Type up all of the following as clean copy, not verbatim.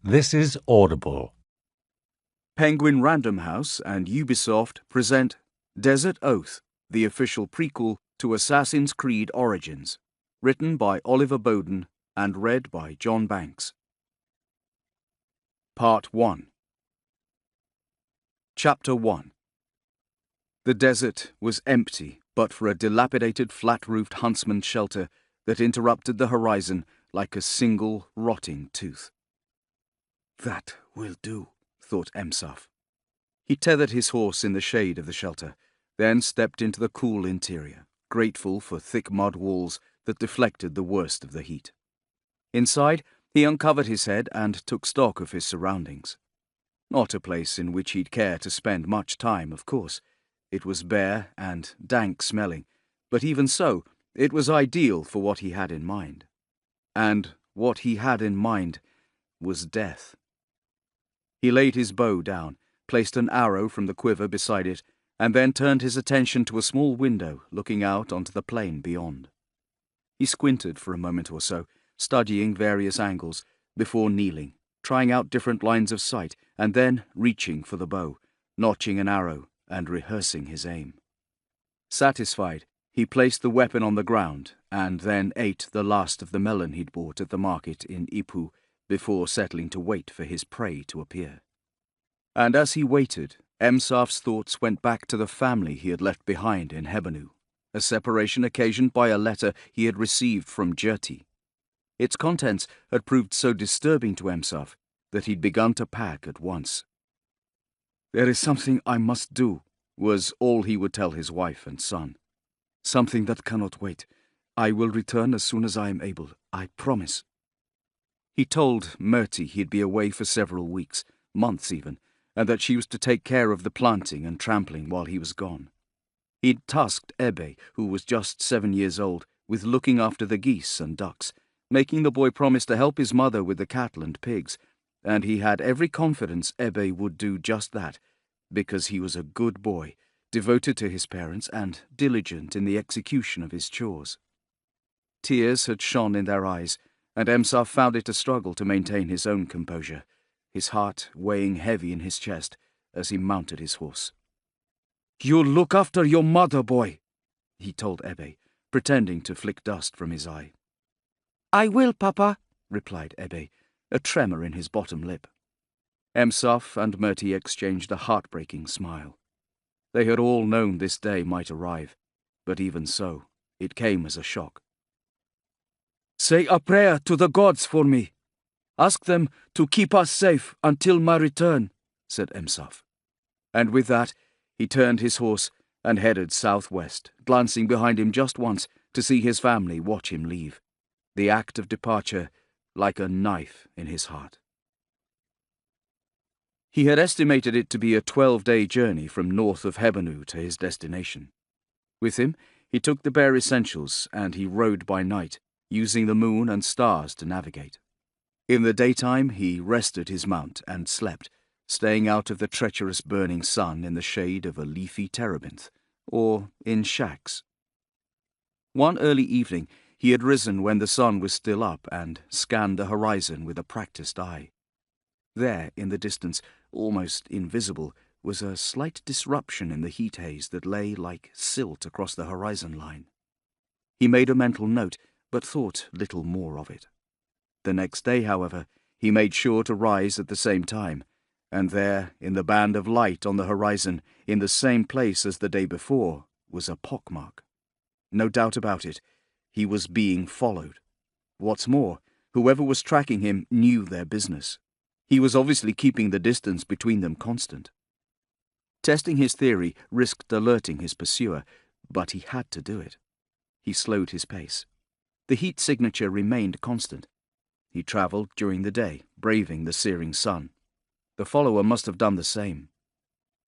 This is Audible. Penguin Random House and Ubisoft present Desert Oath, the official prequel to Assassin's Creed Origins, written by Oliver Bowden and read by John Banks. Part 1. Chapter 1. The desert was empty but for a dilapidated flat-roofed huntsman's shelter that interrupted the horizon like a single rotting tooth. That will do, thought Emsaf. He tethered his horse in the shade of the shelter, then stepped into the cool interior, grateful for thick mud walls that deflected the worst of the heat. Inside, he uncovered his head and took stock of his surroundings. Not a place in which he'd care to spend much time, of course. It was bare and dank-smelling, but even so, it was ideal for what he had in mind. And what he had in mind was death. He laid his bow down, placed an arrow from the quiver beside it, and then turned his attention to a small window looking out onto the plain beyond. He squinted for a moment or so, studying various angles, before kneeling, trying out different lines of sight, and then reaching for the bow, notching an arrow, and rehearsing his aim. Satisfied, he placed the weapon on the ground, and then ate the last of the melon he'd bought at the market in Ipu, before settling to wait for his prey to appear. And as he waited, Emsaf's thoughts went back to the family he had left behind in Hebanu, a separation occasioned by a letter he had received from Jerti. Its contents had proved so disturbing to Emsaf that he'd begun to pack at once. "There is something I must do," was all he would tell his wife and son. "Something that cannot wait. I will return as soon as I am able, I promise." He told Myrti he'd be away for several weeks, months even, and that she was to take care of the planting and trampling while he was gone. He'd tasked Ebe, who was just 7 years old, with looking after the geese and ducks, making the boy promise to help his mother with the cattle and pigs, and he had every confidence Ebe would do just that, because he was a good boy, devoted to his parents and diligent in the execution of his chores. Tears had shone in their eyes, and Emsaf found it a struggle to maintain his own composure, his heart weighing heavy in his chest as he mounted his horse. "You look after your mother, boy," he told Ebe, pretending to flick dust from his eye. "I will, Papa," replied Ebe, a tremor in his bottom lip. Emsaf and Myrti exchanged a heartbreaking smile. They had all known this day might arrive, but even so, it came as a shock. "Say a prayer to the gods for me. Ask them to keep us safe until my return," said Emsaf. And with that, he turned his horse and headed southwest, glancing behind him just once to see his family watch him leave, the act of departure like a knife in his heart. He had estimated it to be a 12-day journey from north of Hebanu to his destination. With him, he took the bare essentials, and he rode by night, using the moon and stars to navigate. In the daytime, he rested his mount and slept, staying out of the treacherous burning sun in the shade of a leafy terebinth, or in shacks. One early evening, he had risen when the sun was still up and scanned the horizon with a practiced eye. There, in the distance, almost invisible, was a slight disruption in the heat haze that lay like silt across the horizon line. He made a mental note, but thought little more of it. The next day, however, he made sure to rise at the same time, and there, in the band of light on the horizon, in the same place as the day before, was a pockmark. No doubt about it, he was being followed. What's more, whoever was tracking him knew their business. He was obviously keeping the distance between them constant. Testing his theory risked alerting his pursuer, but he had to do it. He slowed his pace. The heat signature remained constant. He travelled during the day, braving the searing sun. The follower must have done the same.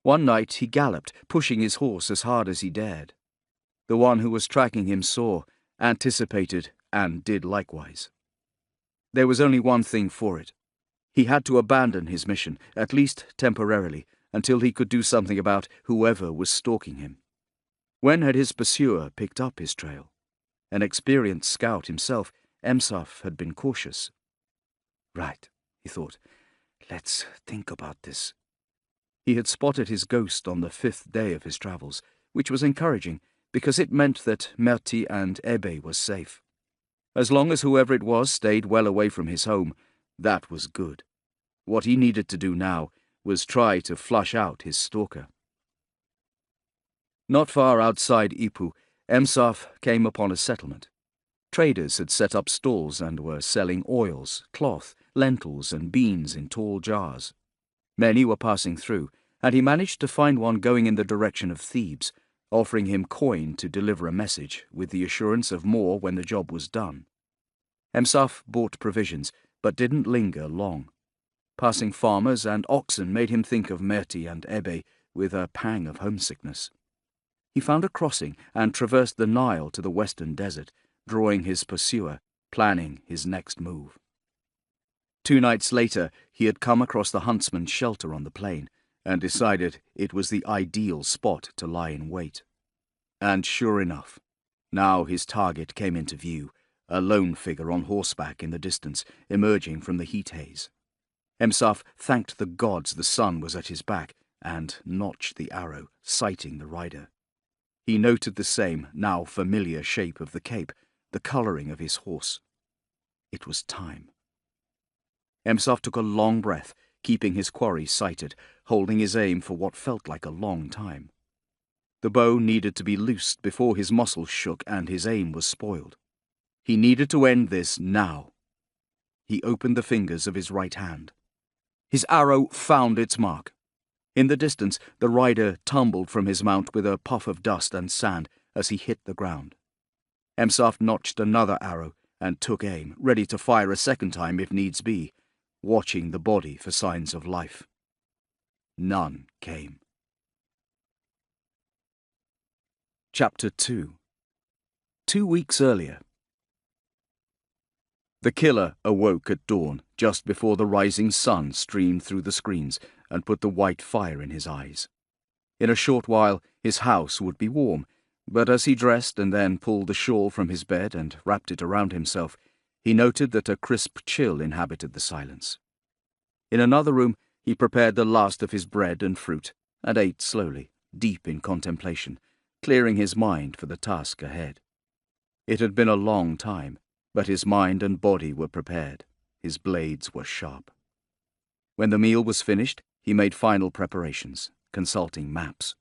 One night he galloped, pushing his horse as hard as he dared. The one who was tracking him saw, anticipated, and did likewise. There was only one thing for it. He had to abandon his mission, at least temporarily, until he could do something about whoever was stalking him. When had his pursuer picked up his trail? An experienced scout himself, Emsaf had been cautious. Right, he thought. Let's think about this. He had spotted his ghost on the 5th day of his travels, which was encouraging, because it meant that Merti and Ebe was safe. As long as whoever it was stayed well away from his home, that was good. What he needed to do now was try to flush out his stalker. Not far outside Ipu, Emsaf came upon a settlement. Traders had set up stalls and were selling oils, cloth, lentils, and beans in tall jars. Many were passing through, and he managed to find one going in the direction of Thebes, offering him coin to deliver a message, with the assurance of more when the job was done. Emsaf bought provisions, but didn't linger long. Passing farmers and oxen made him think of Merti and Ebe with a pang of homesickness. He found a crossing and traversed the Nile to the western desert, drawing his pursuer, planning his next move. 2 nights later, he had come across the huntsman's shelter on the plain, and decided it was the ideal spot to lie in wait. And sure enough, now his target came into view, a lone figure on horseback in the distance, emerging from the heat haze. Emsaf thanked the gods the sun was at his back, and notched the arrow, sighting the rider. He noted the same, now familiar shape of the cape, the colouring of his horse. It was time. Emsaf took a long breath, keeping his quarry sighted, holding his aim for what felt like a long time. The bow needed to be loosed before his muscles shook and his aim was spoiled. He needed to end this now. He opened the fingers of his right hand. His arrow found its mark. In the distance, the rider tumbled from his mount with a puff of dust and sand as he hit the ground. Emsaf notched another arrow and took aim, ready to fire a second time if needs be, watching the body for signs of life. None came. Chapter 2. 2 weeks earlier. The killer awoke at dawn, just before the rising sun streamed through the screens and put the white fire in his eyes. In a short while his house would be warm, but as he dressed and then pulled the shawl from his bed and wrapped it around himself, he noted that a crisp chill inhabited the silence. In another room he prepared the last of his bread and fruit, and ate slowly, deep in contemplation, clearing his mind for the task ahead. It had been a long time, but his mind and body were prepared. His blades were sharp. When the meal was finished, he made final preparations, consulting maps.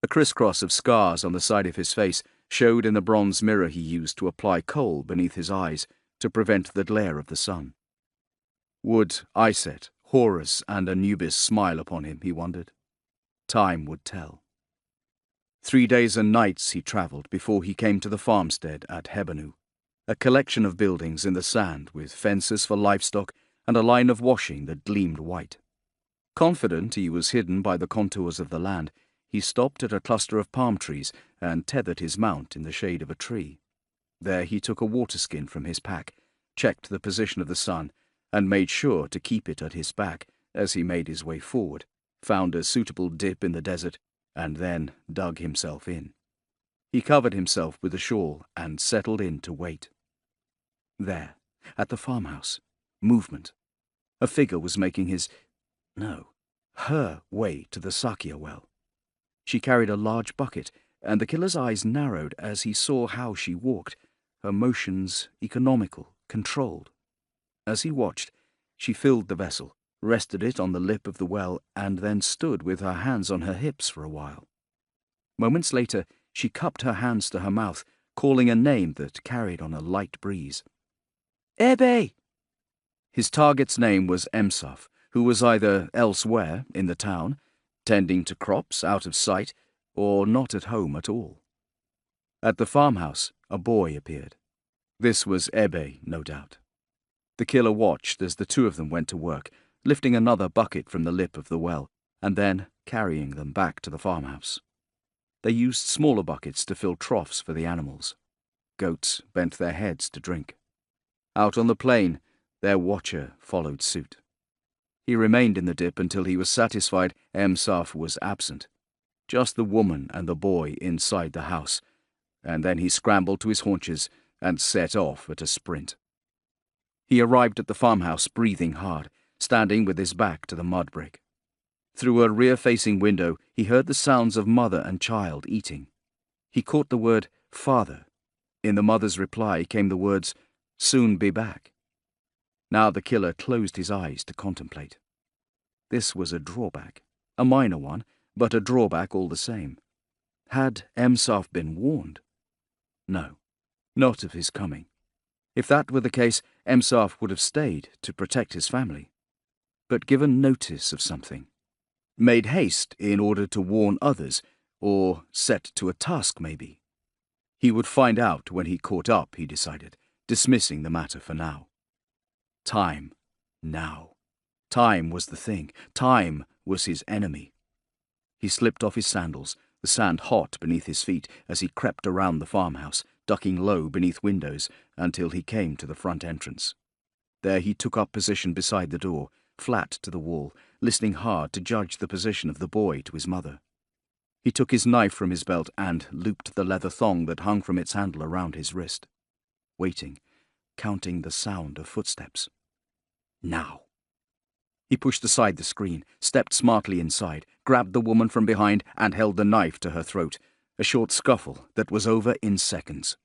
A crisscross of scars on the side of his face showed in the bronze mirror he used to apply kohl beneath his eyes to prevent the glare of the sun. Would Iset, Horus, and Anubis smile upon him, he wondered? Time would tell. 3 days and nights he travelled before he came to the farmstead at Hebenu, a collection of buildings in the sand with fences for livestock and a line of washing that gleamed white. Confident he was hidden by the contours of the land, he stopped at a cluster of palm trees and tethered his mount in the shade of a tree. There he took a waterskin from his pack, checked the position of the sun, and made sure to keep it at his back as he made his way forward, found a suitable dip in the desert, and then dug himself in. He covered himself with a shawl and settled in to wait. There, at the farmhouse, movement. A figure was making her way to the Sakya well. She carried a large bucket, and the killer's eyes narrowed as he saw how she walked, her motions economical, controlled. As he watched, she filled the vessel, rested it on the lip of the well, and then stood with her hands on her hips for a while. Moments later, she cupped her hands to her mouth, calling a name that carried on a light breeze. Ebe! His target's name was Emsaf, who was either elsewhere in the town, tending to crops out of sight, or not at home at all. At the farmhouse, a boy appeared. This was Ebe, no doubt. The killer watched as the two of them went to work, lifting another bucket from the lip of the well, and then carrying them back to the farmhouse. They used smaller buckets to fill troughs for the animals. Goats bent their heads to drink. Out on the plain, their watcher followed suit. He remained in the dip until he was satisfied Emsaf was absent, just the woman and the boy inside the house, and then he scrambled to his haunches and set off at a sprint. He arrived at the farmhouse breathing hard, standing with his back to the mud brick. Through a rear-facing window, he heard the sounds of mother and child eating. He caught the word father. In the mother's reply came the words, soon be back. Now the killer closed his eyes to contemplate. This was a drawback, a minor one, but a drawback all the same. Had Emsaf been warned? No, not of his coming. If that were the case, Emsaf would have stayed to protect his family. But given notice of something, made haste in order to warn others, or set to a task maybe. He would find out when he caught up, he decided, dismissing the matter for now. Time, now. Time was the thing. Time was his enemy. He slipped off his sandals, the sand hot beneath his feet as he crept around the farmhouse, ducking low beneath windows until he came to the front entrance. There he took up position beside the door, flat to the wall, listening hard to judge the position of the boy to his mother. He took his knife from his belt and looped the leather thong that hung from its handle around his wrist. Waiting, counting the sound of footsteps. Now. He pushed aside the screen, stepped smartly inside, grabbed the woman from behind and held the knife to her throat, a short scuffle that was over in seconds.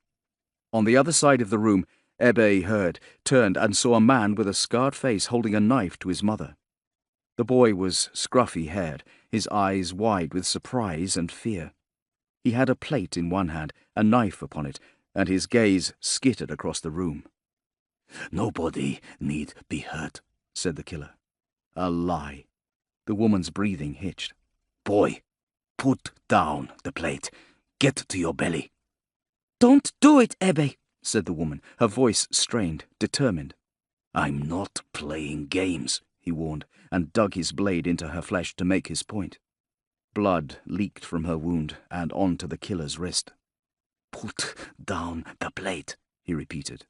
On the other side of the room, Ebe heard, turned and saw a man with a scarred face holding a knife to his mother. The boy was scruffy-haired, his eyes wide with surprise and fear. He had a plate in one hand, a knife upon it, and his gaze skittered across the room. "Nobody need be hurt," said the killer. A lie. The woman's breathing hitched. "Boy, put down the plate. Get to your belly." "Don't do it, Ebe," said the woman, her voice strained, determined. "I'm not playing games," he warned, and dug his blade into her flesh to make his point. Blood leaked from her wound and onto the killer's wrist. "Put down the plate," he repeated.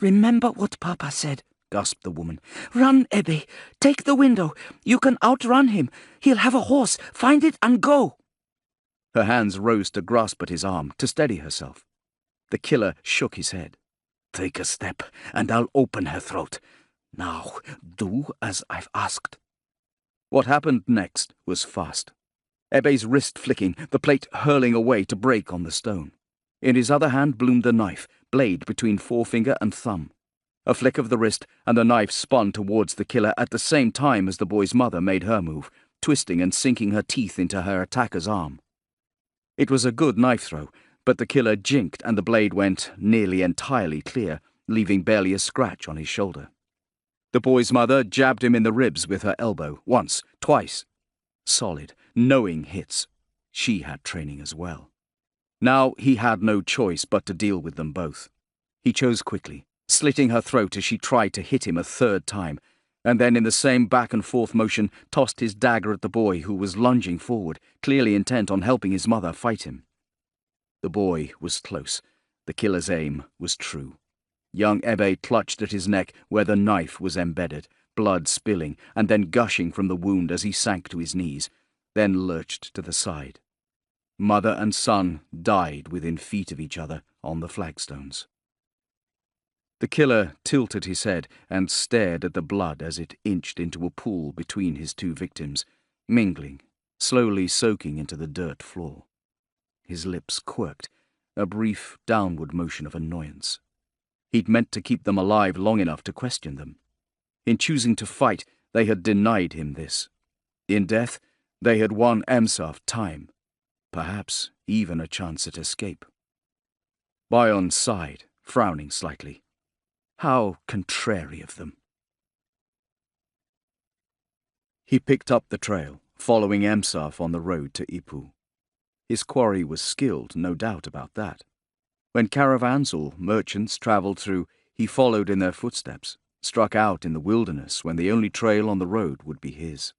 "Remember what Papa said," gasped the woman. "Run, Ebe. Take the window. You can outrun him. He'll have a horse. Find it and go." Her hands rose to grasp at his arm, to steady herself. The killer shook his head. "Take a step, and I'll open her throat. Now, do as I've asked." What happened next was fast. Ebe's wrist flicking, the plate hurling away to break on the stone. In his other hand bloomed the knife, blade between forefinger and thumb. A flick of the wrist, and the knife spun towards the killer at the same time as the boy's mother made her move, twisting and sinking her teeth into her attacker's arm. It was a good knife throw, but the killer jinked and the blade went nearly entirely clear, leaving barely a scratch on his shoulder. The boy's mother jabbed him in the ribs with her elbow, once, twice. Solid, knowing hits. She had training as well. Now he had no choice but to deal with them both. He chose quickly, slitting her throat as she tried to hit him a third time, and then in the same back-and-forth motion tossed his dagger at the boy who was lunging forward, clearly intent on helping his mother fight him. The boy was close. The killer's aim was true. Young Ebe clutched at his neck where the knife was embedded, blood spilling and then gushing from the wound as he sank to his knees, then lurched to the side. Mother and son died within feet of each other on the flagstones. The killer tilted his head and stared at the blood as it inched into a pool between his two victims, mingling, slowly soaking into the dirt floor. His lips quirked, a brief downward motion of annoyance. He'd meant to keep them alive long enough to question them. In choosing to fight, they had denied him this. In death, they had won Emsaf time, perhaps even a chance at escape. Bion sighed, frowning slightly. How contrary of them. He picked up the trail, following Emsaf on the road to Ipu. His quarry was skilled, no doubt about that. When caravans or merchants travelled through, he followed in their footsteps, struck out in the wilderness when the only trail on the road would be his.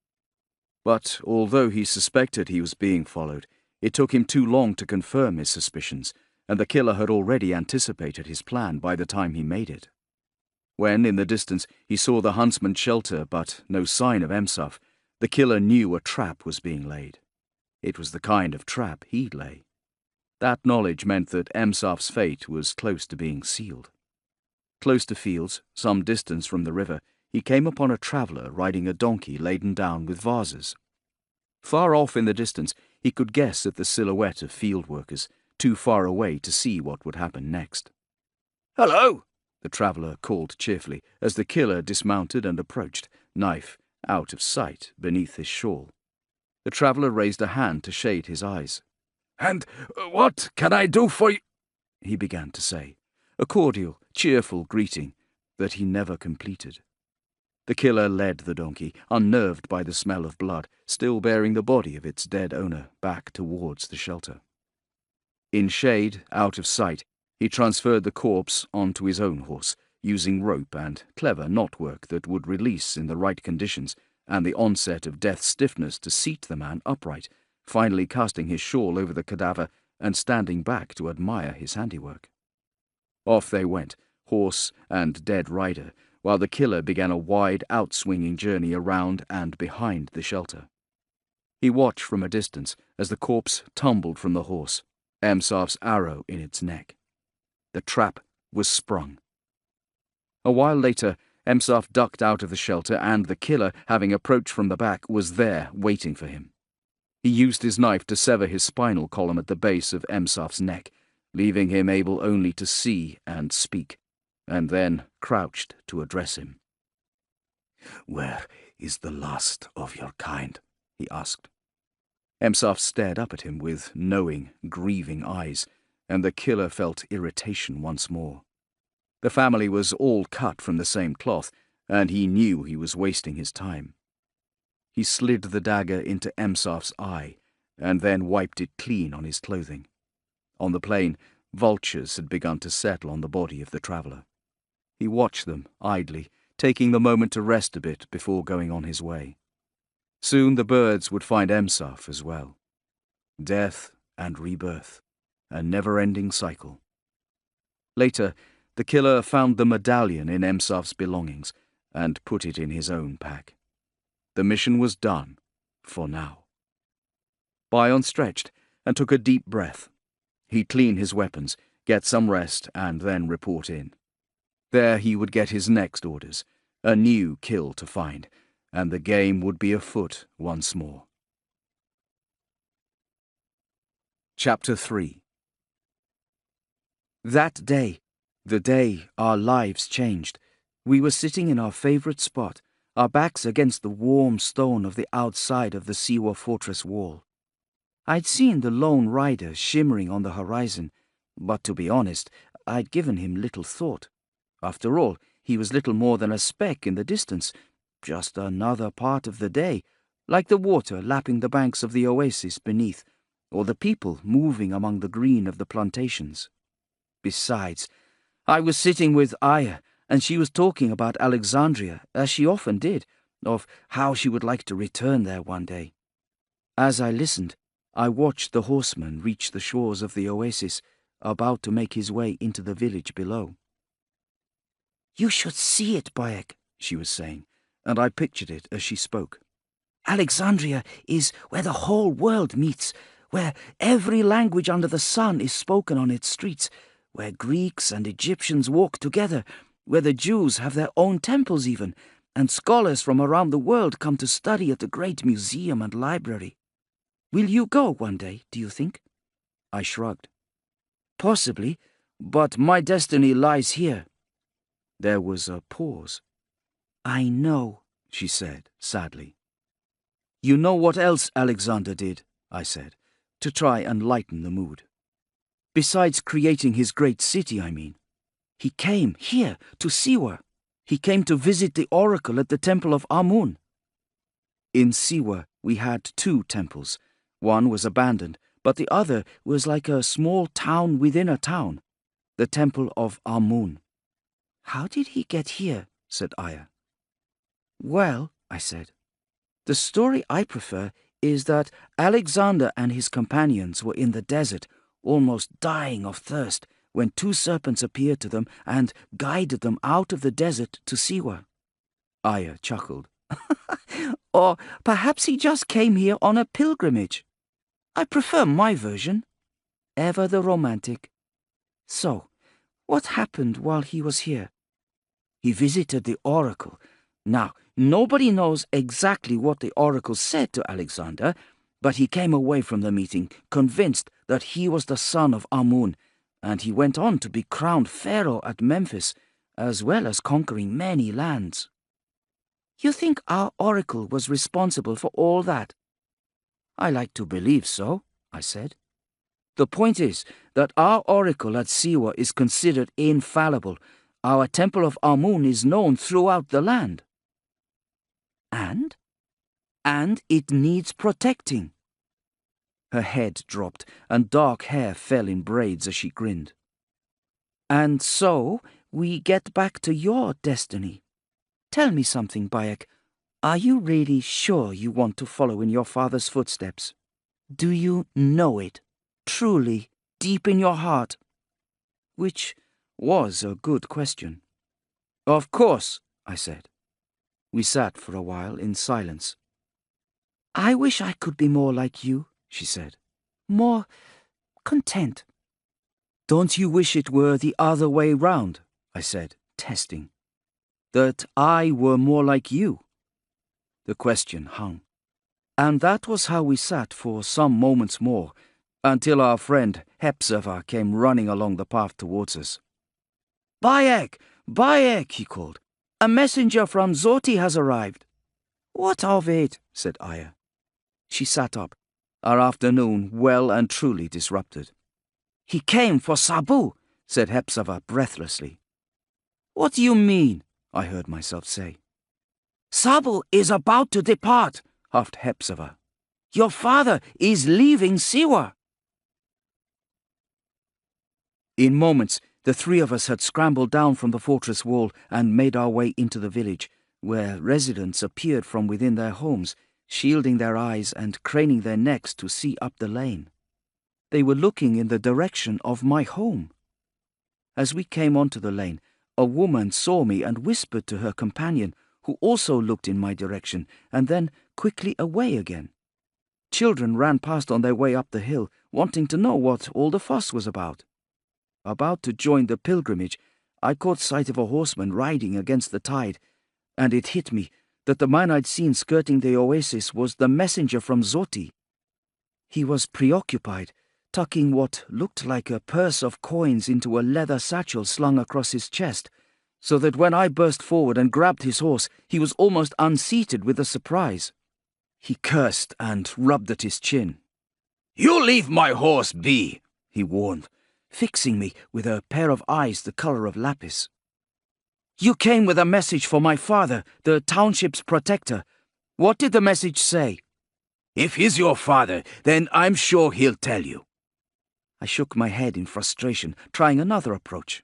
But although he suspected he was being followed, it took him too long to confirm his suspicions, and the killer had already anticipated his plan by the time he made it. When, in the distance, he saw the huntsman's shelter but no sign of Emsaf, the killer knew a trap was being laid. It was the kind of trap he'd lay. That knowledge meant that Emsaf's fate was close to being sealed. Close to fields, some distance from the river, he came upon a traveller riding a donkey laden down with vases. Far off in the distance, he could guess at the silhouette of field workers, too far away to see what would happen next. "Hello!" the traveller called cheerfully as the killer dismounted and approached, knife out of sight beneath his shawl. The traveller raised a hand to shade his eyes. "And what can I do for you?" he began to say, a cordial, cheerful greeting that he never completed. The killer led the donkey, unnerved by the smell of blood, still bearing the body of its dead owner, back towards the shelter. In shade, out of sight, he transferred the corpse onto his own horse, using rope and clever knotwork that would release in the right conditions and the onset of death stiffness to seat the man upright, finally casting his shawl over the cadaver and standing back to admire his handiwork. Off they went, horse and dead rider, while the killer began a wide, out-swinging journey around and behind the shelter. He watched from a distance as the corpse tumbled from the horse, Emsaf's arrow in its neck. The trap was sprung. A while later, Emsaf ducked out of the shelter, and the killer, having approached from the back, was there waiting for him. He used his knife to sever his spinal column at the base of Emsaf's neck, leaving him able only to see and speak, and then crouched to address him. "Where is the last of your kind?" he asked. Emsaf stared up at him with knowing, grieving eyes, and the killer felt irritation once more. The family was all cut from the same cloth, and he knew he was wasting his time. He slid the dagger into Emsaf's eye, and then wiped it clean on his clothing. On the plain, vultures had begun to settle on the body of the traveller. He watched them idly, taking the moment to rest a bit before going on his way. Soon the birds would find Emsaf as well. Death and rebirth, a never-ending cycle. Later, the killer found the medallion in Emsaf's belongings and put it in his own pack. The mission was done, for now. Bion stretched and took a deep breath. He'd clean his weapons, get some rest, and then report in. There he would get his next orders, a new kill to find, and the game would be afoot once more. Chapter 3. That day, the day our lives changed, we were sitting in our favourite spot, our backs against the warm stone of the outside of the Siwa fortress wall. I'd seen the lone rider shimmering on the horizon, but to be honest, I'd given him little thought. After all, he was little more than a speck in the distance, just another part of the day, like the water lapping the banks of the oasis beneath, or the people moving among the green of the plantations. Besides, I was sitting with Aya, and she was talking about Alexandria, as she often did, of how she would like to return there one day. As I listened, I watched the horseman reach the shores of the oasis, about to make his way into the village below. "You should see it, Bayek," she was saying, and I pictured it as she spoke. "Alexandria is where the whole world meets, where every language under the sun is spoken on its streets, where Greeks and Egyptians walk together, where the Jews have their own temples even, and scholars from around the world come to study at the great museum and library. Will you go one day, do you think?" I shrugged. "Possibly, but my destiny lies here." There was a pause. "I know," she said, sadly. "You know what else Alexander did," I said, to try and lighten the mood. "Besides creating his great city, I mean. He came here to Siwa. He came to visit the oracle at the temple of Amun." In Siwa, we had 2 temples. One was abandoned, but the other was like a small town within a town, the temple of Amun. "How did he get here?" said Aya. "Well," I said, "the story I prefer is that Alexander and his companions were in the desert, almost dying of thirst, when 2 serpents appeared to them and guided them out of the desert to Siwa." Aya chuckled. "Or perhaps he just came here on a pilgrimage. I prefer my version. Ever the romantic. So, what happened while he was here? He visited the oracle, Now, nobody knows exactly what the oracle said to Alexander, but he came away from the meeting convinced that he was the son of Amun, and he went on to be crowned pharaoh at Memphis, as well as conquering many lands. You think our oracle was responsible for all that? I like to believe so, I said. The point is that our oracle at Siwa is considered infallible. Our temple of Amun is known throughout the land. And? And it needs protecting. Her head dropped, and dark hair fell in braids as she grinned. And so, we get back to your destiny. Tell me something, Bayek. Are you really sure you want to follow in your father's footsteps? Do you know it, truly, deep in your heart? Which was a good question. Of course, I said. We sat for a while in silence. I wish I could be more like you, she said. More content. Don't you wish it were the other way round? I said, testing. That I were more like you? The question hung. And that was how we sat for some moments more, until our friend Hepzibah came running along the path towards us. Bayek! Bayek! He called. A messenger from Zoti has arrived. What of it? Said Aya. She sat up, our afternoon well and truly disrupted. He came for Sabu, said Hepzibah breathlessly. What do you mean? I heard myself say. Sabu is about to depart, huffed Hepzibah. Your father is leaving Siwa. In moments, the three of us had scrambled down from the fortress wall and made our way into the village, where residents appeared from within their homes, shielding their eyes and craning their necks to see up the lane. They were looking in the direction of my home. As we came onto the lane, a woman saw me and whispered to her companion, who also looked in my direction, and then quickly away again. Children ran past on their way up the hill, wanting to know what all the fuss was about. About to join the pilgrimage, I caught sight of a horseman riding against the tide, and it hit me that the man I'd seen skirting the oasis was the messenger from Zoti. He was preoccupied, tucking what looked like a purse of coins into a leather satchel slung across his chest, so that when I burst forward and grabbed his horse, he was almost unseated with the surprise. He cursed and rubbed at his chin. "You leave my horse be," he warned, fixing me with a pair of eyes the color of lapis. "You came with a message for my father, the township's protector. What did the message say?" "If he's your father, then I'm sure he'll tell you." I shook my head in frustration, trying another approach.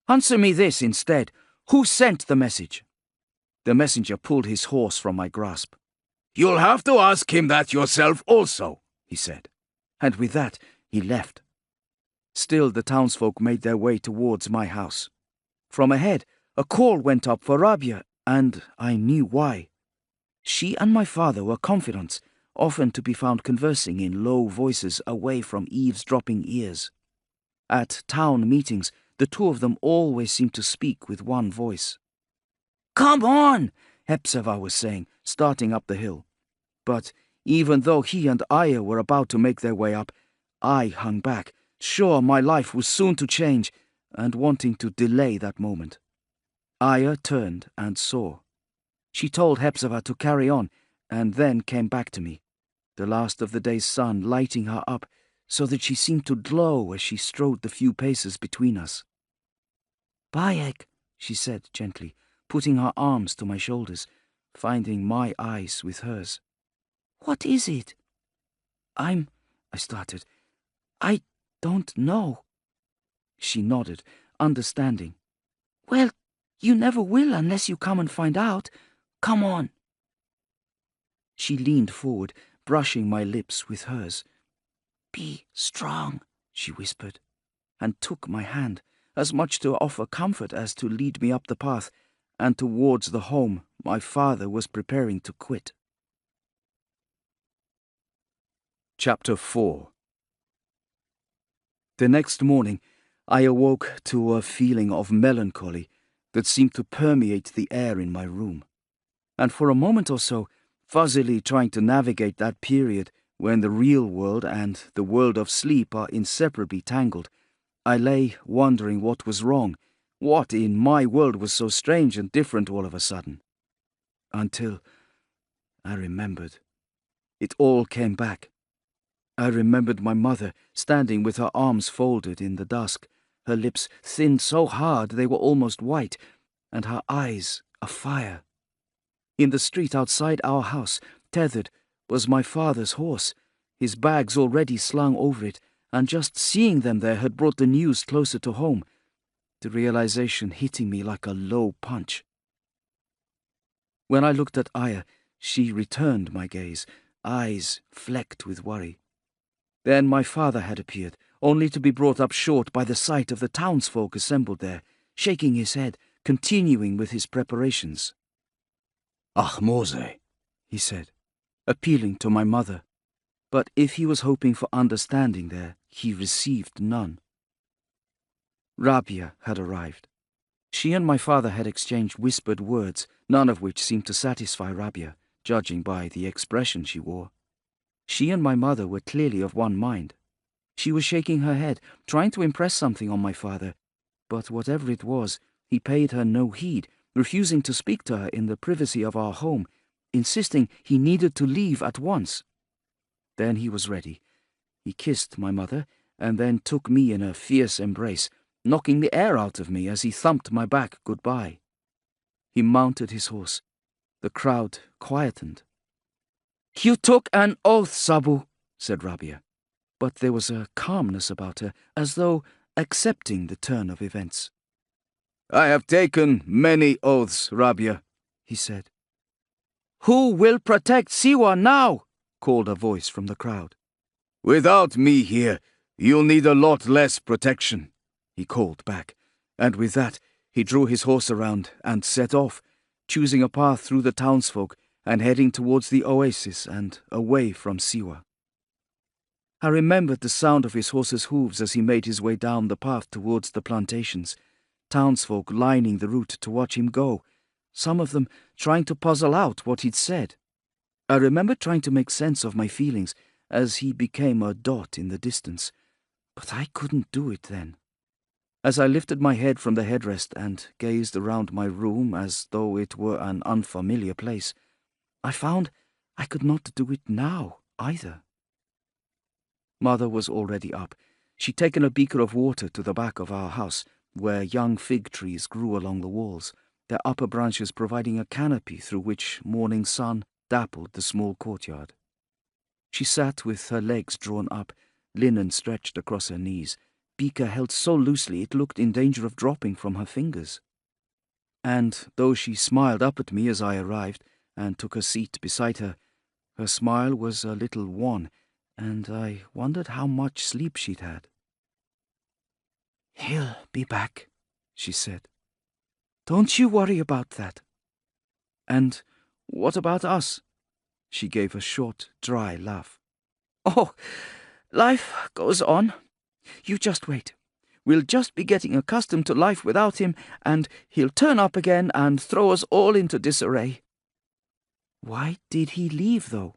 "Answer me this instead. Who sent the message?" The messenger pulled his horse from my grasp. "You'll have to ask him that yourself also," he said. And with that, he left. Still the townsfolk made their way towards my house. From ahead, a call went up for Rabia, and I knew why. She and my father were confidants, often to be found conversing in low voices away from eavesdropping ears. At town meetings, the two of them always seemed to speak with one voice. "Come on," Hepzibah was saying, starting up the hill. But even though he and Aya were about to make their way up, I hung back, sure my life was soon to change, and wanting to delay that moment. Aya turned and saw. She told Hepzibah to carry on, and then came back to me, the last of the day's sun lighting her up, so that she seemed to glow as she strode the few paces between us. "Bayek," she said gently, putting her arms to my shoulders, finding my eyes with hers. "What is it?" I started. "I don't know." She nodded, understanding. "Well, you never will unless you come and find out. Come on." She leaned forward, brushing my lips with hers. "Be strong," she whispered, and took my hand, as much to offer comfort as to lead me up the path, and towards the home my father was preparing to quit. Chapter 4. The next morning, I awoke to a feeling of melancholy that seemed to permeate the air in my room. and for a moment or so, fuzzily trying to navigate that period when the real world and the world of sleep are inseparably tangled, I lay wondering what was wrong, what in my world was so strange and different all of a sudden. Until I remembered. It all came back. I remembered my mother standing with her arms folded in the dusk, her lips thinned so hard they were almost white, and her eyes afire. In the street outside our house, tethered, was my father's horse, his bags already slung over it, and just seeing them there had brought the news closer to home, the realization hitting me like a low punch. When I looked at Aya, she returned my gaze, eyes flecked with worry. Then my father had appeared, only to be brought up short by the sight of the townsfolk assembled there, shaking his head, continuing with his preparations. "Ach, Mose," he said, appealing to my mother. But if he was hoping for understanding there, he received none. Rabia had arrived. She and my father had exchanged whispered words, none of which seemed to satisfy Rabia, judging by the expression she wore. She and my mother were clearly of one mind. She was shaking her head, trying to impress something on my father, but whatever it was, he paid her no heed, refusing to speak to her in the privacy of our home, insisting he needed to leave at once. Then he was ready. He kissed my mother, and then took me in a fierce embrace, knocking the air out of me as he thumped my back goodbye. He mounted his horse. The crowd quietened. "You took an oath, Sabu," said Rabia, but there was a calmness about her, as though accepting the turn of events. "I have taken many oaths, Rabia," he said. "Who will protect Siwa now?" called a voice from the crowd. "Without me here, you'll need a lot less protection," he called back, and with that he drew his horse around and set off, choosing a path through the townsfolk and heading towards the oasis and away from Siwa. I remembered the sound of his horse's hooves as he made his way down the path towards the plantations, townsfolk lining the route to watch him go, some of them trying to puzzle out what he'd said. I remember trying to make sense of my feelings as he became a dot in the distance, but I couldn't do it then. As I lifted my head from the headrest and gazed around my room as though it were an unfamiliar place, I found I could not do it now either. Mother was already up. She'd taken a beaker of water to the back of our house, where young fig trees grew along the walls, their upper branches providing a canopy through which morning sun dappled the small courtyard. She sat with her legs drawn up, linen stretched across her knees, beaker held so loosely it looked in danger of dropping from her fingers. And though she smiled up at me as I arrived and took a seat beside her, her smile was a little wan, and I wondered how much sleep she'd had. "He'll be back," she said. "Don't you worry about that." "And what about us?" She gave a short, dry laugh. "Oh, life goes on. You just wait. We'll just be getting accustomed to life without him, and he'll turn up again and throw us all into disarray." "Why did he leave, though?"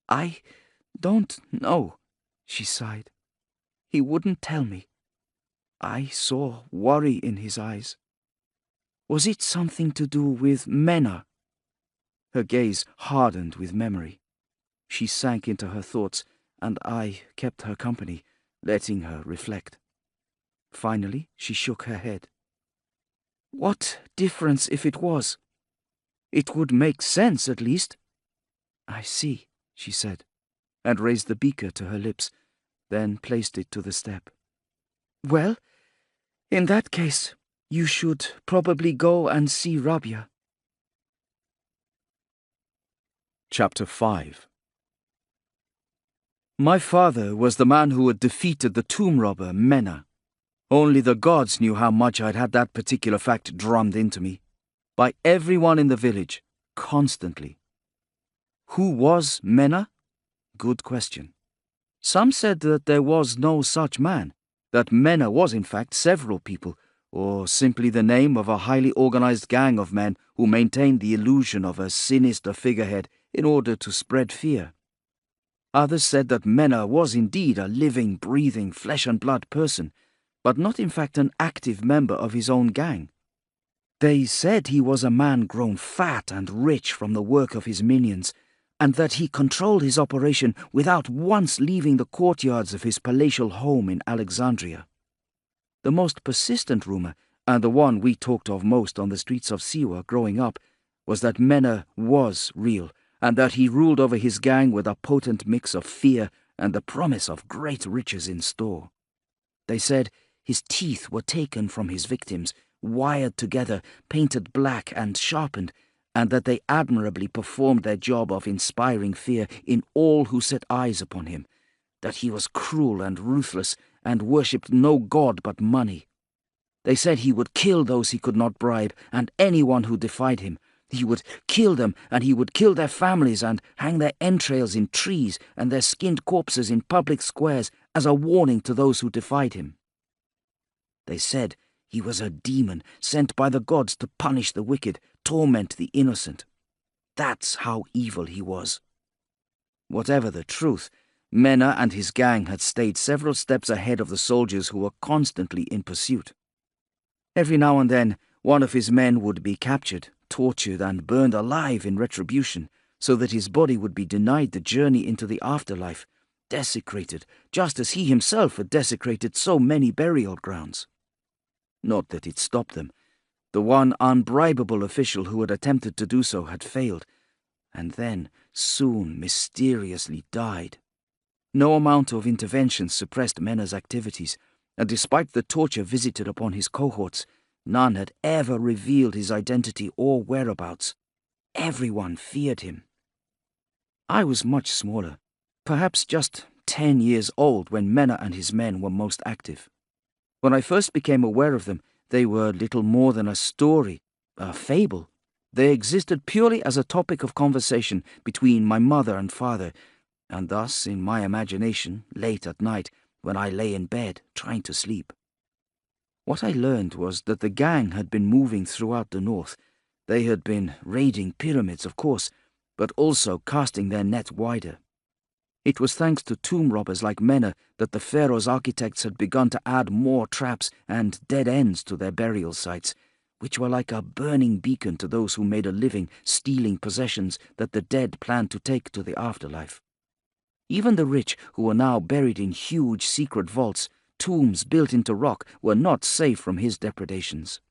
"I don't know," she sighed. "He wouldn't tell me. I saw worry in his eyes. Was it something to do with Mena?" Her gaze hardened with memory. She sank into her thoughts, and I kept her company, letting her reflect. Finally, she shook her head. "What difference if it was? It would make sense, at least." "I see," she said, and raised the beaker to her lips, then placed it to the step. "Well, in that case, you should probably go and see Rabia." Chapter 5. My father was the man who had defeated the tomb robber Mena. Only the gods knew how much I'd had that particular fact drummed into me. By everyone in the village, constantly. Who was Mena? Good question. Some said that there was no such man, that Mena was in fact several people, or simply the name of a highly organized gang of men who maintained the illusion of a sinister figurehead in order to spread fear. Others said that Menna was indeed a living, breathing, flesh-and-blood person, but not in fact an active member of his own gang. They said he was a man grown fat and rich from the work of his minions, and that he controlled his operation without once leaving the courtyards of his palatial home in Alexandria. The most persistent rumor, and the one we talked of most on the streets of Siwa growing up, was that Menna was real, and that he ruled over his gang with a potent mix of fear and the promise of great riches in store. They said his teeth were taken from his victims, wired together, painted black and sharpened, and that they admirably performed their job of inspiring fear in all who set eyes upon him, that he was cruel and ruthless and worshipped no god but money. They said he would kill those he could not bribe and anyone who defied him. He would kill them, and he would kill their families and hang their entrails in trees and their skinned corpses in public squares as a warning to those who defied him. They said he was a demon sent by the gods to punish the wicked, torment the innocent. That's how evil he was. Whatever the truth, Menna and his gang had stayed several steps ahead of the soldiers who were constantly in pursuit. Every now and then, one of his men would be captured, tortured, and burned alive in retribution, so that his body would be denied the journey into the afterlife, desecrated, just as he himself had desecrated so many burial grounds. Not that it stopped them. The one unbribable official who had attempted to do so had failed, and then soon mysteriously died. No amount of intervention suppressed Menna's activities, and despite the torture visited upon his cohorts, none had ever revealed his identity or whereabouts. Everyone feared him. I was much smaller, perhaps just 10 years old when Menna and his men were most active. When I first became aware of them, they were little more than a story, a fable. They existed purely as a topic of conversation between my mother and father, and thus, in my imagination, late at night, when I lay in bed trying to sleep. What I learned was that the gang had been moving throughout the north. They had been raiding pyramids, of course, but also casting their net wider. It was thanks to tomb robbers like Menna that the pharaoh's architects had begun to add more traps and dead ends to their burial sites, which were like a burning beacon to those who made a living stealing possessions that the dead planned to take to the afterlife. Even the rich, who were now buried in huge secret vaults, tombs built into rock, were not safe from his depredations.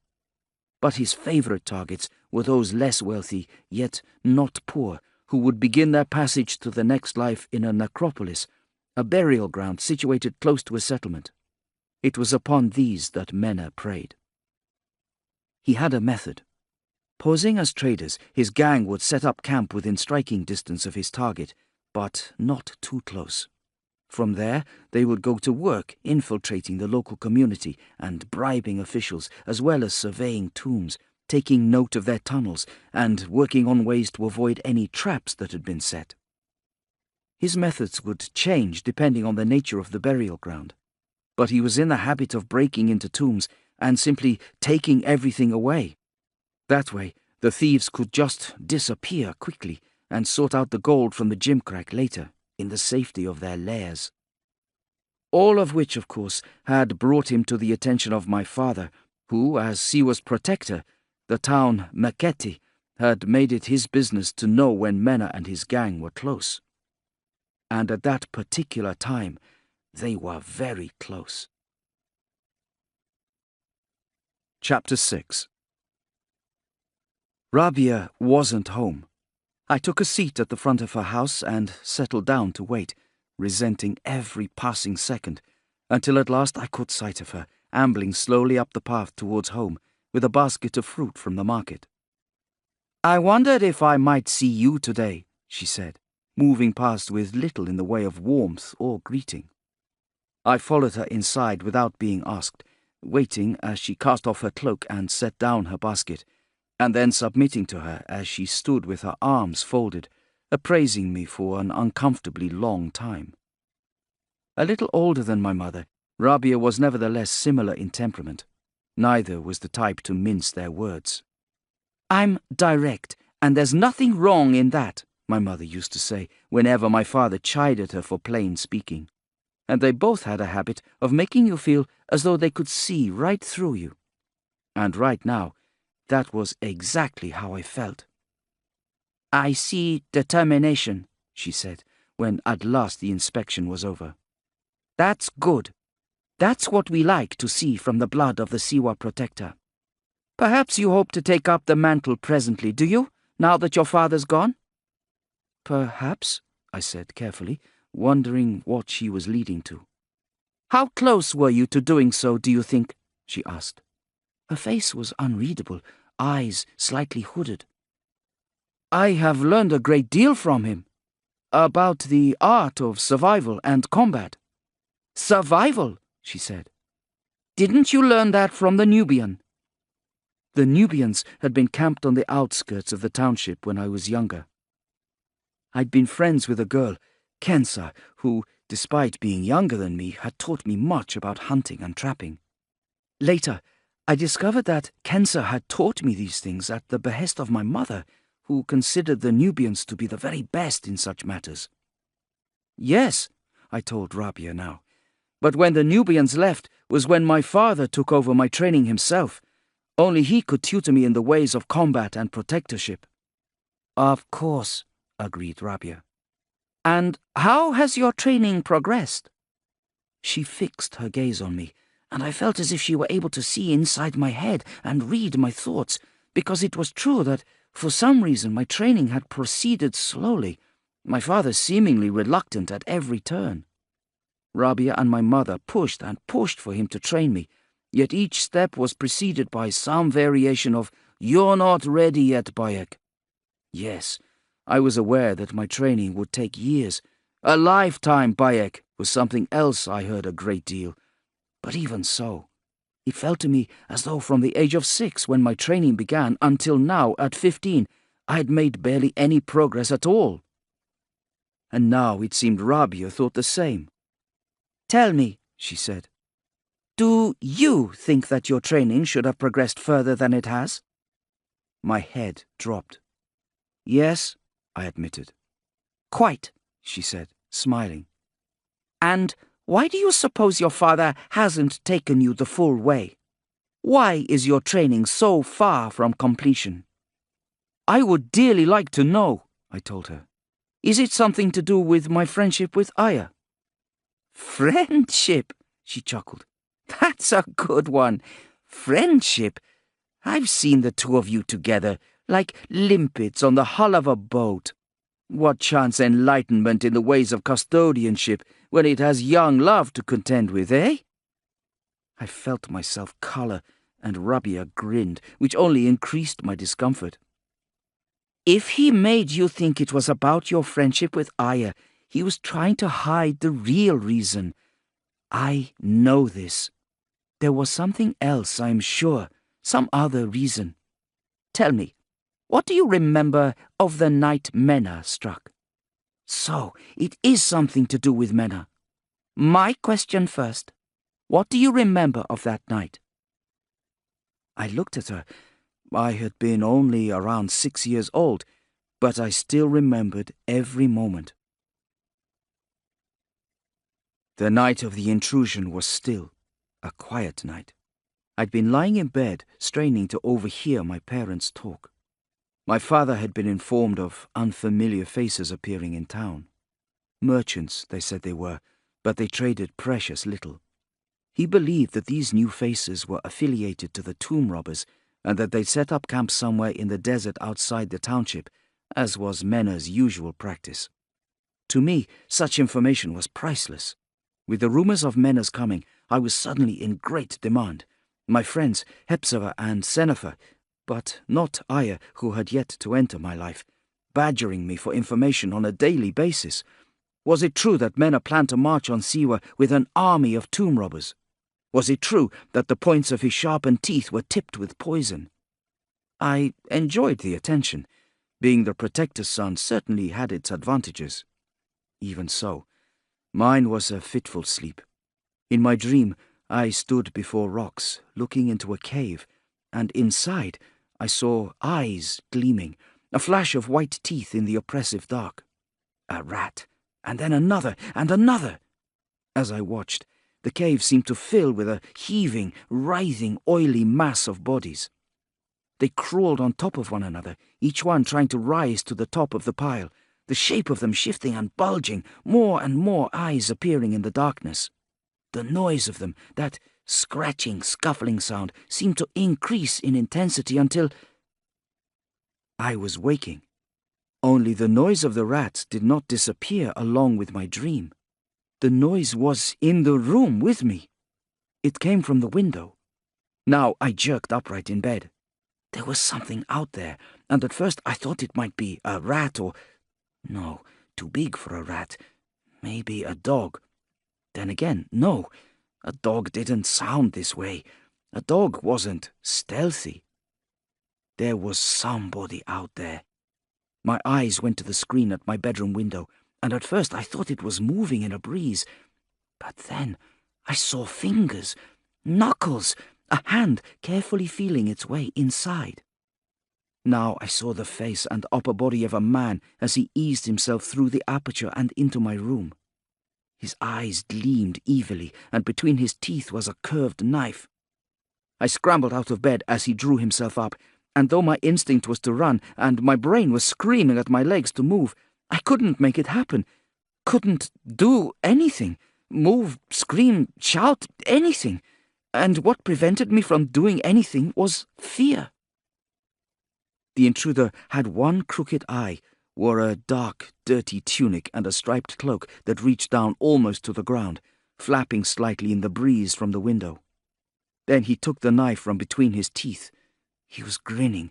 But his favorite targets were those less wealthy, yet not poor, who would begin their passage to the next life in a necropolis, a burial ground situated close to a settlement. It was upon these that Menna preyed. He had a method. Posing as traders, his gang would set up camp within striking distance of his target, but not too close. From there, they would go to work infiltrating the local community and bribing officials, as well as surveying tombs, taking note of their tunnels, and working on ways to avoid any traps that had been set. His methods would change depending on the nature of the burial ground, but he was in the habit of breaking into tombs and simply taking everything away. That way, the thieves could just disappear quickly and sort out the gold from the gimcrack later, in the safety of their lairs. All of which, of course, had brought him to the attention of my father, who, as Siwa's protector, the town Maketi, had made it his business to know when Menna and his gang were close. And at that particular time, they were very close. Chapter 6. Rabia wasn't home. I took a seat at the front of her house and settled down to wait, resenting every passing second, until at last I caught sight of her, ambling slowly up the path towards home, with a basket of fruit from the market. "I wondered if I might see you today," she said, moving past with little in the way of warmth or greeting. I followed her inside without being asked, waiting as she cast off her cloak and set down her basket, and then submitting to her as she stood with her arms folded, appraising me for an uncomfortably long time. A little older than my mother, Rabia was nevertheless similar in temperament. Neither was the type to mince their words. I'm direct, and there's nothing wrong in that, my mother used to say whenever my father chided her for plain speaking. And they both had a habit of making you feel as though they could see right through you. And right now, that was exactly how I felt. I see determination, she said, when at last the inspection was over. That's good. That's what we like to see from the blood of the Siwa protector. Perhaps you hope to take up the mantle presently, do you, now that your father's gone? Perhaps, I said carefully, wondering what she was leading to. How close were you to doing so, do you think? She asked. Her face was unreadable, eyes slightly hooded. I have learned a great deal from him. About the art of survival and combat. Survival, she said. Didn't you learn that from the Nubian? The Nubians had been camped on the outskirts of the township when I was younger. I'd been friends with a girl, Kensa, who, despite being younger than me, had taught me much about hunting and trapping. Later, I discovered that Kensa had taught me these things at the behest of my mother, who considered the Nubians to be the very best in such matters. Yes, I told Rabia now, but when the Nubians left was when my father took over my training himself. Only he could tutor me in the ways of combat and protectorship. Of course, agreed Rabia. And how has your training progressed? She fixed her gaze on me, and I felt as if she were able to see inside my head and read my thoughts, because it was true that, for some reason, my training had proceeded slowly, my father seemingly reluctant at every turn. Rabia and my mother pushed and pushed for him to train me, yet each step was preceded by some variation of, "You're not ready yet, Bayek." Yes, I was aware that my training would take years. A lifetime, Bayek, was something else I heard a great deal. But even so, it felt to me as though from the age of 6, when my training began, until now, at 15, I had made barely any progress at all. And now it seemed Rabia thought the same. Tell me, she said, do you think that your training should have progressed further than it has? My head dropped. Yes, I admitted. Quite, she said, smiling. And why do you suppose your father hasn't taken you the full way? Why is your training so far from completion? I would dearly like to know, I told her. Is it something to do with my friendship with Aya? Friendship, she chuckled. That's a good one. Friendship. I've seen the two of you together, like limpets on the hull of a boat. What chance enlightenment in the ways of custodianship when it has young love to contend with, eh? I felt myself colour, and Rabia grinned, which only increased my discomfort. If he made you think it was about your friendship with Aya, he was trying to hide the real reason. I know this. There was something else, I'm sure, some other reason. Tell me, what do you remember of the night Mena struck? So, it is something to do with Mena. My question first. What do you remember of that night? I looked at her. I had been only around 6 years old, but I still remembered every moment. The night of the intrusion was still, a quiet night. I'd been lying in bed, straining to overhear my parents talk. My father had been informed of unfamiliar faces appearing in town. Merchants, they said they were, but they traded precious little. He believed that these new faces were affiliated to the tomb robbers, and that they'd set up camp somewhere in the desert outside the township, as was Mena's usual practice. To me, such information was priceless. With the rumors of Mena's coming, I was suddenly in great demand. My friends, Hepzibah and Senefer, but not Aya, who had yet to enter my life, badgering me for information on a daily basis. Was it true that Mena planned to march on Siwa with an army of tomb robbers? Was it true that the points of his sharpened teeth were tipped with poison? I enjoyed the attention. Being the protector's son certainly had its advantages. Even so, mine was a fitful sleep. In my dream, I stood before rocks, looking into a cave, and inside, I saw eyes gleaming, a flash of white teeth in the oppressive dark. A rat, and then another, and another. As I watched, the cave seemed to fill with a heaving, writhing, oily mass of bodies. They crawled on top of one another, each one trying to rise to the top of the pile, the shape of them shifting and bulging, more and more eyes appearing in the darkness. The noise of them, that scratching, scuffling sound, seemed to increase in intensity until I was waking. Only the noise of the rats did not disappear along with my dream. The noise was in the room with me. It came from the window. Now I jerked upright in bed. There was something out there, and at first I thought it might be a rat or... No, too big for a rat. Maybe a dog. Then again, no, a dog didn't sound this way. A dog wasn't stealthy. There was somebody out there. My eyes went to the screen at my bedroom window, and at first I thought it was moving in a breeze. But then I saw fingers, knuckles, a hand carefully feeling its way inside. Now I saw the face and upper body of a man as he eased himself through the aperture and into my room. His eyes gleamed evilly, and between his teeth was a curved knife. I scrambled out of bed as he drew himself up, and though my instinct was to run, and my brain was screaming at my legs to move, I couldn't make it happen. Couldn't do anything. Move, scream, shout, anything. And what prevented me from doing anything was fear. The intruder had one crooked eye, wore a dark, dirty tunic and a striped cloak that reached down almost to the ground, flapping slightly in the breeze from the window. Then he took the knife from between his teeth. He was grinning,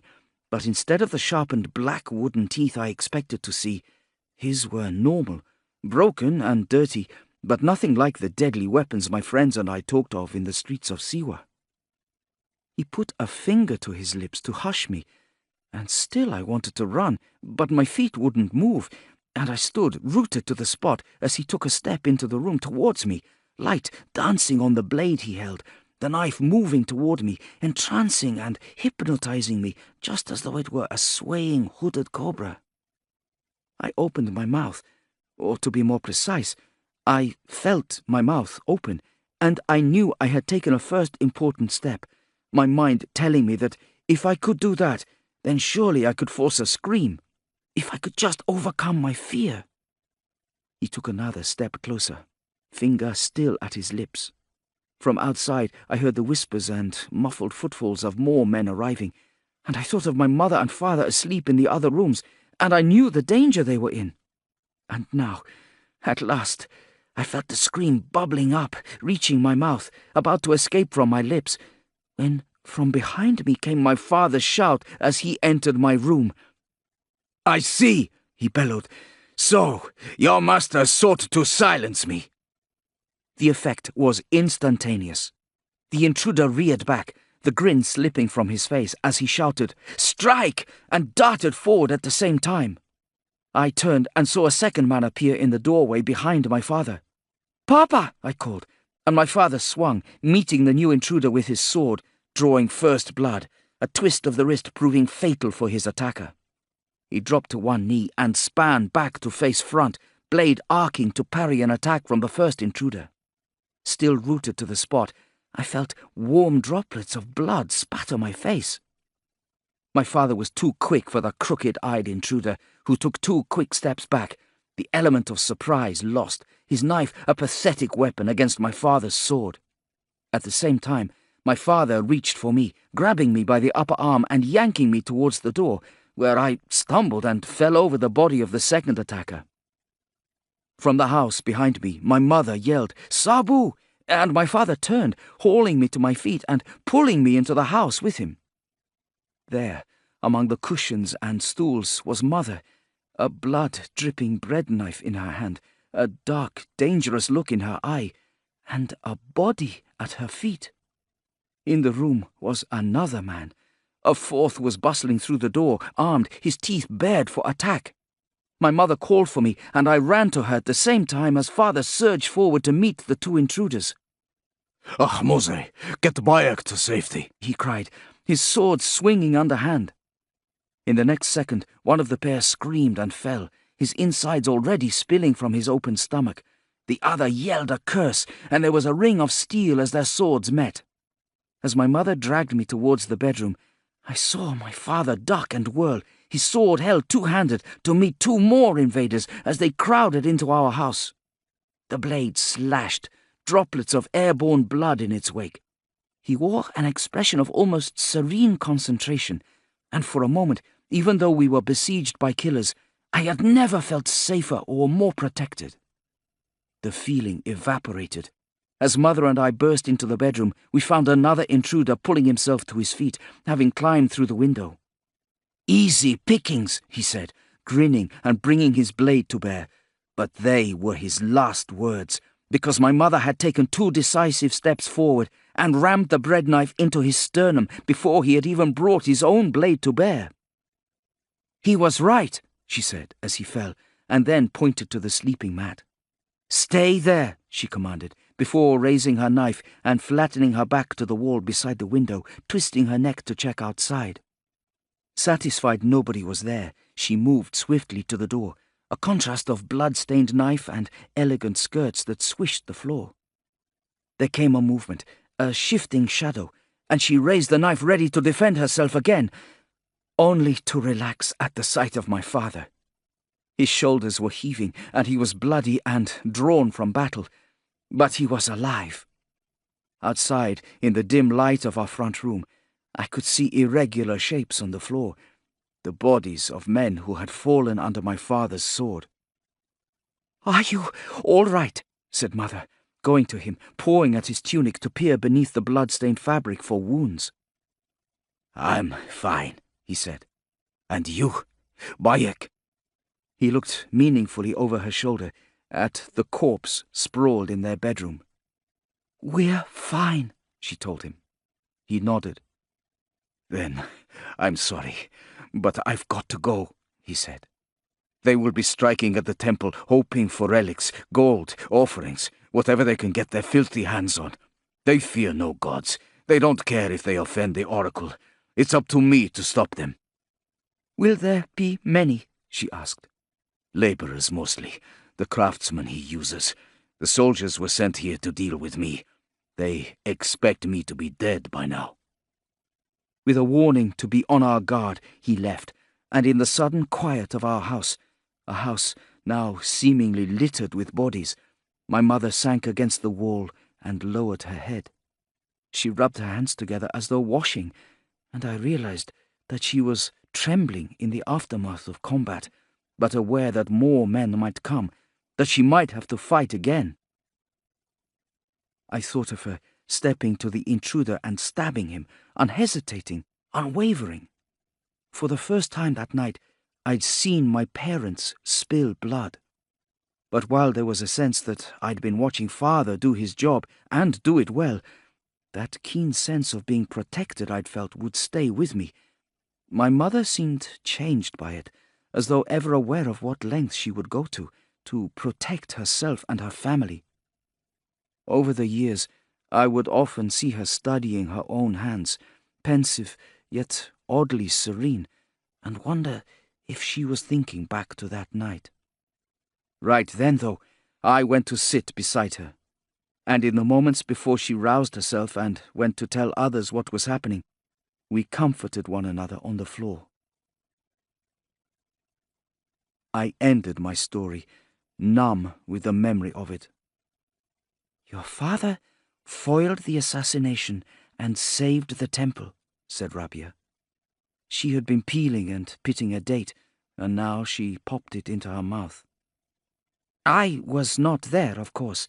but instead of the sharpened black wooden teeth I expected to see, his were normal, broken and dirty, but nothing like the deadly weapons my friends and I talked of in the streets of Siwa. He put a finger to his lips to hush me, and still I wanted to run, but my feet wouldn't move, and I stood rooted to the spot as he took a step into the room towards me, light dancing on the blade he held, the knife moving toward me, entrancing and hypnotizing me, just as though it were a swaying hooded cobra. I opened my mouth, or to be more precise, I felt my mouth open, and I knew I had taken a first important step, my mind telling me that if I could do that, then surely I could force a scream, if I could just overcome my fear. He took another step closer, finger still at his lips. From outside I heard the whispers and muffled footfalls of more men arriving, and I thought of my mother and father asleep in the other rooms, and I knew the danger they were in. And now, at last, I felt the scream bubbling up, reaching my mouth, about to escape from my lips, when from behind me came my father's shout as he entered my room. "I see," he bellowed. "So, your master sought to silence me." The effect was instantaneous. The intruder reared back, the grin slipping from his face as he shouted, "Strike!" and darted forward at the same time. I turned and saw a second man appear in the doorway behind my father. "Papa!" I called, and my father swung, meeting the new intruder with his sword, drawing first blood, a twist of the wrist proving fatal for his attacker. He dropped to one knee and span back to face front, blade arcing to parry an attack from the first intruder. Still rooted to the spot, I felt warm droplets of blood spatter my face. My father was too quick for the crooked-eyed intruder, who took 2 quick steps back, the element of surprise lost, his knife a pathetic weapon against my father's sword. At the same time, my father reached for me, grabbing me by the upper arm and yanking me towards the door, where I stumbled and fell over the body of the second attacker. From the house behind me, my mother yelled, "Sabu!" and my father turned, hauling me to my feet and pulling me into the house with him. There, among the cushions and stools, was Mother, a blood-dripping bread knife in her hand, a dark, dangerous look in her eye, and a body at her feet. In the room was another man. A fourth was bustling through the door, armed, his teeth bared for attack. My mother called for me, and I ran to her at the same time as father surged forward to meet the 2 intruders. "Mose, get back to safety," he cried, his sword swinging underhand. In the next second, one of the pair screamed and fell, his insides already spilling from his open stomach. The other yelled a curse, and there was a ring of steel as their swords met. As my mother dragged me towards the bedroom, I saw my father duck and whirl, his sword held two-handed, to meet two more invaders as they crowded into our house. The blade slashed, droplets of airborne blood in its wake. He wore an expression of almost serene concentration, and for a moment, even though we were besieged by killers, I had never felt safer or more protected. The feeling evaporated. As Mother and I burst into the bedroom, we found another intruder pulling himself to his feet, having climbed through the window. "Easy pickings," he said, grinning and bringing his blade to bear. But they were his last words, because my mother had taken 2 decisive steps forward and rammed the bread knife into his sternum before he had even brought his own blade to bear. "He was right," she said as he fell, and then pointed to the sleeping mat. "Stay there," she commanded, before raising her knife and flattening her back to the wall beside the window, twisting her neck to check outside. Satisfied nobody was there, she moved swiftly to the door, a contrast of blood-stained knife and elegant skirts that swished the floor. There came a movement, a shifting shadow, and she raised the knife ready to defend herself again, only to relax at the sight of my father. His shoulders were heaving, and he was bloody and drawn from battle, but he was alive. Outside, in the dim light of our front room, I could see irregular shapes on the floor, the bodies of men who had fallen under my father's sword. "Are you all right?" said Mother, going to him, pawing at his tunic to peer beneath the blood-stained fabric for wounds. "I'm fine," he said. "And you, Bayek?" He looked meaningfully over her shoulder at the corpse sprawled in their bedroom. "We're fine," she told him. He nodded. "Then I'm sorry, but I've got to go," he said. "They will be striking at the temple, hoping for relics, gold, offerings, whatever they can get their filthy hands on. They fear no gods. They don't care if they offend the oracle. It's up to me to stop them." "Will there be many?" she asked. "Laborers mostly, the craftsmen he uses. The soldiers were sent here to deal with me. They expect me to be dead by now." With a warning to be on our guard, he left, and in the sudden quiet of our house, a house now seemingly littered with bodies, my mother sank against the wall and lowered her head. She rubbed her hands together as though washing, and I realized that she was trembling in the aftermath of combat, but aware that more men might come, that she might have to fight again. I thought of her stepping to the intruder and stabbing him, unhesitating, unwavering. For the first time that night, I'd seen my parents spill blood. But while there was a sense that I'd been watching Father do his job, and do it well, that keen sense of being protected I'd felt would stay with me. My mother seemed changed by it, as though ever aware of what lengths she would go to protect herself and her family. Over the years, I would often see her studying her own hands, pensive yet oddly serene, and wonder if she was thinking back to that night. Right then, though, I went to sit beside her, and in the moments before she roused herself and went to tell others what was happening, we comforted one another on the floor. I ended my story, numb with the memory of it. "Your father foiled the assassination and saved the temple," said Rabia. She had been peeling and pitting a date, and now she popped it into her mouth. "I was not there, of course,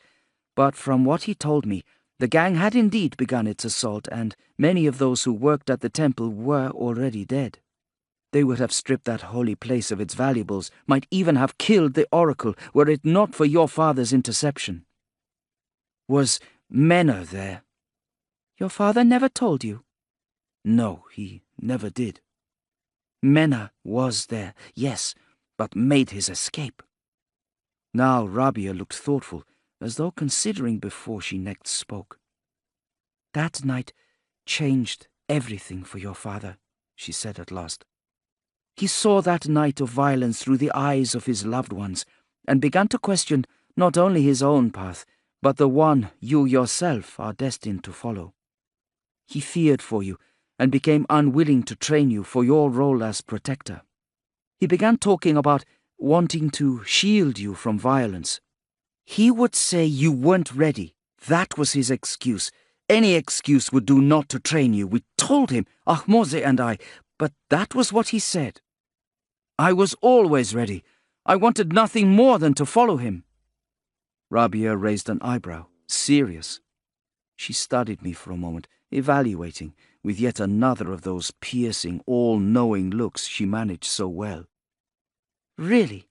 but from what he told me, the gang had indeed begun its assault, and many of those who worked at the temple were already dead. They would have stripped that holy place of its valuables, might even have killed the oracle, were it not for your father's interception." "Was Menor there?" "Your father never told you?" "No, he never did." "Menor was there, yes, but made his escape." Now Rabia looked thoughtful, as though considering before she next spoke. "That night changed everything for your father," she said at last. "He saw that night of violence through the eyes of his loved ones and began to question not only his own path, but the one you yourself are destined to follow. He feared for you and became unwilling to train you for your role as protector. He began talking about wanting to shield you from violence. He would say you weren't ready. That was his excuse. Any excuse would do not to train you. We told him, Ahmose and I, but that was what he said. I was always ready. I wanted nothing more than to follow him." Rabia raised an eyebrow, serious. She studied me for a moment, evaluating, with yet another of those piercing, all-knowing looks she managed so well. "Really?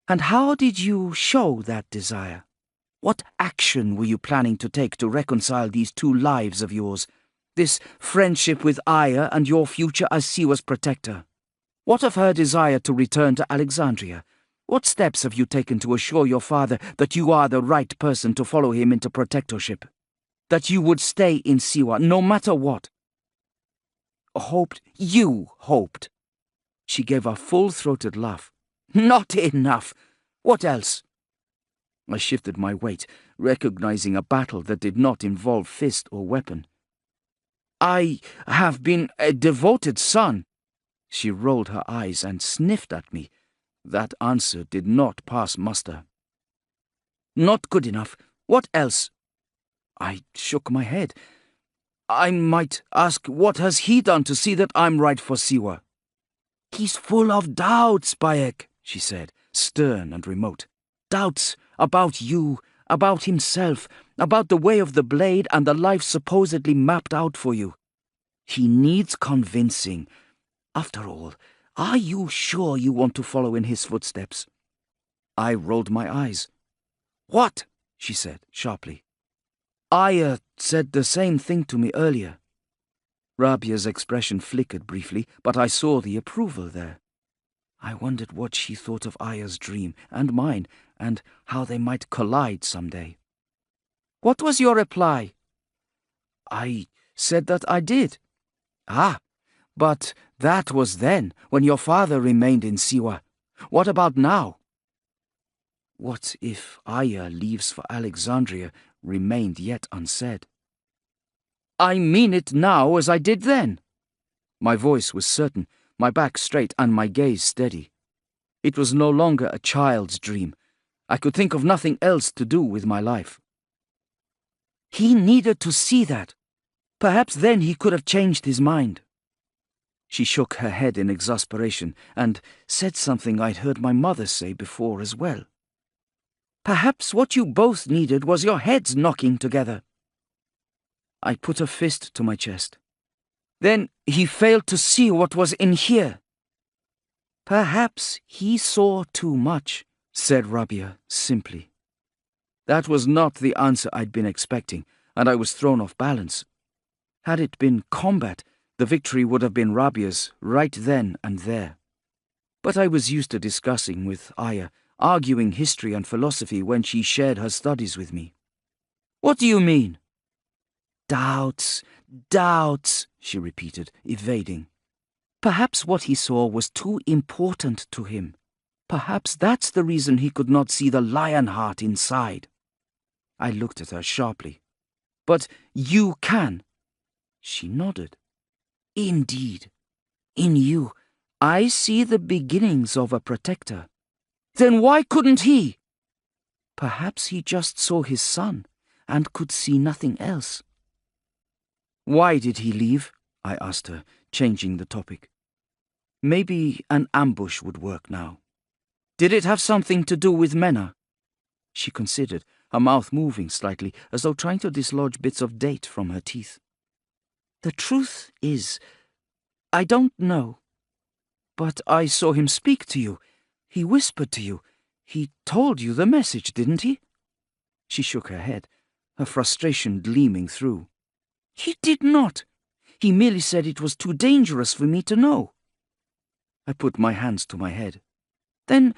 And how did you show that desire? What action were you planning to take to reconcile these two lives of yours, this friendship with Aya and your future as Siwa's protector? What of her desire to return to Alexandria? What steps have you taken to assure your father that you are the right person to follow him into protectorship? That you would stay in Siwa no matter what?" You hoped. She gave a full-throated laugh. "Not enough. What else?" I shifted my weight, recognizing a battle that did not involve fist or weapon. "I have been a devoted son." She rolled her eyes and sniffed at me. That answer did not pass muster. "Not good enough. What else?" I shook my head. "I might ask, what has he done to see that I'm right for Siwa?" "He's full of doubts, Bayek," she said, stern and remote. "Doubts about you, about himself, about the way of the blade and the life supposedly mapped out for you. He needs convincing. After all, are you sure you want to follow in his footsteps?" I rolled my eyes. "What?" she said, sharply. "Aya said the same thing to me earlier." Rabia's expression flickered briefly, but I saw the approval there. I wondered what she thought of Aya's dream, and mine, and how they might collide someday. "What was your reply?" "I said that I did." "Ah, but that was then, when your father remained in Siwa. What about now?" What if Aya leaves for Alexandria remained yet unsaid. "I mean it now as I did then." My voice was certain, my back straight and my gaze steady. It was no longer a child's dream. I could think of nothing else to do with my life. "He needed to see that. Perhaps then he could have changed his mind." She shook her head in exasperation and said something I'd heard my mother say before as well. "Perhaps what you both needed was your heads knocking together." I put a fist to my chest. "Then he failed to see what was in here." "Perhaps he saw too much," said Rabia simply. That was not the answer I'd been expecting, and I was thrown off balance. Had it been combat, the victory would have been Rabia's right then and there. But I was used to discussing with Aya, arguing history and philosophy when she shared her studies with me. "What do you mean?" "Doubts, doubts," she repeated, evading. "Perhaps what he saw was too important to him. Perhaps that's the reason he could not see the lion heart inside." I looked at her sharply. "But you can." She nodded. "Indeed. In you, I see the beginnings of a protector." "Then why couldn't he?" "Perhaps he just saw his son and could see nothing else." "Why did he leave?" I asked her, changing the topic. Maybe an ambush would work now. "Did it have something to do with Mena?" She considered, her mouth moving slightly, as though trying to dislodge bits of date from her teeth. "The truth is, I don't know. But I saw him speak to you. He whispered to you. He told you the message, didn't he?" She shook her head, her frustration gleaming through. "He did not. He merely said it was too dangerous for me to know." I put my hands to my head. "Then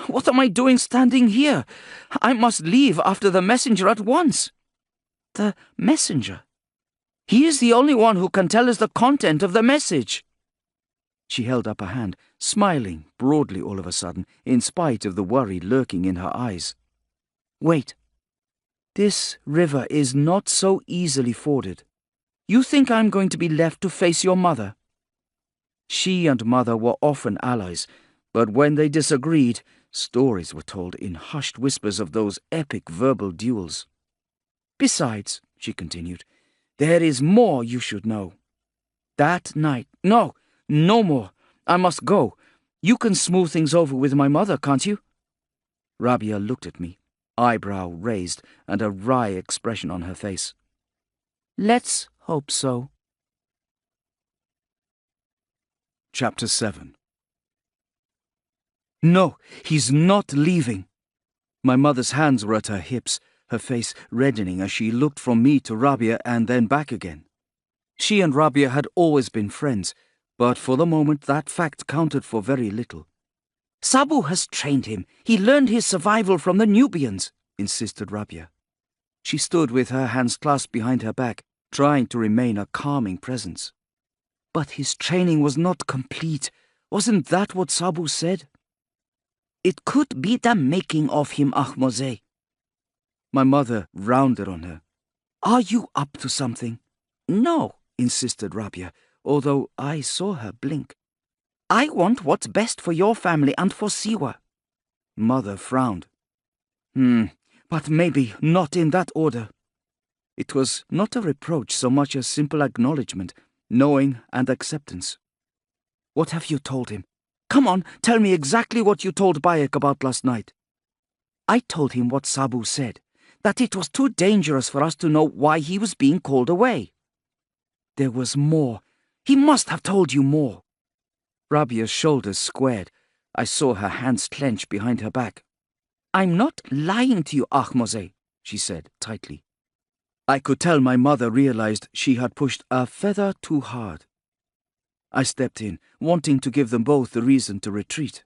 what am I doing standing here? I must leave after the messenger at once." "The messenger?" He is the only one who can tell us the content of the message. She held up a hand, smiling broadly all of a sudden, in spite of the worry lurking in her eyes. Wait. This river is not so easily forded. You think I'm going to be left to face your mother? She and Mother were often allies, but when they disagreed, stories were told in hushed whispers of those epic verbal duels. Besides, she continued, there is more you should know. That night— No more. I must go. You can smooth things over with my mother, can't you? Rabia looked at me, eyebrow raised and a wry expression on her face. Let's hope so. Chapter 7. No, he's not leaving. My mother's hands were at her hips, her face reddening as she looked from me to Rabia and then back again. She and Rabia had always been friends, but for the moment that fact counted for very little. Sabu has trained him. He learned his survival from the Nubians, insisted Rabia. She stood with her hands clasped behind her back, trying to remain a calming presence. But his training was not complete. Wasn't that what Sabu said? It could be the making of him, Ahmose. My mother rounded on her. Are you up to something? No, insisted Rabia, although I saw her blink. I want what's best for your family and for Siwa. Mother frowned. But maybe not in that order. It was not a reproach so much as simple acknowledgement, knowing and acceptance. What have you told him? Come on, tell me exactly what you told Bayek about last night. I told him what Sabu said, that it was too dangerous for us to know why he was being called away. There was more. He must have told you more. Rabia's shoulders squared. I saw her hands clench behind her back. I'm not lying to you, Ahmose, she said tightly. I could tell my mother realized she had pushed a feather too hard. I stepped in, wanting to give them both the reason to retreat.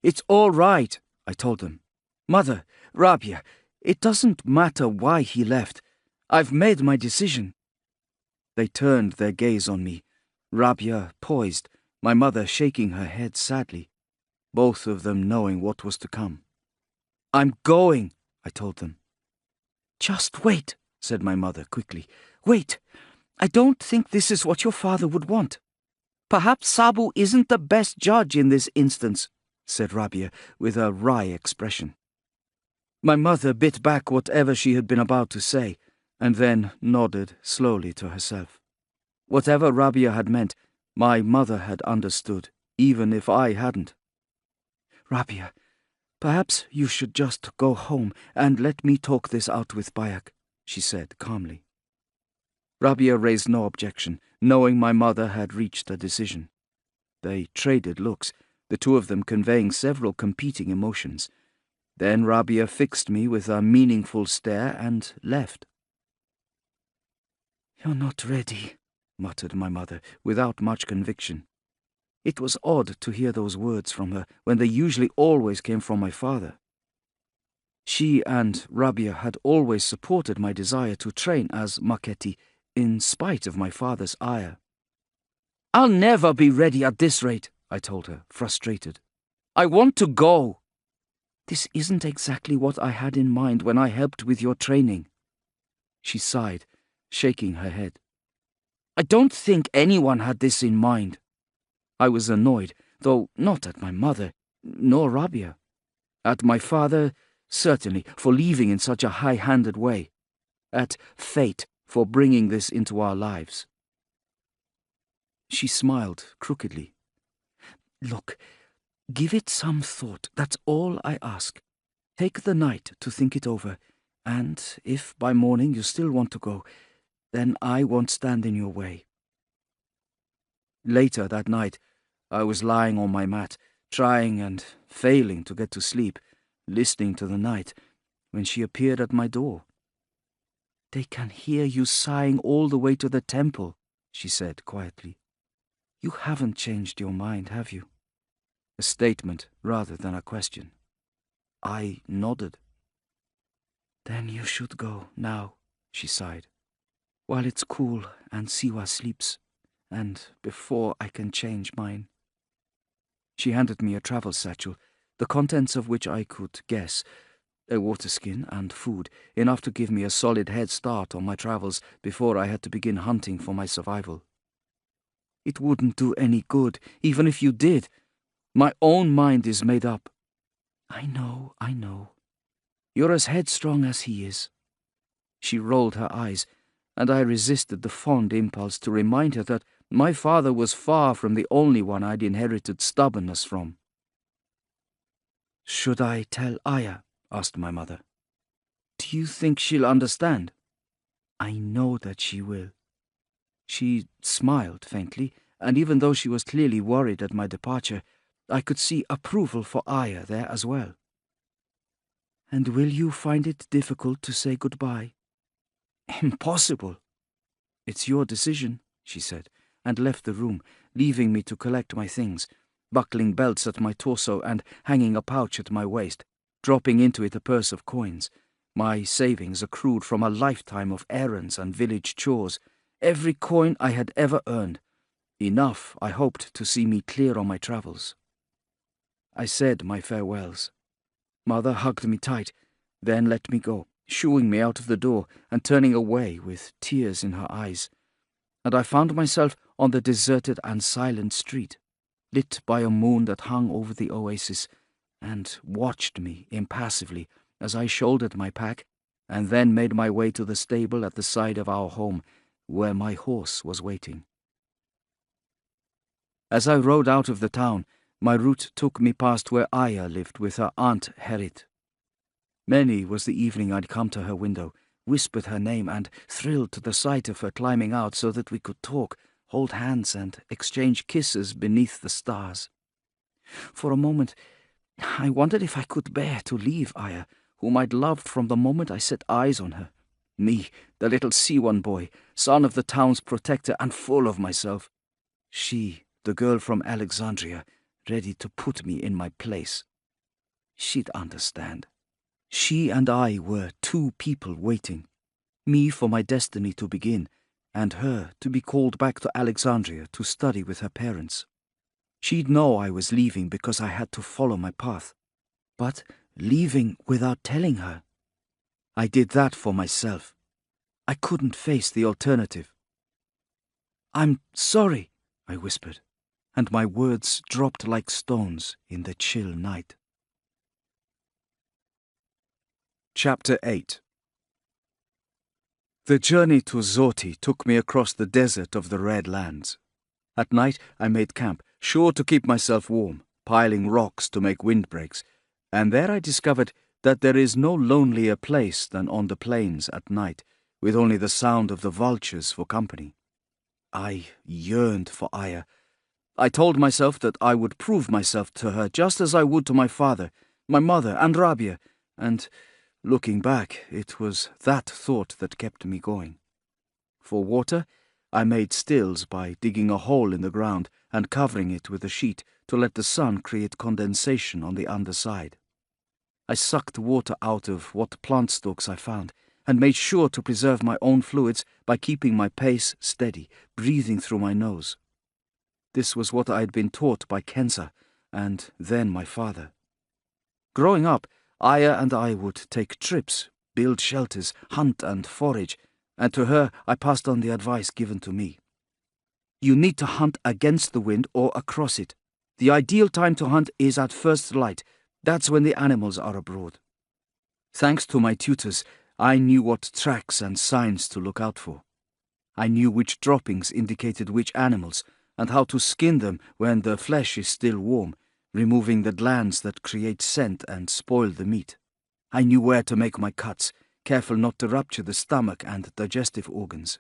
It's all right, I told them. Mother, Rabia, it doesn't matter why he left. I've made my decision. They turned their gaze on me, Rabia poised, my mother shaking her head sadly, both of them knowing what was to come. I'm going, I told them. Just wait, said my mother quickly. Wait, I don't think this is what your father would want. Perhaps Sabu isn't the best judge in this instance, said Rabia with a wry expression. My mother bit back whatever she had been about to say, and then nodded slowly to herself. Whatever Rabia had meant, my mother had understood, even if I hadn't. Rabia, perhaps you should just go home and let me talk this out with Bayek, she said calmly. Rabia raised no objection, knowing my mother had reached a decision. They traded looks, the two of them conveying several competing emotions. Then Rabia fixed me with a meaningful stare and left. You're not ready, muttered my mother, without much conviction. It was odd to hear those words from her when they usually always came from my father. She and Rabia had always supported my desire to train as Maketi, in spite of my father's ire. I'll never be ready at this rate, I told her, frustrated. I want to go. This isn't exactly what I had in mind when I helped with your training. She sighed, shaking her head. I don't think anyone had this in mind. I was annoyed, though not at my mother, nor Rabia. At my father, certainly, for leaving in such a high-handed way. At fate, for bringing this into our lives. She smiled crookedly. Look, give it some thought, that's all I ask. Take the night to think it over, and if by morning you still want to go, then I won't stand in your way. Later that night, I was lying on my mat, trying and failing to get to sleep, listening to the night, when she appeared at my door. They can hear you sighing all the way to the temple, she said quietly. You haven't changed your mind, have you? A statement rather than a question. I nodded. Then you should go now, she sighed. while it's cool and Siwa sleeps, and before I can change mine." She handed me a travel satchel, the contents of which I could guess: a water skin and food, enough to give me a solid head start on my travels before I had to begin hunting for my survival. "It wouldn't do any good, even if you did. My own mind is made up." I know. You're as headstrong as he is." She rolled her eyes, and I resisted the fond impulse to remind her that my father was far from the only one I'd inherited stubbornness from. "Should I tell Aya?" asked my mother. "Do you think she'll understand?" "I know that she will." She smiled faintly, and even though she was clearly worried at my departure, I could see approval for Aya there as well. "And will you find it difficult to say goodbye?" "Impossible." "It's your decision," she said, and left the room, leaving me to collect my things, buckling belts at my torso and hanging a pouch at my waist, dropping into it a purse of coins, my savings accrued from a lifetime of errands and village chores, every coin I had ever earned, enough, I hoped, to see me clear on my travels. I said my farewells. Mother hugged me tight, then let me go, shooing me out of the door and turning away with tears in her eyes, and I found myself on the deserted and silent street, lit by a moon that hung over the oasis, and watched me impassively as I shouldered my pack and then made my way to the stable at the side of our home, where my horse was waiting. As I rode out of the town, my route took me past where Aya lived with her aunt Herit. Many was the evening I'd come to her window, whispered her name, and thrilled to the sight of her climbing out so that we could talk, hold hands, and exchange kisses beneath the stars. For a moment, I wondered if I could bear to leave Aya, whom I'd loved from the moment I set eyes on her. Me, the little Siwan boy, son of the town's protector and full of myself. She, the girl from Alexandria, ready to put me in my place. She'd understand. She and I were two people waiting. Me for my destiny to begin, and her to be called back to Alexandria to study with her parents. She'd know I was leaving because I had to follow my path. But leaving without telling her? I did that for myself. I couldn't face the alternative. "I'm sorry," I whispered, and my words dropped like stones in the chill night. Chapter 8. The journey to Zoti took me across the desert of the Red Lands. At night I made camp, sure to keep myself warm, piling rocks to make windbreaks, and there I discovered that there is no lonelier place than on the plains at night, with only the sound of the vultures for company. I yearned for Aya. I told myself that I would prove myself to her just as I would to my father, my mother, and Rabia, and, looking back, it was that thought that kept me going. For water, I made stills by digging a hole in the ground and covering it with a sheet to let the sun create condensation on the underside. I sucked water out of what plant stalks I found, and made sure to preserve my own fluids by keeping my pace steady, breathing through my nose. This was what I had been taught by Kenza, and then my father. Growing up, Aya and I would take trips, build shelters, hunt and forage, and to her I passed on the advice given to me. You need to hunt against the wind or across it. The ideal time to hunt is at first light. That's when the animals are abroad. Thanks to my tutors, I knew what tracks and signs to look out for. I knew which droppings indicated which animals, and how to skin them when the flesh is still warm, removing the glands that create scent and spoil the meat. I knew where to make my cuts, careful not to rupture the stomach and digestive organs.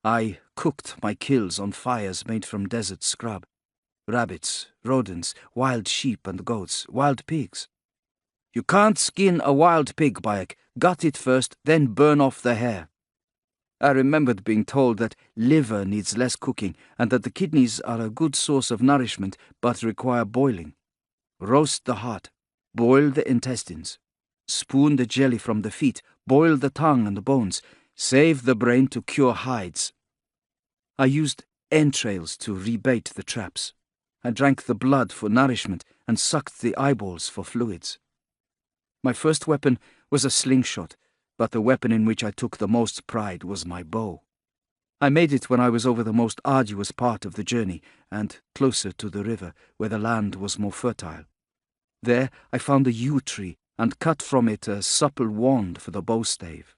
I cooked my kills on fires made from desert scrub. Rabbits, rodents, wild sheep and goats, wild pigs. You can't skin a wild pig, Bayek. Gut it first, then burn off the hair. I remembered being told that liver needs less cooking and that the kidneys are a good source of nourishment but require boiling. Roast the heart, boil the intestines, spoon the jelly from the feet, boil the tongue and the bones, save the brain to cure hides. I used entrails to rebait the traps. I drank the blood for nourishment and sucked the eyeballs for fluids. My first weapon was a slingshot, but the weapon in which I took the most pride was my bow. I made it when I was over the most arduous part of the journey and closer to the river, where the land was more fertile. There I found a yew tree and cut from it a supple wand for the bowstave.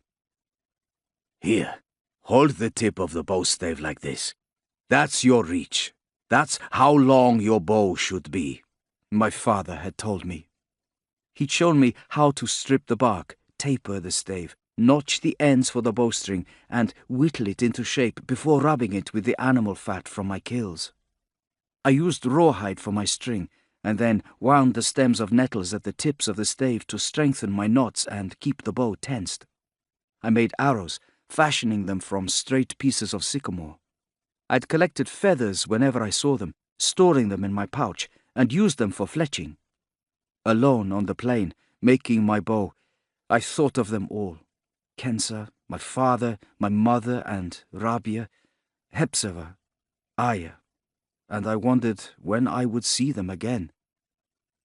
Here, hold the tip of the bowstave like this. That's your reach. That's how long your bow should be, my father had told me. He'd shown me how to strip the bark, taper the stave, notch the ends for the bowstring, and whittle it into shape before rubbing it with the animal fat from my kills. I used rawhide for my string, and then wound the stems of nettles at the tips of the stave to strengthen my knots and keep the bow tensed. I made arrows, fashioning them from straight pieces of sycamore. I'd collected feathers whenever I saw them, storing them in my pouch, and used them for fletching. Alone on the plain, making my bow, I thought of them all. Kensa, my father, my mother, and Rabia, Hepzibah, Aya, and I wondered when I would see them again.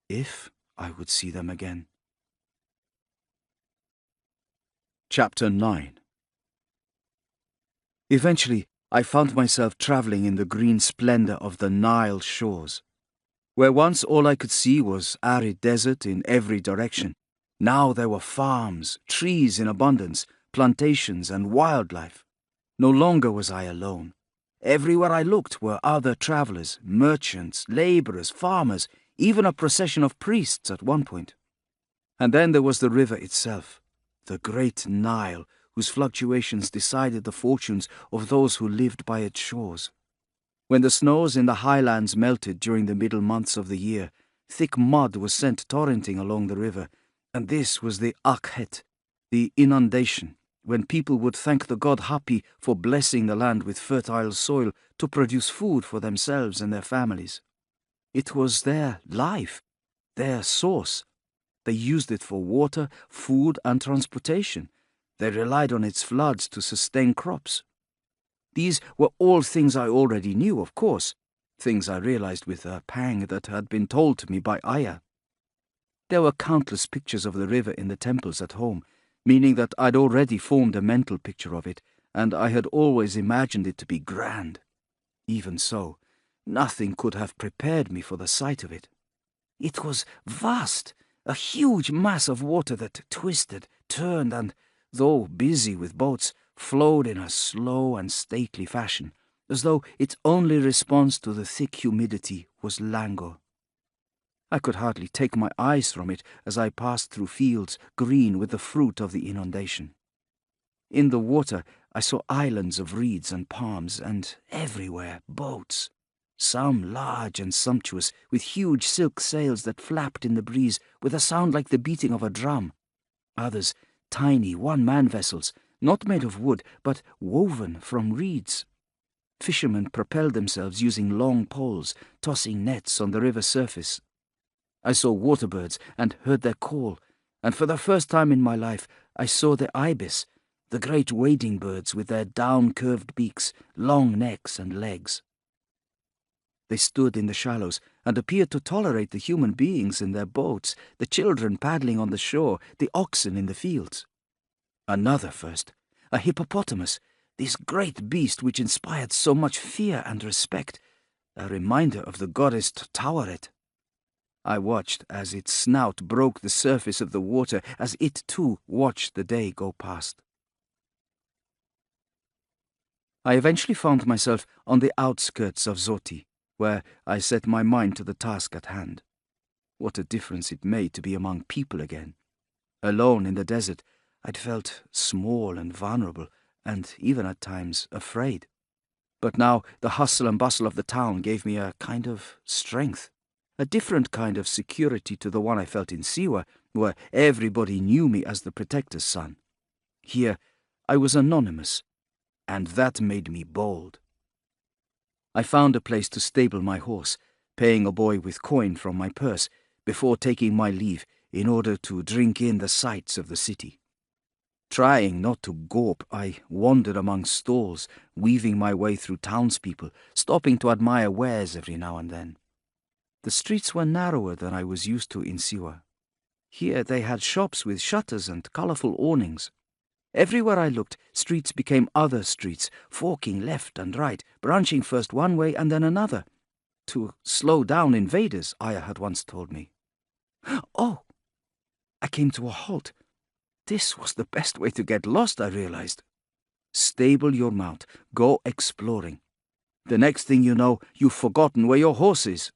If I would see them again. Chapter 9. Eventually, I found myself travelling in the green splendour of the Nile shores. Where once all I could see was arid desert in every direction, now there were farms, trees in abundance, plantations and wildlife. No longer was I alone. Everywhere I looked were other travellers, merchants, labourers, farmers, even a procession of priests at one point. And then there was the river itself, the great Nile, whose fluctuations decided the fortunes of those who lived by its shores. When the snows in the highlands melted during the middle months of the year, thick mud was sent torrenting along the river, and this was the Akhet, the inundation, when people would thank the god Hapi for blessing the land with fertile soil to produce food for themselves and their families. It was their life, their source. They used it for water, food, and transportation. They relied on its floods to sustain crops. These were all things I already knew, of course, things I realized with a pang that had been told to me by Aya. There were countless pictures of the river in the temples at home, meaning that I'd already formed a mental picture of it, and I had always imagined it to be grand. Even so, nothing could have prepared me for the sight of it. It was vast, a huge mass of water that twisted, turned, and, though busy with boats, flowed in a slow and stately fashion, as though its only response to the thick humidity was languor. I could hardly take my eyes from it as I passed through fields green with the fruit of the inundation. In the water I saw islands of reeds and palms, and everywhere boats, some large and sumptuous, with huge silk sails that flapped in the breeze with a sound like the beating of a drum, others tiny one-man vessels, not made of wood, but woven from reeds. Fishermen propelled themselves using long poles, tossing nets on the river surface. I saw water birds and heard their call, and for the first time in my life I saw the ibis, the great wading birds with their down-curved beaks, long necks and legs. They stood in the shallows and appeared to tolerate the human beings in their boats, the children paddling on the shore, the oxen in the fields. Another first, a hippopotamus, this great beast which inspired so much fear and respect, a reminder of the goddess Taweret. I watched as its snout broke the surface of the water, as it too watched the day go past. I eventually found myself on the outskirts of Zoti, where I set my mind to the task at hand. What a difference it made to be among people again. Alone in the desert, I'd felt small and vulnerable, and even at times afraid. But now the hustle and bustle of the town gave me a kind of strength, a different kind of security to the one I felt in Siwa, where everybody knew me as the protector's son. Here I was anonymous, and that made me bold. I found a place to stable my horse, paying a boy with coin from my purse, before taking my leave in order to drink in the sights of the city. Trying not to gawp, I wandered among stalls, weaving my way through townspeople, stopping to admire wares every now and then. The streets were narrower than I was used to in Siwa. Here they had shops with shutters and colourful awnings. Everywhere I looked, streets became other streets, forking left and right, branching first one way and then another. To slow down invaders, Aya had once told me. Oh! I came to a halt. This was the best way to get lost, I realized. Stable your mount. Go exploring. The next thing you know, you've forgotten where your horse is.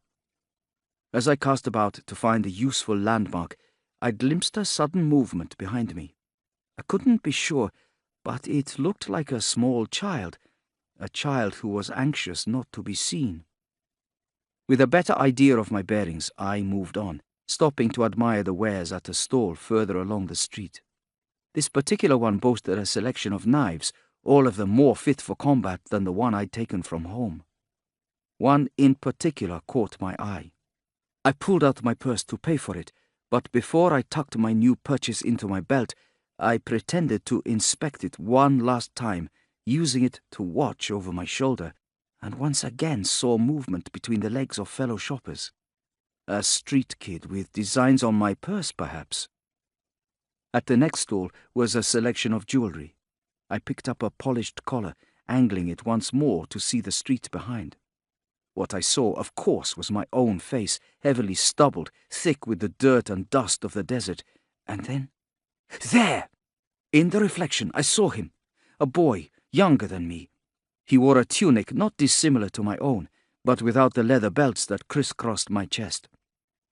As I cast about to find a useful landmark, I glimpsed a sudden movement behind me. I couldn't be sure, but it looked like a small child, a child who was anxious not to be seen. With a better idea of my bearings, I moved on, stopping to admire the wares at a stall further along the street. This particular one boasted a selection of knives, all of them more fit for combat than the one I'd taken from home. One in particular caught my eye. I pulled out my purse to pay for it, but before I tucked my new purchase into my belt, I pretended to inspect it one last time, using it to watch over my shoulder, and once again saw movement between the legs of fellow shoppers. A street kid with designs on my purse, perhaps. At the next stall was a selection of jewelry. I picked up a polished collar, angling it once more to see the street behind. What I saw, of course, was my own face, heavily stubbled, thick with the dirt and dust of the desert. And then... there! In the reflection, I saw him. A boy, younger than me. He wore a tunic not dissimilar to my own, but without the leather belts that crisscrossed my chest.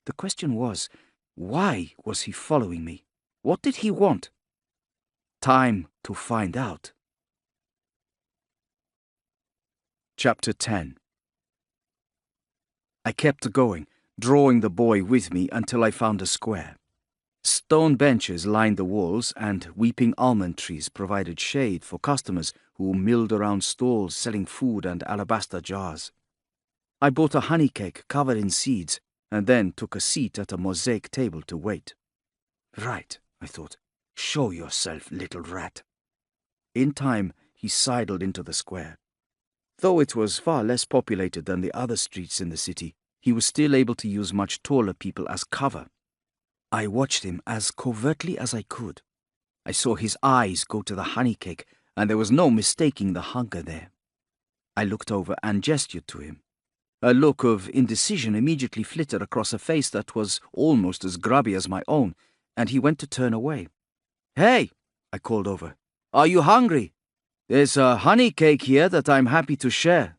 The question was, why was he following me? What did he want? Time to find out. Chapter 10. I kept going, drawing the boy with me until I found a square. Stone benches lined the walls, and weeping almond trees provided shade for customers who milled around stalls selling food and alabaster jars. I bought a honey cake covered in seeds, and then took a seat at a mosaic table to wait. Right, I thought. Show yourself, little rat. In time, he sidled into the square. Though it was far less populated than the other streets in the city, he was still able to use much taller people as cover. I watched him as covertly as I could. I saw his eyes go to the honey cake, and there was no mistaking the hunger there. I looked over and gestured to him. A look of indecision immediately flitted across a face that was almost as grubby as my own, and he went to turn away. "Hey," I called over. "Are you hungry? There's a honey cake here that I'm happy to share."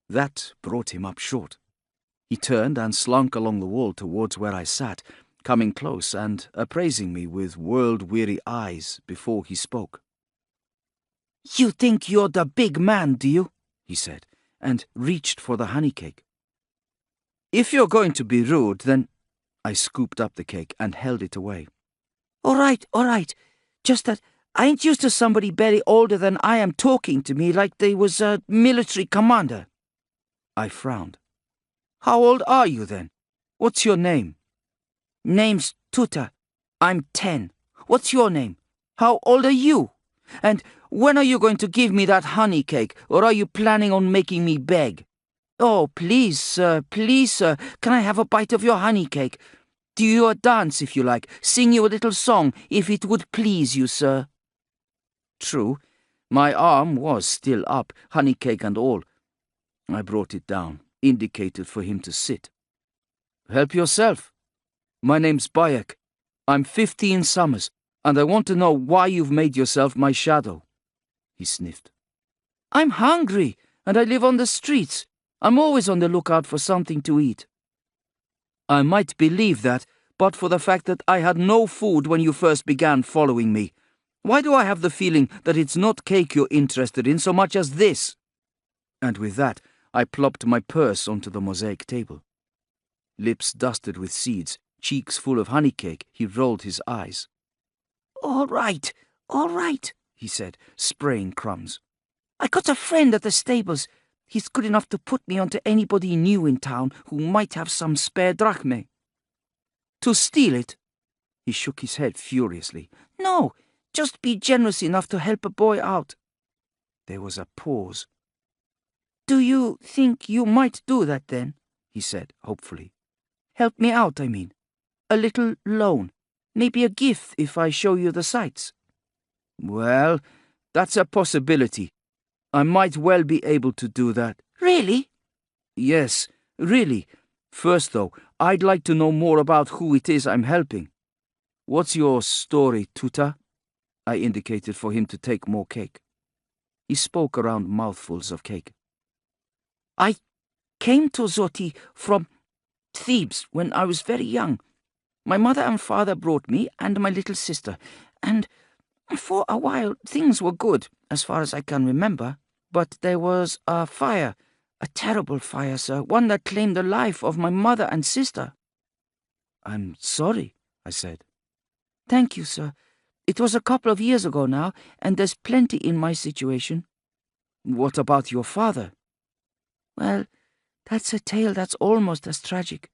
That brought him up short. He turned and slunk along the wall towards where I sat, coming close and appraising me with world-weary eyes before he spoke. "You think you're the big man, do you?" he said, and reached for the honey cake. "If you're going to be rude, then—" I scooped up the cake and held it away. All right. Just that I ain't used to somebody barely older than I am talking to me like they was a military commander." I frowned. "How old are you, then? What's your name?" "Name's Tuta. I'm 10. What's your name? How old are you? And when are you going to give me that honey cake, or are you planning on making me beg? Oh, please, sir, can I have a bite of your honey cake? Do you a dance, if you like, sing you a little song, if it would please you, sir." True, my arm was still up, honey cake and all. I brought it down, indicated for him to sit. "Help yourself. My name's Bayek. I'm 15 summers, and I want to know why you've made yourself my shadow." He sniffed. "I'm hungry, and I live on the streets. I'm always on the lookout for something to eat." I might believe that, but for the fact that I had no food when you first began following me. Why do I have the feeling that it's not cake you're interested in so much as this?" And with that, I plopped my purse onto the mosaic table. Lips dusted with seeds, cheeks full of honey cake, he rolled his eyes. All right, he said, spraying crumbs. "I got a friend at the stables. He's good enough to put me onto anybody new in town who might have some spare drachme." "To steal it?" He shook his head furiously. "No, just be generous enough to help a boy out." There was a pause. "Do you think you might do that then?" he said, hopefully. "Help me out, I mean. A little loan. Maybe a gift if I show you the sights." "Well, that's a possibility. I might well be able to do that." "Really?" "Yes, really. First, though, I'd like to know more about who it is I'm helping. What's your story, Tuta?" I indicated for him to take more cake. He spoke around mouthfuls of cake. "I came to Zoti from Thebes when I was very young. My mother and father brought me and my little sister, and for a while things were good, as far as I can remember. But there was a fire, a terrible fire, sir, one that claimed the life of my mother and sister." "I'm sorry," I said. "Thank you, sir. It was a couple of years ago now, and there's plenty in my situation." "What about your father?" "Well, that's a tale that's almost as tragic.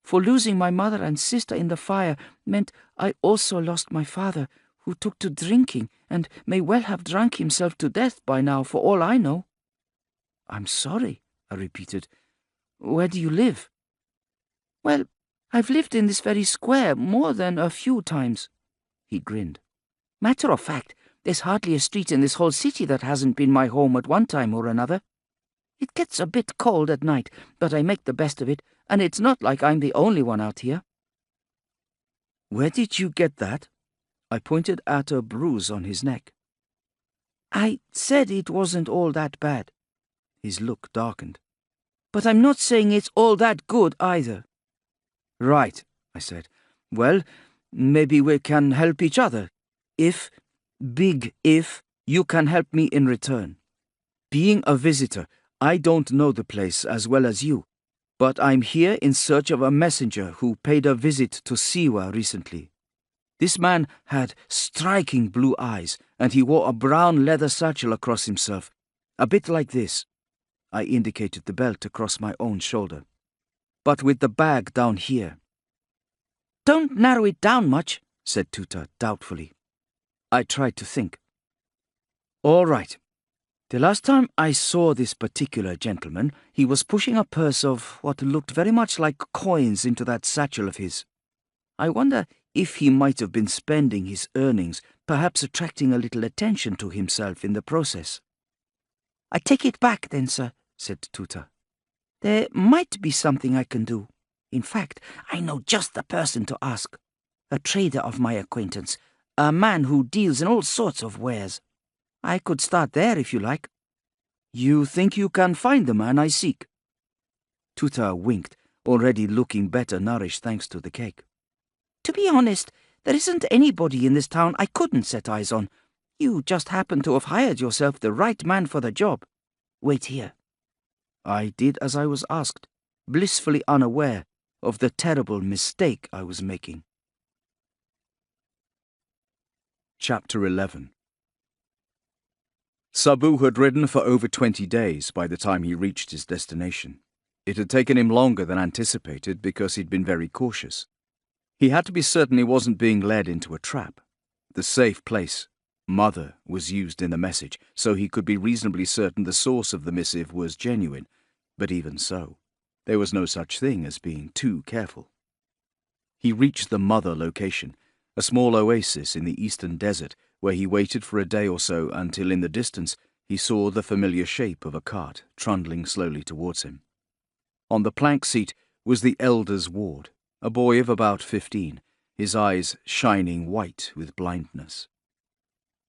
For losing my mother and sister in the fire meant I also lost my father, who took to drinking and may well have drunk himself to death by now, for all I know." "I'm sorry," I repeated. "Where do you live?" "Well, I've lived in this very square more than a few times." He grinned. "Matter of fact, there's hardly a street in this whole city that hasn't been my home at one time or another. It gets a bit cold at night, but I make the best of it, and it's not like I'm the only one out here." "Where did you get that?" I pointed at a bruise on his neck. "I said it wasn't all that bad." His look darkened. "But I'm not saying it's all that good either." "Right," I said. "Well, maybe we can help each other. If, big if, you can help me in return. Being a visitor, I don't know the place as well as you, but I'm here in search of a messenger who paid a visit to Siwa recently. This man had striking blue eyes, and he wore a brown leather satchel across himself, a bit like this." I indicated the belt across my own shoulder. "But with the bag down here." "Don't narrow it down much," said Tuta doubtfully. I tried to think. "All right. The last time I saw this particular gentleman, he was pushing a purse of what looked very much like coins into that satchel of his. I wonder if he might have been spending his earnings, perhaps attracting a little attention to himself in the process." "I take it back then, sir," said Tuta. "There might be something I can do. In fact, I know just the person to ask. A trader of my acquaintance, a man who deals in all sorts of wares. I could start there if you like." "You think you can find the man I seek?" Tuta winked, already looking better nourished thanks to the cake. "To be honest, there isn't anybody in this town I couldn't set eyes on. You just happen to have hired yourself the right man for the job. Wait here." I did as I was asked, blissfully unaware of the terrible mistake I was making. Chapter 11. Sabu had ridden for over 20 days by the time he reached his destination. It had taken him longer than anticipated because he'd been very cautious. He had to be certain he wasn't being led into a trap. The safe place, Mother, was used in the message, so he could be reasonably certain the source of the missive was genuine, but even so, there was no such thing as being too careful. He reached the Mother location, a small oasis in the eastern desert, where he waited for a day or so until in the distance he saw the familiar shape of a cart trundling slowly towards him. On the plank seat was the elder's ward, a boy of about 15, his eyes shining white with blindness.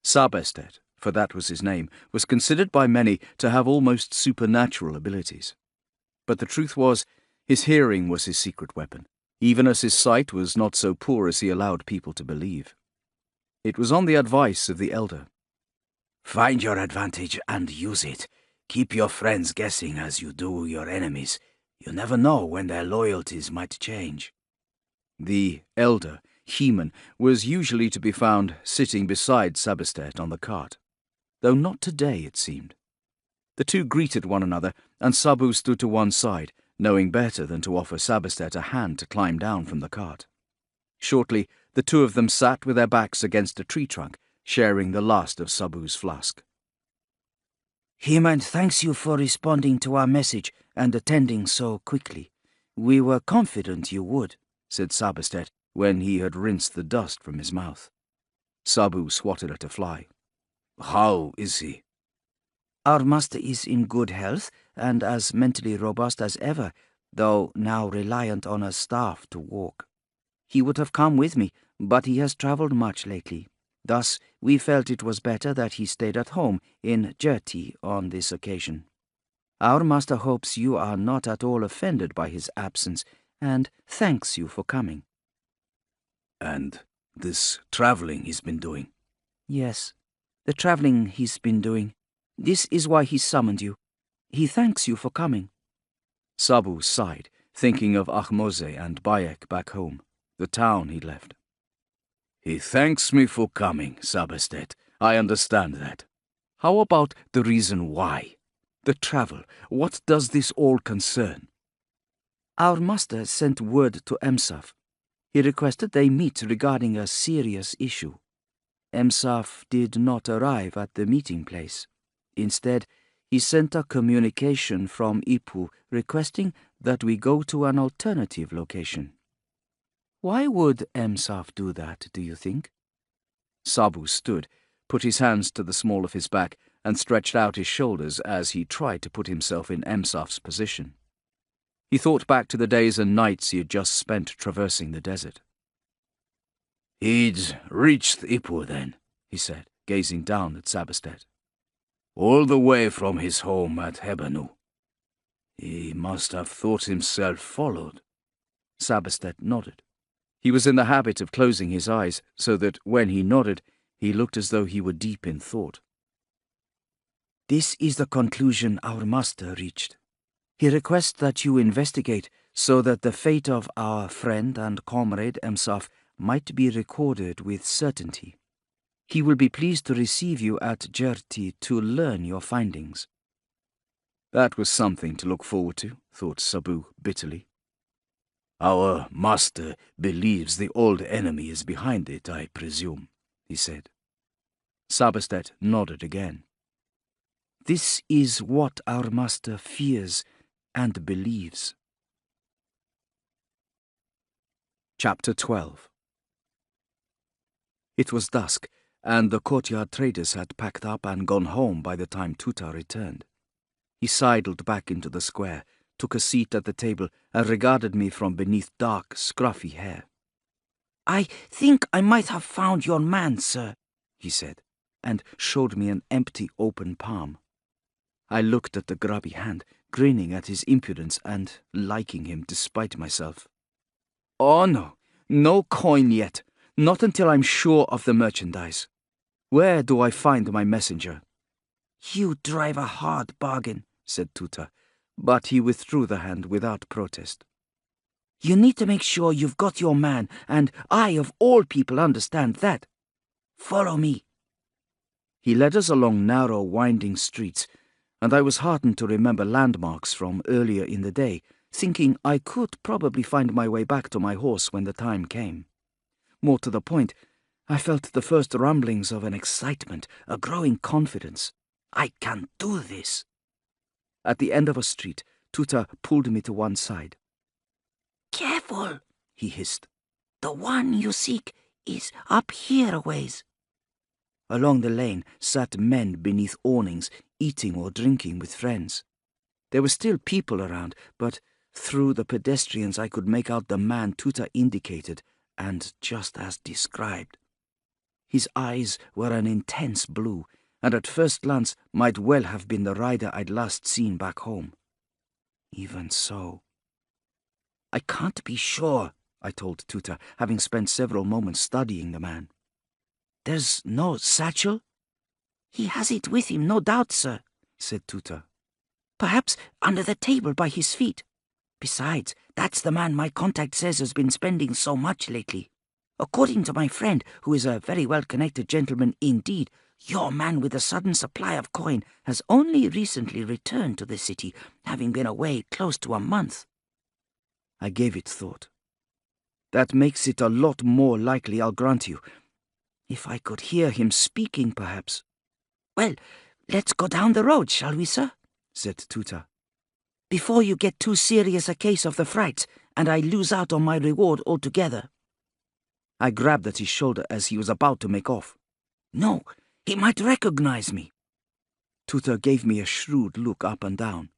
Sabestet, for that was his name, was considered by many to have almost supernatural abilities. But the truth was, his hearing was his secret weapon, even as his sight was not so poor as he allowed people to believe. It was on the advice of the elder. "Find your advantage and use it. Keep your friends guessing as you do your enemies. You never know when their loyalties might change." The elder, Heman, was usually to be found sitting beside Sabestet on the cart, though not today, it seemed. The two greeted one another, and Sabu stood to one side, knowing better than to offer Sabestet a hand to climb down from the cart. Shortly, the two of them sat with their backs against a tree trunk, sharing the last of Sabu's flask. He-Man thanks you for responding to our message and attending so quickly. We were confident you would, said Sabastet when he had rinsed the dust from his mouth. Sabu swatted at a fly. How is he? Our master is in good health and as mentally robust as ever, though now reliant on a staff to walk. He would have come with me, but he has travelled much lately. Thus, we felt it was better that he stayed at home in Jerti on this occasion. Our master hopes you are not at all offended by his absence, and thanks you for coming. And this travelling he's been doing? Yes, the travelling he's been doing. This is why he summoned you. He thanks you for coming. Sabu sighed, thinking of Ahmose and Bayek back home, the town he'd left. He thanks me for coming, Sabastet. I understand that. How about the reason why? The travel. What does this all concern? Our master sent word to Emsaf. He requested they meet regarding a serious issue. Emsaf did not arrive at the meeting place. Instead, he sent a communication from Ipu requesting that we go to an alternative location. Why would Emsaf do that, do you think? Sabu stood, put his hands to the small of his back, and stretched out his shoulders as he tried to put himself in Emsaf's position. He thought back to the days and nights he had just spent traversing the desert. He'd reached Ipu then, he said, gazing down at Sabastet. All the way from his home at Hebanu. He must have thought himself followed. Sabastet nodded. He was in the habit of closing his eyes, so that when he nodded, he looked as though he were deep in thought. This is the conclusion our master reached. He requests that you investigate so that the fate of our friend and comrade Emsaf might be recorded with certainty. He will be pleased to receive you at Jerti to learn your findings. That was something to look forward to, thought Sabu bitterly. Our master believes the old enemy is behind it, I presume, he said. Sabastet nodded again. This is what our master fears and believes. Chapter 12. It was dusk, and the courtyard traders had packed up and gone home by the time Tuta returned. He sidled back into the square, took a seat at the table, and regarded me from beneath dark, scruffy hair. I think I might have found your man, sir, he said, and showed me an empty, open palm. I looked at the grubby hand, grinning at his impudence and liking him despite myself. Oh no, no coin yet, not until I'm sure of the merchandise. Where do I find my messenger? You drive a hard bargain, said Tuta, but he withdrew the hand without protest. You need to make sure you've got your man, and I, of all people, understand that. Follow me. He led us along narrow, winding streets, and I was heartened to remember landmarks from earlier in the day, thinking I could probably find my way back to my horse when the time came. More to the point, I felt the first rumblings of an excitement, a growing confidence. I can do this. At the end of a street, Tuta pulled me to one side. Careful, he hissed. The one you seek is up here a ways. Along the lane sat men beneath awnings, eating or drinking with friends. There were still people around, but through the pedestrians I could make out the man Tuta indicated, and just as described. His eyes were an intense blue, and at first glance might well have been the rider I'd last seen back home. Even so. I can't be sure, I told Tuta, having spent several moments studying the man. There's no satchel? He has it with him, no doubt, sir, said Tuta. Perhaps under the table by his feet. Besides, that's the man my contact says has been spending so much lately. According to my friend, who is a very well-connected gentleman indeed, your man with a sudden supply of coin has only recently returned to the city, having been away close to a month. I gave it thought. That makes it a lot more likely, I'll grant you. If I could hear him speaking, perhaps. "Well, let's go down the road, shall we, sir?" said Tuta. "Before you get too serious a case of the frights, and I lose out on my reward altogether." I grabbed at his shoulder as he was about to make off. "No, he might recognize me." Tuta gave me a shrewd look up and down.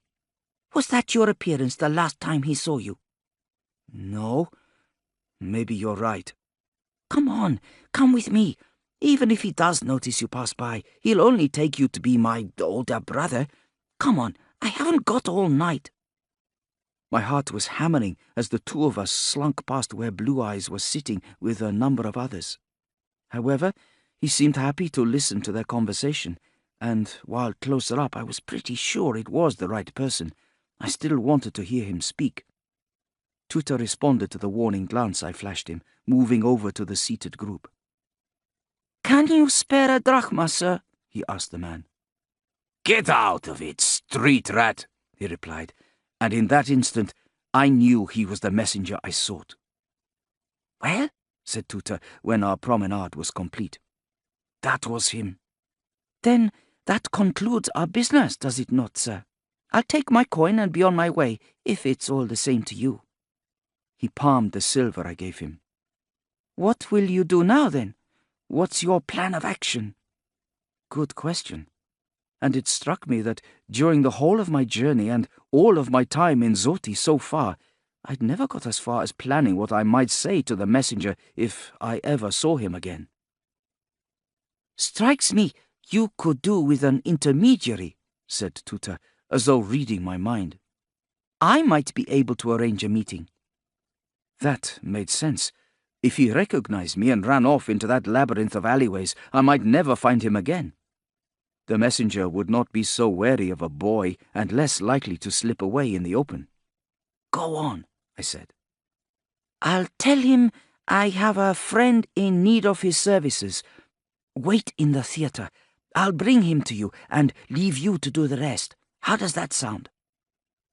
"Was that your appearance the last time he saw you?" "No. Maybe you're right." "Come on, come with me. Even if he does notice you pass by, he'll only take you to be my older brother. Come on, I haven't got all night." My heart was hammering as the two of us slunk past where Blue Eyes was sitting with a number of others. However, he seemed happy to listen to their conversation, and while closer up I was pretty sure it was the right person, I still wanted to hear him speak. Tuta responded to the warning glance I flashed him, moving over to the seated group. "Can you spare a drachma, sir?" he asked the man. "Get out of it, street rat," he replied, and in that instant I knew he was the messenger I sought. "Well," said Tuta when our promenade was complete. "That was him." "Then that concludes our business, does it not, sir? I'll take my coin and be on my way, if it's all the same to you." He palmed the silver I gave him. "What will you do now, then? What's your plan of action?" Good question. And it struck me that during the whole of my journey and all of my time in Zoti so far, I'd never got as far as planning what I might say to the messenger if I ever saw him again. "Strikes me you could do with an intermediary," said Tuta, as though reading my mind. "I might be able to arrange a meeting." That made sense. If he recognized me and ran off into that labyrinth of alleyways, I might never find him again. The messenger would not be so wary of a boy and less likely to slip away in the open. "Go on," I said. "I'll tell him I have a friend in need of his services. Wait in the theatre. I'll bring him to you and leave you to do the rest. How does that sound?"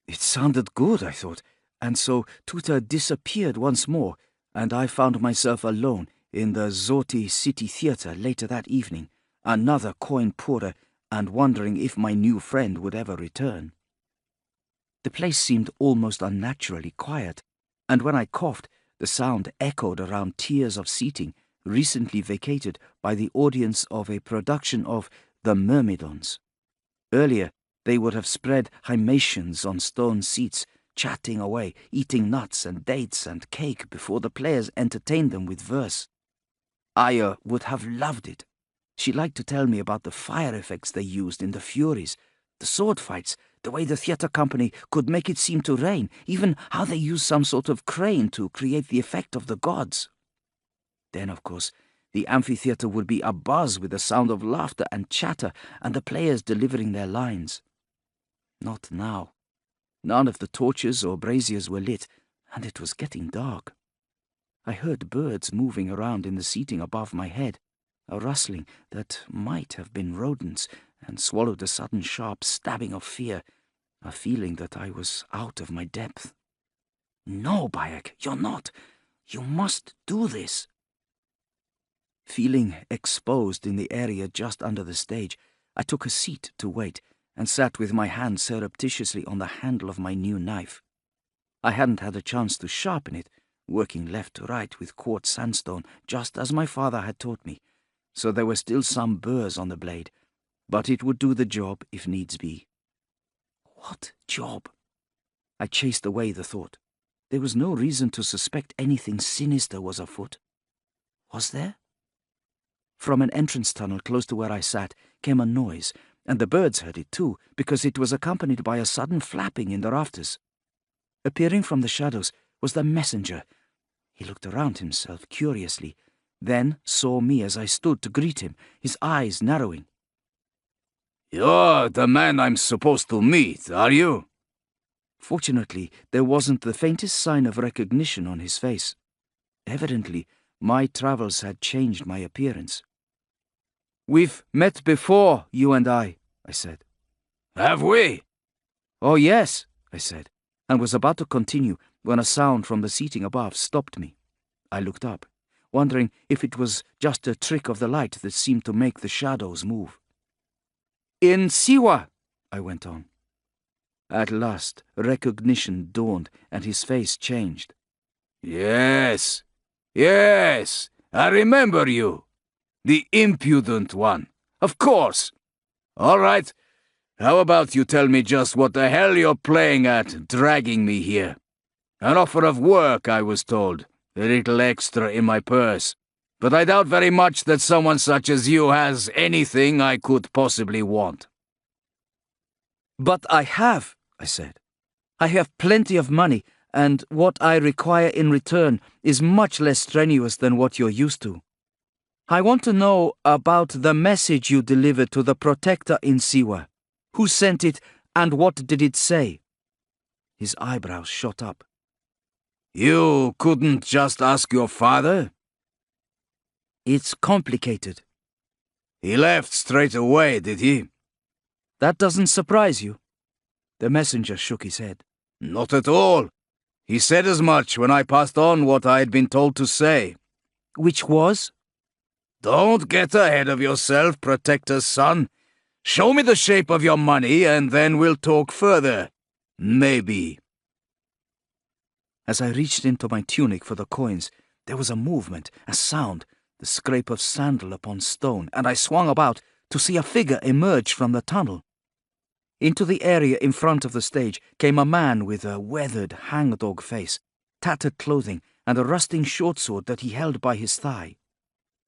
It sounded good, I thought, and so Tuta disappeared once more, and I found myself alone in the Zoti City Theatre later that evening, another coin poorer, and wondering if my new friend would ever return. The place seemed almost unnaturally quiet, and when I coughed, the sound echoed around tiers of seating recently vacated by the audience of a production of The Myrmidons. Earlier, they would have spread hymatians on stone seats, chatting away, eating nuts and dates and cake before the players entertained them with verse. Aya would have loved it. She liked to tell me about the fire effects they used in the Furies, the sword fights, the way the theatre company could make it seem to rain, even how they used some sort of crane to create the effect of the gods. Then, of course, the amphitheatre would be abuzz with the sound of laughter and chatter and the players delivering their lines. Not now. None of the torches or braziers were lit, and it was getting dark. I heard birds moving around in the seating above my head, a rustling that might have been rodents, and swallowed a sudden sharp stabbing of fear, a feeling that I was out of my depth. "No, Bayek, you're not. You must do this." Feeling exposed in the area just under the stage, I took a seat to wait, and sat with my hand surreptitiously on the handle of my new knife. I hadn't had a chance to sharpen it, working left to right with quartz sandstone, just as my father had taught me, so there were still some burrs on the blade, but it would do the job if needs be. What job? I chased away the thought. There was no reason to suspect anything sinister was afoot. Was there? From an entrance tunnel close to where I sat came a noise, and the birds heard it too, because it was accompanied by a sudden flapping in the rafters. Appearing from the shadows was the messenger. He looked around himself curiously, then saw me as I stood to greet him, his eyes narrowing. "You're the man I'm supposed to meet, are you?" Fortunately, there wasn't the faintest sign of recognition on his face. Evidently, my travels had changed my appearance. "We've met before, you and I said. "Have we?" "Oh, yes," I said, and was about to continue when a sound from the seating above stopped me. I looked up. wondering if it was just a trick of the light that seemed to make the shadows move. "In Siwa," I went on. At last, recognition dawned, and his face changed. Yes, yes, I remember you. The impudent one. Of course. All right. How about you tell me just what the hell you're playing at, dragging me here? An offer of work, I was told. A little extra in my purse. But I doubt very much that someone such as you has anything I could possibly want. "But I have," I said. "I have plenty of money, and what I require in return is much less strenuous than what you're used to. I want to know about the message you delivered to the Protector in Siwa. Who sent it, and what did it say?" His eyebrows shot up. You couldn't just ask your father? "It's complicated." He left straight away, did he? "That doesn't surprise you?" The messenger shook his head. Not at all. He said as much when I passed on what I had been told to say. "Which was?" Don't get ahead of yourself, Protector's son. Show me the shape of your money, and then we'll talk further. Maybe. As I reached into my tunic for the coins, there was a movement, a sound, the scrape of sandal upon stone, and I swung about to see a figure emerge from the tunnel. Into the area in front of the stage came a man with a weathered hangdog face, tattered clothing, and a rusting short sword that he held by his thigh.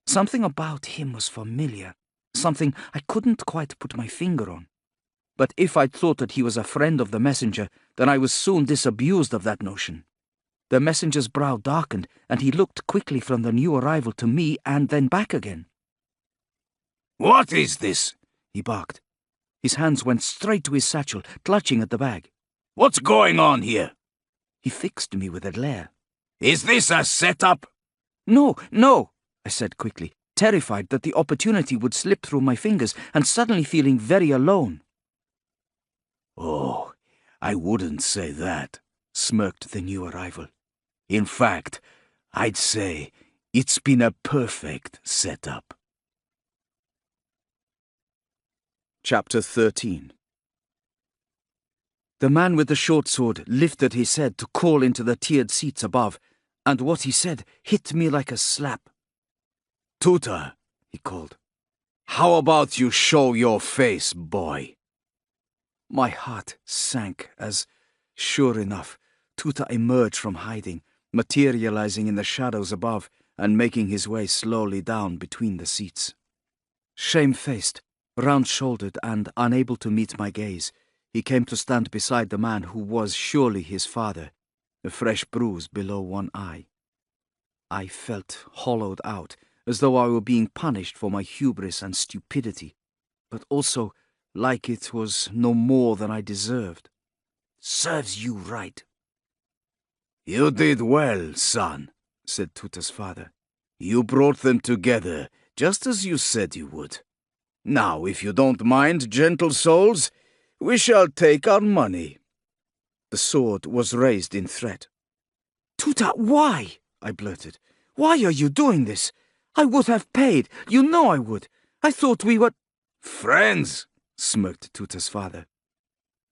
Something about him was familiar, something I couldn't quite put my finger on. But if I'd thought that he was a friend of the messenger, then I was soon disabused of that notion. The messenger's brow darkened, and he looked quickly from the new arrival to me and then back again. What is this? He barked. His hands went straight to his satchel, clutching at the bag. What's going on here? He fixed me with a glare. Is this a setup? No, no, I said quickly, terrified that the opportunity would slip through my fingers and suddenly feeling very alone. Oh, I wouldn't say that, smirked the new arrival. In fact, I'd say it's been a perfect setup. Chapter 13. The man with the short sword lifted his head to call into the tiered seats above, and what he said hit me like a slap. Tuta, he called. How about you show your face, boy? My heart sank as, sure enough, Tuta emerged from hiding, materializing in the shadows above and making his way slowly down between the seats. Shamefaced, round-shouldered and unable to meet my gaze, he came to stand beside the man who was surely his father, a fresh bruise below one eye. I felt hollowed out, as though I were being punished for my hubris and stupidity, but also like it was no more than I deserved. Serves you right. You did well, son, said Tuta's father. You brought them together, just as you said you would. Now, if you don't mind, gentle souls, we shall take our money. The sword was raised in threat. Tuta, why? I blurted. Why are you doing this? I would have paid. You know I would. I thought we were... Friends, smirked Tuta's father.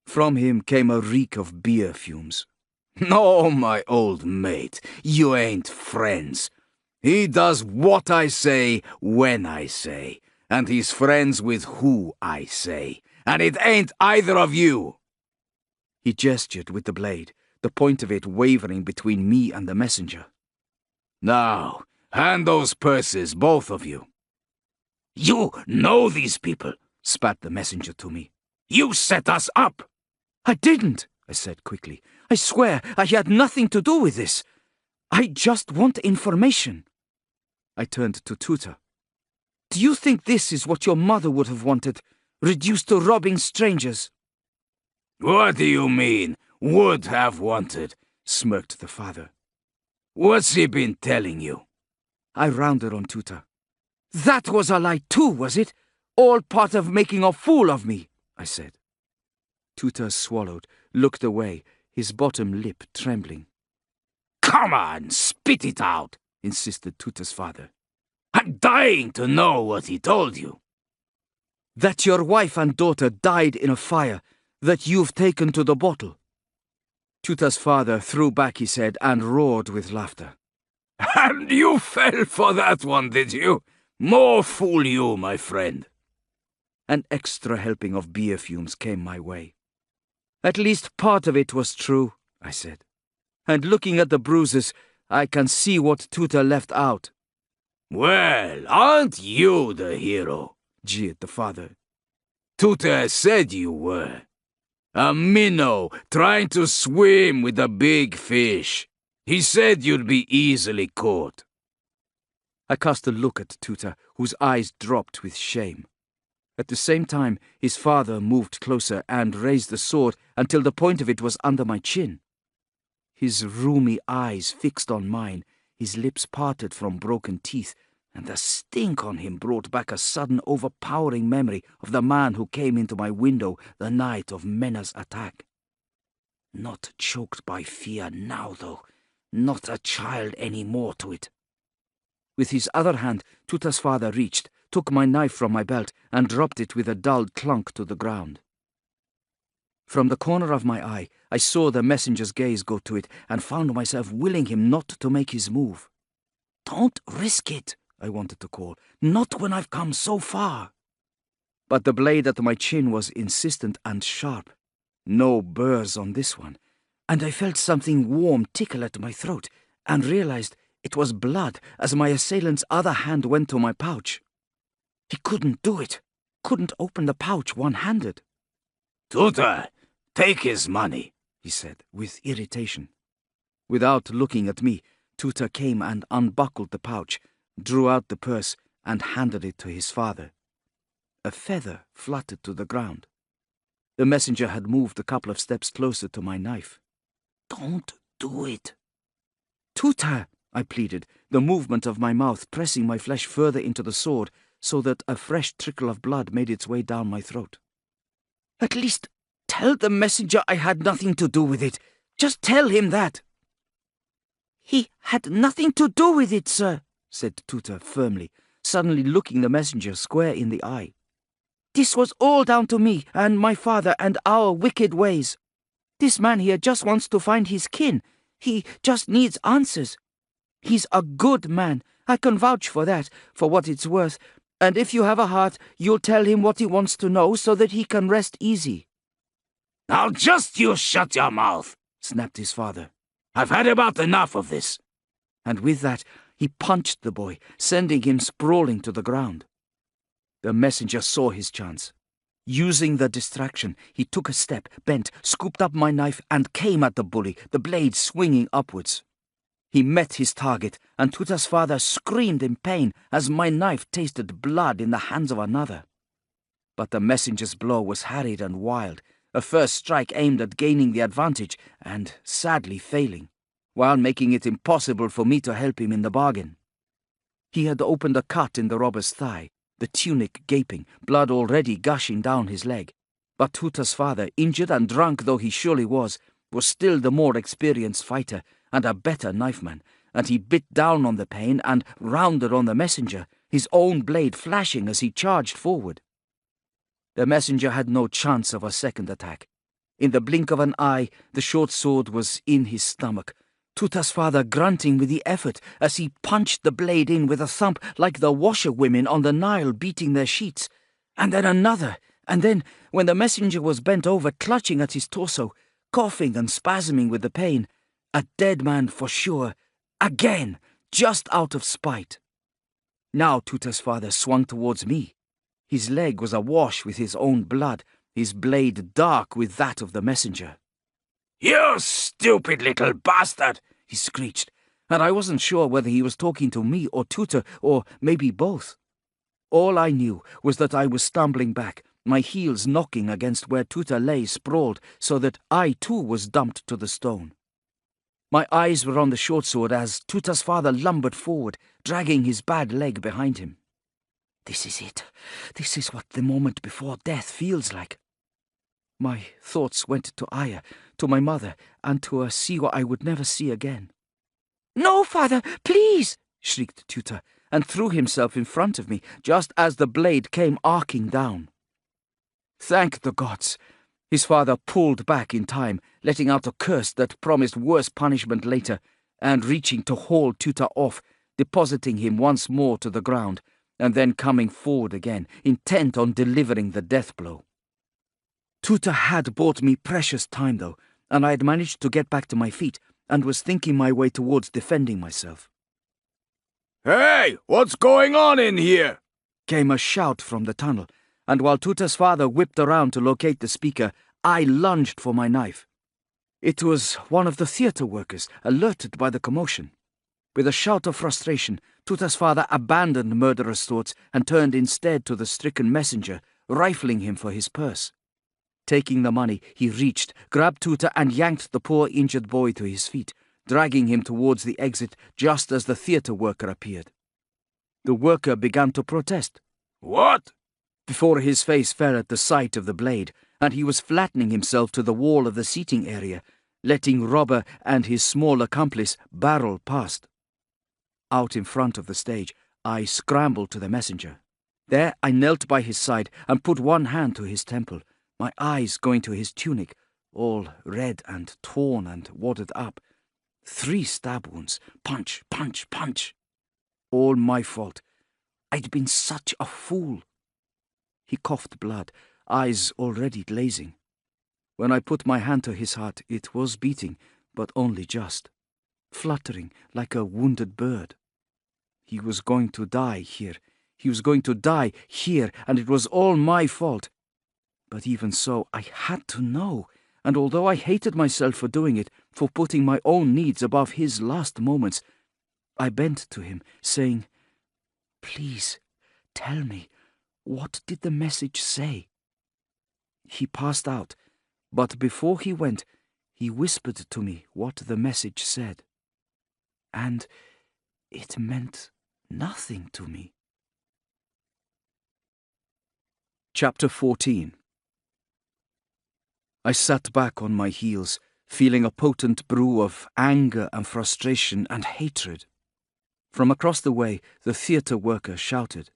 From him came a reek of beer fumes. No, my old mate, you ain't friends. He does what I say when I say, and he's friends with who I say, and it ain't either of you. He gestured with the blade, the point of it wavering between me and the messenger. Now, hand those purses, both of you. You know these people, spat the messenger to me. You set us up. I didn't, I said quickly. I swear I had nothing to do with this. I just want information. I turned to Tuta. Do you think this is what your mother would have wanted, reduced to robbing strangers? What do you mean, would have wanted? Smirked the father. What's he been telling you? I rounded on Tuta. That was a lie too, was it? All part of making a fool of me, I said. Tuta swallowed, looked away, his bottom lip trembling. Come on, spit it out, insisted Tuta's father. I'm dying to know what he told you. That your wife and daughter died in a fire that you've taken to the bottle. Tuta's father threw back his head and roared with laughter. And you fell for that one, did you? More fool you, my friend. An extra helping of beer fumes came my way. At least part of it was true, I said. And looking at the bruises, I can see what Tuta left out. Well, aren't you the hero? Jeered the father. Tuta said you were. A minnow trying to swim with a big fish. He said you'd be easily caught. I cast a look at Tuta, whose eyes dropped with shame. At the same time, his father moved closer and raised the sword until the point of it was under my chin. His rheumy eyes fixed on mine, his lips parted from broken teeth, and the stink on him brought back a sudden overpowering memory of the man who came into my window the night of Mena's attack. Not choked by fear now, though, not a child any more to it. With his other hand, Tuta's father reached, took my knife from my belt, and dropped it with a dull clunk to the ground. From the corner of my eye, I saw the messenger's gaze go to it, and found myself willing him not to make his move. "Don't risk it," I wanted to call. "Not when I've come so far." But the blade at my chin was insistent and sharp. No burrs on this one. And I felt something warm tickle at my throat, and realized it was blood as my assailant's other hand went to my pouch. He couldn't do it. Couldn't open the pouch one-handed. Tuta, take his money, he said, with irritation. Without looking at me, Tuta came and unbuckled the pouch, drew out the purse, and handed it to his father. A feather fluttered to the ground. The messenger had moved a couple of steps closer to my knife. "Don't do it." "Tuta," I pleaded, the movement of my mouth pressing my flesh further into the sword so that a fresh trickle of blood made its way down my throat. "At least tell the messenger I had nothing to do with it. Just tell him that." "He had nothing to do with it, sir," said Tuta firmly, suddenly looking the messenger square in the eye. "This was all down to me and my father and our wicked ways. This man here just wants to find his kin. He just needs answers. He's a good man. I can vouch for that, for what it's worth. And if you have a heart, you'll tell him what he wants to know so that he can rest easy." "Now just you shut your mouth," snapped his father. "I've had about enough of this." And with that, he punched the boy, sending him sprawling to the ground. The messenger saw his chance. Using the distraction, he took a step, bent, scooped up my knife, and came at the bully, the blade swinging upwards. He met his target, and Tuta's father screamed in pain as my knife tasted blood in the hands of another. But the messenger's blow was harried and wild, a first strike aimed at gaining the advantage, and sadly failing, while making it impossible for me to help him in the bargain. He had opened a cut in the robber's thigh, the tunic gaping, blood already gushing down his leg. But Tuta's father, injured and drunk though he surely was still the more experienced fighter and a better knifeman, and he bit down on the pain and rounded on the messenger, his own blade flashing as he charged forward. The messenger had no chance of a second attack. In the blink of an eye, the short sword was in his stomach, Tuta's father grunting with the effort as he punched the blade in with a thump like the washerwomen on the Nile beating their sheets, and then another, and then, when the messenger was bent over clutching at his torso, coughing and spasming with the pain, a dead man for sure, again, just out of spite. Now Tuta's father swung towards me. His leg was awash with his own blood, his blade dark with that of the messenger. "You stupid little bastard!" he screeched, and I wasn't sure whether he was talking to me or Tuta, or maybe both. All I knew was that I was stumbling back, my heels knocking against where Tuta lay sprawled, so that I too was dumped to the stone. My eyes were on the short sword as Tuta's father lumbered forward, dragging his bad leg behind him. This is it. This is what the moment before death feels like. My thoughts went to Aya, to my mother, and to a Siwa I would never see again. "No, father, please!" shrieked Tuta, and threw himself in front of me just as the blade came arcing down. Thank the gods! His father pulled back in time, letting out a curse that promised worse punishment later, and reaching to haul Tuta off, depositing him once more to the ground, and then coming forward again, intent on delivering the death blow. Tuta had bought me precious time, though, and I had managed to get back to my feet, and was thinking my way towards defending myself. Hey, what's going on in here? Came a shout from the tunnel, and while Tuta's father whipped around to locate the speaker, I lunged for my knife. It was one of the theatre workers, alerted by the commotion. With a shout of frustration, Tuta's father abandoned murderous thoughts and turned instead to the stricken messenger, rifling him for his purse. Taking the money, he reached, grabbed Tuta and yanked the poor injured boy to his feet, dragging him towards the exit just as the theatre worker appeared. The worker began to protest. What? Before his face fell at the sight of the blade, and he was flattening himself to the wall of the seating area, letting Robber and his small accomplice barrel past. Out in front of the stage, I scrambled to the messenger. There I knelt by his side and put one hand to his temple, my eyes going to his tunic, all red and torn and wadded up. 3 stab wounds, punch, punch, punch. All my fault. I'd been such a fool. He coughed blood, eyes already glazing. When I put my hand to his heart, it was beating, but only just, fluttering like a wounded bird. He was going to die here. He was going to die here, and it was all my fault. But even so, I had to know, and although I hated myself for doing it, for putting my own needs above his last moments, I bent to him, saying, "Please, tell me, what did the message say?" He passed out, but before he went, he whispered to me what the message said. And it meant nothing to me. Chapter 14. I sat back on my heels, feeling a potent brew of anger and frustration and hatred. From across the way, the theatre worker shouted,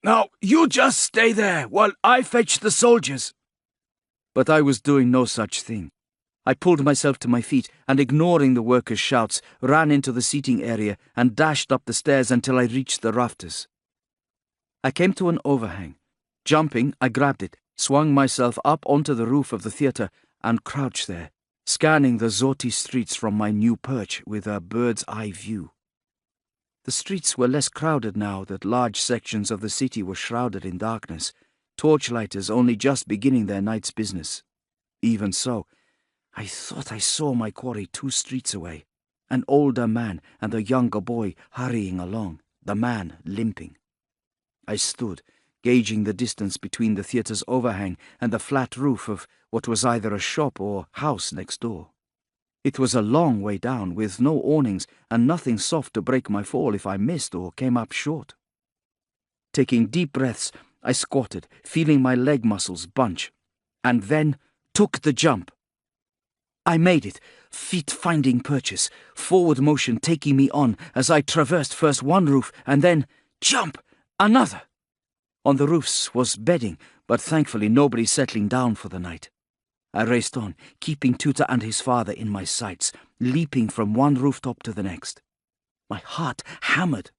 "Now, you just stay there while I fetch the soldiers." But I was doing no such thing. I pulled myself to my feet and, ignoring the worker's shouts, ran into the seating area and dashed up the stairs until I reached the rafters. I came to an overhang. Jumping, I grabbed it, swung myself up onto the roof of the theatre, and crouched there, scanning the Zoti streets from my new perch with a bird's-eye view. The streets were less crowded now that large sections of the city were shrouded in darkness, torchlighters only just beginning their night's business. Even so, I thought I saw my quarry 2 streets away, an older man and a younger boy hurrying along, the man limping. I stood, gauging the distance between the theatre's overhang and the flat roof of what was either a shop or house next door. It was a long way down, with no awnings and nothing soft to break my fall if I missed or came up short. Taking deep breaths, I squatted, feeling my leg muscles bunch, and then took the jump. I made it, feet finding purchase, forward motion taking me on as I traversed first one roof and then, jump, another. On the roofs was bedding, but thankfully nobody settling down for the night. I raced on, keeping Tuta and his father in my sights, leaping from one rooftop to the next. My heart hammered.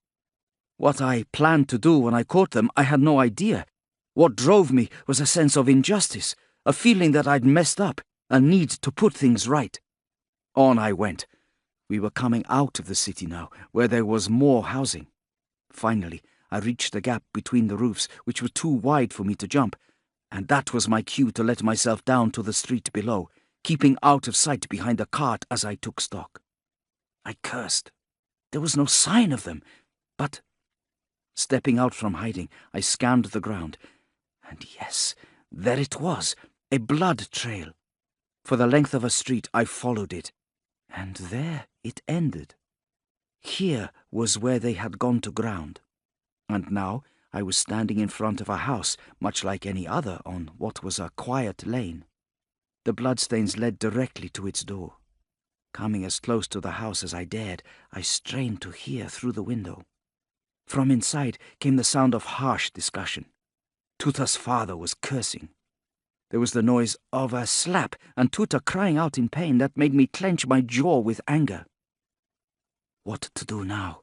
What I planned to do when I caught them, I had no idea. What drove me was a sense of injustice, a feeling that I'd messed up, a need to put things right. On I went. We were coming out of the city now, where there was more housing. Finally, I reached the gap between the roofs, which were too wide for me to jump, and that was my cue to let myself down to the street below, keeping out of sight behind a cart as I took stock. I cursed. There was no sign of them, but, stepping out from hiding, I scanned the ground, and yes, there it was, a blood trail. For the length of a street I followed it, and there it ended. Here was where they had gone to ground, and now I was standing in front of a house, much like any other on what was a quiet lane. The bloodstains led directly to its door. Coming as close to the house as I dared, I strained to hear through the window. From inside came the sound of harsh discussion. Tuta's father was cursing. There was the noise of a slap and Tuta crying out in pain that made me clench my jaw with anger. What to do now?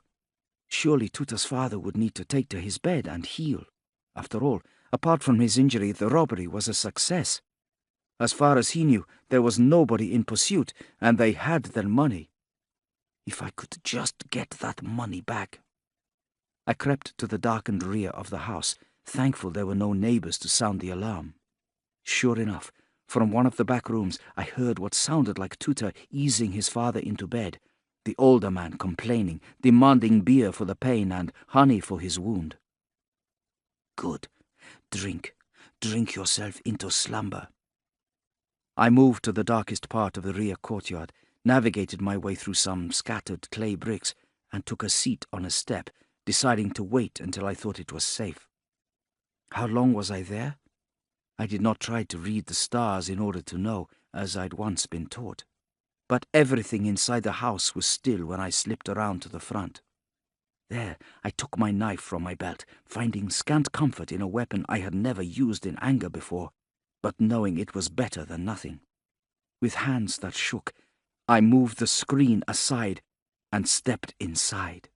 Surely Tuta's father would need to take to his bed and heal. After all, apart from his injury, the robbery was a success. As far as he knew, there was nobody in pursuit, and they had their money. If I could just get that money back. I crept to the darkened rear of the house, thankful there were no neighbors to sound the alarm. Sure enough, from one of the back rooms I heard what sounded like Tuta easing his father into bed, the older man complaining, demanding beer for the pain and honey for his wound. Good. Drink yourself into slumber. I moved to the darkest part of the rear courtyard, navigated my way through some scattered clay bricks, and took a seat on a step, deciding to wait until I thought it was safe. How long was I there? I did not try to read the stars in order to know, as I'd once been taught. But everything inside the house was still when I slipped around to the front. There, I took my knife from my belt, finding scant comfort in a weapon I had never used in anger before, but knowing it was better than nothing. With hands that shook, I moved the screen aside and stepped inside.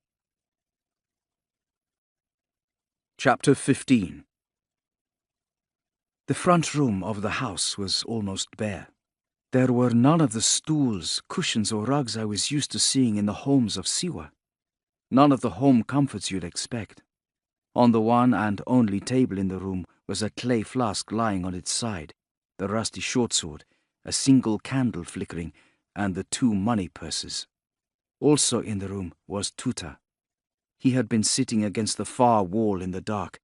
Chapter 15. The front room of the house was almost bare. There were none of the stools, cushions, or rugs I was used to seeing in the homes of Siwa. None of the home comforts you'd expect. On the one and only table in the room was a clay flask lying on its side, the rusty short sword, a single candle flickering, and the 2 money purses. Also in the room was Tuta. He had been sitting against the far wall in the dark,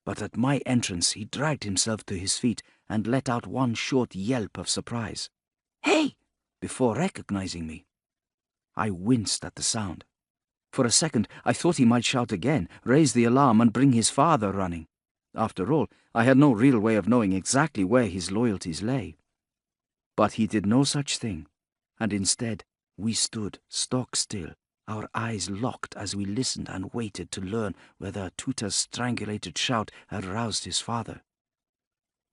but at my entrance he dragged himself to his feet and let out one short yelp of surprise. "Hey!" before recognizing me. I winced at the sound. For a second I thought he might shout again, raise the alarm, and bring his father running. After all, I had no real way of knowing exactly where his loyalties lay. But he did no such thing, and instead we stood stock still, our eyes locked as we listened and waited to learn whether Tuta's strangulated shout had roused his father.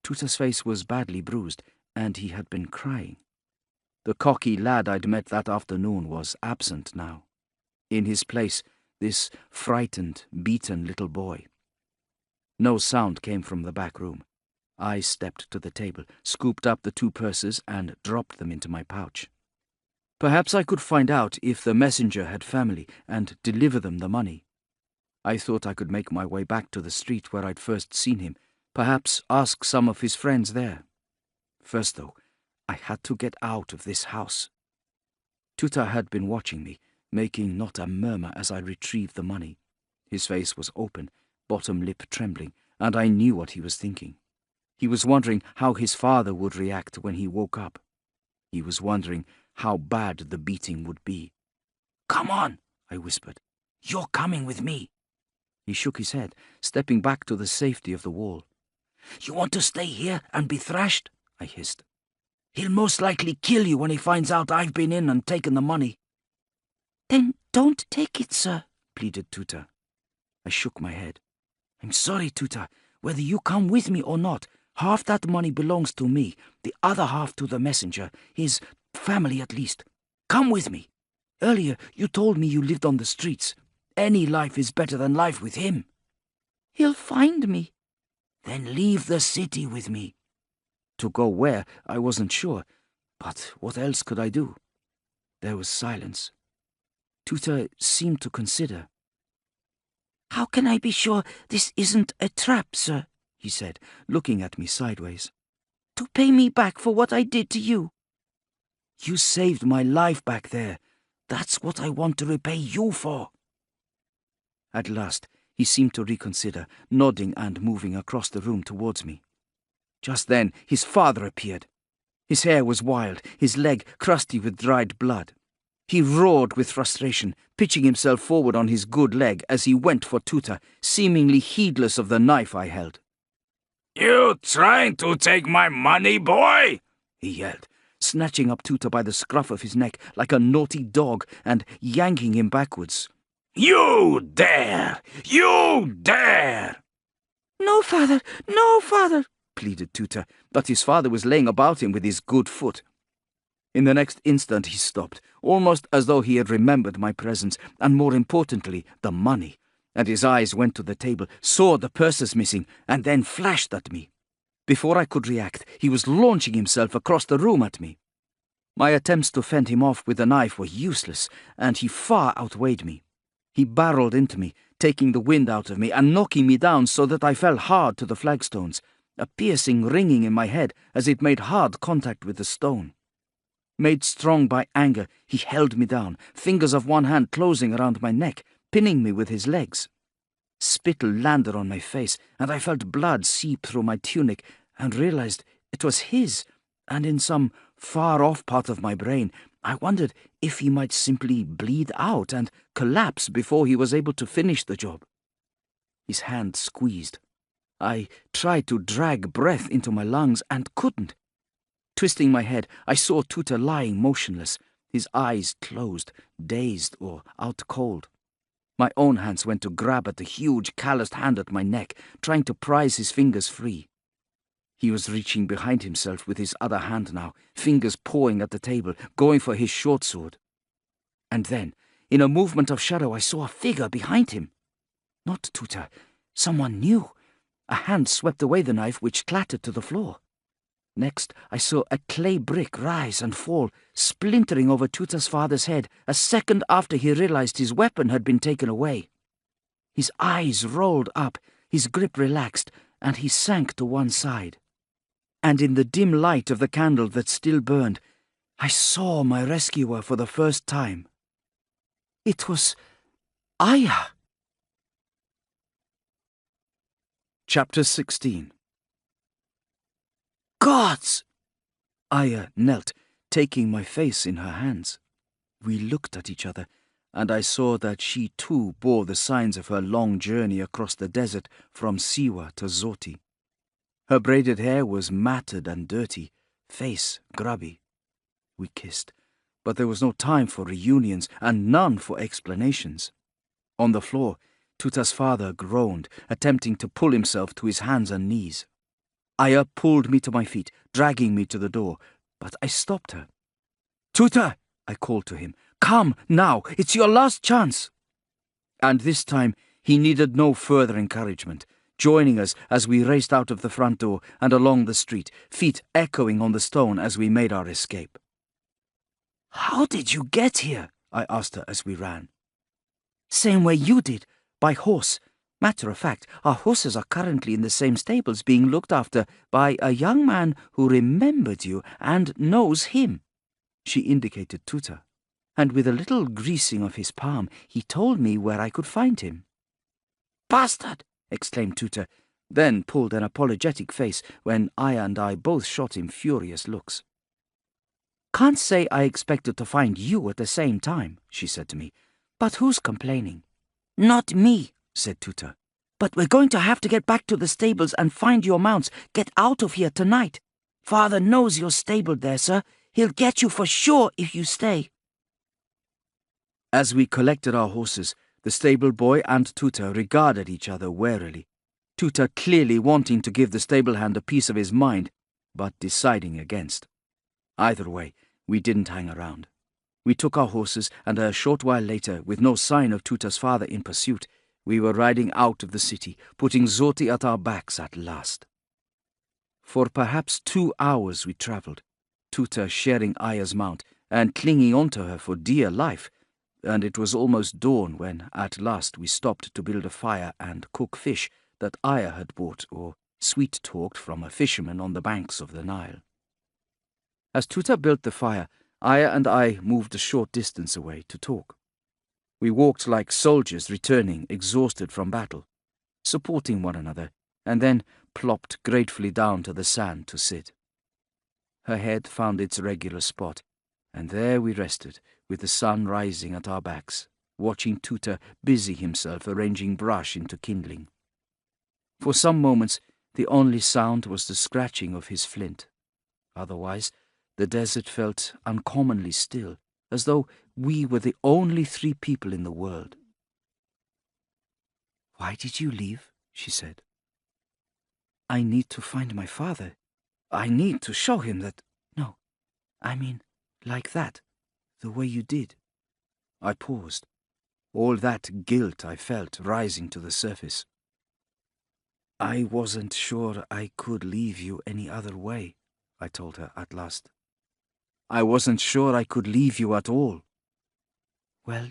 Tuta's face was badly bruised, and he had been crying. The cocky lad I'd met that afternoon was absent now. In his place, this frightened, beaten little boy. No sound came from the back room. I stepped to the table, scooped up the 2 purses, and dropped them into my pouch. Perhaps I could find out if the messenger had family and deliver them the money. I thought I could make my way back to the street where I'd first seen him, perhaps ask some of his friends there. First, though, I had to get out of this house. Tuta had been watching me, making not a murmur as I retrieved the money. His face was open, bottom lip trembling, and I knew what he was thinking. He was wondering how his father would react when he woke up. He was wondering how bad the beating would be. "Come on," I whispered. "You're coming with me." He shook his head, stepping back to the safety of the wall. "You want to stay here and be thrashed?" I hissed. "He'll most likely kill you when he finds out I've been in and taken the money." "Then don't take it, sir," pleaded Tuta. I shook my head. "I'm sorry, Tuta. Whether you come with me or not, half that money belongs to me, the other half to the messenger, his family at least. Come with me. Earlier you told me you lived on the streets. Any life is better than life with him." "He'll find me." "Then leave the city with me." To go where, I wasn't sure, but what else could I do? There was silence. Tuta seemed to consider. "How can I be sure this isn't a trap, sir?" he said, looking at me sideways. "To pay me back for what I did to you." "You saved my life back there. That's what I want to repay you for." At last, he seemed to reconsider, nodding and moving across the room towards me. Just then, his father appeared. His hair was wild, his leg crusty with dried blood. He roared with frustration, pitching himself forward on his good leg as he went for Tuta, seemingly heedless of the knife I held. "You trying to take my money, boy?" he yelled. snatching up Tuta by the scruff of his neck like a naughty dog and yanking him backwards. You dare! You dare! "No, father! No, father!" pleaded Tuta, but his father was laying about him with his good foot. In the next instant he stopped, almost as though he had remembered my presence, and more importantly, the money, and his eyes went to the table, saw the purses missing, and then flashed at me. Before I could react, he was launching himself across the room at me. My attempts to fend him off with the knife were useless, and he far outweighed me. He barreled into me, taking the wind out of me and knocking me down so that I fell hard to the flagstones, a piercing ringing in my head as it made hard contact with the stone. Made strong by anger, he held me down, fingers of one hand closing around my neck, pinning me with his legs. Spittle landed on my face, and I felt blood seep through my tunic and realized it was his, and in some far-off part of my brain, I wondered if he might simply bleed out and collapse before he was able to finish the job. His hand squeezed. I tried to drag breath into my lungs and couldn't. Twisting my head, I saw Tuta lying motionless, his eyes closed, dazed or out cold. My own hands went to grab at the huge calloused hand at my neck, trying to prise his fingers free. He was reaching behind himself with his other hand now, fingers pawing at the table, going for his short sword. And then, in a movement of shadow, I saw a figure behind him. Not Tuta, someone new. A hand swept away the knife, which clattered to the floor. Next, I saw a clay brick rise and fall, splintering over Tuta's father's head, a second after he realized his weapon had been taken away. His eyes rolled up, his grip relaxed, and he sank to one side. And in the dim light of the candle that still burned, I saw my rescuer for the first time. It was Aya. Chapter 16. Gods! Aya knelt, taking my face in her hands. We looked at each other, and I saw that she too bore the signs of her long journey across the desert from Siwa to Zoti. Her braided hair was matted and dirty, face grubby. We kissed, but there was no time for reunions and none for explanations. On the floor, Tuta's father groaned, attempting to pull himself to his hands and knees. Aya pulled me to my feet, dragging me to the door, but I stopped her. "Tuta!" I called to him. "Come, now! It's your last chance!" And this time he needed no further encouragement, joining us as we raced out of the front door and along the street, feet echoing on the stone as we made our escape. "How did you get here?" I asked her as we ran. "Same way you did, by horse. Matter of fact, our horses are currently in the same stables being looked after by a young man who remembered you and knows him." She indicated Tuta. "And with a little greasing of his palm, he told me where I could find him." "Bastard!" exclaimed Tuta, then pulled an apologetic face when Aya and I both shot him furious looks. "Can't say I expected to find you at the same time," she said to me. "But who's complaining?" "Not me," said Tuta. "But we're going to have to get back to the stables and find your mounts. Get out of here tonight. Father knows you're stabled there, sir. He'll get you for sure if you stay." As we collected our horses, the stable boy and Tuta regarded each other warily. Tuta clearly wanting to give the stable hand a piece of his mind, but deciding against. Either way, we didn't hang around. We took our horses, and a short while later, with no sign of Tuta's father in pursuit, we were riding out of the city, putting Zoti at our backs at last. For perhaps 2 hours we travelled, Tuta sharing Aya's mount and clinging onto her for dear life, and it was almost dawn when, at last, we stopped to build a fire and cook fish that Aya had bought or sweet-talked from a fisherman on the banks of the Nile. As Tuta built the fire, Aya and I moved a short distance away to talk. We walked like soldiers returning, exhausted from battle, supporting one another, and then plopped gratefully down to the sand to sit. Her head found its regular spot, and there we rested, with the sun rising at our backs, watching Tuta busy himself arranging brush into kindling. For some moments, the only sound was the scratching of his flint. Otherwise, The desert felt uncommonly still, as though we were the only 3 people in the world. "Why did you leave?" she said. "I need to find my father. I need to show him that—" "No, I mean, like that, the way you did." I paused. All that guilt I felt rising to the surface. "I wasn't sure I could leave you any other way," I told her at last. "I wasn't sure I could leave you at all." "Well,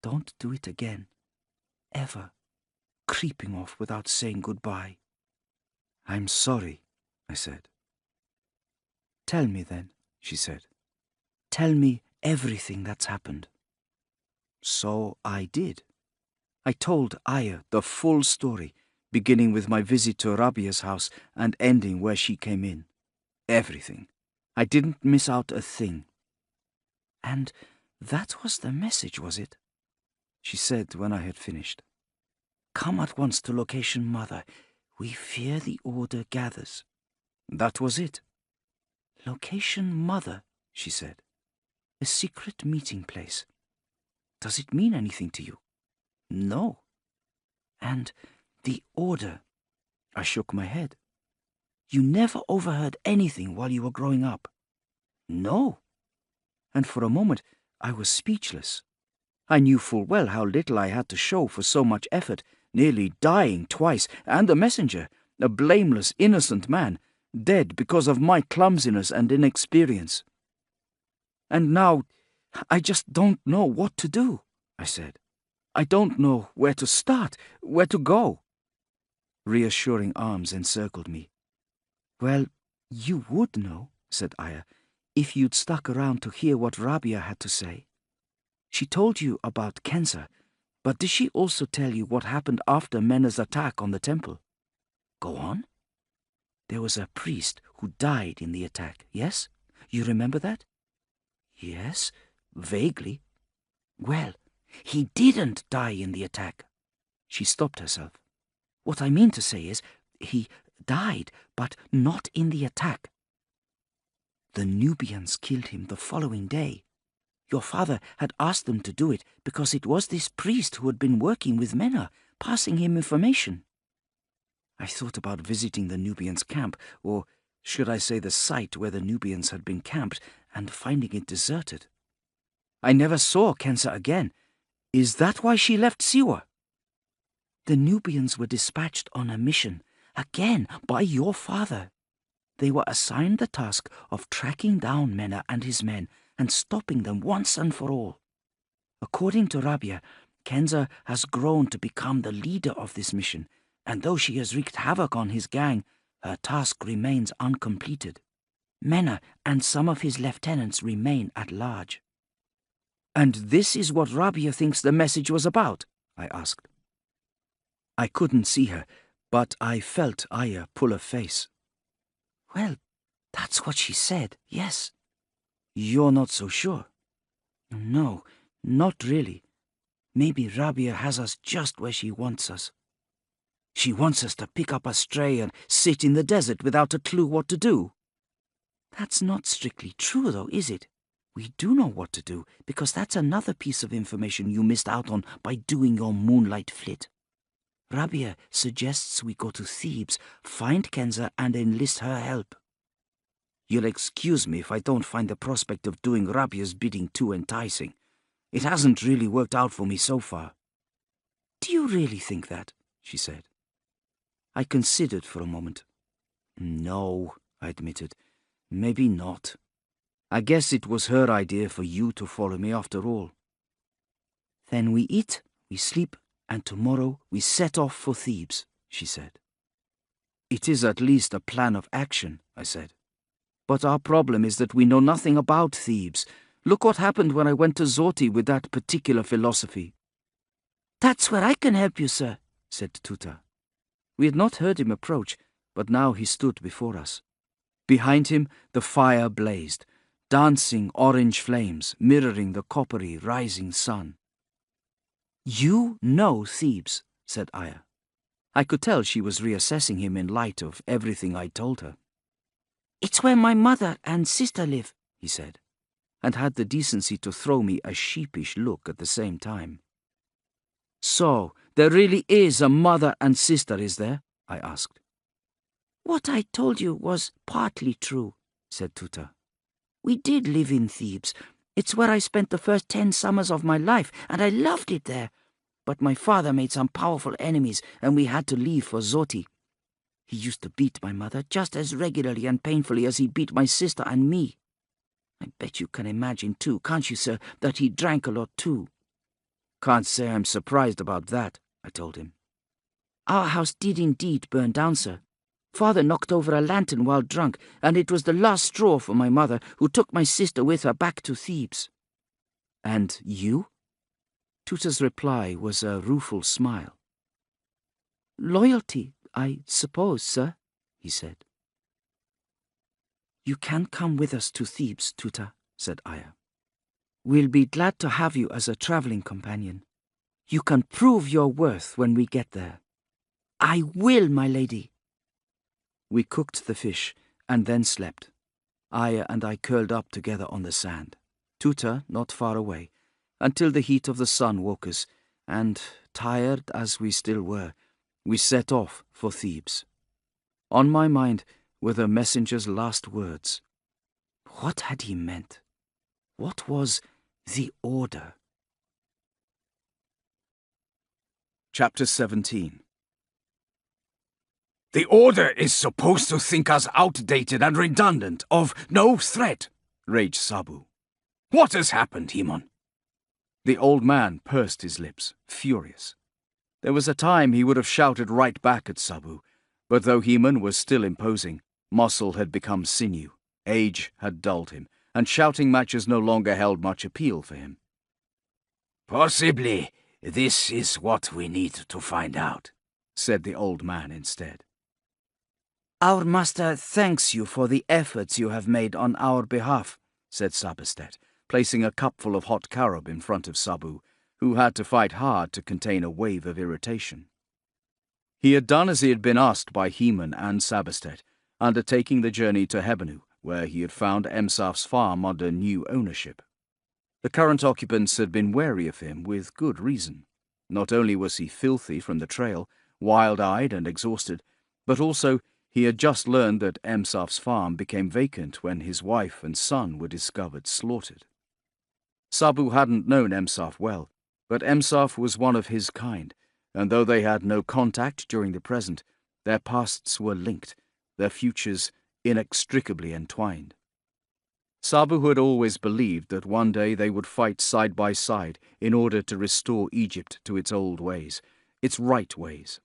don't do it again. Ever. Creeping off without saying goodbye." "I'm sorry," I said. "Tell me then," she said. "Tell me everything that's happened." So I did. I told Aya the full story, beginning with my visit to Rabia's house and ending where she came in. Everything. I didn't miss out a thing. "And that was the message, was it?" she said when I had finished. "Come at once to location, Mother. We fear the order gathers." That was it. "Location, Mother," she said. "A secret meeting place. Does it mean anything to you?" "No." "And the order?" I shook my head. "You never overheard anything while you were growing up?" "No." And for a moment I was speechless. I knew full well how little I had to show for so much effort, nearly dying twice, and the messenger, a blameless, innocent man, dead because of my clumsiness and inexperience. "And now I just don't know what to do," I said. "I don't know where to start, where to go." Reassuring arms encircled me. "Well, you would know," said Aya, "if you'd stuck around to hear what Rabia had to say. She told you about Kenza, but did she also tell you what happened after Mena's attack on the temple?" "Go on." "There was a priest who died in the attack, yes? You remember that?" "Yes, vaguely." "Well, he didn't die in the attack." She stopped herself. "What I mean to say is, he died, but not in the attack. The Nubians killed him the following day. Your father had asked them to do it because it was this priest who had been working with Mena, passing him information." I thought about visiting the Nubians' camp, or should I say the site where the Nubians had been camped, and finding it deserted. "I never saw Kenza again. Is that why she left Siwa?" "The Nubians were dispatched on a mission, again by your father. They were assigned the task of tracking down Mena and his men and stopping them once and for all. According to Rabia, Kenza has grown to become the leader of this mission, and though she has wreaked havoc on his gang, her task remains uncompleted. Mena and some of his lieutenants remain at large." "And this is what Rabia thinks the message was about?" I asked. I couldn't see her, but I felt Aya pull a face. "Well, that's what she said, yes." "You're not so sure?" "No, not really. Maybe Rabia has us just where she wants us. She wants us to pick up a stray and sit in the desert without a clue what to do." "That's not strictly true, though, is it? We do know what to do, because that's another piece of information you missed out on by doing your moonlight flit. Rabia suggests we go to Thebes, find Kenza, and enlist her help." "You'll excuse me if I don't find the prospect of doing Rabia's bidding too enticing. It hasn't really worked out for me so far." "Do you really think that?" she said. I considered for a moment. "No," I admitted. "Maybe not. I guess it was her idea for you to follow me after all." "Then we eat, we sleep, and tomorrow we set off for Thebes," she said. "It is at least a plan of action," I said. "But our problem is that we know nothing about Thebes. Look what happened when I went to Zoti with that particular philosophy." "That's where I can help you, sir," said Tuta. We had not heard him approach, but now he stood before us. Behind him the fire blazed, dancing orange flames mirroring the coppery rising sun. "You know Thebes," said Aya. I could tell she was reassessing him in light of everything I told her. "It's where my mother and sister live," he said, and had the decency to throw me a sheepish look at the same time. "So, there really is a mother and sister, is there?" I asked. "What I told you was partly true," said Tuta. "We did live in Thebes. It's where I spent the first 10 summers of my life, and I loved it there. But my father made some powerful enemies, and we had to leave for Zoti. He used to beat my mother just as regularly and painfully as he beat my sister and me. I bet you can imagine too, can't you, sir, that he drank a lot too." "Can't say I'm surprised about that," I told him. "Our house did indeed burn down, sir. Father knocked over a lantern while drunk, and it was the last straw for my mother, who took my sister with her back to Thebes." "And you?" Tuta's reply was a rueful smile. "Loyalty, I suppose, sir," he said. "You can come with us to Thebes, Tuta," said Aya. "We'll be glad to have you as a travelling companion. You can prove your worth when we get there." "I will, my lady." We cooked the fish and then slept. Aya and I curled up together on the sand, Tuta not far away, until the heat of the sun woke us, and, tired as we still were, we set off for Thebes. On my mind were the messenger's last words. What had he meant? What was the order? Chapter 17. The Order is supposed to think us outdated and redundant, of no threat, raged Sabu. What has happened, Himon? The old man pursed his lips, furious. There was a time he would have shouted right back at Sabu, but though Heman was still imposing, muscle had become sinew, age had dulled him, and shouting matches no longer held much appeal for him. Possibly this is what we need to find out, said the old man instead. "Our master thanks you for the efforts you have made on our behalf," said Sabestet, placing a cupful of hot carob in front of Sabu, who had to fight hard to contain a wave of irritation. He had done as he had been asked by Heman and Sabestet, undertaking the journey to Hebenu, where he had found Emsaf's farm under new ownership. The current occupants had been wary of him with good reason. Not only was he filthy from the trail, wild-eyed and exhausted, but also he had just learned that Emsaf's farm became vacant when his wife and son were discovered slaughtered. Sabu hadn't known Emsaf well, but Emsaf was one of his kind, and though they had no contact during the present, their pasts were linked, their futures inextricably entwined. Sabu had always believed that one day they would fight side by side in order to restore Egypt to its old ways, its right ways.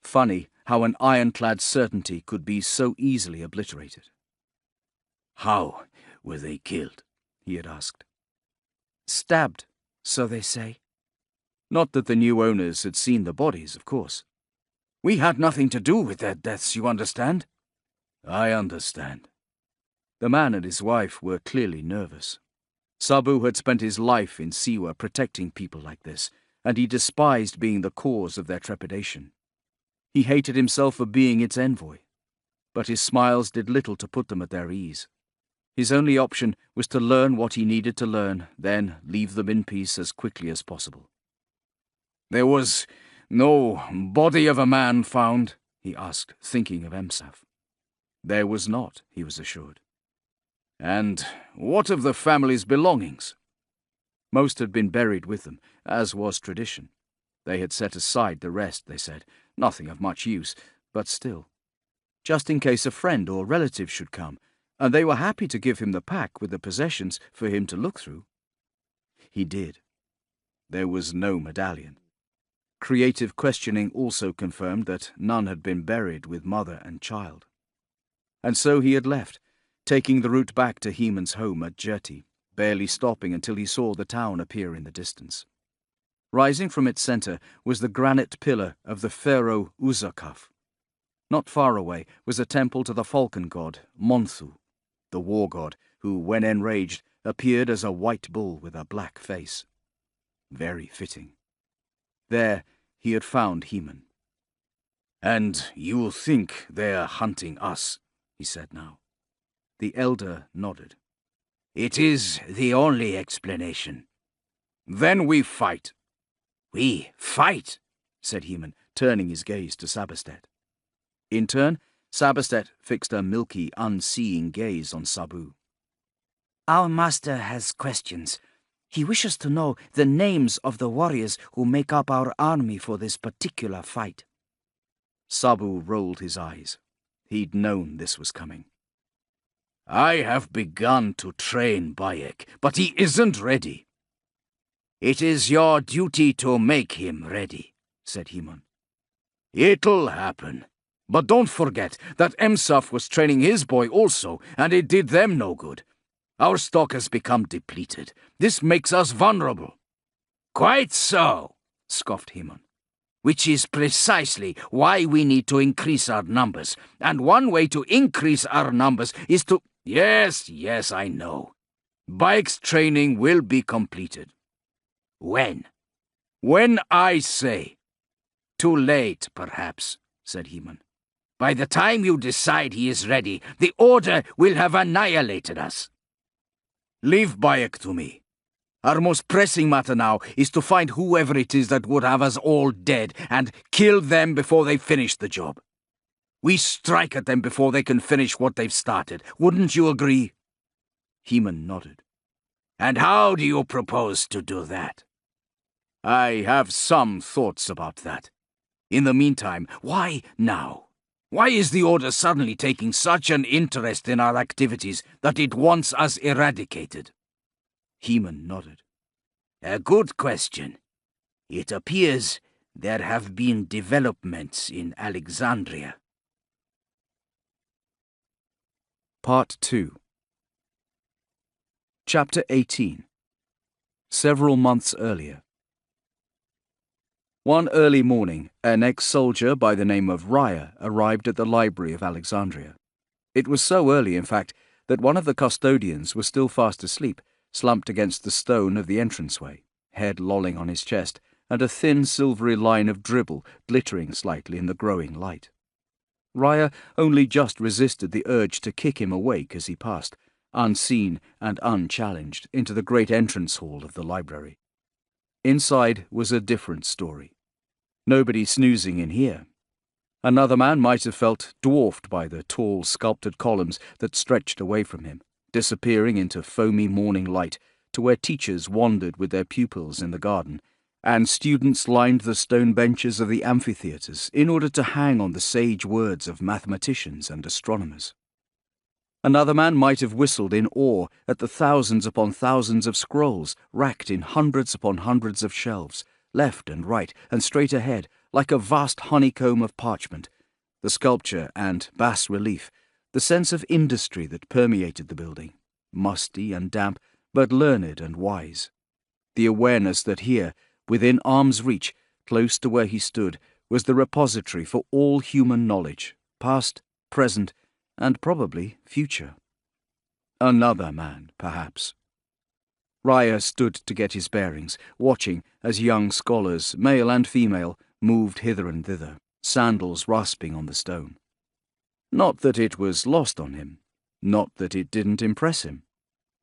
Funny how an ironclad certainty could be so easily obliterated. How were they killed? He had asked. "Stabbed, so they say." Not that the new owners had seen the bodies, of course. We had nothing to do with their deaths, you understand? I understand. The man and his wife were clearly nervous. Sabu had spent his life in Siwa protecting people like this, and he despised being the cause of their trepidation. He hated himself for being its envoy, but his smiles did little to put them at their ease. His only option was to learn what he needed to learn, then leave them in peace as quickly as possible. There was no body of a man found? He asked, thinking of Emsaf. There was not, he was assured. And what of the family's belongings? Most had been buried with them, as was tradition. They had set aside the rest, they said, nothing of much use, but still. Just in case a friend or relative should come, and they were happy to give him the pack with the possessions for him to look through. He did. There was no medallion. Creative questioning also confirmed that none had been buried with mother and child. And so he had left, taking the route back to Heman's home at Jerti, barely stopping until he saw the town appear in the distance. Rising from its centre was the granite pillar of the pharaoh Uzakaf. Not far away was a temple to the falcon god, Monthu, the war god who, when enraged, appeared as a white bull with a black face. Very fitting. There he had found Heman. "And you think they're hunting us?" he said now. The elder nodded. It is the only explanation. Then we fight. We fight, said Heman, turning his gaze to Sabastet. In turn, Sabastet fixed a milky, unseeing gaze on Sabu. Our master has questions. He wishes to know the names of the warriors who make up our army for this particular fight. Sabu rolled his eyes. He'd known this was coming. I have begun to train Bayek, but he isn't ready. It is your duty to make him ready, said Heman. It'll happen. But don't forget that Emsaf was training his boy also, and it did them no good. Our stock has become depleted. This makes us vulnerable. Quite so, scoffed Heman. Which is precisely why we need to increase our numbers. And one way to increase our numbers is to... Yes, I know. Bayek's training will be completed. When? When I say. Too late, perhaps, said Heman. By the time you decide he is ready, the Order will have annihilated us. Leave Bayek to me. Our most pressing matter now is to find whoever it is that would have us all dead and kill them before they finish the job. We strike at them before they can finish what they've started. Wouldn't you agree? Heman nodded. And how do you propose to do that? I have some thoughts about that. In the meantime, why now? Why is the Order suddenly taking such an interest in our activities that it wants us eradicated? Heman nodded. A good question. It appears there have been developments in Alexandria. Part 2. Chapter 18. Several months earlier. One early morning, an ex-soldier by the name of Raya arrived at the library of Alexandria. It was so early, in fact, that one of the custodians was still fast asleep, slumped against the stone of the entranceway, head lolling on his chest, and a thin silvery line of dribble glittering slightly in the growing light. Raya only just resisted the urge to kick him awake as he passed, unseen and unchallenged, into the great entrance hall of the library. Inside was a different story. Nobody snoozing in here. Another man might have felt dwarfed by the tall, sculptured columns that stretched away from him, disappearing into foamy morning light to where teachers wandered with their pupils in the garden, and students lined the stone benches of the amphitheatres in order to hang on the sage words of mathematicians and astronomers. Another man might have whistled in awe at the thousands upon thousands of scrolls racked in hundreds upon hundreds of shelves, left and right and straight ahead, like a vast honeycomb of parchment, the sculpture and bas-relief, the sense of industry that permeated the building, musty and damp, but learned and wise. The awareness that here, within arm's reach, close to where he stood, was the repository for all human knowledge, past, present, and probably future. Another man, perhaps. Raya stood to get his bearings, watching as young scholars, male and female, moved hither and thither, sandals rasping on the stone. Not that it was lost on him, not that it didn't impress him,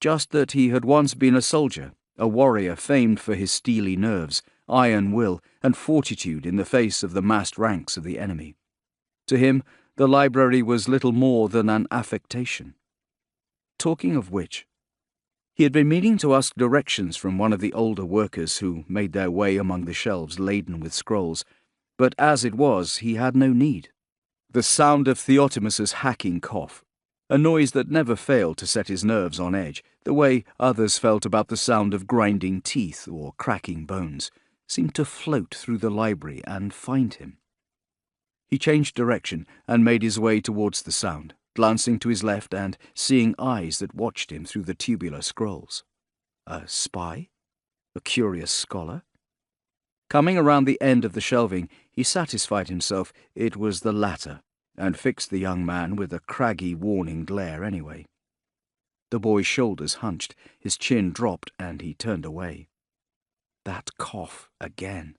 just that he had once been a soldier, a warrior famed for his steely nerves, iron will, and fortitude in the face of the massed ranks of the enemy. To him, the library was little more than an affectation. Talking of which, he had been meaning to ask directions from one of the older workers who made their way among the shelves laden with scrolls, but as it was, he had no need. The sound of Theotimus's hacking cough, a noise that never failed to set his nerves on edge, the way others felt about the sound of grinding teeth or cracking bones, seemed to float through the library and find him. He changed direction and made his way towards the sound, glancing to his left and seeing eyes that watched him through the tubular scrolls. A spy? A curious scholar? Coming around the end of the shelving, he satisfied himself it was the latter, and fixed the young man with a craggy, warning glare anyway. The boy's shoulders hunched, his chin dropped, and he turned away. That cough again.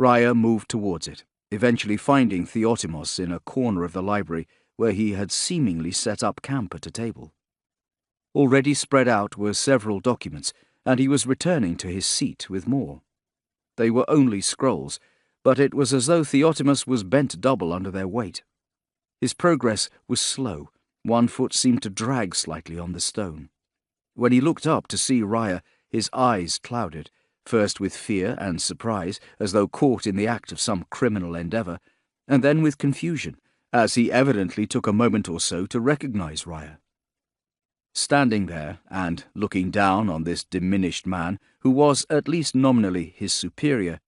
Raya moved towards it, eventually finding Theotimos in a corner of the library where he had seemingly set up camp at a table. Already spread out were several documents, and he was returning to his seat with more. They were only scrolls, but it was as though Theotimus was bent double under their weight. His progress was slow. One foot seemed to drag slightly on the stone. When he looked up to see Raya, his eyes clouded, first with fear and surprise, as though caught in the act of some criminal endeavour, and then with confusion, as he evidently took a moment or so to recognize Raya. Standing there, and looking down on this diminished man, who was at least nominally his superior,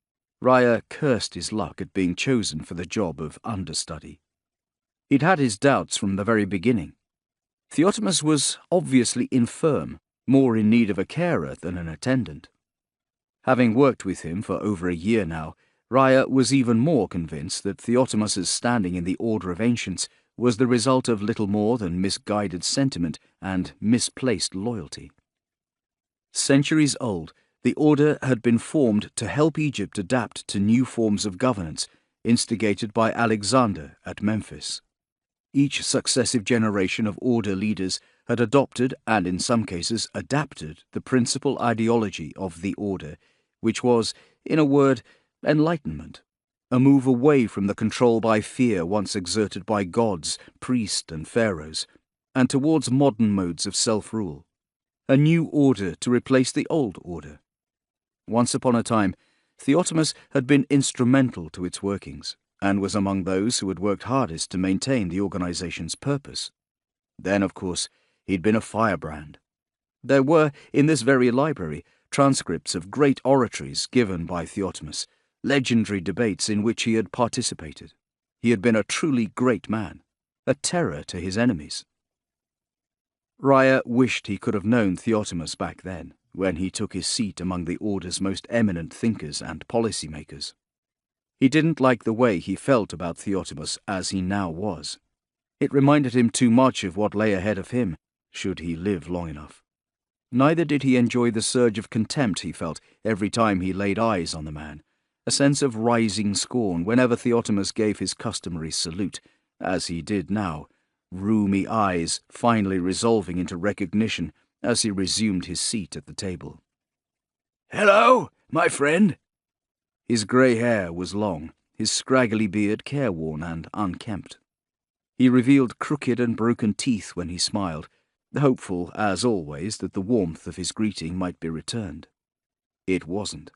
Raya cursed his luck at being chosen for the job of understudy. He'd had his doubts from the very beginning. Theotimus was obviously infirm, more in need of a carer than an attendant. Having worked with him for over a year now, Raya was even more convinced that Theotimus's standing in the Order of Ancients was the result of little more than misguided sentiment and misplaced loyalty. Centuries old, the Order had been formed to help Egypt adapt to new forms of governance, instigated by Alexander at Memphis. Each successive generation of Order leaders had adopted, and in some cases adapted, the principal ideology of the Order, which was, in a word, enlightenment, a move away from the control by fear once exerted by gods, priests, and pharaohs, and towards modern modes of self-rule, a new order to replace the old order. Once upon a time, Theotimus had been instrumental to its workings, and was among those who had worked hardest to maintain the organization's purpose. Then, of course, he'd been a firebrand. There were, in this very library, transcripts of great oratories given by Theotimus, legendary debates in which he had participated. He had been a truly great man, a terror to his enemies. Raya wished he could have known Theotimus back then, when he took his seat among the Order's most eminent thinkers and policymakers. He didn't like the way he felt about Theotimus as he now was. It reminded him too much of what lay ahead of him, should he live long enough. Neither did he enjoy the surge of contempt he felt every time he laid eyes on the man, a sense of rising scorn whenever Theotimus gave his customary salute, as he did now, rheumy eyes finally resolving into recognition as he resumed his seat at the table. "Hello, my friend." His grey hair was long, his scraggly beard careworn and unkempt. He revealed crooked and broken teeth when he smiled, hopeful, as always, that the warmth of his greeting might be returned. It wasn't.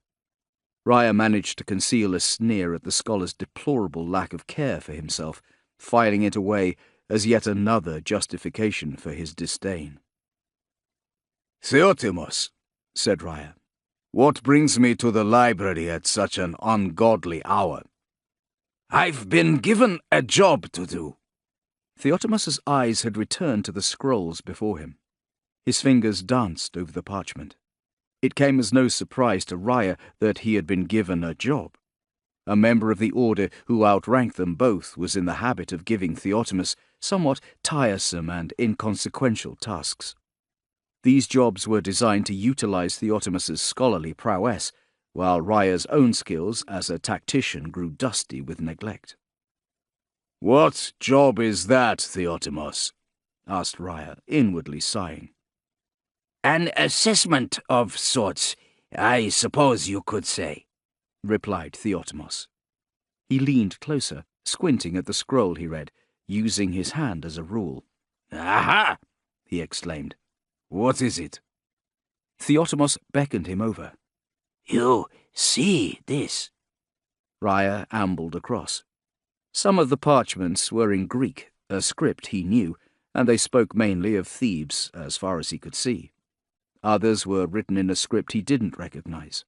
Raya managed to conceal a sneer at the scholar's deplorable lack of care for himself, filing it away as yet another justification for his disdain. "Theotimus," said Raya, "what brings me to the library at such an ungodly hour?" "I've been given a job to do." Theotimus's eyes had returned to the scrolls before him. His fingers danced over the parchment. It came as no surprise to Raya that he had been given a job. A member of the Order who outranked them both was in the habit of giving Theotimus somewhat tiresome and inconsequential tasks. These jobs were designed to utilize Theotimus's scholarly prowess, while Raya's own skills as a tactician grew dusty with neglect. "What job is that, Theotimus?" asked Raya, inwardly sighing. "An assessment of sorts, I suppose you could say," replied Theotimus. He leaned closer, squinting at the scroll he read, using his hand as a rule. "Aha!" he exclaimed. "What is it?" Theotimus beckoned him over. "You see this?" Raya ambled across. Some of the parchments were in Greek, a script he knew, and they spoke mainly of Thebes, as far as he could see. Others were written in a script he didn't recognize.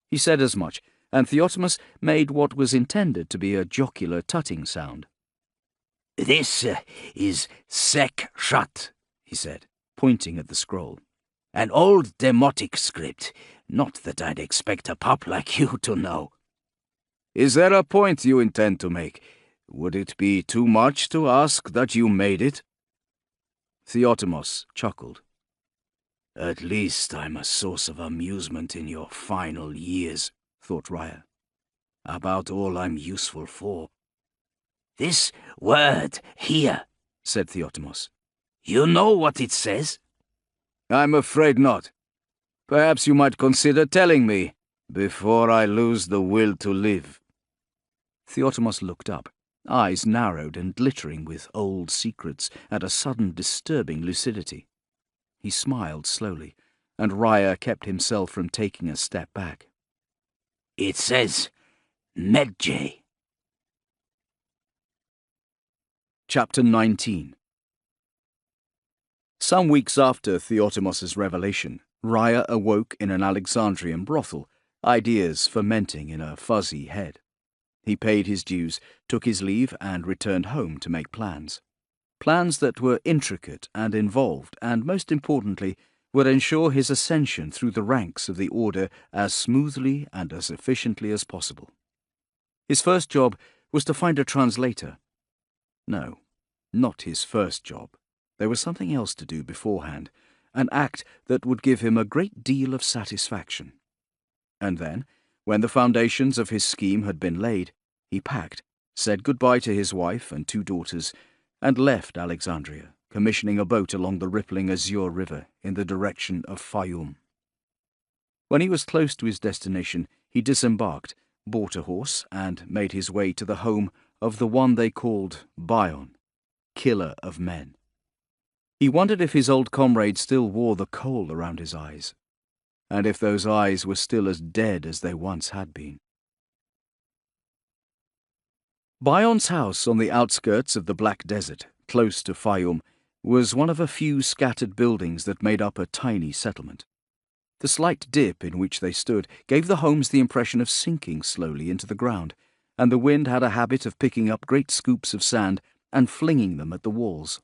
He said as much, and Theotimus made what was intended to be a jocular tutting sound. "This is Sek-Shat," he said, pointing at the scroll. "An old demotic script, not that I'd expect a pup like you to know." Is there a point you intend to make? Would it be too much to ask that you made it? Theotimus chuckled. "At least I'm a source of amusement in your final years," thought Raya. "About all I'm useful for." This word here, said Theotimos. You know what it says? I'm afraid not. Perhaps you might consider telling me, before I lose the will to live. Theotimos looked up, eyes narrowed and glittering with old secrets and a sudden disturbing lucidity. He smiled slowly, and Raya kept himself from taking a step back. It says Medjay. Chapter 19. Some weeks after Theotimos's revelation, Raya awoke in an Alexandrian brothel, ideas fermenting in a fuzzy head. He paid his dues, took his leave, and returned home to make plans. Plans that were intricate and involved, and most importantly, would ensure his ascension through the ranks of the Order as smoothly and as efficiently as possible. His first job was to find a translator. No, not his first job. There was something else to do beforehand, an act that would give him a great deal of satisfaction. And then, when the foundations of his scheme had been laid, he packed, said goodbye to his wife and 2 daughters, and left Alexandria, commissioning a boat along the rippling Azure River in the direction of Fayum. When he was close to his destination, he disembarked, bought a horse, and made his way to the home of the one they called Bowden, killer of men. He wondered if his old comrade still wore the kohl around his eyes, and if those eyes were still as dead as they once had been. Bowden's house on the outskirts of the Black Desert, close to Fayum, was one of a few scattered buildings that made up a tiny settlement. The slight dip in which they stood gave the homes the impression of sinking slowly into the ground, and the wind had a habit of picking up great scoops of sand and flinging them at the walls.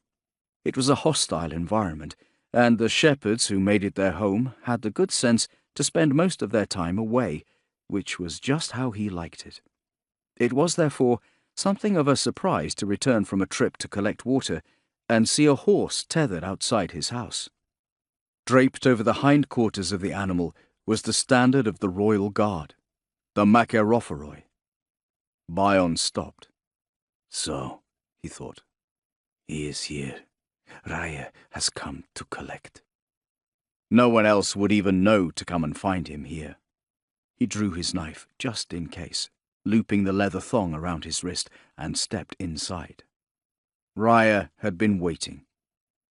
It was a hostile environment, and the shepherds who made it their home had the good sense to spend most of their time away, which was just how he liked it. It was, therefore, something of a surprise to return from a trip to collect water and see a horse tethered outside his house. Draped over the hindquarters of the animal was the standard of the royal guard, the Makerophoroi. Bowden stopped. So, he thought, he is here. Raya has come to collect. No one else would even know to come and find him here. He drew his knife, just in case, looping the leather thong around his wrist, and stepped inside. Raya had been waiting.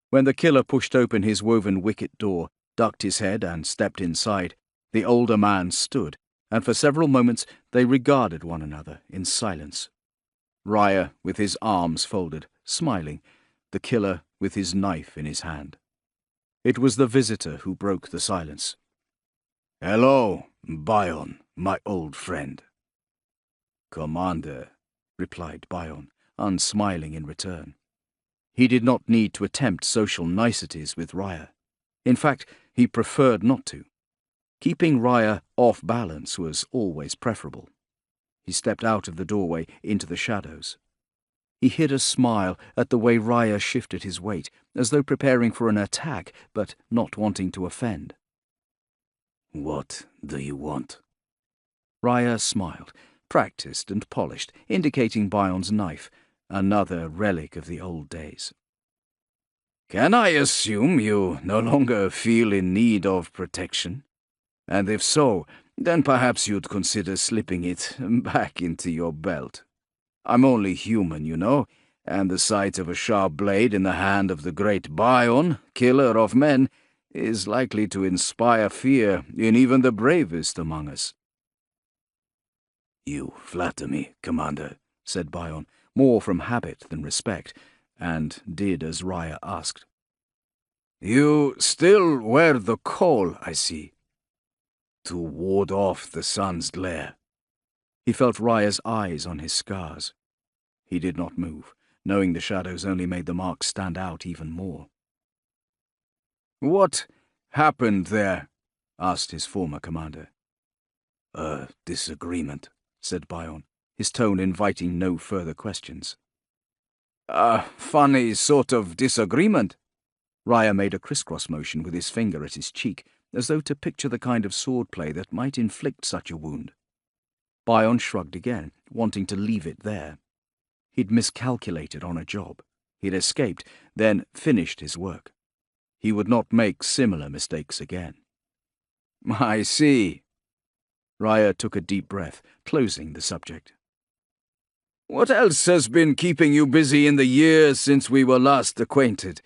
When the killer pushed open his woven wicket door, ducked his head, and stepped inside, the older man stood, and for several moments they regarded one another in silence. Raya with his arms folded, smiling, the killer with his knife in his hand. It was the visitor who broke the silence. "Hello, Bowden, my old friend." "Commander," replied Bowden, unsmiling in return. He did not need to attempt social niceties with Raya. In fact, he preferred not to. Keeping Raya off balance was always preferable. He stepped out of the doorway into the shadows. He hid a smile at the way Raya shifted his weight, as though preparing for an attack, but not wanting to offend. "What do you want?" Raya smiled, practiced and polished, indicating Bowden's knife, another relic of the old days. "Can I assume you no longer feel in need of protection? And if so, then perhaps you'd consider slipping it back into your belt. I'm only human, you know, and the sight of a sharp blade in the hand of the great Bowden, killer of men, is likely to inspire fear in even the bravest among us." "You flatter me, Commander," said Bowden, more from habit than respect, and did as Raya asked. "You still wear the kohl, I see." "To ward off the sun's glare." He felt Raya's eyes on his scars. He did not move, knowing the shadows only made the marks stand out even more. "What happened there?" asked his former commander. "A disagreement," said Bowden, his tone inviting no further questions. "A funny sort of disagreement." Raya made a crisscross motion with his finger at his cheek, as though to picture the kind of swordplay that might inflict such a wound. Bowden shrugged again, wanting to leave it there. He'd miscalculated on a job. He'd escaped, then finished his work. He would not make similar mistakes again. I see. Raya took a deep breath, closing the subject. What else has been keeping you busy in the years since we were last acquainted?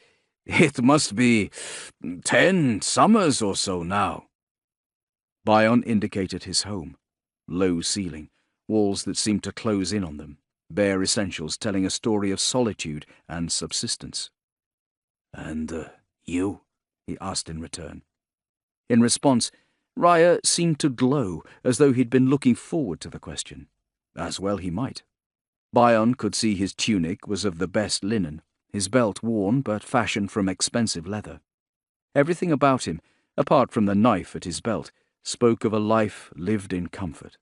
It must be 10 summers or so now. Bion indicated his home. Low ceiling, walls that seemed to close in on them, bare essentials telling a story of solitude and subsistence. And you? He asked in return. In response, Raya seemed to glow, as though he'd been looking forward to the question. As well he might. Bion could see his tunic was of the best linen, his belt worn but fashioned from expensive leather. Everything about him, apart from the knife at his belt, spoke of a life lived in comfort.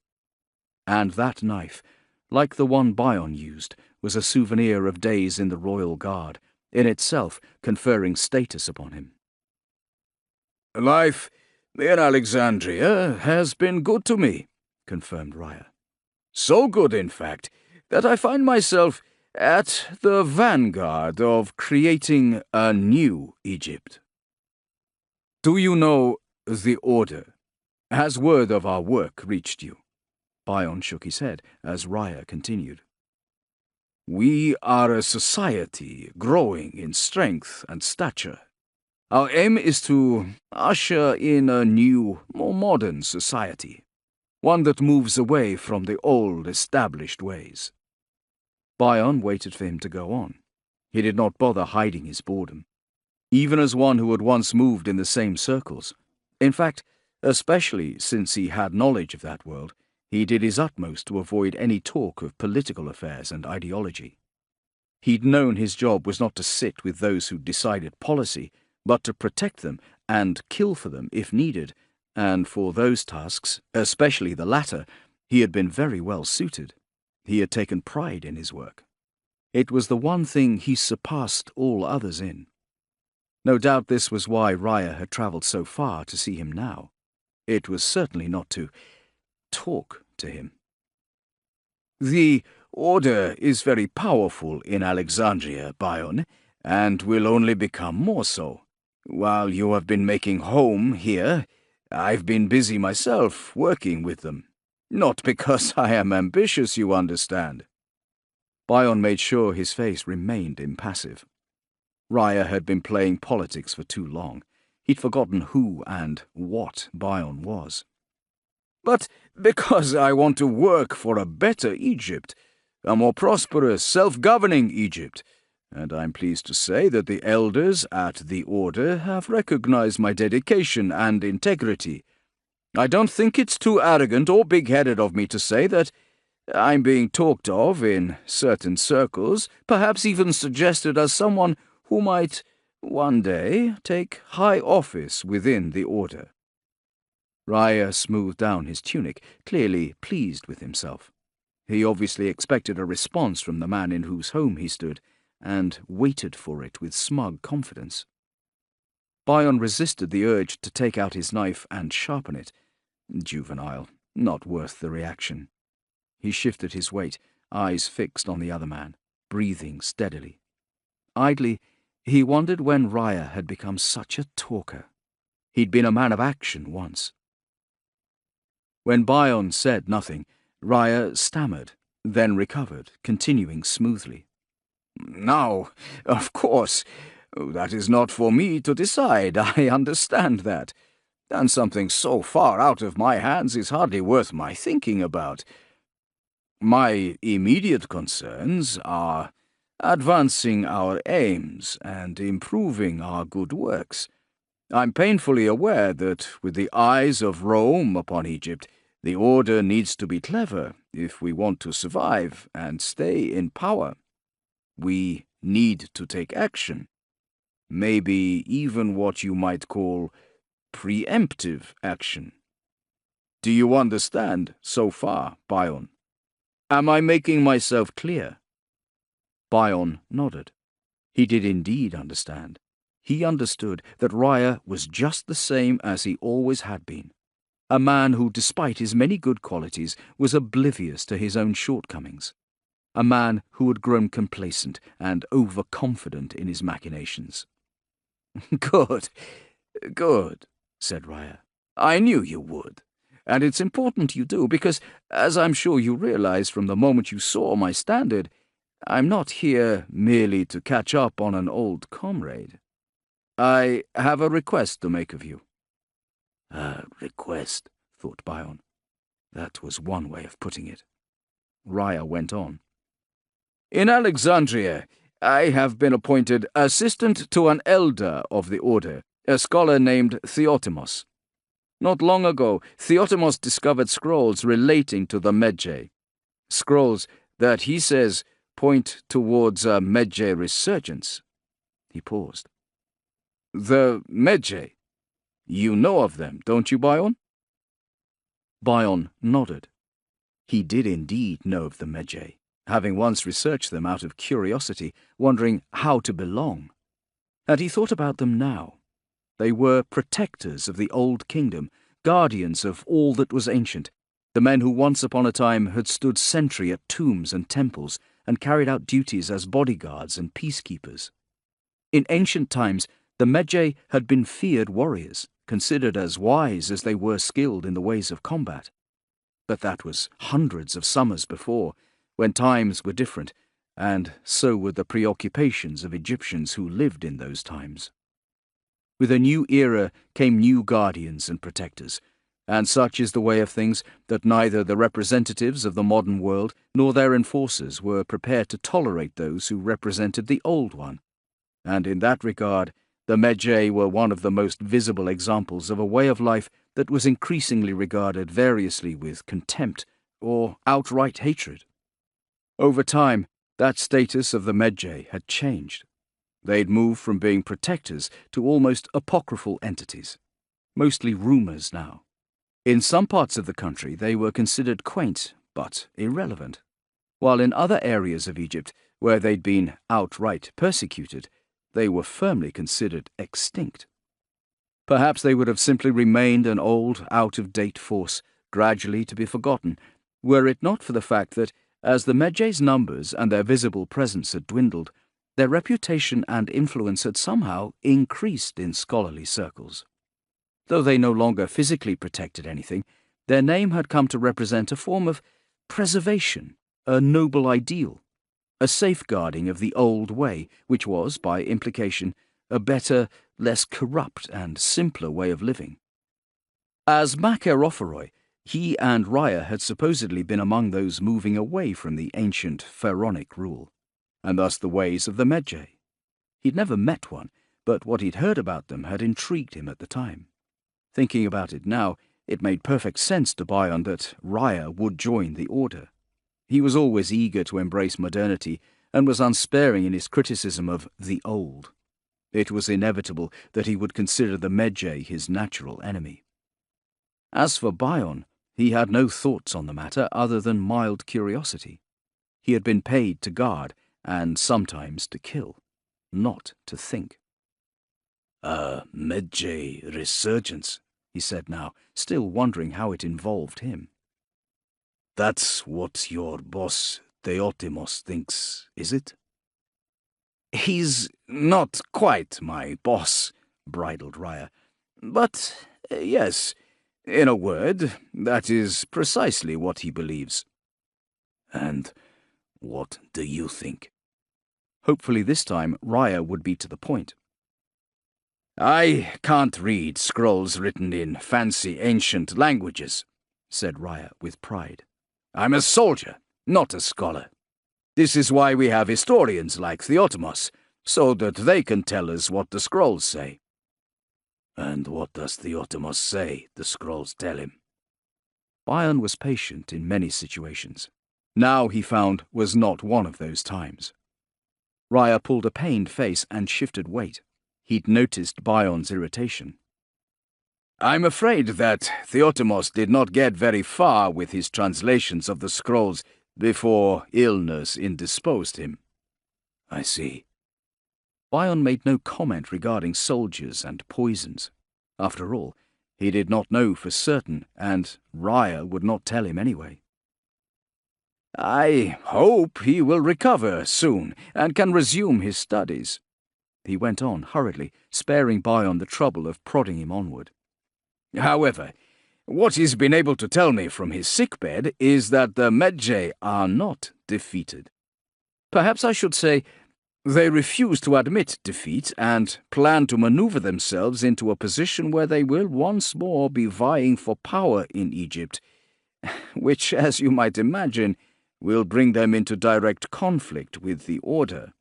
And that knife, like the one Bion used, was a souvenir of days in the Royal Guard, in itself conferring status upon him. Life in Alexandria has been good to me, confirmed Raya. So good, in fact, that I find myself at the vanguard of creating a new Egypt. Do you know the Order? Has word of our work reached you? Bion shook his head as Raya continued. We are a society growing in strength and stature. Our aim is to usher in a new, more modern society, one that moves away from the old established ways. Bion waited for him to go on. He did not bother hiding his boredom. Even as one who had once moved in the same circles, in fact, especially since he had knowledge of that world, he did his utmost to avoid any talk of political affairs and ideology. He'd known his job was not to sit with those who decided policy, but to protect them and kill for them if needed, and for those tasks, especially the latter, he had been very well suited. He had taken pride in his work. It was the one thing he surpassed all others in. No doubt this was why Raya had travelled so far to see him now. It was certainly not to talk to him. The Order is very powerful in Alexandria, Bion, and will only become more so. While you have been making home here, I've been busy myself working with them. Not because I am ambitious, you understand. Bion made sure his face remained impassive. Raya had been playing politics for too long. He'd forgotten who and what Bion was. But because I want to work for a better Egypt, a more prosperous, self-governing Egypt, and I'm pleased to say that the elders at the Order have recognized my dedication and integrity. I don't think it's too arrogant or big-headed of me to say that I'm being talked of in certain circles, perhaps even suggested as someone who might one day take high office within the Order. Raya smoothed down his tunic, clearly pleased with himself. He obviously expected a response from the man in whose home he stood, and waited for it with smug confidence. Bion resisted the urge to take out his knife and sharpen it. Juvenile, not worth the reaction. He shifted his weight, eyes fixed on the other man, breathing steadily. Idly, he wondered when Raya had become such a talker. He'd been a man of action once. When Bion said nothing, Raya stammered, then recovered, continuing smoothly. Now, of course, that is not for me to decide, I understand that. And something so far out of my hands is hardly worth my thinking about. My immediate concerns are advancing our aims and improving our good works. I'm painfully aware that with the eyes of Rome upon Egypt, the Order needs to be clever if we want to survive and stay in power. We need to take action. Maybe even what you might call preemptive action. Do you understand so far, Bion? Am I making myself clear? Bion nodded. He did indeed understand. He understood that Raya was just the same as he always had been. A man who, despite his many good qualities, was oblivious to his own shortcomings. a man who had grown complacent and overconfident in his machinations. Good, good, said Raya. I knew you would. And it's important you do, because, as I'm sure you realize from the moment you saw my standard, I'm not here merely to catch up on an old comrade. I have a request to make of you. A request, thought Bion. That was one way of putting it. Raya went on. In Alexandria, I have been appointed assistant to an elder of the order, a scholar named Theotimos. Not long ago, Theotimos discovered scrolls relating to the Medjay. Scrolls that, he says, point towards a Medjay resurgence. He paused. The Medjay. You know of them, don't you, Bion? Bion nodded. He did indeed know of the Medjay, having once researched them out of curiosity, wondering how to belong. And he thought about them now. They were protectors of the old kingdom, guardians of all that was ancient, the men who once upon a time had stood sentry at tombs and temples and carried out duties as bodyguards and peacekeepers. In ancient times, the Medjay had been feared warriors, considered as wise as they were skilled in the ways of combat. But that was hundreds of summers before, when times were different, and so were the preoccupations of Egyptians who lived in those times. With a new era came new guardians and protectors, and such is the way of things that neither the representatives of the modern world nor their enforcers were prepared to tolerate those who represented the old one. And in that regard, the Medjay were one of the most visible examples of a way of life that was increasingly regarded variously with contempt or outright hatred. Over time, that status of the Medjay had changed. They'd moved from being protectors to almost apocryphal entities, mostly rumors now. In some parts of the country they were considered quaint but irrelevant, while in other areas of Egypt, where they'd been outright persecuted, they were firmly considered extinct. Perhaps they would have simply remained an old, out-of-date force, gradually to be forgotten, were it not for the fact that, as the Medjay's numbers and their visible presence had dwindled, their reputation and influence had somehow increased in scholarly circles. Though they no longer physically protected anything, their name had come to represent a form of preservation, a noble ideal, a safeguarding of the old way, which was, by implication, a better, less corrupt and simpler way of living. As Macherophoroi, he and Raya had supposedly been among those moving away from the ancient pharaonic rule, and thus the ways of the Medjay. He'd never met one, but what he'd heard about them had intrigued him at the time. Thinking about it now, it made perfect sense to Bion that Raya would join the order. He was always eager to embrace modernity and was unsparing in his criticism of the old. It was inevitable that he would consider the Medjay his natural enemy. As for Bion, he had no thoughts on the matter other than mild curiosity. He had been paid to guard, and sometimes to kill, not to think. A Medjay resurgence, he said now, still wondering how it involved him. That's what your boss, Theotimos, thinks, is it? He's not quite my boss, bridled Raya. But, yes, in a word, that is precisely what he believes. And what do you think? Hopefully this time Raya would be to the point. I can't read scrolls written in fancy ancient languages, said Raya with pride. I'm a soldier, not a scholar. This is why we have historians like Theotimos, so that they can tell us what the scrolls say. And what does Theotimos say the scrolls tell him? Bion was patient in many situations. Now, he found, was not one of those times. Raya pulled a pained face and shifted weight. He'd noticed Bion's irritation. I'm afraid that Theotimos did not get very far with his translations of the scrolls before illness indisposed him. I see. Bion made no comment regarding soldiers and poisons. After all, he did not know for certain, and Raya would not tell him anyway. I hope he will recover soon and can resume his studies. He went on hurriedly, sparing Bion the trouble of prodding him onward. However, what he's been able to tell me from his sickbed is that the Medjay are not defeated. Perhaps I should say they refuse to admit defeat and plan to maneuver themselves into a position where they will once more be vying for power in Egypt, which, as you might imagine, will bring them into direct conflict with the Order.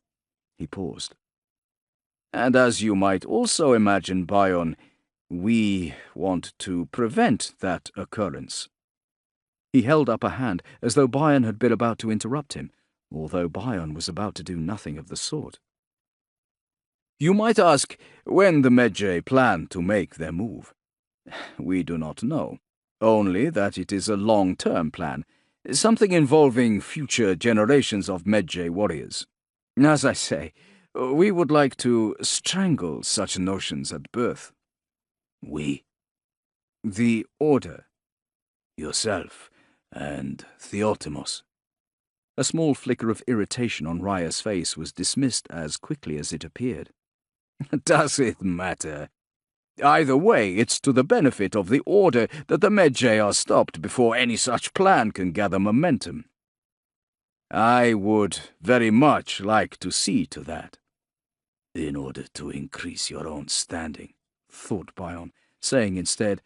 He paused. And as you might also imagine, Bion, we want to prevent that occurrence. He held up a hand as though Bion had been about to interrupt him, although Bion was about to do nothing of the sort. You might ask when the Medjay plan to make their move. We do not know, only that it is a long-term plan, something involving future generations of Medjay warriors. As I say, we would like to strangle such notions at birth. We? The Order. Yourself and Theotimos. A small flicker of irritation on Raya's face was dismissed as quickly as it appeared. Does it matter? Either way, it's to the benefit of the Order that the Medjay are stopped before any such plan can gather momentum. I would very much like to see to that. In order to increase your own standing, thought Bion, saying instead,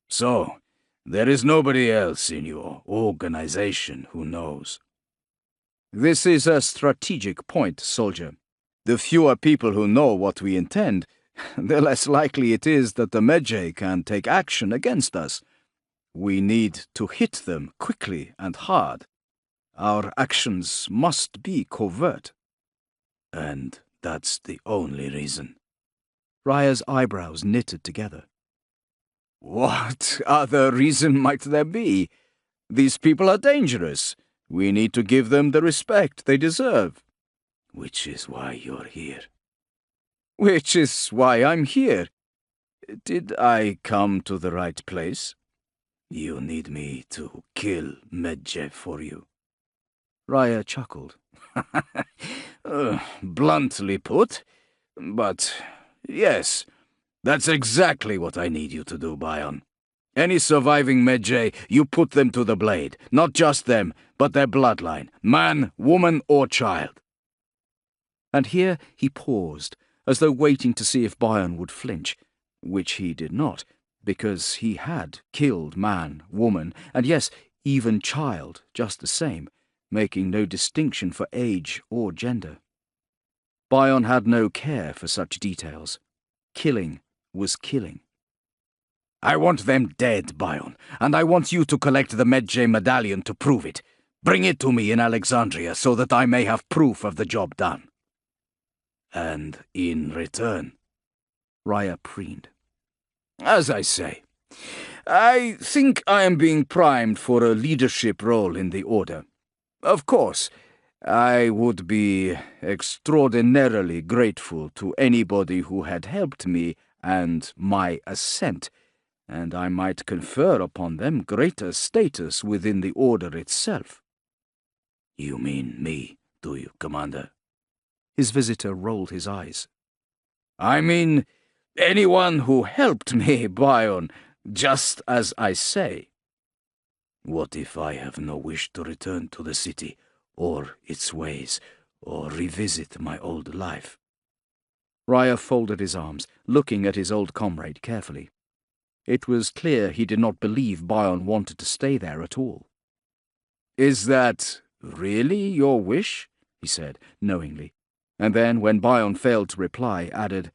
So, there is nobody else in your organization who knows. This is a strategic point, soldier. The fewer people who know what we intend, the less likely it is that the Medjay can take action against us. We need to hit them quickly and hard. Our actions must be covert. And that's the only reason. Raya's eyebrows knitted together. What other reason might there be? These people are dangerous. We need to give them the respect they deserve. Which is why you're here. Which is why I'm here. Did I come to the right place? You need me to kill Medjay for you. Raya chuckled. Bluntly put, but yes, that's exactly what I need you to do, Bion. Any surviving Medjay, you put them to the blade. Not just them, but their bloodline, man, woman, or child. And here he paused, as though waiting to see if Bion would flinch, which he did not, because he had killed man, woman, and yes, even child, just the same, making no distinction for age or gender. Bion had no care for such details. Killing was killing. I want them dead, Bion, and I want you to collect the Medjay medallion to prove it. Bring it to me in Alexandria so that I may have proof of the job done. And in return, Raya preened. As I say, I think I am being primed for a leadership role in the Order. Of course, I would be extraordinarily grateful to anybody who had helped me and my ascent, and I might confer upon them greater status within the Order itself. You mean me, do you, Commander? His visitor rolled his eyes. I mean, anyone who helped me, Bion, just as I say. What if I have no wish to return to the city, or its ways, or revisit my old life? Raya folded his arms, looking at his old comrade carefully. It was clear he did not believe Bion wanted to stay there at all. Is that really your wish? He said, knowingly, and then, when Bion failed to reply, added,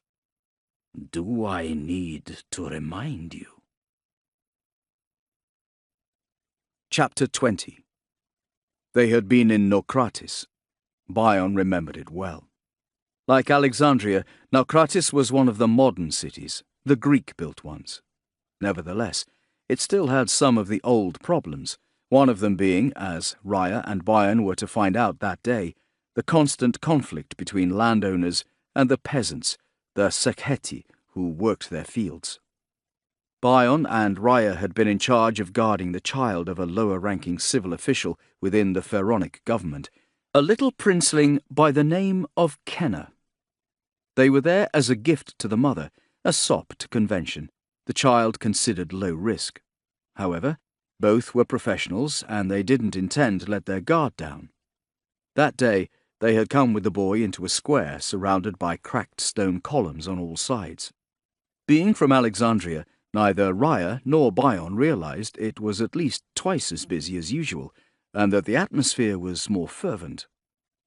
Do I need to remind you? Chapter 20. They had been in Naucratis. Bion remembered it well. Like Alexandria, Naucratis was one of the modern cities, the Greek-built ones. Nevertheless, it still had some of the old problems, one of them being, as Raya and Bion were to find out that day, the constant conflict between landowners and the peasants, the Sekheti, who worked their fields. Bion and Raya had been in charge of guarding the child of a lower-ranking civil official within the Pharaonic government, a little princeling by the name of Kenna. They were there as a gift to the mother, a sop to convention, the child considered low risk. However, both were professionals, and they didn't intend to let their guard down. That day, they had come with the boy into a square surrounded by cracked stone columns on all sides. Being from Alexandria, neither Raya nor Bion realized it was at least twice as busy as usual, and that the atmosphere was more fervent.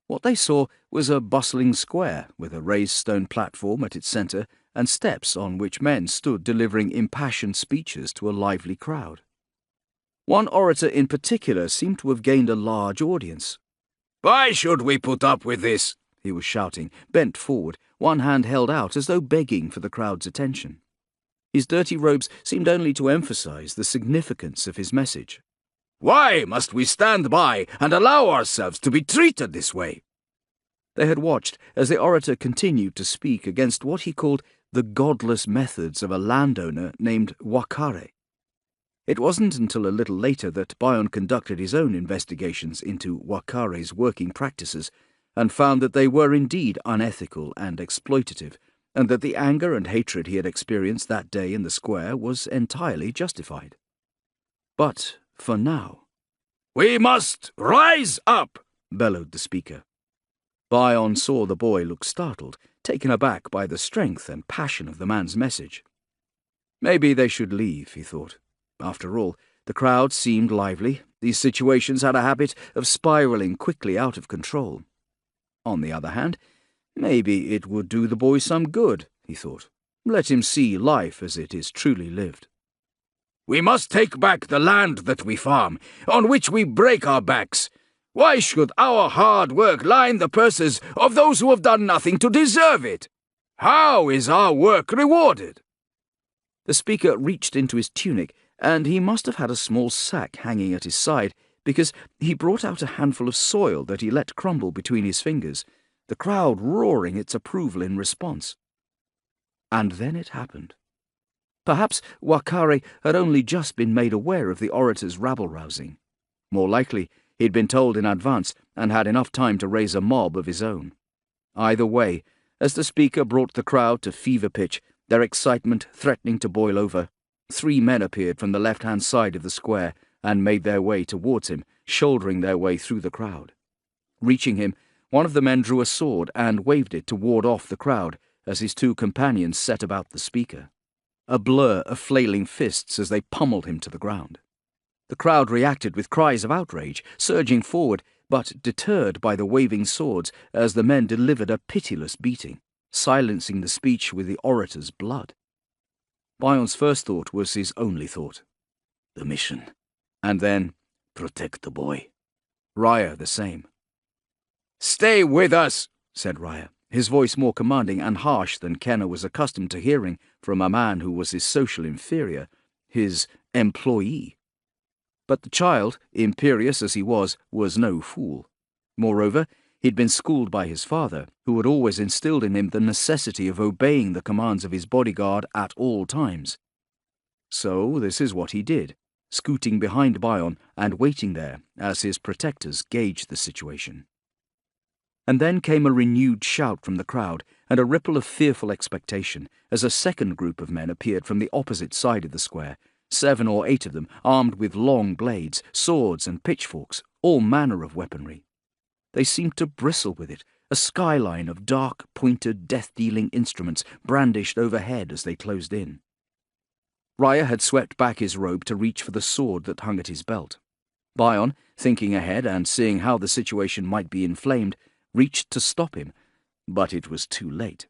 What they saw was a bustling square with a raised stone platform at its center and steps on which men stood delivering impassioned speeches to a lively crowd. One orator in particular seemed to have gained a large audience. "Why should we put up with this?" he was shouting, bent forward, one hand held out as though begging for the crowd's attention. His dirty robes seemed only to emphasize the significance of his message. "Why must we stand by and allow ourselves to be treated this way?" They had watched as the orator continued to speak against what he called the godless methods of a landowner named Wakare. It wasn't until a little later that Bion conducted his own investigations into Wakare's working practices and found that they were indeed unethical and exploitative, and that the anger and hatred he had experienced that day in the square was entirely justified. But for now, "We must rise up!" bellowed the speaker. Bion saw the boy look startled, taken aback by the strength and passion of the man's message. Maybe they should leave, he thought. After all, the crowd seemed lively. These situations had a habit of spiraling quickly out of control. On the other hand, maybe it would do the boy some good, he thought. Let him see life as it is truly lived. "We must take back the land that we farm, on which we break our backs. Why should our hard work line the purses of those who have done nothing to deserve it? How is our work rewarded?" The speaker reached into his tunic, and he must have had a small sack hanging at his side, because he brought out a handful of soil that he let crumble between his fingers, the crowd roaring its approval in response. And then it happened. Perhaps Wakare had only just been made aware of the orator's rabble-rousing. More likely, he'd been told in advance and had enough time to raise a mob of his own. Either way, as the speaker brought the crowd to fever pitch, their excitement threatening to boil over, 3 men appeared from the left-hand side of the square and made their way towards him, shouldering their way through the crowd. Reaching him, one of the men drew a sword and waved it to ward off the crowd as his 2 companions set about the speaker. A blur of flailing fists as they pummeled him to the ground. The crowd reacted with cries of outrage, surging forward, but deterred by the waving swords as the men delivered a pitiless beating, silencing the speech with the orator's blood. Bion's first thought was his only thought. The mission. And then, protect the boy. Raya the same. "Stay with us," said Raya, his voice more commanding and harsh than Kenna was accustomed to hearing from a man who was his social inferior, his employee. But the child, imperious as he was no fool. Moreover, he'd been schooled by his father, who had always instilled in him the necessity of obeying the commands of his bodyguard at all times. So this is what he did, scooting behind Bion and waiting there as his protectors gauged the situation. And then came a renewed shout from the crowd and a ripple of fearful expectation as a second group of men appeared from the opposite side of the square, 7 or 8 of them armed with long blades, swords and pitchforks, all manner of weaponry. They seemed to bristle with it, a skyline of dark, pointed, death-dealing instruments brandished overhead as they closed in. Raya had swept back his robe to reach for the sword that hung at his belt. Bion, thinking ahead and seeing how the situation might be inflamed, reached to stop him, but it was too late.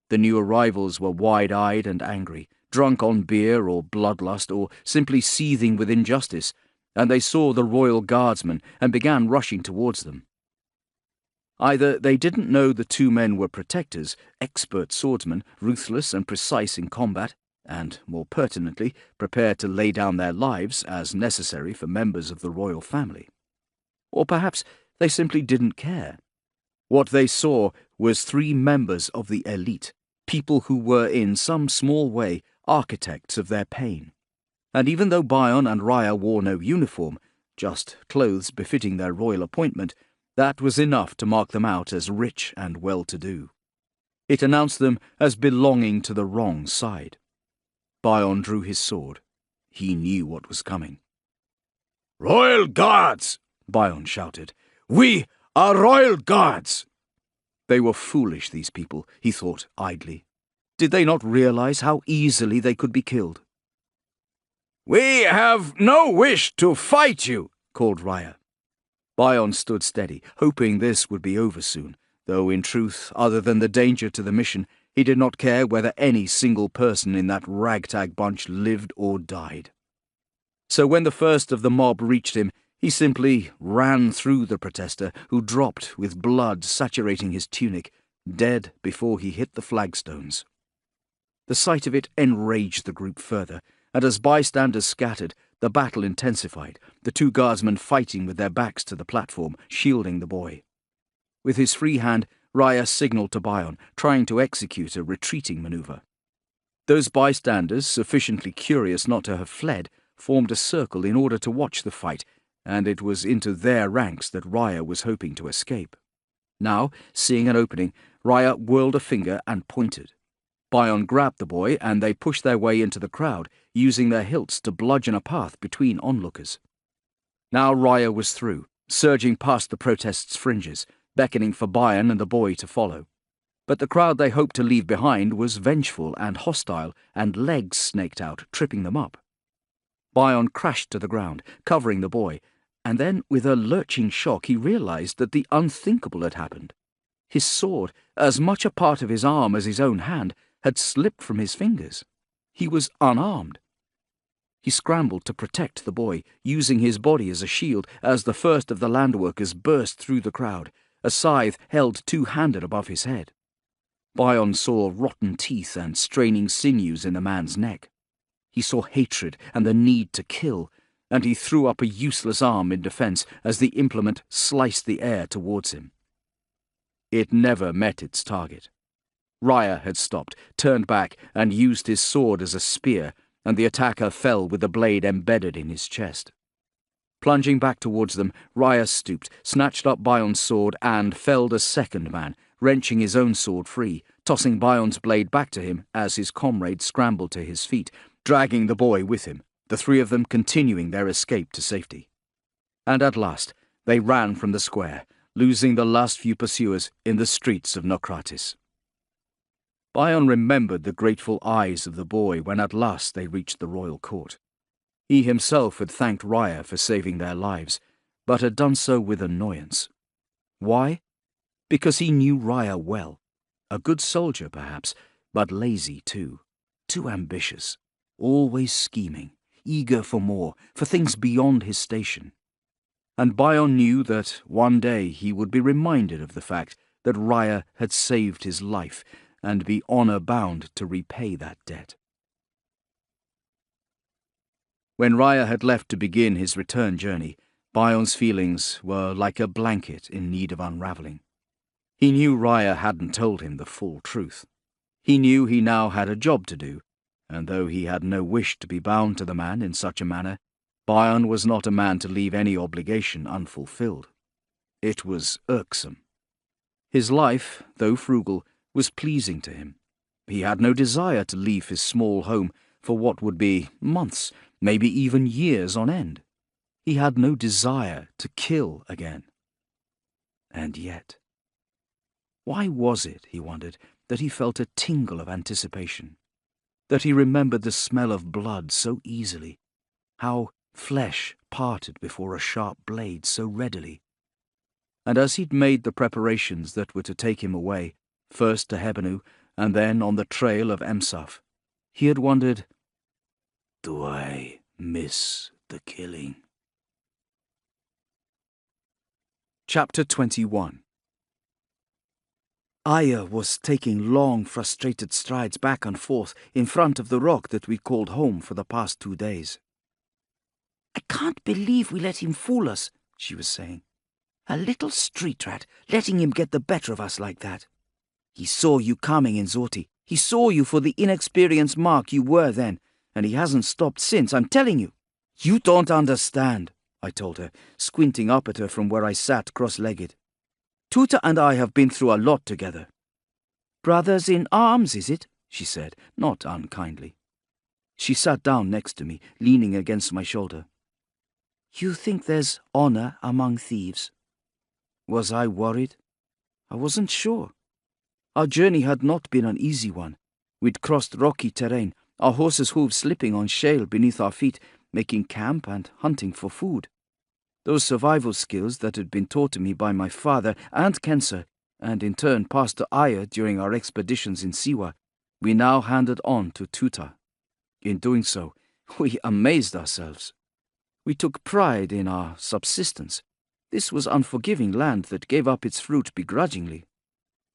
The new arrivals were wide-eyed and angry, drunk on beer or bloodlust or simply seething with injustice, and they saw the royal guardsmen and began rushing towards them. Either they didn't know the 2 men were protectors, expert swordsmen, ruthless and precise in combat, and, more pertinently, prepared to lay down their lives as necessary for members of the royal family. Or perhaps they simply didn't care. What they saw was 3 members of the elite, people who were in some small way architects of their pain. And even though Bion and Raya wore no uniform, just clothes befitting their royal appointment, that was enough to mark them out as rich and well-to-do. It announced them as belonging to the wrong side. Bion drew his sword. He knew what was coming. "Royal guards!" Bion shouted. "We are royal guards!" They were foolish, these people, he thought idly. Did they not realize how easily they could be killed? "We have no wish to fight you," called Raya. Bion stood steady, hoping this would be over soon, though in truth, other than the danger to the mission, he did not care whether any single person in that ragtag bunch lived or died. So when the first of the mob reached him, he simply ran through the protester, who dropped with blood saturating his tunic, dead before he hit the flagstones. The sight of it enraged the group further, and as bystanders scattered, the battle intensified, the two guardsmen fighting with their backs to the platform, shielding the boy. With his free hand, Raya signalled to Bion, trying to execute a retreating maneuver. Those bystanders, sufficiently curious not to have fled, formed a circle in order to watch the fight, and it was into their ranks that Raya was hoping to escape. Now, seeing an opening, Raya whirled a finger and pointed. Bion grabbed the boy, and they pushed their way into the crowd, using their hilts to bludgeon a path between onlookers. Now Raya was through, surging past the protest's fringes, beckoning for Bion and the boy to follow. But the crowd they hoped to leave behind was vengeful and hostile, and legs snaked out, tripping them up. Bion crashed to the ground, covering the boy, and then, with a lurching shock, he realized that the unthinkable had happened. His sword, as much a part of his arm as his own hand, had slipped from his fingers. He was unarmed. He scrambled to protect the boy, using his body as a shield as the first of the landworkers burst through the crowd, a scythe held two-handed above his head. Bion saw rotten teeth and straining sinews in the man's neck. He saw hatred and the need to kill, and he threw up a useless arm in defense as the implement sliced the air towards him. It never met its target. Raya had stopped, turned back, and used his sword as a spear, and the attacker fell with the blade embedded in his chest. Plunging back towards them, Raya stooped, snatched up Bion's sword, and felled a second man, wrenching his own sword free, tossing Bion's blade back to him as his comrade scrambled to his feet, dragging the boy with him, the three of them continuing their escape to safety. And at last, they ran from the square, losing the last few pursuers in the streets of Nokratis. Bion remembered the grateful eyes of the boy when at last they reached the royal court. He himself had thanked Raya for saving their lives, but had done so with annoyance. Why? Because he knew Raya well. A good soldier, perhaps, but lazy too. Too ambitious. Always scheming, eager for more, for things beyond his station. And Bion knew that one day he would be reminded of the fact that Raya had saved his life, and be honour-bound to repay that debt. When Raya had left to begin his return journey, Bion's feelings were like a blanket in need of unravelling. He knew Raya hadn't told him the full truth. He knew he now had a job to do, and though he had no wish to be bound to the man in such a manner, Bion was not a man to leave any obligation unfulfilled. It was irksome. His life, though frugal, was pleasing to him. He had no desire to leave his small home for what would be months, maybe even years on end. He had no desire to kill again. And yet, why was it, he wondered, that he felt a tingle of anticipation? That he remembered the smell of blood so easily, how flesh parted before a sharp blade so readily? And as he'd made the preparations that were to take him away, first to Hebenu, and then on the trail of Emsaf, he had wondered, do I miss the killing? Chapter 21. Aya was taking long, frustrated strides back and forth in front of the rock that we called home for the past 2 days. "I can't believe we let him fool us," she was saying. "A little street rat, letting him get the better of us like that. He saw you coming in Zoti. He saw you for the inexperienced mark you were then, and he hasn't stopped since, I'm telling you. You don't understand, I told her, squinting up at her from where I sat cross-legged. Tuta and I have been through a lot together. Brothers in arms, is it? She said, not unkindly. She sat down next to me, leaning against my shoulder. You think there's honor among thieves? Was I worried? I wasn't sure. Our journey had not been an easy one. We'd crossed rocky terrain, our horses' hooves slipping on shale beneath our feet, making camp and hunting for food. Those survival skills that had been taught to me by my father and Kensa, and in turn passed to Aya during our expeditions in Siwa, we now handed on to Tuta. In doing so, we amazed ourselves. We took pride in our subsistence. This was unforgiving land that gave up its fruit begrudgingly.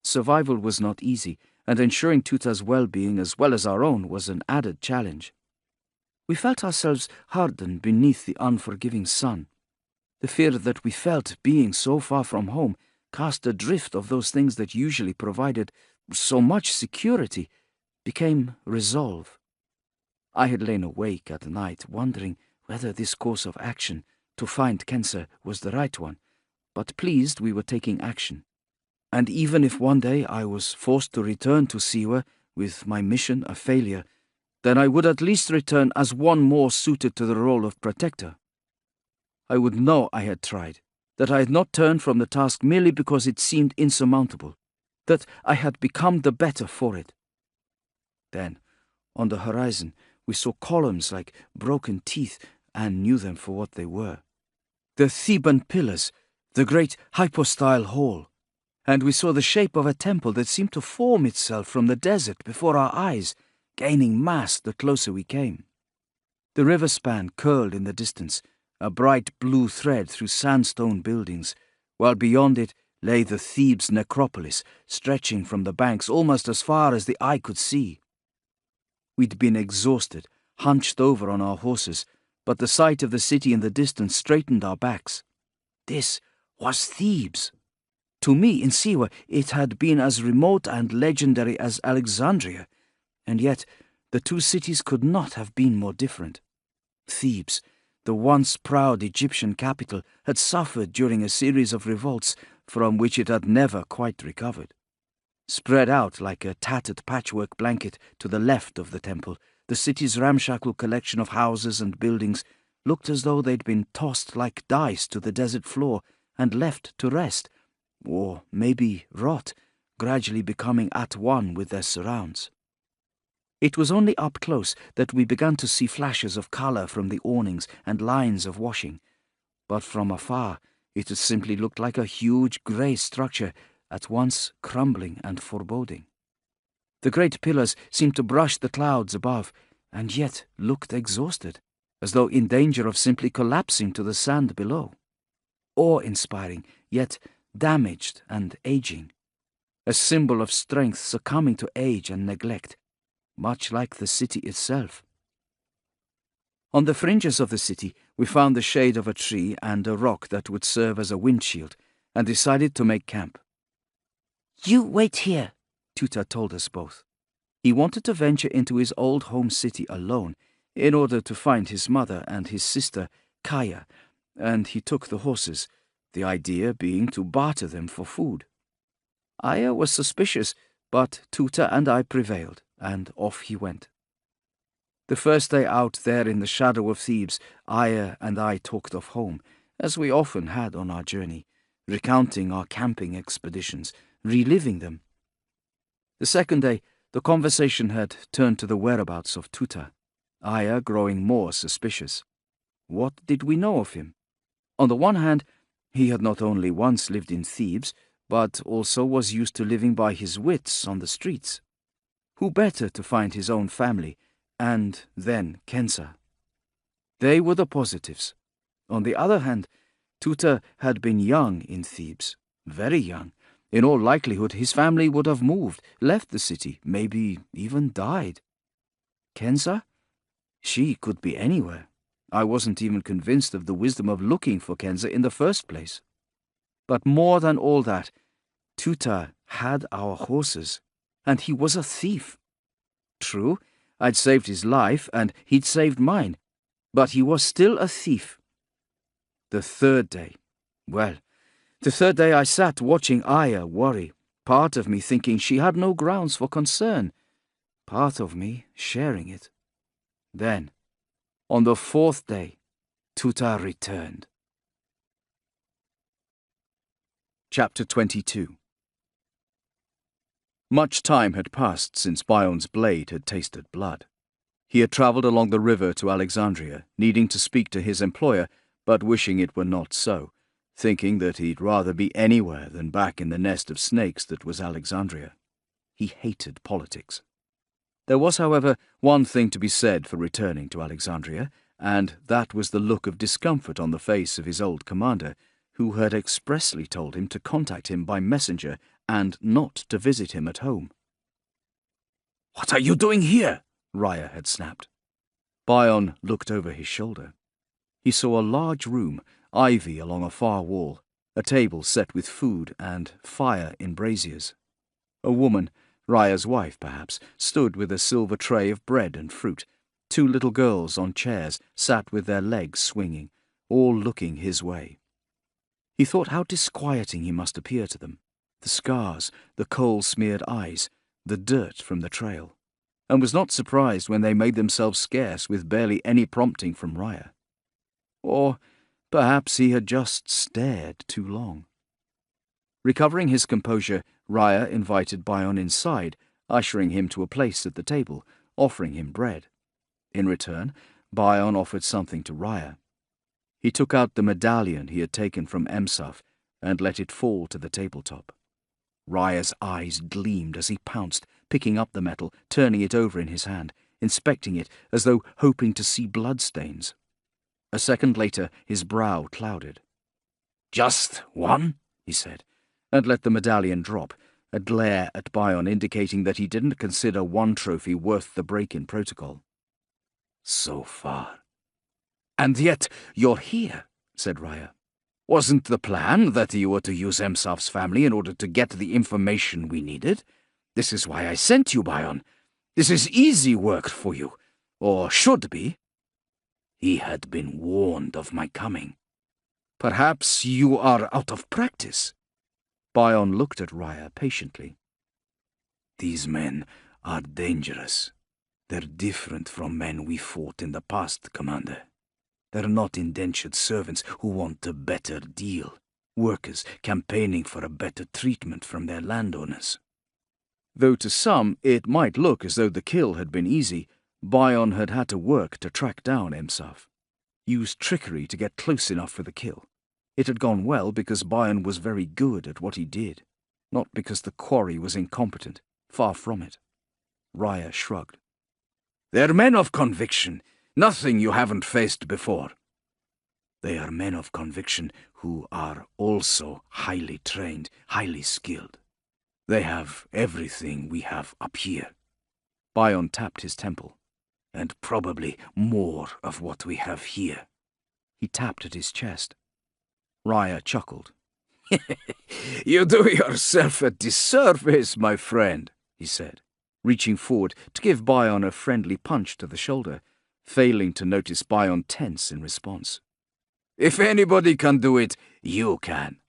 Survival was not easy, and ensuring Tuta's well-being as well as our own was an added challenge. We felt ourselves harden beneath the unforgiving sun. The fear that we felt being so far from home cast adrift of those things that usually provided so much security became resolve. I had lain awake at night wondering whether this course of action to find Kensa was the right one, but pleased we were taking action. And even if one day I was forced to return to Siwa with my mission a failure, then I would at least return as one more suited to the role of protector. I would know I had tried, that I had not turned from the task merely because it seemed insurmountable, that I had become the better for it. Then, on the horizon, we saw columns like broken teeth and knew them for what they were. The Theban pillars, the great hypostyle hall, and we saw the shape of a temple that seemed to form itself from the desert before our eyes, gaining mass the closer we came. The river span curled in the distance, a bright blue thread through sandstone buildings, while beyond it lay the Thebes necropolis, stretching from the banks almost as far as the eye could see. We'd been exhausted, hunched over on our horses, but the sight of the city in the distance straightened our backs. This was Thebes. To me, in Siwa, it had been as remote and legendary as Alexandria, and yet the two cities could not have been more different. Thebes, the once proud Egyptian capital, had suffered during a series of revolts from which it had never quite recovered. Spread out like a tattered patchwork blanket to the left of the temple, the city's ramshackle collection of houses and buildings looked as though they'd been tossed like dice to the desert floor and left to rest, or maybe rot, gradually becoming at one with their surrounds. It was only up close that we began to see flashes of colour from the awnings and lines of washing, but from afar it had simply looked like a huge grey structure, at once crumbling and foreboding. The great pillars seemed to brush the clouds above, and yet looked exhausted, as though in danger of simply collapsing to the sand below. Awe-inspiring, yet damaged and aging, a symbol of strength succumbing to age and neglect, much like the city itself. On the fringes of the city, we found the shade of a tree and a rock that would serve as a windshield, and decided to make camp. "You wait here," Tuta told us both. He wanted to venture into his old home city alone, in order to find his mother and his sister, Kaya, and he took the horses, the idea being to barter them for food. Aya was suspicious, but Tuta and I prevailed, and off he went. The first day out there in the shadow of Thebes, Aya and I talked of home, as we often had on our journey, recounting our camping expeditions, reliving them. The second day, the conversation had turned to the whereabouts of Tuta, Aya growing more suspicious. What did we know of him? On the one hand, he had not only once lived in Thebes, but also was used to living by his wits on the streets. Who better to find his own family, and then Kensa? They were the positives. On the other hand, Tuta had been young in Thebes, very young. In all likelihood, his family would have moved, left the city, maybe even died. Kensa? She could be anywhere. I wasn't even convinced of the wisdom of looking for Kensa in the first place. But more than all that, Tuta had our horses, and he was a thief. True, I'd saved his life, and he'd saved mine, but he was still a thief. The third day. Well, the third day I sat watching Aya worry, part of me thinking she had no grounds for concern, part of me sharing it. Then, on the fourth day, Tuta returned. Chapter 22. Much time had passed since Bion's blade had tasted blood. He had travelled along the river to Alexandria, needing to speak to his employer, but wishing it were not so, thinking that he'd rather be anywhere than back in the nest of snakes that was Alexandria. He hated politics. There was, however, one thing to be said for returning to Alexandria, and that was the look of discomfort on the face of his old commander, who had expressly told him to contact him by messenger and not to visit him at home. "What are you doing here?" Raya had snapped. Bion looked over his shoulder. He saw a large room, ivy along a far wall, a table set with food and fire in braziers. A woman, Raya's wife perhaps, stood with a silver tray of bread and fruit. Two little girls on chairs sat with their legs swinging, all looking his way. He thought how disquieting he must appear to them, the scars, the coal-smeared eyes, the dirt from the trail, and was not surprised when they made themselves scarce with barely any prompting from Raya. Or perhaps he had just stared too long. Recovering his composure, Raya invited Bion inside, ushering him to a place at the table, offering him bread. In return, Bion offered something to Raya. He took out the medallion he had taken from Emsaf and let it fall to the tabletop. Raya's eyes gleamed as he pounced, picking up the metal, turning it over in his hand, inspecting it as though hoping to see bloodstains. A second later, his brow clouded. "Just one?" he said, and let the medallion drop, a glare at Bion indicating that he didn't consider one trophy worth the break in protocol. "So far. And yet you're here," said Raya. "Wasn't the plan that you were to use Emsaf's family in order to get the information we needed? This is why I sent you, Bion. This is easy work for you, or should be." "He had been warned of my coming. Perhaps you are out of practice." Bion looked at Raya patiently. "These men are dangerous. They're different from men we fought in the past, Commander. They're not indentured servants who want a better deal, workers campaigning for a better treatment from their landowners." Though to some it might look as though the kill had been easy, Bion had had to work to track down Emsaf, used trickery to get close enough for the kill. It had gone well because Bion was very good at what he did, not because the quarry was incompetent, far from it. Raya shrugged. "They're men of conviction, nothing you haven't faced before." "They are men of conviction who are also highly trained, highly skilled. They have everything we have up here." Bion tapped his temple. "And probably more of what we have here." He tapped at his chest. Raya chuckled. "You do yourself a disservice, my friend," he said, reaching forward to give Bion a friendly punch to the shoulder, failing to notice Bion tense in response. "If anybody can do it, you can."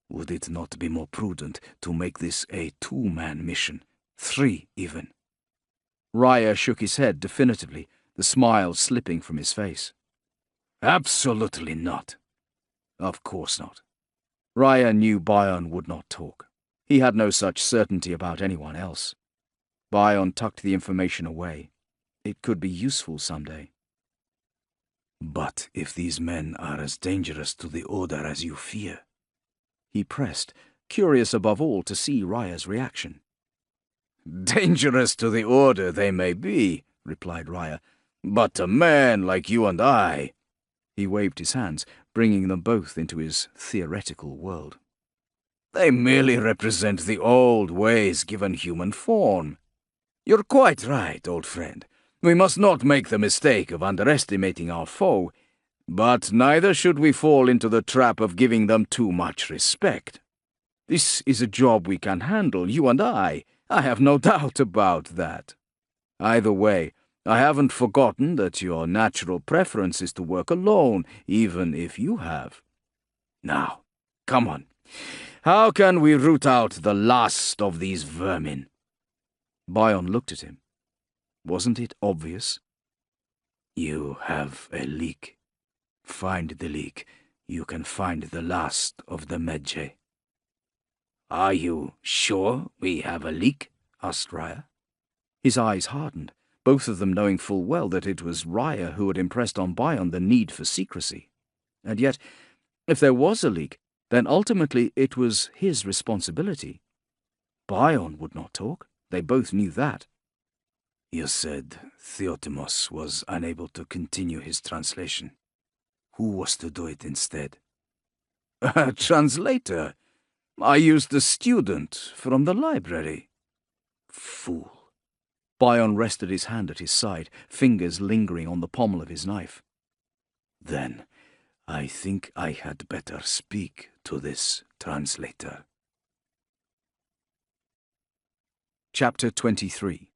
"Would it not be more prudent to make this a two-man mission? 3 even?" Raya shook his head definitively, the smile slipping from his face. "Absolutely not." Of course not. Raya knew Bion would not talk. He had no such certainty about anyone else. Bion tucked the information away. It could be useful someday. "But if these men are as dangerous to the Order as you fear?" He pressed, curious above all to see Raya's reaction. "Dangerous to the Order they may be," replied Raya, "but a man like you and I—" He waved his hands, bringing them both into his theoretical world. "They merely represent the old ways given human form. You're quite right, old friend. We must not make the mistake of underestimating our foe, but neither should we fall into the trap of giving them too much respect. This is a job we can handle, you and I have no doubt about that." Either way, I haven't forgotten that your natural preference is to work alone, even if you have. Now, come on. How can we root out the last of these vermin?" Bion looked at him. Wasn't it obvious? "You have a leak. Find the leak. You can find the last of the Medjay." "Are you sure we have a leak?" asked Raya. His eyes hardened, both of them knowing full well that it was Raya who had impressed on Bion the need for secrecy. And yet, if there was a leak, then ultimately it was his responsibility. Bion would not talk. They both knew that. "You said Theotimos was unable to continue his translation. Who was to do it instead?" "A translator. I used a student from the library." Fool. Bion rested his hand at his side, fingers lingering on the pommel of his knife. "Then I think I had better speak to this translator." Chapter 23.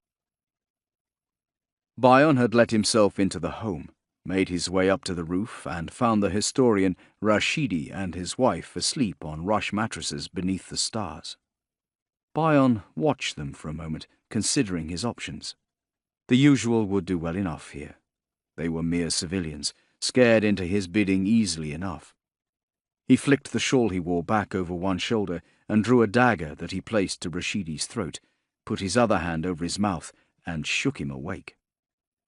Bion had let himself into the home, made his way up to the roof, and found the historian Rashidi and his wife asleep on rush mattresses beneath the stars. Bion watched them for a moment, considering his options. The usual would do well enough here. They were mere civilians, scared into his bidding easily enough. He flicked the shawl he wore back over one shoulder and drew a dagger that he placed to Rashidi's throat, put his other hand over his mouth, and shook him awake.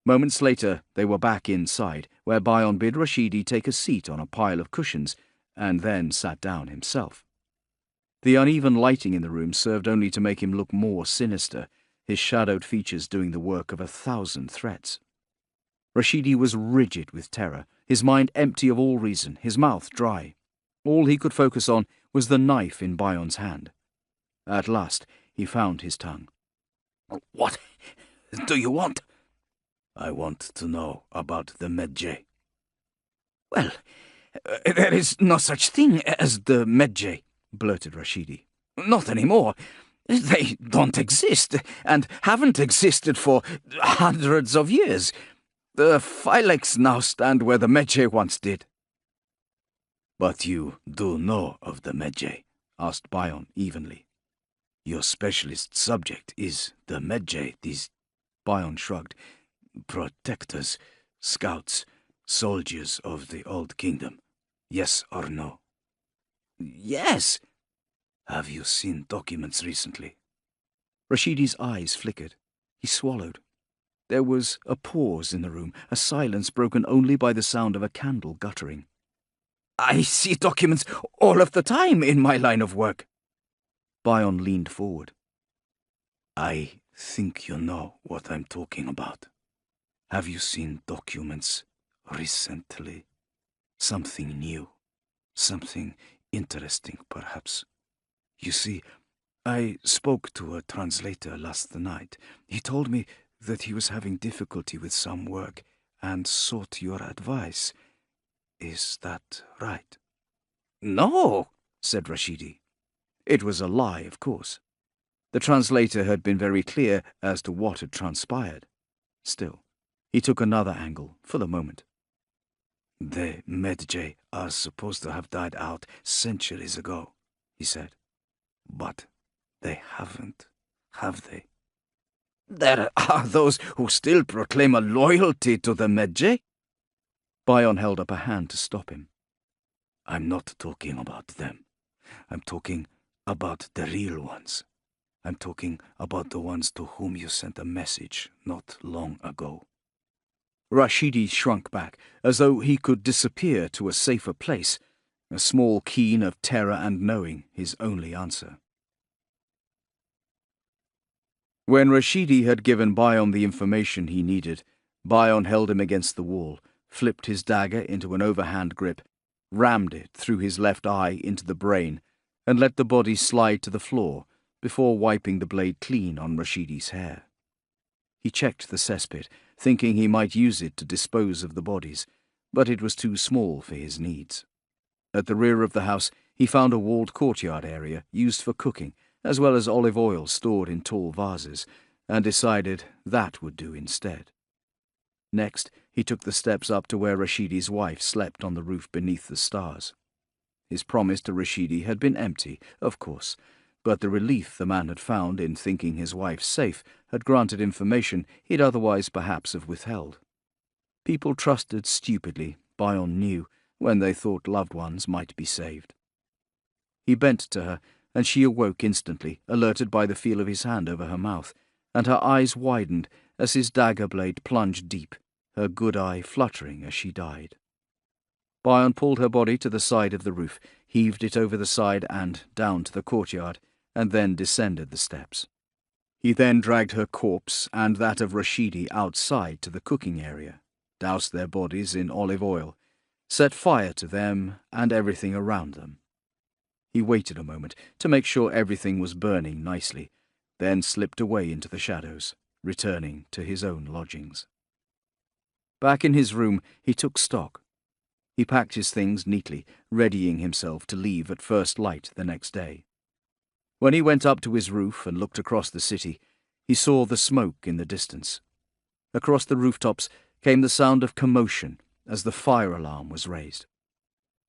Moments later, they were back inside, where Bion bid Rashidi take a seat on a pile of cushions, and then sat down himself. The uneven lighting in the room served only to make him look more sinister, his shadowed features doing the work of 1,000 threats. Rashidi was rigid with terror, his mind empty of all reason, his mouth dry. All he could focus on was the knife in Bion's hand. At last, he found his tongue. "What do you want?" "I want to know about the Medjay." "Well, there is no such thing as the Medjay," blurted Rashidi. "Not anymore. They don't exist, and haven't existed for hundreds of years. The Phylex now stand where the Medjay once did." "But you do know of the Medjay?" asked Bion evenly. "Your specialist subject is the Medjay, these..." Bion shrugged. "Protectors, scouts, soldiers of the Old Kingdom. Yes or no?" "Yes." "Have you seen documents recently?" Rashidi's eyes flickered. He swallowed. There was a pause in the room, a silence broken only by the sound of a candle guttering. "I see documents all of the time in my line of work." Bion leaned forward. "I think you know what I'm talking about. Have you seen documents recently? Something new, something interesting, perhaps? You see, I spoke to a translator last night. He told me that he was having difficulty with some work and sought your advice. Is that right?" "No," said Rashidi. It was a lie, of course. The translator had been very clear as to what had transpired. Still, he took another angle for the moment. "The Medjay are supposed to have died out centuries ago," he said. "But they haven't, have they?" "There are those who still proclaim a loyalty to the Medjay." Bion held up a hand to stop him. "I'm not talking about them. I'm talking about the real ones. I'm talking about the ones to whom you sent a message not long ago." Rashidi shrunk back, as though he could disappear to a safer place, a small keen of terror and knowing his only answer. When Rashidi had given Bion the information he needed, Bion held him against the wall, flipped his dagger into an overhand grip, rammed it through his left eye into the brain, and let the body slide to the floor before wiping the blade clean on Rashidi's hair. He checked the cesspit, thinking he might use it to dispose of the bodies, but it was too small for his needs. At the rear of the house, he found a walled courtyard area used for cooking, as well as olive oil stored in tall vases, and decided that would do instead. Next, he took the steps up to where Rashidi's wife slept on the roof beneath the stars. His promise to Rashidi had been empty, of course, but the relief the man had found in thinking his wife safe had granted information he'd otherwise perhaps have withheld. People trusted stupidly, Bion knew, when they thought loved ones might be saved. He bent to her, and she awoke instantly, alerted by the feel of his hand over her mouth, and her eyes widened as his dagger blade plunged deep, her good eye fluttering as she died. Bion pulled her body to the side of the roof, heaved it over the side and down to the courtyard, and then descended the steps. He then dragged her corpse and that of Rashidi outside to the cooking area, doused their bodies in olive oil, set fire to them and everything around them. He waited a moment to make sure everything was burning nicely, then slipped away into the shadows, returning to his own lodgings. Back in his room, he took stock. He packed his things neatly, readying himself to leave at first light the next day. When he went up to his roof and looked across the city, he saw the smoke in the distance. Across the rooftops came the sound of commotion as the fire alarm was raised.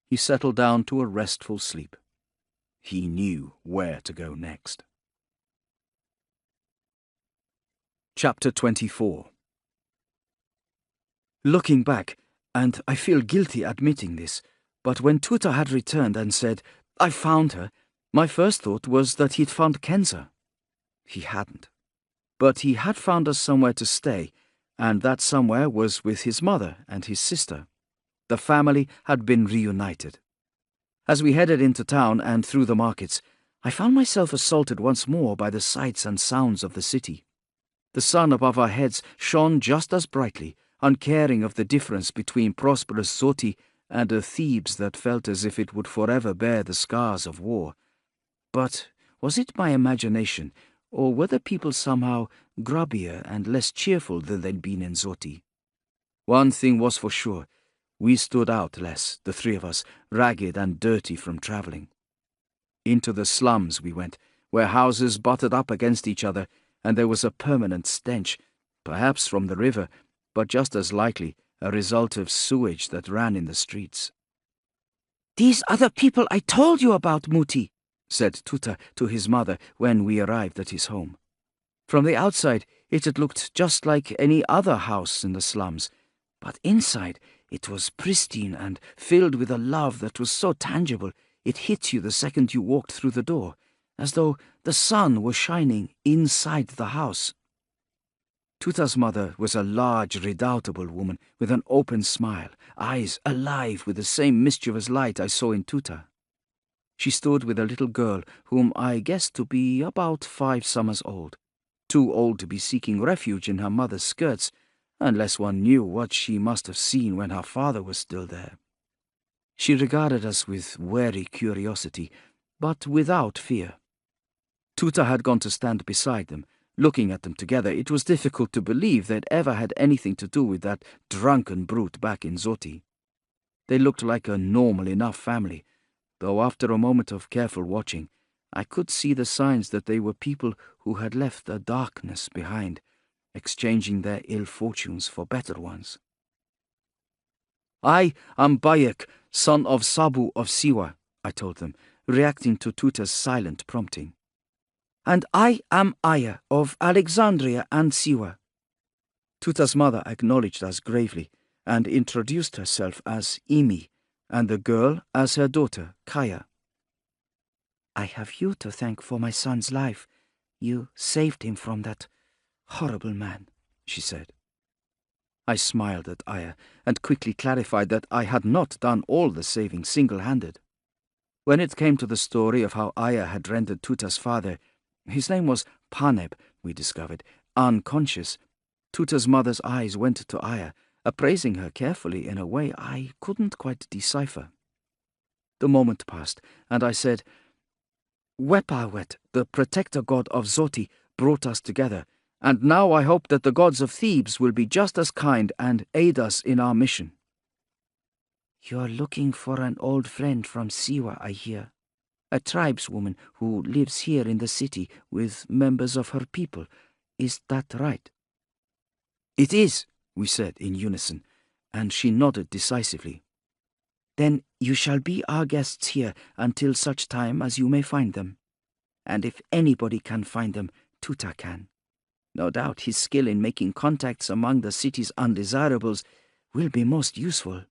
He settled down to a restful sleep. He knew where to go next. Chapter 24. Looking back, and I feel guilty admitting this, but when Tuta had returned and said, "I found her," my first thought was that he'd found Kenza. He hadn't. But he had found us somewhere to stay, and that somewhere was with his mother and his sister. The family had been reunited. As we headed into town and through the markets, I found myself assaulted once more by the sights and sounds of the city. The sun above our heads shone just as brightly, uncaring of the difference between prosperous Zoti and a Thebes that felt as if it would forever bear the scars of war. But was it my imagination, or were the people somehow grubbier and less cheerful than they'd been in Zoti? One thing was for sure, we stood out less, the three of us, ragged and dirty from travelling. Into the slums we went, where houses butted up against each other, and there was a permanent stench, perhaps from the river, but just as likely a result of sewage that ran in the streets. "These are the people I told you about, Muti," said Tuta to his mother when we arrived at his home. From the outside, it had looked just like any other house in the slums, but inside it was pristine and filled with a love that was so tangible it hit you the second you walked through the door, as though the sun were shining inside the house. Tuta's mother was a large, redoubtable woman with an open smile, eyes alive with the same mischievous light I saw in Tuta. She stood with a little girl whom I guessed to be about 5 summers old, too old to be seeking refuge in her mother's skirts, unless one knew what she must have seen when her father was still there. She regarded us with wary curiosity, but without fear. Tuta had gone to stand beside them. Looking at them together, it was difficult to believe they'd ever had anything to do with that drunken brute back in Zoti. They looked like a normal enough family, though after a moment of careful watching, I could see the signs that they were people who had left a darkness behind, exchanging their ill fortunes for better ones. "I am Bayek, son of Sabu of Siwa," I told them, reacting to Tuta's silent prompting. "And I am Aya of Alexandria and Siwa." Tuta's mother acknowledged us gravely and introduced herself as Imi, and the girl as her daughter, Kaya. "I have you to thank for my son's life. You saved him from that horrible man," she said. I smiled at Aya and quickly clarified that I had not done all the saving single-handed. When it came to the story of how Aya had rendered Tuta's father, his name was Paneb, we discovered, unconscious, Tuta's mother's eyes went to Aya, appraising her carefully in a way I couldn't quite decipher. The moment passed, and I said, "Wepawet, the protector god of Zoti, brought us together, and now I hope that the gods of Thebes will be just as kind and aid us in our mission." "You're looking for an old friend from Siwa, I hear. A tribeswoman who lives here in the city with members of her people. Is that right?" "It is," we said in unison, and she nodded decisively. "Then you shall be our guests here until such time as you may find them. And if anybody can find them, Tuta can. No doubt his skill in making contacts among the city's undesirables will be most useful."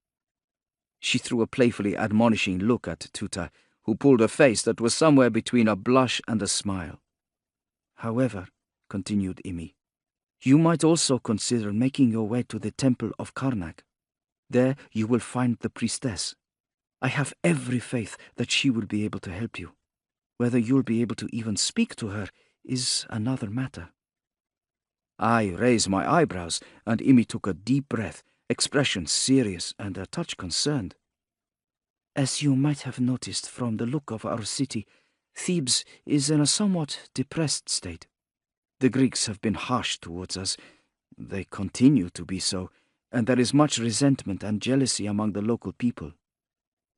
She threw a playfully admonishing look at Tuta, who pulled a face that was somewhere between a blush and a smile. "However," continued Imi, "you might also consider making your way to the temple of Karnak. There you will find the priestess. I have every faith that she will be able to help you. Whether you'll be able to even speak to her is another matter." I raised my eyebrows, and Imi took a deep breath, expression serious and a touch concerned. "As you might have noticed from the look of our city, Thebes is in a somewhat depressed state. The Greeks have been harsh towards us. They continue to be so, and there is much resentment and jealousy among the local people.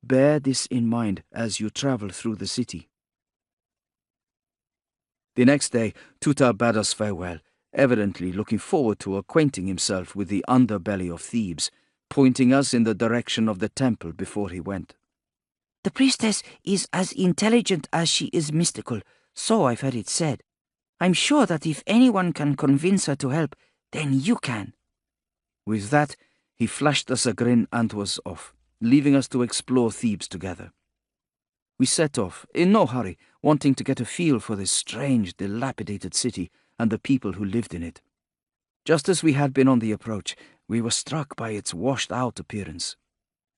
Bear this in mind as you travel through the city." The next day, Tuta bade us farewell, evidently looking forward to acquainting himself with the underbelly of Thebes, pointing us in the direction of the temple before he went. "The priestess is as intelligent as she is mystical, so I've heard it said. I'm sure that if anyone can convince her to help, then you can." With that, he flashed us a grin and was off, leaving us to explore Thebes together. We set off, in no hurry, wanting to get a feel for this strange, dilapidated city and the people who lived in it. Just as we had been on the approach, we were struck by its washed-out appearance.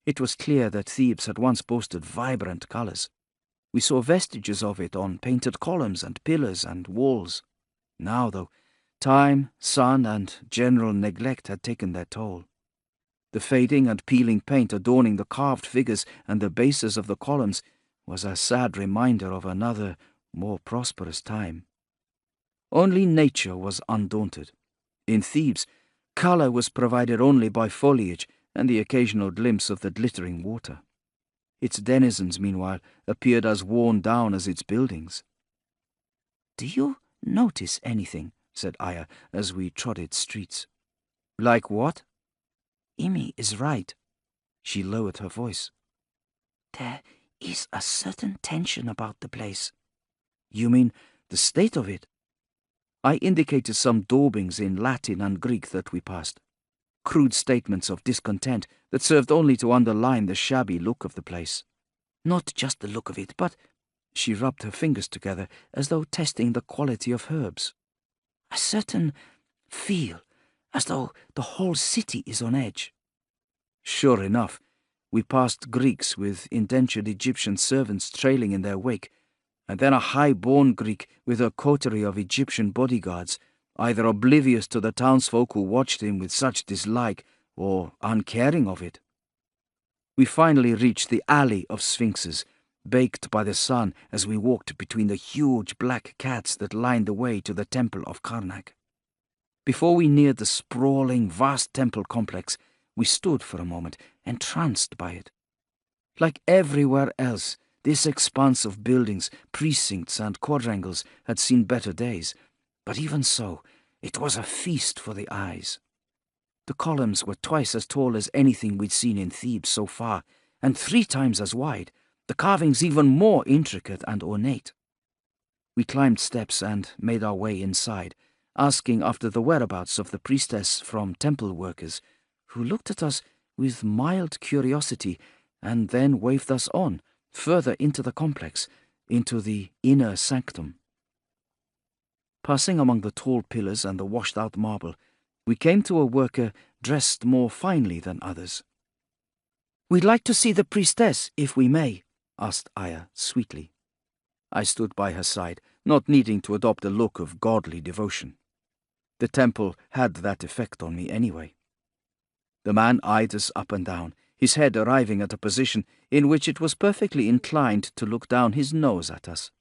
It was clear that Thebes had once boasted vibrant colours. We saw vestiges of it on painted columns and pillars and walls. Now, though, time, sun, and general neglect had taken their toll. The fading and peeling paint adorning the carved figures and the bases of the columns was a sad reminder of another, more prosperous time. Only nature was undaunted. In Thebes, colour was provided only by foliage and the occasional glimpse of the glittering water. Its denizens, meanwhile, appeared as worn down as its buildings. "Do you notice anything?" said Aya, as we trod its streets. "Like what?" "Imi is right." She lowered her voice. "There is a certain tension about the place." "You mean the state of it?" I indicated some daubings in Latin and Greek that we passed. Crude statements of discontent that served only to underline the shabby look of the place. "Not just the look of it, but—" She rubbed her fingers together as though testing the quality of herbs. "A certain feel, as though the whole city is on edge." Sure enough, we passed Greeks with indentured Egyptian servants trailing in their wake, and then a high-born Greek with a coterie of Egyptian bodyguards, either oblivious to the townsfolk who watched him with such dislike, or uncaring of it. We finally reached the alley of sphinxes, baked by the sun as we walked between the huge black cats that lined the way to the temple of Karnak. Before we neared the sprawling, vast temple complex, we stood for a moment, entranced by it. Like everywhere else, this expanse of buildings, precincts, and quadrangles had seen better days, but even so, it was a feast for the eyes. The columns were twice as tall as anything we'd seen in Thebes so far, and 3 times as wide, the carvings even more intricate and ornate. We climbed steps and made our way inside, asking after the whereabouts of the priestess from temple workers, who looked at us with mild curiosity and then waved us on, further into the complex, into the inner sanctum. Passing among the tall pillars and the washed-out marble, we came to a worker dressed more finely than others. "We'd like to see the priestess, if we may," asked Aya sweetly. I stood by her side, not needing to adopt a look of godly devotion. The temple had that effect on me anyway. The man eyed us up and down, his head arriving at a position in which it was perfectly inclined to look down his nose at us.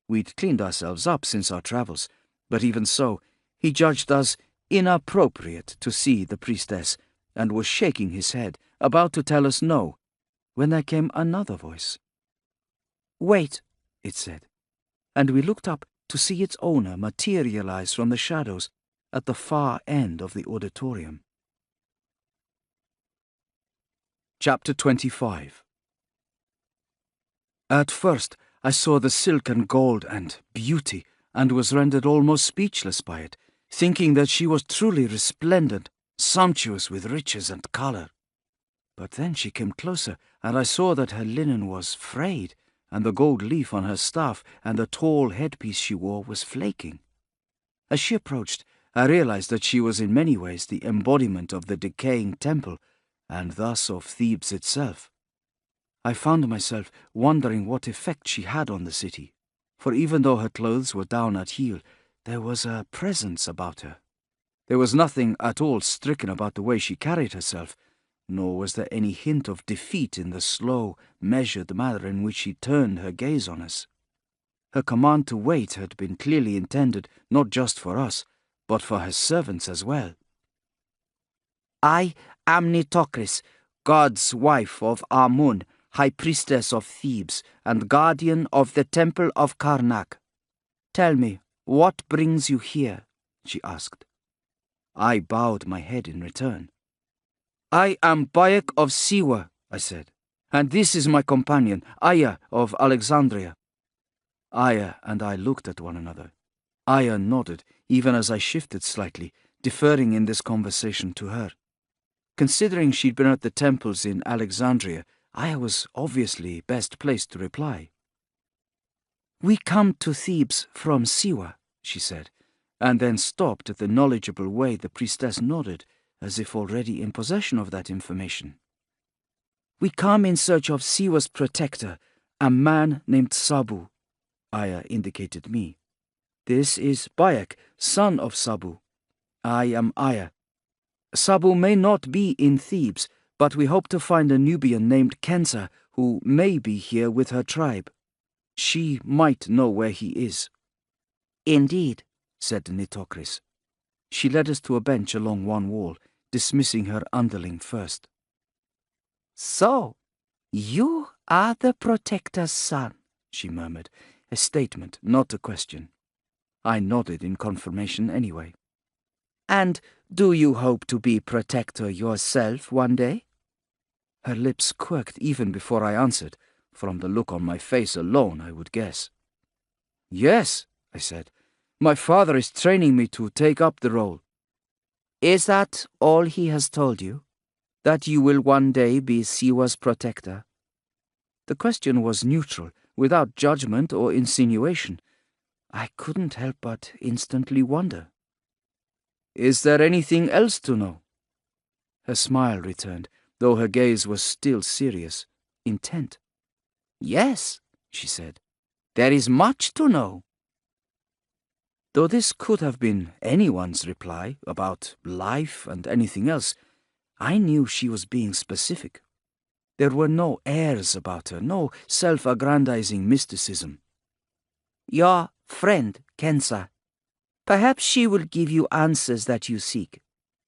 We'd cleaned ourselves up since our travels, but even so, he judged us inappropriate to see the priestess, and was shaking his head, about to tell us no, when there came another voice. "Wait," it said, and we looked up to see its owner materialize from the shadows at the far end of the auditorium. Chapter 25. At first I saw the silk and gold and beauty, and was rendered almost speechless by it, thinking that she was truly resplendent, sumptuous with riches and colour. But then she came closer, and I saw that her linen was frayed, and the gold leaf on her staff and the tall headpiece she wore was flaking. As she approached, I realized that she was in many ways the embodiment of the decaying temple, and thus of Thebes itself. I found myself wondering what effect she had on the city, for even though her clothes were down at heel, there was a presence about her. There was nothing at all stricken about the way she carried herself, nor was there any hint of defeat in the slow, measured manner in which she turned her gaze on us. Her command to wait had been clearly intended not just for us, but for her servants as well. I am Nitocris, God's wife of Amun, High Priestess of Thebes, and Guardian of the Temple of Karnak. Tell me, what brings you here? She asked. I bowed my head in return. I am Bayek of Siwa, I said, and this is my companion, Aya of Alexandria. Aya and I looked at one another. Aya nodded, even as I shifted slightly, deferring in this conversation to her. Considering she'd been at the temples in Alexandria, Aya was obviously best placed to reply. We come to Thebes from Siwa, she said, and then stopped at the knowledgeable way the priestess nodded, as if already in possession of that information. We come in search of Siwa's protector, a man named Sabu. Aya indicated me. This is Bayek, son of Sabu. I am Aya. Sabu may not be in Thebes, but we hope to find a Nubian named Kensa who may be here with her tribe. She might know where he is. Indeed, said Nitocris. She led us to a bench along one wall, dismissing her underling first. So, you are the protector's son, she murmured, a statement, not a question. I nodded in confirmation anyway. And do you hope to be protector yourself one day? Her lips quirked even before I answered. From the look on my face alone, I would guess. Yes, I said. My father is training me to take up the role. Is that all he has told you? That you will one day be Siwa's protector? The question was neutral, without judgment or insinuation. I couldn't help but instantly wonder. Is there anything else to know? Her smile returned, though her gaze was still serious, intent. Yes, she said. There is much to know. Though this could have been anyone's reply about life and anything else, I knew she was being specific. There were no airs about her, no self-aggrandizing mysticism. Your friend, Kensa. Perhaps she will give you answers that you seek.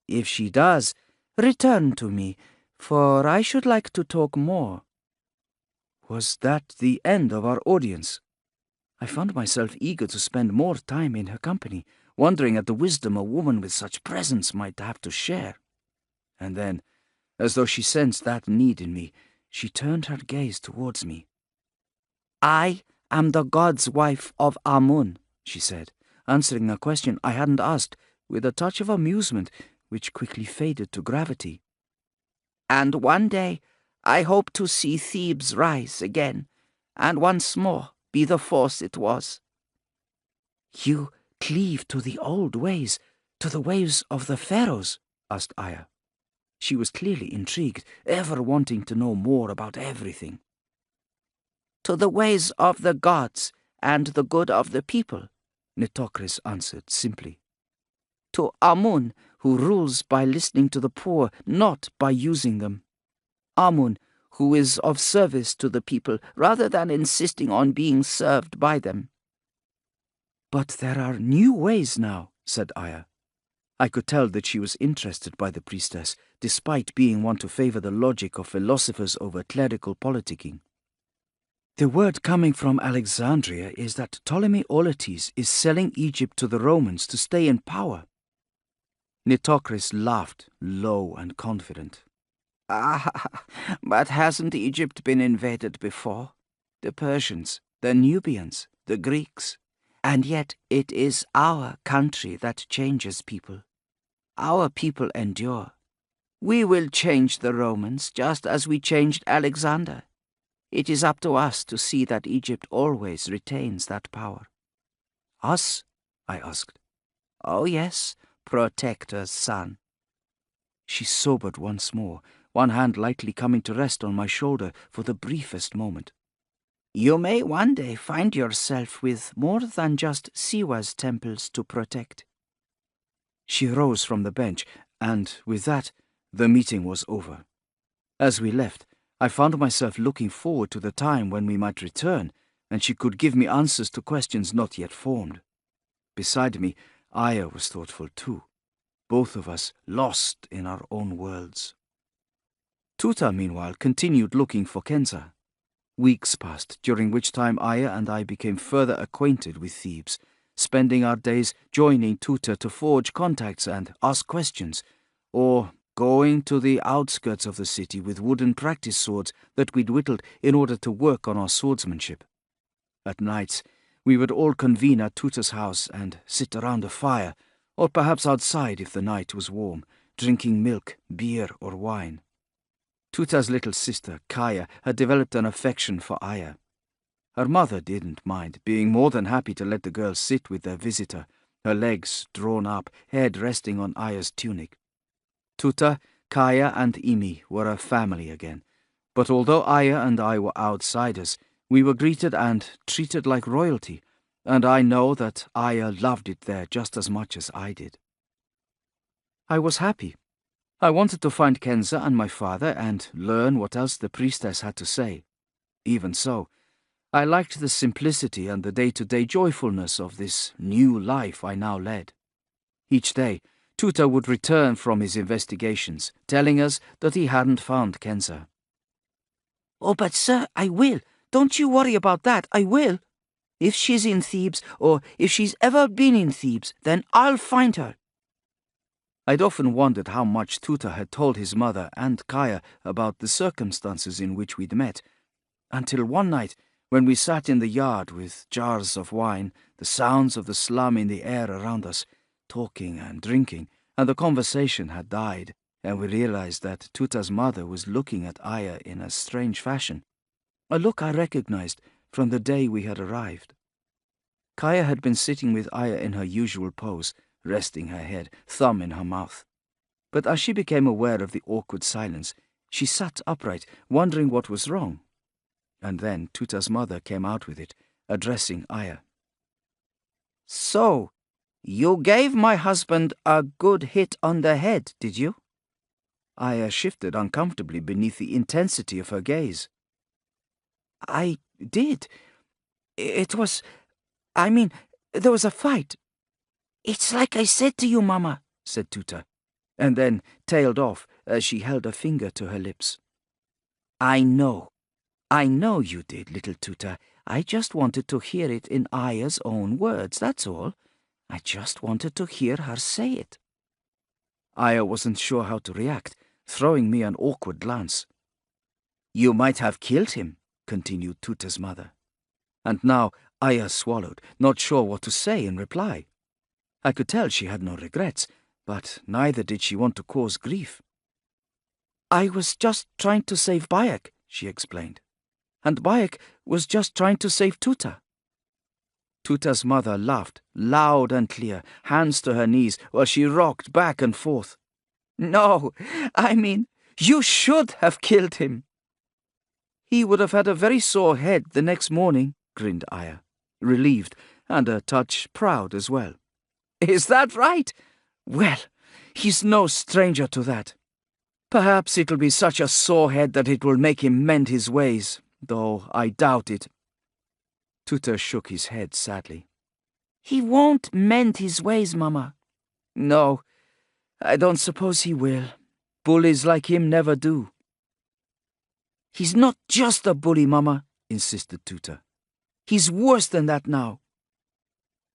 If she does, return to me, for I should like to talk more. Was that the end of our audience? I found myself eager to spend more time in her company, wondering at the wisdom a woman with such presence might have to share. And then, as though she sensed that need in me, she turned her gaze towards me. I am the god's wife of Amun, she said, answering a question I hadn't asked, with a touch of amusement which quickly faded to gravity. And one day I hope to see Thebes rise again, and once more be the force it was. You cleave to the old ways, to the ways of the pharaohs? Asked Aya. She was clearly intrigued, ever wanting to know more about everything. To the ways of the gods and the good of the people, Nitocris answered simply. To Amun, who rules by listening to the poor, not by using them. Amun, who is of service to the people rather than insisting on being served by them. But there are new ways now, said Aya. I could tell that she was interested by the priestess, despite being one to favor the logic of philosophers over clerical politicking. The word coming from Alexandria is that Ptolemy Auletes is selling Egypt to the Romans to stay in power. Nitocris laughed, low and confident. Ah, but hasn't Egypt been invaded before? The Persians, the Nubians, the Greeks. And yet it is our country that changes people. Our people endure. We will change the Romans just as we changed Alexander. It is up to us to see that Egypt always retains that power. Us? I asked. Oh yes, Protector's son. She sobered once more, one hand lightly coming to rest on my shoulder for the briefest moment. You may one day find yourself with more than just Siwa's temples to protect. She rose from the bench, and with that, the meeting was over. As we left, I found myself looking forward to the time when we might return, and she could give me answers to questions not yet formed. Beside me, Aya was thoughtful too, both of us lost in our own worlds. Tuta, meanwhile, continued looking for Kenza. Weeks passed, during which time Aya and I became further acquainted with Thebes, spending our days joining Tuta to forge contacts and ask questions, or going to the outskirts of the city with wooden practice swords that we'd whittled in order to work on our swordsmanship. At nights, we would all convene at Tuta's house and sit around a fire, or perhaps outside if the night was warm, drinking milk, beer, or wine. Tuta's little sister, Kaya, had developed an affection for Aya. Her mother didn't mind, being more than happy to let the girl sit with their visitor, her legs drawn up, head resting on Aya's tunic. Tuta, Kaya, and Imi were a family again, but although Aya and I were outsiders, we were greeted and treated like royalty, and I know that Aya loved it there just as much as I did. I was happy. I wanted to find Kenza and my father and learn what else the priestess had to say. Even so, I liked the simplicity and the day-to-day joyfulness of this new life I now led. Each day, Tuta would return from his investigations, telling us that he hadn't found Kenza. Oh, but sir, I will. Don't you worry about that, I will. If she's in Thebes, or if she's ever been in Thebes, then I'll find her. I'd often wondered how much Tuta had told his mother and Kaya about the circumstances in which we'd met, until one night, when we sat in the yard with jars of wine, the sounds of the slum in the air around us, talking and drinking, and the conversation had died, and we realized that Tuta's mother was looking at Aya in a strange fashion, a look I recognized from the day we had arrived. Kaya had been sitting with Aya in her usual pose, resting her head, thumb in her mouth. But as she became aware of the awkward silence, she sat upright, wondering what was wrong. And then Tuta's mother came out with it, addressing Aya. So, you gave my husband a good hit on the head, did you? Aya shifted uncomfortably beneath the intensity of her gaze. I did. There was a fight. It's like I said to you, Mama, said Tuta, and then tailed off as she held a finger to her lips. I know you did, little Tuta. I just wanted to hear it in Aya's own words, that's all. I just wanted to hear her say it. Aya wasn't sure how to react, throwing me an awkward glance. You might have killed him, continued Tuta's mother. And now Aya swallowed, not sure what to say in reply. I could tell she had no regrets, but neither did she want to cause grief. I was just trying to save Bayek, she explained. And Bayek was just trying to save Tuta. Tuta's mother laughed, loud and clear, hands to her knees, while she rocked back and forth. No, you should have killed him. He would have had a very sore head the next morning, grinned Aya, relieved and a touch proud as well. Is that right? Well, he's no stranger to that. Perhaps it'll be such a sore head that it will make him mend his ways, though I doubt it. Tuta shook his head sadly. He won't mend his ways, Mama. No, I don't suppose he will. Bullies like him never do. He's not just a bully, Mama, insisted Tuta. He's worse than that now.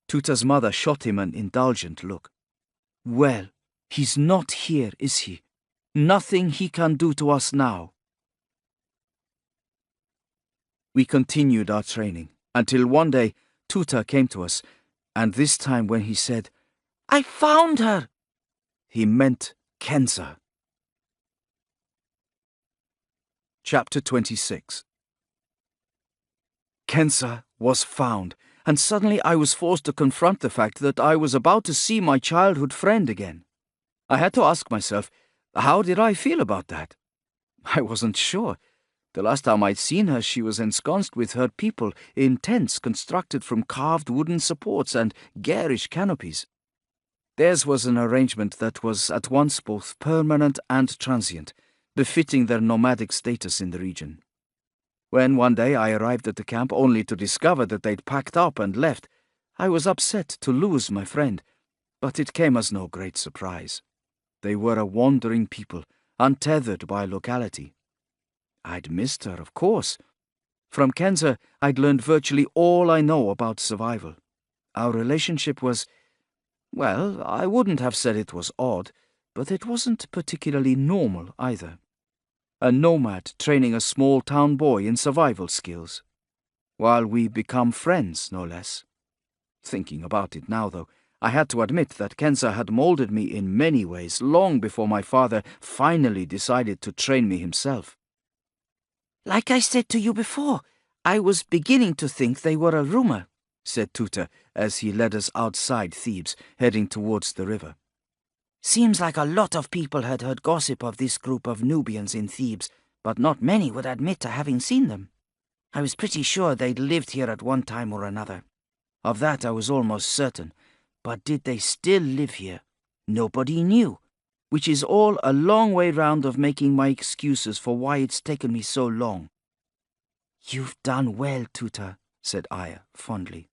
Tuta's mother shot him an indulgent look. Well, he's not here, is he? Nothing he can do to us now. We continued our training, until one day Tuta came to us, and this time when he said, "I found her," he meant Kenza. Chapter 26. Kenza was found, and suddenly I was forced to confront the fact that I was about to see my childhood friend again. I had to ask myself, how did I feel about that? I wasn't sure. The last time I'd seen her, she was ensconced with her people in tents constructed from carved wooden supports and garish canopies. Theirs was an arrangement that was at once both permanent and transient, befitting their nomadic status in the region. When one day I arrived at the camp only to discover that they'd packed up and left, I was upset to lose my friend, but it came as no great surprise. They were a wandering people, untethered by locality. I'd missed her, of course. From Kenza, I'd learned virtually all I know about survival. Our relationship was, well, I wouldn't have said it was odd, but it wasn't particularly normal either. A nomad training a small-town boy in survival skills, while we become friends, no less. Thinking about it now, though, I had to admit that Kenza had molded me in many ways long before my father finally decided to train me himself. Like I said to you before, I was beginning to think they were a rumor, said Tuta as he led us outside Thebes, heading towards the river. Seems like a lot of people had heard gossip of this group of Nubians in Thebes, but not many would admit to having seen them. I was pretty sure they'd lived here at one time or another. Of that I was almost certain, but did they still live here? Nobody knew, which is all a long way round of making my excuses for why it's taken me so long. You've done well, Tuta, said Aya fondly.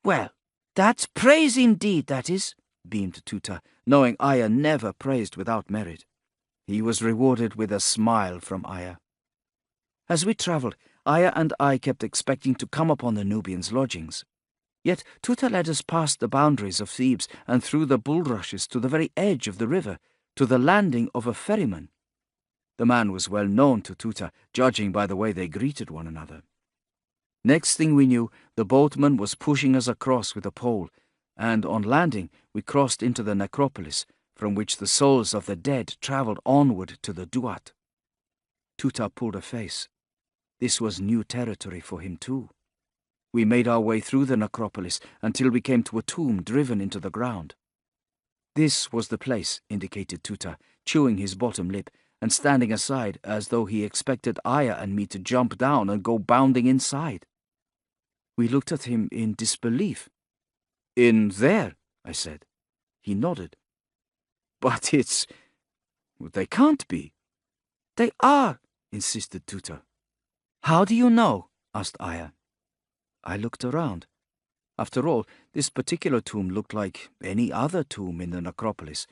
Well, that's praise indeed, that is, beamed Tuta, knowing Aya never praised without merit. He was rewarded with a smile from Aya. As we travelled, Aya and I kept expecting to come upon the Nubians' lodgings. Yet Tuta led us past the boundaries of Thebes and through the bulrushes to the very edge of the river, to the landing of a ferryman. The man was well known to Tuta, judging by the way they greeted one another. Next thing we knew, the boatman was pushing us across with a pole, and on landing we crossed into the necropolis, from which the souls of the dead travelled onward to the Duat. Tuta pulled a face. This was new territory for him too. We made our way through the necropolis until we came to a tomb driven into the ground. This was the place, indicated Tuta, chewing his bottom lip and standing aside as though he expected Aya and me to jump down and go bounding inside. We looked at him in disbelief. In there, I said. He nodded. But they can't be. They are, insisted Tuta. How do you know? Asked Aya. I looked around. After all, this particular tomb looked like any other tomb in the necropolis,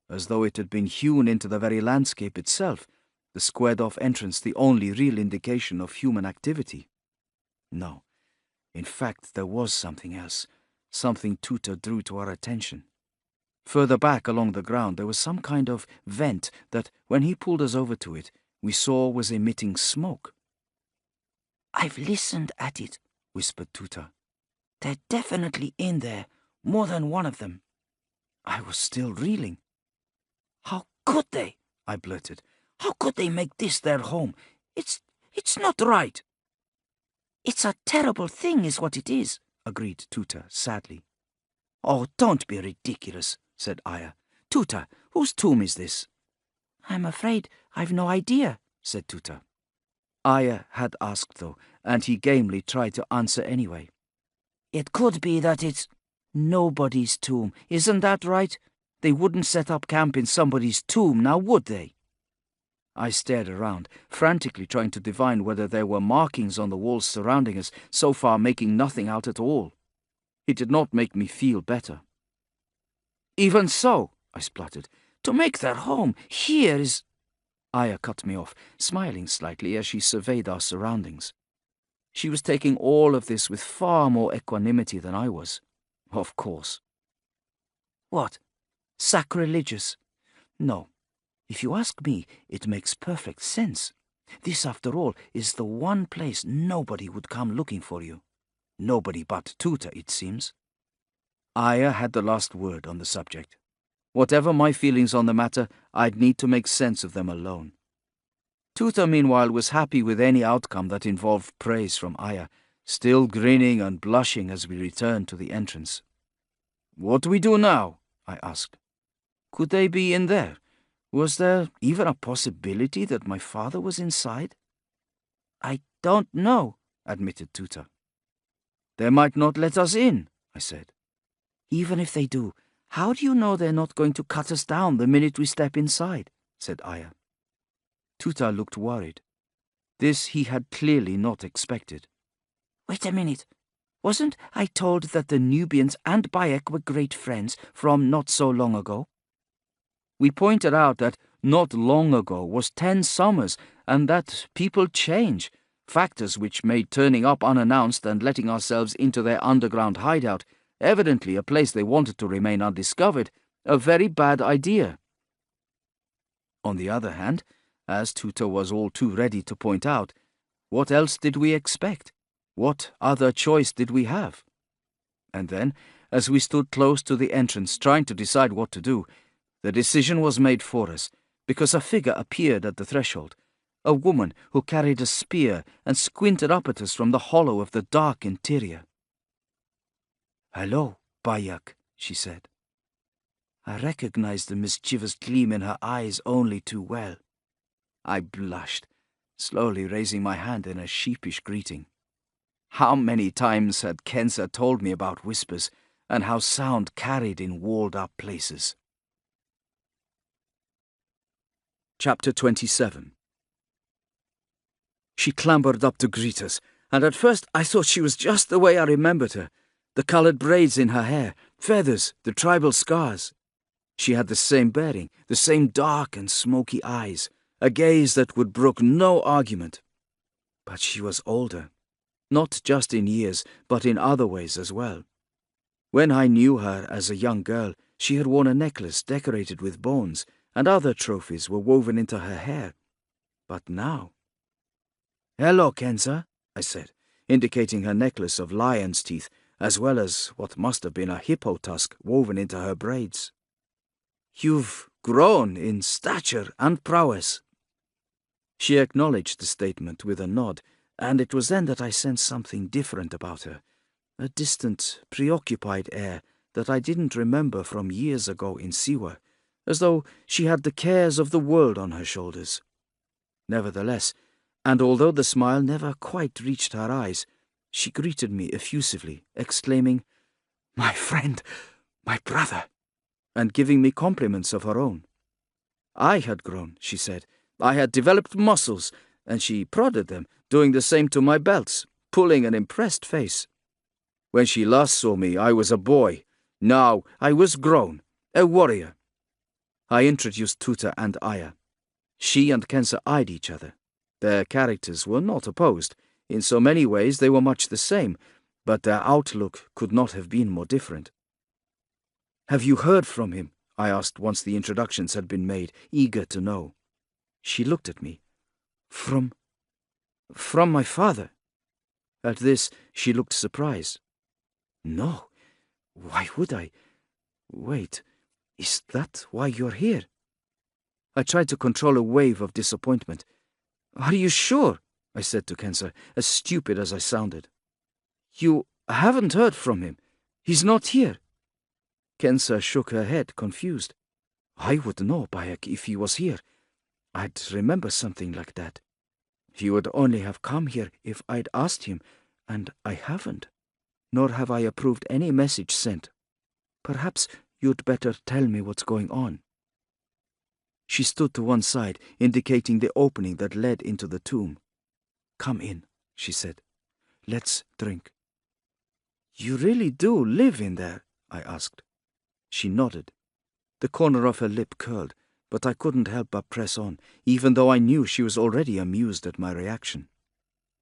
as though it had been hewn into the very landscape itself, the squared-off entrance the only real indication of human activity. No, in fact there was something else, something Tuta drew to our attention. Further back along the ground there was some kind of vent that, when he pulled us over to it, we saw was emitting smoke. I've listened at it, whispered Tuta. They're definitely in there, more than one of them. I was still reeling. How could they? I blurted. How could they make this their home? It's not right. It's a terrible thing is what it is, agreed Tuta sadly. Oh, don't be ridiculous, said Aya. Tuta, whose tomb is this? I'm afraid I've no idea, said Tuta. Aya had asked, though, and he gamely tried to answer anyway. It could be that it's nobody's tomb, isn't that right? They wouldn't set up camp in somebody's tomb, now would they? I stared around, frantically trying to divine whether there were markings on the walls surrounding us, so far making nothing out at all. It did not make me feel better. Even so, I spluttered, to make their home here is... Aya cut me off, smiling slightly as she surveyed our surroundings. She was taking all of this with far more equanimity than I was. Of course. What? Sacrilegious? No. If you ask me, it makes perfect sense. This, after all, is the one place nobody would come looking for you. Nobody but Tuta, it seems. Aya had the last word on the subject. Whatever my feelings on the matter, I'd need to make sense of them alone. Tuta, meanwhile, was happy with any outcome that involved praise from Aya, still grinning and blushing as we returned to the entrance. "What do we do now?" I asked. Could they be in there? Was there even a possibility that my father was inside? "I don't know," admitted Tuta. "They might not let us in," I said. "Even if they do, how do you know they're not going to cut us down the minute we step inside?" said Aya. Tuta looked worried. This he had clearly not expected. "Wait a minute. Wasn't I told that the Nubians and Bayek were great friends from not so long ago?" We pointed out that not long ago was 10 summers, and that people change, factors which made turning up unannounced and letting ourselves into their underground hideout, evidently a place they wanted to remain undiscovered, a very bad idea. On the other hand, as Tuta was all too ready to point out, what else did we expect? What other choice did we have? And then, as we stood close to the entrance trying to decide what to do, the decision was made for us, because a figure appeared at the threshold, a woman who carried a spear and squinted up at us from the hollow of the dark interior. "Hello, Bayak," she said. I recognized the mischievous gleam in her eyes only too well. I blushed, slowly raising my hand in a sheepish greeting. How many times had Kensa told me about whispers, and how sound carried in walled-up places? Chapter 27. She clambered up to greet us, and at first I thought she was just the way I remembered her. The coloured braids in her hair, feathers, the tribal scars. She had the same bearing, the same dark and smoky eyes, a gaze that would brook no argument. But she was older, not just in years, but in other ways as well. When I knew her as a young girl, she had worn a necklace decorated with bones, and other trophies were woven into her hair. But now... "Hello, Kensa," I said, indicating her necklace of lion's teeth, as well as what must have been a hippo tusk woven into her braids. "You've grown in stature and prowess." She acknowledged the statement with a nod, and it was then that I sensed something different about her, a distant, preoccupied air that I didn't remember from years ago in Siwa, as though she had the cares of the world on her shoulders. Nevertheless, and although the smile never quite reached her eyes, she greeted me effusively, exclaiming, "My friend, my brother," and giving me compliments of her own. I had grown, she said. I had developed muscles, and she prodded them, doing the same to my belts, pulling an impressed face. When she last saw me, I was a boy. Now I was grown, a warrior. I introduced Tuta and Aya. She and Kensa eyed each other. Their characters were not opposed. In so many ways they were much the same, but their outlook could not have been more different. "Have you heard from him?" I asked once the introductions had been made, eager to know. She looked at me. From my father?" At this she looked surprised. "No, why would I? Wait, is that why you're here?" I tried to control a wave of disappointment. "Are you sure?" I said to Kensa, as stupid as I sounded. "You haven't heard from him? He's not here?" Kensa shook her head, confused. "I would know, Bayek, if he was here. I'd remember something like that. He would only have come here if I'd asked him, and I haven't. Nor have I approved any message sent. Perhaps you'd better tell me what's going on." She stood to one side, indicating the opening that led into the tomb. "Come in," she said. "Let's drink." "You really do live in there?" I asked. She nodded. The corner of her lip curled, but I couldn't help but press on, even though I knew she was already amused at my reaction.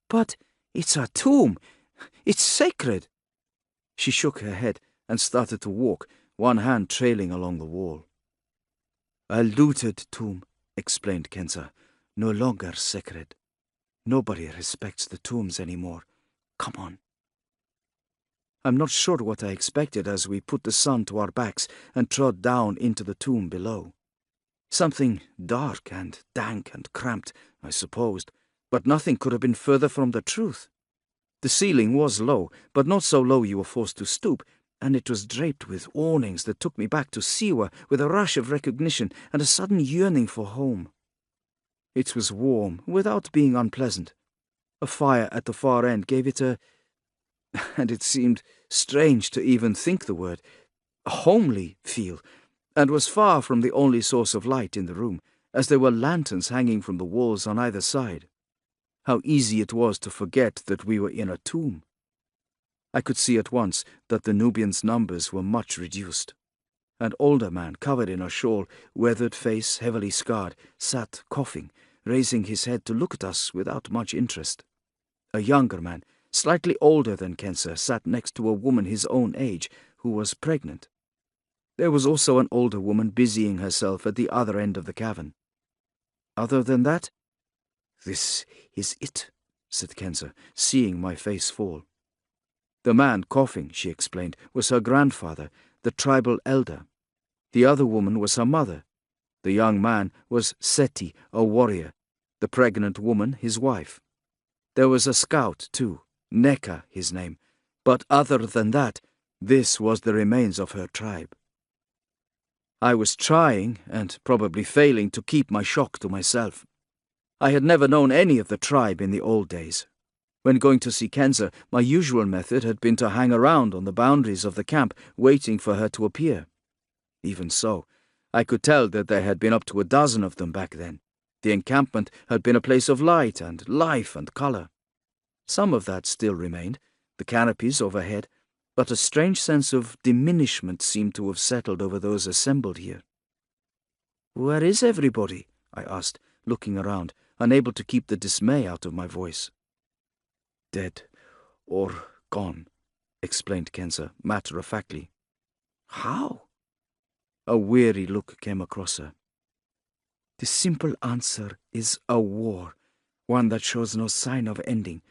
"But It's a tomb. It's sacred. She shook her head and started to walk, one hand trailing along the wall. A looted tomb, explained Kenza. No longer sacred. Nobody respects the tombs anymore. Come on. I'm not sure what I expected as we put the sun to our backs and trod down into the tomb below. Something dark and dank and cramped, I supposed, but nothing could have been further from the truth. The ceiling was low, but not so low you were forced to stoop, and it was draped with awnings that took me back to Siwa with a rush of recognition and a sudden yearning for home. It was warm, without being unpleasant. A fire at the far end gave it and it seemed strange to even think the word, a homely feel, and was far from the only source of light in the room, as there were lanterns hanging from the walls on either side. How easy it was to forget that we were in a tomb. I could see at once that the Nubians' numbers were much reduced. An older man, covered in a shawl, weathered face, heavily scarred, sat coughing, raising his head to look at us without much interest. A younger man, slightly older than Kenza, sat next to a woman his own age, who was pregnant. There was also an older woman busying herself at the other end of the cavern. Other than that, "This is it," said Kenza, seeing my face fall. The man coughing, she explained, was her grandfather, the tribal elder. The other woman was her mother. The young man was Seti, a warrior. The pregnant woman, his wife. There was a scout, too, Neka, his name. But other than that, this was the remains of her tribe. I was trying, and probably failing, to keep my shock to myself. I had never known any of the tribe in the old days. When going to see Kenza, my usual method had been to hang around on the boundaries of the camp, waiting for her to appear. Even so, I could tell that there had been up to a dozen of them back then. The encampment had been a place of light and life and colour. Some of that still remained, the canopies overhead, but a strange sense of diminishment seemed to have settled over those assembled here. "Where is everybody?" I asked, looking around, unable to keep the dismay out of my voice. "Dead or gone," explained Kenza, matter-of-factly. "How?" A weary look came across her. "The simple answer is a war, one that shows no sign of ending.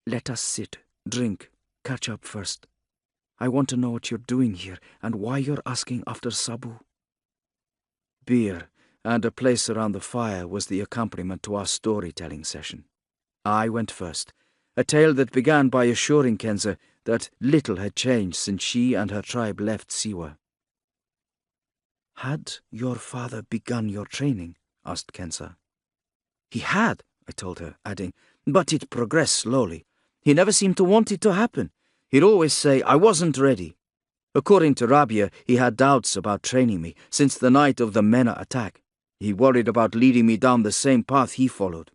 Let us sit, drink, catch up first. I want to know what you're doing here and why you're asking after Sabu." Beer and a place around the fire was the accompaniment to our storytelling session. I went first, a tale that began by assuring Kenza that little had changed since she and her tribe left Siwa. "Had your father begun your training?" asked Kenza. "He had," I told her, adding, "but it progressed slowly. He never seemed to want it to happen. He'd always say I wasn't ready. According to Rabia, he had doubts about training me since the night of the Mena attack. He worried about leading me down the same path he followed."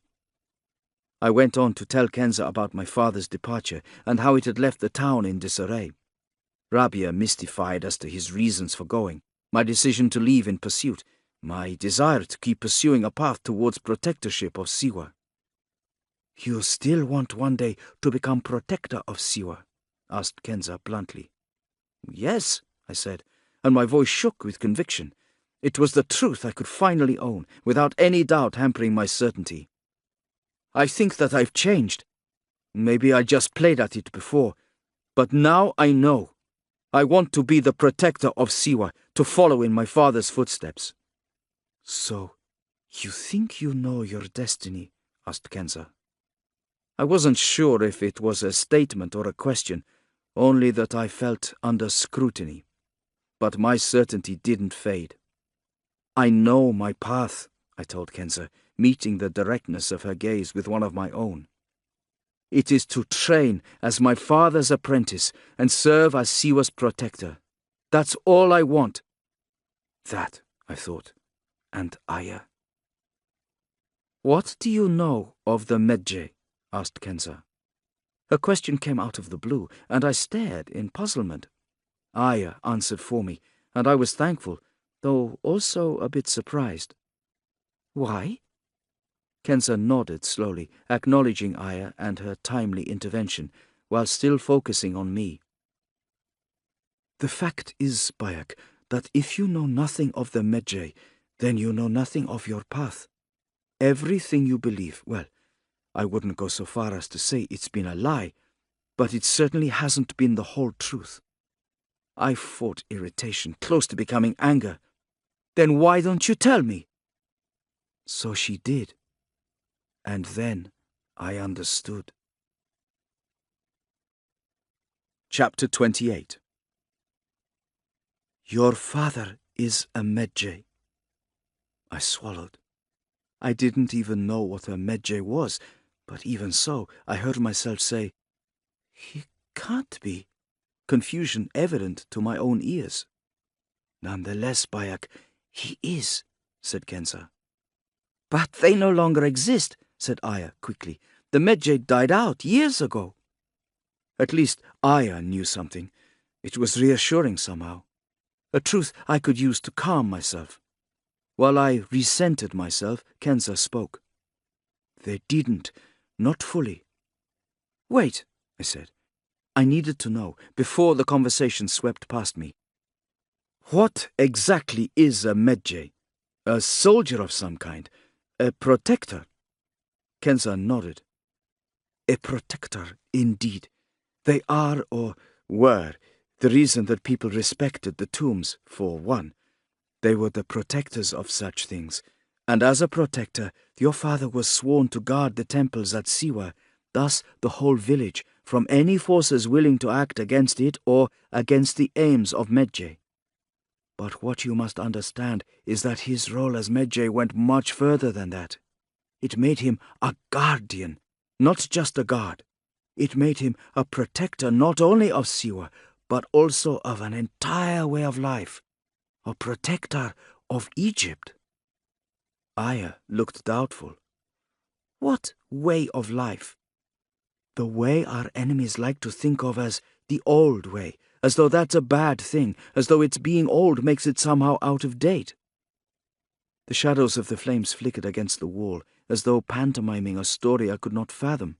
I went on to tell Kenza about my father's departure and how it had left the town in disarray. Rabia mystified as to his reasons for going, my decision to leave in pursuit, my desire to keep pursuing a path towards protectorship of Siwa. "You still want one day to become protector of Siwa?" asked Kenza bluntly. "Yes," I said, and my voice shook with conviction. It was the truth I could finally own, without any doubt hampering my certainty. "I think that I've changed. Maybe I just played at it before, but now I know. I want to be the protector of Siwa, to follow in my father's footsteps." "So, you think you know your destiny?" asked Kenza. I wasn't sure if it was a statement or a question, only that I felt under scrutiny. But my certainty didn't fade. "I know my path," I told Kenza, meeting the directness of her gaze with one of my own. "It is to train as my father's apprentice and serve as Siwa's protector. That's all I want." That, I thought, and Aya. "What do you know of the Medjay?" asked Kenza. Her question came out of the blue, and I stared in puzzlement. Aya answered for me, and I was thankful, though also a bit surprised. "Why?" Kenza nodded slowly, acknowledging Aya and her timely intervention, while still focusing on me. The fact is, Bayek, that if you know nothing of the Medjay, then you know nothing of your path. Everything you believe, well, I wouldn't go so far as to say it's been a lie, but it certainly hasn't been the whole truth. I fought irritation, close to becoming anger. Then why don't you tell me? So she did. And then I understood. Chapter 28. Your father is a Medjay. I swallowed. I didn't even know what a Medjay was, but even so, I heard myself say, "He can't be," confusion evident to my own ears. "Nonetheless, Bayek, he is," said Kenza. "But they no longer exist," said Aya quickly. "The Medjay died out years ago." At least Aya knew something. It was reassuring somehow. A truth I could use to calm myself. While I resented myself, Kenza spoke. "They didn't. Not fully." "Wait," I said. I needed to know, before the conversation swept past me. What exactly is a Medjay? A soldier of some kind? A protector? Kenza nodded. A protector, indeed. They are, or were, the reason that people respected the tombs, for one. They were the protectors of such things. And as a protector, your father was sworn to guard the temples at Siwa, thus the whole village, from any forces willing to act against it or against the aims of Medjay. But what you must understand is that his role as Medjay went much further than that. It made him a guardian, not just a guard. It made him a protector not only of Siwa, but also of an entire way of life. A protector of Egypt. Aya looked doubtful. What way of life? The way our enemies like to think of as the old way, as though that's a bad thing, as though its being old makes it somehow out of date. The shadows of the flames flickered against the wall, as though pantomiming a story I could not fathom.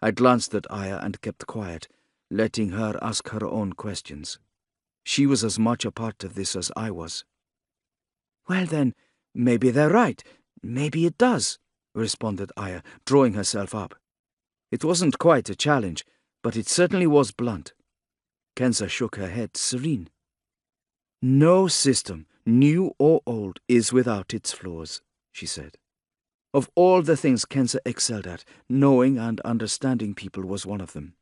I glanced at Aya and kept quiet, letting her ask her own questions. She was as much a part of this as I was. "Well then, maybe they're right. Maybe it does," responded Aya, drawing herself up. It wasn't quite a challenge, but it certainly was blunt. Kenza shook her head, serene. "No system, new or old, is without its flaws," she said. Of all the things Kenza excelled at, knowing and understanding people was one of them.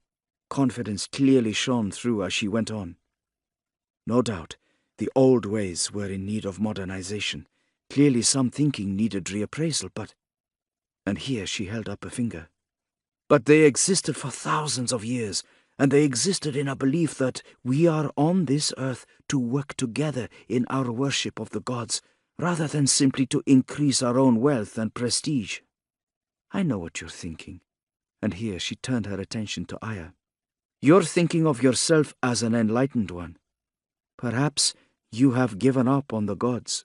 Confidence clearly shone through as she went on. No doubt, the old ways were in need of modernization. Clearly some thinking needed reappraisal, but... And here she held up a finger. But they existed for thousands of years, and they existed in a belief that we are on this earth to work together in our worship of the gods, rather than simply to increase our own wealth and prestige. I know what you're thinking. And here she turned her attention to Aya. You're thinking of yourself as an enlightened one. Perhaps you have given up on the gods.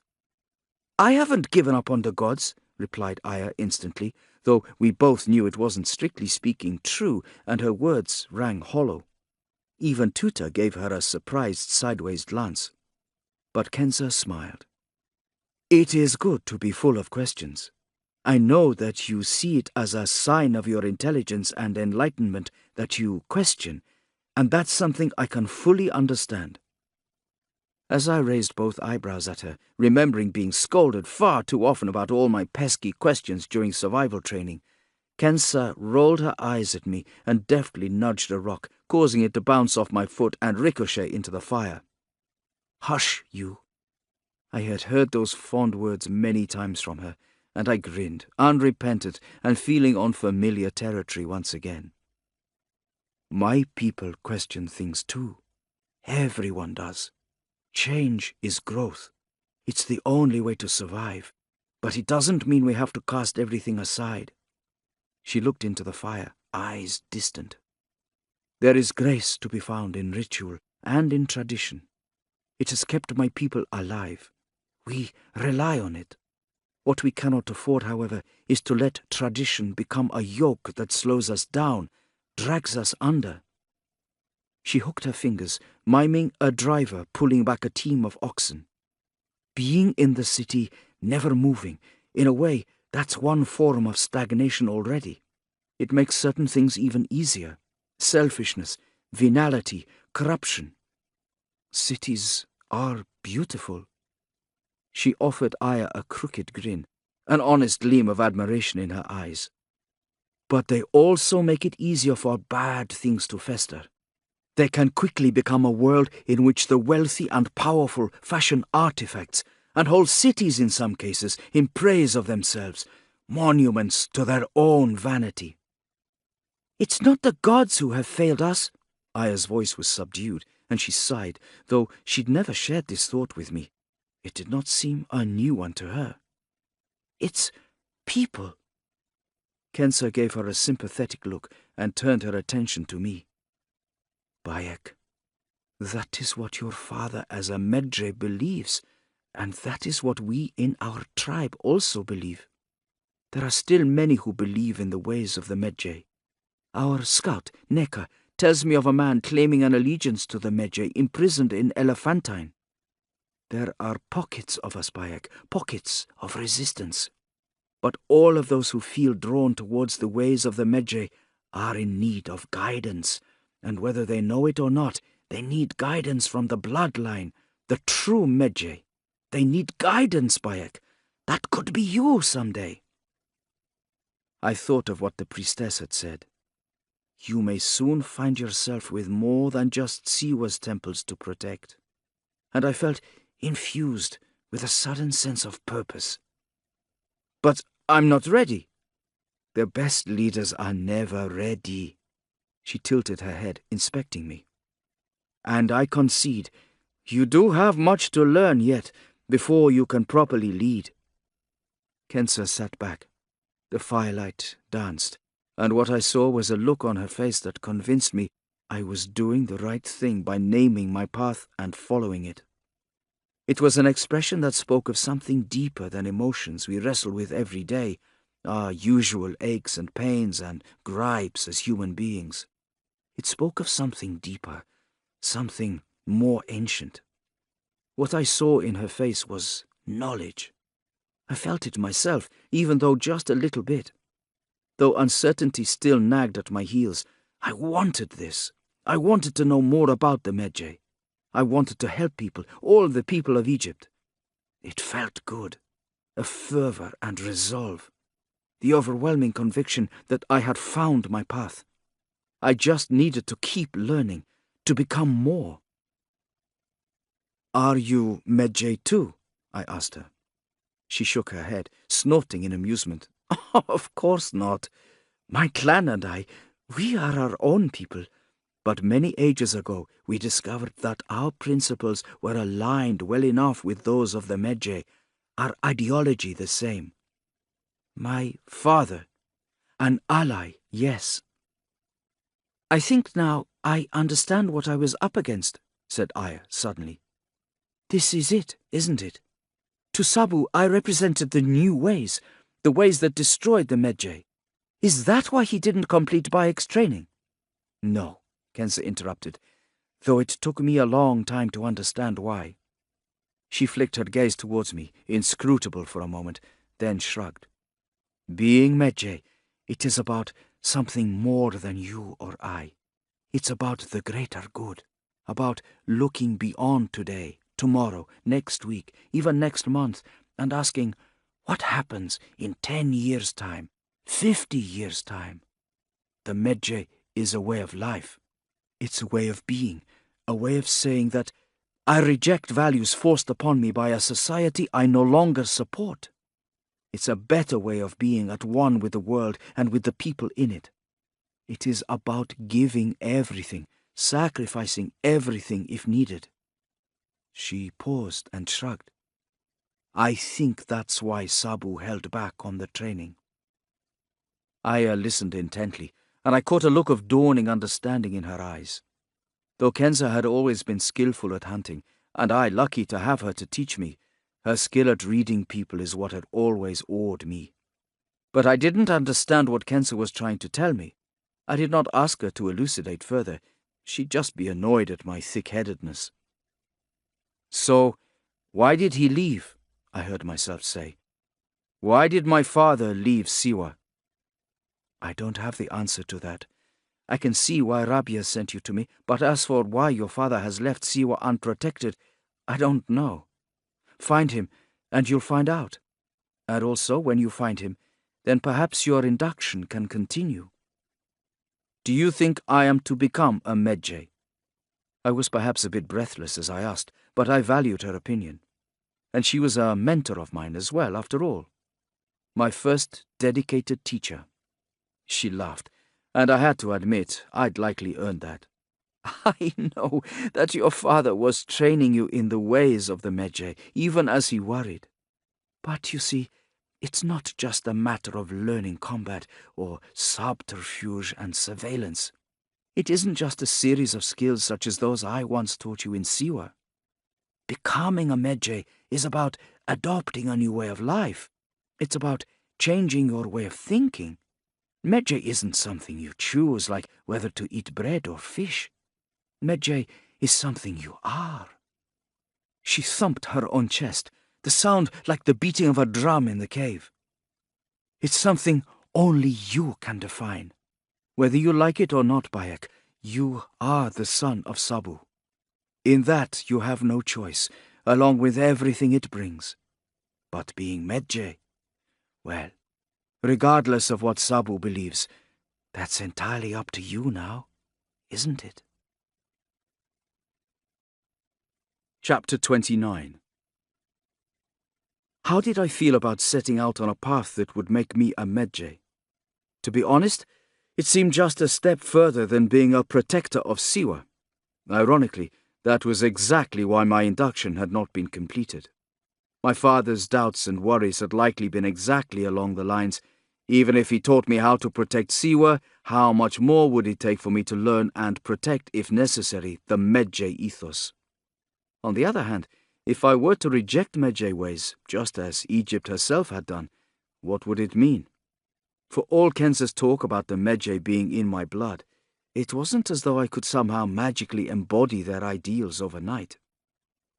"I haven't given up on the gods," replied Aya instantly, though we both knew it wasn't strictly speaking true, and her words rang hollow. Even Tuta gave her a surprised sideways glance. But Kenza smiled. "It is good to be full of questions. I know that you see it as a sign of your intelligence and enlightenment that you question, and that's something I can fully understand." As I raised both eyebrows at her, remembering being scolded far too often about all my pesky questions during survival training, Kenza rolled her eyes at me and deftly nudged a rock, causing it to bounce off my foot and ricochet into the fire. "Hush, you." I had heard those fond words many times from her, and I grinned, unrepentant and feeling on familiar territory once again. My people question things too. Everyone does. Change is growth. It's the only way to survive, but it doesn't mean we have to cast everything aside. She looked into the fire, eyes distant. There is grace to be found in ritual and in tradition. It has kept my people alive. We rely on it. What we cannot afford, however, is to let tradition become a yoke that slows us down, drags us under. She hooked her fingers, miming a driver pulling back a team of oxen. Being in the city, never moving, in a way, that's one form of stagnation already. It makes certain things even easier. Selfishness, venality, corruption. Cities are beautiful. She offered Aya a crooked grin, an honest gleam of admiration in her eyes. But they also make it easier for bad things to fester. They can quickly become a world in which the wealthy and powerful fashion artifacts and whole cities in some cases in praise of themselves, monuments to their own vanity. It's not the gods who have failed us. Aya's voice was subdued, and she sighed, though she'd never shared this thought with me. It did not seem a new one to her. It's people. Kensa gave her a sympathetic look and turned her attention to me. Bayek, that is what your father as a Medjay believes, and that is what we in our tribe also believe. There are still many who believe in the ways of the Medjay. Our scout, Neka, tells me of a man claiming an allegiance to the Medjay imprisoned in Elephantine. There are pockets of us, Bayek, pockets of resistance. But all of those who feel drawn towards the ways of the Medjay are in need of guidance, and whether they know it or not, they need guidance from the bloodline, the true Medjay. They need guidance, Bayek. That could be you someday. I thought of what the priestess had said. You may soon find yourself with more than just Siwa's temples to protect. And I felt infused with a sudden sense of purpose. But I'm not ready. The best leaders are never ready. She tilted her head, inspecting me. And I concede, you do have much to learn yet, before you can properly lead. Kensa sat back. The firelight danced, and what I saw was a look on her face that convinced me I was doing the right thing by naming my path and following it. It was an expression that spoke of something deeper than emotions we wrestle with every day, our usual aches and pains and gripes as human beings. It spoke of something deeper, something more ancient. What I saw in her face was knowledge. I felt it myself, even though just a little bit. Though uncertainty still nagged at my heels, I wanted this. I wanted to know more about the Medjay. I wanted to help people, all the people of Egypt. It felt good, a fervor and resolve, the overwhelming conviction that I had found my path. I just needed to keep learning, to become more. Are you Medjay too? I asked her. She shook her head, snorting in amusement. Of course not. My clan and I, we are our own people. But many ages ago, we discovered that our principles were aligned well enough with those of the Medjay, our ideology the same. My father, an ally, yes. I think now I understand what I was up against, said Aya suddenly. This is it, isn't it? To Sabu, I represented the new ways, the ways that destroyed the Medjay. Is that why he didn't complete Bayek's training? No, Kensa interrupted, though it took me a long time to understand why. She flicked her gaze towards me, inscrutable for a moment, then shrugged. Being Medjay, it is about something more than you or I. It's about the greater good, about looking beyond today, tomorrow, next week, even next month, and asking, what happens in 10 years' time, 50 years' time? The Medjay is a way of life. It's a way of being, a way of saying that I reject values forced upon me by a society I no longer support. It's a better way of being at one with the world and with the people in it. It is about giving everything, sacrificing everything if needed. She paused and shrugged. I think that's why Sabu held back on the training. Aya listened intently, and I caught a look of dawning understanding in her eyes. Though Kensa had always been skillful at hunting, and I lucky to have her to teach me, Her skill at reading people is what had always awed me. But I didn't understand what Kensa was trying to tell me. I did not ask her to elucidate further. She'd just be annoyed at my thick-headedness. So, why did he leave? I heard myself say. Why did my father leave Siwa? I don't have the answer to that. I can see why Rabia sent you to me, but as for why your father has left Siwa unprotected, I don't know. Find him, and you'll find out. And also, when you find him, then perhaps your induction can continue. Do you think I am to become a Medjay? I was perhaps a bit breathless as I asked, but I valued her opinion. And she was a mentor of mine as well, after all. My first dedicated teacher. She laughed, and I had to admit I'd likely earned that. I know that your father was training you in the ways of the Medjay, even as he worried. But you see, it's not just a matter of learning combat or subterfuge and surveillance. It isn't just a series of skills such as those I once taught you in Siwa. Becoming a Medjay is about adopting a new way of life. It's about changing your way of thinking. Medjay isn't something you choose, like whether to eat bread or fish. Medjay is something you are. She thumped her own chest, the sound like the beating of a drum in the cave. It's something only you can define. Whether you like it or not, Bayek, you are the son of Sabu. In that you have no choice, along with everything it brings. But being Medjay, well, regardless of what Sabu believes, that's entirely up to you now, isn't it? Chapter 29. How did I feel about setting out on a path that would make me a Medjay? To be honest, it seemed just a step further than being a protector of Siwa. Ironically, that was exactly why my induction had not been completed. My father's doubts and worries had likely been exactly along the lines, even if he taught me how to protect Siwa, how much more would it take for me to learn and protect, if necessary, the Medjay ethos? On the other hand, if I were to reject Medjay ways, just as Egypt herself had done, what would it mean? For all Kensa's talk about the Medjay being in my blood, it wasn't as though I could somehow magically embody their ideals overnight.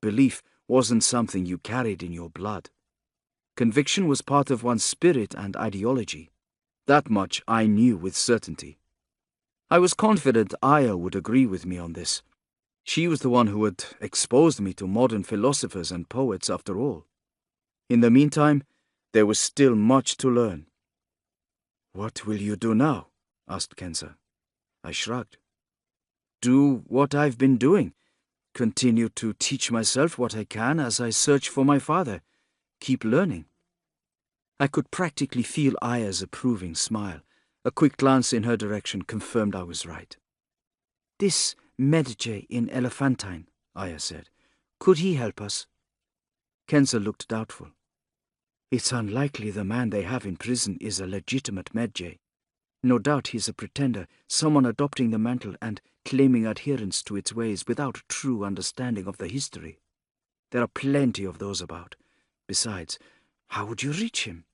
Belief wasn't something you carried in your blood. Conviction was part of one's spirit and ideology. That much I knew with certainty. I was confident Aya would agree with me on this. She was the one who had exposed me to modern philosophers and poets after all. In the meantime, there was still much to learn. "What will you do now?" asked Kensa. I shrugged. "Do what I've been doing. Continue to teach myself what I can as I search for my father. Keep learning." I could practically feel Aya's approving smile. A quick glance in her direction confirmed I was right. "This Medjay in Elephantine," Aya said. "Could he help us?" Kensa looked doubtful. "It's unlikely the man they have in prison is a legitimate Medjay. No doubt he's a pretender, someone adopting the mantle and claiming adherence to its ways without a true understanding of the history. There are plenty of those about. Besides, how would you reach him?"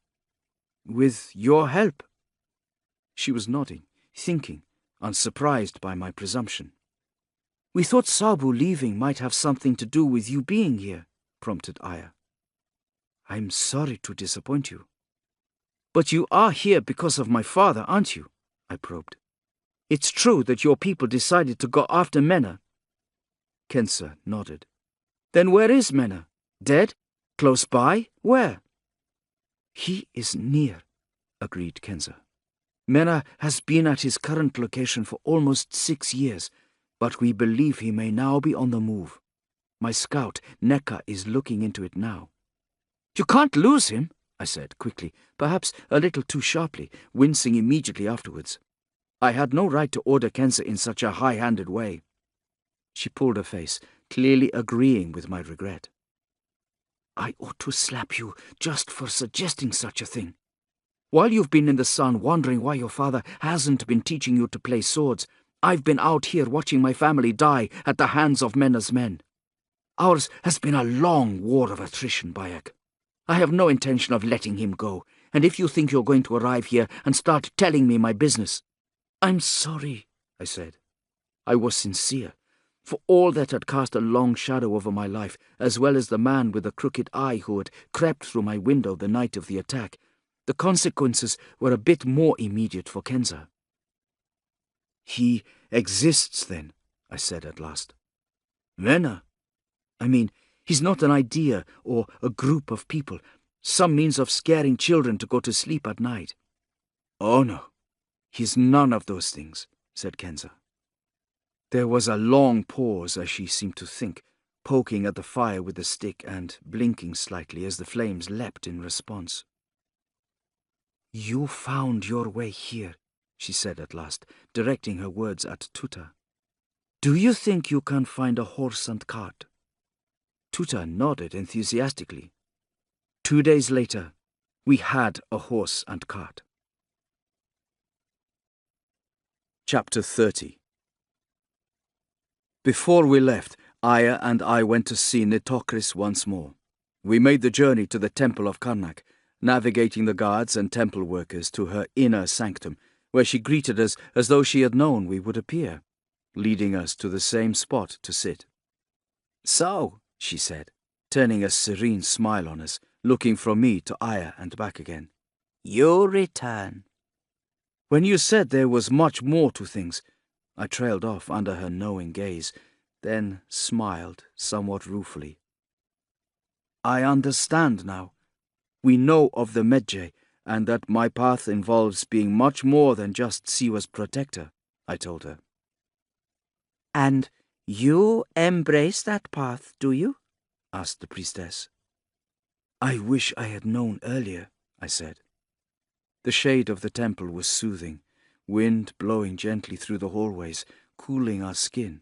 "With your help." She was nodding, thinking, unsurprised by my presumption. "We thought Sabu leaving might have something to do with you being here," prompted Aya. "I'm sorry to disappoint you." "But you are here because of my father, aren't you?" I probed. "It's true that your people decided to go after Mena." Kensa nodded. "Then where is Mena? Dead? Close by? Where?" "He is near," agreed Kensa. "Mena has been at his current location for almost 6 years, but we believe he may now be on the move. My scout, Neka, is looking into it now." "You can't lose him," I said quickly, perhaps a little too sharply, wincing immediately afterwards. I had no right to order Kensa in such a high-handed way. She pulled her face, clearly agreeing with my regret. "I ought to slap you just for suggesting such a thing. While you've been in the sun wondering why your father hasn't been teaching you to play swords, I've been out here watching my family die at the hands of Mena's men. Ours has been a long war of attrition, Bayek. I have no intention of letting him go, and if you think you're going to arrive here and start telling me my business—" "I'm sorry," I said. I was sincere. For all that had cast a long shadow over my life, as well as the man with the crooked eye who had crept through my window the night of the attack, the consequences were a bit more immediate for Kenza. "He exists, then," I said at last. "Venner? I mean, he's not an idea or a group of people, some means of scaring children to go to sleep at night." "Oh no, he's none of those things," said Kenza. There was a long pause as she seemed to think, poking at the fire with the stick and blinking slightly as the flames leapt in response. "You found your way here," she said at last, directing her words at Tuta. "Do you think you can find a horse and cart?" Tuta nodded enthusiastically. 2 days later, we had a horse and cart. Chapter 30. Before we left, Aya and I went to see Nitocris once more. We made the journey to the temple of Karnak, navigating the guards and temple workers to her inner sanctum, where she greeted us as though she had known we would appear, leading us to the same spot to sit. "So," she said, turning a serene smile on us, looking from me to Aya and back again, "you return." "When you said there was much more to things," I trailed off under her knowing gaze, then smiled somewhat ruefully. "I understand now. We know of the Medjay, and that my path involves being much more than just Siwa's protector," I told her. "And you embrace that path, do you?" asked the priestess. "I wish I had known earlier," I said. The shade of the temple was soothing, wind blowing gently through the hallways, cooling our skin.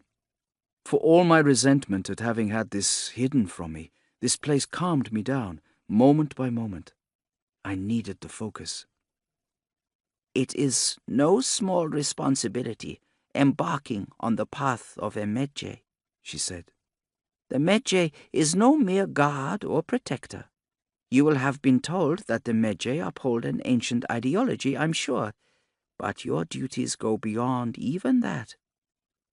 For all my resentment at having had this hidden from me, this place calmed me down, moment by moment. I needed to focus. "It is no small responsibility embarking on the path of a Medjay," she said. "The Medjay is no mere guard or protector. You will have been told that the Medjay uphold an ancient ideology, I'm sure, but your duties go beyond even that.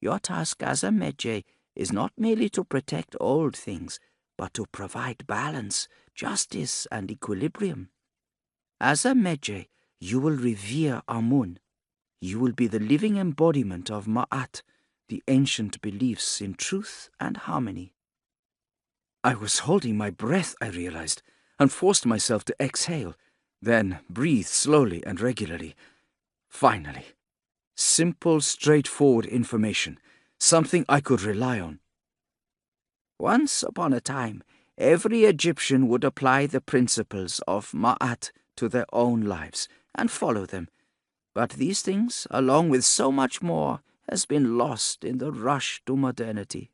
Your task as a Medjay is not merely to protect old things, but to provide balance, justice, and equilibrium. As a Medjay, you will revere Amun. You will be the living embodiment of Ma'at, the ancient beliefs in truth and harmony." I was holding my breath, I realized, and forced myself to exhale, then breathe slowly and regularly. Finally, simple, straightforward information, something I could rely on. "Once upon a time, every Egyptian would apply the principles of Ma'at to their own lives and follow them. But these things, along with so much more, has been lost in the rush to modernity.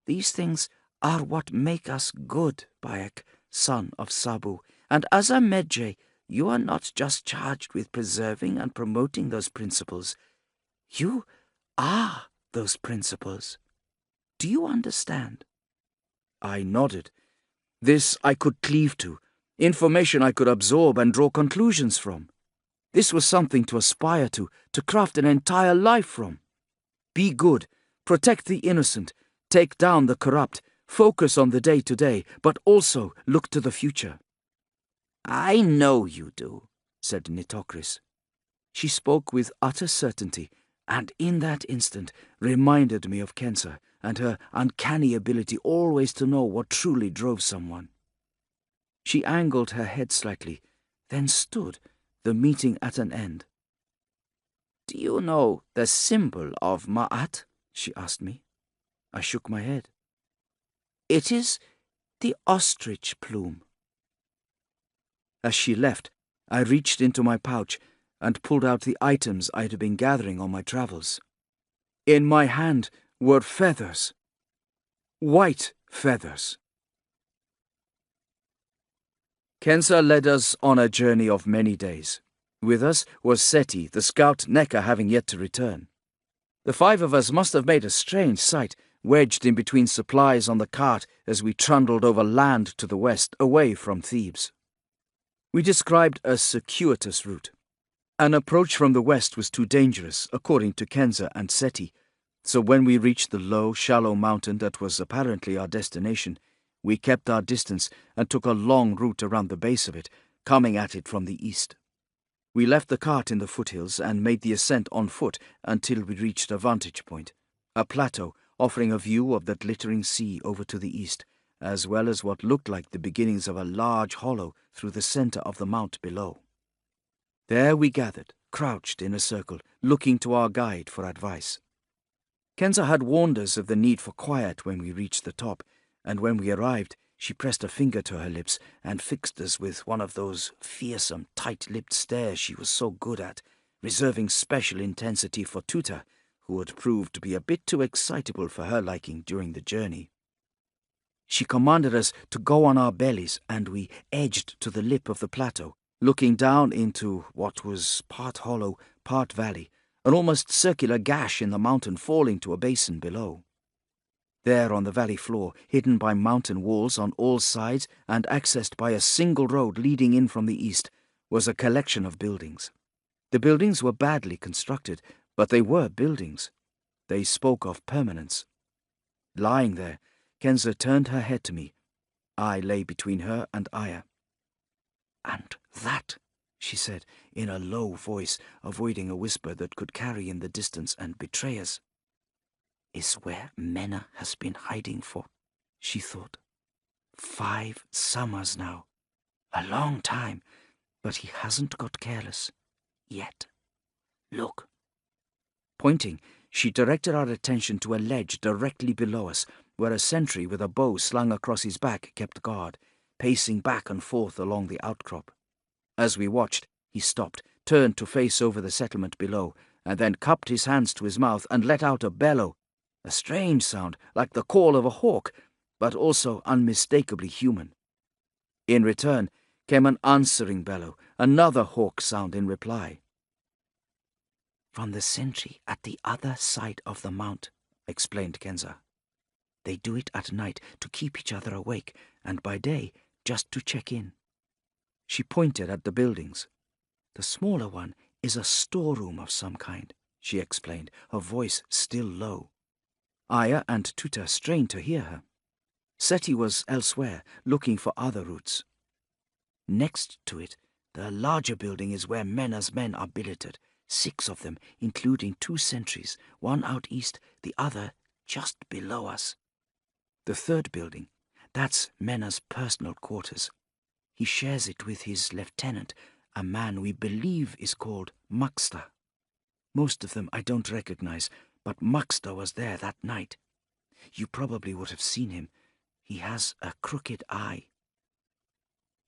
These things are what make us good, Bayek, son of Sabu, and as a Medjay, you are not just charged with preserving and promoting those principles. You are those principles. Do you understand?" I nodded. This I could cleave to, information I could absorb and draw conclusions from. This was something to aspire to craft an entire life from. Be good, protect the innocent, take down the corrupt, focus on the day-to-day, but also look to the future. "I know you do," said Nitocris. She spoke with utter certainty, and in that instant reminded me of Kenza and her uncanny ability always to know what truly drove someone. She angled her head slightly, then stood, the meeting at an end. "Do you know the symbol of Ma'at?" she asked me. I shook my head. "It is the ostrich plume." As she left, I reached into my pouch and pulled out the items I had been gathering on my travels. In my hand were feathers. White feathers. Kenza led us on a journey of many days. With us was Seti, the scout Neka having yet to return. The 5 of us must have made a strange sight, wedged in between supplies on the cart as we trundled over land to the west, away from Thebes. We described a circuitous route. An approach from the west was too dangerous, according to Kenza and Seti, so when we reached the low, shallow mountain that was apparently our destination, we kept our distance and took a long route around the base of it, coming at it from the east. We left the cart in the foothills and made the ascent on foot until we reached a vantage point, a plateau offering a view of the glittering sea over to the east, as well as what looked like the beginnings of a large hollow through the centre of the mount below. There we gathered, crouched in a circle, looking to our guide for advice. Kenza had warned us of the need for quiet when we reached the top, and when we arrived, she pressed a finger to her lips and fixed us with one of those fearsome, tight-lipped stares she was so good at, reserving special intensity for Tuta, who had proved to be a bit too excitable for her liking during the journey. She commanded us to go on our bellies, and we edged to the lip of the plateau, looking down into what was part hollow, part valley, an almost circular gash in the mountain falling to a basin below. There on the valley floor, hidden by mountain walls on all sides and accessed by a single road leading in from the east, was a collection of buildings. The buildings were badly constructed, but they were buildings. They spoke of permanence. Lying there, Kenza turned her head to me. I lay between her and Aya. "And that," she said, in a low voice, avoiding a whisper that could carry in the distance and betray us, "is where Mena has been hiding for," she thought. 5 summers now. A long time, but he hasn't got careless. Yet. Look." Pointing, she directed our attention to a ledge directly below us, where a sentry with a bow slung across his back kept guard, pacing back and forth along the outcrop. As we watched, he stopped, turned to face over the settlement below, and then cupped his hands to his mouth and let out a bellow, a strange sound like the call of a hawk, but also unmistakably human. In return came an answering bellow, another hawk sound in reply. "From the sentry at the other side of the mount," explained Kenza. "They do it at night to keep each other awake, and by day just to check in." She pointed at the buildings. "The smaller one is a storeroom of some kind," she explained, her voice still low. Aya and Tuta strained to hear her. Seti was elsewhere, looking for other routes. "Next to it, the larger building is where Mena's men are billeted, 6 of them, including 2 sentries, one out east, the other just below us. The third building, that's Mena's personal quarters. He shares it with his lieutenant, a man we believe is called Maxta. Most of them I don't recognize, but Maxta was there that night. You probably would have seen him. He has a crooked eye."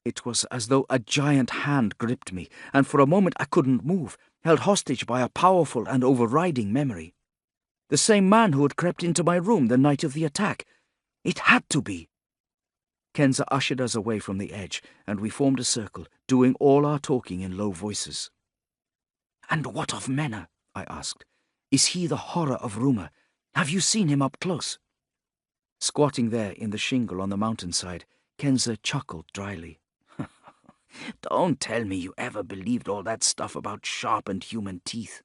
It was as though a giant hand gripped me, and for a moment I couldn't move, held hostage by a powerful and overriding memory. The same man who had crept into my room the night of the attack. It had to be. Kenza ushered us away from the edge, and we formed a circle, doing all our talking in low voices. "And what of Mena?" I asked. "Is he the horror of rumor? Have you seen him up close?" Squatting there in the shingle on the mountainside, Kenza chuckled dryly. "Don't tell me you ever believed all that stuff about sharpened human teeth."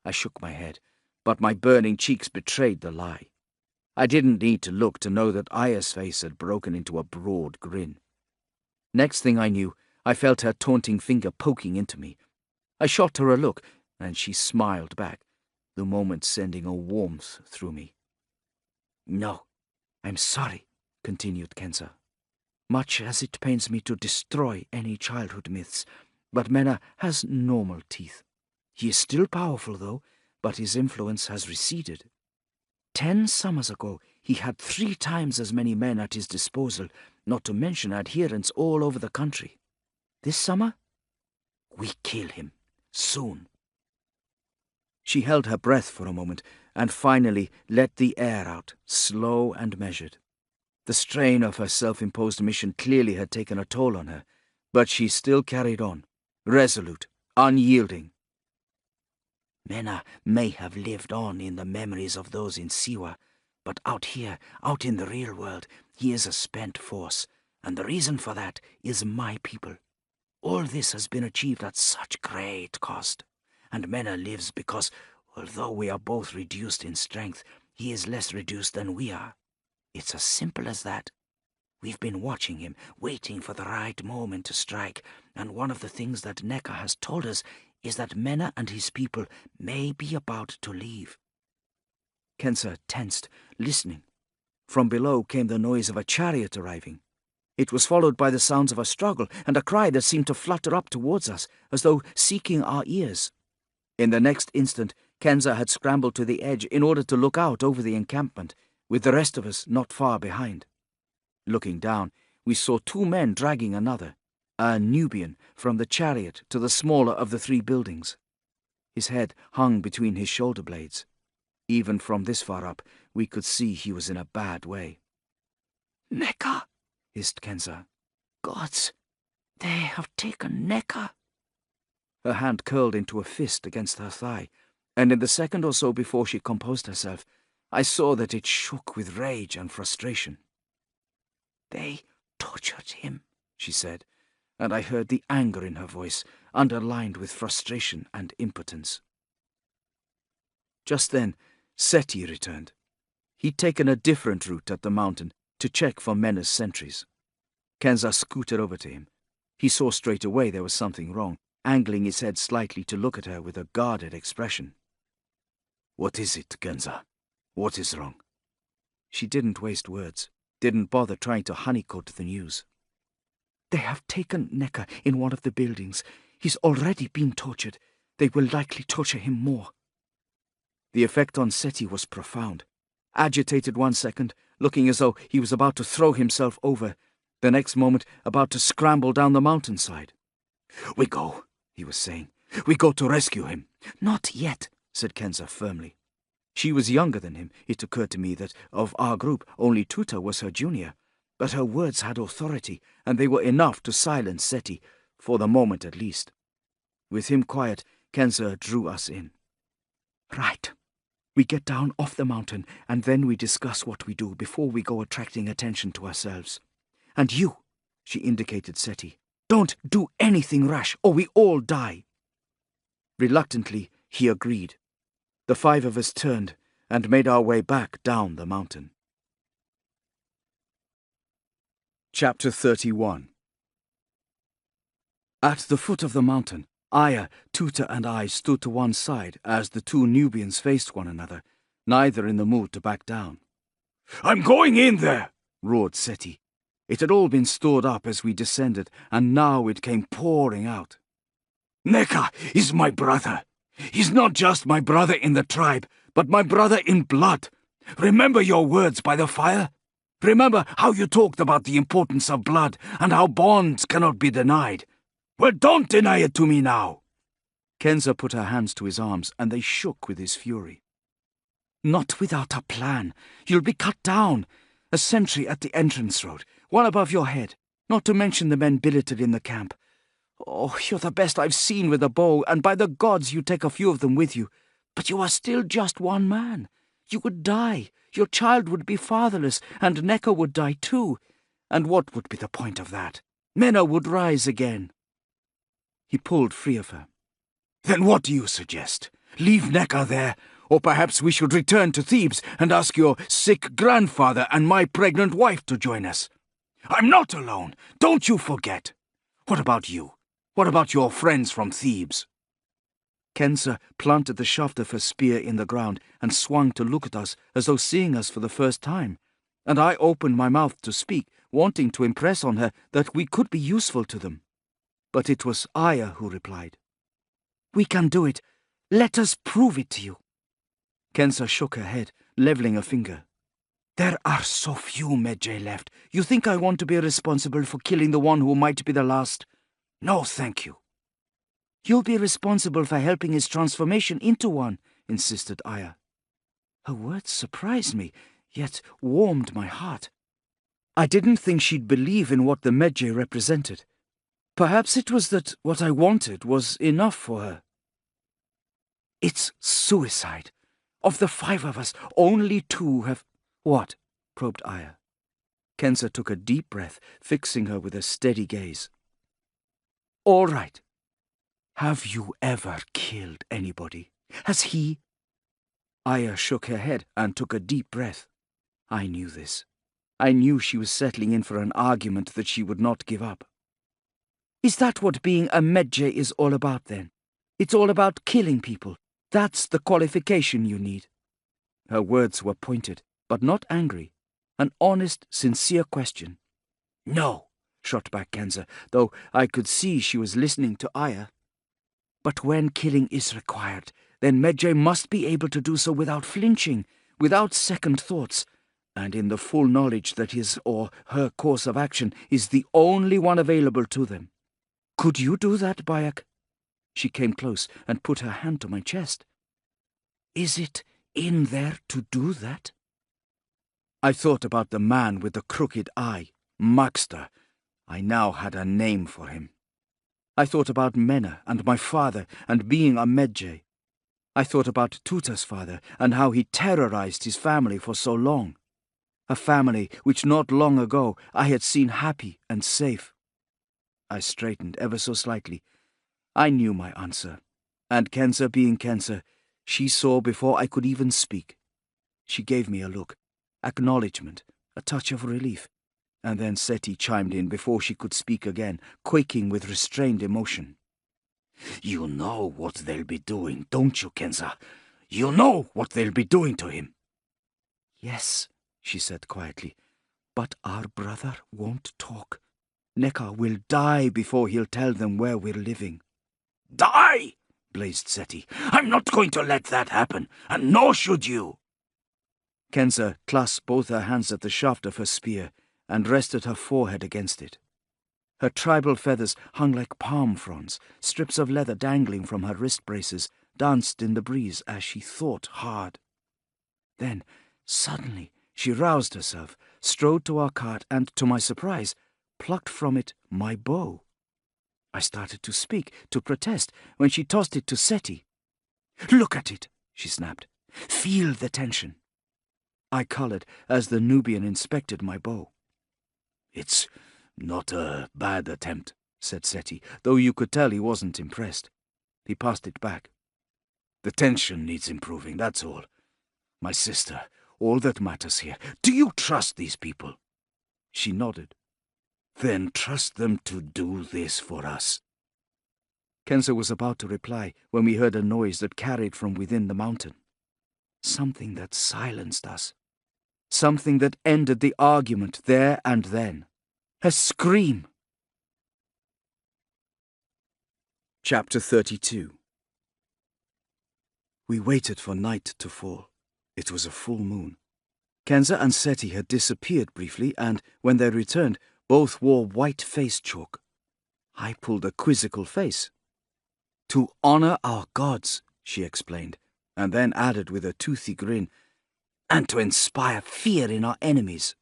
I shook my head, but my burning cheeks betrayed the lie. I didn't need to look to know that Aya's face had broken into a broad grin. Next thing I knew, I felt her taunting finger poking into me. I shot her a look, and she smiled back, the moment sending a warmth through me. "No, I'm sorry," continued Kenza. "Much as it pains me to destroy any childhood myths, but Mena has normal teeth. He is still powerful, though, but his influence has receded. 10 summers ago, he had 3 times as many men at his disposal, not to mention adherents all over the country. This summer, we kill him. Soon." She held her breath for a moment, and finally let the air out, slow and measured. The strain of her self-imposed mission clearly had taken a toll on her, but she still carried on, resolute, unyielding. "Mena may have lived on in the memories of those in Siwa, But out here, out in the real world, he is a spent force, and the reason for that is my people. All this has been achieved at such great cost, and Mena lives because, although we are both reduced in strength, he is less reduced than we are. It's as simple as that. We've been watching him, waiting for the right moment to strike, and one of the things that Neka has told us is that Mena and his people may be about to leave. Kensa tensed, listening. From below came the noise of a chariot arriving. It was followed by the sounds of a struggle and a cry that seemed to flutter up towards us, as though seeking our ears. In the next instant, Kensa had scrambled to the edge in order to look out over the encampment, with the rest of us not far behind. Looking down, we saw two men dragging another, a Nubian, from the chariot to the smaller of the three buildings. His head hung between his shoulder blades. Even from this far up, we could see he was in a bad way. "Neka!" hissed Kensa. "Gods, they have taken Neka!" Her hand curled into a fist against her thigh, and in the second or so before she composed herself, I saw that it shook with rage and frustration. "They tortured him," she said, and I heard the anger in her voice, underlined with frustration and impotence. Just then, Seti returned. He'd taken a different route at the mountain to check for Mena's sentries. Kensa scooted over to him. He saw straight away there was something wrong, angling his head slightly to look at her with a guarded expression. "What is it, Kensa? What is wrong?" She didn't waste words, didn't bother trying to honeycoat the news. "They have taken Neka in one of the buildings. He's already been tortured. They will likely torture him more." The effect on Seti was profound. Agitated one second, looking as though he was about to throw himself over, the next moment about to scramble down the mountainside. "We go," he was saying. "We go to rescue him." "Not yet," said Kensa firmly. She was younger than him. It occurred to me that of our group only Tuta was her junior, but her words had authority, and they were enough to silence Seti, for the moment at least. With him quiet, Kensa drew us in. "Right. We get down off the mountain, and then we discuss what we do before we go attracting attention to ourselves. And you," she indicated Seti, "don't do anything rash, or we all die." Reluctantly, he agreed. The five of us turned and made our way back down the mountain. Chapter 31. At the foot of the mountain, Aya, Tuta and I stood to one side as the two Nubians faced one another, neither in the mood to back down. "I'm going in there!" roared Seti. It had all been stored up as we descended, and now it came pouring out. "Neka is my brother. He's not just my brother in the tribe, but my brother in blood. Remember your words by the fire? Remember how you talked about the importance of blood and how bonds cannot be denied? Well, don't deny it to me now." Kensa put her hands to his arms, and they shook with his fury. "Not without a plan. You'll be cut down. A sentry at the entrance road, one above your head, not to mention the men billeted in the camp. Oh, you're the best I've seen with a bow, and by the gods you take a few of them with you. But you are still just one man. You would die. Your child would be fatherless, and Neka would die too. And what would be the point of that? Mena would rise again." He pulled free of her. "Then what do you suggest? Leave Neka there, or perhaps we should return to Thebes and ask your sick grandfather and my pregnant wife to join us. I'm not alone, don't you forget. What about you? What about your friends from Thebes?" Kensa planted the shaft of her spear in the ground and swung to look at us as though seeing us for the first time, and I opened my mouth to speak, wanting to impress on her that we could be useful to them. But it was Aya who replied. "We can do it. Let us prove it to you." Kensa shook her head, levelling a finger. "There are so few Medjay left. You think I want to be responsible for killing the one who might be the last? No, thank you." "You'll be responsible for helping his transformation into one," insisted Aya. Her words surprised me, yet warmed my heart. I didn't think she'd believe in what the Medjay represented. Perhaps it was that what I wanted was enough for her. "It's suicide. Of the five of us, only two have... What? Probed Aya. Kenza took a deep breath, fixing her with a steady gaze. All right. Have you ever killed anybody? Has he? Aya shook her head and took a deep breath. I knew this. I knew she was settling in for an argument that she would not give up. Is that what being a Medjay is all about, then? It's all about killing people. That's the qualification you need. Her words were pointed, but not angry. An honest, sincere question. No, shot back Kenza, though I could see she was listening to Aya. But when killing is required, then Medjay must be able to do so without flinching, without second thoughts, and in the full knowledge that his or her course of action is the only one available to them. Could you do that, Bayek? She came close and put her hand to my chest. Is it in there to do that? I thought about the man with the crooked eye, Maxter. I now had a name for him. I thought about Mena and my father and being a Medjay. I thought about Tuta's father and how he terrorized his family for so long. A family which not long ago I had seen happy and safe. I straightened ever so slightly. I knew my answer, and Kenza being Kenza, she saw before I could even speak. She gave me a look, acknowledgement, a touch of relief, and then Seti chimed in before she could speak again, quaking with restrained emotion. You know what they'll be doing, don't you, Kenza? You know what they'll be doing to him. Yes, she said quietly, but our brother won't talk. Nekka will die before he'll tell them where we're living. Die! Blazed Seti. I'm not going to let that happen, and nor should you. Kenza clasped both her hands at the shaft of her spear and rested her forehead against it. Her tribal feathers hung like palm fronds, strips of leather dangling from her wrist braces danced in the breeze as she thought hard. Then, suddenly, she roused herself, strode to our cart, and, to my surprise, plucked from it my bow. I started to speak, to protest, when she tossed it to Seti. Look at it, she snapped. Feel the tension. I coloured as the Nubian inspected my bow. It's not a bad attempt, said Seti, though you could tell he wasn't impressed. He passed it back. The tension needs improving, that's all. My sister, all that matters here. Do you trust these people? She nodded. Then trust them to do this for us. Kenza was about to reply when we heard a noise that carried from within the mountain. Something that silenced us. Something that ended the argument there and then. A scream. Chapter 32. We waited for night to fall. It was a full moon. Kenza and Seti had disappeared briefly, and when they returned, both wore white face chalk. I pulled a quizzical face. To honor our gods, she explained, and then added with a toothy grin, and to inspire fear in our enemies.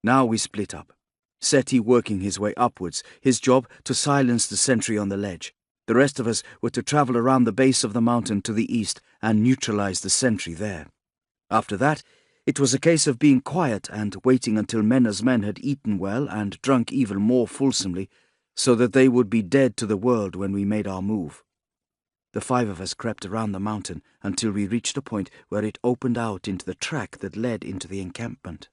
Now we split up. Seti working his way upwards, his job to silence the sentry on the ledge. The rest of us were to travel around the base of the mountain to the east and neutralize the sentry there. After that, it was a case of being quiet and waiting until Mena's men had eaten well and drunk even more fulsomely, so that they would be dead to the world when we made our move. The 5 of us crept around the mountain until we reached a point where it opened out into the track that led into the encampment.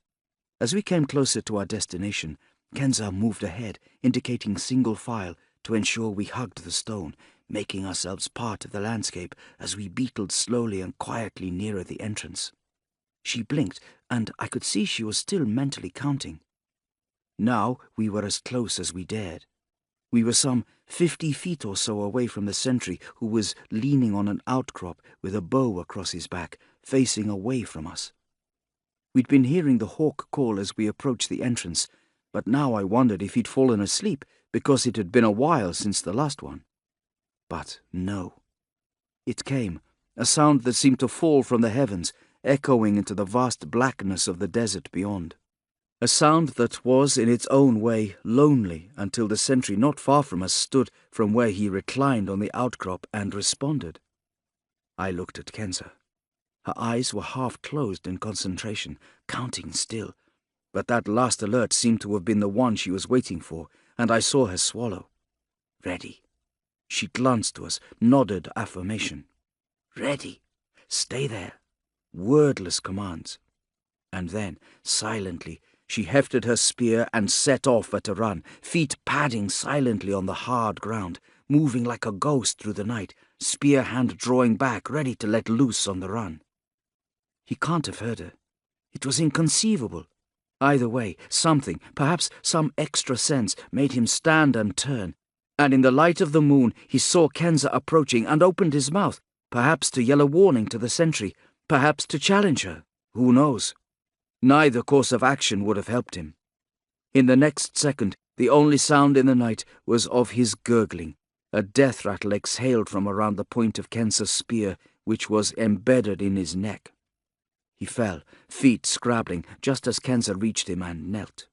As we came closer to our destination, Kenza moved ahead, indicating single file to ensure we hugged the stone, making ourselves part of the landscape as we beetled slowly and quietly nearer the entrance. She blinked, and I could see she was still mentally counting. Now we were as close as we dared. We were some 50 feet or so away from the sentry, who was leaning on an outcrop with a bow across his back, facing away from us. We'd been hearing the hawk call as we approached the entrance, but now I wondered if he'd fallen asleep because it had been a while since the last one. But no. It came, a sound that seemed to fall from the heavens, echoing into the vast blackness of the desert beyond. A sound that was, in its own way, lonely until the sentry not far from us stood from where he reclined on the outcrop and responded. I looked at Kenza. Her eyes were half closed in concentration, counting still. But that last alert seemed to have been the one she was waiting for, and I saw her swallow. Ready. She glanced to us, nodded affirmation. Ready. Stay there. Wordless commands. And then, silently, she hefted her spear and set off at a run, feet padding silently on the hard ground, moving like a ghost through the night, spear hand drawing back, ready to let loose on the run. He can't have heard her. It was inconceivable. Either way, something, perhaps some extra sense, made him stand and turn, and in the light of the moon he saw Kenza approaching and opened his mouth, perhaps to yell a warning to the sentry, perhaps to challenge her. Who knows? Neither course of action would have helped him. In the next second, the only sound in the night was of his gurgling. A death rattle exhaled from around the point of Kenza's spear, which was embedded in his neck. He fell, feet scrabbling, just as Kenza reached him and knelt.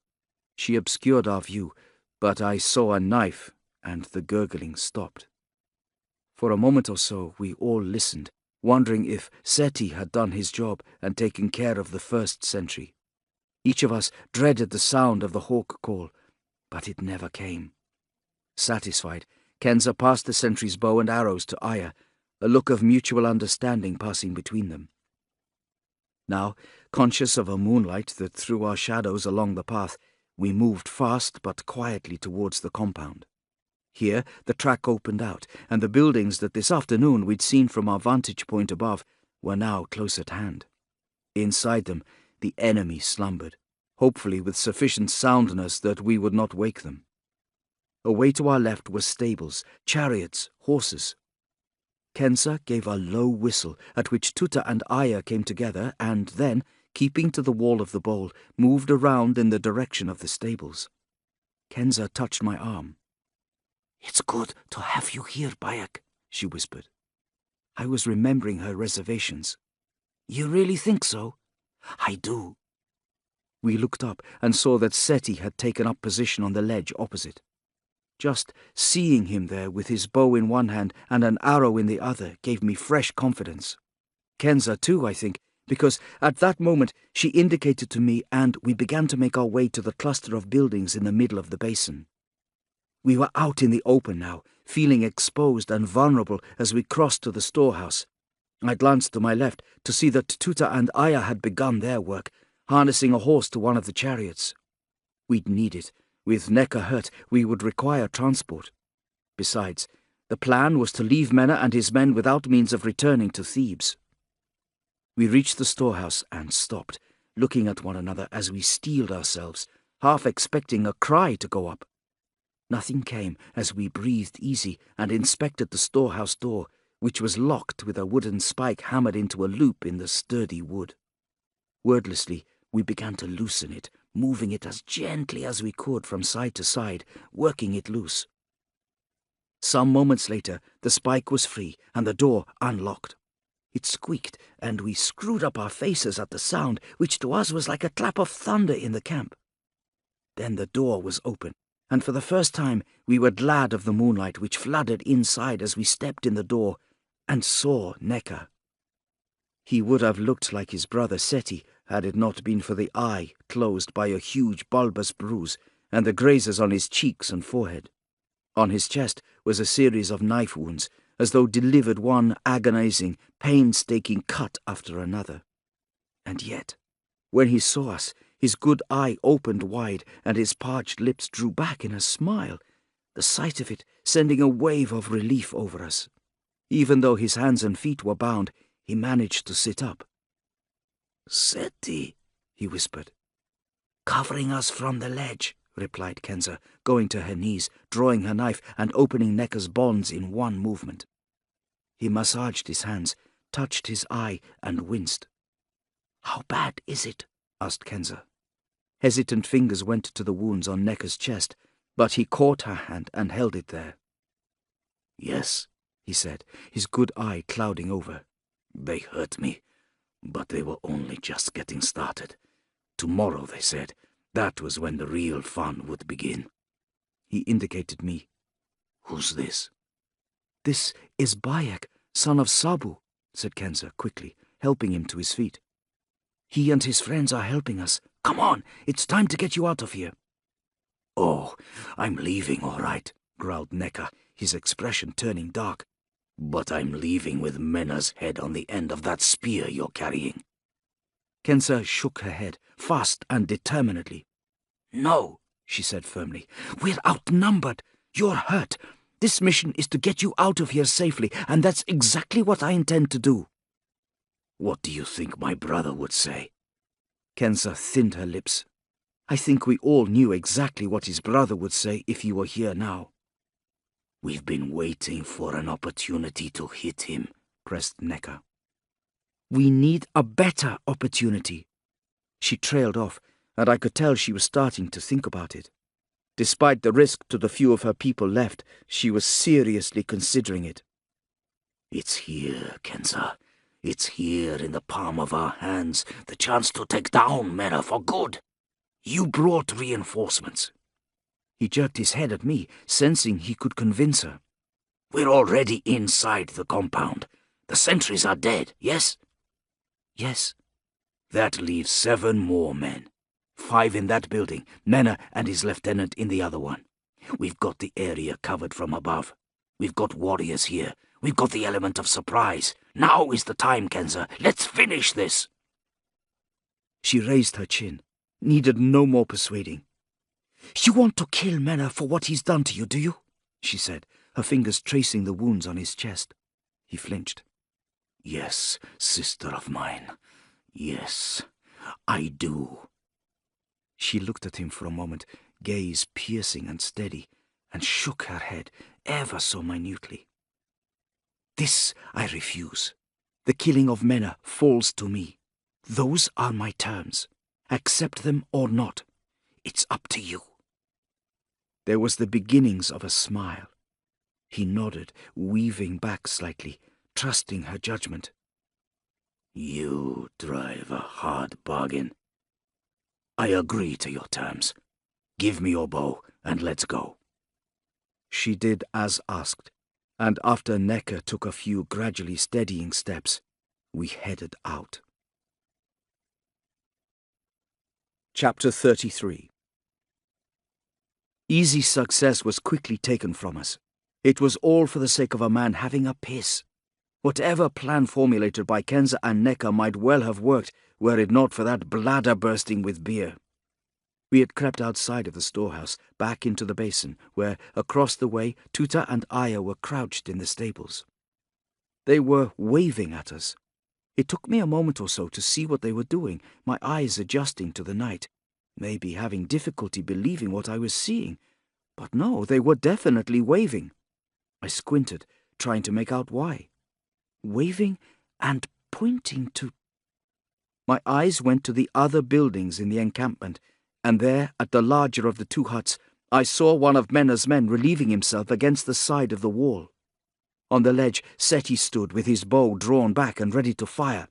She obscured our view, but I saw a knife, and the gurgling stopped. For a moment or so we all listened, wondering if Seti had done his job and taken care of the first sentry. Each of us dreaded the sound of the hawk call, but it never came. Satisfied, Kenza passed the sentry's bow and arrows to Aya, a look of mutual understanding passing between them. Now, conscious of a moonlight that threw our shadows along the path, we moved fast but quietly towards the compound. Here the track opened out, and the buildings that this afternoon we'd seen from our vantage point above were now close at hand. Inside them, the enemy slumbered, hopefully with sufficient soundness that we would not wake them. Away to our left were stables, chariots, horses. Kenza gave a low whistle, at which Tuta and Aya came together and then, keeping to the wall of the bowl, moved around in the direction of the stables. Kenza touched my arm. "It's good to have you here, Bayek," she whispered. I was remembering her reservations. "You really think so?" "I do." We looked up and saw that Seti had taken up position on the ledge opposite. Just seeing him there with his bow in one hand and an arrow in the other gave me fresh confidence. Kenza too, I think, because at that moment she indicated to me and we began to make our way to the cluster of buildings in the middle of the basin. We were out in the open now, feeling exposed and vulnerable as we crossed to the storehouse. I glanced to my left to see that Tuta and Aya had begun their work, harnessing a horse to one of the chariots. We'd need it. With Necker hurt, we would require transport. Besides, the plan was to leave Mena and his men without means of returning to Thebes. We reached the storehouse and stopped, looking at one another as we steeled ourselves, half expecting a cry to go up. Nothing came as we breathed easy and inspected the storehouse door, which was locked with a wooden spike hammered into a loop in the sturdy wood. Wordlessly, we began to loosen it, moving it as gently as we could from side to side, working it loose. Some moments later, the spike was free and the door unlocked. It squeaked, and we screwed up our faces at the sound, which to us was like a clap of thunder in the camp. Then the door was open, and for the first time we were glad of the moonlight which flooded inside as we stepped in the door and saw Necker. He would have looked like his brother Seti had it not been for the eye closed by a huge bulbous bruise and the grazes on his cheeks and forehead. On his chest was a series of knife wounds, as though delivered one agonizing, painstaking cut after another. And yet, when he saw us, his good eye opened wide and his parched lips drew back in a smile, the sight of it sending a wave of relief over us. Even though his hands and feet were bound, he managed to sit up. "Seti," he whispered. "Covering us from the ledge," replied Kenza, going to her knees, drawing her knife and opening Necker's bonds in one movement. He massaged his hands, touched his eye, and winced. "How bad is it?" asked Kenza. Hesitant fingers went to the wounds on Necker's chest, but he caught her hand and held it there. "Yes," he said, his good eye clouding over. "They hurt me, but they were only just getting started. Tomorrow, they said, that was when the real fun would begin." He indicated me. "Who's this?" "This is Bayek, son of Sabu," said Kenza quickly, helping him to his feet. "He and his friends are helping us. Come on, it's time to get you out of here." "Oh, I'm leaving, all right," growled Necker, his expression turning dark. "But I'm leaving with Mena's head on the end of that spear you're carrying." Kenza shook her head, fast and determinedly. "No," she said firmly. "We're outnumbered. You're hurt. This mission is to get you out of here safely, and that's exactly what I intend to do." "What do you think my brother would say?" Kenza thinned her lips. I think we all knew exactly what his brother would say if he were here now. "We've been waiting for an opportunity to hit him," pressed Necker. "We need a better opportunity." She trailed off, and I could tell she was starting to think about it. Despite the risk to the few of her people left, she was seriously considering it. "It's here, Kenza. It's here in the palm of our hands, the chance to take down Mena for good. You brought reinforcements." He jerked his head at me, sensing he could convince her. "We're already inside the compound. The sentries are dead, yes?" "Yes." "That leaves 7 more men. 5 in that building, Mena and his lieutenant in the other one. We've got the area covered from above. We've got warriors here. We've got the element of surprise. Now is the time, Kenza. Let's finish this." She raised her chin. Needed no more persuading. "You want to kill Mena for what he's done to you, do you?" she said, her fingers tracing the wounds on his chest. He flinched. "Yes, sister of mine. Yes, I do." She looked at him for a moment, gaze piercing and steady, and shook her head ever so minutely. "This I refuse. The killing of Mena falls to me. Those are my terms. Accept them or not. It's up to you." There was the beginnings of a smile. He nodded, weaving back slightly, trusting her judgment. "You drive a hard bargain. I agree to your terms. Give me your bow and let's go." She did as asked, and after Necker took a few gradually steadying steps, we headed out. Chapter 33. Easy success was quickly taken from us. It was all for the sake of a man having a piss. Whatever plan formulated by Kenza and Necker might well have worked were it not for that bladder bursting with beer. We had crept outside of the storehouse, back into the basin, where, across the way, Tuta and Aya were crouched in the stables. They were waving at us. It took me a moment or so to see what they were doing, my eyes adjusting to the night, maybe having difficulty believing what I was seeing. But no, they were definitely waving. I squinted, trying to make out why. Waving and pointing to... My eyes went to the other buildings in the encampment, and there, at the larger of the 2 huts, I saw one of Mena's men relieving himself against the side of the wall. On the ledge, Seti stood with his bow drawn back and ready to fire.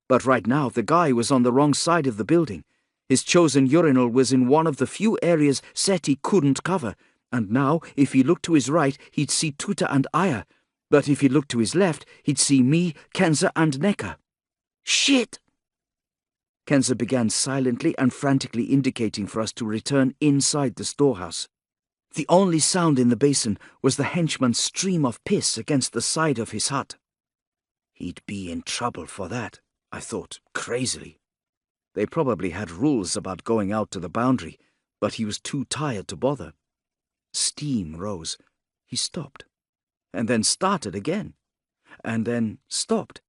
But right now, the guy was on the wrong side of the building. His chosen urinal was in one of the few areas Seti couldn't cover, and now, if he looked to his right, he'd see Tuta and Aya, but if he looked to his left, he'd see me, Kenza, and Necker. "Shit!" Kenza began silently and frantically indicating for us to return inside the storehouse. The only sound in the basin was the henchman's stream of piss against the side of his hut. He'd be in trouble for that, I thought, crazily. They probably had rules about going out to the boundary, but he was too tired to bother. Steam rose. He stopped, and then started again, and then stopped,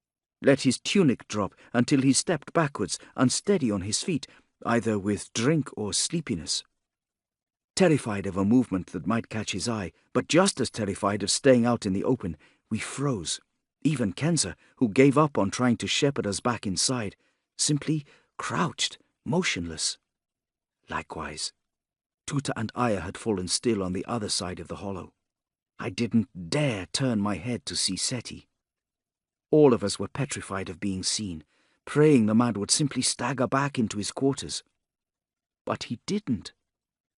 let his tunic drop until he stepped backwards, unsteady on his feet, either with drink or sleepiness. Terrified of a movement that might catch his eye, but just as terrified of staying out in the open, we froze. Even Kenza, who gave up on trying to shepherd us back inside, simply crouched, motionless. Likewise, Tuta and Aya had fallen still on the other side of the hollow. I didn't dare turn my head to see Seti. All of us were petrified of being seen, praying the man would simply stagger back into his quarters. But he didn't.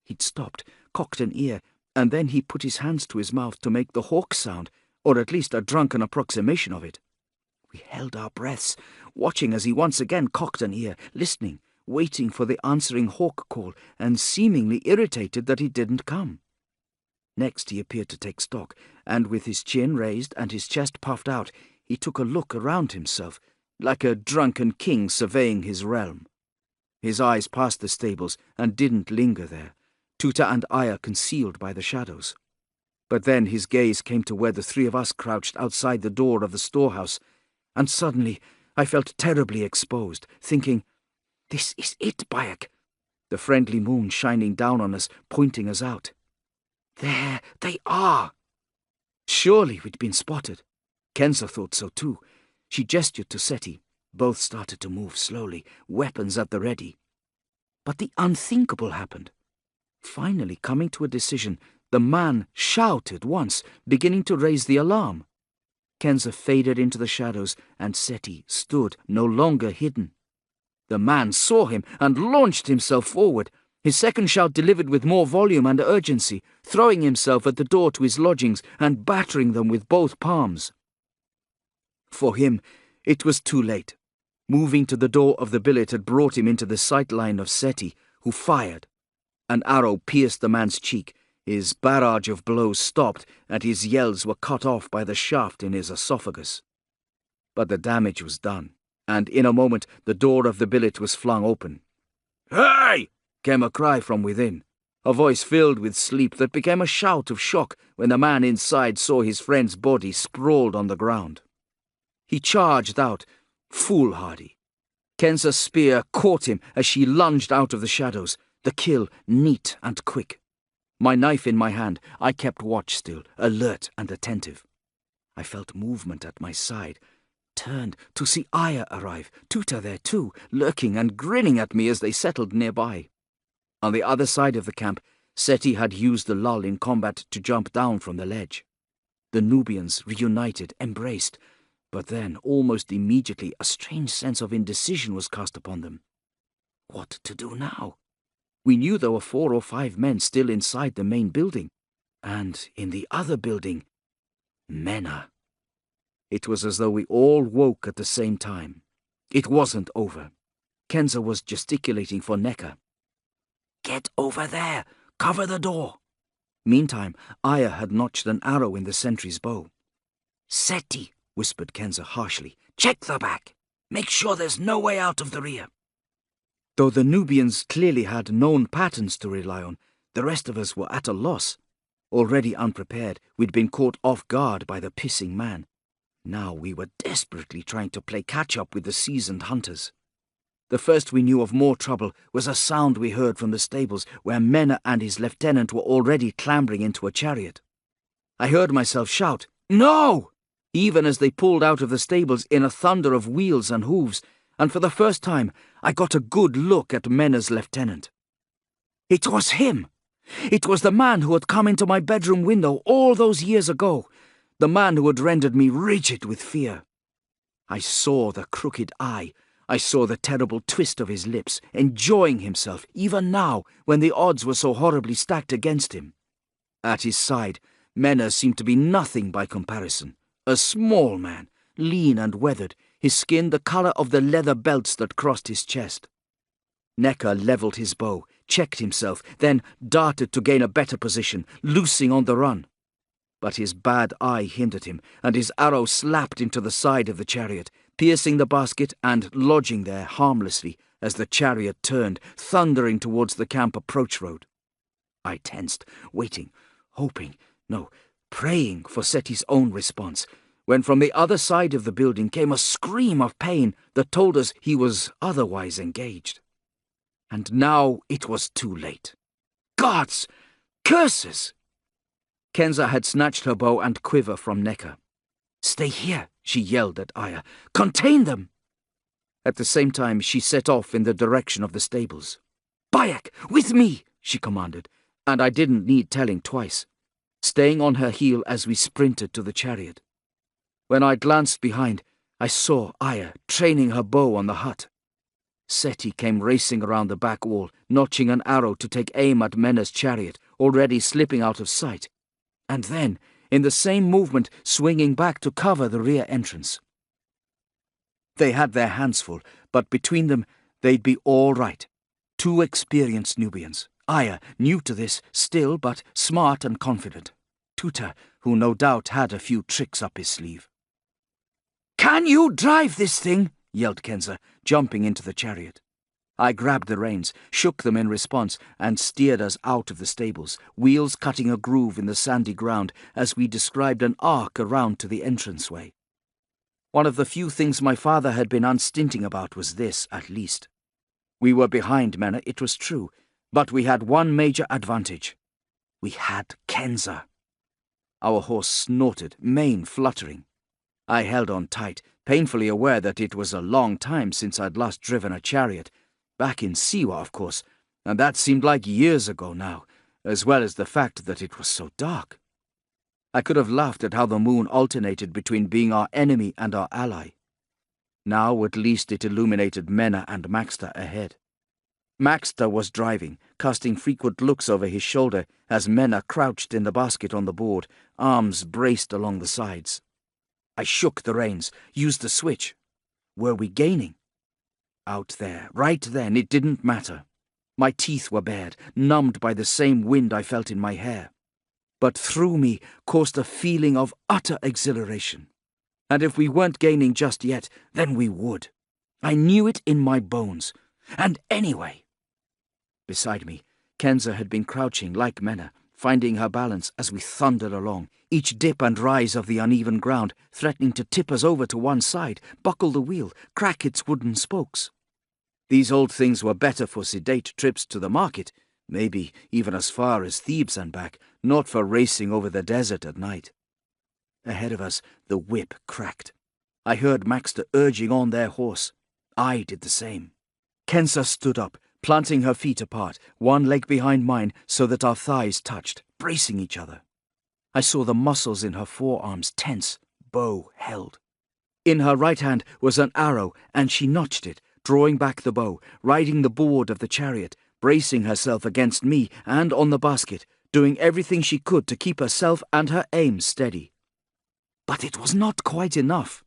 He'd stopped, cocked an ear, and then he put his hands to his mouth to make the hawk sound, or at least a drunken approximation of it. We held our breaths, watching as he once again cocked an ear, listening, waiting for the answering hawk call, and seemingly irritated that he didn't come. Next he appeared to take stock, and with his chin raised and his chest puffed out, he took a look around himself, like a drunken king surveying his realm. His eyes passed the stables and didn't linger there, Tuta and Aya concealed by the shadows. But then his gaze came to where the three of us crouched outside the door of the storehouse, and suddenly I felt terribly exposed, thinking, "This is it, Bayek," the friendly moon shining down on us, pointing us out. There they are! Surely we'd been spotted. Kenza thought so too. She gestured to Seti. Both started to move slowly, weapons at the ready. But the unthinkable happened. Finally coming to a decision, the man shouted once, beginning to raise the alarm. Kenza faded into the shadows, and Seti stood no longer hidden. The man saw him and launched himself forward, his second shout delivered with more volume and urgency, throwing himself at the door to his lodgings and battering them with both palms. For him, it was too late. Moving to the door of the billet had brought him into the sight line of Seti, who fired. An arrow pierced the man's cheek, his barrage of blows stopped, and his yells were cut off by the shaft in his esophagus. But the damage was done, and in a moment the door of the billet was flung open. "Hey!" came a cry from within, a voice filled with sleep that became a shout of shock when the man inside saw his friend's body sprawled on the ground. He charged out, foolhardy. Kenza's spear caught him as she lunged out of the shadows, the kill neat and quick. My knife in my hand, I kept watch still, alert and attentive. I felt movement at my side, turned to see Aya arrive, Tuta there too, lurking and grinning at me as they settled nearby. On the other side of the camp, Seti had used the lull in combat to jump down from the ledge. The Nubians reunited, embraced, but then, almost immediately, a strange sense of indecision was cast upon them. What to do now? We knew there were 4 or 5 men still inside the main building, and in the other building, Mena. It was as though we all woke at the same time. It wasn't over. Kenza was gesticulating for Neka. "Get over there! Cover the door!" Meantime, Aya had notched an arrow in the sentry's bow. "Seti," whispered Kenza harshly, "check the back. Make sure there's no way out of the rear." Though the Nubians clearly had known patterns to rely on, the rest of us were at a loss. Already unprepared, we'd been caught off guard by the pissing man. Now we were desperately trying to play catch-up with the seasoned hunters. The first we knew of more trouble was a sound we heard from the stables, where Mena and his lieutenant were already clambering into a chariot. I heard myself shout, "No!" even as they pulled out of the stables in a thunder of wheels and hooves, and for the first time I got a good look at Mena's lieutenant. It was him! It was the man who had come into my bedroom window all those years ago, the man who had rendered me rigid with fear. I saw the crooked eye, I saw the terrible twist of his lips, enjoying himself, even now, when the odds were so horribly stacked against him. At his side, Mena seemed to be nothing by comparison. A small man, lean and weathered, his skin the colour of the leather belts that crossed his chest. Neka levelled his bow, checked himself, then darted to gain a better position, loosing on the run. But his bad eye hindered him, and his arrow slapped into the side of the chariot, piercing the basket and lodging there harmlessly as the chariot turned, thundering towards the camp approach road. I tensed, waiting, hoping, no, praying for Seti's own response, when from the other side of the building came a scream of pain that told us he was otherwise engaged. And now it was too late. Gods! Curses! Kenza had snatched her bow and quiver from Neka. "Stay here," she yelled at Aya. "Contain them!" At the same time, she set off in the direction of the stables. "Bayek, with me!" she commanded, and I didn't need telling twice, staying on her heel as we sprinted to the chariot. When I glanced behind, I saw Aya training her bow on the hut. Seti came racing around the back wall, notching an arrow to take aim at Mena's chariot, already slipping out of sight, and then, in the same movement, swinging back to cover the rear entrance. They had their hands full, but between them they'd be all right. 2 experienced Nubians. Aya, new to this, still, but smart and confident. Tuta, who no doubt had a few tricks up his sleeve. "Can you drive this thing?" yelled Kenza, jumping into the chariot. I grabbed the reins, shook them in response, and steered us out of the stables, wheels cutting a groove in the sandy ground as we described an arc around to the entranceway. One of the few things my father had been unstinting about was this, at least. We were behind Mena, it was true, but we had one major advantage. We had Kenza. Our horse snorted, mane fluttering. I held on tight, painfully aware that it was a long time since I'd last driven a chariot. Back in Siwa, of course, and that seemed like years ago now, as well as the fact that it was so dark. I could have laughed at how the moon alternated between being our enemy and our ally. Now at least it illuminated Mena and Maxter ahead. Maxter was driving, casting frequent looks over his shoulder as Mena crouched in the basket on the board, arms braced along the sides. I shook the reins, used the switch. Were we gaining? Out there, right then, it didn't matter. My teeth were bared, numbed by the same wind I felt in my hair. But through me coursed a feeling of utter exhilaration. And if we weren't gaining just yet, then we would. I knew it in my bones. And anyway. Beside me, Kenza had been crouching like Mena, finding her balance as we thundered along, each dip and rise of the uneven ground threatening to tip us over to one side, buckle the wheel, crack its wooden spokes. These old things were better for sedate trips to the market, maybe even as far as Thebes and back, not for racing over the desert at night. Ahead of us, the whip cracked. I heard Maxter urging on their horse. I did the same. Kenza stood up, planting her feet apart, one leg behind mine so that our thighs touched, bracing each other. I saw the muscles in her forearms tense, bow held. In her right hand was an arrow, and she notched it, drawing back the bow, riding the board of the chariot, bracing herself against me and on the basket, doing everything she could to keep herself and her aim steady. But it was not quite enough.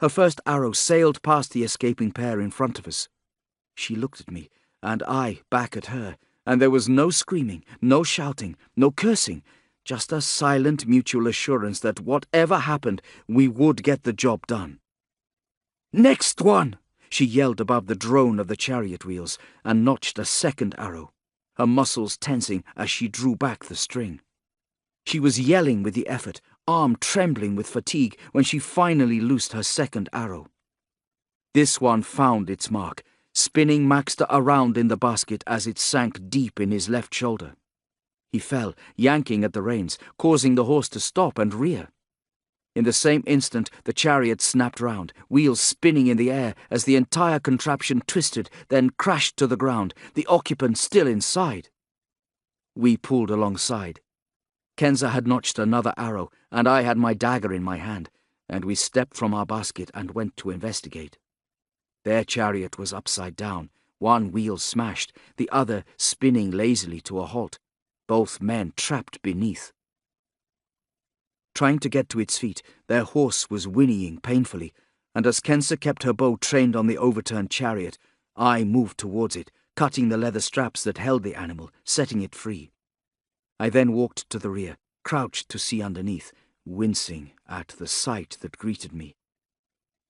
Her first arrow sailed past the escaping pair in front of us. She looked at me, and I back at her, and there was no screaming, no shouting, no cursing, just a silent mutual assurance that whatever happened, we would get the job done. "Next one!" she yelled above the drone of the chariot wheels, and notched a second arrow, her muscles tensing as she drew back the string. She was yelling with the effort, arm trembling with fatigue when she finally loosed her second arrow. This one found its mark, spinning Maxter around in the basket as it sank deep in his left shoulder. He fell, yanking at the reins, causing the horse to stop and rear. In the same instant, the chariot snapped round, wheels spinning in the air as the entire contraption twisted, then crashed to the ground, the occupant still inside. We pulled alongside. Kenza had notched another arrow, and I had my dagger in my hand, and we stepped from our basket and went to investigate. Their chariot was upside down, one wheel smashed, the other spinning lazily to a halt, both men trapped beneath. Trying to get to its feet, their horse was whinnying painfully, and as Kenza kept her bow trained on the overturned chariot, I moved towards it, cutting the leather straps that held the animal, setting it free. I then walked to the rear, crouched to see underneath, wincing at the sight that greeted me.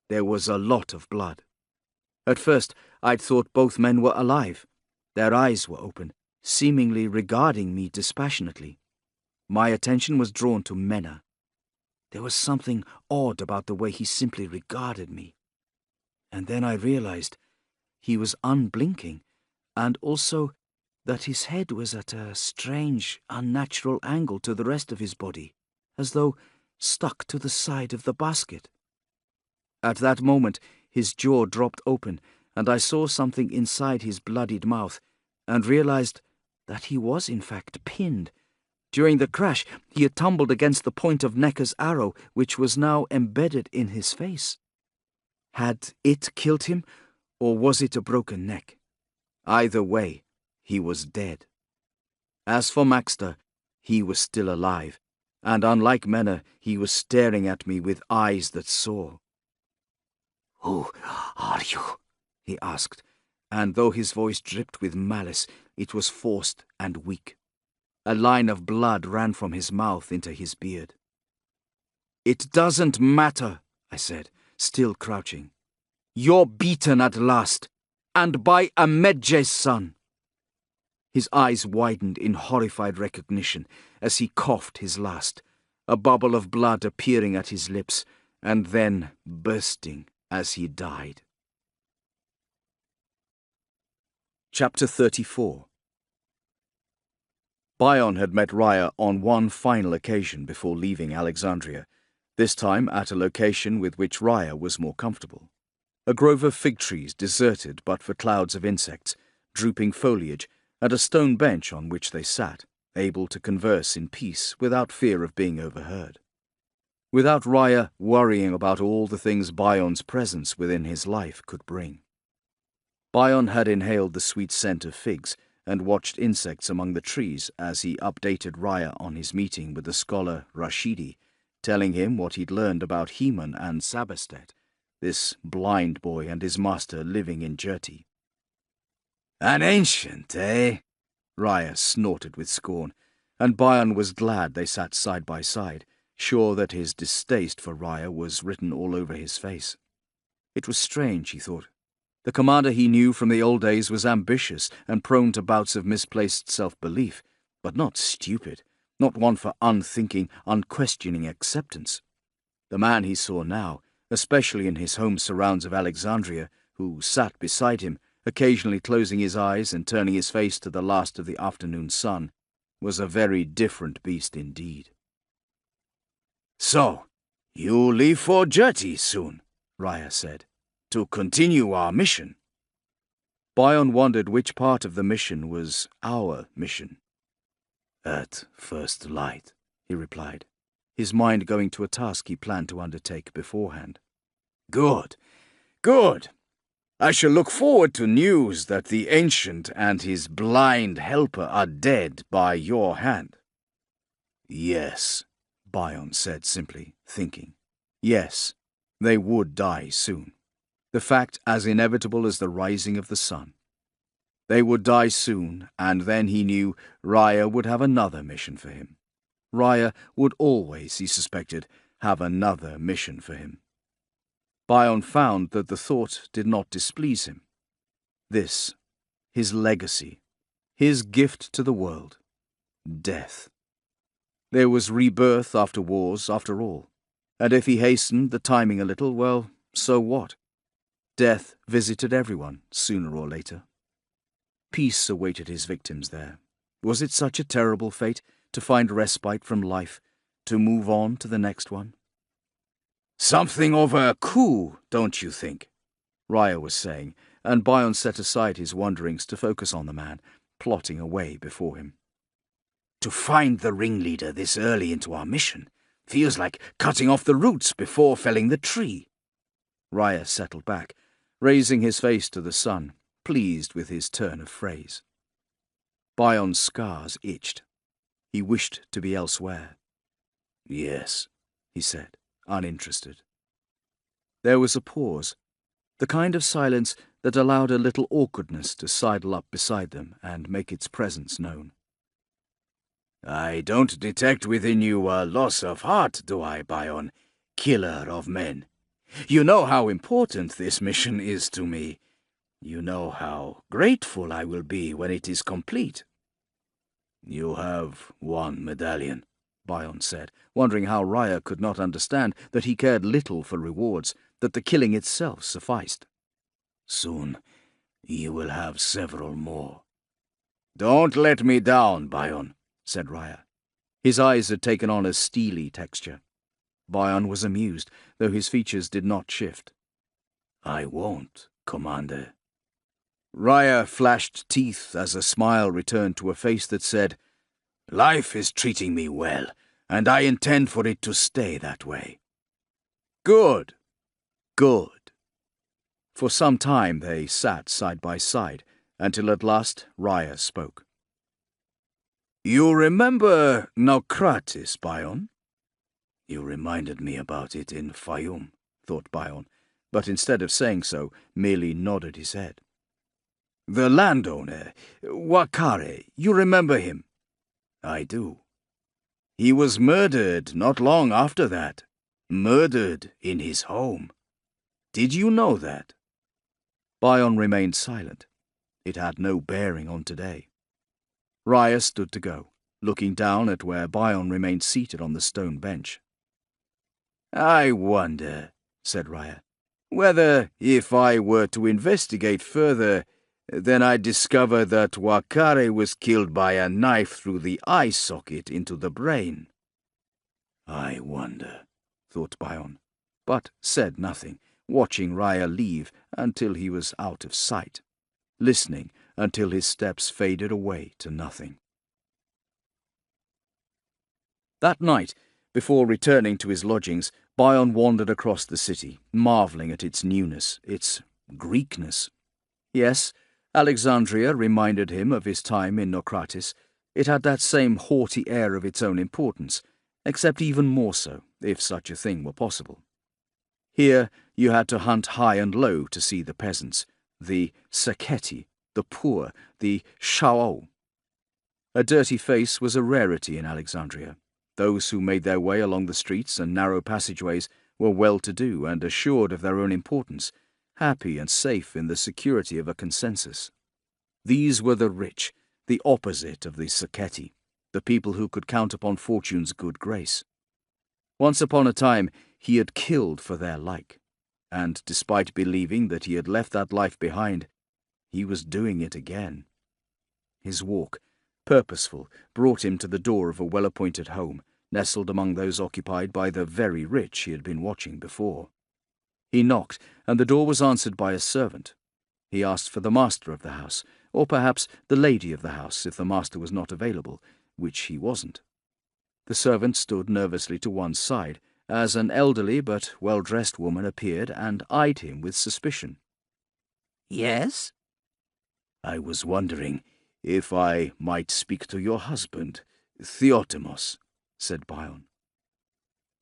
There was a lot of blood. At first, I'd thought both men were alive. Their eyes were open, seemingly regarding me dispassionately. My attention was drawn to Mena. There was something odd about the way he simply regarded me. And then I realized he was unblinking, and also that his head was at a strange, unnatural angle to the rest of his body, as though stuck to the side of the basket. At that moment, his jaw dropped open, and I saw something inside his bloodied mouth, and realized that he was in fact pinned. During the crash, he had tumbled against the point of Nekka's arrow, which was now embedded in his face. Had it killed him, or was it a broken neck? Either way, he was dead. As for Maxter, he was still alive, and unlike Mena, he was staring at me with eyes that saw. Who are you? he asked, and though his voice dripped with malice, it was forced and weak. A line of blood ran from his mouth into his beard. "It doesn't matter," I said, still crouching. "You're beaten at last, and by a Medje's son." His eyes widened in horrified recognition as he coughed his last, a bubble of blood appearing at his lips, and then bursting as he died. Chapter 34. Bion had met Raya on one final occasion before leaving Alexandria, this time at a location with which Raya was more comfortable. A grove of fig trees deserted but for clouds of insects, drooping foliage, and a stone bench on which they sat, able to converse in peace without fear of being overheard. Without Raya worrying about all the things Bion's presence within his life could bring. Bion had inhaled the sweet scent of figs and watched insects among the trees as he updated Raya on his meeting with the scholar Rashidi, telling him what he'd learned about Heman and Sabastet, this blind boy and his master living in Jerti. An ancient, eh? Raya snorted with scorn, and Bion was glad they sat side by side, sure that his distaste for Raya was written all over his face. It was strange, he thought. The commander he knew from the old days was ambitious and prone to bouts of misplaced self-belief, but not stupid, not one for unthinking, unquestioning acceptance. The man he saw now, especially in his home surrounds of Alexandria, who sat beside him, occasionally closing his eyes and turning his face to the last of the afternoon sun, was a very different beast indeed. "So, you leave for Jerti soon," Raya said, "to continue our mission." Bion wondered which part of the mission was our mission. "At first light," he replied, his mind going to a task he planned to undertake beforehand. "Good, good. I shall look forward to news that the Ancient and his blind helper are dead by your hand." "Yes," Bion said simply, thinking. Yes, they would die soon. The fact as inevitable as the rising of the sun. They would die soon, and then he knew Raya would have another mission for him. Raya would always, he suspected, have another mission for him. Bion found that the thought did not displease him. This, his legacy, his gift to the world, death. There was rebirth after wars, after all, and if he hastened the timing a little, well, so what? Death visited everyone, sooner or later. Peace awaited his victims there. Was it such a terrible fate to find respite from life, to move on to the next one? "Something of a coup, don't you think?" Raya was saying, and Bion set aside his wonderings to focus on the man, plotting away before him. "To find the ringleader this early into our mission feels like cutting off the roots before felling the tree." Raya settled back, raising his face to the sun, pleased with his turn of phrase. Bion's scars itched. He wished to be elsewhere. "Yes," he said, uninterested. There was a pause, the kind of silence that allowed a little awkwardness to sidle up beside them and make its presence known. "I don't detect within you a loss of heart, do I, Bion, killer of men? You know how important this mission is to me. You know how grateful I will be when it is complete." You have one medallion, Bion said, wondering how Raya could not understand that he cared little for rewards, that the killing itself sufficed. Soon you will have several more. Don't let me down, Bion, said Raya. His eyes had taken on a steely texture. Bion was amused, though his features did not shift. I won't, Commander. Raya flashed teeth as a smile returned to a face that said, Life is treating me well, and I intend for it to stay that way. Good. Good. For some time they sat side by side, until at last Raya spoke. You remember Naucratis, Bion? You reminded me about it in Fayum, thought Bion, but instead of saying so, merely nodded his head. "The landowner, Wakare, you remember him?" "I do." "He was murdered not long after that. Murdered in his home. Did you know that?" Bion remained silent. It had no bearing on today. Raya stood to go, looking down at where Bion remained seated on the stone bench. "I wonder," said Raya, "whether, if I were to investigate further, then I'd discover that Wakare was killed by a knife through the eye socket into the brain." "I wonder," thought Bion, but said nothing, watching Raya leave until he was out of sight, listening until his steps faded away to nothing. That night, before returning to his lodgings, Bion wandered across the city, marvelling at its newness, its Greekness. Yes, Alexandria reminded him of his time in Naucratis. It had that same haughty air of its own importance, except even more so, if such a thing were possible. Here you had to hunt high and low to see the peasants, the Saketi, the poor, the Shao. A dirty face was a rarity in Alexandria. Those who made their way along the streets and narrow passageways were well-to-do and assured of their own importance, happy and safe in the security of a consensus. These were the rich, the opposite of the Saketi, the people who could count upon fortune's good grace. Once upon a time he had killed for their like, and despite believing that he had left that life behind, he was doing it again. His walk, purposeful, brought him to the door of a well-appointed home, nestled among those occupied by the very rich he had been watching before. He knocked, and the door was answered by a servant. He asked for the master of the house, or perhaps the lady of the house if the master was not available, which he wasn't. The servant stood nervously to one side, as an elderly but well-dressed woman appeared and eyed him with suspicion. "Yes?" "I was wondering if I might speak to your husband, Theotemos," said Bion.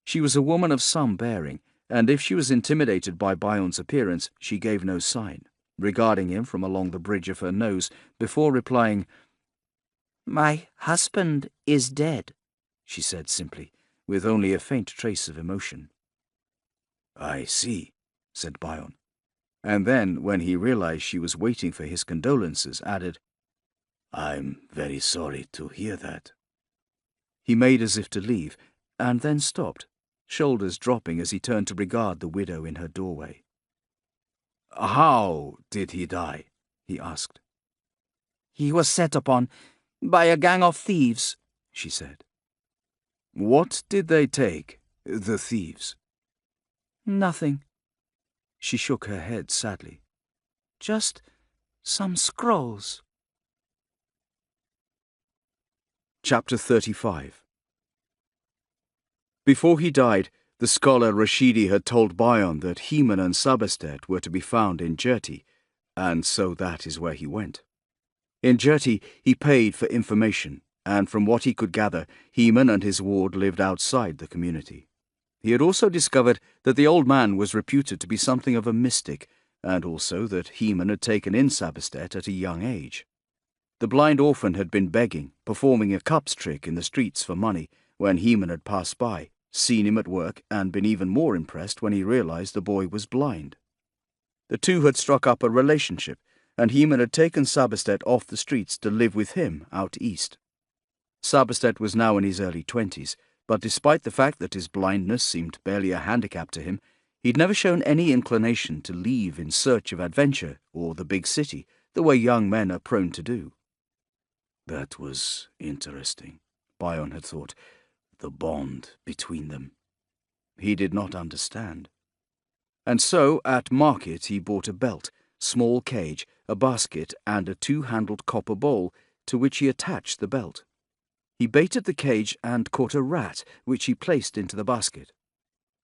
She was a woman of some bearing, and if she was intimidated by Bion's appearance, she gave no sign, regarding him from along the bridge of her nose, before replying, "My husband is dead," she said simply, with only a faint trace of emotion. "I see," said Bion. And then, when he realized she was waiting for his condolences, added, "I'm very sorry to hear that." He made as if to leave, and then stopped, shoulders dropping as he turned to regard the widow in her doorway. "How did he die?" he asked. "He was set upon by a gang of thieves," she said. "What did they take, the thieves?" "Nothing." She shook her head sadly. "Just some scrolls." Chapter 35. Before he died, the scholar Rashidi had told Bion that Heman and Sabastet were to be found in Jerti, and so that is where he went. In Jerti, he paid for information, and from what he could gather, Heman and his ward lived outside the community. He had also discovered that the old man was reputed to be something of a mystic, and also that Heman had taken in Sabastet at a young age. The blind orphan had been begging, performing a cups trick in the streets for money, when Heman had passed by, seen him at work, and been even more impressed when he realized the boy was blind. The two had struck up a relationship, and Heman had taken Sabastet off the streets to live with him out east. Sabastet was now in his early 20s, but despite the fact that his blindness seemed barely a handicap to him, he'd never shown any inclination to leave in search of adventure or the big city, the way young men are prone to do. That was interesting, Bion had thought, the bond between them. He did not understand. And so, at market, he bought a belt, small cage, a basket, and a two-handled copper bowl, to which he attached the belt. He baited the cage and caught a rat, which he placed into the basket.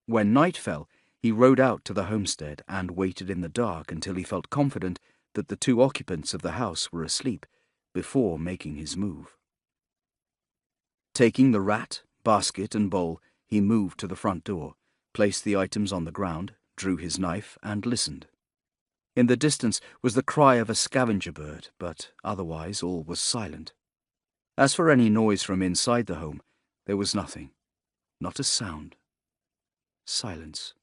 When night fell, he rode out to the homestead and waited in the dark until he felt confident that the two occupants of the house were asleep, before making his move. Taking the rat, basket, and bowl, he moved to the front door, placed the items on the ground, drew his knife, and listened. In the distance was the cry of a scavenger bird, but otherwise all was silent. As for any noise from inside the home, there was nothing. Not a sound. Silence.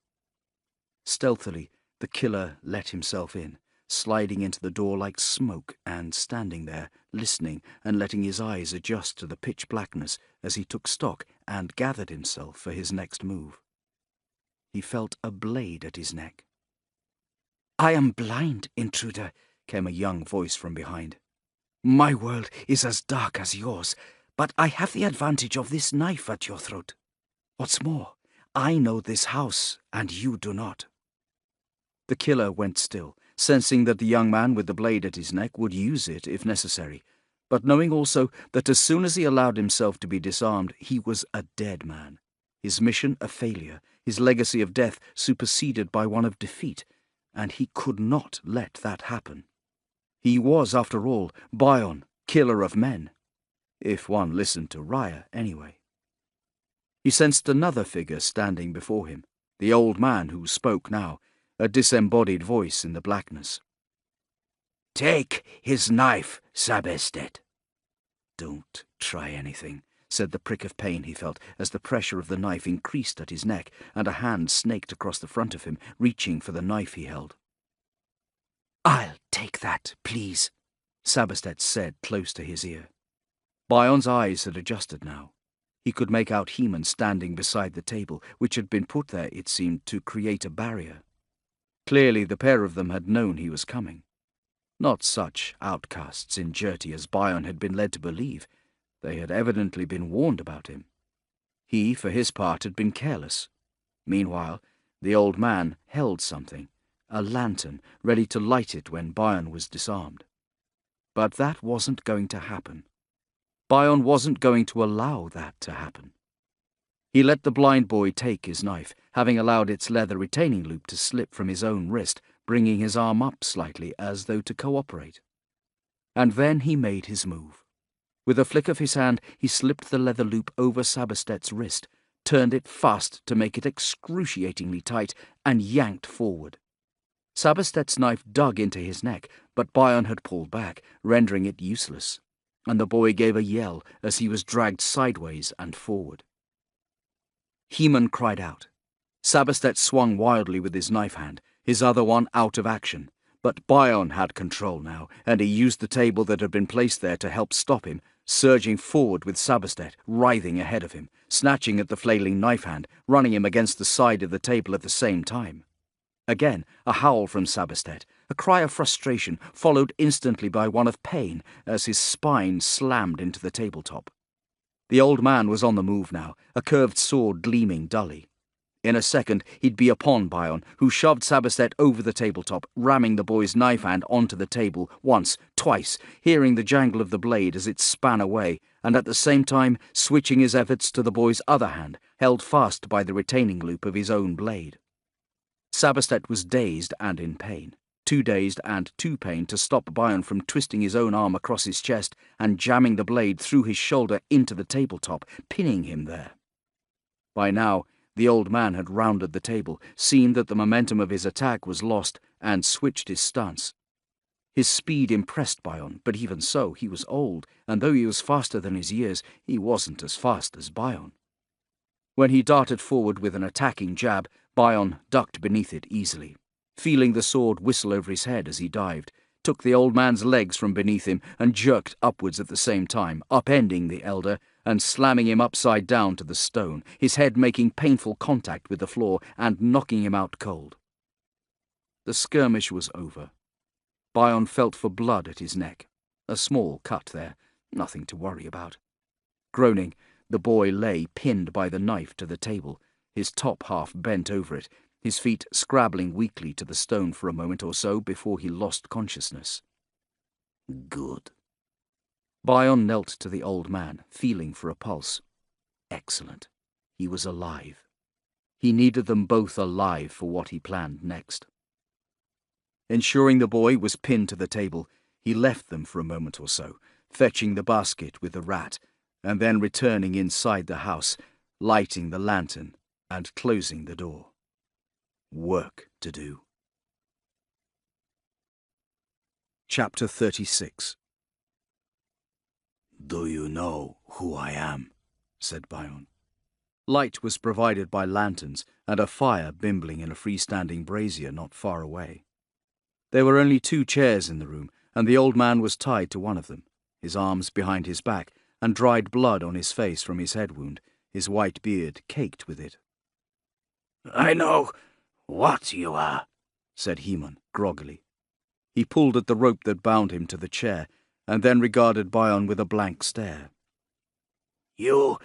Stealthily, the killer let himself in, sliding into the door like smoke and standing there, listening and letting his eyes adjust to the pitch blackness as he took stock and gathered himself for his next move. He felt a blade at his neck. "I am blind, intruder," came a young voice from behind. "My world is as dark as yours, but I have the advantage of this knife at your throat. What's more, I know this house, and you do not." The killer went still, sensing that the young man with the blade at his neck would use it if necessary, but knowing also that as soon as he allowed himself to be disarmed, he was a dead man, his mission a failure, his legacy of death superseded by one of defeat, and he could not let that happen. He was, after all, Bowden, killer of men. If one listened to Raya, anyway. He sensed another figure standing before him, the old man who spoke now, a disembodied voice in the blackness. "Take his knife, Sabestet." "Don't try anything," said the prick of pain he felt as the pressure of the knife increased at his neck and a hand snaked across the front of him, reaching for the knife he held. "I'll take that, please," Sabestet said close to his ear. Bowden's eyes had adjusted now. He could make out Heman standing beside the table, which had been put there, it seemed, to create a barrier. Clearly the pair of them had known he was coming. Not such outcasts in Jerty as Bowden had been led to believe. They had evidently been warned about him. He, for his part, had been careless. Meanwhile, the old man held something, a lantern, ready to light it when Bowden was disarmed. But that wasn't going to happen. Bowden wasn't going to allow that to happen. He let the blind boy take his knife, having allowed its leather retaining loop to slip from his own wrist, bringing his arm up slightly as though to cooperate. And then he made his move. With a flick of his hand, he slipped the leather loop over Sabestet's wrist, turned it fast to make it excruciatingly tight, and yanked forward. Sabestet's knife dug into his neck, but Bowden had pulled back, rendering it useless, and the boy gave a yell as he was dragged sideways and forward. Heman cried out. Sabestet swung wildly with his knife hand, his other one out of action, but Bowden had control now, and he used the table that had been placed there to help stop him, surging forward with Sabestet writhing ahead of him, snatching at the flailing knife hand, running him against the side of the table at the same time. Again, a howl from Sabestet, a cry of frustration, followed instantly by one of pain as his spine slammed into the tabletop. The old man was on the move now, a curved sword gleaming dully. In a second, he'd be upon Bowden, who shoved Sabestet over the tabletop, ramming the boy's knife hand onto the table once, twice, hearing the jangle of the blade as it span away, and at the same time switching his efforts to the boy's other hand, held fast by the retaining loop of his own blade. Sabestet was dazed and in pain, too dazed and too pained to stop Bowden from twisting his own arm across his chest and jamming the blade through his shoulder into the tabletop, pinning him there. By now, the old man had rounded the table, seen that the momentum of his attack was lost, and switched his stance. His speed impressed Bowden, but even so, he was old, and though he was faster than his years, he wasn't as fast as Bowden. When he darted forward with an attacking jab, Bowden ducked beneath it easily, feeling the sword whistle over his head as he dived, took the old man's legs from beneath him and jerked upwards at the same time, upending the elder and slamming him upside down to the stone, his head making painful contact with the floor and knocking him out cold. The skirmish was over. Bowden felt for blood at his neck, a small cut there, nothing to worry about. Groaning, the boy lay pinned by the knife to the table, his top half bent over it, his feet scrabbling weakly to the stone for a moment or so before he lost consciousness. Good. Bowden knelt to the old man, feeling for a pulse. Excellent. He was alive. He needed them both alive for what he planned next. Ensuring the boy was pinned to the table, he left them for a moment or so, fetching the basket with the rat, and then returning inside the house, lighting the lantern and closing the door. work to do. Chapter 36. Do you know who I am? Said Bowden. Light was provided by lanterns and a fire bimbling in a freestanding brazier not far away. There were only 2 chairs in the room, and the old man was tied to one of them, his arms behind his back, and dried blood on his face from his head wound, his white beard caked with it. I know what you are, said Heman, groggily. He pulled at the rope that bound him to the chair, and then regarded Bowden with a blank stare. You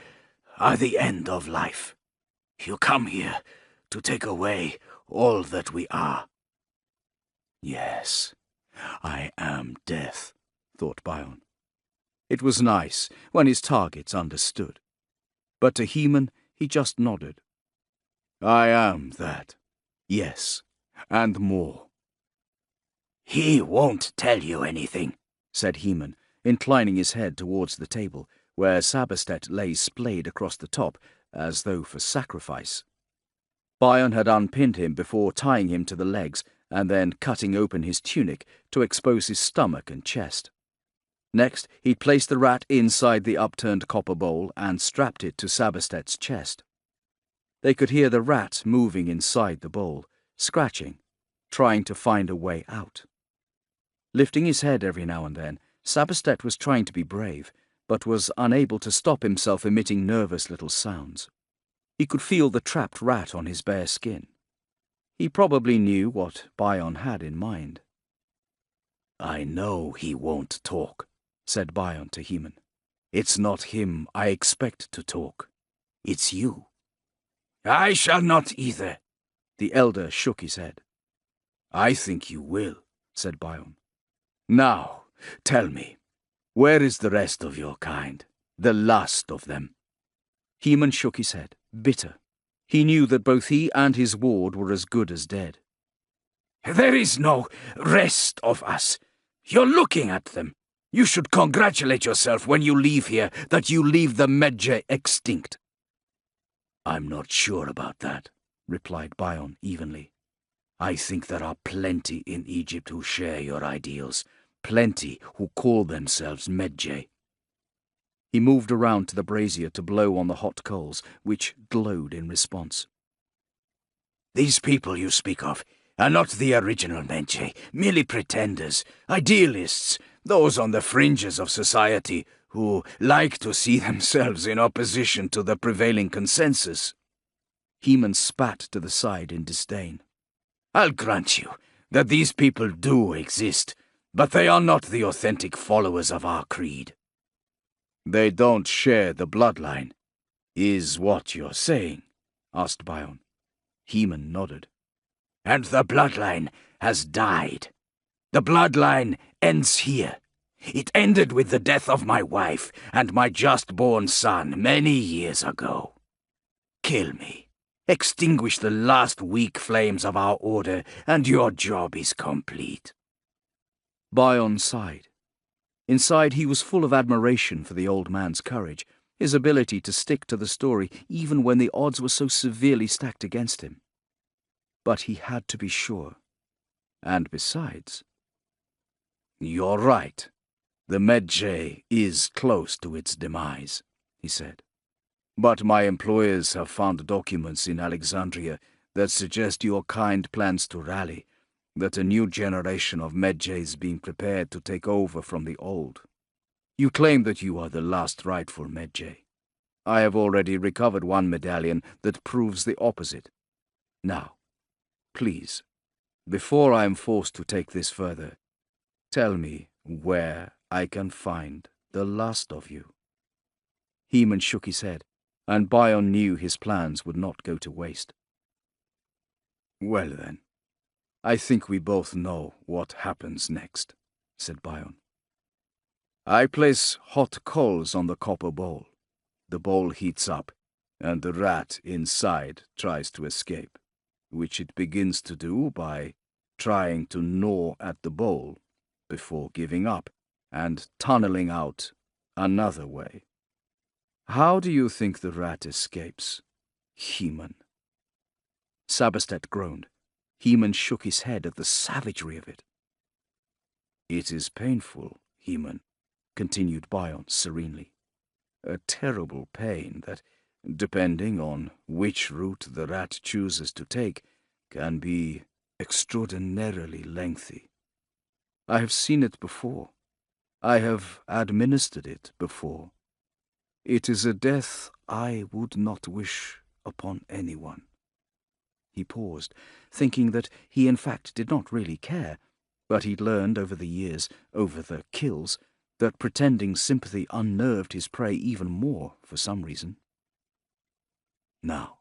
are the end of life. You come here to take away all that we are. Yes, I am death, thought Bowden. It was nice when his targets understood. But to Heman he just nodded. I am that. Yes, and more. He won't tell you anything, said Heman, inclining his head towards the table, where Sabastet lay splayed across the top, as though for sacrifice. Bowden had unpinned him before tying him to the legs, and then cutting open his tunic to expose his stomach and chest. Next, he'd placed the rat inside the upturned copper bowl and strapped it to Sabastet's chest. They could hear the rat moving inside the bowl, scratching, trying to find a way out. Lifting his head every now and then, Sabastet was trying to be brave, but was unable to stop himself emitting nervous little sounds. He could feel the trapped rat on his bare skin. He probably knew what Bowden had in mind. I know he won't talk, said Bowden to Heman. It's not him I expect to talk. It's you. I shall not either. The elder shook his head. I think you will, said Bowden. Now, tell me, where is the rest of your kind, the last of them? Heman shook his head, bitter. He knew that both he and his ward were as good as dead. There is no rest of us. You're looking at them. You should congratulate yourself when you leave here that you leave the Medjay extinct. I'm not sure about that, replied Bowden evenly. I think there are plenty in Egypt who share your ideals, plenty who call themselves Medjay. He moved around to the brazier to blow on the hot coals, which glowed in response. These people you speak of are not the original Medjay, merely pretenders, idealists, those on the fringes of society who like to see themselves in opposition to the prevailing consensus. Heman spat to the side in disdain. I'll grant you that these people do exist, but they are not the authentic followers of our creed. They don't share the bloodline, is what you're saying? Asked Bowden. Heman nodded. And the bloodline has died. The bloodline ends here. It ended with the death of my wife and my just-born son many years ago. Kill me. Extinguish the last weak flames of our order, and your job is complete. Bowden sighed. Inside, he was full of admiration for the old man's courage, his ability to stick to the story even when the odds were so severely stacked against him. But he had to be sure. And besides... You're right. The Medjay is close to its demise, he said. But my employers have found documents in Alexandria that suggest your kind plans to rally, that a new generation of Medjay is being prepared to take over from the old. You claim that you are the last rightful Medjay. I have already recovered one medallion that proves the opposite. Now, please, before I am forced to take this further, tell me where I can find the last of you. Heman shook his head, and Bowden knew his plans would not go to waste. Well then, I think we both know what happens next, said Bowden. I place hot coals on the copper bowl. The bowl heats up, and the rat inside tries to escape, which it begins to do by trying to gnaw at the bowl before giving up and tunneling out another way. How do you think the rat escapes, Heman? Sabastet groaned. Heman shook his head at the savagery of it. "It is painful, Heman," continued Bion serenely. "A terrible pain that, depending on which route the rat chooses to take, can be extraordinarily lengthy. I have seen it before. I have administered it before. It is a death I would not wish upon anyone." He paused, thinking that he in fact did not really care, but he'd learned over the years, over the kills, that pretending sympathy unnerved his prey even more for some reason. "Now,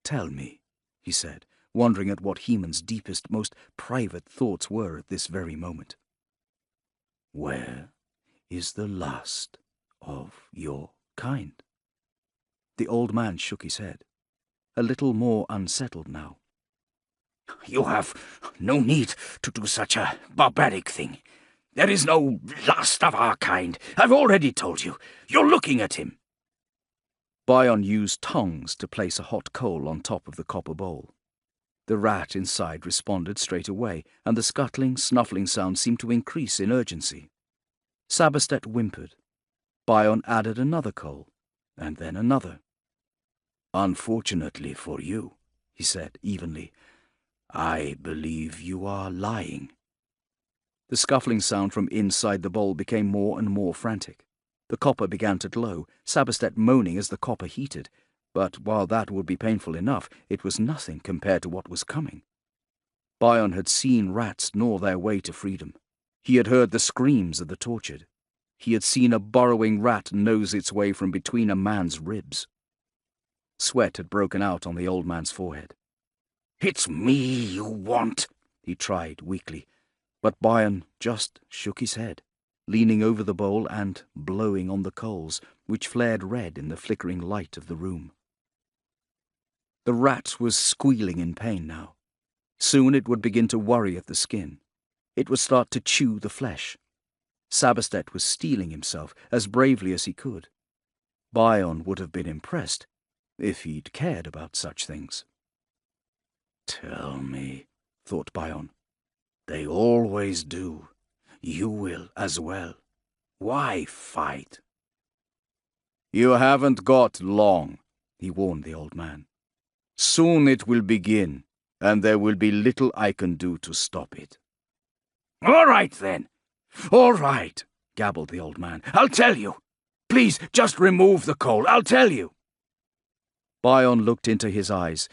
tell me," he said, wondering at what Heman's deepest, most private thoughts were at this very moment. "Where is the last of your kind?" The old man shook his head, a little more unsettled now. "You have no need to do such a barbaric thing. There is no last of our kind. I've already told you. You're looking at him." Bion used tongs to place a hot coal on top of the copper bowl. The rat inside responded straight away, and the scuttling, snuffling sound seemed to increase in urgency. Sabastet whimpered. Bion added another coal, and then another. "Unfortunately for you," he said evenly, "I believe you are lying." The scuffling sound from inside the bowl became more and more frantic. The copper began to glow, Sabastet moaning as the copper heated, but while that would be painful enough, it was nothing compared to what was coming. Bion had seen rats gnaw their way to freedom. He had heard the screams of the tortured. He had seen a burrowing rat nose its way from between a man's ribs. Sweat had broken out on the old man's forehead. "It's me you want," he tried weakly, but Bion just shook his head, leaning over the bowl and blowing on the coals, which flared red in the flickering light of the room. The rat was squealing in pain now. Soon it would begin to worry at the skin. It would start to chew the flesh. Sabastet was steeling himself as bravely as he could. Bion would have been impressed if he'd cared about such things. "Tell me," thought Bion. "They always do. You will as well. Why fight?" "You haven't got long," he warned the old man. "Soon it will begin, and there will be little I can do to stop it." "All right, then. All right," gabbled the old man. "I'll tell you. Please, just remove the coal. I'll tell you." Bion looked into his eyes,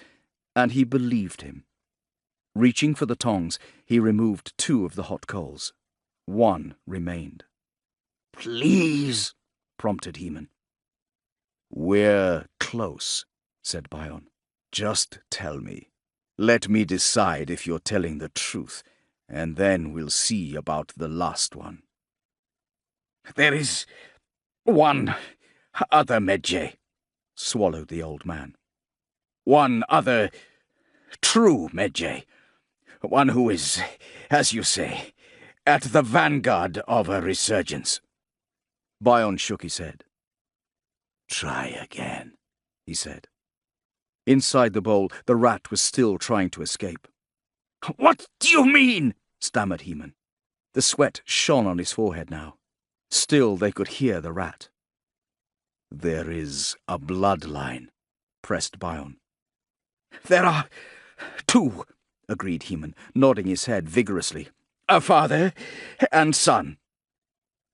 and he believed him. Reaching for the tongs, he removed 2 of the hot coals. 1 remained. "Please," prompted Heman. "We're close," said Bion. "Just tell me. Let me decide if you're telling the truth, and then we'll see about the last one." "There is one other Medjay," swallowed the old man. "One other true Medjay. One who is, as you say, at the vanguard of a resurgence." Bion shook his head. "Try again," he said. Inside the bowl, the rat was still trying to escape. "What do you mean?" stammered Heman. The sweat shone on his forehead now. Still they could hear the rat. "There is a bloodline," pressed Bion. "There are 2, agreed Heman, nodding his head vigorously. "A father and son."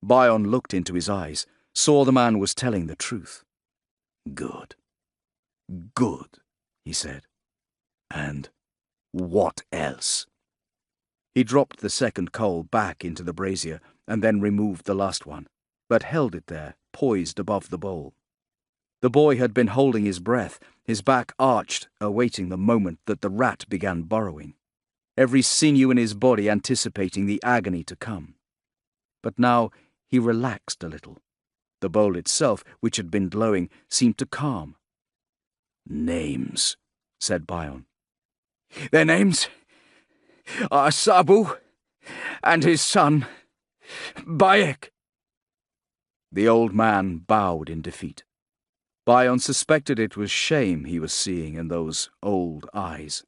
Bion looked into his eyes, saw the man was telling the truth. "Good. Good," he said. "And what else?" He dropped the second coal back into the brazier and then removed the last one, but held it there, poised above the bowl. The boy had been holding his breath, his back arched, awaiting the moment that the rat began burrowing, every sinew in his body anticipating the agony to come. But now he relaxed a little. The bowl itself, which had been glowing, seemed to calm. "Names," said Bion. "Their names are Sabu and his son, Bayek." The old man bowed in defeat. Bion suspected it was shame he was seeing in those old eyes.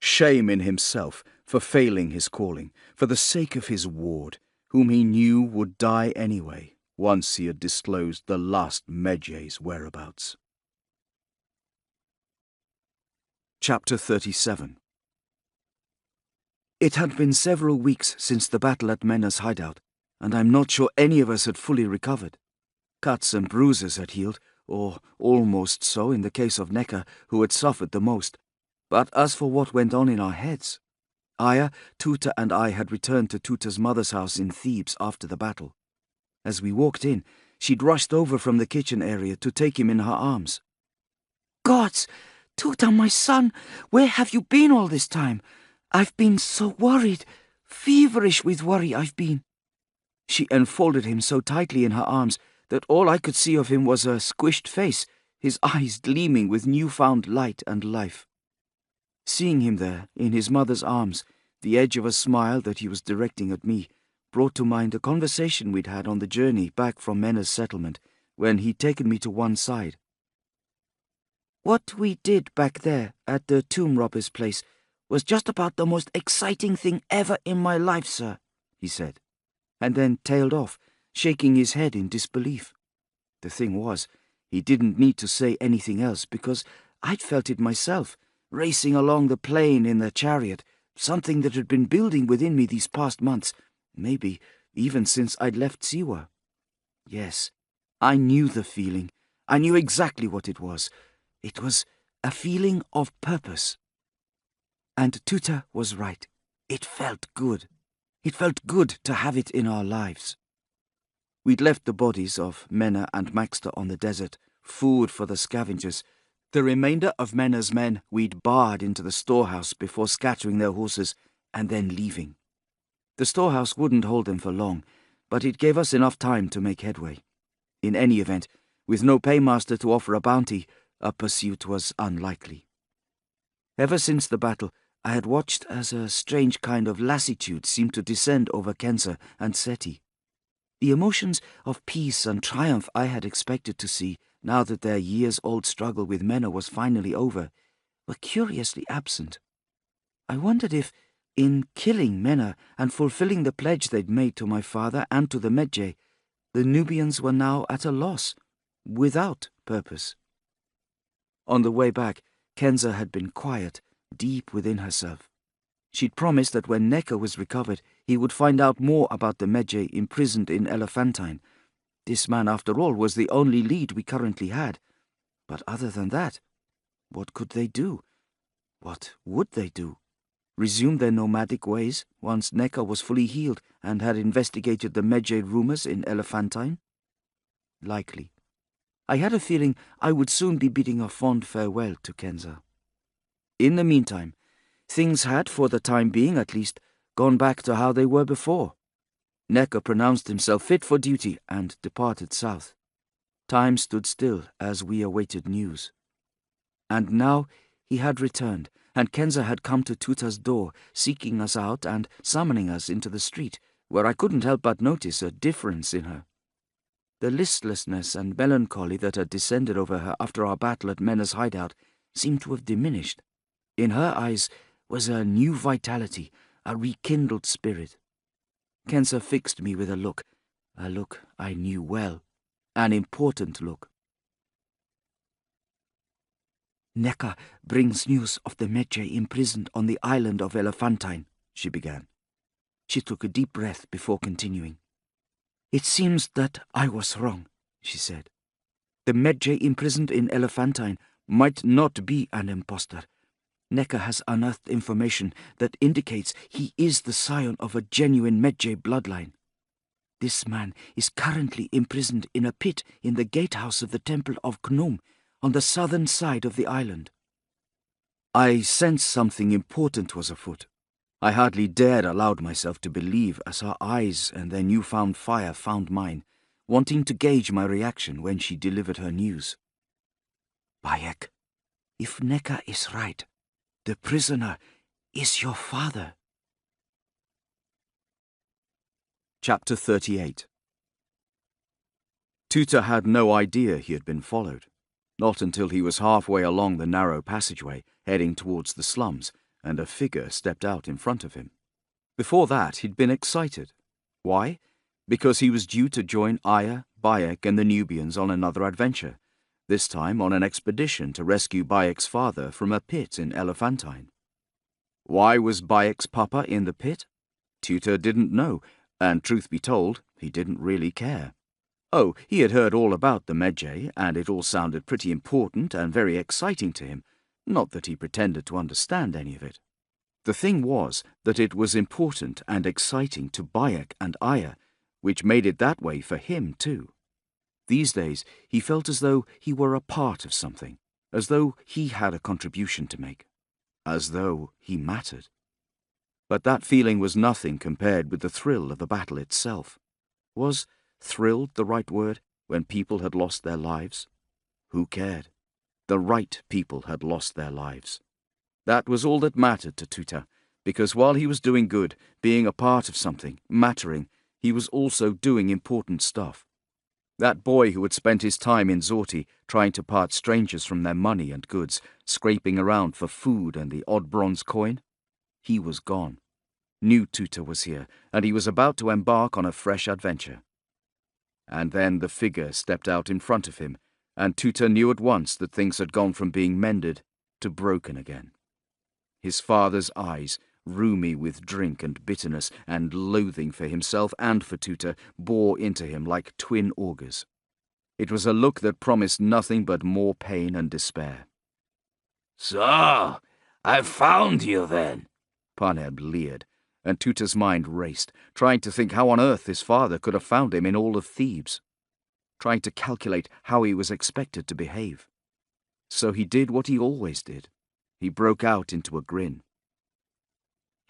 Shame in himself for failing his calling, for the sake of his ward, whom he knew would die anyway, once he had disclosed the last Medjay's whereabouts. Chapter 37. It had been several weeks since the battle at Mena's hideout, and I'm not sure any of us had fully recovered. Cuts and bruises had healed, or almost so in the case of Necker, who had suffered the most. But as for what went on in our heads, Aya, Tuta and I had returned to Tuta's mother's house in Thebes after the battle. As we walked in, she'd rushed over from the kitchen area to take him in her arms. "Gods! Tuta, my son, where have you been all this time? I've been so worried, feverish with worry I've been." She enfolded him so tightly in her arms that all I could see of him was a squished face, his eyes gleaming with newfound light and life. Seeing him there, in his mother's arms, the edge of a smile that he was directing at me brought to mind a conversation we'd had on the journey back from Mena's settlement, when he'd taken me to one side. "What we did back there at the tomb robber's place was just about the most exciting thing ever in my life, sir," he said, and then tailed off, shaking his head in disbelief. The thing was, he didn't need to say anything else, because I'd felt it myself, racing along the plain in the chariot, something that had been building within me these past months, maybe even since I'd left Siwa. Yes, I knew the feeling. I knew exactly what it was. It was a feeling of purpose. And Tuta was right. It felt good. It felt good to have it in our lives. We'd left the bodies of Mena and Maxter on the desert, food for the scavengers. The remainder of Mena's men we'd barred into the storehouse before scattering their horses and then leaving. The storehouse wouldn't hold them for long, but it gave us enough time to make headway. In any event, with no paymaster to offer a bounty, a pursuit was unlikely. Ever since the battle, I had watched as a strange kind of lassitude seemed to descend over Kenza and Seti. The emotions of peace and triumph I had expected to see, now that their years-old struggle with Mena was finally over, were curiously absent. I wondered if, in killing Mena and fulfilling the pledge they'd made to my father and to the Medjay, the Nubians were now at a loss, without purpose. On the way back, Kenza had been quiet, deep within herself. She'd promised that when Necker was recovered, he would find out more about the Medjay imprisoned in Elephantine. This man, after all, was the only lead we currently had. But other than that, what could they do? What would they do? Resume their nomadic ways once Necker was fully healed and had investigated the Medjay rumors in Elephantine? Likely. I had a feeling I would soon be bidding a fond farewell to Kenza. In the meantime, things had, for the time being at least, gone back to how they were before. Necker pronounced himself fit for duty and departed south. Time stood still as we awaited news. And now he had returned, and Kenza had come to Tuta's door, seeking us out and summoning us into the street, where I couldn't help but notice a difference in her. The listlessness and melancholy that had descended over her after our battle at Mena's hideout seemed to have diminished. In her eyes was a new vitality, a rekindled spirit. Kenza fixed me with a look I knew well, an important look. "Necker brings news of the Medjay imprisoned on the island of Elephantine," she began. She took a deep breath before continuing. "It seems that I was wrong," she said. "The Medjay imprisoned in Elephantine might not be an impostor. Necker has unearthed information that indicates he is the scion of a genuine Medjay bloodline. This man is currently imprisoned in a pit in the gatehouse of the Temple of Khnum, on the southern side of the island." I sensed something important was afoot. I hardly dared allow myself to believe as her eyes and their newfound fire found mine, wanting to gauge my reaction when she delivered her news. "Bayek, if Necker is right, the prisoner is your father." Chapter 38. Tuta had no idea he had been followed, not until he was halfway along the narrow passageway, heading towards the slums, and a figure stepped out in front of him. Before that, he'd been excited. Why? Because he was due to join Aya, Bayek, and the Nubians on another adventure, this time on an expedition to rescue Bayek's father from a pit in Elephantine. Why was Bayek's papa in the pit? Tutor didn't know, and truth be told, he didn't really care. Oh, he had heard all about the Medjay, and it all sounded pretty important and very exciting to him, not that he pretended to understand any of it. The thing was that it was important and exciting to Bayek and Aya, which made it that way for him too. These days he felt as though he were a part of something, as though he had a contribution to make, as though he mattered. But that feeling was nothing compared with the thrill of the battle itself. Was thrilled the right word when people had lost their lives? Who cared? The right people had lost their lives. That was all that mattered to Tuta, because while he was doing good, being a part of something, mattering, he was also doing important stuff. That boy who had spent his time in Zorti trying to part strangers from their money and goods, scraping around for food and the odd bronze coin, he was gone. New Tuta was here, and he was about to embark on a fresh adventure. And then the figure stepped out in front of him, and Tuta knew at once that things had gone from being mended to broken again. His father's eyes, rheumy with drink and bitterness and loathing for himself and for Tuta, bore into him like twin augers. It was a look that promised nothing but more pain and despair. "So, I found you then," Parneb leered, and Tuta's mind raced, trying to think how on earth his father could have found him in all of Thebes, trying to calculate how he was expected to behave. So he did what he always did. He broke out into a grin.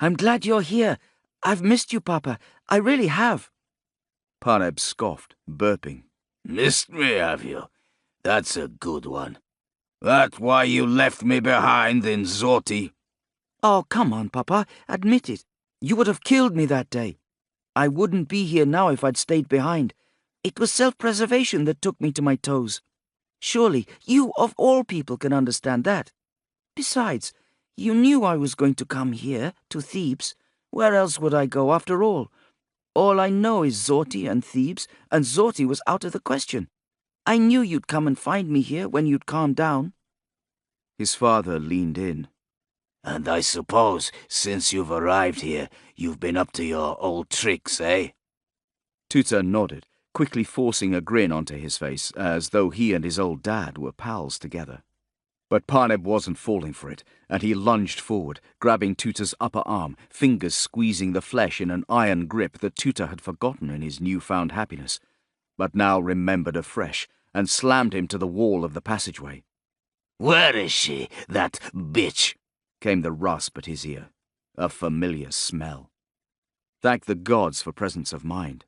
"I'm glad you're here. I've missed you, Papa. I really have." Parneb scoffed, burping. "Missed me, have you? That's a good one. That why you left me behind in Zorti?" "Oh, come on, Papa. Admit it. You would have killed me that day. I wouldn't be here now if I'd stayed behind. It was self-preservation that took me to my toes. Surely you, of all people, can understand that. Besides, you knew I was going to come here, to Thebes. Where else would I go, after all? All I know is Zorti and Thebes, and Zorti was out of the question. I knew you'd come and find me here when you'd calmed down." His father leaned in. "And I suppose, since you've arrived here, you've been up to your old tricks, eh?" Tuta nodded, quickly forcing a grin onto his face, as though he and his old dad were pals together. But Parneb wasn't falling for it, and he lunged forward, grabbing Tuta's upper arm, fingers squeezing the flesh in an iron grip that Tuta had forgotten in his newfound happiness, but now remembered afresh, and slammed him to the wall of the passageway. "Where is she, that bitch?" Came the rasp at his ear, a familiar smell. Thank the gods for presence of mind.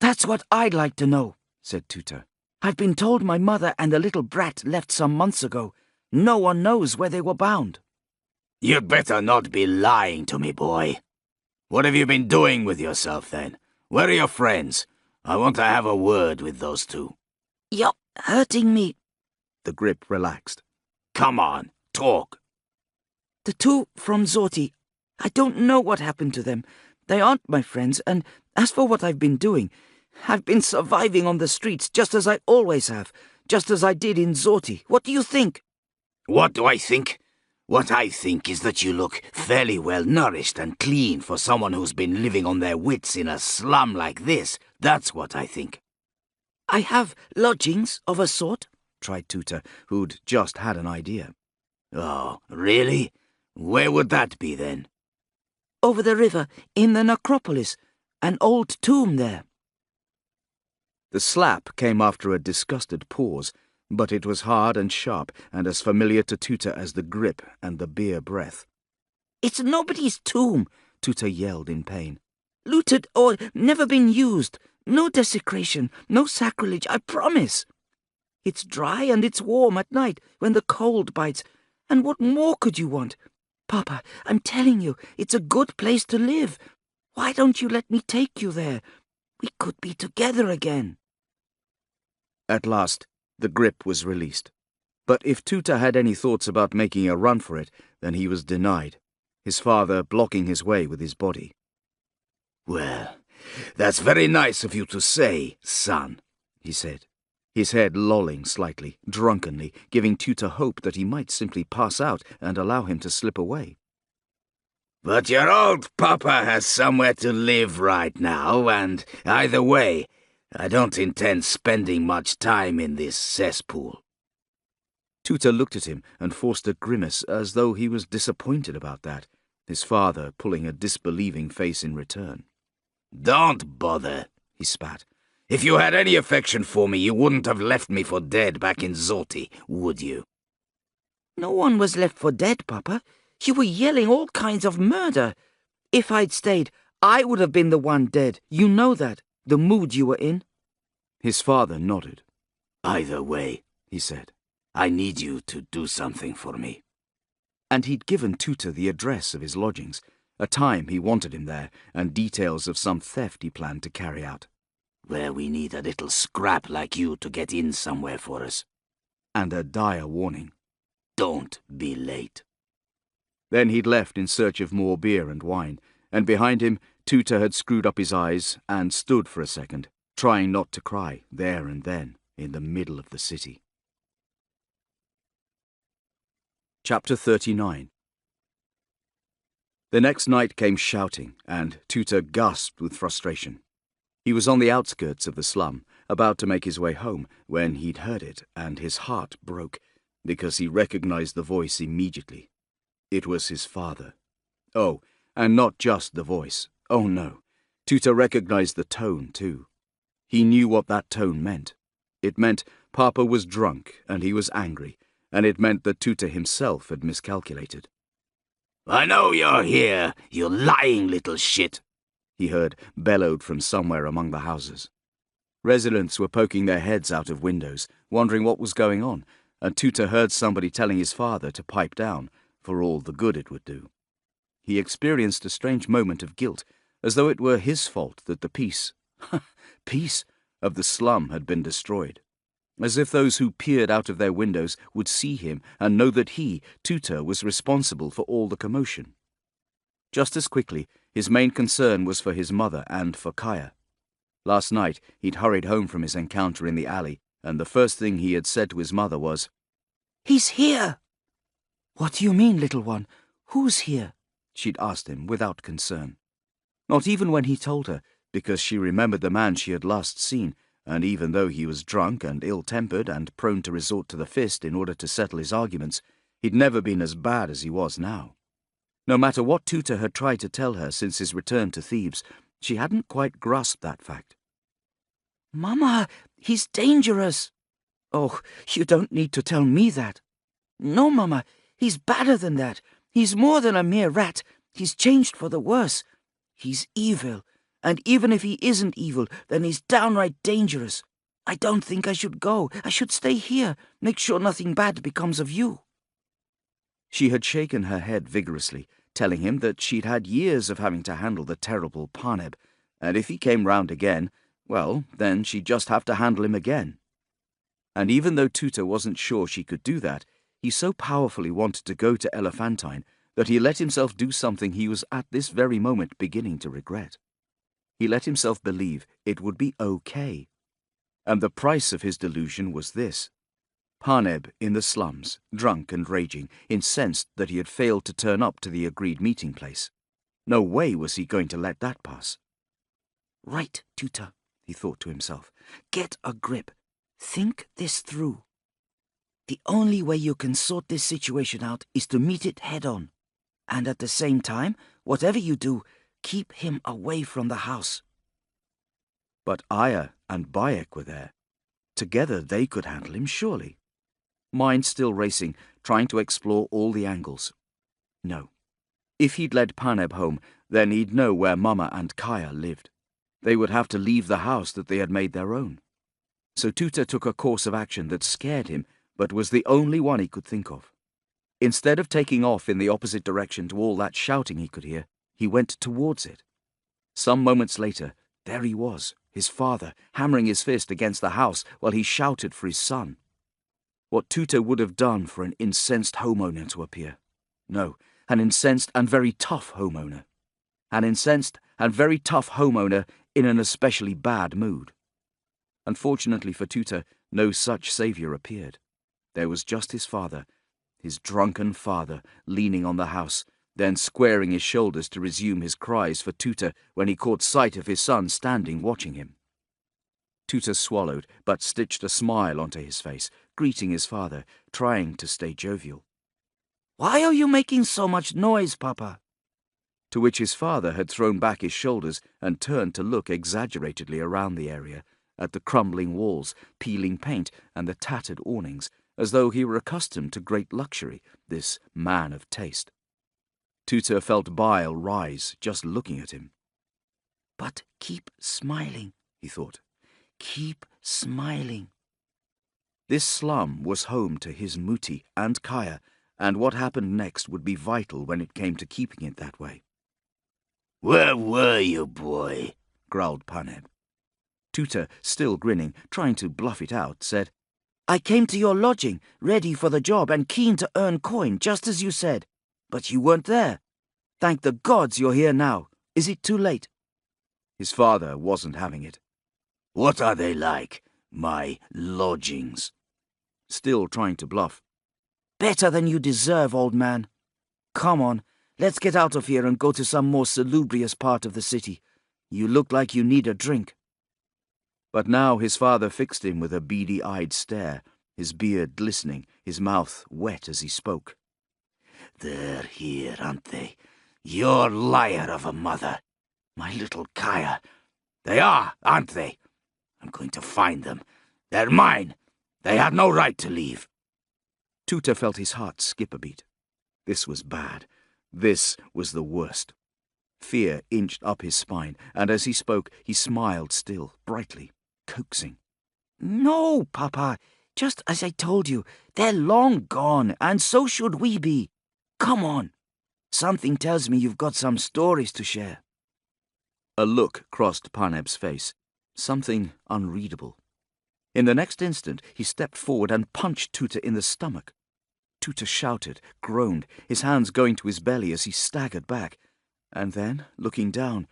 "That's what I'd like to know," said Tuta. "I've been told my mother and the little brat left some months ago. No one knows where they were bound." "You'd better not be lying to me, boy. What have you been doing with yourself, then? Where are your friends? I want to have a word with those two." "You're hurting me." The grip relaxed. "Come on, talk." "The two from Zorti. I don't know what happened to them. They aren't my friends, and as for what I've been doing, I've been surviving on the streets just as I always have, just as I did in Zorti. What do you think?" "What do I think? What I think is that you look fairly well nourished and clean for someone who's been living on their wits in a slum like this. That's what I think." "I have lodgings of a sort," tried Tuta, who'd just had an idea. "Oh, really? Where would that be, then?" "Over the river, in the necropolis. An old tomb there." The slap came after a disgusted pause, but it was hard and sharp and as familiar to Tuta as the grip and the beer breath. "It's nobody's tomb," Tuta yelled in pain. "Looted or never been used. No desecration, no sacrilege, I promise. It's dry and it's warm at night when the cold bites. And what more could you want? Papa, I'm telling you, it's a good place to live. Why don't you let me take you there? We could be together again." At last, the grip was released. But if Tuta had any thoughts about making a run for it, then he was denied. his father blocking his way with his body. "Well, that's very nice of you to say, son," he said, his head lolling slightly, drunkenly, giving Tutor hope that he might simply pass out and allow him to slip away. "But your old papa has somewhere to live right now, and either way, I don't intend spending much time in this cesspool." Tutor looked at him and forced a grimace as though he was disappointed about that, his father pulling a disbelieving face in return. "Don't bother," he spat. "If you had any affection for me, you wouldn't have left me for dead back in Zoti, would you?" No one was left for dead, Papa. You were yelling all kinds of murder. If I'd stayed, I would have been the one dead. You know that, the mood you were in." His father nodded. "Either way," he said, "I need you to do something for me." And he'd given Tutor the address of his lodgings, a time he wanted him there, and details of some theft he planned to carry out. "Where we need a little scrap like you to get in somewhere for us." And a dire warning. "Don't be late." Then he'd left in search of more beer and wine, and behind him Tutor had screwed up his eyes and stood for a second, trying not to cry there and then in the middle of the city. Chapter 39. The next night came shouting, and Tutor gasped with frustration. He was on the outskirts of the slum, about to make his way home, when he'd heard it, and his heart broke, because he recognized the voice immediately. It was his father. Oh, and not just the voice. Oh no. Tutor recognized the tone, too. He knew what that tone meant. It meant Papa was drunk, and he was angry, and it meant that Tutor himself had miscalculated. "I know you're here, you lying little shit," he heard bellowed from somewhere among the houses. Residents were poking their heads out of windows, wondering what was going on, and Tutor heard somebody telling his father to pipe down, for all the good it would do. He experienced a strange moment of guilt, as though it were his fault that the peace of the slum had been destroyed. As if those who peered out of their windows would see him and know that he, Tutor, was responsible for all the commotion. Just as quickly, his main concern was for his mother and for Kaya. Last night, he'd hurried home from his encounter in the alley, and the first thing he had said to his mother was, "He's here!" "What do you mean, little one? Who's here?" she'd asked him without concern. Not even when he told her, because she remembered the man she had last seen, and even though he was drunk and ill-tempered and prone to resort to the fist in order to settle his arguments, he'd never been as bad as he was now. No matter what Tutor had tried to tell her since his return to Thebes, she hadn't quite grasped that fact. "Mama, he's dangerous." "Oh, you don't need to tell me that." "No, Mama, he's badder than that. He's more than a mere rat. He's changed for the worse. He's evil. And even if he isn't evil, then he's downright dangerous. I don't think I should go. I should stay here, make sure nothing bad becomes of you." She had shaken her head vigorously, telling him that she'd had years of having to handle the terrible Parneb, and if he came round again, well, then she'd just have to handle him again. And even though Tutor wasn't sure she could do that, he so powerfully wanted to go to Elephantine that he let himself do something he was at this very moment beginning to regret. He let himself believe it would be okay. And the price of his delusion was this. Parneb in the slums, drunk and raging, incensed that he had failed to turn up to the agreed meeting place. No way was he going to let that pass. "Right, Tutor," he thought to himself. "Get a grip. Think this through. The only way you can sort this situation out is to meet it head-on. And at the same time, whatever you do, keep him away from the house." But Aya and Bayek were there. Together they could handle him, surely. Mind still racing, trying to explore all the angles. No. If he'd led Parneb home, then he'd know where Mama and Kaya lived. They would have to leave the house that they had made their own. So Tutor took a course of action that scared him, but was the only one he could think of. Instead of taking off in the opposite direction to all that shouting he could hear, he went towards it. Some moments later, there he was, his father, hammering his fist against the house while he shouted for his son. What Tutor would have done for an incensed homeowner to appear. No, an incensed and very tough homeowner. An incensed and very tough homeowner in an especially bad mood. Unfortunately for Tutor, no such saviour appeared. There was just his father, his drunken father, leaning on the house, then squaring his shoulders to resume his cries for Tutor when he caught sight of his son standing watching him. Tutor swallowed, but stitched a smile onto his face, greeting his father, trying to stay jovial. "Why are you making so much noise, Papa?" To which his father had thrown back his shoulders and turned to look exaggeratedly around the area, at the crumbling walls, peeling paint, and the tattered awnings, as though he were accustomed to great luxury, this man of taste. Tutor felt bile rise just looking at him. "But keep smiling," he thought. "Keep smiling." This slum was home to his Muti and Kaya, and what happened next would be vital when it came to keeping it that way. "Where were you, boy?" growled Paneb. Tutor, still grinning, trying to bluff it out, said, "I came to your lodging, ready for the job and keen to earn coin, just as you said. But you weren't there. Thank the gods you're here now. Is it too late?" His father wasn't having it. "What are they like, my lodgings?" Still trying to bluff. "Better than you deserve, old man. Come on, let's get out of here and go to some more salubrious part of the city. You look like you need a drink." But now his father fixed him with a beady-eyed stare, his beard glistening, his mouth wet as he spoke. "They're here, aren't they? Your liar of a mother, my little Kaya. They are, aren't they? I'm going to find them. They're mine. They had no right to leave." Tutor felt his heart skip a beat. This was bad. This was the worst. Fear inched up his spine, and as he spoke, he smiled still, brightly, coaxing. "No, Papa. Just as I told you, they're long gone, and so should we be. Come on. Something tells me you've got some stories to share." A look crossed Paneb's face, something unreadable. In the next instant, he stepped forward and punched Tutor in the stomach. Tutor shouted, groaned, his hands going to his belly as he staggered back. And then, looking down,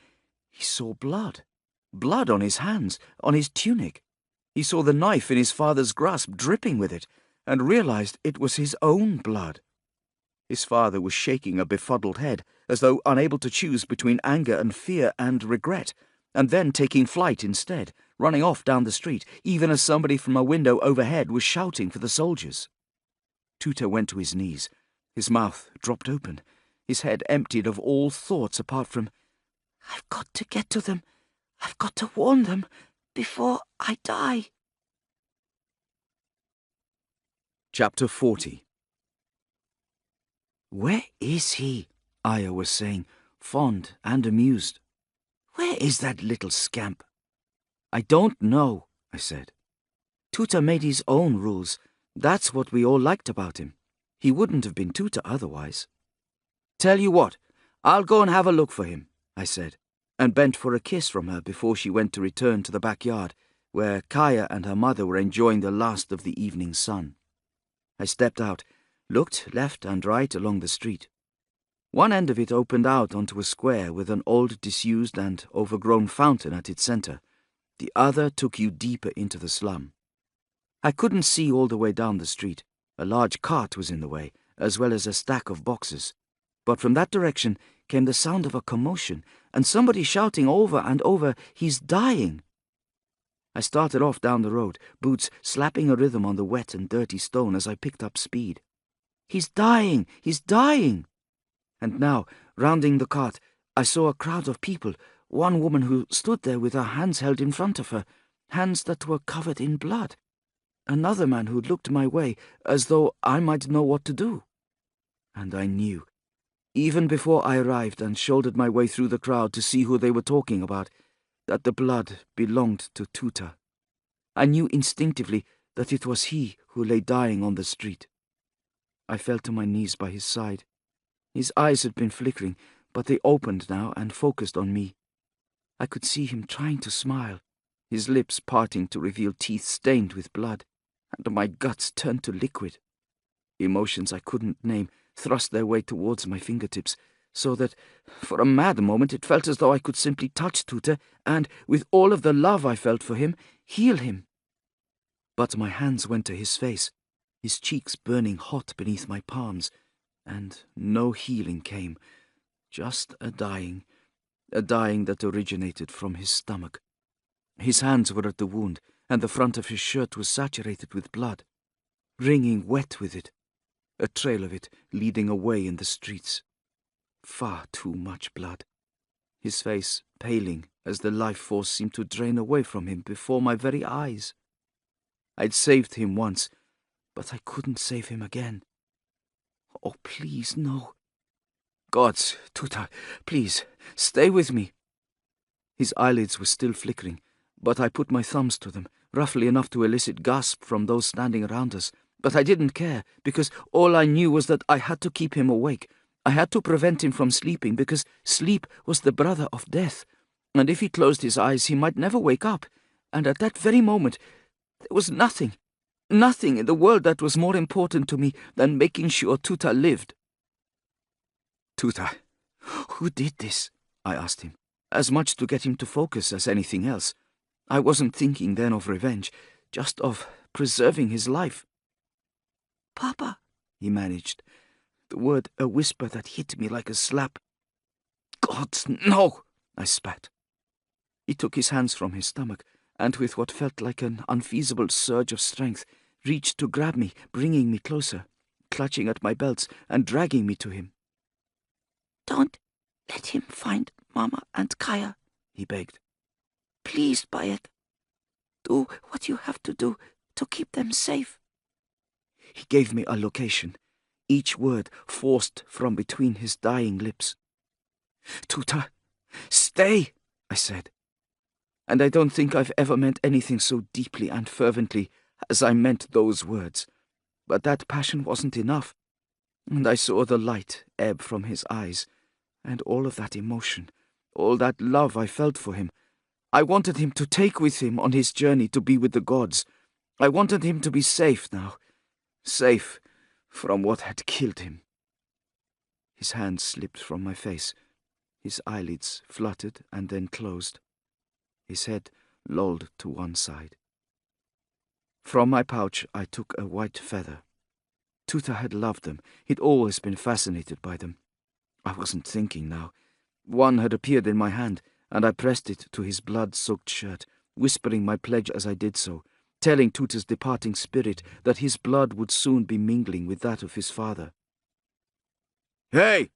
he saw blood. Blood on his hands, on his tunic. He saw the knife in his father's grasp dripping with it, and realized it was his own blood. His father was shaking a befuddled head, as though unable to choose between anger and fear and regret, and then taking flight instead, running off down the street, even as somebody from a window overhead was shouting for the soldiers. Tutor went to his knees. His mouth dropped open, his head emptied of all thoughts apart from, "I've got to get to them. I've got to warn them before I die." Chapter 40. "Where is he?" Aya was saying, fond and amused. "Where is that little scamp?" "I don't know," I said. "Tutor made his own rules. That's what we all liked about him. He wouldn't have been Tutor otherwise." "Tell you what, I'll go and have a look for him," I said, and bent for a kiss from her before she went to return to the backyard, where Kaya and her mother were enjoying the last of the evening sun. I stepped out, looked left and right along the street. One end of it opened out onto a square with an old disused and overgrown fountain at its centre. The other took you deeper into the slum. I couldn't see all the way down the street. A large cart was in the way, as well as a stack of boxes. But from that direction came the sound of a commotion, and somebody shouting over and over, "He's dying!" I started off down the road, boots slapping a rhythm on the wet and dirty stone as I picked up speed. "He's dying! He's dying!" And now, rounding the cart, I saw a crowd of people, one woman who stood there with her hands held in front of her, hands that were covered in blood. Another man who looked my way as though I might know what to do. And I knew, even before I arrived and shouldered my way through the crowd to see who they were talking about, that the blood belonged to Tutor. I knew instinctively that it was he who lay dying on the street. I fell to my knees by his side. His eyes had been flickering, but they opened now and focused on me. I could see him trying to smile, his lips parting to reveal teeth stained with blood, and my guts turned to liquid. Emotions I couldn't name, thrust their way towards my fingertips, so that, for a mad moment, it felt as though I could simply touch Tuta and, with all of the love I felt for him, heal him. But my hands went to his face, his cheeks burning hot beneath my palms, and no healing came, just a dying that originated from his stomach. His hands were at the wound, and the front of his shirt was saturated with blood, wringing wet with it, a trail of it leading away in the streets. Far too much blood. His face paling as the life force seemed to drain away from him before my very eyes. I'd saved him once, but I couldn't save him again. Oh, please, no. Gods, Tuta, please, stay with me. His eyelids were still flickering, but I put my thumbs to them, roughly enough to elicit gasps from those standing around us. But I didn't care, because all I knew was that I had to keep him awake. I had to prevent him from sleeping, because sleep was the brother of death, and if he closed his eyes he might never wake up, and at that very moment there was nothing in the world that was more important to me than making sure Tuta lived. Tuta, who did this? I asked him, as much to get him to focus as anything else. I wasn't thinking then of revenge, just of preserving his life. Papa, he managed, the word a whisper that hit me like a slap. Gods, no, I spat. He took his hands from his stomach, and with what felt like an unfeasible surge of strength, reached to grab me, bringing me closer, clutching at my belts and dragging me to him. Don't let him find Mama and Kaya, he begged. Please, Bayek. Do what you have to do to keep them safe. He gave me a location, each word forced from between his dying lips. Tuta, stay, I said. And I don't think I've ever meant anything so deeply and fervently as I meant those words. But that passion wasn't enough, and I saw the light ebb from his eyes, and all of that emotion, all that love I felt for him. I wanted him to take with him on his journey to be with the gods. I wanted him to be safe now, safe from what had killed him. His hand slipped from my face. His eyelids fluttered and then closed. His head lolled to one side. From my pouch I took a white feather. Tuta had loved them. He'd always been fascinated by them. I wasn't thinking now. One had appeared in my hand, and I pressed it to his blood-soaked shirt, whispering my pledge as I did so, telling Tuta's departing spirit that his blood would soon be mingling with that of his father. "Hey!"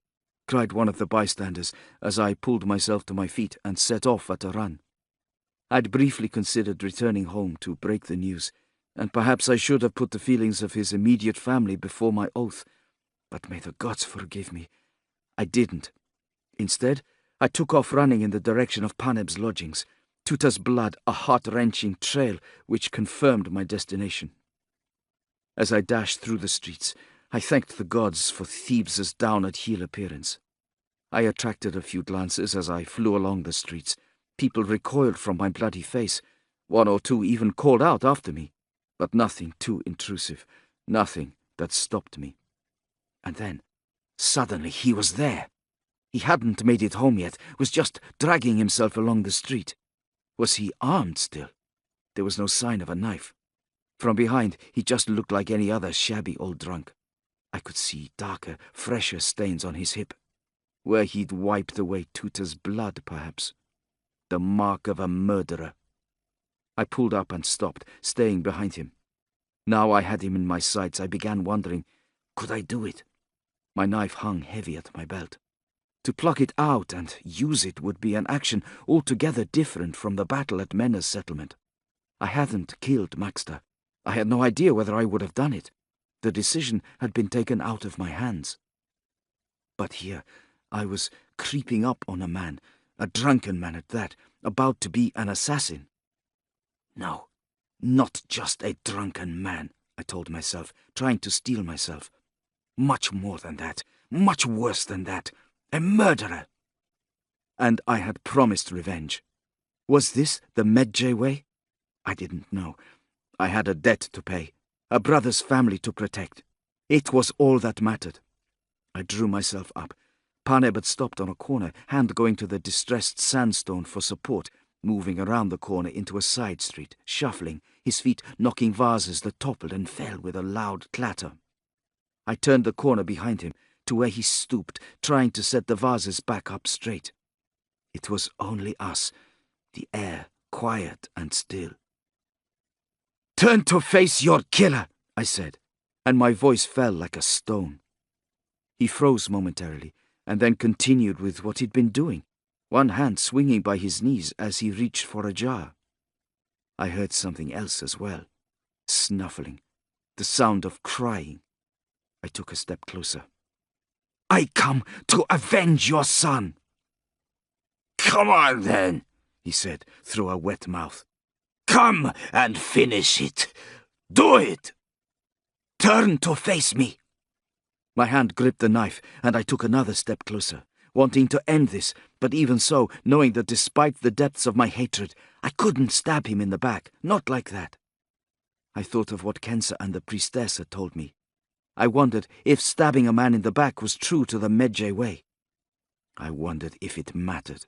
cried one of the bystanders as I pulled myself to my feet and set off at a run. I'd briefly considered returning home to break the news, and perhaps I should have put the feelings of his immediate family before my oath, but may the gods forgive me. I didn't. Instead, I took off running in the direction of Paneb's lodgings, Tuta's blood a heart-wrenching trail which confirmed my destination. As I dashed through the streets, I thanked the gods for Thebes' down-at-heel appearance. I attracted a few glances as I flew along the streets. People recoiled from my bloody face. One or two even called out after me, but nothing too intrusive, nothing that stopped me. And then, suddenly he was there. He hadn't made it home yet, was just dragging himself along the street. Was he armed still? There was no sign of a knife. From behind, he just looked like any other shabby old drunk. I could see darker, fresher stains on his hip, where he'd wiped away Tuta's blood, perhaps. The mark of a murderer. I pulled up and stopped, staying behind him. Now I had him in my sights, I began wondering, could I do it? My knife hung heavy at my belt. To pluck it out and use it would be an action altogether different from the battle at Mena's settlement. I hadn't killed Maxter. I had no idea whether I would have done it. The decision had been taken out of my hands. But here I was creeping up on a man, a drunken man at that, about to be an assassin. No, not just a drunken man, I told myself, trying to steel myself. Much more than that, much worse than that, a murderer. And I had promised revenge. Was this the Medjay way? I didn't know. I had a debt to pay, a brother's family to protect. It was all that mattered. I drew myself up. Paneb had stopped on a corner, hand going to the distressed sandstone for support, moving around the corner into a side street, shuffling, his feet knocking vases that toppled and fell with a loud clatter. I turned the corner behind him, to where he stooped, trying to set the vases back up straight. It was only us, the air quiet and still. "Turn to face your killer," I said, and my voice fell like a stone. He froze momentarily, and then continued with what he'd been doing, one hand swinging by his knees as he reached for a jar. I heard something else as well, snuffling, the sound of crying. I took a step closer. "I come to avenge your son." "Come on, then," he said through a wet mouth. "Come and finish it. Do it." "Turn to face me." My hand gripped the knife, and I took another step closer, wanting to end this, but even so, knowing that despite the depths of my hatred, I couldn't stab him in the back, not like that. I thought of what Kensa and the priestess had told me. I wondered if stabbing a man in the back was true to the Medjay way. I wondered if it mattered.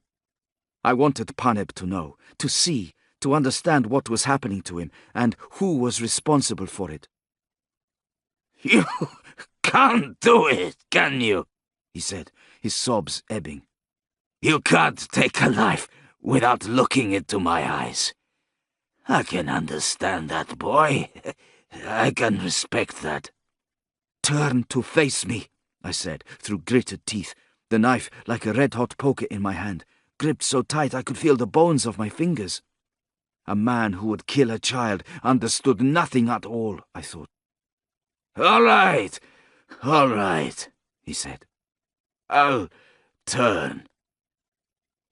I wanted Paneb to know, to see, to understand what was happening to him, and who was responsible for it. "You can't do it, can you?" he said, his sobs ebbing. "You can't take a life without looking into my eyes. I can understand that, boy. I can respect that." "Turn to face me," I said, through gritted teeth, the knife like a red-hot poker in my hand, gripped so tight I could feel the bones of my fingers. A man who would kill a child understood nothing at all, I thought. All right, he said. "I'll turn."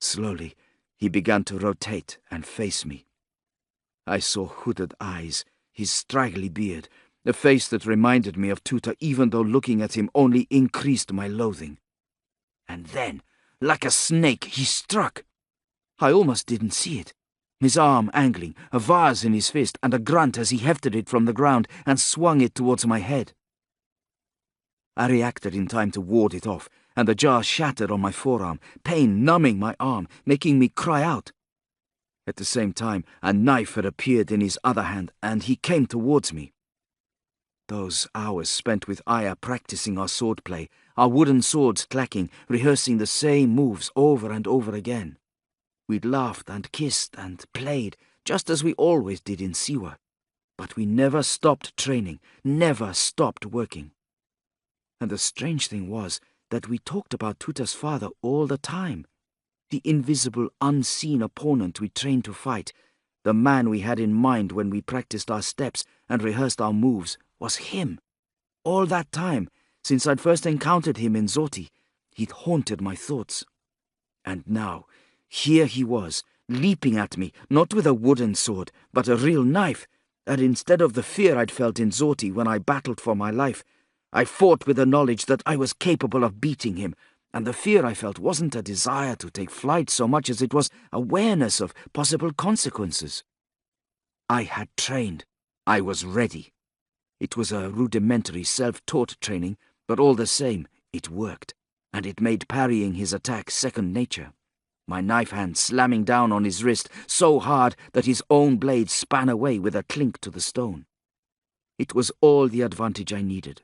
Slowly, he began to rotate and face me. I saw hooded eyes, his straggly beard, a face that reminded me of Tuta even though looking at him only increased my loathing. And then, like a snake, he struck. I almost didn't see it. His arm angling, a vase in his fist, and a grunt as he hefted it from the ground and swung it towards my head. I reacted in time to ward it off, and the jar shattered on my forearm, pain numbing my arm, making me cry out. At the same time, a knife had appeared in his other hand, and he came towards me. Those hours spent with Aya practicing our swordplay, our wooden swords clacking, rehearsing the same moves over and over again. We'd laughed and kissed and played, just as we always did in Siwa. But we never stopped training, never stopped working. And the strange thing was that we talked about Tuta's father all the time. The invisible, unseen opponent we trained to fight, the man we had in mind when we practiced our steps and rehearsed our moves, was him. All that time, since I'd first encountered him in Zoti, he'd haunted my thoughts. And now, here he was, leaping at me, not with a wooden sword, but a real knife, and instead of the fear I'd felt in Zoti when I battled for my life, I fought with the knowledge that I was capable of beating him, and the fear I felt wasn't a desire to take flight so much as it was awareness of possible consequences. I had trained. I was ready. It was a rudimentary self-taught training, but all the same, it worked, and it made parrying his attack second nature. My knife hand slamming down on his wrist so hard that his own blade span away with a clink to the stone. It was all the advantage I needed.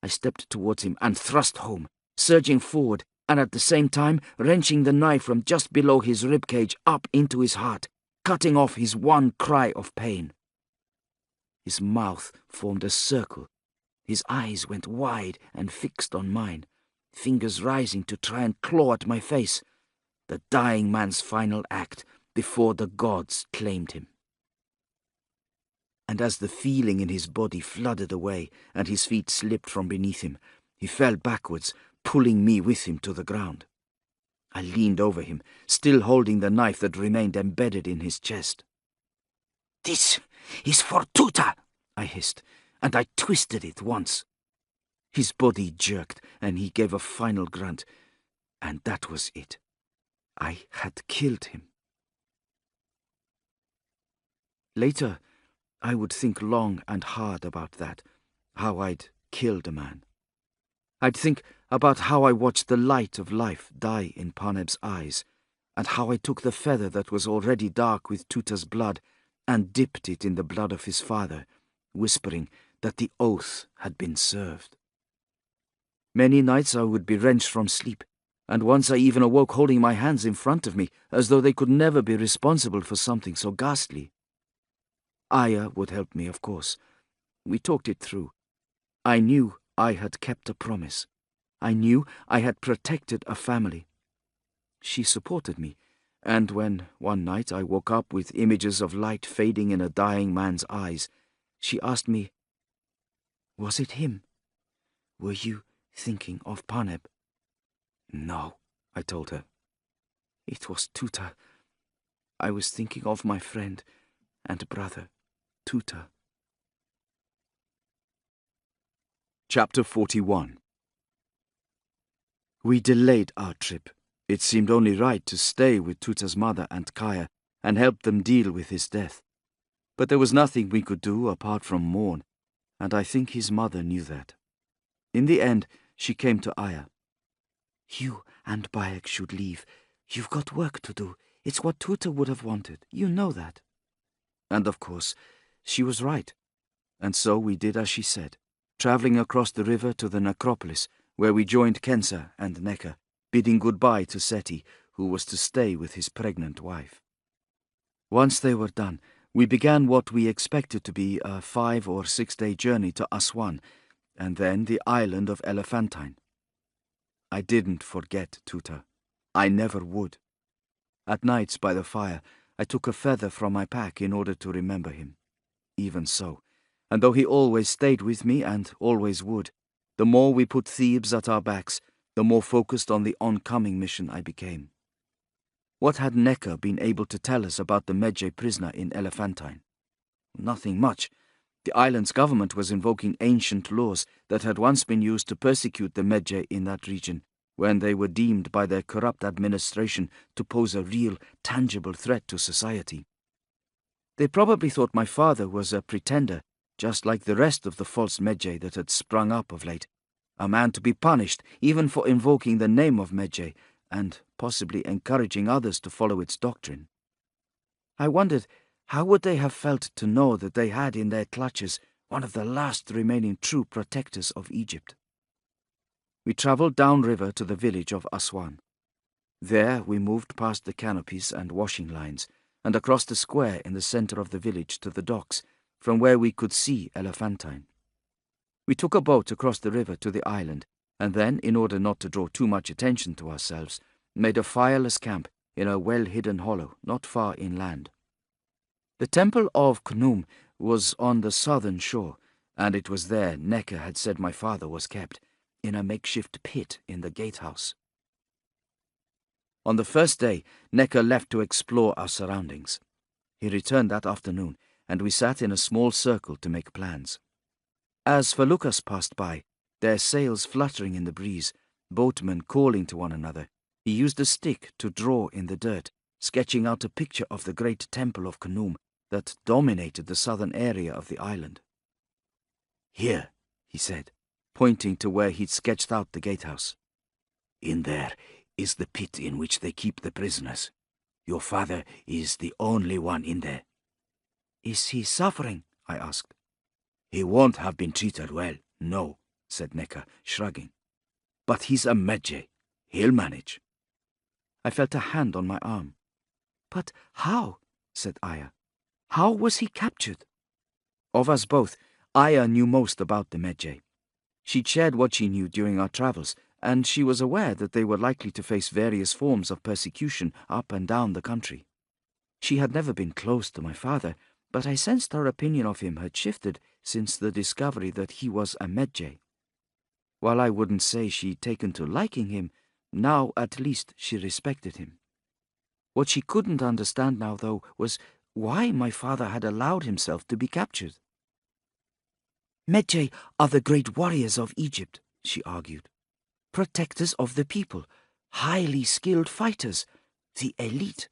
I stepped towards him and thrust home, surging forward, and at the same time wrenching the knife from just below his ribcage up into his heart, cutting off his one cry of pain. His mouth formed a circle. His eyes went wide and fixed on mine, fingers rising to try and claw at my face. The dying man's final act before the gods claimed him. And as the feeling in his body flooded away and his feet slipped from beneath him, he fell backwards, pulling me with him to the ground. I leaned over him, still holding the knife that remained embedded in his chest. "This is for Tuta," I hissed, and I twisted it once. His body jerked, and he gave a final grunt, and that was it. I had killed him. Later, I would think long and hard about that, how I'd killed a man. I'd think about how I watched the light of life die in Parneb's eyes, and how I took the feather that was already dark with Tuta's blood and dipped it in the blood of his father, whispering that the oath had been served. Many nights I would be wrenched from sleep, and once I even awoke holding my hands in front of me, as though they could never be responsible for something so ghastly. Aya would help me, of course. We talked it through. I knew I had kept a promise. I knew I had protected a family. She supported me, and when one night I woke up with images of light fading in a dying man's eyes, she asked me, "Was it him? Were you thinking of Parneb?" "No," I told her. "It was Tuta. I was thinking of my friend and brother, Tuta." Chapter 41. We delayed our trip. It seemed only right to stay with Tuta's mother and Kaya and help them deal with his death. But there was nothing we could do apart from mourn, and I think his mother knew that. In the end, she came to Aya. "You and Bayek should leave. You've got work to do. It's what Tuta would have wanted. You know that." And of course, she was right. And so we did as she said, travelling across the river to the necropolis, where we joined Kensa and Neka, bidding goodbye to Seti, who was to stay with his pregnant wife. Once they were done, we began what we expected to be a 5 or 6 day journey to Aswan, and then the island of Elephantine. I didn't forget Tuta. I never would. At nights by the fire, I took a feather from my pack in order to remember him. Even so, and though he always stayed with me and always would, the more we put Thebes at our backs, the more focused on the oncoming mission I became. What had Neka been able to tell us about the Medjay prisoner in Elephantine? Nothing much. The island's government was invoking ancient laws that had once been used to persecute the Medjay in that region, when they were deemed by their corrupt administration to pose a real, tangible threat to society. They probably thought my father was a pretender, just like the rest of the false Medjay that had sprung up of late, a man to be punished even for invoking the name of Medjay and possibly encouraging others to follow its doctrine. I wondered, how would they have felt to know that they had in their clutches one of the last remaining true protectors of Egypt? We travelled downriver to the village of Aswan. There we moved past the canopies and washing lines, and across the square in the centre of the village to the docks, from where we could see Elephantine. We took a boat across the river to the island, and then, in order not to draw too much attention to ourselves, made a fireless camp in a well-hidden hollow not far inland. The temple of Khnum was on the southern shore, and it was there Neka had said my father was kept, in a makeshift pit in the gatehouse. On the first day, Neka left to explore our surroundings. He returned that afternoon, and we sat in a small circle to make plans. As feluccas passed by, their sails fluttering in the breeze, boatmen calling to one another, he used a stick to draw in the dirt, sketching out a picture of the great temple of Khnum that dominated the southern area of the island. "Here," he said, pointing to where he'd sketched out the gatehouse. "In there is the pit in which they keep the prisoners. Your father is the only one in there." "Is he suffering?" I asked. "He won't have been treated well, no," said Neka, shrugging. "But he's a Medjay. He'll manage." I felt a hand on my arm. "But how?" said Aya. "How was he captured?" Of us both, Aya knew most about the Medjay. She'd shared what she knew during our travels, and she was aware that they were likely to face various forms of persecution up and down the country. She had never been close to my father, but I sensed her opinion of him had shifted since the discovery that he was a Medjay. While I wouldn't say she'd taken to liking him, now at least she respected him. What she couldn't understand now, though, was why my father had allowed himself to be captured. "Medjay are the great warriors of Egypt," she argued. "Protectors of the people, highly skilled fighters, the elite.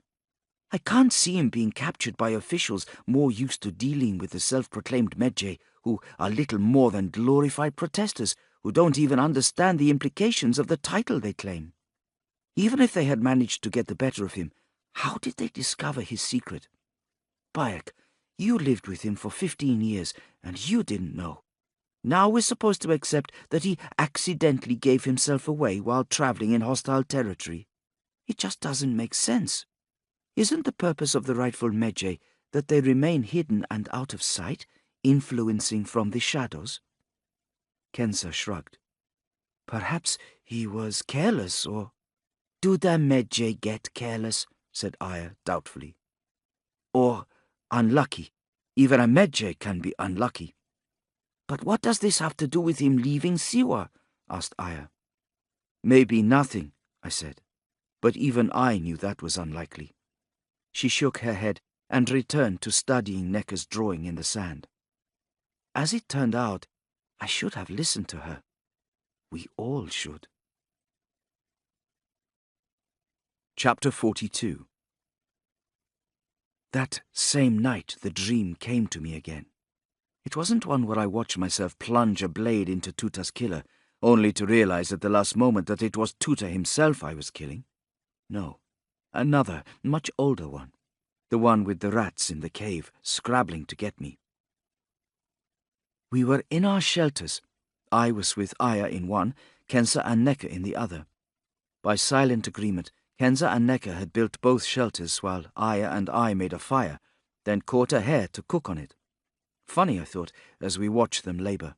I can't see him being captured by officials more used to dealing with the self-proclaimed Medjay, who are little more than glorified protesters who don't even understand the implications of the title they claim. Even if they had managed to get the better of him, how did they discover his secret? Bayek, you lived with him for 15 years, and you didn't know. Now we're supposed to accept that he accidentally gave himself away while traveling in hostile territory. It just doesn't make sense. Isn't the purpose of the rightful Medjay that they remain hidden and out of sight, influencing from the shadows? Kenza shrugged. Perhaps he was careless, or... Do the Medjay get careless? Said Aya doubtfully. Or unlucky. Even a Medjay can be unlucky. But what does this have to do with him leaving Siwa? Asked Aya. Maybe nothing, I said. But even I knew that was unlikely. She shook her head and returned to studying Nekka's drawing in the sand. As it turned out, I should have listened to her. We all should. Chapter 42. That same night the dream came to me again. It wasn't one where I watched myself plunge a blade into Tuta's killer, only to realize at the last moment that it was Tuta himself I was killing. No, another, much older one. The one with the rats in the cave, scrabbling to get me. We were in our shelters. I was with Aya in one, Kenza and Nekka in the other. By silent agreement, Kenza and Nekka had built both shelters while Aya and I made a fire, then caught a hare to cook on it. Funny, I thought, as we watched them labor.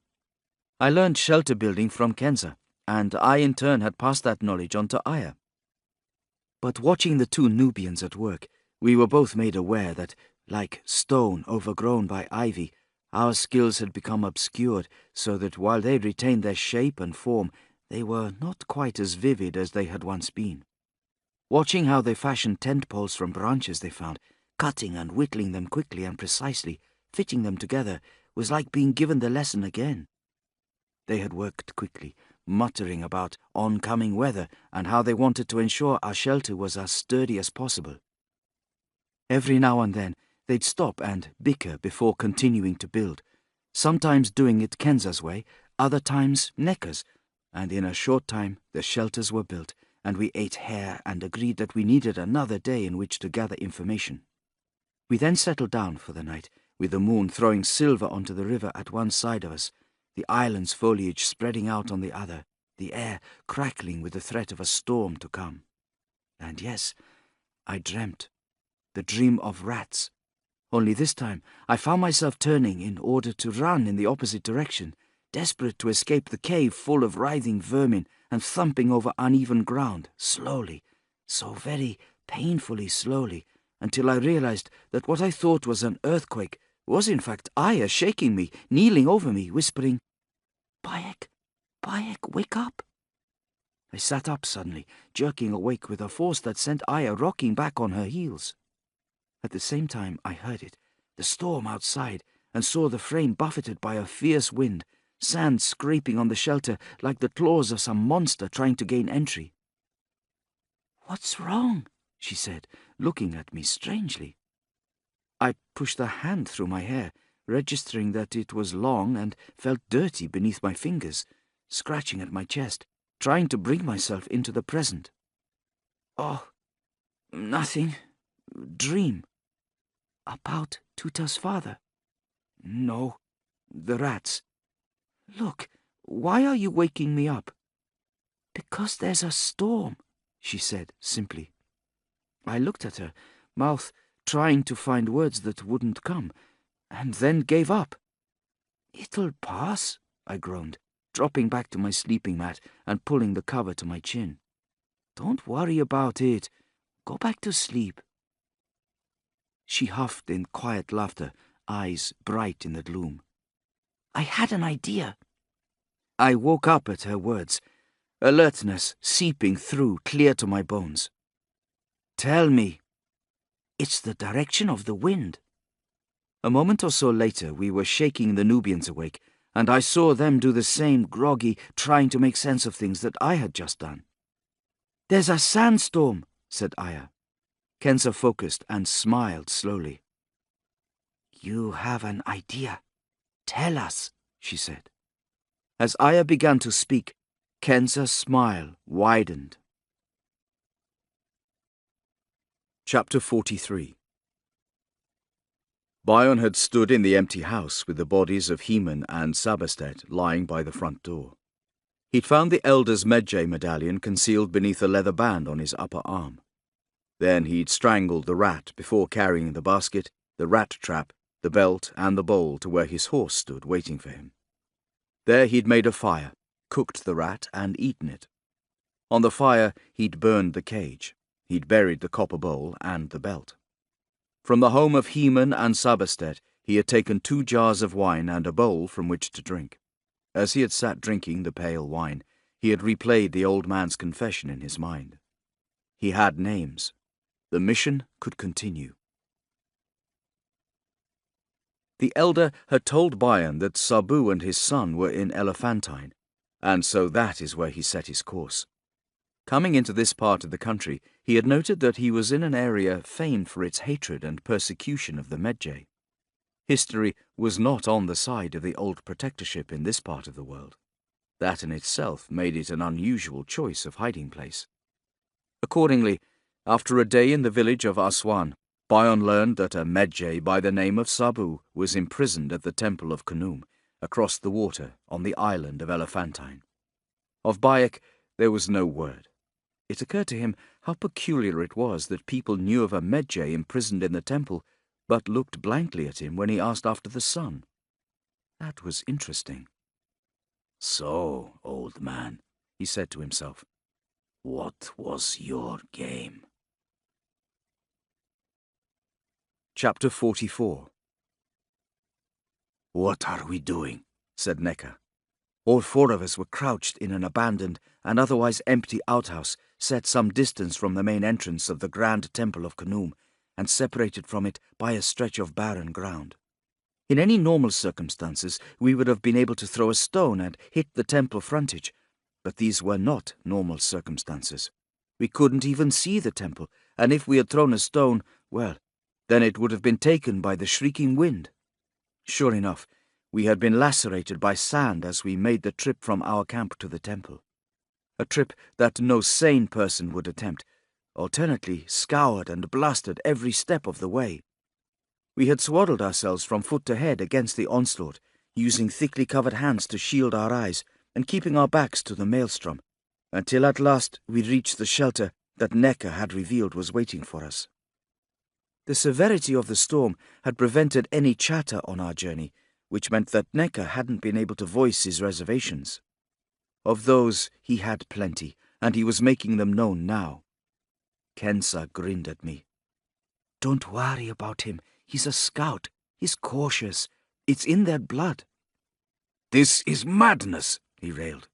I learned shelter building from Kenza, and I in turn had passed that knowledge on to Aya. But watching the two Nubians at work, we were both made aware that, like stone overgrown by ivy, our skills had become obscured, so that while they retained their shape and form, they were not quite as vivid as they had once been. Watching how they fashioned tent poles from branches they found, cutting and whittling them quickly and precisely, fitting them together, was like being given the lesson again. They had worked quickly, muttering about oncoming weather and how they wanted to ensure our shelter was as sturdy as possible. Every now and then, they'd stop and bicker before continuing to build, sometimes doing it Kenza's way, other times Nekka's, and in a short time the shelters were built, and we ate hare and agreed that we needed another day in which to gather information. We then settled down for the night, with the moon throwing silver onto the river at one side of us, the island's foliage spreading out on the other, the air crackling with the threat of a storm to come. And yes, I dreamt. The dream of rats. Only this time I found myself turning in order to run in the opposite direction, desperate to escape the cave full of writhing vermin and thumping over uneven ground, slowly, so very painfully slowly, until I realized that what I thought was an earthquake was in fact Aya shaking me, kneeling over me, whispering, Bayek, Bayek, wake up. I sat up suddenly, jerking awake with a force that sent Aya rocking back on her heels. At the same time I heard it, the storm outside, and saw the frame buffeted by a fierce wind, sand scraping on the shelter like the claws of some monster trying to gain entry. What's wrong? She said, looking at me strangely. I pushed a hand through my hair, registering that it was long and felt dirty beneath my fingers, scratching at my chest, trying to bring myself into the present. Oh, nothing. Dream. About Tuta's father? No, the rats. Look, why are you waking me up? Because there's a storm, she said simply. I looked at her, mouth trying to find words that wouldn't come, and then gave up. It'll pass, I groaned, dropping back to my sleeping mat and pulling the cover to my chin. Don't worry about it. Go back to sleep. She huffed in quiet laughter, eyes bright in the gloom. I had an idea. I woke up at her words, alertness seeping through clear to my bones. Tell me. It's the direction of the wind. A moment or so later, we were shaking the Nubians awake, and I saw them do the same groggy, trying to make sense of things that I had just done. There's a sandstorm, said Aya. Kenza focused and smiled slowly. You have an idea. Tell us, she said. As Aya began to speak, Kenza's smile widened. Chapter 43. Bion had stood in the empty house with the bodies of Heman and Sabastet lying by the front door. He'd found the elder's Medjay medallion concealed beneath a leather band on his upper arm. Then he'd strangled the rat before carrying the basket, the rat trap, the belt, and the bowl to where his horse stood waiting for him. There he'd made a fire, cooked the rat, and eaten it. On the fire he'd burned the cage. He'd buried the copper bowl and the belt. From the home of Heman and Sabastet he had taken 2 jars of wine and a bowl from which to drink. As he had sat drinking the pale wine, he had replayed the old man's confession in his mind. He had names. The mission could continue. The elder had told Bion that Sabu and his son were in Elephantine, and so that is where he set his course. Coming into this part of the country, he had noted that he was in an area famed for its hatred and persecution of the Medjay. History was not on the side of the old protectorship in this part of the world. That in itself made it an unusual choice of hiding place. Accordingly, after a day in the village of Aswan, Bion learned that a Medjay by the name of Sabu was imprisoned at the temple of Khnum, across the water on the island of Elephantine. Of Bayek there was no word. It occurred to him how peculiar it was that people knew of a Medjay imprisoned in the temple, but looked blankly at him when he asked after the son. That was interesting. "So, old man," he said to himself, "what was your game?" Chapter 44. "What are we doing?" said Necker. All 4 of us were crouched in an abandoned and otherwise empty outhouse set some distance from the main entrance of the grand temple of Khnum and separated from it by a stretch of barren ground. In any normal circumstances, we would have been able to throw a stone and hit the temple frontage, but these were not normal circumstances. We couldn't even see the temple, and if we had thrown a stone, well, then it would have been taken by the shrieking wind. Sure enough, we had been lacerated by sand as we made the trip from our camp to the temple. A trip that no sane person would attempt, alternately scoured and blasted every step of the way. We had swaddled ourselves from foot to head against the onslaught, using thickly covered hands to shield our eyes and keeping our backs to the maelstrom, until at last we reached the shelter that Necker had revealed was waiting for us. The severity of the storm had prevented any chatter on our journey, which meant that Necker hadn't been able to voice his reservations. Of those he had plenty, and he was making them known now. Kenza grinned at me. "Don't worry about him. He's a scout. He's cautious. It's in their blood." "This is madness," he railed.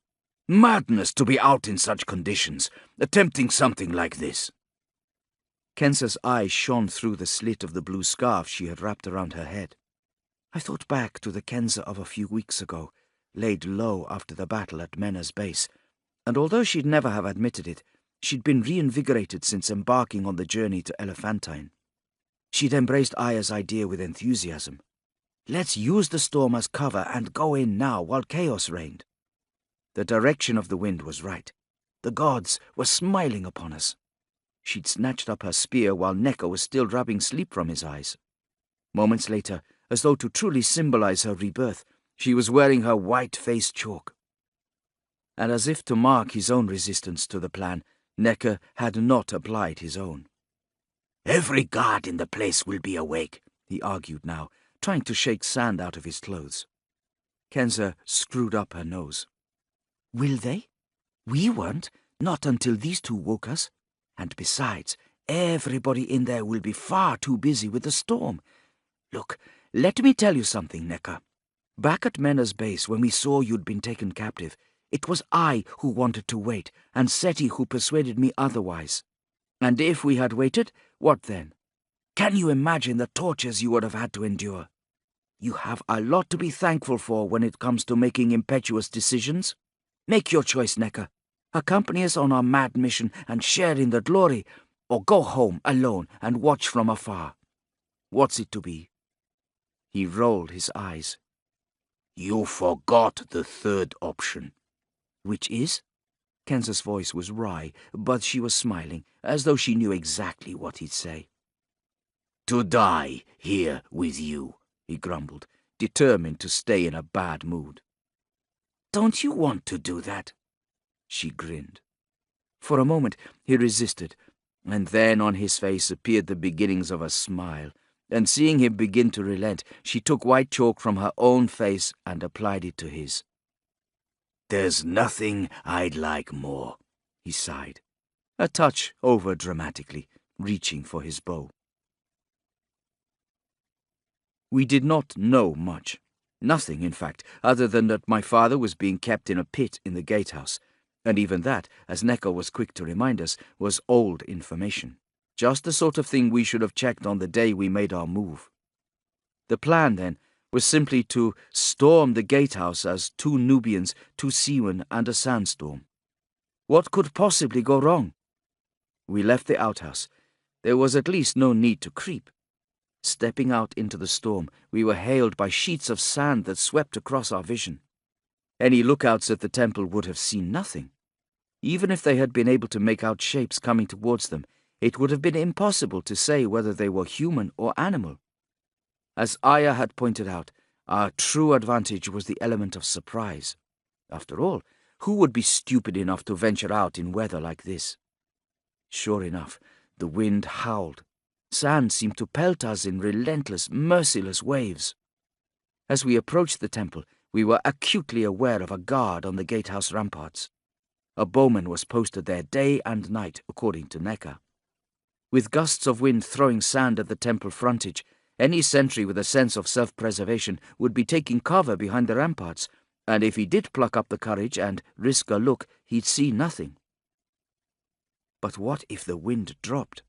"Madness to be out in such conditions, attempting something like this." Kenza's eyes shone through the slit of the blue scarf she had wrapped around her head. I thought back to the Kenza of a few weeks ago, laid low after the battle at Mena's base, and although she'd never have admitted it, she'd been reinvigorated since embarking on the journey to Elephantine. She'd embraced Aya's idea with enthusiasm. Let's use the storm as cover and go in now while chaos reigned. The direction of the wind was right. The gods were smiling upon us. She'd snatched up her spear while Necker was still rubbing sleep from his eyes. Moments later, as though to truly symbolize her rebirth, she was wearing her white face chalk. And as if to mark his own resistance to the plan, Necker had not applied his own. "Every guard in the place will be awake," he argued now, trying to shake sand out of his clothes. Kenza screwed up her nose. "Will they? We weren't, not until these 2 woke us. And besides, everybody in there will be far too busy with the storm. Look, let me tell you something, Necker. Back at Mena's base, when we saw you'd been taken captive, it was I who wanted to wait, and Seti who persuaded me otherwise. And if we had waited, what then? Can you imagine the tortures you would have had to endure? You have a lot to be thankful for when it comes to making impetuous decisions. Make your choice, Necker. Accompany us on our mad mission and share in the glory, or go home alone and watch from afar. What's it to be?" He rolled his eyes. You forgot the third option. Which is? Kenza's voice was wry, but she was smiling, as though she knew exactly what he'd say. To die here with you, he grumbled, determined to stay in a bad mood. Don't you want to do that? She grinned. For a moment he resisted, and then on his face appeared the beginnings of a smile, and seeing him begin to relent, she took white chalk from her own face and applied it to his. There's nothing I'd like more, he sighed, a touch over-dramatically, reaching for his bow. We did not know much. Nothing, in fact, other than that my father was being kept in a pit in the gatehouse, and even that, as Necker was quick to remind us, was old information. Just the sort of thing we should have checked on the day we made our move. The plan, then, was simply to storm the gatehouse as 2 Nubians, 2 seamen, and a sandstorm. What could possibly go wrong? We left the outhouse. There was at least no need to creep. Stepping out into the storm, we were hailed by sheets of sand that swept across our vision. Any lookouts at the temple would have seen nothing. Even if they had been able to make out shapes coming towards them, it would have been impossible to say whether they were human or animal. As Aya had pointed out, our true advantage was the element of surprise. After all, who would be stupid enough to venture out in weather like this? Sure enough, the wind howled. Sand seemed to pelt us in relentless, merciless waves. As we approached the temple, we were acutely aware of a guard on the gatehouse ramparts. A bowman was posted there day and night, according to Necker. With gusts of wind throwing sand at the temple frontage, any sentry with a sense of self-preservation would be taking cover behind the ramparts, and if he did pluck up the courage and risk a look, he'd see nothing. But what if the wind dropped?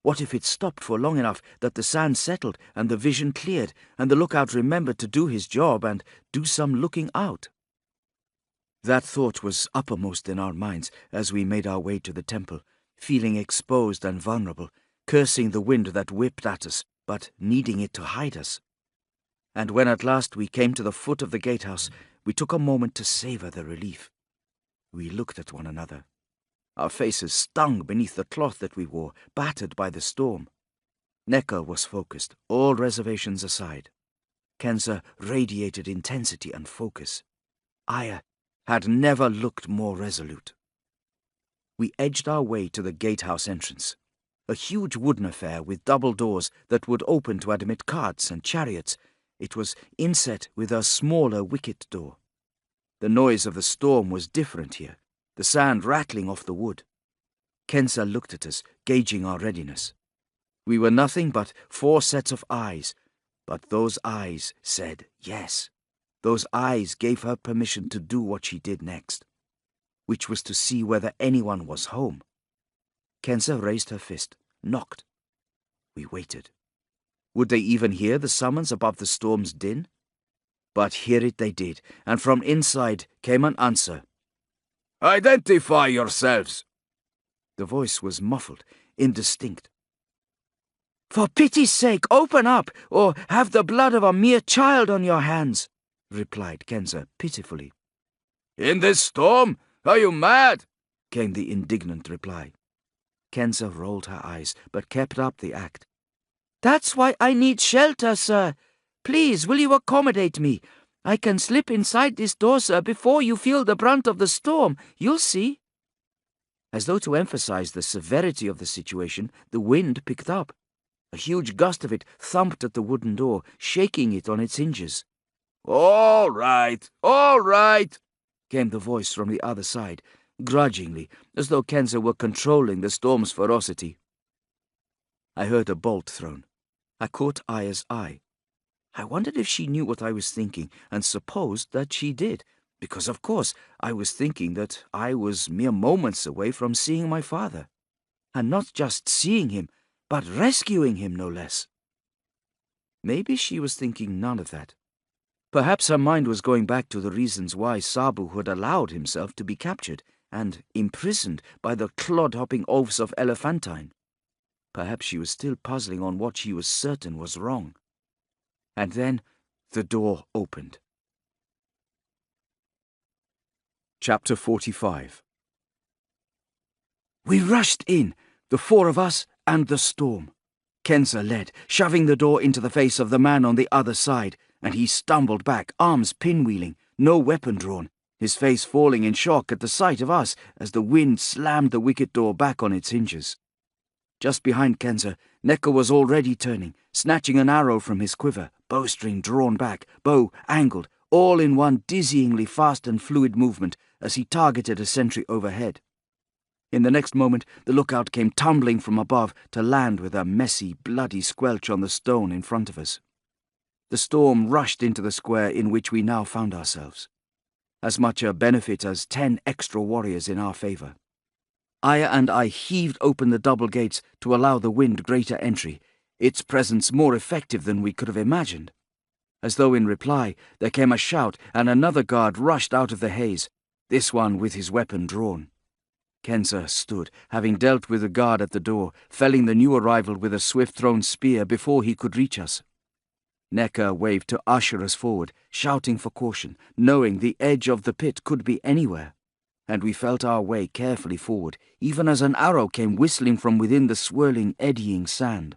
What if it stopped for long enough that the sand settled and the vision cleared, and the lookout remembered to do his job and do some looking out? That thought was uppermost in our minds as we made our way to the temple, feeling exposed and vulnerable, cursing the wind that whipped at us, but needing it to hide us. And when at last we came to the foot of the gatehouse, we took a moment to savor the relief. We looked at one another. Our faces stung beneath the cloth that we wore, battered by the storm. Necker was focused, all reservations aside. Kenza radiated intensity and focus. Aya had never looked more resolute. We edged our way to the gatehouse entrance, a huge wooden affair with double doors that would open to admit carts and chariots. It was inset with a smaller wicket door. The noise of the storm was different here, the sand rattling off the wood. Kenza looked at us, gauging our readiness. We were nothing but 4 sets of eyes, but those eyes said yes. Those eyes gave her permission to do what she did next, which was to see whether anyone was home. Kenza raised her fist, knocked. We waited. Would they even hear the summons above the storm's din? But hear it they did, and from inside came an answer. Identify yourselves! The voice was muffled, indistinct. For pity's sake, open up, or have the blood of a mere child on your hands, replied Kenza pitifully. In this storm? Are you mad? Came the indignant reply. Kenza rolled her eyes, but kept up the act. That's why I need shelter, sir. Please, will you accommodate me? I can slip inside this door, sir, before you feel the brunt of the storm. You'll see. As though to emphasize the severity of the situation, the wind picked up. A huge gust of it thumped at the wooden door, shaking it on its hinges. All right, came the voice from the other side, grudgingly, as though Kenza were controlling the storm's ferocity. I heard a bolt thrown. I caught Aya's eye. I wondered if she knew what I was thinking, and supposed that she did, because of course I was thinking that I was mere moments away from seeing my father. And not just seeing him, but rescuing him, no less. Maybe she was thinking none of that. Perhaps her mind was going back to the reasons why Sabu had allowed himself to be captured and imprisoned by the clod-hopping oafs of Elephantine. Perhaps she was still puzzling on what she was certain was wrong. And then the door opened. Chapter 45. We rushed in, the four of us and the storm. Kenza led, shoving the door into the face of the man on the other side, and he stumbled back, arms pinwheeling, no weapon drawn, his face falling in shock at the sight of us as the wind slammed the wicket door back on its hinges. Just behind Kenza, Necker was already turning, snatching an arrow from his quiver, bowstring drawn back, bow angled, all in one dizzyingly fast and fluid movement as he targeted a sentry overhead. In the next moment, the lookout came tumbling from above to land with a messy, bloody squelch on the stone in front of us. The storm rushed into the square in which we now found ourselves. As much a benefit as 10 extra warriors in our favour. Aya and I heaved open the double gates to allow the wind greater entry, its presence more effective than we could have imagined. As though in reply, there came a shout, and another guard rushed out of the haze, this one with his weapon drawn. Kenza stood, having dealt with the guard at the door, felling the new arrival with a swift-thrown spear before he could reach us. Necker waved to usher us forward, shouting for caution, knowing the edge of the pit could be anywhere, and we felt our way carefully forward, even as an arrow came whistling from within the swirling, eddying sand.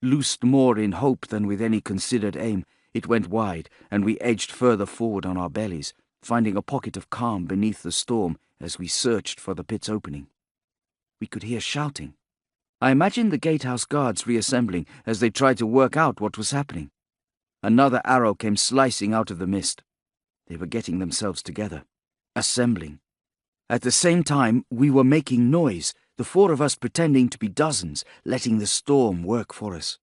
Loosed more in hope than with any considered aim, it went wide, and we edged further forward on our bellies, finding a pocket of calm beneath the storm as we searched for the pit's opening. We could hear shouting. I imagined the gatehouse guards reassembling as they tried to work out what was happening. Another arrow came slicing out of the mist. They were getting themselves together, assembling. At the same time, we were making noise, the four of us pretending to be dozens, letting the storm work for us.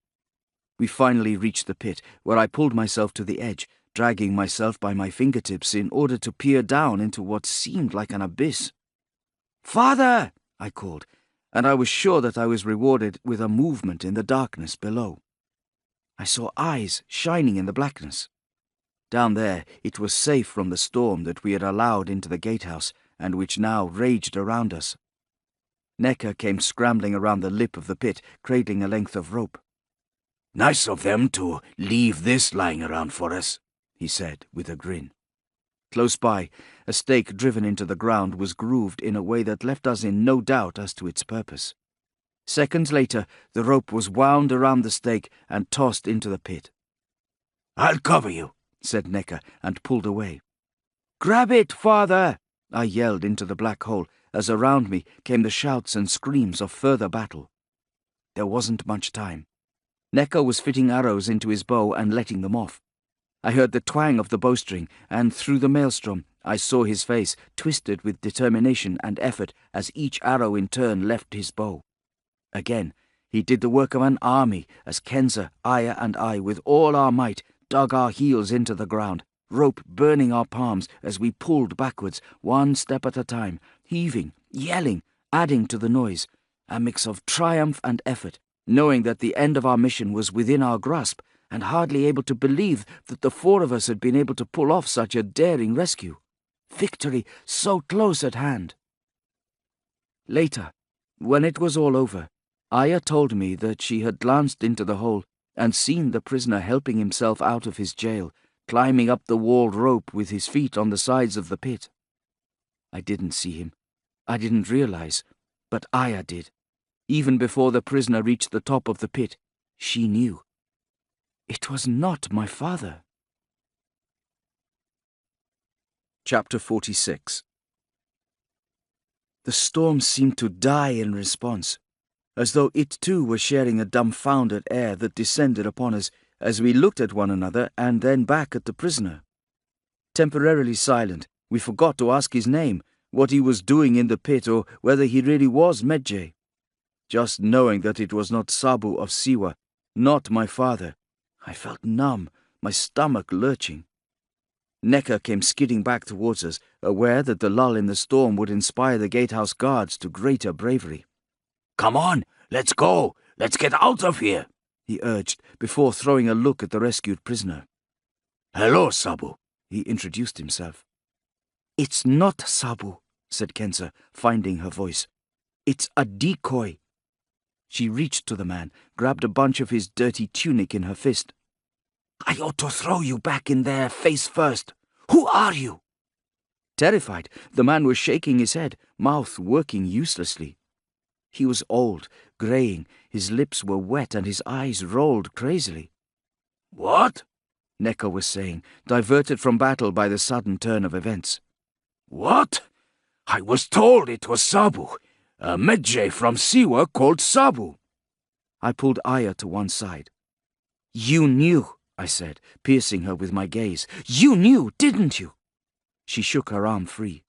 We finally reached the pit, where I pulled myself to the edge, dragging myself by my fingertips in order to peer down into what seemed like an abyss. "Father!" I called, and I was sure that I was rewarded with a movement in the darkness below. I saw eyes shining in the blackness. Down there it was safe from the storm that we had allowed into the gatehouse, and which now raged around us. Necker came scrambling around the lip of the pit, cradling a length of rope. "Nice of them to leave this lying around for us," he said with a grin. Close by, a stake driven into the ground was grooved in a way that left us in no doubt as to its purpose. Seconds later, the rope was wound around the stake and tossed into the pit. "I'll cover you," said Necker, and pulled away. "Grab it, father!" I yelled into the black hole, as around me came the shouts and screams of further battle. There wasn't much time. Necker was fitting arrows into his bow and letting them off. I heard the twang of the bowstring, and through the maelstrom I saw his face, twisted with determination and effort as each arrow in turn left his bow. Again, he did the work of an army as Kenza, Aya, and I, with all our might, dug our heels into the ground, rope burning our palms as we pulled backwards, one step at a time, heaving, yelling, adding to the noise, a mix of triumph and effort, knowing that the end of our mission was within our grasp, and hardly able to believe that the four of us had been able to pull off such a daring rescue. Victory so close at hand. Later, when it was all over, Aya told me that she had glanced into the hole and seen the prisoner helping himself out of his jail, climbing up the walled rope with his feet on the sides of the pit. I didn't see him. I didn't realize, but Aya did. Even before the prisoner reached the top of the pit, she knew. It was not my father. Chapter 46. The storm seemed to die in response, as though it too were sharing a dumbfounded air that descended upon us as we looked at one another and then back at the prisoner. Temporarily silent, we forgot to ask his name, what he was doing in the pit, or whether he really was Medjay. Just knowing that it was not Sabu of Siwa, not my father, I felt numb, my stomach lurching. Necker came skidding back towards us, aware that the lull in the storm would inspire the gatehouse guards to greater bravery. "Come on, let's go. Let's get out of here," he urged, before throwing a look at the rescued prisoner. "Hello, Sabu," he introduced himself. "It's not Sabu," said Kenza, finding her voice. "It's a decoy." She reached to the man, grabbed a bunch of his dirty tunic in her fist. "I ought to throw you back in there face first. Who are you?" Terrified, the man was shaking his head, mouth working uselessly. He was old, greying, his lips were wet and his eyes rolled crazily. What? Necker was saying, diverted from battle by the sudden turn of events. What? I was told it was Sabu, a Medjay from Siwa called Sabu. I pulled Aya to one side. You knew, I said, piercing her with my gaze. You knew, didn't you? She shook her arm free.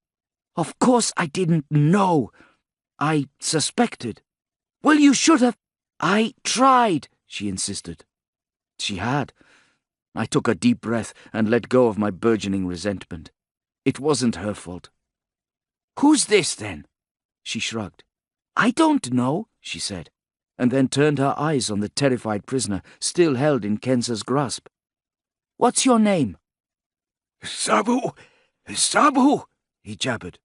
Of course I didn't know. I suspected. Well, you should have. I tried, she insisted. She had. I took a deep breath and let go of my burgeoning resentment. It wasn't her fault. Who's this, then? She shrugged. I don't know, she said, and then turned her eyes on the terrified prisoner, still held in Kenza's grasp. What's your name? Sabu! Sabu! He jabbered.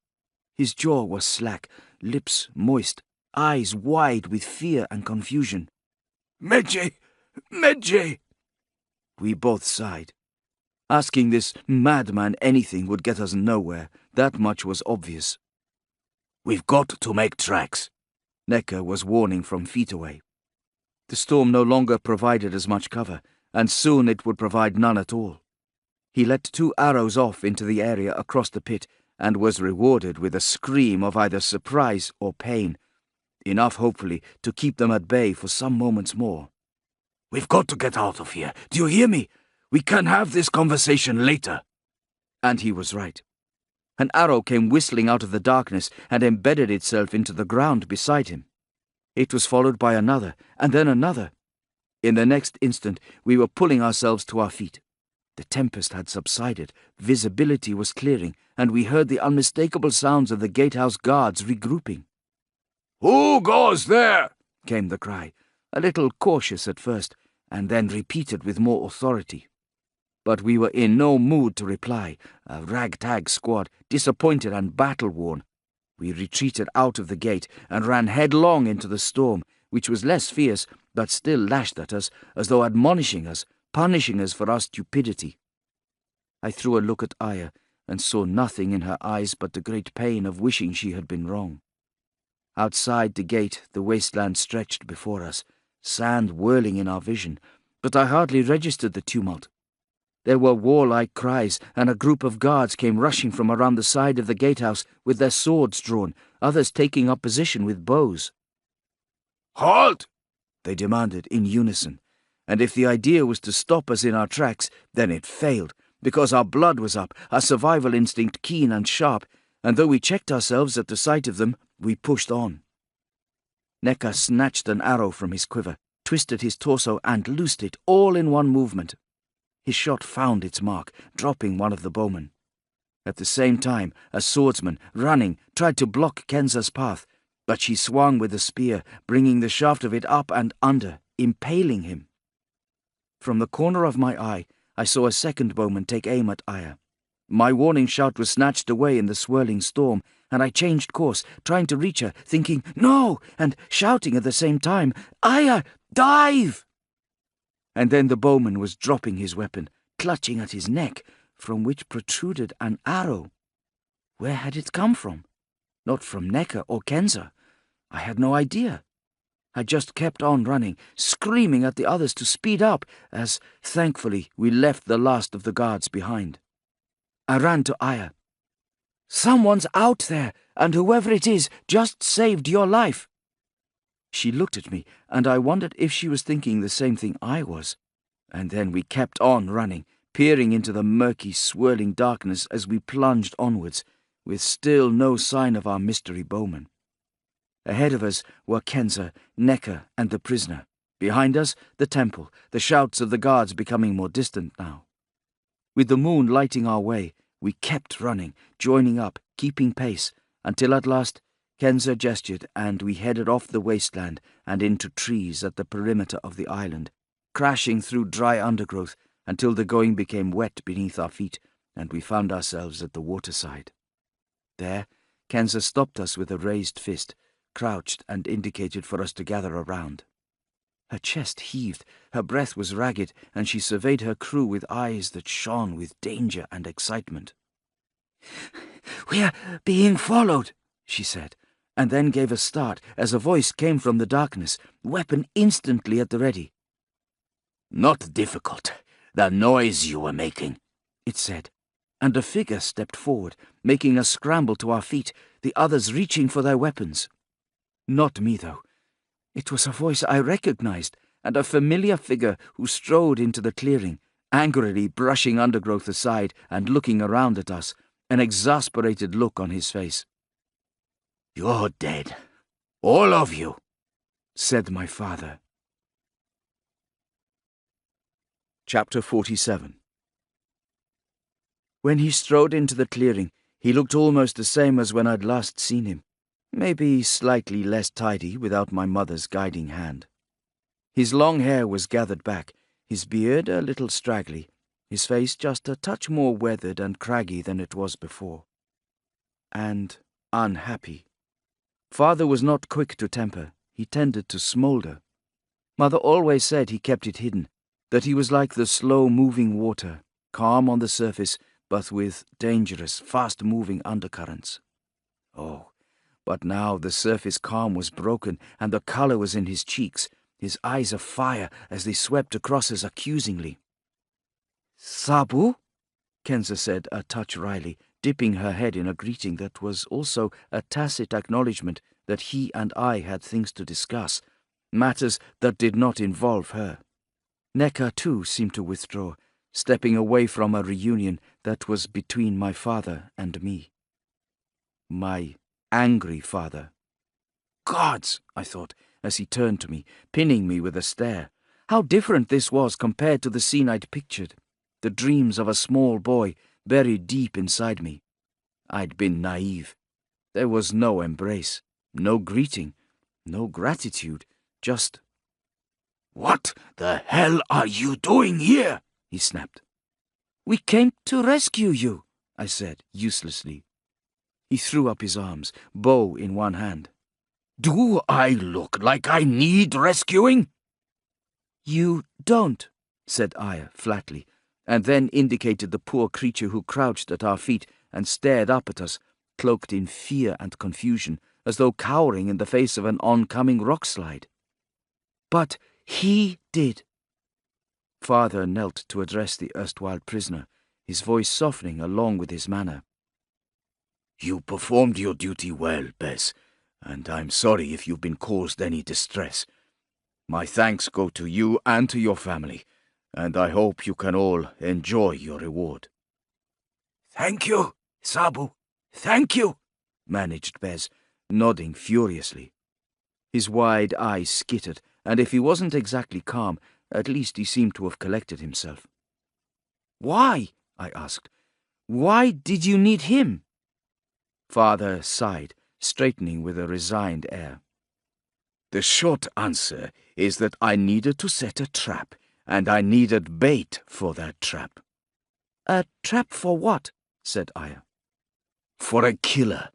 His jaw was slack, lips moist, eyes wide with fear and confusion. Medjay! Medjay! We both sighed. Asking this madman anything would get us nowhere. That much was obvious. We've got to make tracks, Necker was warning from feet away. The storm no longer provided as much cover, and soon it would provide none at all. He let 2 arrows off into the area across the pit, and was rewarded with a scream of either surprise or pain, enough, hopefully, to keep them at bay for some moments more. We've got to get out of here. Do you hear me? We can have this conversation later. And he was right. An arrow came whistling out of the darkness and embedded itself into the ground beside him. It was followed by another, and then another. In the next instant, we were pulling ourselves to our feet. The tempest had subsided, visibility was clearing, and we heard the unmistakable sounds of the gatehouse guards regrouping. Who goes there? Came the cry, a little cautious at first, and then repeated with more authority. But we were in no mood to reply, a ragtag squad, disappointed and battle-worn. We retreated out of the gate and ran headlong into the storm, which was less fierce, but still lashed at us, as though admonishing us, punishing us for our stupidity. I threw a look at Aya, and saw nothing in her eyes but the great pain of wishing she had been wrong. Outside the gate, the wasteland stretched before us, sand whirling in our vision, but I hardly registered the tumult. There were warlike cries, and a group of guards came rushing from around the side of the gatehouse with their swords drawn, others taking up position with bows. Halt! They demanded in unison, and if the idea was to stop us in our tracks, then it failed, because our blood was up, our survival instinct keen and sharp, and though we checked ourselves at the sight of them, we pushed on. Necker snatched an arrow from his quiver, twisted his torso and loosed it all in one movement. His shot found its mark, dropping one of the bowmen. At the same time, a swordsman, running, tried to block Kenza's path, but she swung with the spear, bringing the shaft of it up and under, impaling him. From the corner of my eye, I saw a second bowman take aim at Aya. My warning shout was snatched away in the swirling storm, and I changed course, trying to reach her, thinking, "No!" and shouting at the same time, "Aya, dive!" And then the bowman was dropping his weapon, clutching at his neck, from which protruded an arrow. Where had it come from? Not from Necker or Kenza. I had no idea. I just kept on running, screaming at the others to speed up, as, thankfully, we left the last of the guards behind. I ran to Aya. "Someone's out there, and whoever it is just saved your life." She looked at me, and I wondered if she was thinking the same thing I was. And then we kept on running, peering into the murky, swirling darkness as we plunged onwards, with still no sign of our mystery bowman. Ahead of us were Kenza, Necker, and the prisoner. Behind us, the temple, the shouts of the guards becoming more distant now. With the moon lighting our way, we kept running, joining up, keeping pace, until at last Kenza gestured and we headed off the wasteland and into trees at the perimeter of the island, crashing through dry undergrowth until the going became wet beneath our feet and we found ourselves at the waterside. There, Kenza stopped us with a raised fist, crouched and indicated for us to gather around. Her chest heaved, her breath was ragged, and she surveyed her crew with eyes that shone with danger and excitement. "We're being followed," she said, and then gave a start as a voice came from the darkness, weapon instantly at the ready. "Not difficult. The noise you were making," it said, and a figure stepped forward, making us scramble to our feet, the others reaching for their weapons. Not me, though. It was a voice I recognized, and a familiar figure who strode into the clearing, angrily brushing undergrowth aside and looking around at us, an exasperated look on his face. "You're dead. All of you," said my father. Chapter 47. When he strode into the clearing, he looked almost the same as when I'd last seen him, maybe slightly less tidy without my mother's guiding hand. His long hair was gathered back, his beard a little straggly, his face just a touch more weathered and craggy than it was before. And unhappy. Father was not quick to temper, he tended to smoulder. Mother always said he kept it hidden, that he was like the slow-moving water, calm on the surface, but with dangerous, fast-moving undercurrents. Oh, but now the surface calm was broken, and the color was in his cheeks, his eyes afire as they swept across us accusingly. "Sabu?" Kenza said a touch wryly, dipping her head in a greeting that was also a tacit acknowledgement that he and I had things to discuss, matters that did not involve her. Neka, too, seemed to withdraw, stepping away from a reunion that was between my father and me. My angry father. Gods, I thought, as he turned to me, pinning me with a stare. How different this was compared to the scene I'd pictured, the dreams of a small boy buried deep inside me. I'd been naive. There was no embrace, no greeting, no gratitude, just... "What the hell are you doing here?" he snapped. "We came to rescue you," I said, uselessly. He threw up his arms, bow in one hand. "Do I look like I need rescuing?" "You don't," said Aya flatly, and then indicated the poor creature who crouched at our feet and stared up at us, cloaked in fear and confusion, as though cowering in the face of an oncoming rockslide. "But he did." Father knelt to address the erstwhile prisoner, his voice softening along with his manner. "You performed your duty well, Bez, and I'm sorry if you've been caused any distress. My thanks go to you and to your family, and I hope you can all enjoy your reward." "Thank you, Sabu, thank you," managed Bez, nodding furiously. His wide eyes skittered, and if he wasn't exactly calm, at least he seemed to have collected himself. "Why?" I asked. "Why did you need him?" Father sighed, straightening with a resigned air. "The short answer is that I needed to set a trap, and I needed bait for that trap." "A trap for what?" said Aya. "For a killer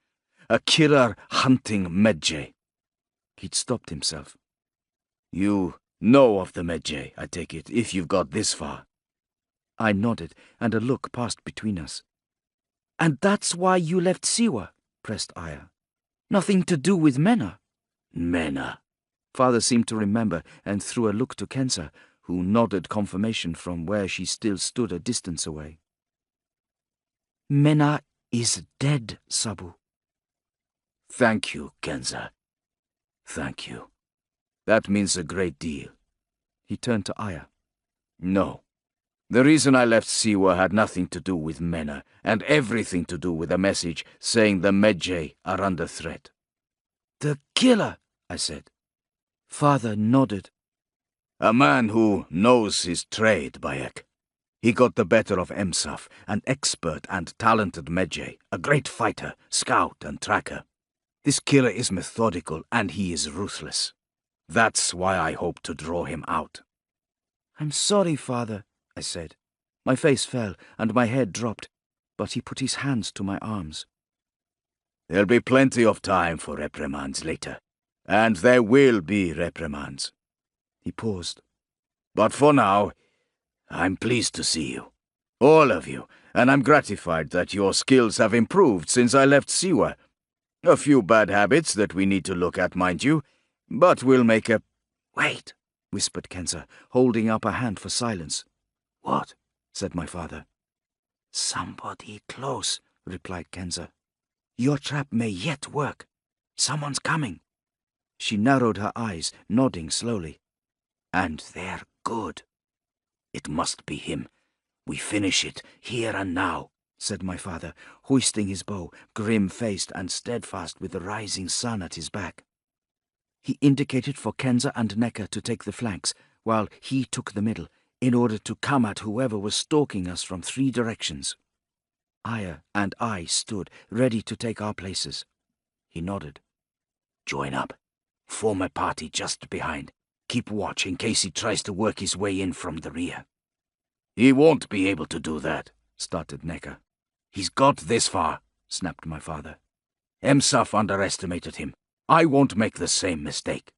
hunting Medjay." He'd stopped himself. "You know of the Medjay, I take it, if you've got this far." I nodded, and a look passed between us. "And that's why you left Siwa?" pressed Aya. "Nothing to do with Mena?" "Mena." Father seemed to remember and threw a look to Kenza, who nodded confirmation from where she still stood a distance away. "Mena is dead, Sabu." "Thank you, Kenza. Thank you. That means a great deal." He turned to Aya. "No. The reason I left Siwa had nothing to do with Mena, and everything to do with a message saying the Medjay are under threat." "The killer," I said. Father nodded. "A man who knows his trade, Bayek. He got the better of Emsaf, an expert and talented Medjay, a great fighter, scout and tracker. This killer is methodical and he is ruthless. That's why I hope to draw him out." "I'm sorry, Father," I said. My face fell and my head dropped, but he put his hands to my arms. "There'll be plenty of time for reprimands later, and there will be reprimands." He paused. "But for now, I'm pleased to see you, all of you, and I'm gratified that your skills have improved since I left Siwa. A few bad habits that we need to look at, mind you, but we'll make a—" "Wait," whispered Kenza, holding up a hand for silence. What? Said my father. Somebody close, replied Kenza. Your trap may yet work. Someone's coming. She narrowed her eyes, nodding slowly. And they're good. It must be him. We finish it, here and now, said my father, hoisting his bow, grim-faced and steadfast with the rising sun at his back. He indicated for Kenza and Neka to take the flanks, while he took the middle, in order to come at whoever was stalking us from 3 directions. Aya and I stood, ready to take our places. He nodded. Join up. Form a party just behind. Keep watch in case he tries to work his way in from the rear. He won't be able to do that, stuttered Neka. He's got this far, snapped my father. Emsaf underestimated him. I won't make the same mistake.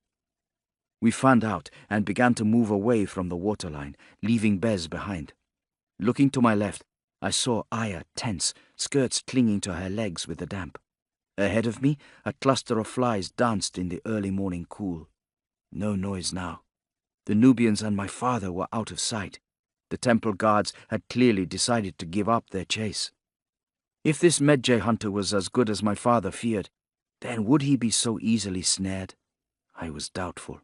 We fanned out and began to move away from the waterline, leaving Bez behind. Looking to my left, I saw Aya tense, skirts clinging to her legs with the damp. Ahead of me, a cluster of flies danced in the early morning cool. No noise now. The Nubians and my father were out of sight. The temple guards had clearly decided to give up their chase. If this Medjay hunter was as good as my father feared, then would he be so easily snared? I was doubtful.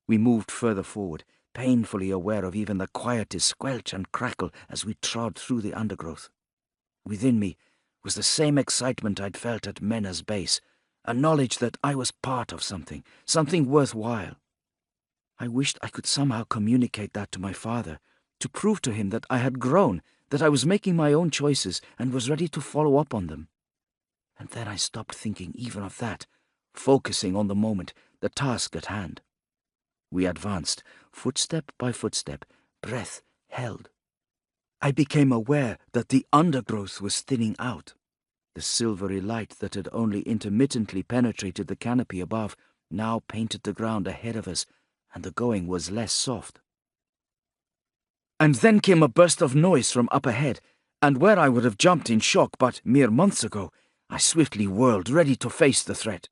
We moved further forward, painfully aware of even the quietest squelch and crackle as we trod through the undergrowth. Within me was the same excitement I'd felt at Mena's base, a knowledge that I was part of something worthwhile. I wished I could somehow communicate that to my father, to prove to him that I had grown, that I was making my own choices and was ready to follow up on them. And then I stopped thinking even of that, focusing on the moment, the task at hand. We advanced, footstep by footstep, breath held. I became aware that the undergrowth was thinning out. The silvery light that had only intermittently penetrated the canopy above now painted the ground ahead of us, and the going was less soft. And then came a burst of noise from up ahead, and where I would have jumped in shock but mere months ago, I swiftly whirled, ready to face the threat.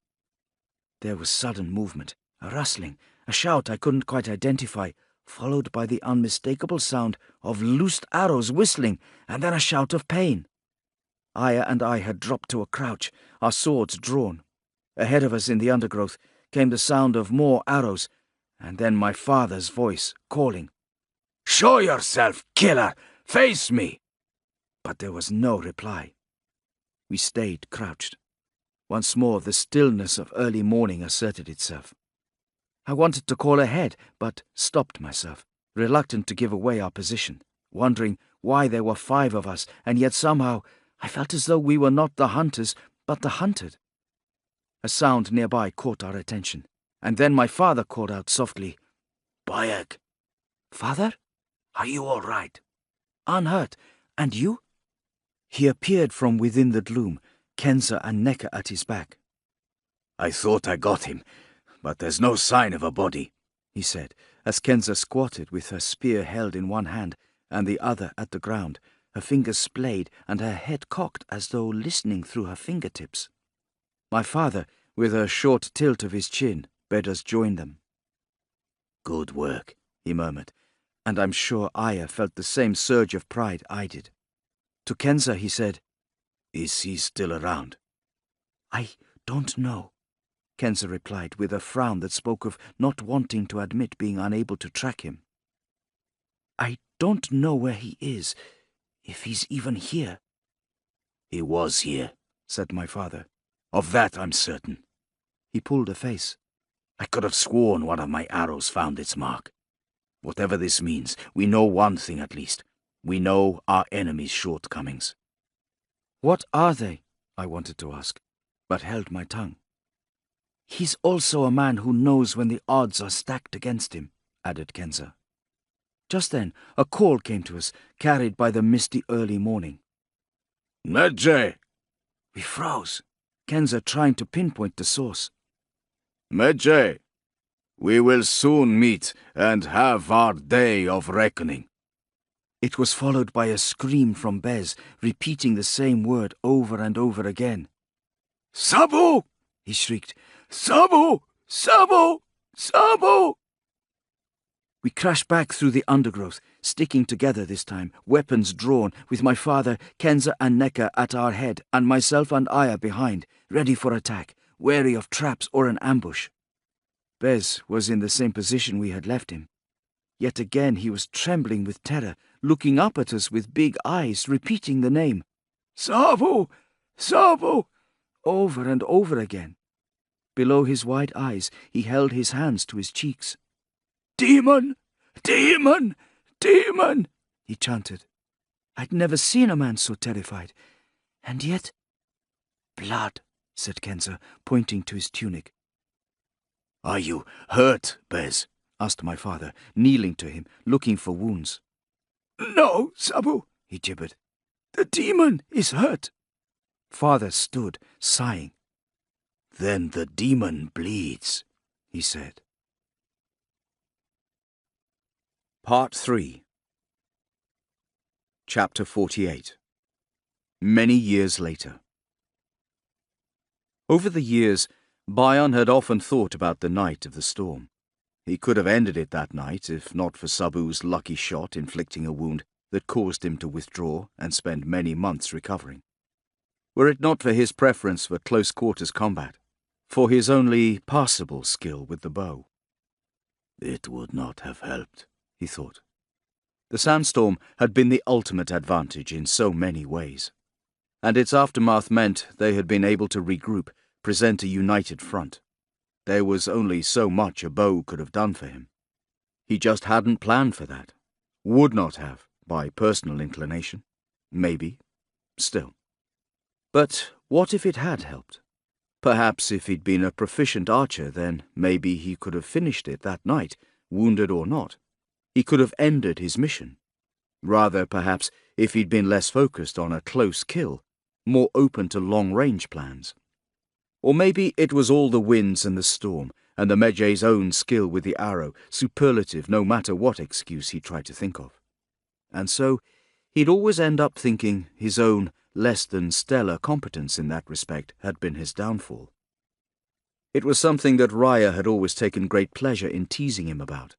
There was sudden movement, a rustling, a shout I couldn't quite identify, followed by the unmistakable sound of loosed arrows whistling, and then a shout of pain. Aya and I had dropped to a crouch, our swords drawn. Ahead of us in the undergrowth came the sound of more arrows, and then my father's voice calling, "Show yourself, killer! Face me!" But there was no reply. We stayed crouched. Once more the stillness of early morning asserted itself. I wanted to call ahead, but stopped myself, reluctant to give away our position, wondering why there were 5 of us, and yet somehow I felt as though we were not the hunters, but the hunted. A sound nearby caught our attention, and then my father called out softly, "Bayek!" "Father? Are you all right?" "Unhurt. And you?" He appeared from within the gloom, Kenza and Neka at his back. "I thought I got him, but there's no sign of a body," he said, as Kenza squatted with her spear held in one hand and the other at the ground, her fingers splayed and her head cocked as though listening through her fingertips. My father, with a short tilt of his chin, bade us join them. "Good work," he murmured, and I'm sure Aya felt the same surge of pride I did. To Kenza he said, "Is he still around?" "I don't know," Kenza replied with a frown that spoke of not wanting to admit being unable to track him. "I don't know where he is, if he's even here." "He was here," said my father. "Of that I'm certain." He pulled a face. "I could have sworn one of my arrows found its mark. Whatever this means, we know one thing at least. We know our enemy's shortcomings." "What are they?" I wanted to ask, but held my tongue. "He's also a man who knows when the odds are stacked against him," added Kenza. Just then, a call came to us, carried by the misty early morning. "Medjay!" We froze, Kenza trying to pinpoint the source. "Medjay! We will soon meet and have our day of reckoning." It was followed by a scream from Bez, repeating the same word over and over again. "Sabu!" he shrieked. "Sabu! Sabu! Sabu!" We crashed back through the undergrowth, sticking together this time, weapons drawn, with my father, Kenza and Neka at our head, and myself and Aya behind, ready for attack, wary of traps or an ambush. Bez was in the same position we had left him. Yet again he was trembling with terror, looking up at us with big eyes, repeating the name. "Sabu! Sabu!" over and over again. Below his wide eyes he held his hands to his cheeks. "Demon! Demon! Demon!" he chanted. I'd never seen a man so terrified. And yet... Blood, said Kenza, pointing to his tunic. "Are you hurt, Bez?" asked my father, kneeling to him, looking for wounds. "No, Sabu," he gibbered. "The demon is hurt." Father stood, sighing. "Then the demon bleeds," he said. Part 3. Chapter 48. Many years later. Over the years, Bion had often thought about the night of the storm. He could have ended it that night if not for Sabu's lucky shot inflicting a wound that caused him to withdraw and spend many months recovering. Were it not for his preference for close-quarters combat, for his only passable skill with the bow. It would not have helped, he thought. The sandstorm had been the ultimate advantage in so many ways, and its aftermath meant they had been able to regroup, present a united front. There was only so much a bow could have done for him. He just hadn't planned for that. Would not have, by personal inclination. Maybe. Still. But what if it had helped? Perhaps if he'd been a proficient archer, then maybe he could have finished it that night, wounded or not. He could have ended his mission. Rather, perhaps, if he'd been less focused on a close kill, more open to long-range plans. Or maybe it was all the winds and the storm, and the Medjay's own skill with the arrow, superlative no matter what excuse he tried to think of. And so, he'd always end up thinking his own less-than-stellar competence in that respect had been his downfall. It was something that Raya had always taken great pleasure in teasing him about.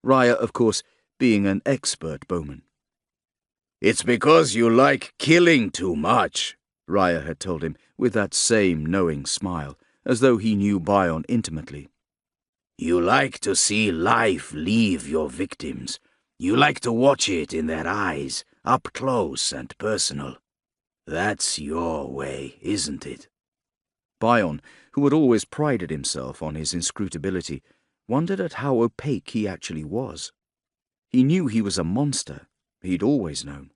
Raya, of course, being an expert bowman. "It's because you like killing too much," Raya had told him with that same knowing smile, as though he knew Bion intimately. "You like to see life leave your victims. You like to watch it in their eyes, up close and personal. That's your way, isn't it?" Bion, who had always prided himself on his inscrutability, wondered at how opaque he actually was. He knew he was a monster, he'd always known,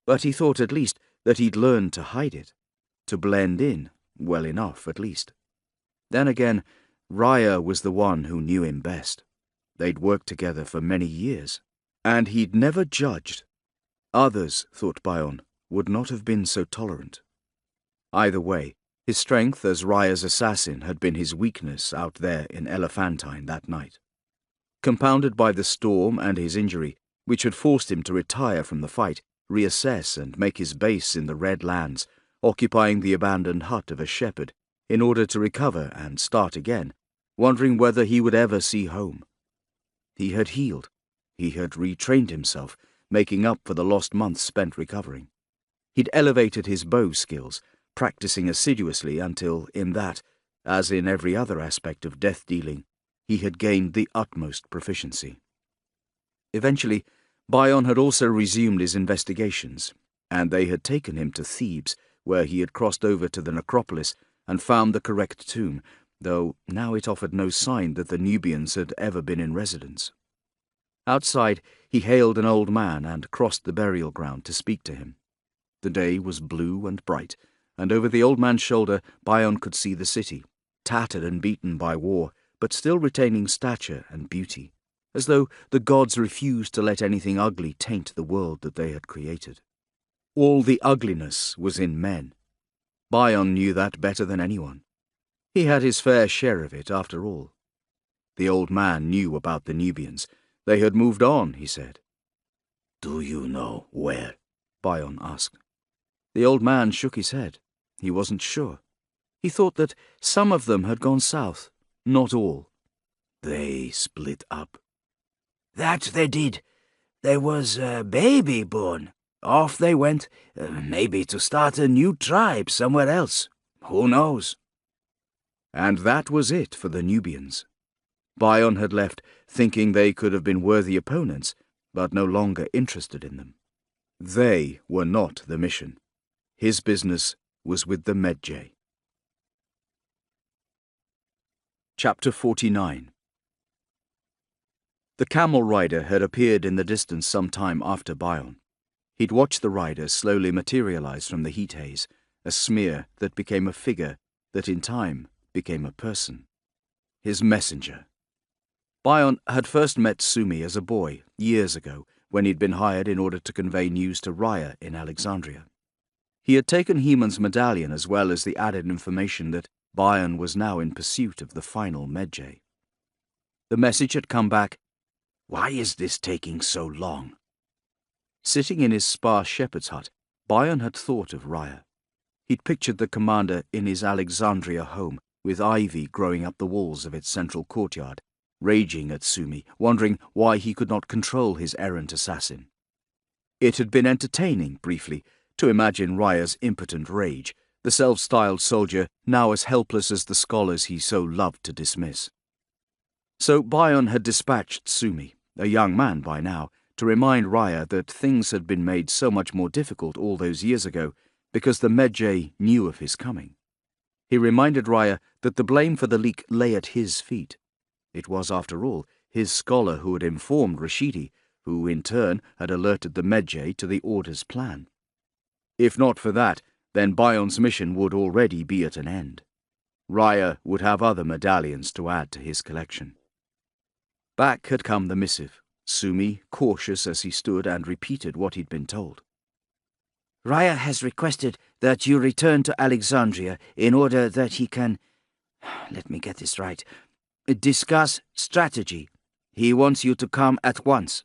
but he thought at least that he'd learned to hide it, to blend in, well enough at least. Then again, Raya was the one who knew him best. They'd worked together for many years, and he'd never judged. Others, thought Bion, would not have been so tolerant. Either way, his strength as Raya's assassin had been his weakness out there in Elephantine that night. Compounded by the storm and his injury, which had forced him to retire from the fight, reassess and make his base in the Red Lands, occupying the abandoned hut of a shepherd, in order to recover and start again, wondering whether he would ever see home. He had healed. He had retrained himself, making up for the lost months spent recovering. He'd elevated his bow skills, practicing assiduously until, in that, as in every other aspect of death-dealing, he had gained the utmost proficiency. Eventually, Bion had also resumed his investigations, and they had taken him to Thebes, where he had crossed over to the necropolis and found the correct tomb, though now it offered no sign that the Nubians had ever been in residence. Outside, he hailed an old man and crossed the burial ground to speak to him. The day was blue and bright, and over the old man's shoulder Bion could see the city, tattered and beaten by war, but still retaining stature and beauty, as though the gods refused to let anything ugly taint the world that they had created. All the ugliness was in men. Bion knew that better than anyone. He had his fair share of it, after all. The old man knew about the Nubians. They had moved on, he said. Do you know where? Bion asked. The old man shook his head. He wasn't sure. He thought that some of them had gone south, not all. They split up. That they did. There was a baby born. Off they went, maybe to start a new tribe somewhere else. Who knows? And that was it for the Nubians. Bion had left thinking they could have been worthy opponents, but no longer interested in them. They were not the mission. His business was with the Medjay. Chapter 49. The camel rider had appeared in the distance some time after Bion. He'd watched the rider slowly materialize from the heat haze, a smear that became a figure that in time became a person. His messenger. Bion had first met Sumi as a boy, years ago, when he'd been hired in order to convey news to Raya in Alexandria. He had taken Heman's medallion as well as the added information that Bion was now in pursuit of the final Medjay. The message had come back, "Why is this taking so long?" Sitting in his sparse shepherd's hut, Bion had thought of Raya. He'd pictured the commander in his Alexandria home, with ivy growing up the walls of its central courtyard, raging at Sumi, wondering why he could not control his errant assassin. It had been entertaining, briefly, to imagine Raya's impotent rage, the self-styled soldier now as helpless as the scholars he so loved to dismiss. So Bion had dispatched Sumi, a young man by now, to remind Raya that things had been made so much more difficult all those years ago because the Medjay knew of his coming. He reminded Raya that the blame for the leak lay at his feet. It was, after all, his scholar who had informed Rashidi, who in turn had alerted the Medjay to the Order's plan. If not for that, then Bion's mission would already be at an end. Raya would have other medallions to add to his collection. Back had come the missive, Sumi cautious as he stood and repeated what he'd been told. Raya has requested that you return to Alexandria in order that he can, let me get this right, discuss strategy. He wants you to come at once.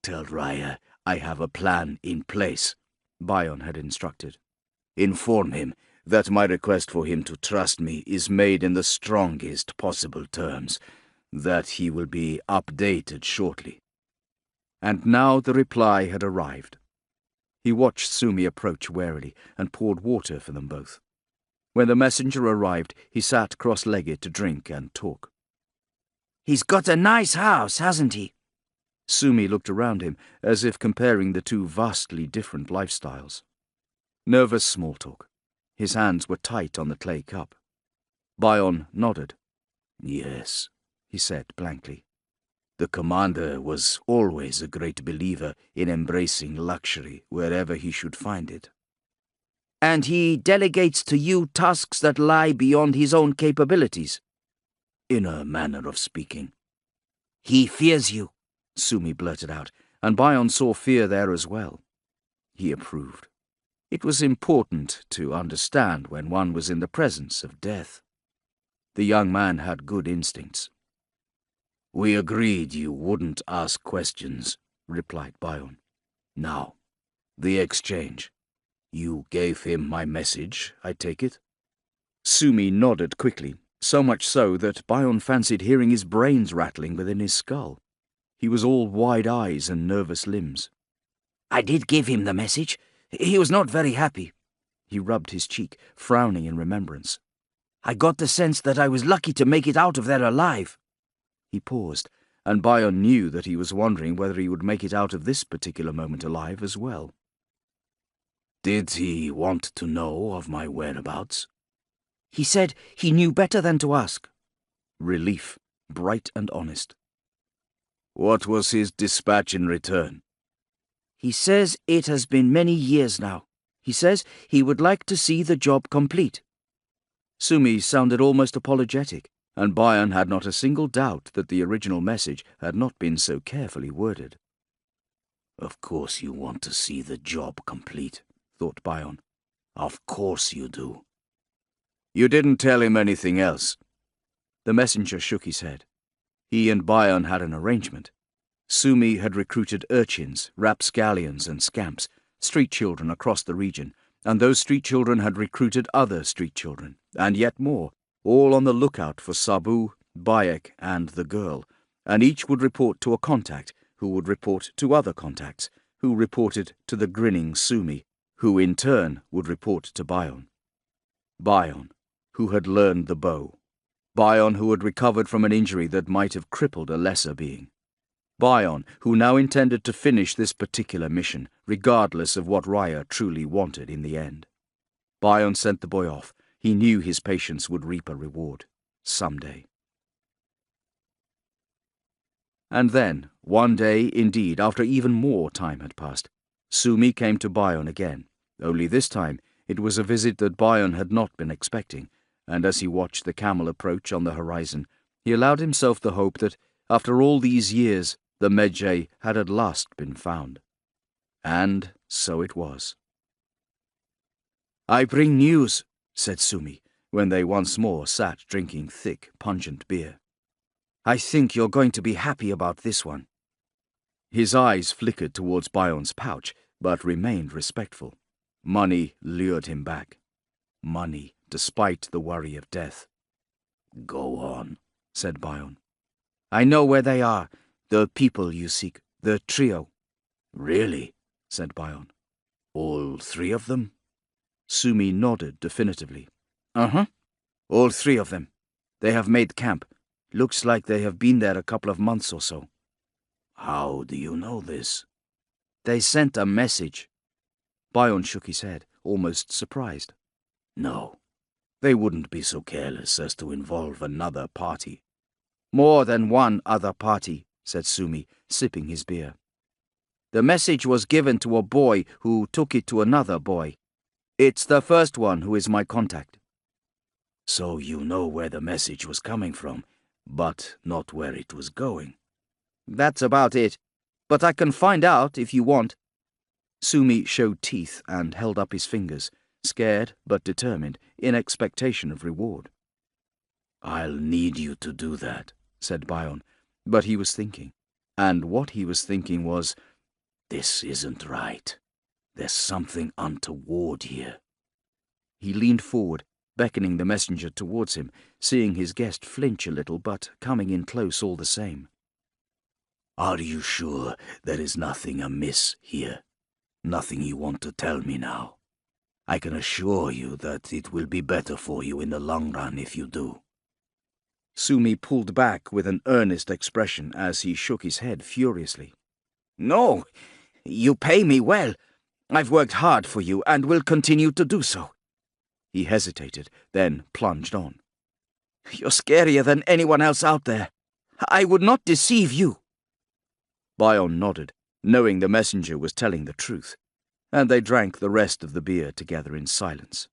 Tell Raya I have a plan in place, Bion had instructed. Inform him that my request for him to trust me is made in the strongest possible terms, that he will be updated shortly. And now the reply had arrived. He watched Sumi approach warily and poured water for them both. When the messenger arrived, he sat cross-legged to drink and talk. He's got a nice house, hasn't he? Sumi looked around him as if comparing the two vastly different lifestyles. Nervous small talk. His hands were tight on the clay cup. Bion nodded. Yes, he said blankly. The commander was always a great believer in embracing luxury wherever he should find it. And he delegates to you tasks that lie beyond his own capabilities? In a manner of speaking. He fears you, Sumi blurted out, and Bion saw fear there as well. He approved. It was important to understand when one was in the presence of death. The young man had good instincts. We agreed you wouldn't ask questions, replied Bion. Now, the exchange. You gave him my message, I take it? Sumi nodded quickly, so much so that Bion fancied hearing his brains rattling within his skull. He was all wide eyes and nervous limbs. I did give him the message. He was not very happy. He rubbed his cheek, frowning in remembrance. I got the sense that I was lucky to make it out of there alive. He paused, and Bion knew that he was wondering whether he would make it out of this particular moment alive as well. Did he want to know of my whereabouts? He said he knew better than to ask. Relief, bright and honest. What was his dispatch in return? He says it has been many years now. He says he would like to see the job complete. Sumi sounded almost apologetic, and Bion had not a single doubt that the original message had not been so carefully worded. Of course you want to see the job complete, thought Bion. Of course you do. You didn't tell him anything else? The messenger shook his head. He and Bion had an arrangement. Sumi had recruited urchins, rapscallions and scamps, street children across the region, and those street children had recruited other street children, and yet more, all on the lookout for Sabu, Bayek, and the girl, and each would report to a contact, who would report to other contacts, who reported to the grinning Sumi, who in turn would report to Bion. Bion, who had learned the bow. Bion, who had recovered from an injury that might have crippled a lesser being. Bion, who now intended to finish this particular mission, regardless of what Raya truly wanted in the end. Bion sent the boy off. He knew his patience would reap a reward, someday. And then, one day indeed, after even more time had passed, Sumi came to Bion again, only this time it was a visit that Bion had not been expecting, and as he watched the camel approach on the horizon, he allowed himself the hope that, after all these years, the Medjay had at last been found. And so it was. "I bring news," said Sumi, when they once more sat drinking thick, pungent beer. "I think you're going to be happy about this one." His eyes flickered towards Bion's pouch, but remained respectful. Money lured him back. Money, despite the worry of death. "Go on," said Bion. "I know where they are, the people you seek, the trio." "Really?" said Bion. "All three of them?" Sumi nodded definitively. "Uh-huh. All three of them. They have made camp. Looks like they have been there a couple of months or so." "How do you know this?" "They sent a message." Bion shook his head, almost surprised. "No, they wouldn't be so careless as to involve another party." "More than one other party," said Sumi, sipping his beer. "The message was given to a boy who took it to another boy. It's the first one who is my contact." "So you know where the message was coming from, but not where it was going." "That's about it, but I can find out if you want." Sumi showed teeth and held up his fingers, scared but determined, in expectation of reward. "I'll need you to do that," said Bion, but he was thinking. And what he was thinking was, "This isn't right. There's something untoward here." He leaned forward, beckoning the messenger towards him, seeing his guest flinch a little, but coming in close all the same. "Are you sure there is nothing amiss here? Nothing you want to tell me now? I can assure you that it will be better for you in the long run if you do." Sumi pulled back with an earnest expression as he shook his head furiously. "No, you pay me well. I've worked hard for you and will continue to do so." He hesitated, then plunged on. "You're scarier than anyone else out there. I would not deceive you." Bion nodded, knowing the messenger was telling the truth, and they drank the rest of the beer together in silence.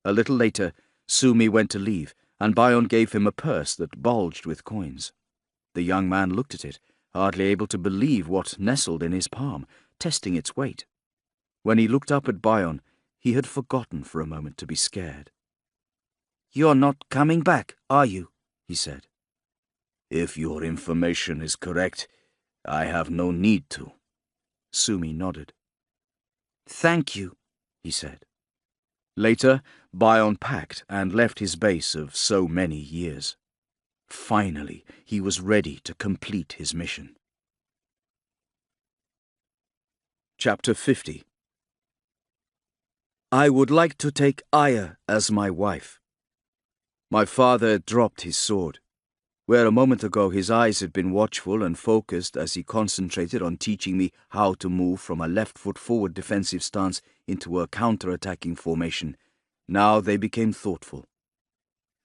A little later, Sumi went to leave, and Bion gave him a purse that bulged with coins. The young man looked at it, hardly able to believe what nestled in his palm, testing its weight. When he looked up at Bion, he had forgotten for a moment to be scared. "You're not coming back, are you?" he said. "If your information is correct, I have no need to." Sumi nodded. "Thank you," he said. Later, Bion packed and left his base of so many years. Finally, he was ready to complete his mission. Chapter 50. I would like to take Aya as my wife. My father dropped his sword. Where a moment ago his eyes had been watchful and focused as he concentrated on teaching me how to move from a left-foot forward defensive stance into a counter-attacking formation, now they became thoughtful.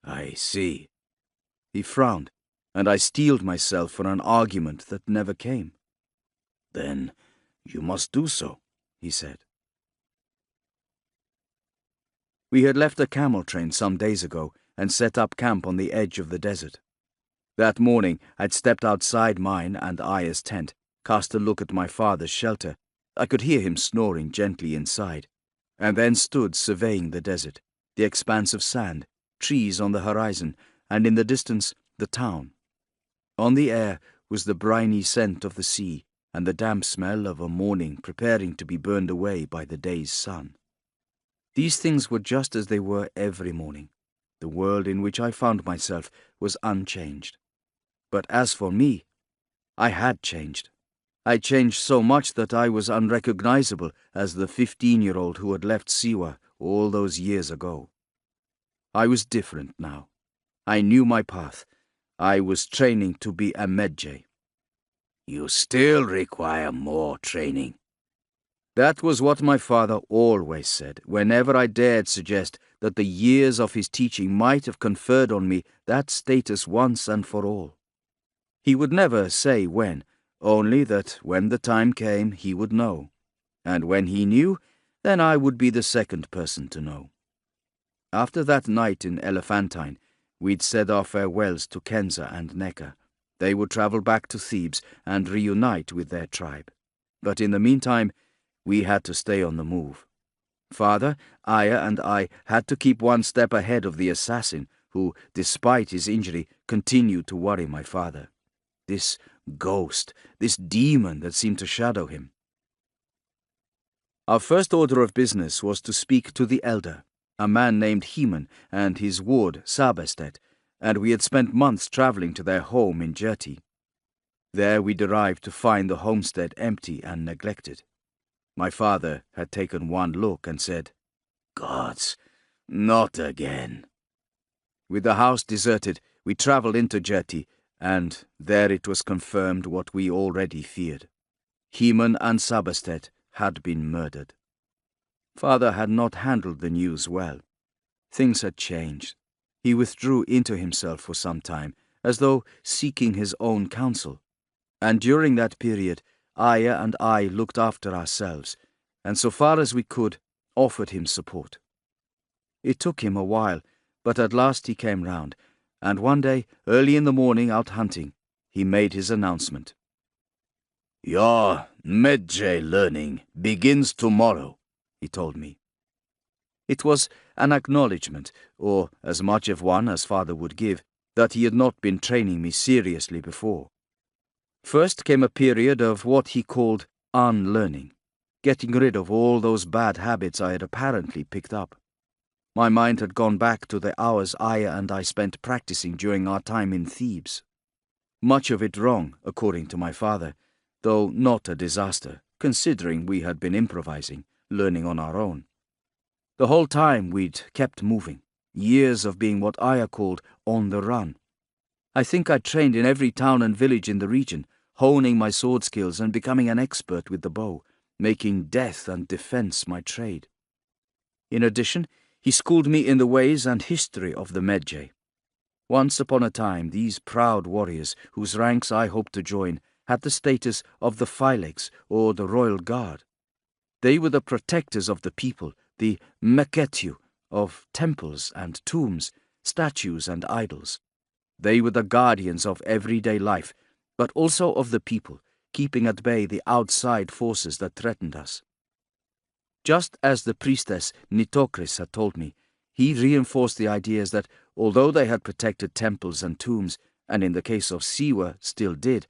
"I see." He frowned, and I steeled myself for an argument that never came. "Then you must do so," he said. We had left a camel train some days ago and set up camp on the edge of the desert. That morning I'd stepped outside mine and Aya's tent, cast a look at my father's shelter. I could hear him snoring gently inside, and then stood surveying the desert, the expanse of sand, trees on the horizon, and in the distance, the town. On the air was the briny scent of the sea and the damp smell of a morning preparing to be burned away by the day's sun. These things were just as they were every morning. The world in which I found myself was unchanged. But as for me, I had changed. I changed so much that I was unrecognizable as the 15-year-old who had left Siwa all those years ago. I was different now. I knew my path. I was training to be a Medjay. You still require more training. That was what my father always said, whenever I dared suggest that the years of his teaching might have conferred on me that status once and for all. He would never say when, only that when the time came he would know, and when he knew, then I would be the second person to know. After that night in Elephantine, we'd said our farewells to Kenza and Nekka. They would travel back to Thebes and reunite with their tribe. But in the meantime, we had to stay on the move. Father, Aya, and I had to keep one step ahead of the assassin who, despite his injury, continued to worry my father. This ghost, this demon that seemed to shadow him. Our first order of business was to speak to the elder, a man named Heman, and his ward, Sabestet, and we had spent months travelling to their home in Jerti. There we'd arrived to find the homestead empty and neglected. My father had taken one look and said, "Gods, not again." With the house deserted, we travelled into Jerti, and there it was confirmed what we already feared. Heman and Sabestet had been murdered. Father had not handled the news well. Things had changed. He withdrew into himself for some time, as though seeking his own counsel. And during that period, Aya and I looked after ourselves, and so far as we could, offered him support. It took him a while, but at last he came round, and one day, early in the morning out hunting, he made his announcement. "Your Medjay learning begins tomorrow," he told me. It was an acknowledgement, or as much of one as father would give, that he had not been training me seriously before. First came a period of what he called unlearning, getting rid of all those bad habits I had apparently picked up. My mind had gone back to the hours Aya and I spent practicing during our time in Thebes. Much of it wrong, according to my father, though not a disaster, considering we had been improvising, learning on our own. The whole time we'd kept moving, years of being what Aya called on the run. I think I trained in every town and village in the region, honing my sword skills and becoming an expert with the bow, making death and defense my trade. In addition, he schooled me in the ways and history of the Medjay. Once upon a time, these proud warriors, whose ranks I hoped to join, had the status of the Phylegs, or the Royal Guard. They were the protectors of the people, the Meketyu, of temples and tombs, statues and idols. They were the guardians of everyday life, but also of the people, keeping at bay the outside forces that threatened us. Just as the priestess Nitocris had told me, he reinforced the ideas that, although they had protected temples and tombs, and in the case of Siwa still did,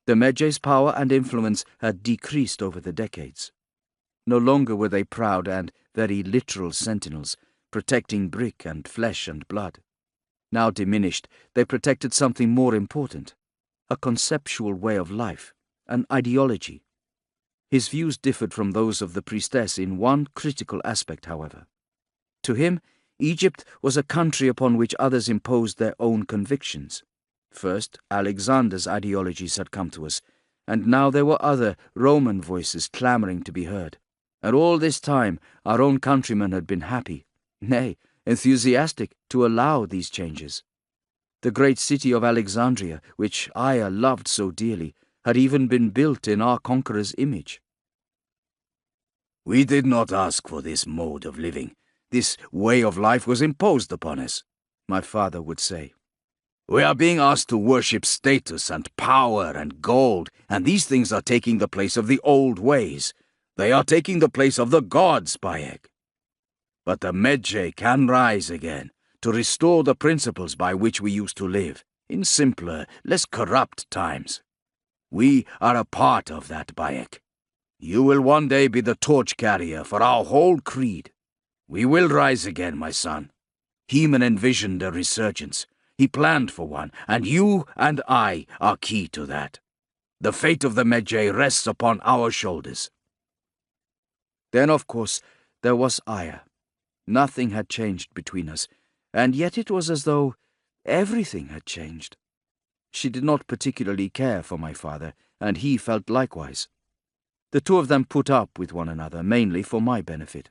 the Medjay's power and influence had decreased over the decades. No longer were they proud and very literal sentinels, protecting brick and flesh and blood. Now diminished, they protected something more important, a conceptual way of life, an ideology. His views differed from those of the priestess in one critical aspect, however. To him, Egypt was a country upon which others imposed their own convictions. First, Alexander's ideologies had come to us, and now there were other Roman voices clamouring to be heard. And all this time, our own countrymen had been happy, nay, enthusiastic, to allow these changes. The great city of Alexandria, which Aya loved so dearly, had even been built in our conqueror's image. "We did not ask for this mode of living. This way of life was imposed upon us," my father would say. "We are being asked to worship status and power and gold, and these things are taking the place of the old ways. They are taking the place of the gods, Bayek. But the Medjay can rise again, to restore the principles by which we used to live, in simpler, less corrupt times. We are a part of that, Bayek. You will one day be the torch carrier for our whole creed. We will rise again, my son. Heman envisioned a resurgence. He planned for one, and you and I are key to that. The fate of the Medjay rests upon our shoulders. Then, of course, there was Aya. Nothing had changed between us, and yet it was as though everything had changed. She did not particularly care for my father, and he felt likewise. The two of them put up with one another, mainly for my benefit.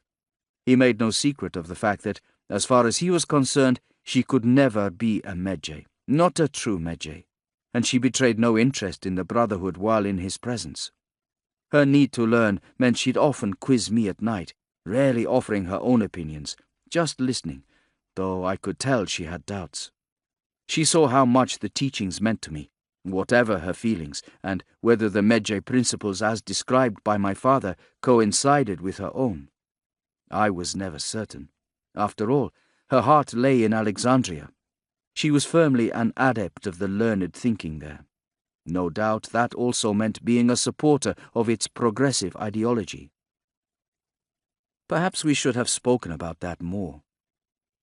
He made no secret of the fact that, as far as he was concerned, she could never be a Medjay, not a true Medjay, and she betrayed no interest in the Brotherhood while in his presence. Her need to learn meant she'd often quiz me at night, rarely offering her own opinions, just listening, though I could tell she had doubts. She saw how much the teachings meant to me, whatever her feelings, and whether the Medjay principles as described by my father coincided with her own. I was never certain. After all, her heart lay in Alexandria. She was firmly an adept of the learned thinking there. No doubt that also meant being a supporter of its progressive ideology. Perhaps we should have spoken about that more.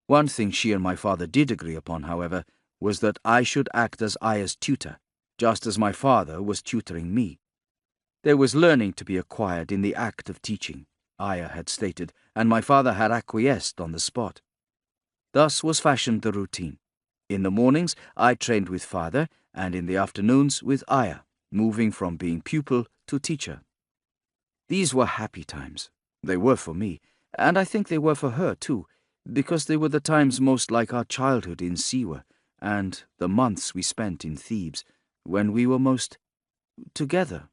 One thing she and my father did agree upon, however, was that I should act as Aya's tutor, just as my father was tutoring me. There was learning to be acquired in the act of teaching, Aya had stated, and my father had acquiesced on the spot. Thus was fashioned the routine. In the mornings I trained with father, and in the afternoons with Aya, moving from being pupil to teacher. These were happy times. They were for me, and I think they were for her too, because they were the times most like our childhood in Siwa, and the months we spent in Thebes, when we were most together,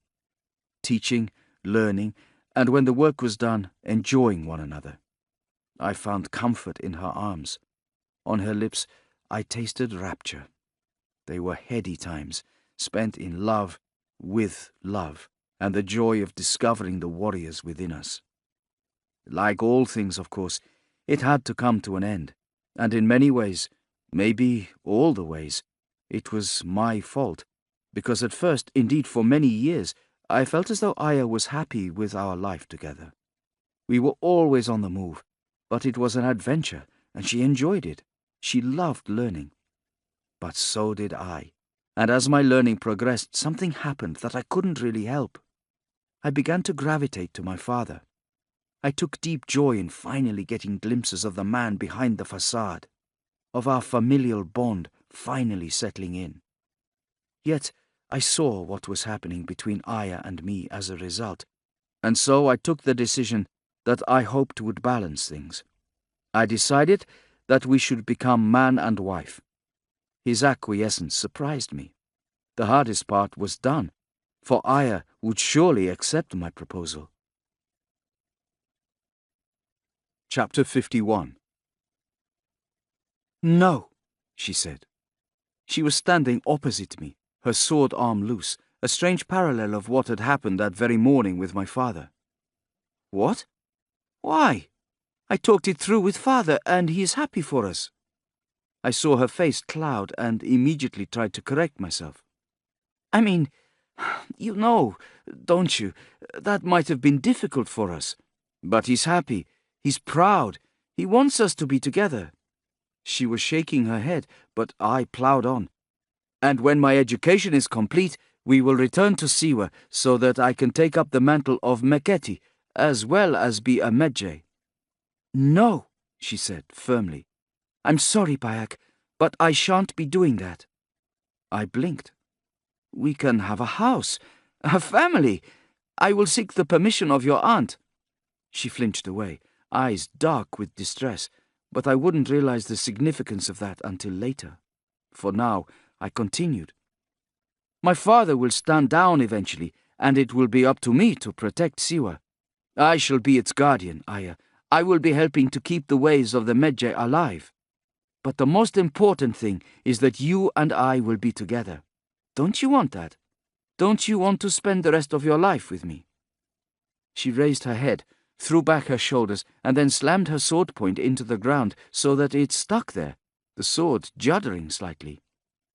teaching, learning, and when the work was done, enjoying one another. I found comfort in her arms. On her lips, I tasted rapture. They were heady times, spent in love, with love, and the joy of discovering the warriors within us. Like all things, of course, it had to come to an end, and in many ways, maybe all the ways, it was my fault, because at first, indeed for many years, I felt as though Aya was happy with our life together. We were always on the move, but it was an adventure, and she enjoyed it. She loved learning. But so did I, and as my learning progressed, something happened that I couldn't really help. I began to gravitate to my father. I took deep joy in finally getting glimpses of the man behind the facade, of our familial bond finally settling in. Yet I saw what was happening between Aya and me as a result, and so I took the decision that I hoped would balance things. I decided that we should become man and wife. His acquiescence surprised me. The hardest part was done, for Aya would surely accept my proposal. Chapter 51. "No," she said. She was standing opposite me, her sword arm loose, a strange parallel of what had happened that very morning with my father. "What? Why? I talked it through with father, and he is happy for us." I saw her face cloud and immediately tried to correct myself. "I mean, you know, don't you, that might have been difficult for us. But he's happy, he's proud, he wants us to be together." She was shaking her head, but I ploughed on. "And when my education is complete, we will return to Siwa so that I can take up the mantle of Meketi, as well as be a Medjay." "No," she said firmly. "I'm sorry, Bayek, but I shan't be doing that." I blinked. "We can have a house, a family. I will seek the permission of your aunt." She flinched away, eyes dark with distress, but I wouldn't realize the significance of that until later. For now, I continued. "My father will stand down eventually, and it will be up to me to protect Siwa. I shall be its guardian, Aya. I will be helping to keep the ways of the Medjay alive. But the most important thing is that you and I will be together. Don't you want that? Don't you want to spend the rest of your life with me?" She raised her head, threw back her shoulders, and then slammed her sword point into the ground so that it stuck there, the sword juddering slightly.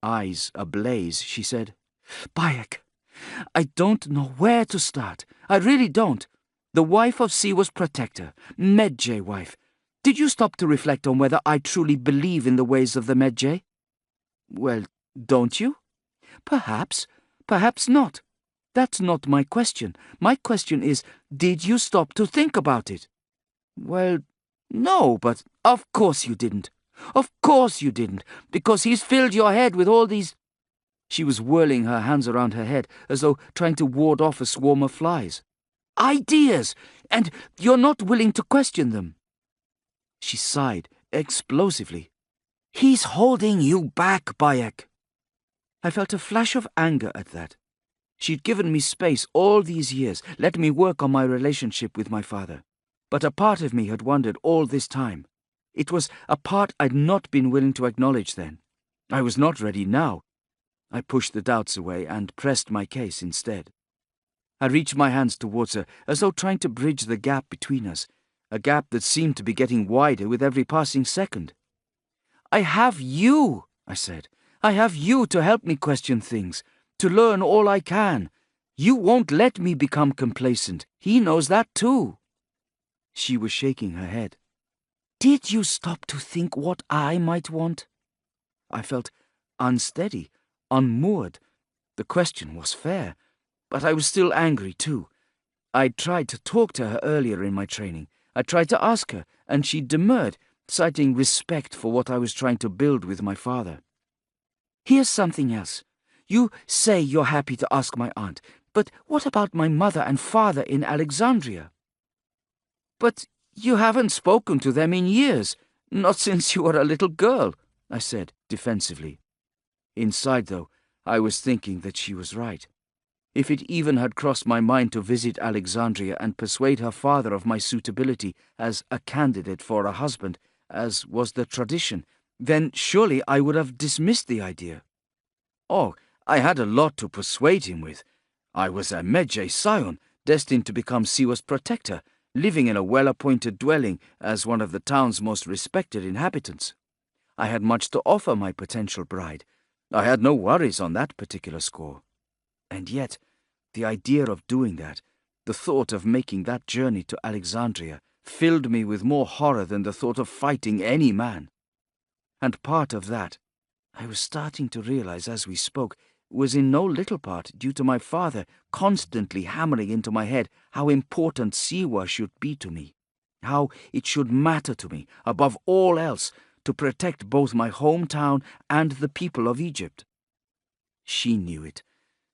Eyes ablaze, she said, "Bayek, I don't know where to start. I really don't. The wife of Siwa's protector, Medjay wife. Did you stop to reflect on whether I truly believe in the ways of the Medjay? Well, don't you? Perhaps. Perhaps not. That's not my question. My question is, did you stop to think about it? Well, no, but of course you didn't. Of course you didn't, because he's filled your head with all these... She was whirling her hands around her head as though trying to ward off a swarm of flies. Ideas! And you're not willing to question them. She sighed explosively. He's holding you back, Bayek. I felt a flash of anger at that. She'd given me space all these years, let me work on my relationship with my father. But a part of me had wondered all this time. It was a part I'd not been willing to acknowledge then. I was not ready now. I pushed the doubts away and pressed my case instead. I reached my hands towards her, as though trying to bridge the gap between us, a gap that seemed to be getting wider with every passing second. I have you, I said. I have you to help me question things, to learn all I can. You won't let me become complacent. He knows that too. She was shaking her head. Did you stop to think what I might want? I felt unsteady, unmoored. The question was fair, but I was still angry too. I'd tried to talk to her earlier in my training. I tried to ask her, and she demurred, citing respect for what I was trying to build with my father. Here's something else. You say you're happy to ask my aunt, but what about my mother and father in Alexandria? But you haven't spoken to them in years, not since you were a little girl, I said defensively. Inside, though, I was thinking that she was right. If it even had crossed my mind to visit Alexandria and persuade her father of my suitability as a candidate for a husband, as was the tradition, then surely I would have dismissed the idea. Oh, I had a lot to persuade him with. I was a Medjay scion, destined to become Siwa's protector, living in a well-appointed dwelling as one of the town's most respected inhabitants. I had much to offer my potential bride. I had no worries on that particular score. And yet, the idea of doing that, the thought of making that journey to Alexandria, filled me with more horror than the thought of fighting any man. And part of that, I was starting to realize as we spoke, was in no little part due to my father constantly hammering into my head how important Siwa should be to me, how it should matter to me, above all else, to protect both my hometown and the people of Egypt. She knew it.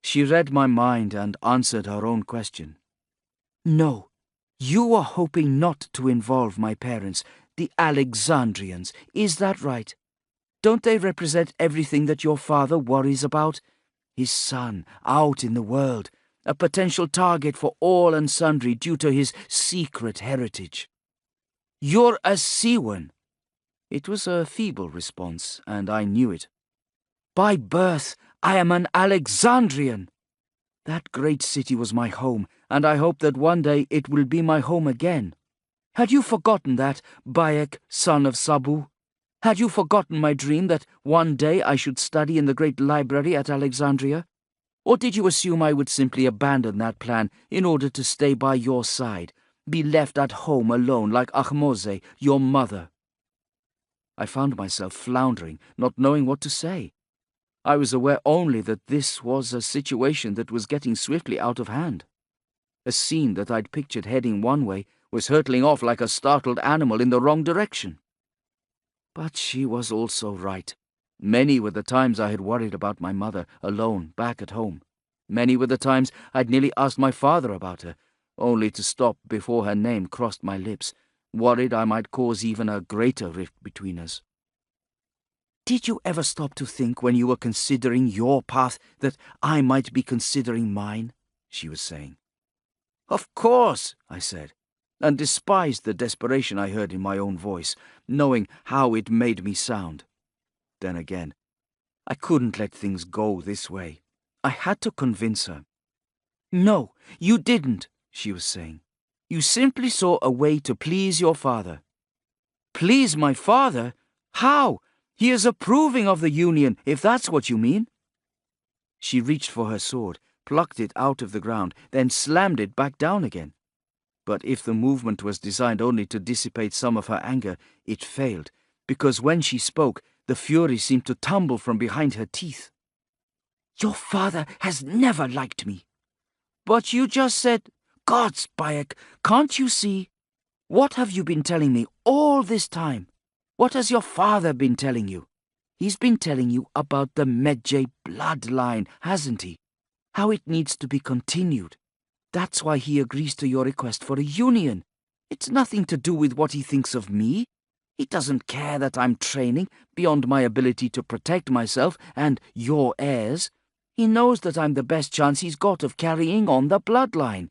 She read my mind and answered her own question. No, you are hoping not to involve my parents, the Alexandrians. Is that right? Don't they represent everything that your father worries about? His son, out in the world, a potential target for all and sundry due to his secret heritage. You're a Siwan. It was a feeble response, and I knew it. By birth, I am an Alexandrian. That great city was my home, and I hope that one day it will be my home again. Had you forgotten that, Bayek, son of Sabu? Had you forgotten my dream that one day I should study in the great library at Alexandria? Or did you assume I would simply abandon that plan in order to stay by your side, be left at home alone like Ahmose, your mother? I found myself floundering, not knowing what to say. I was aware only that this was a situation that was getting swiftly out of hand. A scene that I'd pictured heading one way was hurtling off like a startled animal in the wrong direction. But she was also right. Many were the times I had worried about my mother, alone, back at home. Many were the times I'd nearly asked my father about her, only to stop before her name crossed my lips, worried I might cause even a greater rift between us. Did you ever stop to think when you were considering your path that I might be considering mine? She was saying. Of course, I said, and despised the desperation I heard in my own voice, knowing how it made me sound. Then again, I couldn't let things go this way. I had to convince her. No, you didn't, she was saying. You simply saw a way to please your father. Please my father? How? He is approving of the union, if that's what you mean. She reached for her sword, plucked it out of the ground, then slammed it back down again. But if the movement was designed only to dissipate some of her anger, it failed, because when she spoke, the fury seemed to tumble from behind her teeth. "Your father has never liked me." "But you just said—" "Gods, Bayek, can't you see? What have you been telling me all this time? What has your father been telling you? He's been telling you about the Medjay bloodline, hasn't he? How it needs to be continued. That's why he agrees to your request for a union. It's nothing to do with what he thinks of me. He doesn't care that I'm training beyond my ability to protect myself and your heirs. He knows that I'm the best chance he's got of carrying on the bloodline.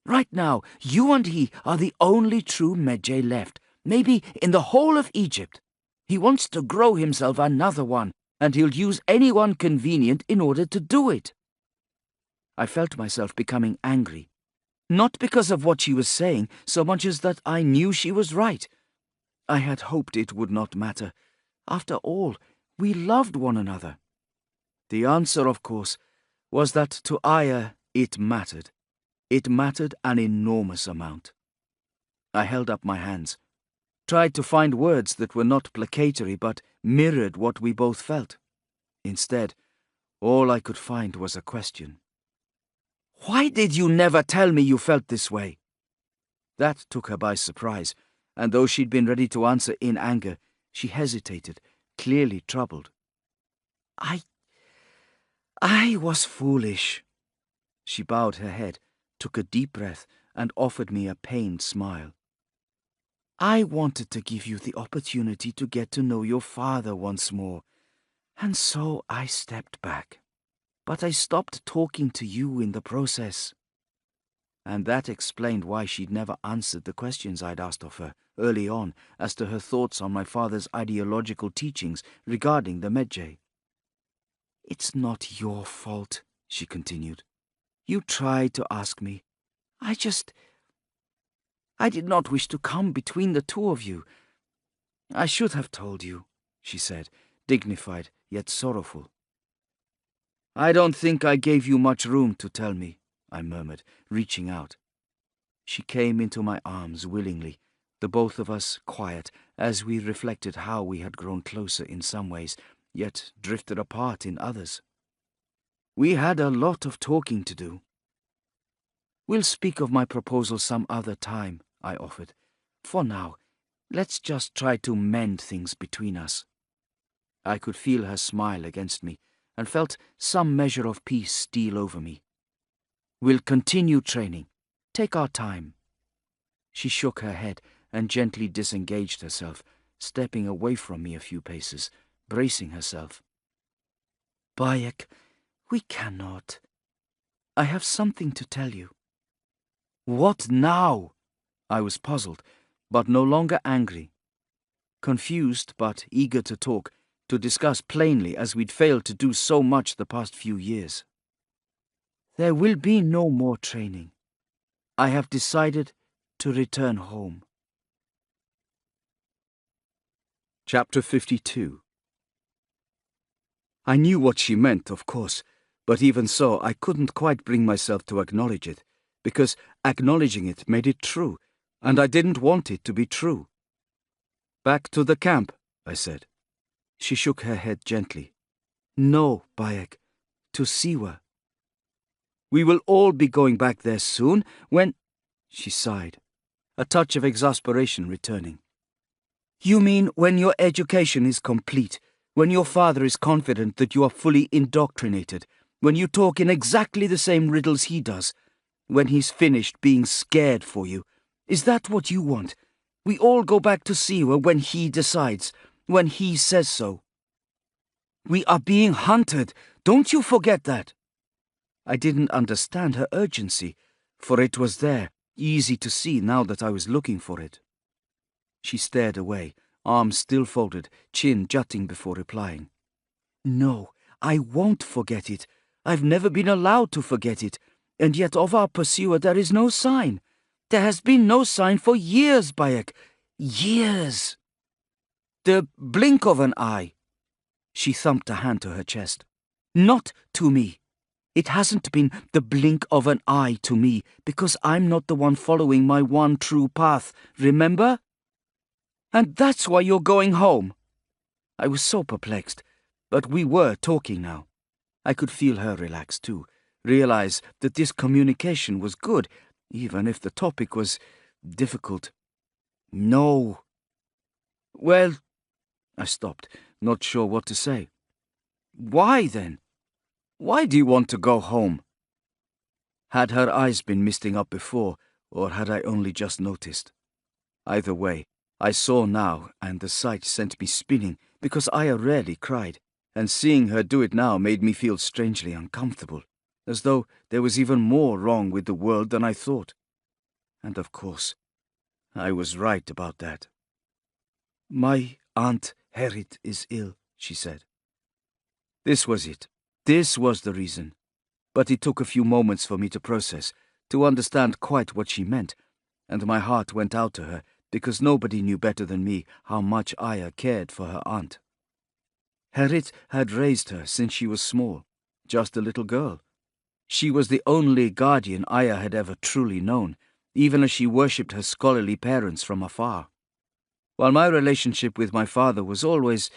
Right now, you and he are the only true Medjay left, maybe in the whole of Egypt. He wants to grow himself another one, and he'll use anyone convenient in order to do it." I felt myself becoming angry, not because of what she was saying, so much as that I knew she was right. I had hoped it would not matter. After all, we loved one another. The answer, of course, was that to Aya it mattered. It mattered an enormous amount. I held up my hands, tried to find words that were not placatory but mirrored what we both felt. Instead, all I could find was a question. "Why did you never tell me you felt this way?" That took her by surprise, and though she'd been ready to answer in anger, she hesitated, clearly troubled. I was foolish." She bowed her head, took a deep breath, and offered me a pained smile. "I wanted to give you the opportunity to get to know your father once more, and so I stepped back. But I stopped talking to you in the process." And that explained why she'd never answered the questions I'd asked of her early on as to her thoughts on my father's ideological teachings regarding the Medjay. "It's not your fault," she continued. "You tried to ask me. I did not wish to come between the two of you. I should have told you," she said, dignified yet sorrowful. "I don't think I gave you much room to tell me," I murmured, reaching out. She came into my arms willingly, the both of us quiet as we reflected how we had grown closer in some ways, yet drifted apart in others. We had a lot of talking to do. "We'll speak of my proposal some other time," I offered. "For now, let's just try to mend things between us." I could feel her smile against me, and felt some measure of peace steal over me. "We'll continue training. Take our time." She shook her head and gently disengaged herself, stepping away from me a few paces, bracing herself. "Bayek, we cannot. I have something to tell you." "What now?" I was puzzled, but no longer angry. Confused, but eager to talk, to discuss plainly as we'd failed to do so much the past few years. "There will be no more training. I have decided to return home." Chapter 52. I knew what she meant, of course, but even so I couldn't quite bring myself to acknowledge it, because acknowledging it made it true, and I didn't want it to be true. "Back to the camp," I said. She shook her head gently. "No, Bayek, to Siwa." "We will all be going back there soon, when—" She sighed, a touch of exasperation returning. "You mean when your education is complete, when your father is confident that you are fully indoctrinated, when you talk in exactly the same riddles he does, when he's finished being scared for you? Is that what you want? We all go back to Siwa when he decides, when he says so." "We are being hunted. Don't you forget that." I didn't understand her urgency, for it was there, easy to see now that I was looking for it. She stared away, arms still folded, chin jutting before replying. "No, I won't forget it. I've never been allowed to forget it, and yet of our pursuer there is no sign. There has been no sign for years, Bayek. Years. The blink of an eye." She thumped a hand to her chest. "Not to me. It hasn't been the blink of an eye to me, because I'm not the one following my one true path, remember? And that's why you're going home. I was so perplexed, but we were talking now. I could feel her relax too, realize that this communication was good, even if the topic was difficult. No. Well, I stopped, not sure what to say. Why then? Why do you want to go home? Had her eyes been misting up before, or had I only just noticed? Either way, I saw now, and the sight sent me spinning, because Aya rarely cried, and seeing her do it now made me feel strangely uncomfortable, as though there was even more wrong with the world than I thought. And of course, I was right about that. My Aunt Herit is ill, she said. This was it. This was the reason. But it took a few moments for me to process, to understand quite what she meant, and my heart went out to her, because nobody knew better than me how much Aya cared for her aunt. Herit had raised her since she was small, just a little girl. She was the only guardian Aya had ever truly known, even as she worshipped her scholarly parents from afar. While my relationship with my father was always,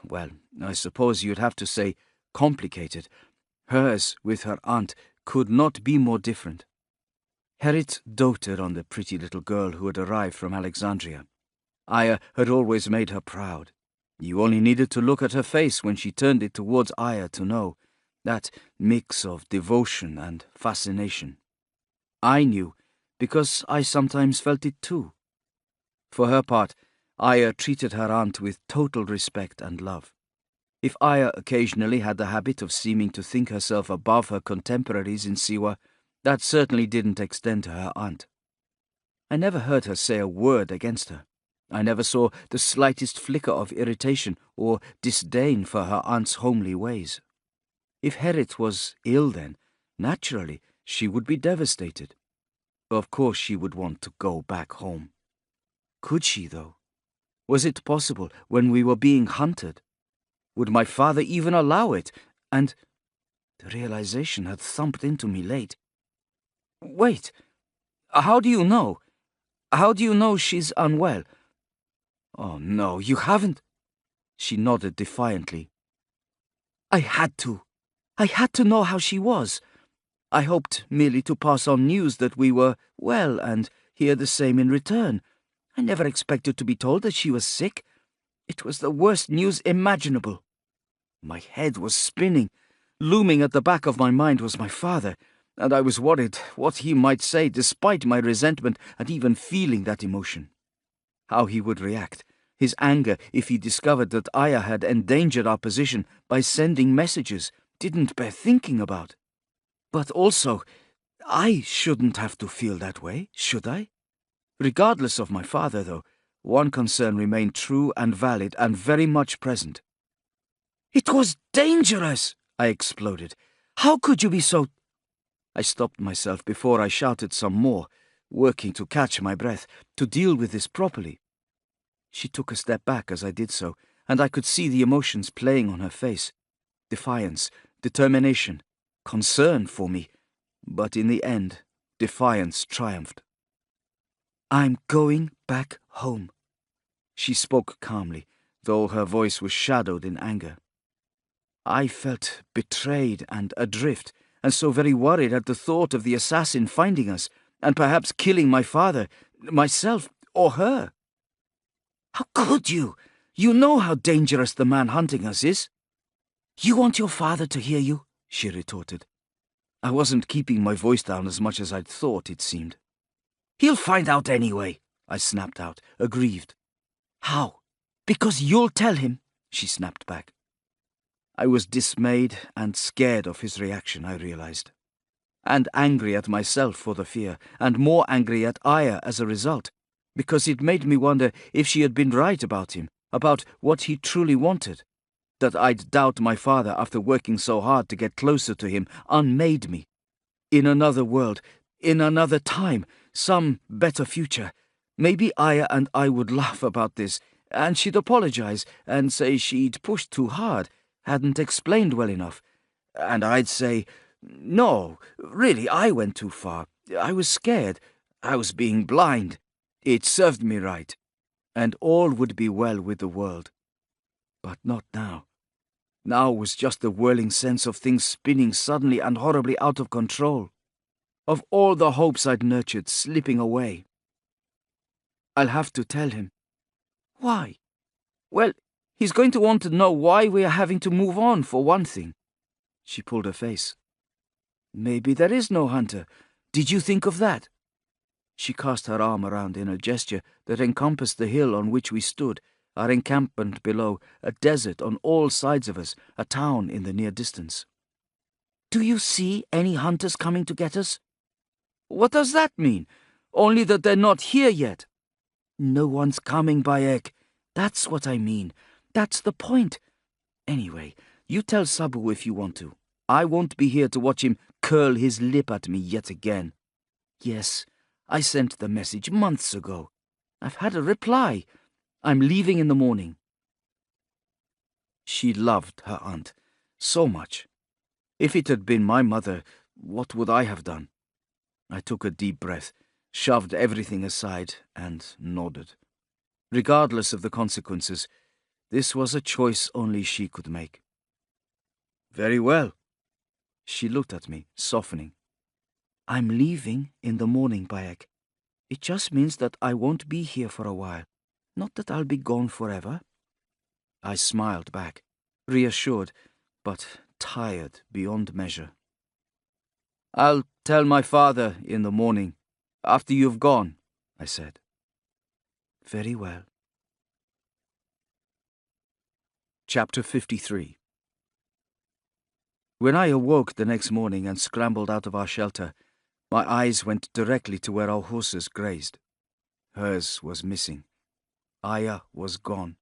well, I suppose you'd have to say complicated, hers with her aunt could not be more different. Herit doted on the pretty little girl who had arrived from Alexandria. Aya had always made her proud. You only needed to look at her face when she turned it towards Aya to know, that mix of devotion and fascination. I knew, because I sometimes felt it too. For her part, Aya treated her aunt with total respect and love. If Aya occasionally had the habit of seeming to think herself above her contemporaries in Siwa, that certainly didn't extend to her aunt. I never heard her say a word against her. I never saw the slightest flicker of irritation or disdain for her aunt's homely ways. If Herit was ill then, naturally, she would be devastated. Of course she would want to go back home. Could she, though? Was it possible when we were being hunted? Would my father even allow it? And the realization had thumped into me late. Wait, how do you know? How do you know she's unwell? Oh, no, you haven't. She nodded defiantly. I had to. I had to know how she was. I hoped merely to pass on news that we were well and hear the same in return. I never expected to be told that she was sick. It was the worst news imaginable. My head was spinning. Looming at the back of my mind was my father, and I was worried what he might say despite my resentment at even feeling that emotion. How he would react, his anger if he discovered that Aya had endangered our position by sending messages, didn't bear thinking about. But also, I shouldn't have to feel that way, should I? Regardless of my father, though, one concern remained true and valid and very much present. It was dangerous, I exploded. How could you be so... I stopped myself before I shouted some more, working to catch my breath, to deal with this properly. She took a step back as I did so, and I could see the emotions playing on her face. Defiance, determination, concern for me. But in the end, defiance triumphed. I'm going back home. She spoke calmly, though her voice was shadowed in anger. I felt betrayed and adrift, and so very worried at the thought of the assassin finding us, and perhaps killing my father, myself, or her. How could you? You know how dangerous the man hunting us is. You want your father to hear you? She retorted. I wasn't keeping my voice down as much as I'd thought, it seemed. He'll find out anyway, I snapped out, aggrieved. How? Because you'll tell him, she snapped back. I was dismayed and scared of his reaction, I realized. And angry at myself for the fear, and more angry at Aya as a result, because it made me wonder if she had been right about him, about what he truly wanted. That I'd doubt my father after working so hard to get closer to him unmade me. In another world, in another time, some better future, maybe Aya and I would laugh about this, and she'd apologize and say she'd pushed too hard, hadn't explained well enough, and I'd say, No, really, I went too far. I was scared. I was being blind. It served me right, and all would be well with the world. But not now. Now was just the whirling sense of things spinning suddenly and horribly out of control. Of all the hopes I'd nurtured slipping away. I'll have to tell him. Why? Well, he's going to want to know why we are having to move on, for one thing. She pulled her face. Maybe there is no hunter. Did you think of that? She cast her arm around in a gesture that encompassed the hill on which we stood, our encampment below, a desert on all sides of us, a town in the near distance. Do you see any hunters coming to get us? What does that mean? Only that they're not here yet. No one's coming, Bayek. That's what I mean. That's the point. Anyway, you tell Sabu if you want to. I won't be here to watch him curl his lip at me yet again. Yes, I sent the message months ago. I've had a reply. I'm leaving in the morning. She loved her aunt so much. If it had been my mother, what would I have done? I took a deep breath, shoved everything aside, and nodded. Regardless of the consequences, this was a choice only she could make. Very well. She looked at me, softening. I'm leaving in the morning, Bayek. It just means that I won't be here for a while. Not that I'll be gone forever. I smiled back, reassured, but tired beyond measure. I'll tell my father in the morning, after you've gone, I said. Very well. Chapter 53. When I awoke the next morning and scrambled out of our shelter, my eyes went directly to where our horses grazed. Hers was missing. Aya was gone.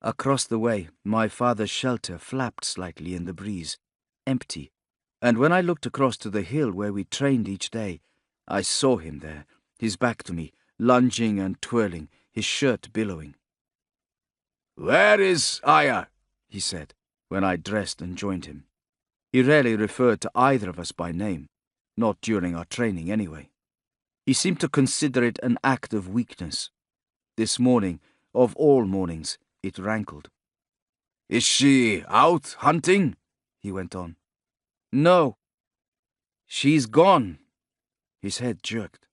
Across the way, my father's shelter flapped slightly in the breeze, empty, and when I looked across to the hill where we trained each day, I saw him there, his back to me, lunging and twirling, his shirt billowing. "Where is Aya?" he said, when I dressed and joined him. He rarely referred to either of us by name, not during our training anyway. He seemed to consider it an act of weakness. This morning, of all mornings, it rankled. "Is she out hunting?" he went on. "No. She's gone." His head jerked.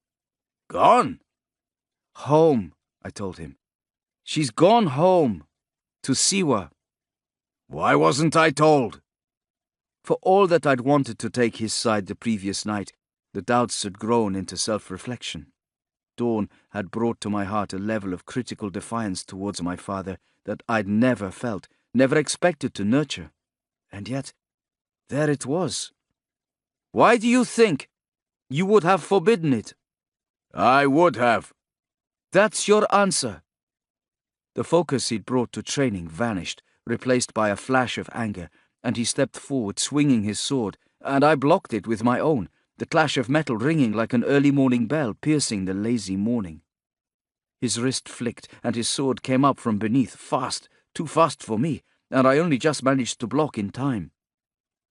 "Gone?" "Home," I told him. "She's gone home. To Siwa." "Why wasn't I told?" For all that I'd wanted to take his side the previous night, the doubts had grown into self-reflection. Dawn had brought to my heart a level of critical defiance towards my father that I'd never felt, never expected to nurture. And yet, there it was. "Why do you think? You would have forbidden it." "I would have." "That's your answer." The focus he'd brought to training vanished, replaced by a flash of anger, and he stepped forward, swinging his sword, and I blocked it with my own, the clash of metal ringing like an early morning bell piercing the lazy morning. His wrist flicked, and his sword came up from beneath, fast, too fast for me, and I only just managed to block in time.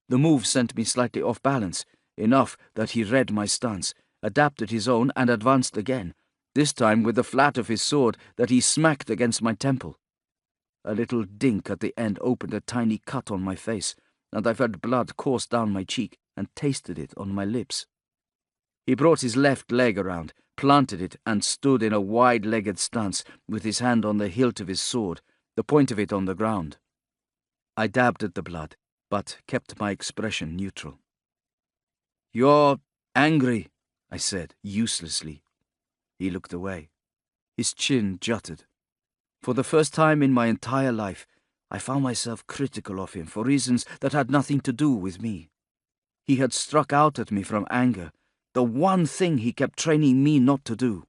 The move sent me slightly off balance, enough that he read my stance, adapted his own, and advanced again, this time with the flat of his sword that he smacked against my temple. A little dink at the end opened a tiny cut on my face, and I felt blood course down my cheek and tasted it on my lips. He brought his left leg around, planted it, and stood in a wide-legged stance with his hand on the hilt of his sword, the point of it on the ground. I dabbed at the blood, but kept my expression neutral. "You're angry," I said, uselessly. He looked away. His chin jutted. For the first time in my entire life, I found myself critical of him for reasons that had nothing to do with me. He had struck out at me from anger, the one thing he kept training me not to do.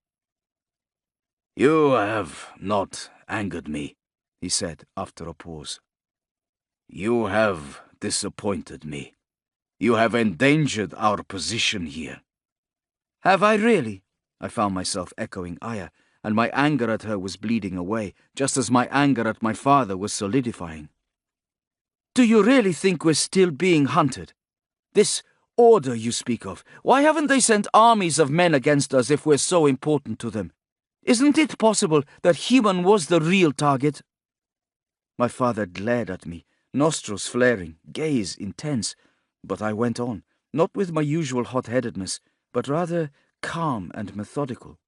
"You have not angered me," he said after a pause. "You have disappointed me. You have endangered our position here." "Have I really?" I found myself echoing Aya, and my anger at her was bleeding away, just as my anger at my father was solidifying. "Do you really think we're still being hunted?" This order you speak of, why haven't they sent armies of men against us if we're so important to them? Isn't it possible that Heman was the real target? My father glared at me, nostrils flaring, gaze intense, but I went on, not with my usual hot-headedness, but rather calm and methodical.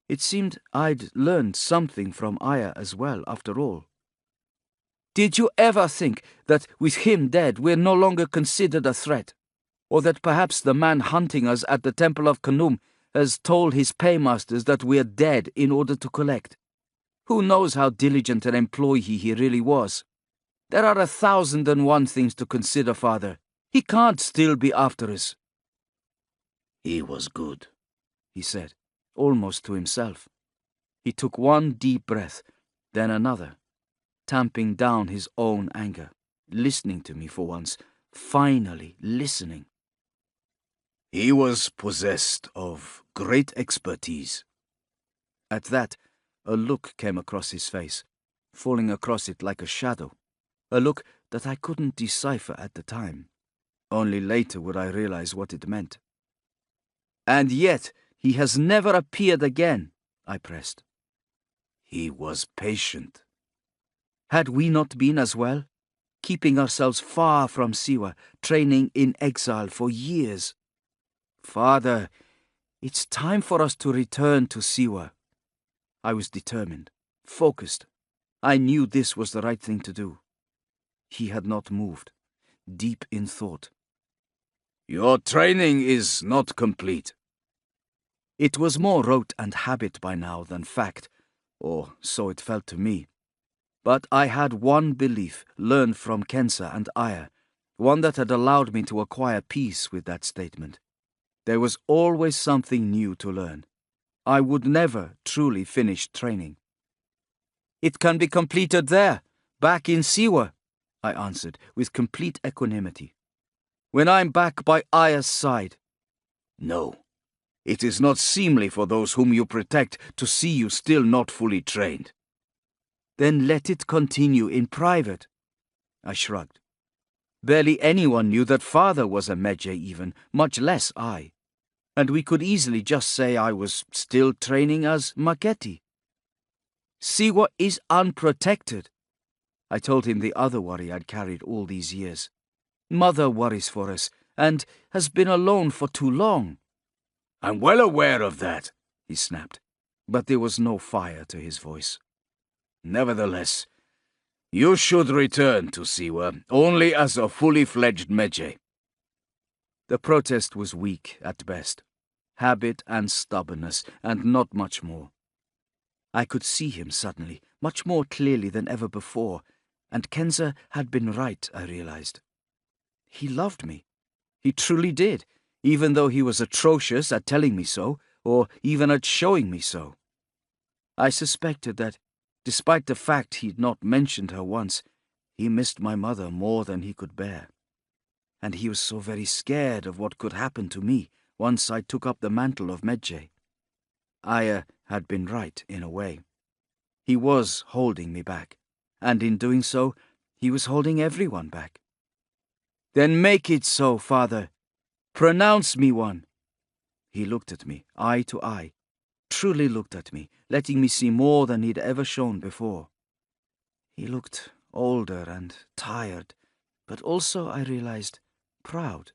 It seemed I'd learned something from Aya as well, after all. Did you ever think that with him dead we're no longer considered a threat? Or that perhaps the man hunting us at the Temple of Khnum has told his paymasters that we're dead in order to collect? Who knows how diligent an employee he really was? There are 1,001 things to consider, Father. He can't still be after us. He was good, he said, almost to himself. He took one deep breath, then another, tamping down his own anger, listening to me for once, finally listening. He was possessed of great expertise. At that, a look came across his face, falling across it like a shadow, a look that I couldn't decipher at the time. Only later would I realize what it meant. And yet, he has never appeared again, I pressed. He was patient. Had we not been as well? Keeping ourselves far from Siwa, training in exile for years. Father, it's time for us to return to Siwa. I was determined, focused. I knew this was the right thing to do. He had not moved, deep in thought. Your training is not complete. It was more rote and habit by now than fact, or so it felt to me. But I had one belief learned from Kensa and Aya, one that had allowed me to acquire peace with that statement. There was always something new to learn. I would never truly finish training. It can be completed there, back in Siwa, I answered with complete equanimity. When I'm back by Aya's side. No, it is not seemly for those whom you protect to see you still not fully trained. Then let it continue in private. I shrugged. Barely anyone knew that Father was a Medjay even, much less I. And we could easily just say I was still training as Maketi. Siwa is unprotected. I told him the other worry I'd carried all these years. Mother worries for us, and has been alone for too long. I'm well aware of that, he snapped, but there was no fire to his voice. Nevertheless, you should return to Siwa only as a fully fledged Medjay. The protest was weak at best. Habit and stubbornness, and not much more. I could see him suddenly, much more clearly than ever before, and Kensa had been right, I realized. He loved me. He truly did, even though he was atrocious at telling me so, or even at showing me so. I suspected that, despite the fact he'd not mentioned her once, he missed my mother more than he could bear. And he was so very scared of what could happen to me once I took up the mantle of Medjay. Aya had been right in a way. He was holding me back, and in doing so, he was holding everyone back. Then make it so, Father. Pronounce me one. He looked at me, eye to eye, truly looked at me, letting me see more than he'd ever shown before. He looked older and tired, but also, I realized, proud.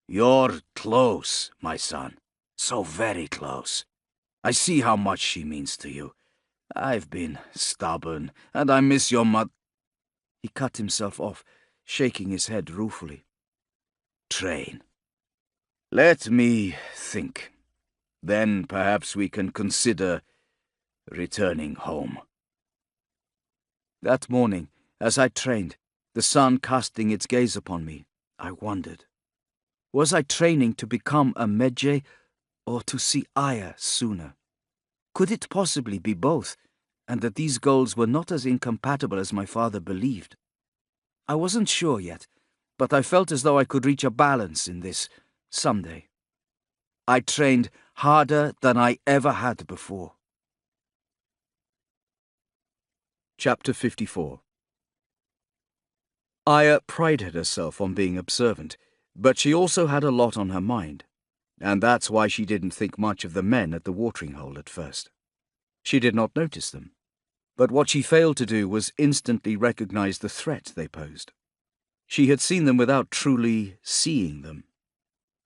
You're close, my son. So very close. I see how much she means to you. I've been stubborn, and I miss your mother. He cut himself off, shaking his head ruefully. Train. Let me think. Then perhaps we can consider returning home. That morning, as I trained, the sun casting its gaze upon me, I wondered. Was I training to become a Medjay, or to see Aya sooner? Could it possibly be both, and that these goals were not as incompatible as my father believed? I wasn't sure yet, but I felt as though I could reach a balance in this someday. I trained harder than I ever had before. Chapter 54. Aya prided herself on being observant, But she also had a lot on her mind, and that's why she didn't think much of the men at the watering hole at first. She did not notice them, but what she failed to do was instantly recognize the threat they posed. She had seen them without truly seeing them.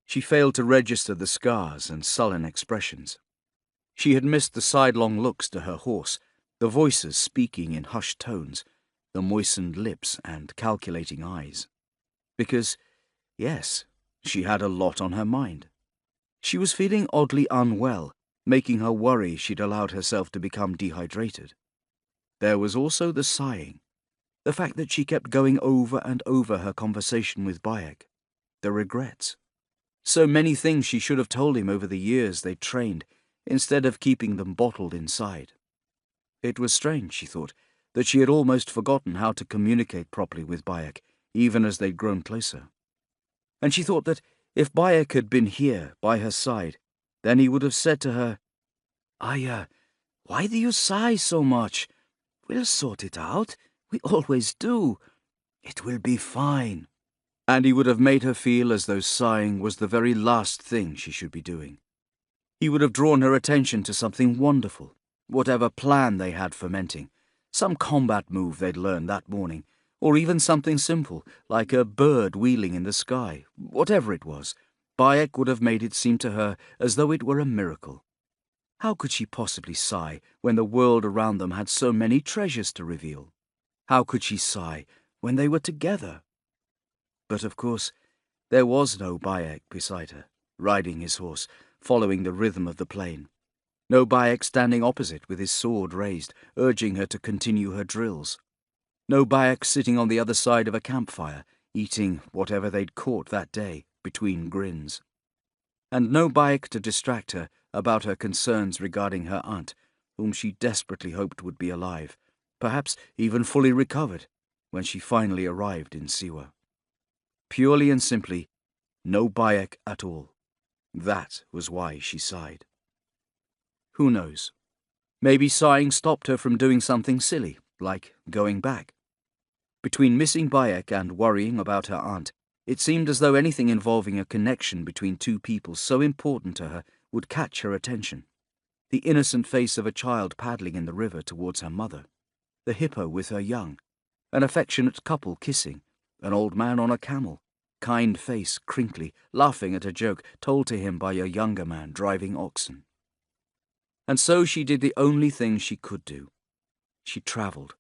She failed to register the scars and sullen expressions. She had missed the sidelong looks to her horse, the voices speaking in hushed tones, the moistened lips and calculating eyes. Because, yes, she had a lot on her mind. She was feeling oddly unwell, making her worry she'd allowed herself to become dehydrated. There was also the sighing, the fact that she kept going over and over her conversation with Bayek, the regrets. So many things she should have told him over the years they'd trained, instead of keeping them bottled inside. It was strange, she thought, that she had almost forgotten how to communicate properly with Bayek, even as they'd grown closer. And she thought that if Bayek had been here, by her side, then he would have said to her, "Aya, why do you sigh so much? We'll sort it out. We always do. It will be fine." And he would have made her feel as though sighing was the very last thing she should be doing. He would have drawn her attention to something wonderful, whatever plan they had fermenting, some combat move they'd learned that morning, or even something simple, like a bird wheeling in the sky. Whatever it was, Bayek would have made it seem to her as though it were a miracle. How could she possibly sigh when the world around them had so many treasures to reveal? How could she sigh when they were together? But of course, there was no Bayek beside her, riding his horse, following the rhythm of the plain. No Bayek standing opposite with his sword raised, urging her to continue her drills. No Bayek sitting on the other side of a campfire, eating whatever they'd caught that day, between grins. And no Bayek to distract her about her concerns regarding her aunt, whom she desperately hoped would be alive, perhaps even fully recovered, when she finally arrived in Siwa. Purely and simply, no Bayek at all. That was why she sighed. Who knows? Maybe sighing stopped her from doing something silly, like going back. Between missing Bayek and worrying about her aunt, it seemed as though anything involving a connection between two people so important to her would catch her attention. The innocent face of a child paddling in the river towards her mother, the hippo with her young, an affectionate couple kissing, an old man on a camel, kind face crinkly, laughing at a joke told to him by a younger man driving oxen. And so she did the only thing she could do. She travelled,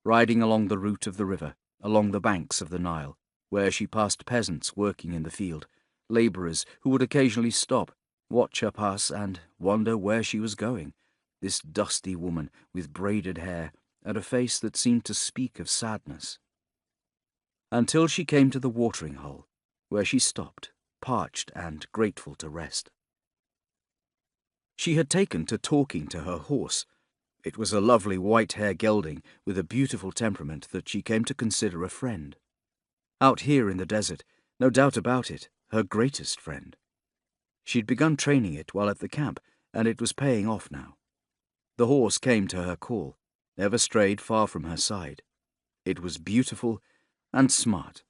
riding along the route of the river, along the banks of the Nile, where she passed peasants working in the field, labourers who would occasionally stop, watch her pass, and wonder where she was going, this dusty woman with braided hair and a face that seemed to speak of sadness. Until she came to the watering hole, where she stopped, parched and grateful to rest. She had taken to talking to her horse. It was a lovely white-haired gelding with a beautiful temperament that she came to consider a friend. Out here in the desert, no doubt about it, her greatest friend. She'd begun training it while at the camp, and it was paying off now. The horse came to her call, never strayed far from her side. It was beautiful and smart.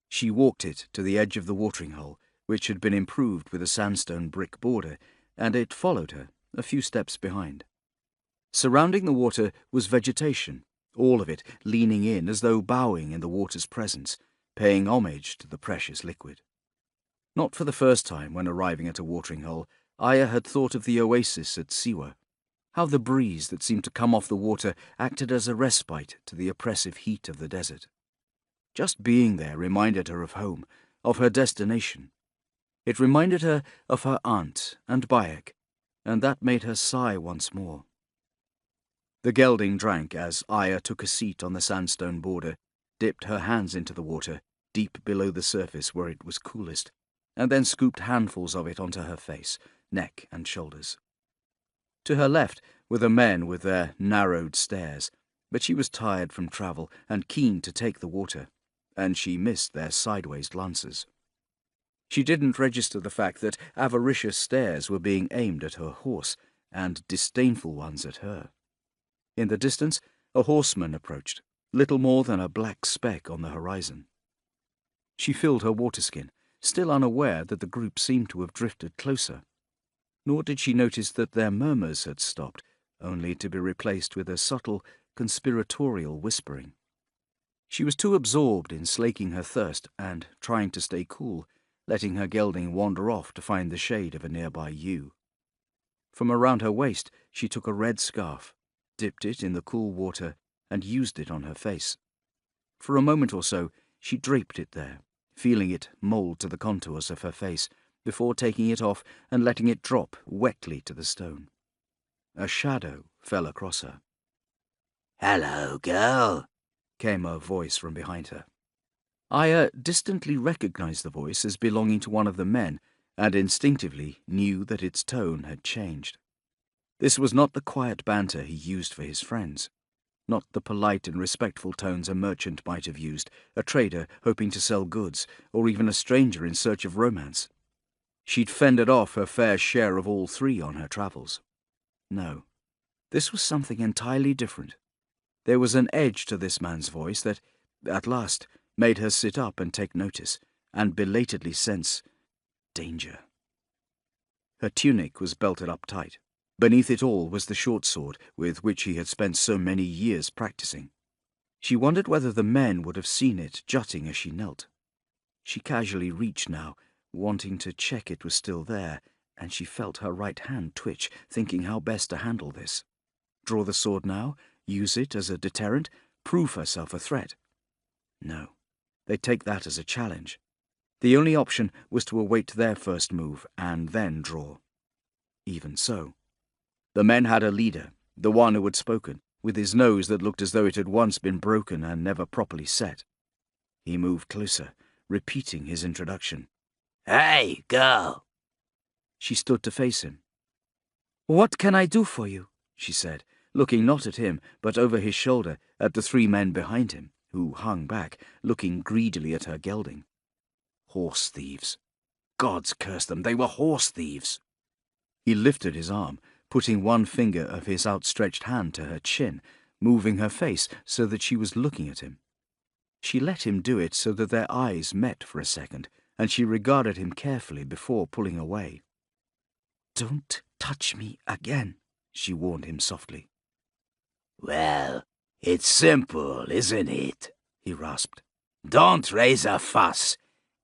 She walked it to the edge of the watering hole, which had been improved with a sandstone brick border, and it followed her, a few steps behind. Surrounding the water was vegetation, all of it leaning in as though bowing in the water's presence, paying homage to the precious liquid. Not for the first time when arriving at a watering hole, Aya had thought of the oasis at Siwa, how the breeze that seemed to come off the water acted as a respite to the oppressive heat of the desert. Just being there reminded her of home, of her destination. It reminded her of her aunt and Bayek, and that made her sigh once more. The gelding drank as Aya took a seat on the sandstone border, dipped her hands into the water, deep below the surface where it was coolest, and then scooped handfuls of it onto her face, neck and shoulders. To her left were the men with their narrowed stares, but she was tired from travel and keen to take the water, and she missed their sideways glances. She didn't register the fact that avaricious stares were being aimed at her horse, and disdainful ones at her. In the distance, a horseman approached, little more than a black speck on the horizon. She filled her waterskin, still unaware that the group seemed to have drifted closer. Nor did she notice that their murmurs had stopped, only to be replaced with a subtle, conspiratorial whispering. She was too absorbed in slaking her thirst and trying to stay cool, letting her gelding wander off to find the shade of a nearby yew. From around her waist she took a red scarf, dipped it in the cool water, and used it on her face. For a moment or so she draped it there, feeling it mould to the contours of her face, before taking it off and letting it drop wetly to the stone. A shadow fell across her. "Hello, girl," came a voice from behind her. Aya distantly recognized the voice as belonging to one of the men, and instinctively knew that its tone had changed. This was not the quiet banter he used for his friends, not the polite and respectful tones a merchant might have used, a trader hoping to sell goods, or even a stranger in search of romance. She'd fended off her fair share of all three on her travels. No, this was something entirely different. There was an edge to this man's voice that, at last, made her sit up and take notice, and belatedly sense danger. Her tunic was belted up tight. Beneath it all was the short sword with which he had spent so many years practicing. She wondered whether the men would have seen it jutting as she knelt. She casually reached now, wanting to check it was still there, and she felt her right hand twitch, thinking how best to handle this. Draw the sword now, use it as a deterrent, prove herself a threat. No, they'd take that as a challenge. The only option was to await their first move and then draw. Even so. The men had a leader, the one who had spoken, with his nose that looked as though it had once been broken and never properly set. He moved closer, repeating his introduction. "Hey, girl." She stood to face him. "What can I do for you?" she said, looking not at him, but over his shoulder at the three men behind him, who hung back, looking greedily at her gelding. Horse thieves. Gods curse them, they were horse thieves. He lifted his arm, putting one finger of his outstretched hand to her chin, moving her face so that she was looking at him. She let him do it so that their eyes met for a second, and she regarded him carefully before pulling away. "Don't touch me again," she warned him softly. "Well, it's simple, isn't it?" he rasped. "Don't raise a fuss.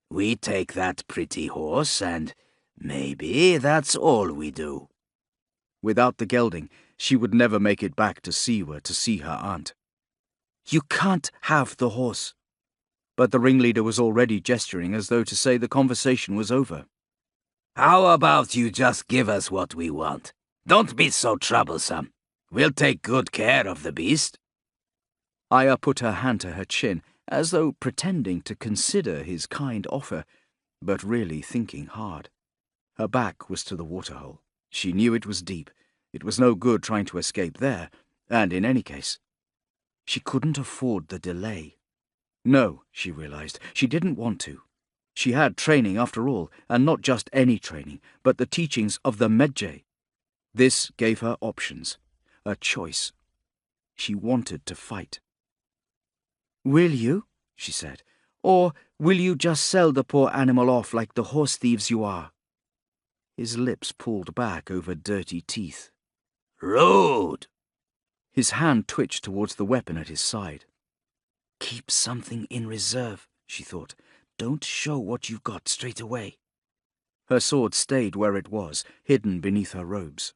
We take that pretty horse, and maybe that's all we do." Without the gelding, she would never make it back to seaward to see her aunt. "You can't have the horse." But the ringleader was already gesturing as though to say the conversation was over. "How about you just give us what we want? Don't be so troublesome. We'll take good care of the beast." Aya put her hand to her chin, as though pretending to consider his kind offer, but really thinking hard. Her back was to the waterhole. She knew it was deep. It was no good trying to escape there, and in any case, she couldn't afford the delay. No, she realized, she didn't want to. She had training after all, and not just any training, but the teachings of the Medjay. This gave her options, a choice. She wanted to fight. "Will you?" she said. "Or will you just sell the poor animal off like the horse thieves you are?" His lips pulled back over dirty teeth. "Rude!" His hand twitched towards the weapon at his side. "Keep something in reserve," she thought. "Don't show what you've got straight away." Her sword stayed where it was, hidden beneath her robes.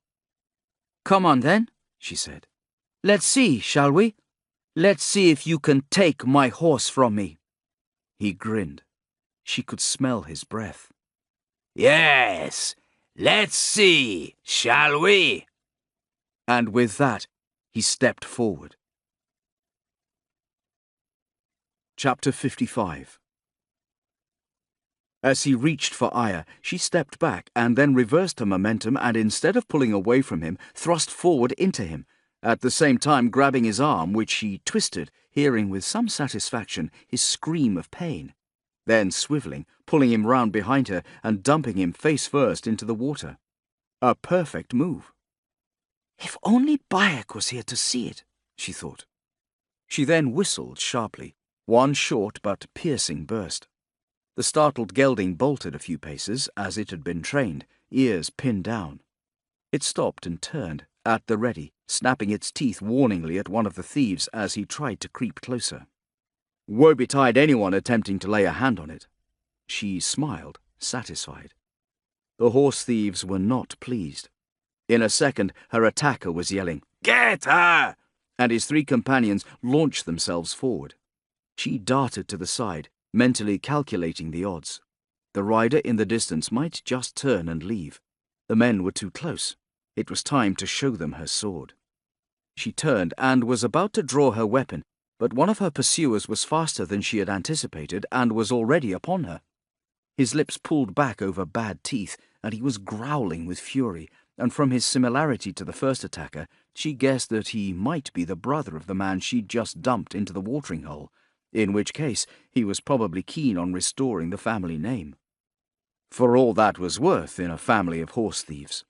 "Come on, then," she said. "Let's see, shall we? Let's see if you can take my horse from me." He grinned. She could smell his breath. "Yes, let's see, shall we?" And with that, he stepped forward. Chapter 55. As he reached for Aya, she stepped back and then reversed her momentum and instead of pulling away from him, thrust forward into him, at the same time grabbing his arm, which she twisted, hearing with some satisfaction his scream of pain, then swiveling, pulling him round behind her and dumping him face first into the water. A perfect move. "If only Bayek was here to see it," she thought. She then whistled sharply, one short but piercing burst. The startled gelding bolted a few paces, as it had been trained, ears pinned down. It stopped and turned, at the ready, snapping its teeth warningly at one of the thieves as he tried to creep closer. Woe betide anyone attempting to lay a hand on it. She smiled, satisfied. The horse thieves were not pleased. In a second, her attacker was yelling, "Get her!" and his three companions launched themselves forward. She darted to the side, mentally calculating the odds. The rider in the distance might just turn and leave. The men were too close. It was time to show them her sword. She turned and was about to draw her weapon, but one of her pursuers was faster than she had anticipated and was already upon her. His lips pulled back over bad teeth, and he was growling with fury, and from his similarity to the first attacker, she guessed that he might be the brother of the man she'd just dumped into the watering hole, in which case he was probably keen on restoring the family name. For all that was worth in a family of horse thieves.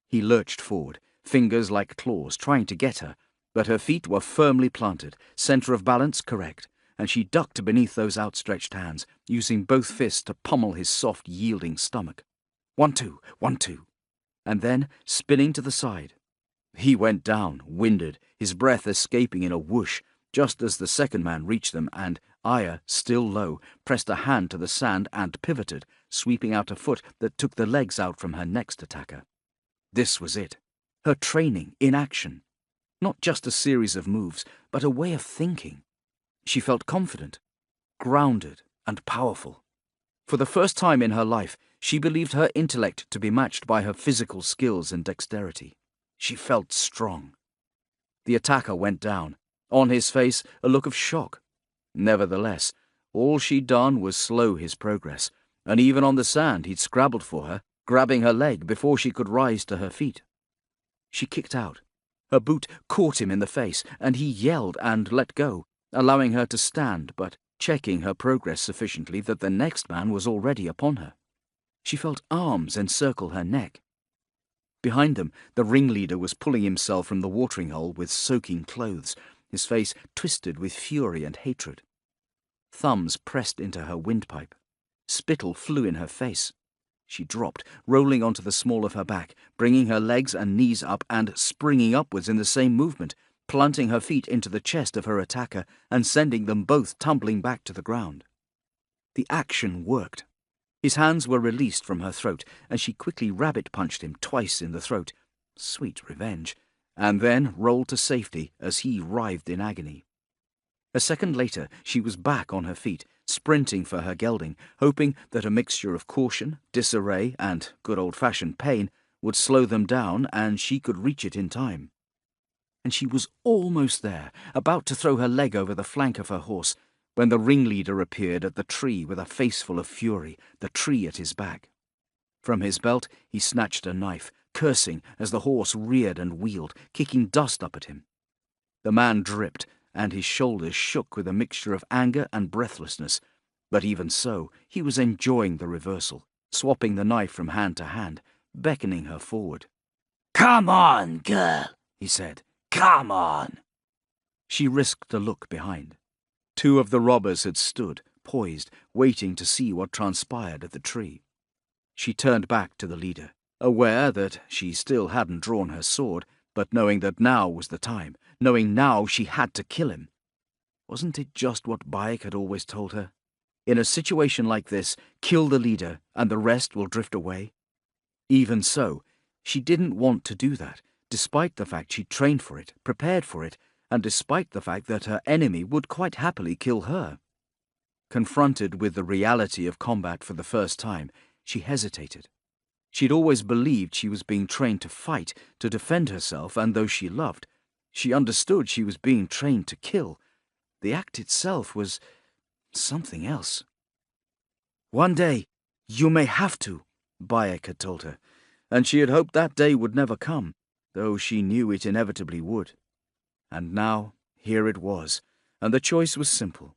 He lurched forward, fingers like claws, trying to get her, but her feet were firmly planted, centre of balance correct, and she ducked beneath those outstretched hands, using both fists to pummel his soft, yielding stomach. 1-2, 1-2. And then, spinning to the side. He went down, winded, his breath escaping in a whoosh, just as the second man reached them, and Aya, still low, pressed a hand to the sand and pivoted, sweeping out a foot that took the legs out from her next attacker. This was it. Her training in action. Not just a series of moves, but a way of thinking. She felt confident, grounded, and powerful. For the first time in her life, she believed her intellect to be matched by her physical skills and dexterity. She felt strong. The attacker went down, on his face a look of shock. Nevertheless, all she'd done was slow his progress, and even on the sand he'd scrabbled for her, grabbing her leg before she could rise to her feet. She kicked out. Her boot caught him in the face, and he yelled and let go, allowing her to stand, but checking her progress sufficiently that the next man was already upon her. She felt arms encircle her neck. Behind them, the ringleader was pulling himself from the watering hole with soaking clothes, his face twisted with fury and hatred. Thumbs pressed into her windpipe. Spittle flew in her face. She dropped, rolling onto the small of her back, bringing her legs and knees up and springing upwards in the same movement, planting her feet into the chest of her attacker and sending them both tumbling back to the ground. The action worked. His hands were released from her throat, and she quickly rabbit-punched him twice in the throat. Sweet revenge. And then rolled to safety as he writhed in agony. A second later, she was back on her feet, sprinting for her gelding, hoping that a mixture of caution, disarray, and good old-fashioned pain would slow them down and she could reach it in time. And she was almost there, about to throw her leg over the flank of her horse, when the ringleader appeared at the tree with a face full of fury, the tree at his back. From his belt he snatched a knife, cursing as the horse reared and wheeled, kicking dust up at him. The man dripped, and his shoulders shook with a mixture of anger and breathlessness, but even so, he was enjoying the reversal, swapping the knife from hand to hand, beckoning her forward. "Come on, girl," he said. "Come on." She risked a look behind. Two of the robbers had stood, poised, waiting to see what transpired at the tree. She turned back to the leader, aware that she still hadn't drawn her sword, but knowing that now was the time, knowing now she had to kill him. Wasn't it just what Bayek had always told her? In a situation like this, kill the leader and the rest will drift away. Even so, she didn't want to do that, despite the fact she'd trained for it, prepared for it, and despite the fact that her enemy would quite happily kill her. Confronted with the reality of combat for the first time, she hesitated. She'd always believed she was being trained to fight, to defend herself, and though she loved, she understood she was being trained to kill. The act itself was something else. "One day, you may have to," Bayek had told her, and she had hoped that day would never come, though she knew it inevitably would. And now, here it was, and the choice was simple.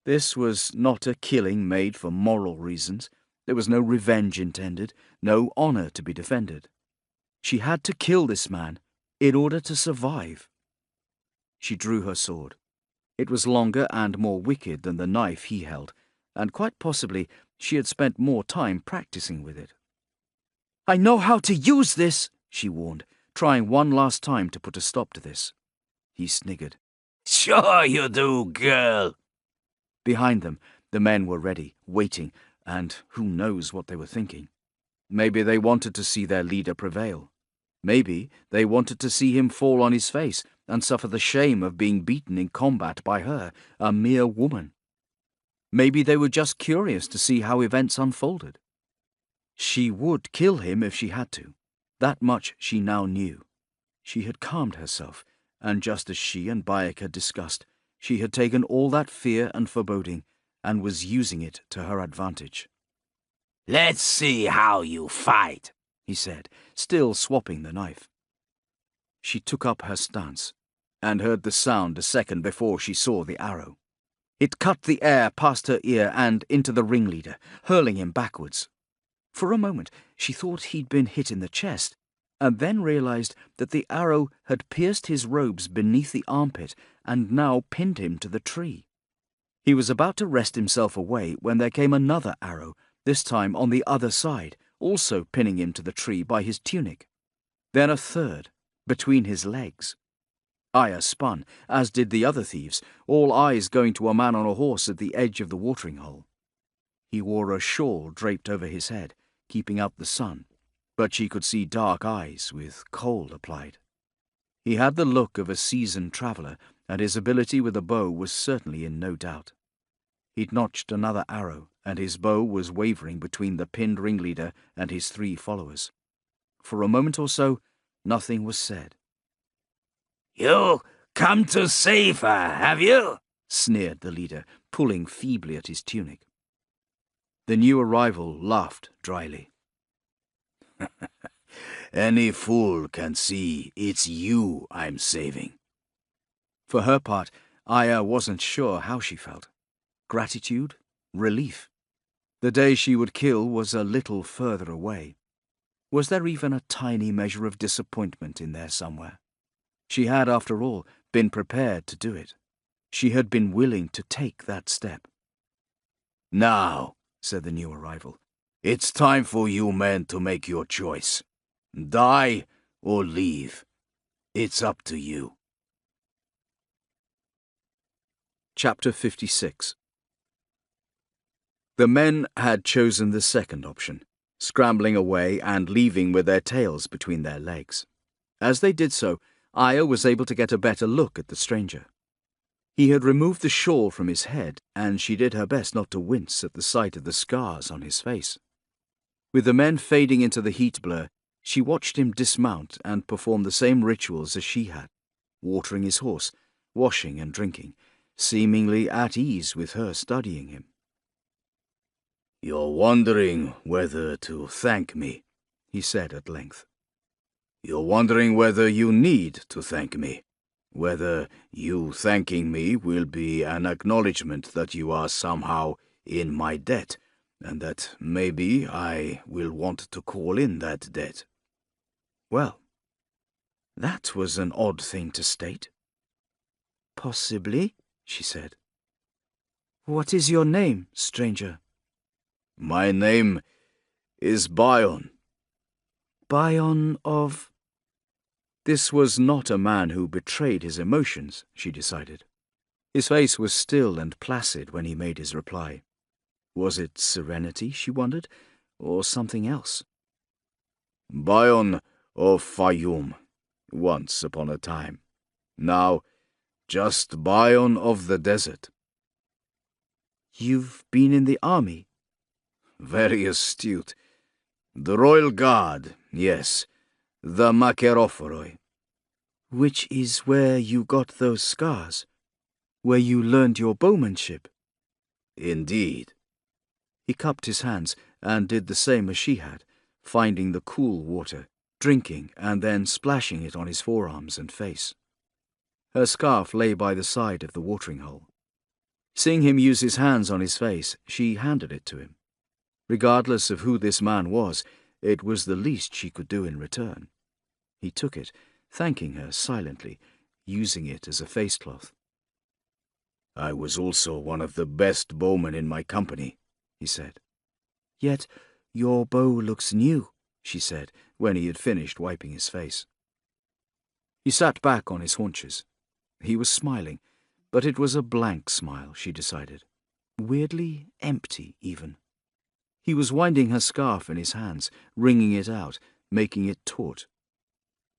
This was not a killing made for moral reasons. There was no revenge intended, no honor to be defended. She had to kill this man in order to survive. She drew her sword. It was longer and more wicked than the knife he held, and quite possibly she had spent more time practicing with it. "I know how to use this," she warned, trying one last time to put a stop to this. He sniggered. "Sure you do, girl." Behind them, the men were ready, waiting, and who knows what they were thinking. Maybe they wanted to see their leader prevail. Maybe they wanted to see him fall on his face and suffer the shame of being beaten in combat by her, a mere woman. Maybe they were just curious to see how events unfolded. She would kill him if she had to. That much she now knew. She had calmed herself, and just as she and Bayek had discussed, she had taken all that fear and foreboding and was using it to her advantage. "Let's see how you fight," he said, still swapping the knife. She took up her stance, and heard the sound a second before she saw the arrow. It cut the air past her ear and into the ringleader, hurling him backwards. For a moment she thought he'd been hit in the chest, and then realized that the arrow had pierced his robes beneath the armpit and now pinned him to the tree. He was about to wrest himself away when there came another arrow, this time on the other side, also pinning him to the tree by his tunic. Then a third, between his legs. Aya spun, as did the other thieves, all eyes going to a man on a horse at the edge of the watering hole. He wore a shawl draped over his head, keeping out the sun, but she could see dark eyes with kohl applied. He had the look of a seasoned traveller, and his ability with a bow was certainly in no doubt. He'd notched another arrow, and his bow was wavering between the pinned ringleader and his 3 followers. For a moment or so, nothing was said. "You come to save her, have you?" sneered the leader, pulling feebly at his tunic. The new arrival laughed dryly. "Any fool can see it's you I'm saving." For her part, Aya wasn't sure how she felt. Gratitude? Relief? The day she would kill was a little further away. Was there even a tiny measure of disappointment in there somewhere? She had, after all, been prepared to do it. She had been willing to take that step. "Now," said the new arrival, "it's time for you men to make your choice. Die or leave. It's up to you." Chapter 56. The men had chosen the second option, scrambling away and leaving with their tails between their legs. As they did so, Aya was able to get a better look at the stranger. He had removed the shawl from his head, and she did her best not to wince at the sight of the scars on his face. With the men fading into the heat blur, she watched him dismount and perform the same rituals as she had, watering his horse, washing and drinking, seemingly at ease with her studying him. "You're wondering whether to thank me," he said at length. "You're wondering whether you need to thank me, whether you thanking me will be an acknowledgement that you are somehow in my debt, and that maybe I will want to call in that debt." Well, that was an odd thing to state. "Possibly," she said. "What is your name, stranger?" "My name is Bowden." "Bowden of—" This was not a man who betrayed his emotions, she decided. His face was still and placid when he made his reply. Was it serenity, she wondered, or something else? "Bowden of Fayoum, once upon a time. Now, just Bowden of the desert." "You've been in the army?" "Very astute. The Royal Guard, yes. The Makerophoroi." "Which is where you got those scars? Where you learned your bowmanship?" "Indeed." He cupped his hands and did the same as she had, finding the cool water, drinking and then splashing it on his forearms and face. Her scarf lay by the side of the watering hole. Seeing him use his hands on his face, she handed it to him. Regardless of who this man was, it was the least she could do in return. He took it, thanking her silently, using it as a face-cloth. I was also one of the best bowmen in my company, he said. Yet your bow looks new, she said, when he had finished wiping his face. He sat back on his haunches. He was smiling, but it was a blank smile, she decided. Weirdly empty, even. He was winding her scarf in his hands, wringing it out, making it taut.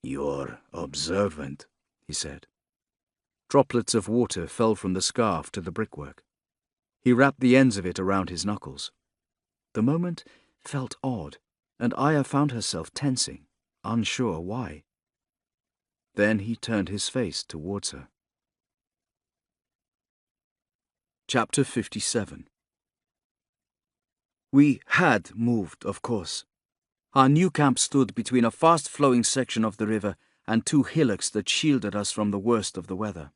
You're observant, he said. Droplets of water fell from the scarf to the brickwork. He wrapped the ends of it around his knuckles. The moment felt odd, and Aya found herself tensing, unsure why. Then he turned his face towards her. Chapter 57. We had moved, of course. Our new camp stood between a fast-flowing section of the river and two hillocks that shielded us from the worst of the weather.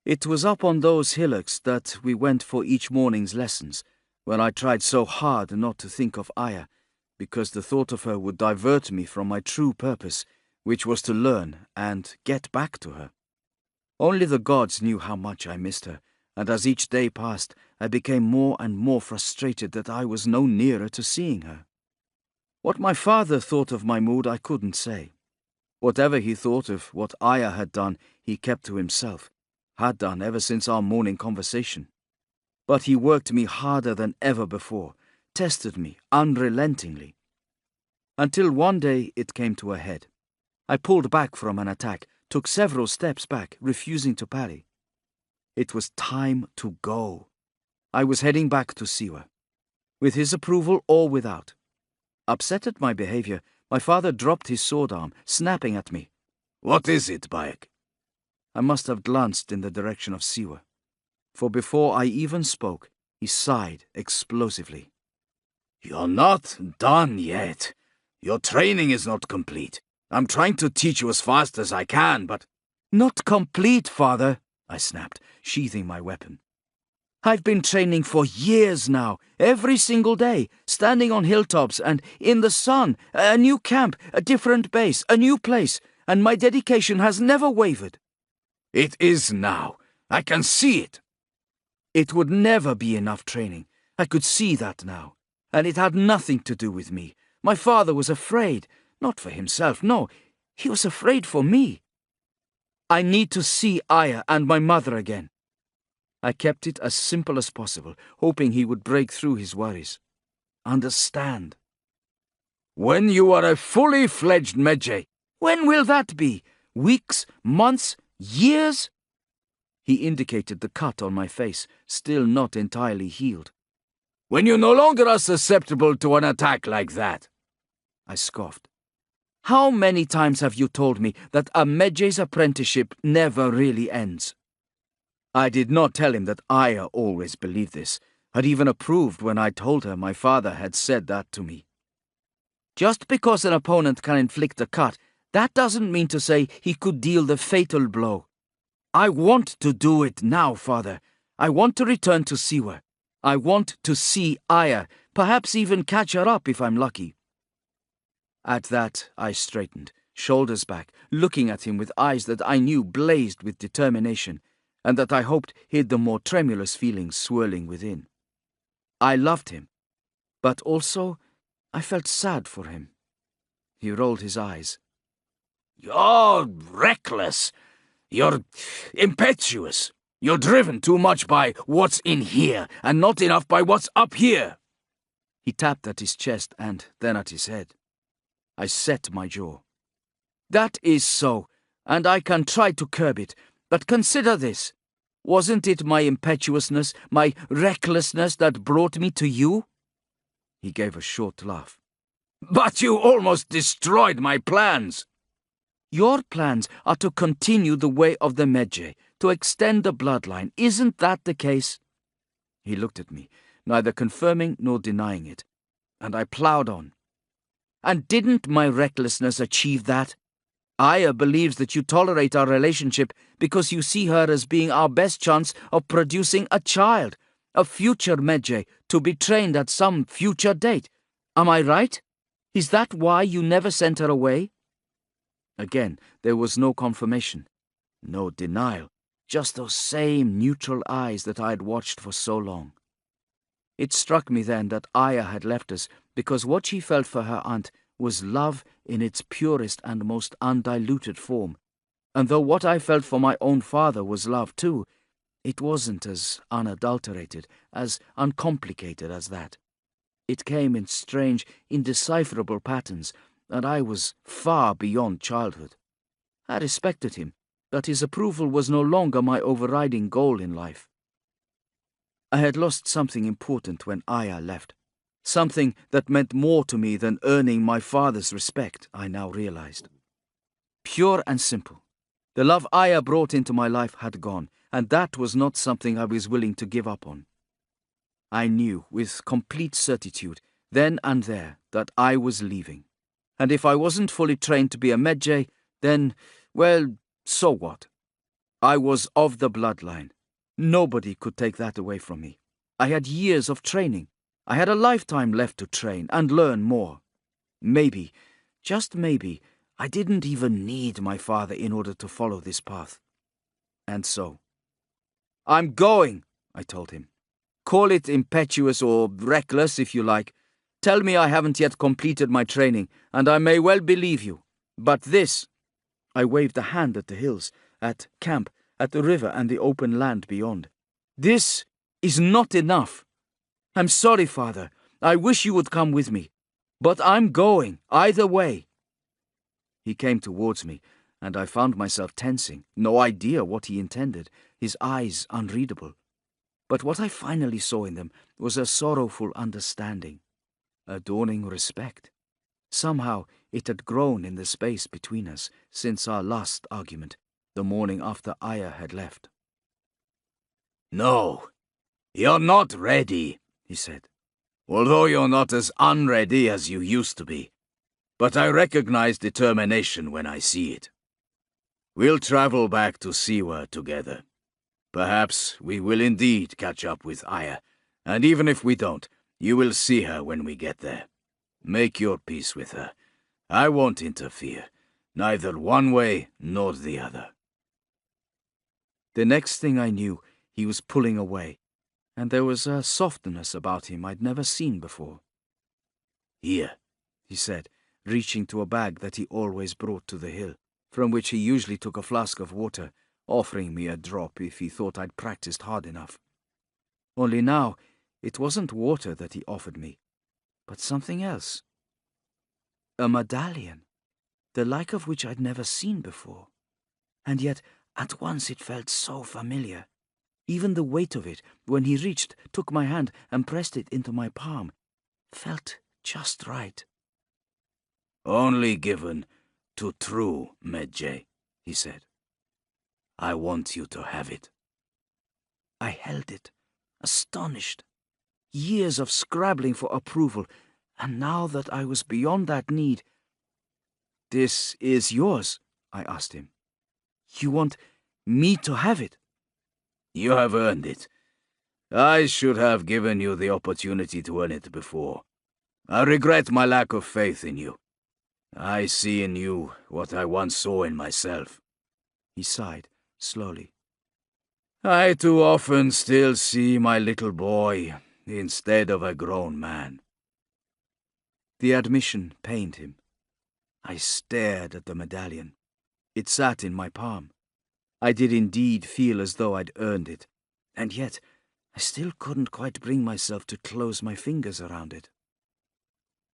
It was up on those hillocks that we went for each morning's lessons, when I tried so hard not to think of Aya, because the thought of her would divert me from my true purpose, which was to learn and get back to her. Only the gods knew how much I missed her, and as each day passed, I became more and more frustrated that I was no nearer to seeing her. What my father thought of my mood I couldn't say. Whatever he thought of what Aya had done, he kept to himself, had done ever since our morning conversation. But he worked me harder than ever before, tested me unrelentingly. Until one day it came to a head. I pulled back from an attack, took several steps back, refusing to parry. It was time to go. I was heading back to Siwa, with his approval or without. Upset at my behavior, my father dropped his sword arm, snapping at me. What is it, Bayek? I must have glanced in the direction of Siwa, for before I even spoke, he sighed explosively. You're not done yet. Your training is not complete. I'm trying to teach you as fast as I can, but... Not complete, father, I snapped, sheathing my weapon. I've been training for years now, every single day, standing on hilltops and in the sun, a new camp, a different base, a new place, and my dedication has never wavered. It is now. I can see it. It would never be enough training. I could see that now. And it had nothing to do with me. My father was afraid, not for himself, no, he was afraid for me. I need to see Aya and my mother again. I kept it as simple as possible, hoping he would break through his worries. Understand. When you are a fully fledged Medjay. When will that be? Weeks, months, years? He indicated the cut on my face, still not entirely healed. When you no longer are susceptible to an attack like that. I scoffed. How many times have you told me that a Medjay's apprenticeship never really ends? I did not tell him that Aya always believed this, had even approved when I told her my father had said that to me. Just because an opponent can inflict a cut, that doesn't mean to say he could deal the fatal blow. I want to do it now, father. I want to return to Siwa. I want to see Aya, perhaps even catch her up if I'm lucky. At that, I straightened, shoulders back, looking at him with eyes that I knew blazed with determination, and that I hoped hid the more tremulous feelings swirling within. I loved him, but also I felt sad for him. He rolled his eyes. You're reckless. You're impetuous. You're driven too much by what's in here and not enough by what's up here. He tapped at his chest and then at his head. I set my jaw. That is so, and I can try to curb it, but consider this. Wasn't it my impetuousness, my recklessness that brought me to you? He gave a short laugh. But you almost destroyed my plans. Your plans are to continue the way of the Medjay, to extend the bloodline. Isn't that the case? He looked at me, neither confirming nor denying it, and I ploughed on. And didn't my recklessness achieve that? Aya believes that you tolerate our relationship because you see her as being our best chance of producing a child, a future Medjay, to be trained at some future date. Am I right? Is that why you never sent her away? Again, there was no confirmation, no denial. just those same neutral eyes that I had watched for so long. It struck me then that Aya had left us because what she felt for her aunt was love in its purest and most undiluted form, and though what I felt for my own father was love too, it wasn't as unadulterated, as uncomplicated as that. It came in strange, indecipherable patterns, and I was far beyond childhood. I respected him, but his approval was no longer my overriding goal in life. I had lost something important when Aya left. Something that meant more to me than earning my father's respect, I now realized. Pure and simple. The love Aya brought into my life had gone, and that was not something I was willing to give up on. I knew with complete certitude, then and there, that I was leaving. And if I wasn't fully trained to be a Medjay, then, well, so what? I was of the bloodline. Nobody could take that away from me. I had years of training. I had a lifetime left to train and learn more. Maybe, just maybe, I didn't even need my father in order to follow this path. And so, "I'm going," I told him. "Call it impetuous or reckless if you like. Tell me I haven't yet completed my training, and I may well believe you. But this," I waved a hand at the hills, at camp, at the river and the open land beyond. "This is not enough. I'm sorry, Father. I wish you would come with me. But I'm going, either way." He came towards me, and I found myself tensing, no idea what he intended, his eyes unreadable. But what I finally saw in them was a sorrowful understanding, a dawning respect. Somehow it had grown in the space between us since our last argument, the morning after Aya had left. "No, you're not ready," he said. "Although you're not as unready as you used to be. But I recognize determination when I see it. We'll travel back to Siwa together. Perhaps we will indeed catch up with Aya, and even if we don't, you will see her when we get there. Make your peace with her. I won't interfere, neither one way nor the other." The next thing I knew, he was pulling away, and there was a softness about him I'd never seen before. "Here," he said, reaching to a bag that he always brought to the hill, from which he usually took a flask of water, offering me a drop if he thought I'd practiced hard enough. Only now, it wasn't water that he offered me, but something else. A medallion, the like of which I'd never seen before. And yet, at once it felt so familiar. Even the weight of it, when he reached, took my hand and pressed it into my palm, felt just right. "Only given to true Medjay," he said. "I want you to have it." I held it, astonished. Years of scrabbling for approval, and now that I was beyond that need— "This is yours?" I asked him. "You want me to have it?" "You have earned it. I should have given you the opportunity to earn it before. I regret my lack of faith in you. I see in you what I once saw in myself." He sighed, slowly. "I too often still see my little boy instead of a grown man." The admission pained him. I stared at the medallion. It sat in my palm. I did indeed feel as though I'd earned it, and yet I still couldn't quite bring myself to close my fingers around it.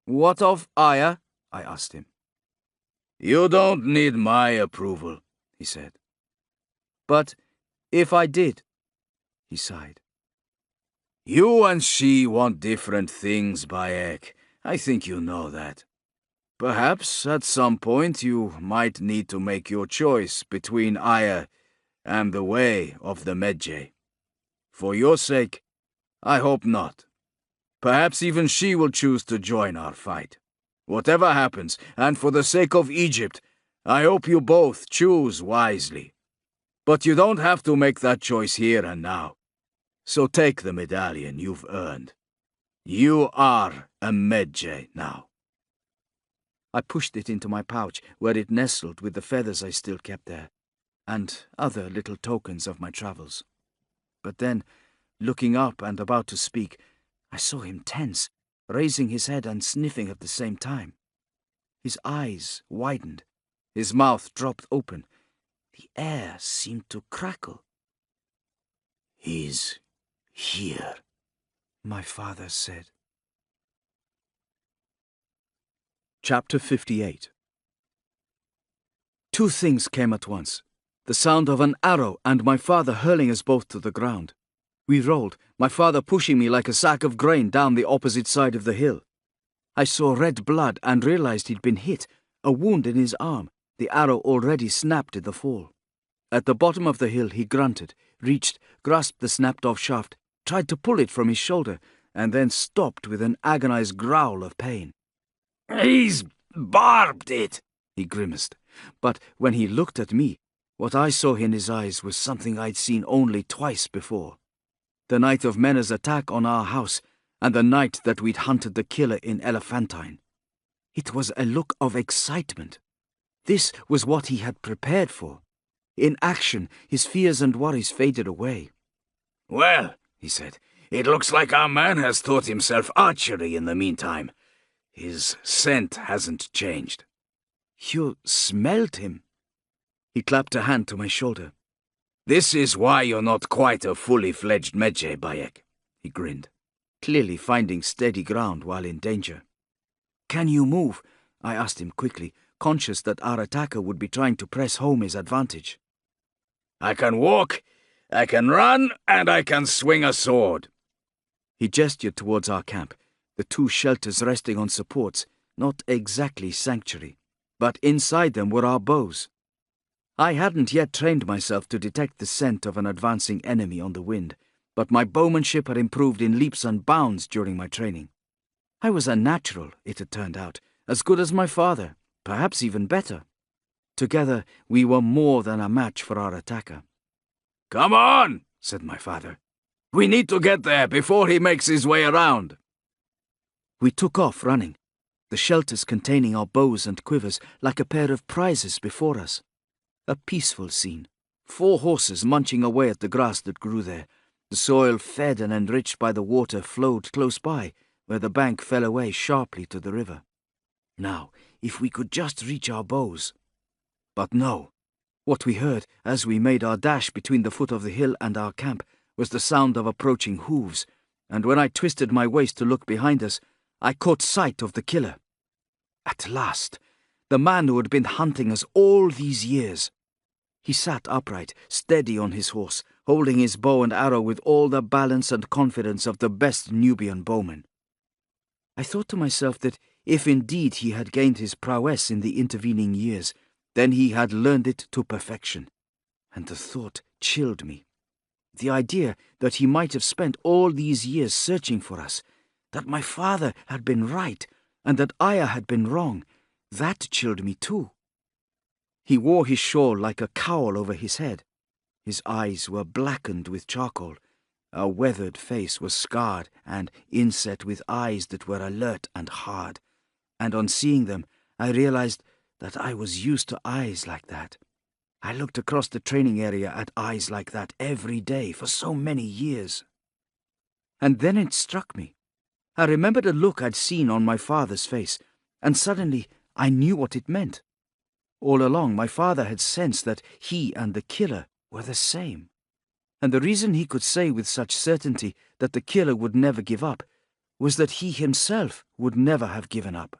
"What of Aya?" I asked him. "You don't need my approval," he said. "But if I did?" He sighed. "You and she want different things, Bayek. I think you know that. Perhaps at some point you might need to make your choice between Aya and the way of the Medjay. For your sake, I hope not. Perhaps even she will choose to join our fight. Whatever happens, and for the sake of Egypt, I hope you both choose wisely. But you don't have to make that choice here and now. So take the medallion you've earned. You are a Medjay now." I pushed it into my pouch, where it nestled with the feathers I still kept there. and other little tokens of my travels. But then, looking up and about to speak, I saw him tense, raising his head and sniffing at the same time. His eyes widened, his mouth dropped open. The air seemed to crackle. "He's here," my father said. Chapter 58. Two things came at once. The sound of an arrow and my father hurling us both to the ground. We rolled, my father pushing me like a sack of grain down the opposite side of the hill. I saw red blood and realized he'd been hit, a wound in his arm, the arrow already snapped in the fall. At the bottom of the hill he grunted, reached, grasped the snapped-off shaft, tried to pull it from his shoulder, and then stopped with an agonized growl of pain. "He's barbed it," he grimaced. But when he looked at me, what I saw in his eyes was something I'd seen only twice before. The night of Mena's attack on our house, and the night that we'd hunted the killer in Elephantine. It was a look of excitement. This was what he had prepared for. In action, his fears and worries faded away. "Well," he said, "it looks like our man has taught himself archery in the meantime. His scent hasn't changed." You smelled him? He clapped a hand to my shoulder. "This is why you're not quite a fully fledged Medjay, Bayek," he grinned, clearly finding steady ground while in danger. Can you move? I asked him quickly, conscious that our attacker would be trying to press home his advantage. "I can walk, I can run, and I can swing a sword." He gestured towards our camp, the two shelters resting on supports, not exactly sanctuary, but inside them were our bows. I hadn't yet trained myself to detect the scent of an advancing enemy on the wind, but my bowmanship had improved in leaps and bounds during my training. I was a natural, it had turned out, as good as my father, perhaps even better. Together, we were more than a match for our attacker. "Come on," said my father. "We need to get there before he makes his way around." We took off running, the shelters containing our bows and quivers like a pair of prizes before us. A peaceful scene, 4 horses munching away at the grass that grew there. The soil, fed and enriched by the water, flowed close by, where the bank fell away sharply to the river. Now, if we could just reach our bows. But no. What we heard, as we made our dash between the foot of the hill and our camp, was the sound of approaching hooves, and when I twisted my waist to look behind us, I caught sight of the killer. At last, the man who had been hunting us all these years. He sat upright, steady on his horse, holding his bow and arrow with all the balance and confidence of the best Nubian bowman. I thought to myself that if indeed he had gained his prowess in the intervening years, then he had learned it to perfection. And the thought chilled me. The idea that he might have spent all these years searching for us, that my father had been right, and that Aya had been wrong, that chilled me too. He wore his shawl like a cowl over his head. His eyes were blackened with charcoal. A weathered face was scarred and inset with eyes that were alert and hard. And on seeing them, I realized that I was used to eyes like that. I looked across the training area at eyes like that every day for so many years. And then it struck me. I remembered a look I'd seen on my father's face, and suddenly I knew what it meant. All along, my father had sensed that he and the killer were the same. And the reason he could say with such certainty that the killer would never give up was that he himself would never have given up.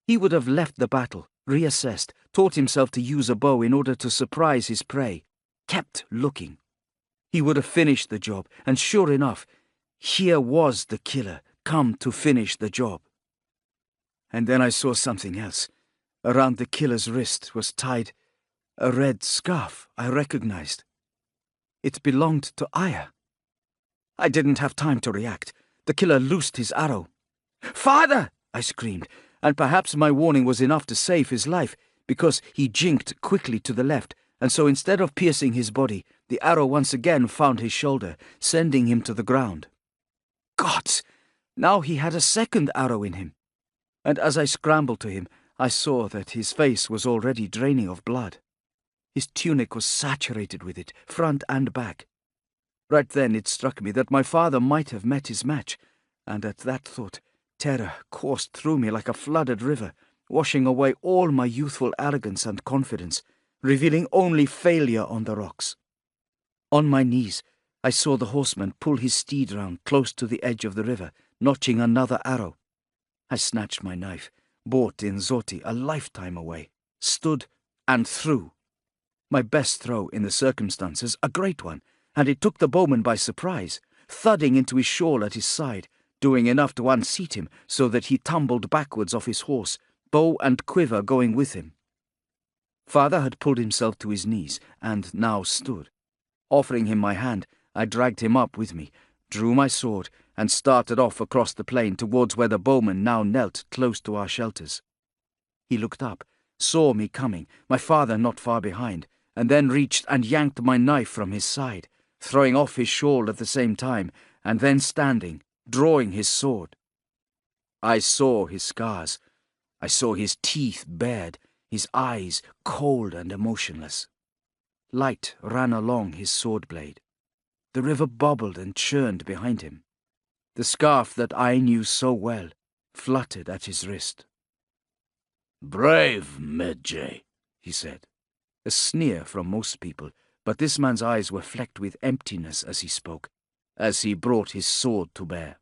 He would have left the battle, reassessed, taught himself to use a bow in order to surprise his prey, kept looking. He would have finished the job, and sure enough, here was the killer, come to finish the job. And then I saw something else. Around the killer's wrist was tied a red scarf I recognized. It belonged to Aya. I didn't have time to react. The killer loosed his arrow. "Father!" I screamed, and perhaps my warning was enough to save his life, because he jinked quickly to the left, and so instead of piercing his body, the arrow once again found his shoulder, sending him to the ground. Gods! Now he had a second arrow in him. And as I scrambled to him, I saw that his face was already draining of blood. His tunic was saturated with it, front and back. Right then it struck me that my father might have met his match, and at that thought, terror coursed through me like a flooded river, washing away all my youthful arrogance and confidence, revealing only failure on the rocks. On my knees, I saw the horseman pull his steed round close to the edge of the river, notching another arrow. I snatched my knife, bought in Zoti a lifetime away, stood and threw. My best throw in the circumstances, a great one, and it took the bowman by surprise, thudding into his shawl at his side, doing enough to unseat him so that he tumbled backwards off his horse, bow and quiver going with him. Father had pulled himself to his knees, and now stood. Offering him my hand, I dragged him up with me, drew my sword, and started off across the plain towards where the bowman now knelt close to our shelters. He looked up, saw me coming, my father not far behind, and then reached and yanked my knife from his side, throwing off his shawl at the same time, and then standing, drawing his sword. I saw his scars. I saw his teeth bared, his eyes cold and emotionless. Light ran along his sword blade. The river bubbled and churned behind him. The scarf that I knew so well fluttered at his wrist. "Brave, Medjay," he said. A sneer from most people, but this man's eyes were flecked with emptiness as he spoke, as he brought his sword to bear.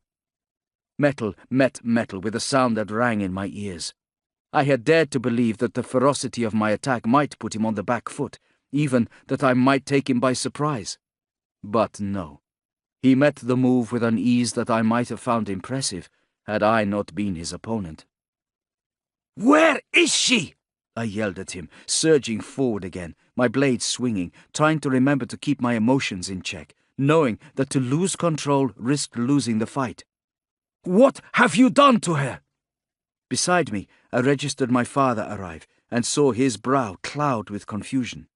Metal met metal with a sound that rang in my ears. I had dared to believe that the ferocity of my attack might put him on the back foot, even that I might take him by surprise. But no. He met the move with an ease that I might have found impressive, had I not been his opponent. "Where is she?" I yelled at him, surging forward again, my blade swinging, trying to remember to keep my emotions in check, knowing that to lose control risked losing the fight. "What have you done to her?" Beside me, I registered my father arrive, and saw his brow cloud with confusion.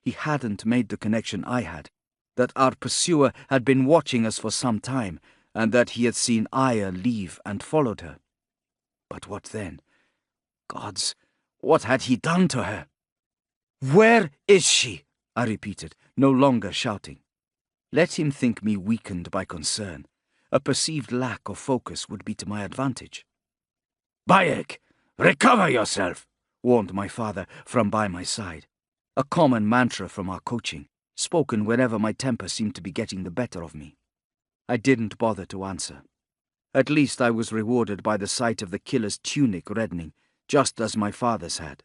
He hadn't made the connection I had, that our pursuer had been watching us for some time, and that he had seen Aya leave and followed her. But what then? Gods, what had he done to her? "Where is she?" I repeated, no longer shouting. Let him think me weakened by concern. A perceived lack of focus would be to my advantage. "Bayek, recover yourself," warned my father from by my side. A common mantra from our coaching, spoken whenever my temper seemed to be getting the better of me. I didn't bother to answer. At least I was rewarded by the sight of the killer's tunic reddening, just as my father's had.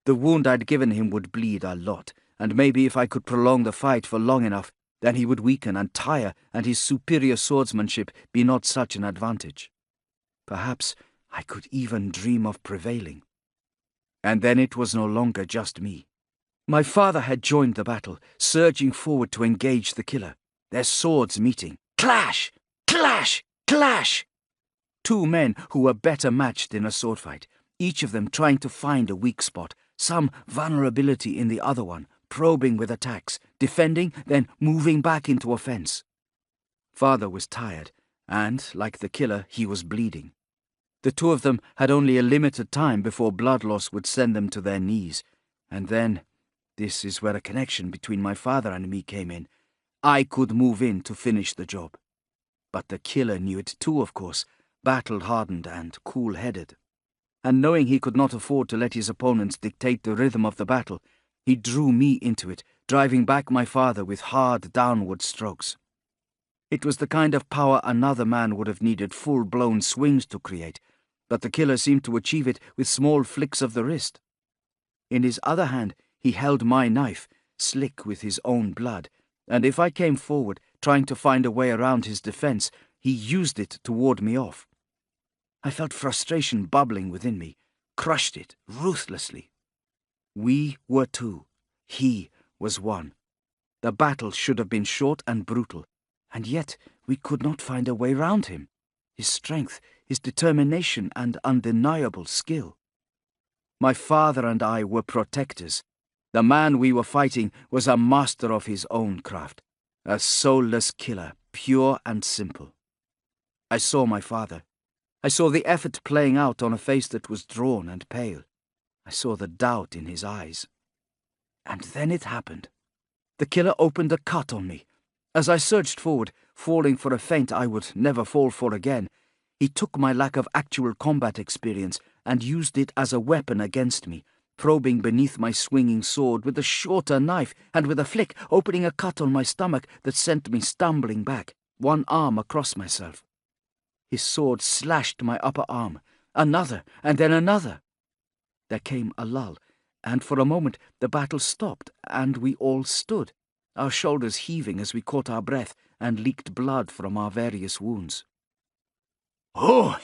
The wound I'd given him would bleed a lot, and maybe if I could prolong the fight for long enough, then he would weaken and tire, and his superior swordsmanship be not such an advantage. Perhaps I could even dream of prevailing. And then it was no longer just me. My father had joined the battle, surging forward to engage the killer, their swords meeting. Clash! Clash! Clash! Two men who were better matched in a sword fight, each of them trying to find a weak spot, some vulnerability in the other one, probing with attacks, defending, then moving back into offense. Father was tired, and, like the killer, he was bleeding. The two of them had only a limited time before blood loss would send them to their knees, and then, this is where a connection between my father and me came in, I could move in to finish the job. But the killer knew it too, of course, battle-hardened and cool-headed. And knowing he could not afford to let his opponents dictate the rhythm of the battle, he drew me into it, driving back my father with hard downward strokes. It was the kind of power another man would have needed full-blown swings to create, but the killer seemed to achieve it with small flicks of the wrist. In his other hand, he held my knife, slick with his own blood, and if I came forward, trying to find a way around his defense, he used it to ward me off. I felt frustration bubbling within me, crushed it ruthlessly. We were two. He was one. The battle should have been short and brutal, and yet we could not find a way round him. His strength, his determination, and undeniable skill. My father and I were protectors. The man we were fighting was a master of his own craft, a soulless killer, pure and simple. I saw my father. I saw the effort playing out on a face that was drawn and pale. I saw the doubt in his eyes. And then it happened. The killer opened a cut on me. As I surged forward, falling for a feint I would never fall for again, he took my lack of actual combat experience and used it as a weapon against me, probing beneath my swinging sword with a shorter knife and with a flick opening a cut on my stomach that sent me stumbling back, one arm across myself. His sword slashed my upper arm, another, and then another. There came a lull, and for a moment the battle stopped, and we all stood, our shoulders heaving as we caught our breath and leaked blood from our various wounds. "Who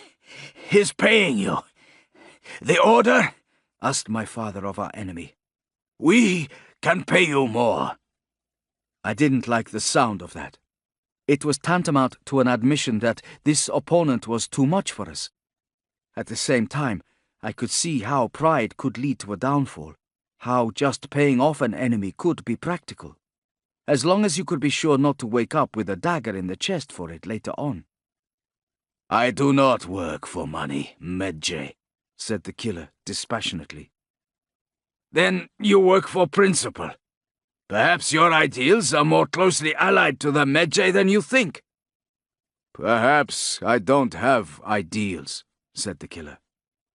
is paying you? The order?" asked my father of our enemy. "We can pay you more." I didn't like the sound of that. It was tantamount to an admission that this opponent was too much for us. At the same time, I could see how pride could lead to a downfall, how just paying off an enemy could be practical, as long as you could be sure not to wake up with a dagger in the chest for it later on. "I do not work for money, Medjay," said the killer dispassionately. "Then you work for principle. Perhaps your ideals are more closely allied to the Medjay than you think." "Perhaps I don't have ideals," said the killer.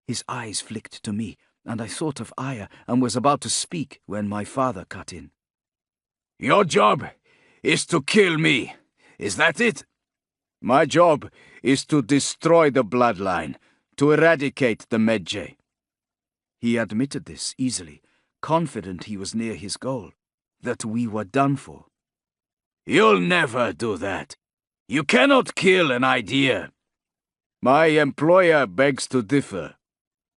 His eyes flicked to me, and I thought of Aya and was about to speak when my father cut in. "Your job is to kill me. Is that it?" "My job is to destroy the bloodline, to eradicate the Medjay." He admitted this easily, confident he was near his goal, that we were done for. "You'll never do that. You cannot kill an idea." "My employer begs to differ."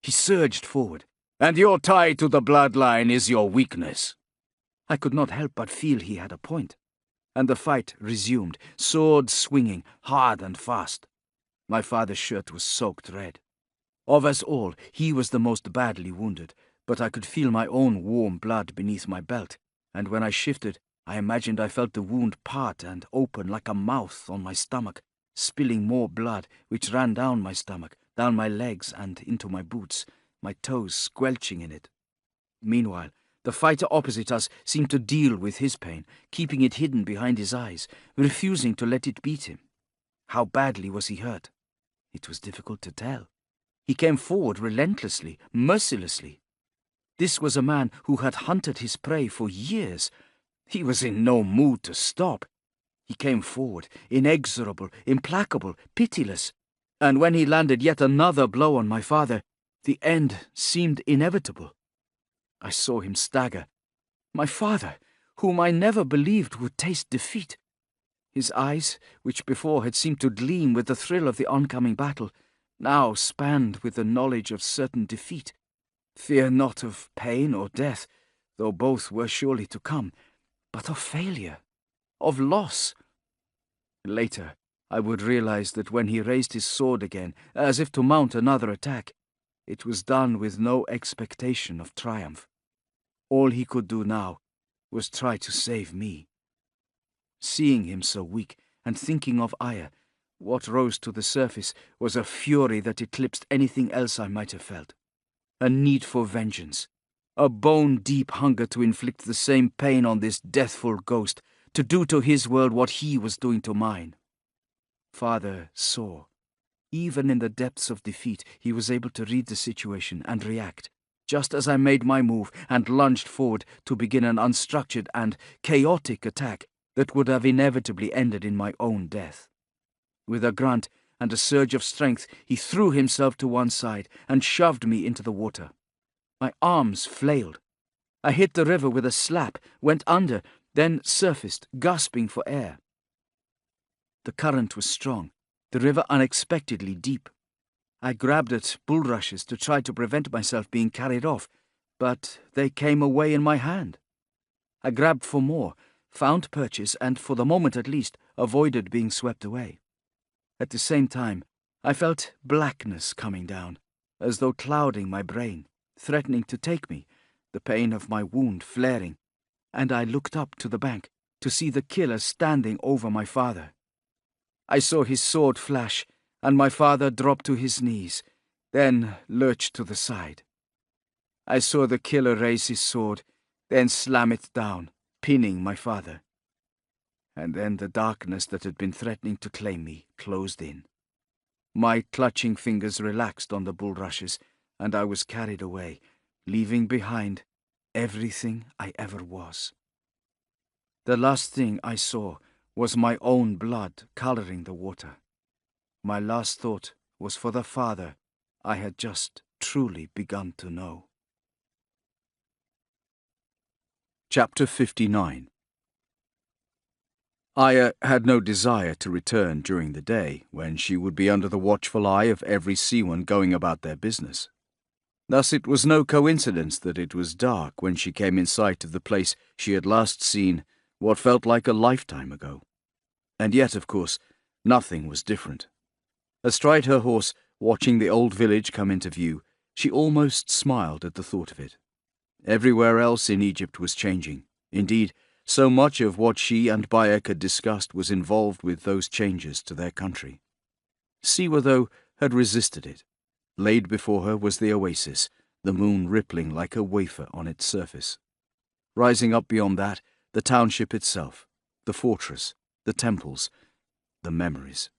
He surged forward. "And your tie to the bloodline is your weakness." I could not help but feel he had a point, and the fight resumed, sword swinging, hard and fast. My father's shirt was soaked red. Of us all, he was the most badly wounded, but I could feel my own warm blood beneath my belt, and when I shifted, I imagined I felt the wound part and open like a mouth on my stomach, spilling more blood, which ran down my stomach, down my legs and into my boots, my toes squelching in it. Meanwhile, the fighter opposite us seemed to deal with his pain, keeping it hidden behind his eyes, refusing to let it beat him. How badly was he hurt? It was difficult to tell. He came forward relentlessly, mercilessly. This was a man who had hunted his prey for years. He was in no mood to stop. He came forward, inexorable, implacable, pitiless, and when he landed yet another blow on my father, the end seemed inevitable. I saw him stagger. My father, whom I never believed would taste defeat. His eyes, which before had seemed to gleam with the thrill of the oncoming battle, now spanned with the knowledge of certain defeat. Fear not of pain or death, though both were surely to come, but of failure, of loss. Later, I would realize that when he raised his sword again, as if to mount another attack, it was done with no expectation of triumph. All he could do now was try to save me. Seeing him so weak, and thinking of Aya, what rose to the surface was a fury that eclipsed anything else I might have felt. A need for vengeance, a bone-deep hunger to inflict the same pain on this deathful ghost, to do to his world what he was doing to mine. Father saw. Even in the depths of defeat, he was able to read the situation and react, just as I made my move and lunged forward to begin an unstructured and chaotic attack that would have inevitably ended in my own death. With a grunt and a surge of strength, he threw himself to one side and shoved me into the water. My arms flailed. I hit the river with a slap, went under, then surfaced, gasping for air. The current was strong, the river unexpectedly deep. I grabbed at bulrushes to try to prevent myself being carried off, but they came away in my hand. I grabbed for more, found purchase, and for the moment at least, avoided being swept away. At the same time, I felt blackness coming down, as though clouding my brain, threatening to take me, the pain of my wound flaring, and I looked up to the bank to see the killer standing over my father. I saw his sword flash, and my father drop to his knees, then lurch to the side. I saw the killer raise his sword, then slam it down, pinning my father. And then the darkness that had been threatening to claim me closed in. My clutching fingers relaxed on the bulrushes, and I was carried away, leaving behind everything I ever was. The last thing I saw was my own blood coloring the water. My last thought was for the father I had just truly begun to know. Chapter 59. Aya had no desire to return during the day, when she would be under the watchful eye of every seaman going about their business. Thus it was no coincidence that it was dark when she came in sight of the place she had last seen what felt like a lifetime ago. And yet, of course, nothing was different. Astride her horse, watching the old village come into view, she almost smiled at the thought of it. Everywhere else in Egypt was changing. Indeed, so much of what she and Bayek had discussed was involved with those changes to their country. Siwa, though, had resisted it. Laid before her was the oasis, the moon rippling like a wafer on its surface. Rising up beyond that, the township itself, the fortress, the temples, the memories.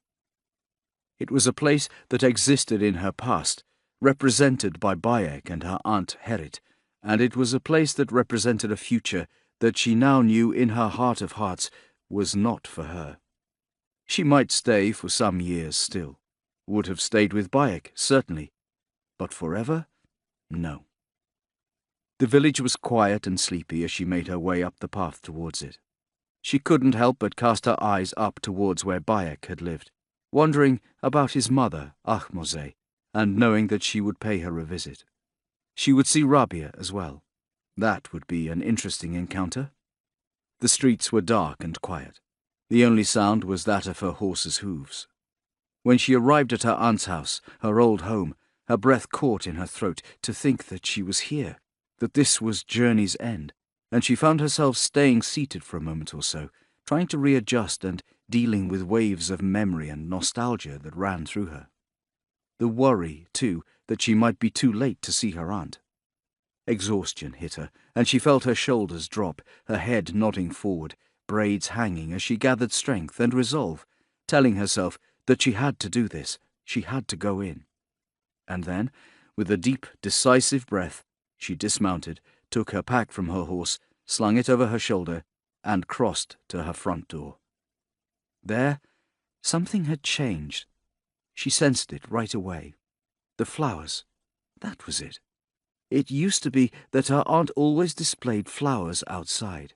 It was a place that existed in her past, represented by Bayek and her aunt Herit, and it was a place that represented a future that she now knew in her heart of hearts was not for her. She might stay for some years still, would have stayed with Bayek, certainly, but forever? No. The village was quiet and sleepy as she made her way up the path towards it. She couldn't help but cast her eyes up towards where Bayek had lived, wondering about his mother, Ahmose, and knowing that she would pay her a visit. She would see Rabia as well. That would be an interesting encounter. The streets were dark and quiet. The only sound was that of her horse's hooves. When she arrived at her aunt's house, her old home, her breath caught in her throat to think that she was here, that this was journey's end, and she found herself staying seated for a moment or so, trying to readjust and dealing with waves of memory and nostalgia that ran through her. The worry, too, that she might be too late to see her aunt. Exhaustion hit her, and she felt her shoulders drop, her head nodding forward, braids hanging as she gathered strength and resolve, telling herself that she had to do this, she had to go in. And then, with a deep, decisive breath, she dismounted, took her pack from her horse, slung it over her shoulder, and crossed to her front door. There, something had changed. She sensed it right away. The flowers, that was it. It used to be that her aunt always displayed flowers outside.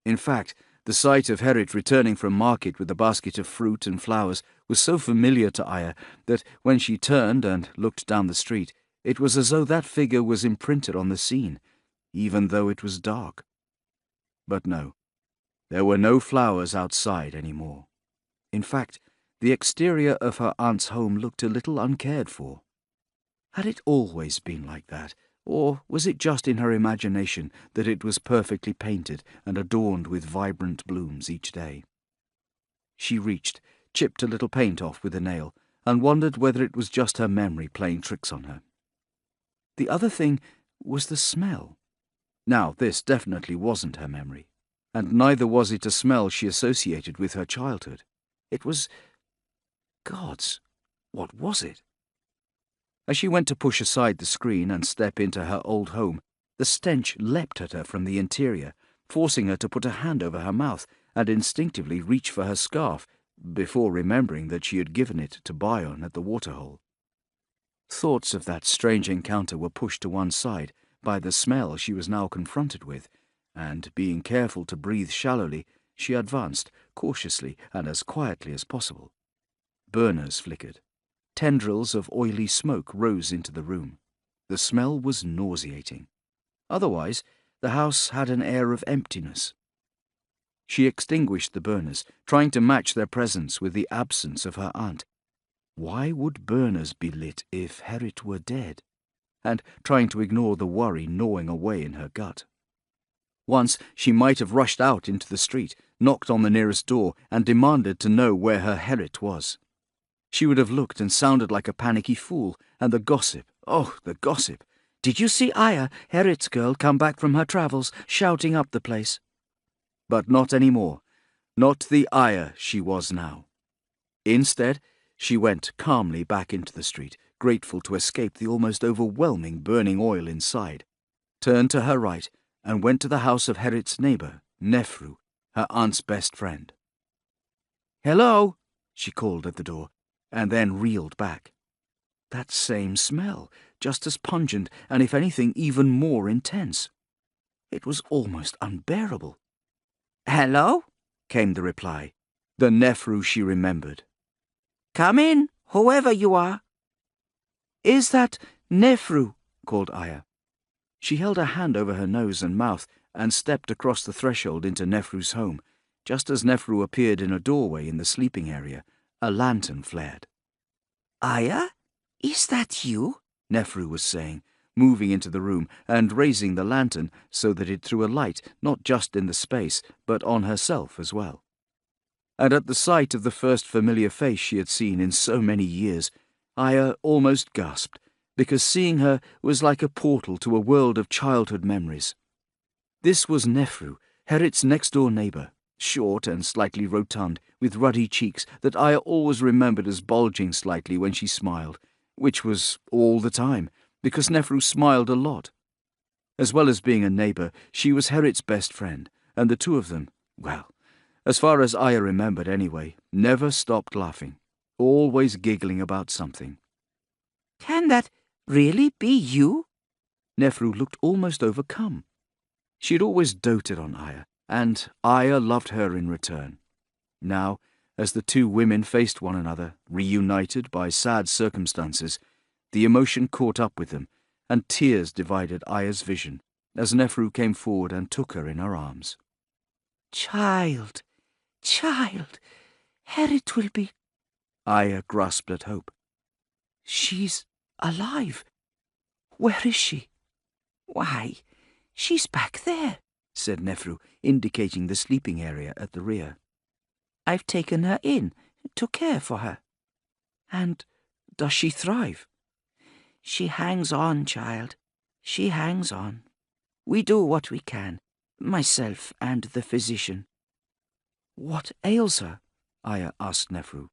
In fact, the sight of Herit returning from market with a basket of fruit and flowers was so familiar to Aya that when she turned and looked down the street, it was as though that figure was imprinted on the scene, even though it was dark. But no, there were no flowers outside any more. In fact, the exterior of her aunt's home looked a little uncared for. Had it always been like that? Or was it just in her imagination that it was perfectly painted and adorned with vibrant blooms each day? She reached, chipped a little paint off with a nail, and wondered whether it was just her memory playing tricks on her. The other thing was the smell. Now, this definitely wasn't her memory, and neither was it a smell she associated with her childhood. It was... Gods, what was it? As she went to push aside the screen and step into her old home, the stench leapt at her from the interior, forcing her to put a hand over her mouth and instinctively reach for her scarf, before remembering that she had given it to Bion at the waterhole. Thoughts of that strange encounter were pushed to one side by the smell she was now confronted with, and, being careful to breathe shallowly, she advanced, cautiously and as quietly as possible. Burners flickered. Tendrils of oily smoke rose into the room. The smell was nauseating. Otherwise, the house had an air of emptiness. She extinguished the burners, trying to match their presence with the absence of her aunt. Why would burners be lit if Herit were dead? And trying to ignore the worry gnawing away in her gut. Once she might have rushed out into the street, knocked on the nearest door, and demanded to know where her Herit was. She would have looked and sounded like a panicky fool, and the gossip, oh, the gossip, Did you see Aya, Herit's girl, come back from her travels, shouting up the place? But not any more. Not the Aya she was now. Instead, she went calmly back into the street, grateful to escape the almost overwhelming burning oil inside, turned to her right, and went to the house of Herit's neighbour, Nefru, her aunt's best friend. "Hello," she called at the door, and then reeled back. That same smell, just as pungent, and if anything, even more intense. It was almost unbearable. "Hello?" came the reply, the Nefru she remembered. "Come in, whoever you are." "Is that Nefru?" called Aya. She held a hand over her nose and mouth and stepped across the threshold into Nefru's home. Just as Nefru appeared in a doorway in the sleeping area, a lantern flared. "Aya, is that you?" Nefru was saying, moving into the room and raising the lantern so that it threw a light not just in the space, but on herself as well. And at the sight of the first familiar face she had seen in so many years, Aya almost gasped, because seeing her was like a portal to a world of childhood memories. This was Nefru, Herit's next-door neighbour, short and slightly rotund, with ruddy cheeks that Aya always remembered as bulging slightly when she smiled, which was all the time, because Nefru smiled a lot. As well as being a neighbour, she was Herit's best friend, and the two of them, well, as far as Aya remembered anyway, never stopped laughing, always giggling about something. "Can that really be you?" Nefru looked almost overcome. She had always doted on Aya, and Aya loved her in return. Now, as the two women faced one another, reunited by sad circumstances, the emotion caught up with them, and tears divided Aya's vision, as Nefru came forward and took her in her arms. Child, Herit will be..." Aya grasped at hope. "She's alive. Where is she?" "Why, she's back there," said Nefru, indicating the sleeping area at the rear. "I've taken her in to care for her." "And does she thrive?" "She hangs on, child. She hangs on. We do what we can, myself and the physician." "What ails her?" Aya asked Nefru.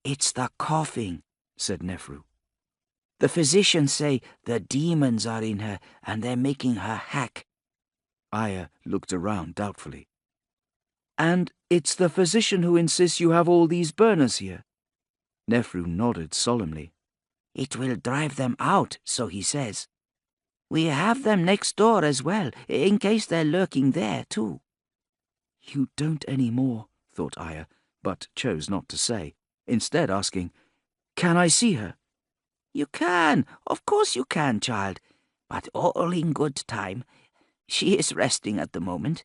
"It's the coughing," said Nefru. "The physicians say the demons are in her and they're making her hack." Aya looked around doubtfully. "And it's the physician who insists you have all these burners here?" Nefru nodded solemnly. "It will drive them out, so he says. We have them next door as well, in case they're lurking there too." "You don't any more," thought Aya, but chose not to say, instead asking, "Can I see her?" "You can, of course you can, child, but all in good time. She is resting at the moment,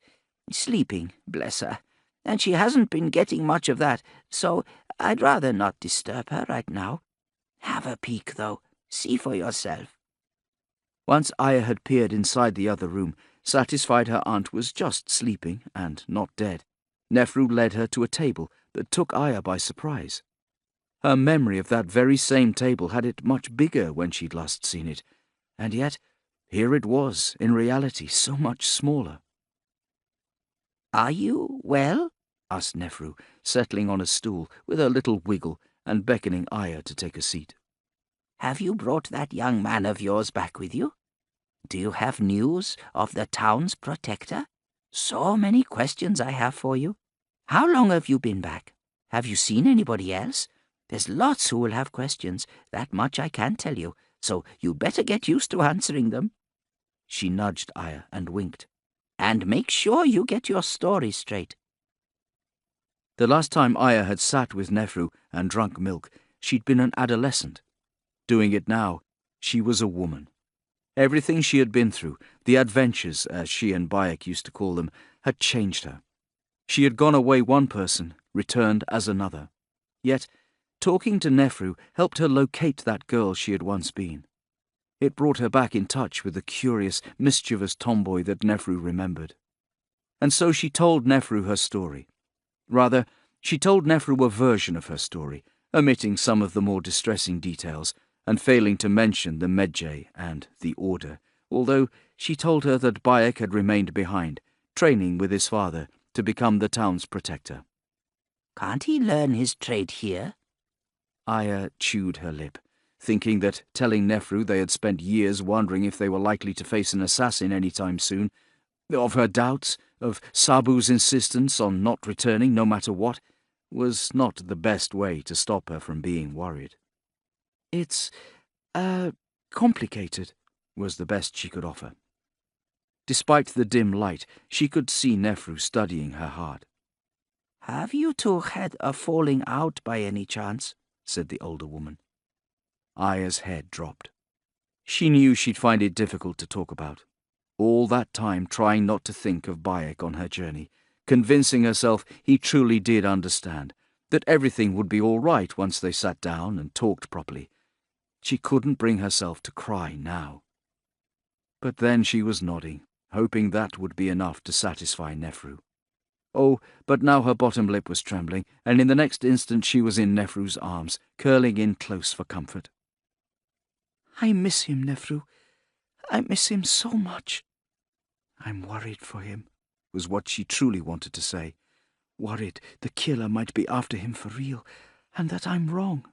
sleeping, bless her, and she hasn't been getting much of that, so I'd rather not disturb her right now. Have a peek, though. See for yourself." Once Aya had peered inside the other room, satisfied her aunt was just sleeping and not dead, Nefru led her to a table that took Aya by surprise. Her memory of that very same table had it much bigger when she'd last seen it, and yet here it was, in reality, so much smaller. "Are you well?" asked Nefru, settling on a stool with a little wiggle and beckoning Aya to take a seat. "Have you brought that young man of yours back with you? Do you have news of the town's protector? So many questions I have for you. How long have you been back? Have you seen anybody else? There's lots who will have questions, that much I can tell you, so you better get used to answering them." She nudged Aya and winked. "And make sure you get your story straight." The last time Aya had sat with Nefru and drunk milk, she'd been an adolescent. Doing it now, she was a woman. Everything she had been through, the adventures, as she and Bayek used to call them, had changed her. She had gone away one person, returned as another. Yet, talking to Nefru helped her locate that girl she had once been. It brought her back in touch with the curious, mischievous tomboy that Nefru remembered. And so she told Nefru her story. Rather, she told Nefru a version of her story, omitting some of the more distressing details, and failing to mention the Medjay and the Order, although she told her that Bayek had remained behind, training with his father to become the town's protector. Can't he learn his trade here? Aya chewed her lip, thinking that telling Nefru they had spent years wondering if they were likely to face an assassin any time soon, of her doubts, of Sabu's insistence on not returning no matter what, was not the best way to stop her from being worried. It's, complicated, was the best she could offer. Despite the dim light, she could see Nefru studying her hard. Have you two had a falling out by any chance? Said the older woman. Aya's head dropped. She knew she'd find it difficult to talk about. All that time trying not to think of Bayek on her journey, convincing herself he truly did understand, that everything would be all right once they sat down and talked properly. She couldn't bring herself to cry now. But then she was nodding, hoping that would be enough to satisfy Nefru. Oh, but now her bottom lip was trembling, and in the next instant she was in Nefru's arms, curling in close for comfort. I miss him, Nefru. I miss him so much. I'm worried for him, was what she truly wanted to say. Worried the killer might be after him for real, and that I'm wrong.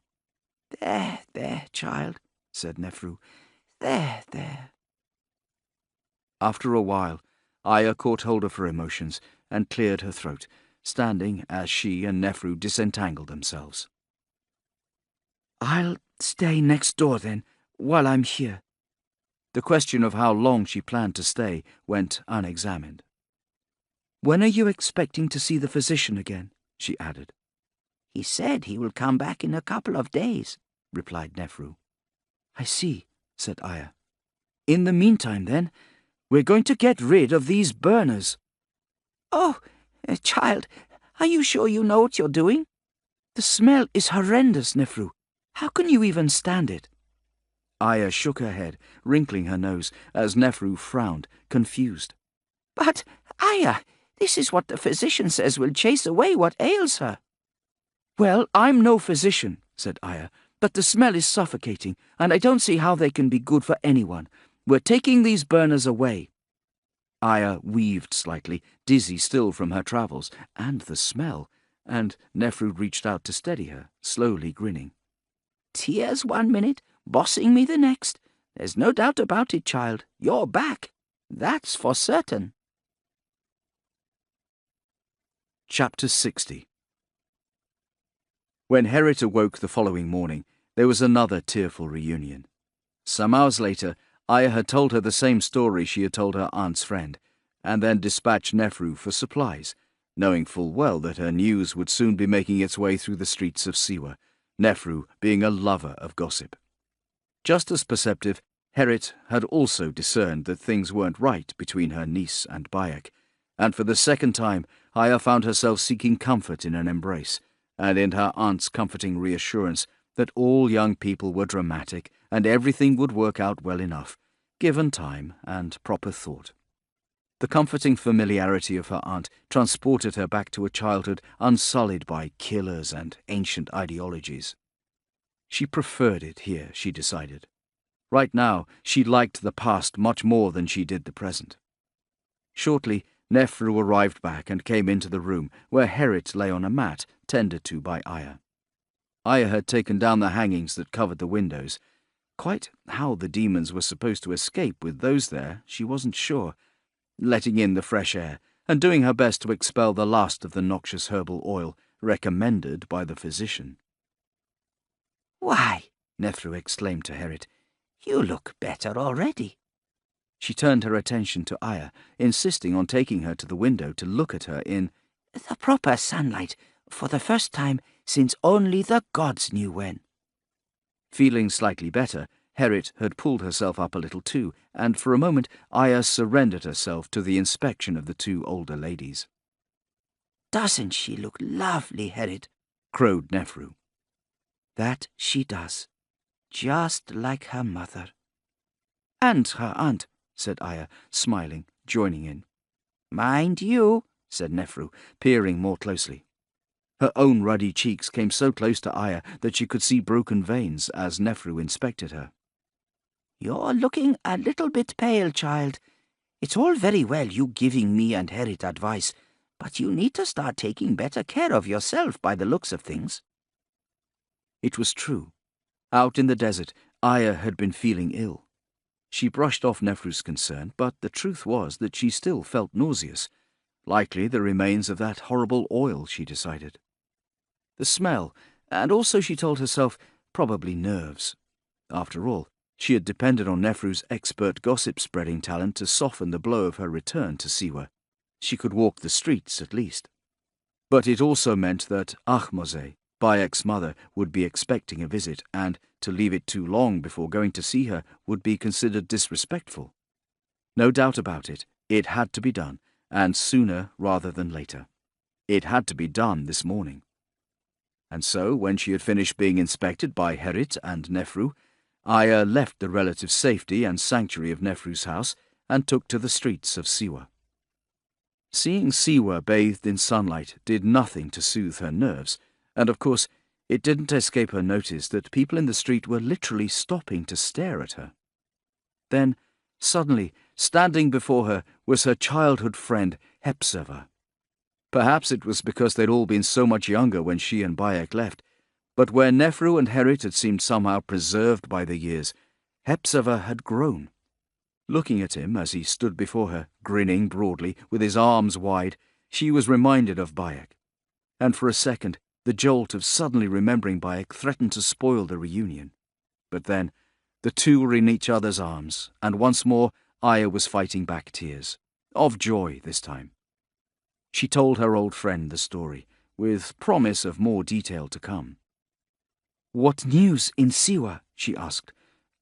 There, child, said Nefru. There. After a while, Aya caught hold of her emotions and cleared her throat, standing as she and Nefru disentangled themselves. I'll stay next door, then, while I'm here. The question of how long she planned to stay went unexamined. When are you expecting to see the physician again? She added. He said he will come back in a couple of days, replied Nefru. I see, said Aya. In the meantime, then, we're going to get rid of these burners. Oh, child, are you sure you know what you're doing? The smell is horrendous, Nefru. How can you even stand it? Aya shook her head, wrinkling her nose, as Nefru frowned, confused. But, Aya, this is what the physician says will chase away what ails her. Well, I'm no physician, said Aya, but the smell is suffocating, and I don't see how they can be good for anyone. We're taking these burners away. Aya weaved slightly, dizzy still from her travels, and the smell, and Nefru reached out to steady her, slowly grinning. Tears 1 minute, bossing me the next. There's no doubt about it, child. You're back. That's for certain. Chapter 60. When Herit awoke the following morning, there was another tearful reunion. Some hours later, Aya had told her the same story she had told her aunt's friend, and then dispatched Nefru for supplies, knowing full well that her news would soon be making its way through the streets of Siwa, Nefru being a lover of gossip. Just as perceptive, Herit had also discerned that things weren't right between her niece and Bayek, and for the second time Aya found herself seeking comfort in an embrace, and in her aunt's comforting reassurance that all young people were dramatic and everything would work out well enough, given time and proper thought. The comforting familiarity of her aunt transported her back to a childhood unsullied by killers and ancient ideologies. She preferred it here, she decided. Right now, she liked the past much more than she did the present. Shortly, Nefru arrived back and came into the room, where Herit lay on a mat, tended to by Aya. Aya had taken down the hangings that covered the windows. Quite how the demons were supposed to escape with those there, she wasn't sure, letting in the fresh air, and doing her best to expel the last of the noxious herbal oil recommended by the physician. Why, Nefru exclaimed to Herit, you look better already. She turned her attention to Aya, insisting on taking her to the window to look at her in the proper sunlight, for the first time since only the gods knew when. Feeling slightly better, Herit had pulled herself up a little too, and for a moment Aya surrendered herself to the inspection of the two older ladies. Doesn't she look lovely, Herit? Crowed Nefru. That she does, just like her mother. And her aunt, said Aya, smiling, joining in. Mind you, said Nefru, peering more closely. Her own ruddy cheeks came so close to Aya that she could see broken veins as Nefru inspected her. "You're looking a little bit pale, child. It's all very well you giving me and Herit advice, but you need to start taking better care of yourself by the looks of things." It was true. Out in the desert, Aya had been feeling ill. She brushed off Nefru's concern, but the truth was that she still felt nauseous. Likely the remains of that horrible oil, she decided. The smell, and also, she told herself, probably nerves. After all, she had depended on Nefru's expert gossip-spreading talent to soften the blow of her return to Siwa. She could walk the streets, at least. But it also meant that Ahmose, Bayek's mother, would be expecting a visit, and to leave it too long before going to see her would be considered disrespectful. No doubt about it, it had to be done, and sooner rather than later. It had to be done this morning. And so, when she had finished being inspected by Herit and Nefru, Aya left the relative safety and sanctuary of Nefru's house and took to the streets of Siwa. Seeing Siwa bathed in sunlight did nothing to soothe her nerves, and of course it didn't escape her notice that people in the street were literally stopping to stare at her. Then, suddenly, standing before her was her childhood friend Hepzibah. Perhaps it was because they'd all been so much younger when she and Bayek left, but where Nefru and Herit had seemed somehow preserved by the years, Hepzibah had grown. Looking at him as he stood before her, grinning broadly, with his arms wide, she was reminded of Bayek. And for a second, the jolt of suddenly remembering Bayek threatened to spoil the reunion. But then, the two were in each other's arms, and once more Aya was fighting back tears. Of joy this time. She told her old friend the story, with promise of more detail to come. "What news in Siwa?" she asked,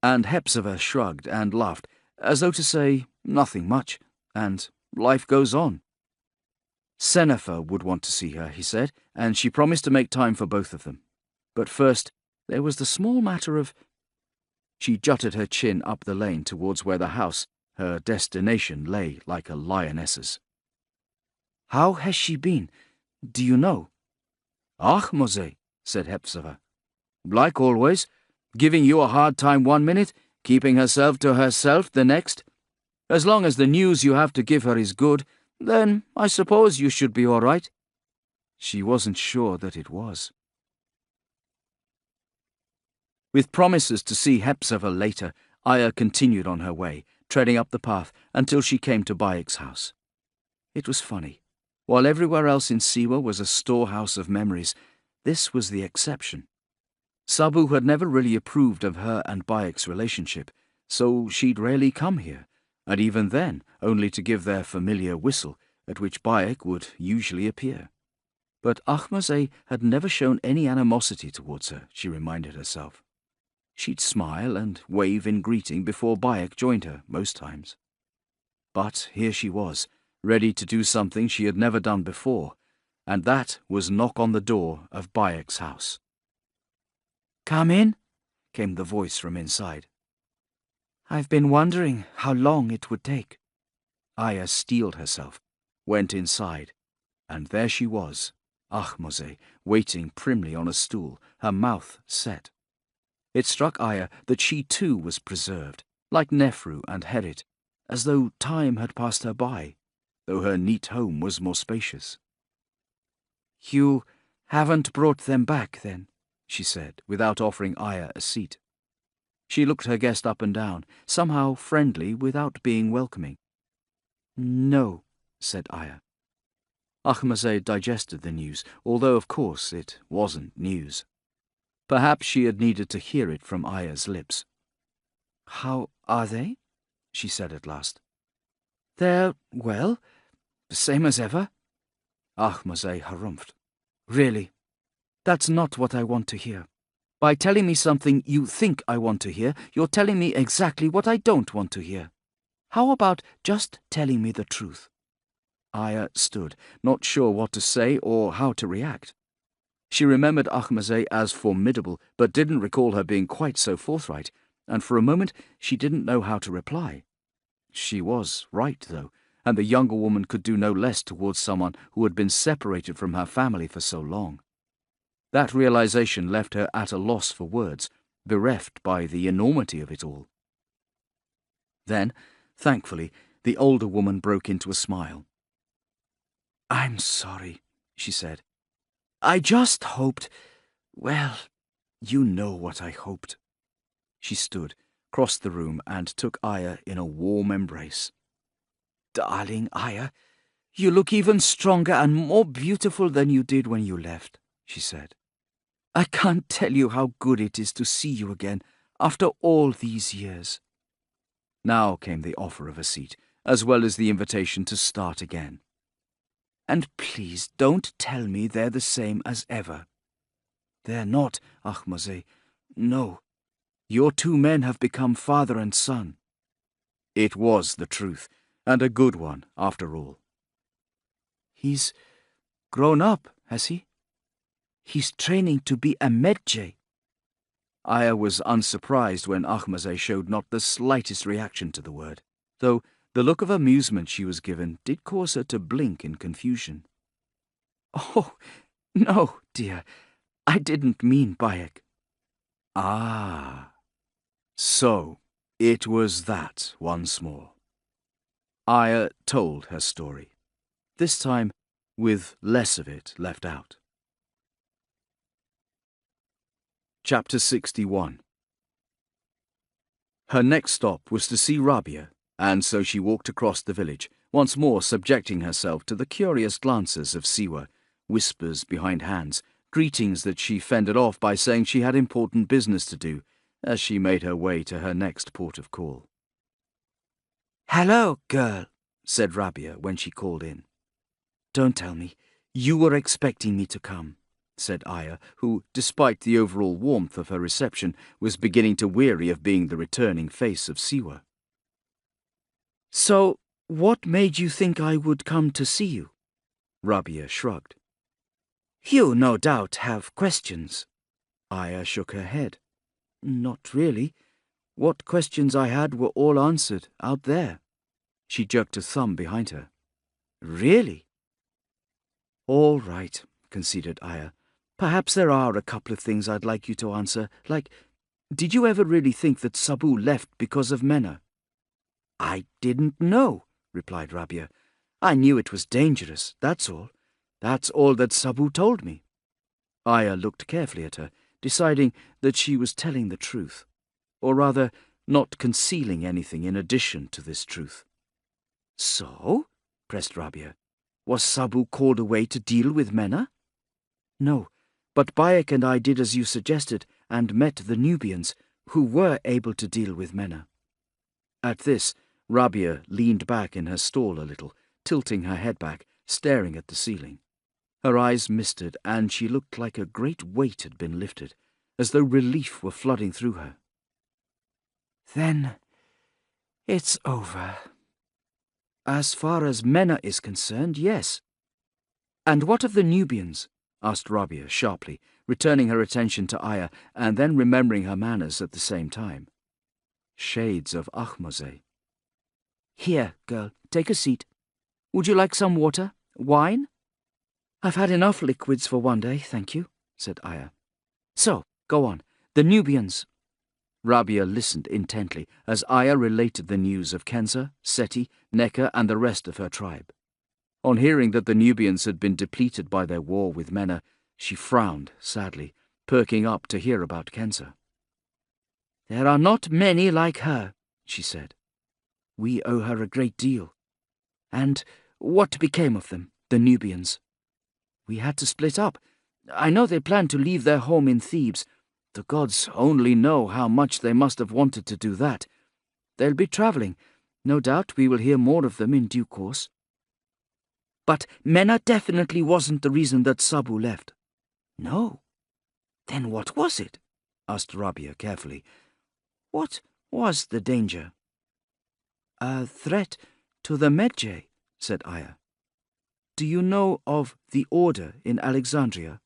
and Hepzibah shrugged and laughed, as though to say, nothing much, and life goes on. Senefer would want to see her, he said, and she promised to make time for both of them. But first, there was the small matter of... She jutted her chin up the lane towards where the house, her destination, lay like a lioness's. "How has she been? Do you know?" "Ahmose," said Hepzibah. "Like always, giving you a hard time one minute, keeping herself to herself the next. As long as the news you have to give her is good, then I suppose you should be all right." She wasn't sure that it was. With promises to see Hepzibah later, Aya continued on her way, treading up the path until she came to Bayek's house. It was funny. While everywhere else in Siwa was a storehouse of memories, this was the exception. Sabu had never really approved of her and Bayek's relationship, so she'd rarely come here, and even then only to give their familiar whistle, at which Bayek would usually appear. But Ahmose had never shown any animosity towards her, she reminded herself. She'd smile and wave in greeting before Bayek joined her, most times. But here she was, ready to do something she had never done before, and that was knock on the door of Bayek's house. "Come in," came the voice from inside. "I've been wondering how long it would take." Aya steeled herself, went inside, and there she was, Ahmose, waiting primly on a stool, her mouth set. It struck Aya that she too was preserved, like Nefru and Herit, as though time had passed her by, though her neat home was more spacious. "You haven't brought them back, then?" she said, without offering Aya a seat. She looked her guest up and down, somehow friendly without being welcoming. "No," said Aya. Ahmose digested the news, although of course it wasn't news. Perhaps she had needed to hear it from Aya's lips. "How are they?" she said at last. "They're, well, the same as ever." Ahmose harumphed. "Really? That's not what I want to hear. By telling me something you think I want to hear, you're telling me exactly what I don't want to hear. How about just telling me the truth?" Aya stood, not sure what to say or how to react. She remembered Ahmose as formidable, but didn't recall her being quite so forthright, and for a moment she didn't know how to reply. She was right, though, and the younger woman could do no less towards someone who had been separated from her family for so long. That realization left her at a loss for words, bereft by the enormity of it all. Then, thankfully, the older woman broke into a smile. "I'm sorry," she said. "I just hoped... well, you know what I hoped." She stood, crossed the room, and took Aya in a warm embrace. "Darling Aya, you look even stronger and more beautiful than you did when you left," she said. "I can't tell you how good it is to see you again after all these years." Now came the offer of a seat, as well as the invitation to start again. "And please don't tell me they're the same as ever." "They're not, Ahmose. No. Your two men have become father and son." It was the truth, and a good one, after all. "He's grown up, has he? He's training to be a Medjay." Aya was unsurprised when Ahmose showed not the slightest reaction to the word, though the look of amusement she was given did cause her to blink in confusion. "Oh, no, dear. I didn't mean Bayek." Ah. So, it was that once more. Aya told her story, this time with less of it left out. Chapter 61. Her next stop was to see Rabia, and so she walked across the village, once more subjecting herself to the curious glances of Siwa, whispers behind hands, greetings that she fended off by saying she had important business to do, as she made her way to her next port of call. "Hello, girl," said Rabia when she called in. "Don't tell me. You were expecting me to come," said Aya, who, despite the overall warmth of her reception, was beginning to weary of being the returning face of Siwa. "So, what made you think I would come to see you?" Rabia shrugged. "You no doubt have questions." Aya shook her head. "Not really. What questions I had were all answered out there." She jerked a thumb behind her. "Really?" "All right," conceded Aya. "Perhaps there are a couple of things I'd like you to answer, like, did you ever really think that Sabu left because of Mena?" "I didn't know," replied Rabia. "I knew it was dangerous, that's all. That's all that Sabu told me." Aya looked carefully at her, deciding that she was telling the truth, or rather, not concealing anything in addition to this truth. "So?" pressed Rabia. "Was Sabu called away to deal with Mena?" "No, but Bayek and I did as you suggested and met the Nubians, who were able to deal with Mena." At this, Rabia leaned back in her stall a little, tilting her head back, staring at the ceiling. Her eyes misted, and she looked like a great weight had been lifted, as though relief were flooding through her. "Then it's over. As far as Mena is concerned, yes." "And what of the Nubians?" asked Rabia sharply, returning her attention to Aya and then remembering her manners at the same time. Shades of Ahmose. "Here, girl, take a seat. Would you like some water? Wine?" "I've had enough liquids for one day, thank you," said Aya. "So, go on. The Nubians." Rabia listened intently as Aya related the news of Kenza, Seti, Neka, and the rest of her tribe. On hearing that the Nubians had been depleted by their war with Mena, she frowned sadly, perking up to hear about Kenza. "There are not many like her," she said. "We owe her a great deal. And what became of them, the Nubians?" "We had to split up. I know they planned to leave their home in Thebes. The gods only know how much they must have wanted to do that. They'll be travelling. No doubt we will hear more of them in due course." "But Mena definitely wasn't the reason that Sabu left." "No. Then what was it?" asked Rabia carefully. "What was the danger?" "A threat to the Medjay," said Aya. "Do you know of the Order in Alexandria?"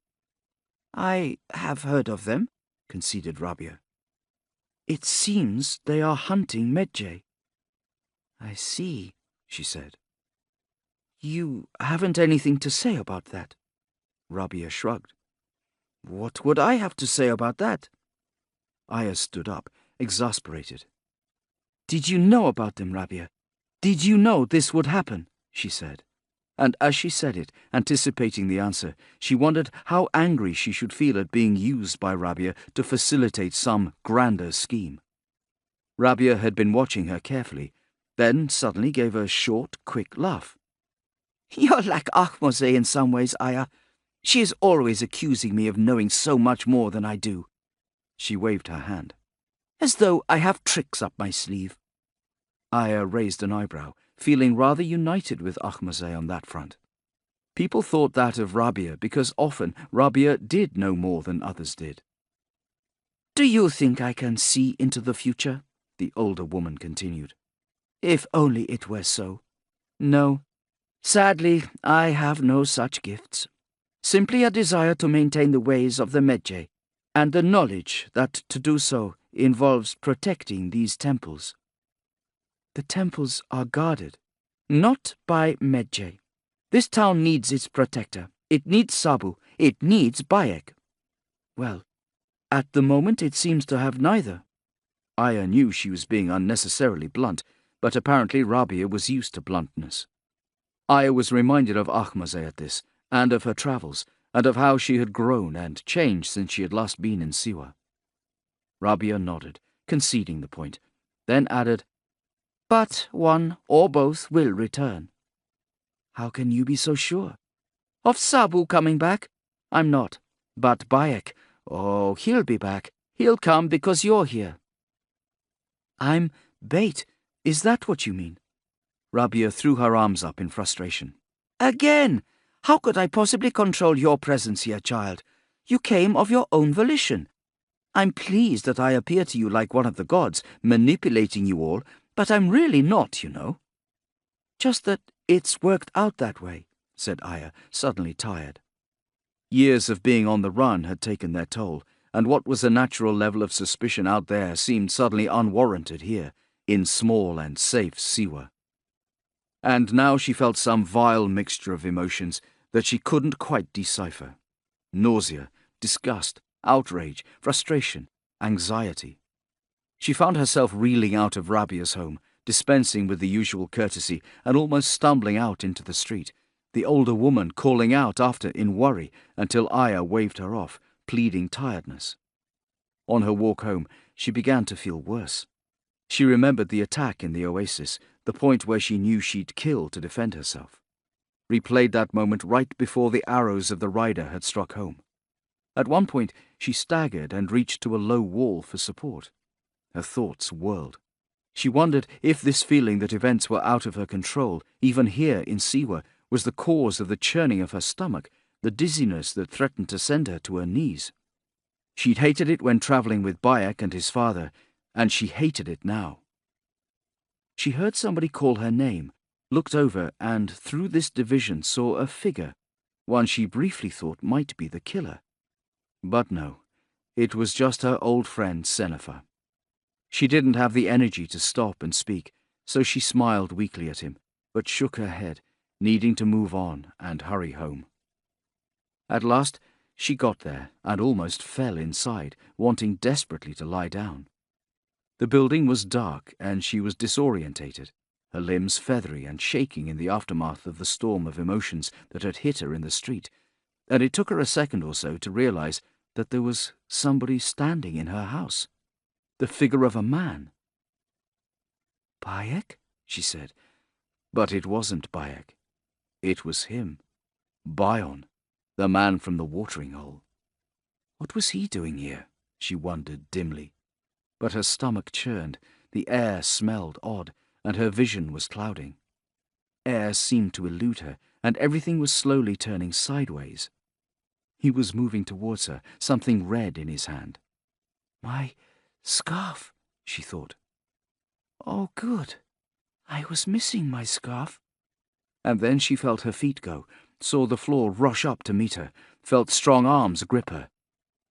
"I have heard of them," conceded Rabia. "It seems they are hunting Medjay." "I see," she said. "You haven't anything to say about that?" Rabia shrugged. What would I have to say about that? Aya stood up, exasperated. Did you know about them, Rabia? Did you know this would happen? She said. And as she said it, anticipating the answer, she wondered how angry she should feel at being used by Rabia to facilitate some grander scheme. Rabia had been watching her carefully, then suddenly gave a short, quick laugh. You're like Ahmose in some ways, Aya. She is always accusing me of knowing so much more than I do. She waved her hand. As though I have tricks up my sleeve. Aya raised an eyebrow, feeling rather united with Ahmose on that front. People thought that of Rabia because often Rabia did know more than others did. Do you think I can see into the future? The older woman continued. If only it were so. No. Sadly, I have no such gifts. Simply a desire to maintain the ways of the Medjay, and the knowledge that to do so involves protecting these temples. The temples are guarded, not by Medjay. This town needs its protector. It needs Sabu. It needs Bayek. Well, at the moment it seems to have neither. Aya knew she was being unnecessarily blunt, but apparently Rabia was used to bluntness. Aya was reminded of Ahmose at this, and of her travels, and of how she had grown and changed since she had last been in Siwa. Rabia nodded, conceding the point, then added, But one or both will return. How can you be so sure? Of Sabu coming back? I'm not. But Bayek, oh, he'll be back. He'll come because you're here. I'm bait. Is that what you mean? Rabia threw her arms up in frustration. Again! How could I possibly control your presence here, child? You came of your own volition. I'm pleased that I appear to you like one of the gods, manipulating you all, but I'm really not, you know. Just that it's worked out that way, said Aya, suddenly tired. Years of being on the run had taken their toll, and what was a natural level of suspicion out there seemed suddenly unwarranted here, in small and safe Siwa. And now she felt some vile mixture of emotions that she couldn't quite decipher. Nausea, disgust, outrage, frustration, anxiety. She found herself reeling out of Rabia's home, dispensing with the usual courtesy and almost stumbling out into the street, the older woman calling out after in worry until Aya waved her off, pleading tiredness. On her walk home, she began to feel worse. She remembered the attack in the oasis, the point where she knew she'd kill to defend herself. Replayed that moment right before the arrows of the rider had struck home. At one point, she staggered and reached to a low wall for support. Her thoughts whirled. She wondered if this feeling that events were out of her control, even here in Siwa, was the cause of the churning of her stomach, the dizziness that threatened to send her to her knees. She'd hated it when travelling with Bayek and his father, and she hated it now. She heard somebody call her name, looked over, and through this division saw a figure, one she briefly thought might be the killer. But no, it was just her old friend Senefa. She didn't have the energy to stop and speak, so she smiled weakly at him, but shook her head, needing to move on and hurry home. At last, she got there and almost fell inside, wanting desperately to lie down. The building was dark and she was disorientated, her limbs feathery and shaking in the aftermath of the storm of emotions that had hit her in the street, and it took her a second or so to realize that there was somebody standing in her house, the figure of a man. Bayek? She said, but it wasn't Bayek. It was him, Bion, the man from the watering hole. What was he doing here? She wondered dimly. But her stomach churned, the air smelled odd, and her vision was clouding. Air seemed to elude her, and everything was slowly turning sideways. He was moving towards her, something red in his hand. My scarf, she thought. Oh, good. I was missing my scarf. And then she felt her feet go, saw the floor rush up to meet her, felt strong arms grip her.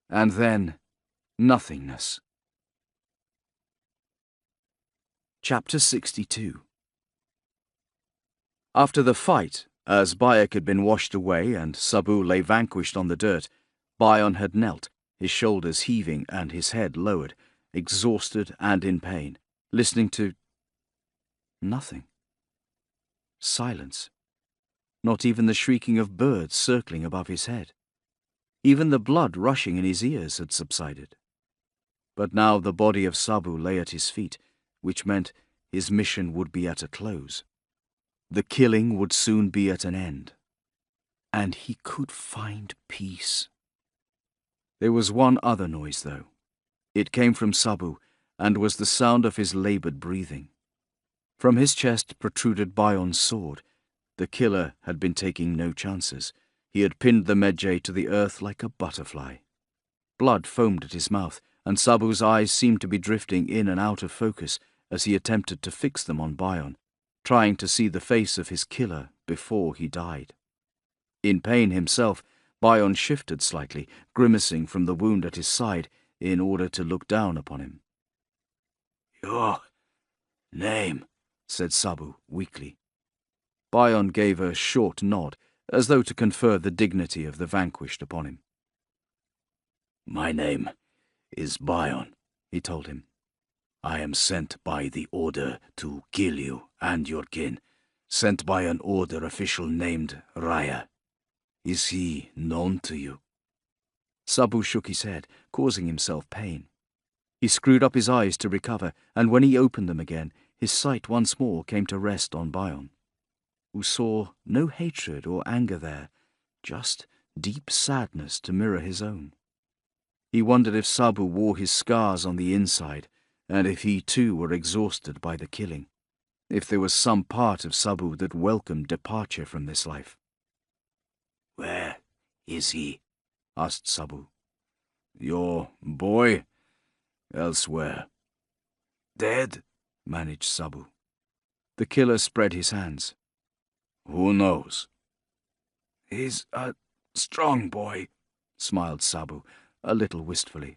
And then, nothingness. Chapter 62. After the fight, as Bayek had been washed away and Sabu lay vanquished on the dirt, Bion had knelt, his shoulders heaving and his head lowered, exhausted and in pain, listening to nothing. Silence. Not even the shrieking of birds circling above his head. Even the blood rushing in his ears had subsided. But now the body of Sabu lay at his feet, which meant his mission would be at a close. The killing would soon be at an end. And he could find peace. There was one other noise, though. It came from Sabu, and was the sound of his labored breathing. From his chest protruded Bion's sword. The killer had been taking no chances. He had pinned the Medjay to the earth like a butterfly. Blood foamed at his mouth, and Sabu's eyes seemed to be drifting in and out of focus as he attempted to fix them on Bion, trying to see the face of his killer before he died. In pain himself, Bion shifted slightly, grimacing from the wound at his side in order to look down upon him. "Your name," said Sabu weakly. Bion gave a short nod, as though to confer the dignity of the vanquished upon him. "My name is Bion," he told him. "I am sent by the order to kill you and your kin, sent by an order official named Raya. Is he known to you?" Sabu shook his head, causing himself pain. He screwed up his eyes to recover, and when he opened them again, his sight once more came to rest on Bion, who saw no hatred or anger there, just deep sadness to mirror his own. He wondered if Sabu wore his scars on the inside, and if he too were exhausted by the killing, if there was some part of Sabu that welcomed departure from this life. "Where is he?" asked Sabu. "Your boy? Elsewhere." "Dead?" managed Sabu. The killer spread his hands. "Who knows?" "He's a strong boy," smiled Sabu, a little wistfully.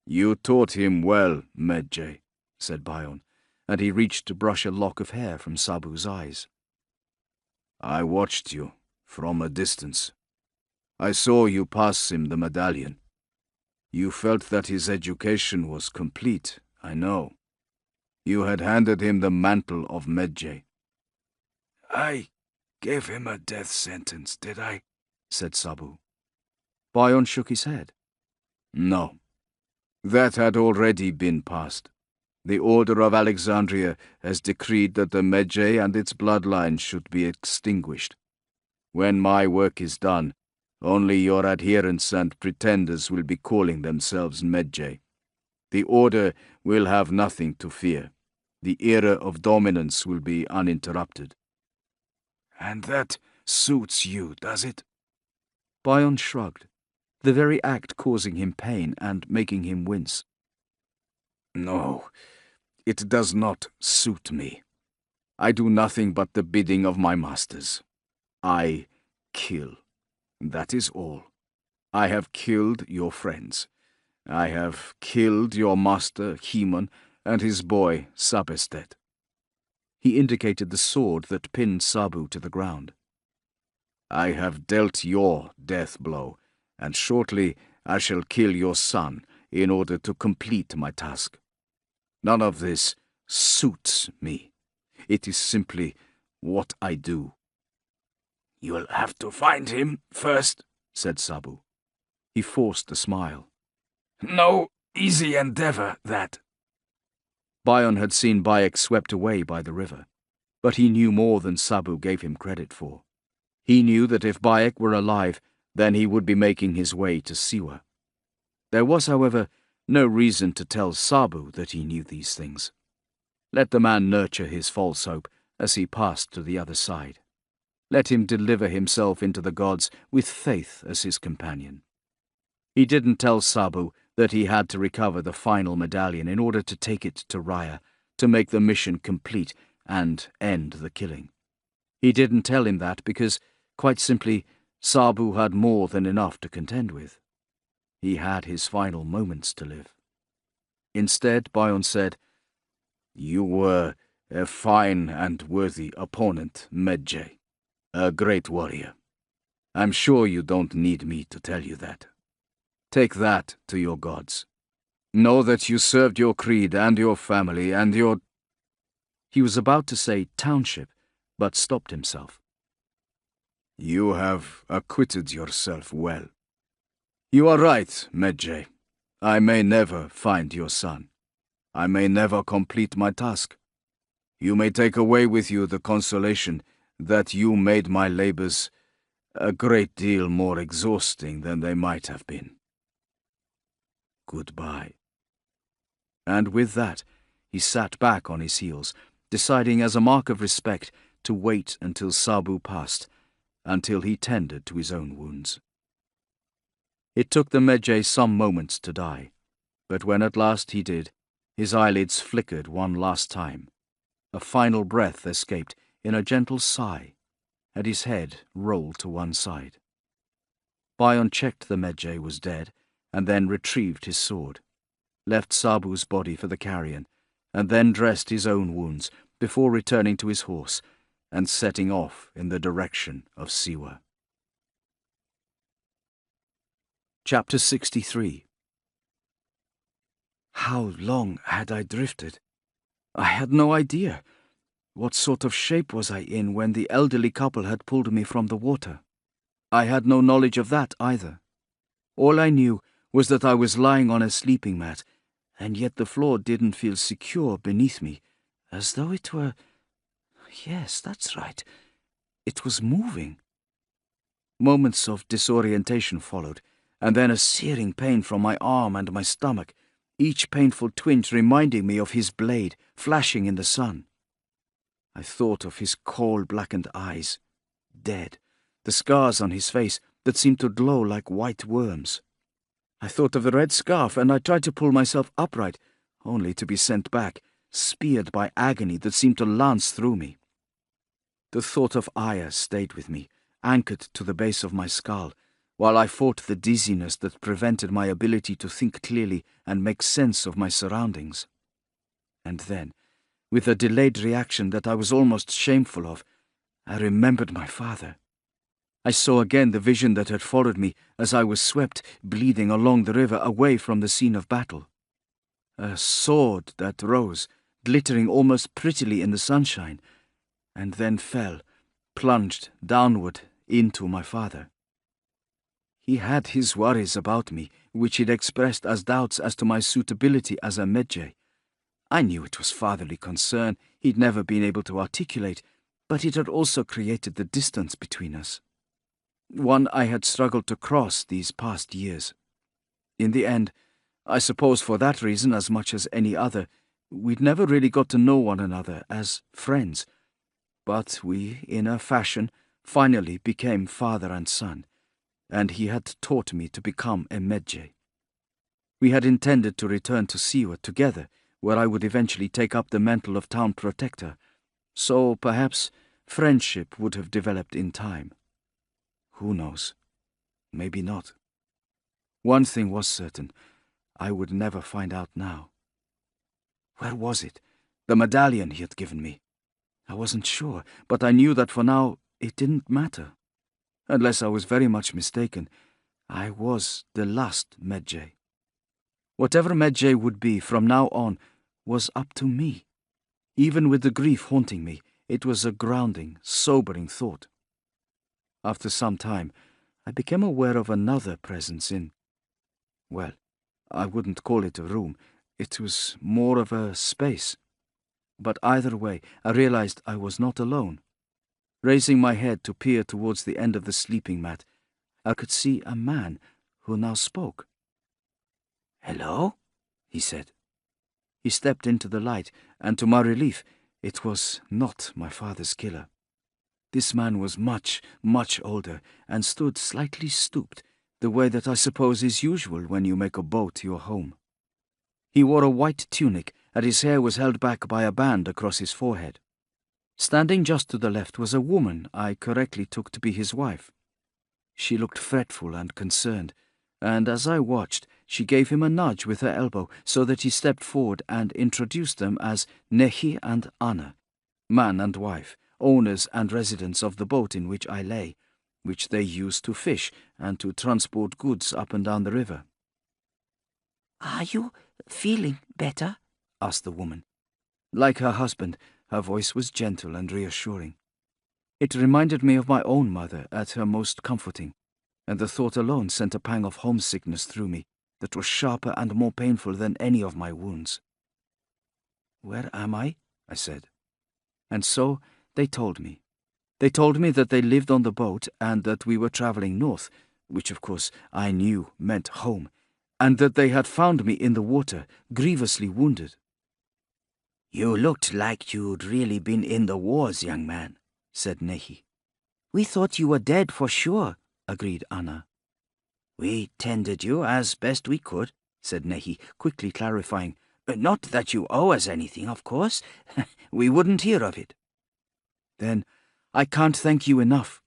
"You taught him well, Medjay," said Bion, and he reached to brush a lock of hair from Sabu's eyes. "I watched you from a distance. I saw you pass him the medallion. You felt that his education was complete, I know. You had handed him the mantle of Medjay." "I gave him a death sentence, did I?" said Sabu. Bion shook his head. "No. That had already been passed. The Order of Alexandria has decreed that the Medjay and its bloodline should be extinguished. When my work is done, only your adherents and pretenders will be calling themselves Medjay. The Order will have nothing to fear. The era of dominance will be uninterrupted." "And that suits you, does it?" Bion shrugged, the very act causing him pain and making him wince. "No, it does not suit me. I do nothing but the bidding of my masters. I kill. That is all. I have killed your friends. I have killed your master, Heman, and his boy, Sabestet." He indicated the sword that pinned Sabu to the ground. "I have dealt your death blow, and shortly I shall kill your son in order to complete my task. None of this suits me. It is simply what I do." "You'll have to find him first," said Sabu. He forced a smile. "No easy endeavor, that." Bion had seen Bayek swept away by the river, but he knew more than Sabu gave him credit for. He knew that if Bayek were alive, then he would be making his way to Siwa. There was, however, no reason to tell Sabu that he knew these things. Let the man nurture his false hope as he passed to the other side. Let him deliver himself into the gods with faith as his companion. He didn't tell Sabu that he had to recover the final medallion in order to take it to Raya, to make the mission complete and end the killing. He didn't tell him that because, quite simply, Sabu had more than enough to contend with. He had his final moments to live. Instead, Bion said, "You were a fine and worthy opponent, Medjay. A great warrior. I'm sure you don't need me to tell you that." Take that to your gods. Know that you served your creed and your family and your—" He was about to say township, but stopped himself. "You have acquitted yourself well. You are right, Medjay. I may never find your son. I may never complete my task. You may take away with you the consolation that you made my labors a great deal more exhausting than they might have been. Goodbye." And with that, he sat back on his heels, deciding as a mark of respect to wait until Sabu passed, until he tended to his own wounds. It took the Medjay some moments to die, but when at last he did, his eyelids flickered one last time. A final breath escaped in a gentle sigh, and his head rolled to one side. Bion checked the Medjay was dead, and then retrieved his sword, left Sabu's body for the carrion, and then dressed his own wounds before returning to his horse and setting off in the direction of Siwa. Chapter 63. How long had I drifted? I had no idea. What sort of shape was I in when the elderly couple had pulled me from the water? I had no knowledge of that either. All I knew was that I was lying on a sleeping mat, and yet the floor didn't feel secure beneath me, as though it were— Yes, that's right. It was moving. Moments of disorientation followed, and then a searing pain from my arm and my stomach, each painful twinge reminding me of his blade flashing in the sun. I thought of his coal-blackened eyes, dead, the scars on his face that seemed to glow like white worms. I thought of the red scarf, and I tried to pull myself upright, only to be sent back, speared by agony that seemed to lance through me. The thought of Aya stayed with me, anchored to the base of my skull, while I fought the dizziness that prevented my ability to think clearly and make sense of my surroundings. And then, with a delayed reaction that I was almost shameful of, I remembered my father. I saw again the vision that had followed me as I was swept, bleeding along the river away from the scene of battle. A sword that rose, glittering almost prettily in the sunshine, and then fell, plunged downward into my father. He had his worries about me, which he'd expressed as doubts as to my suitability as a Medjay. I knew it was fatherly concern he'd never been able to articulate, but it had also created the distance between us, one I had struggled to cross these past years. In the end, I suppose for that reason as much as any other, we'd never really got to know one another as friends, but we, in a fashion, finally became father and son, and he had taught me to become a Medjay. We had intended to return to Siwa together, where I would eventually take up the mantle of town protector, so perhaps friendship would have developed in time. Who knows? Maybe not. One thing was certain, I would never find out now. Where was it? The medallion he had given me? I wasn't sure, but I knew that for now it didn't matter. Unless I was very much mistaken, I was the last Medjay. Whatever Medjay would be from now on was up to me. Even with the grief haunting me, it was a grounding, sobering thought. After some time, I became aware of another presence in— well, I wouldn't call it a room, it was more of a space. But either way, I realized I was not alone. Raising my head to peer towards the end of the sleeping mat, I could see a man who now spoke. "Hello?" he said. He stepped into the light, and to my relief, it was not my father's killer. This man was much, much older, and stood slightly stooped, the way that I suppose is usual when you make a boat your home. He wore a white tunic, and his hair was held back by a band across his forehead. Standing just to the left was a woman I correctly took to be his wife. She looked fretful and concerned, and as I watched, she gave him a nudge with her elbow so that he stepped forward and introduced them as Nehi and Anna, man and wife, owners and residents of the boat in which I lay, which they used to fish and to transport goods up and down the river. "Are you feeling better?" asked the woman. Like her husband, her voice was gentle and reassuring. It reminded me of my own mother at her most comforting, and the thought alone sent a pang of homesickness through me that was sharper and more painful than any of my wounds. "Where am I?" I said. And so they told me. They told me that they lived on the boat and that we were travelling north, which of course I knew meant home, and that they had found me in the water, grievously wounded. "You looked like you'd really been in the wars, young man," said Nehi. "We thought you were dead for sure," agreed Anna. "We tended you as best we could," said Nehi, quickly clarifying. "Not that you owe us anything, of course. We wouldn't hear of it." "Then I can't thank you enough."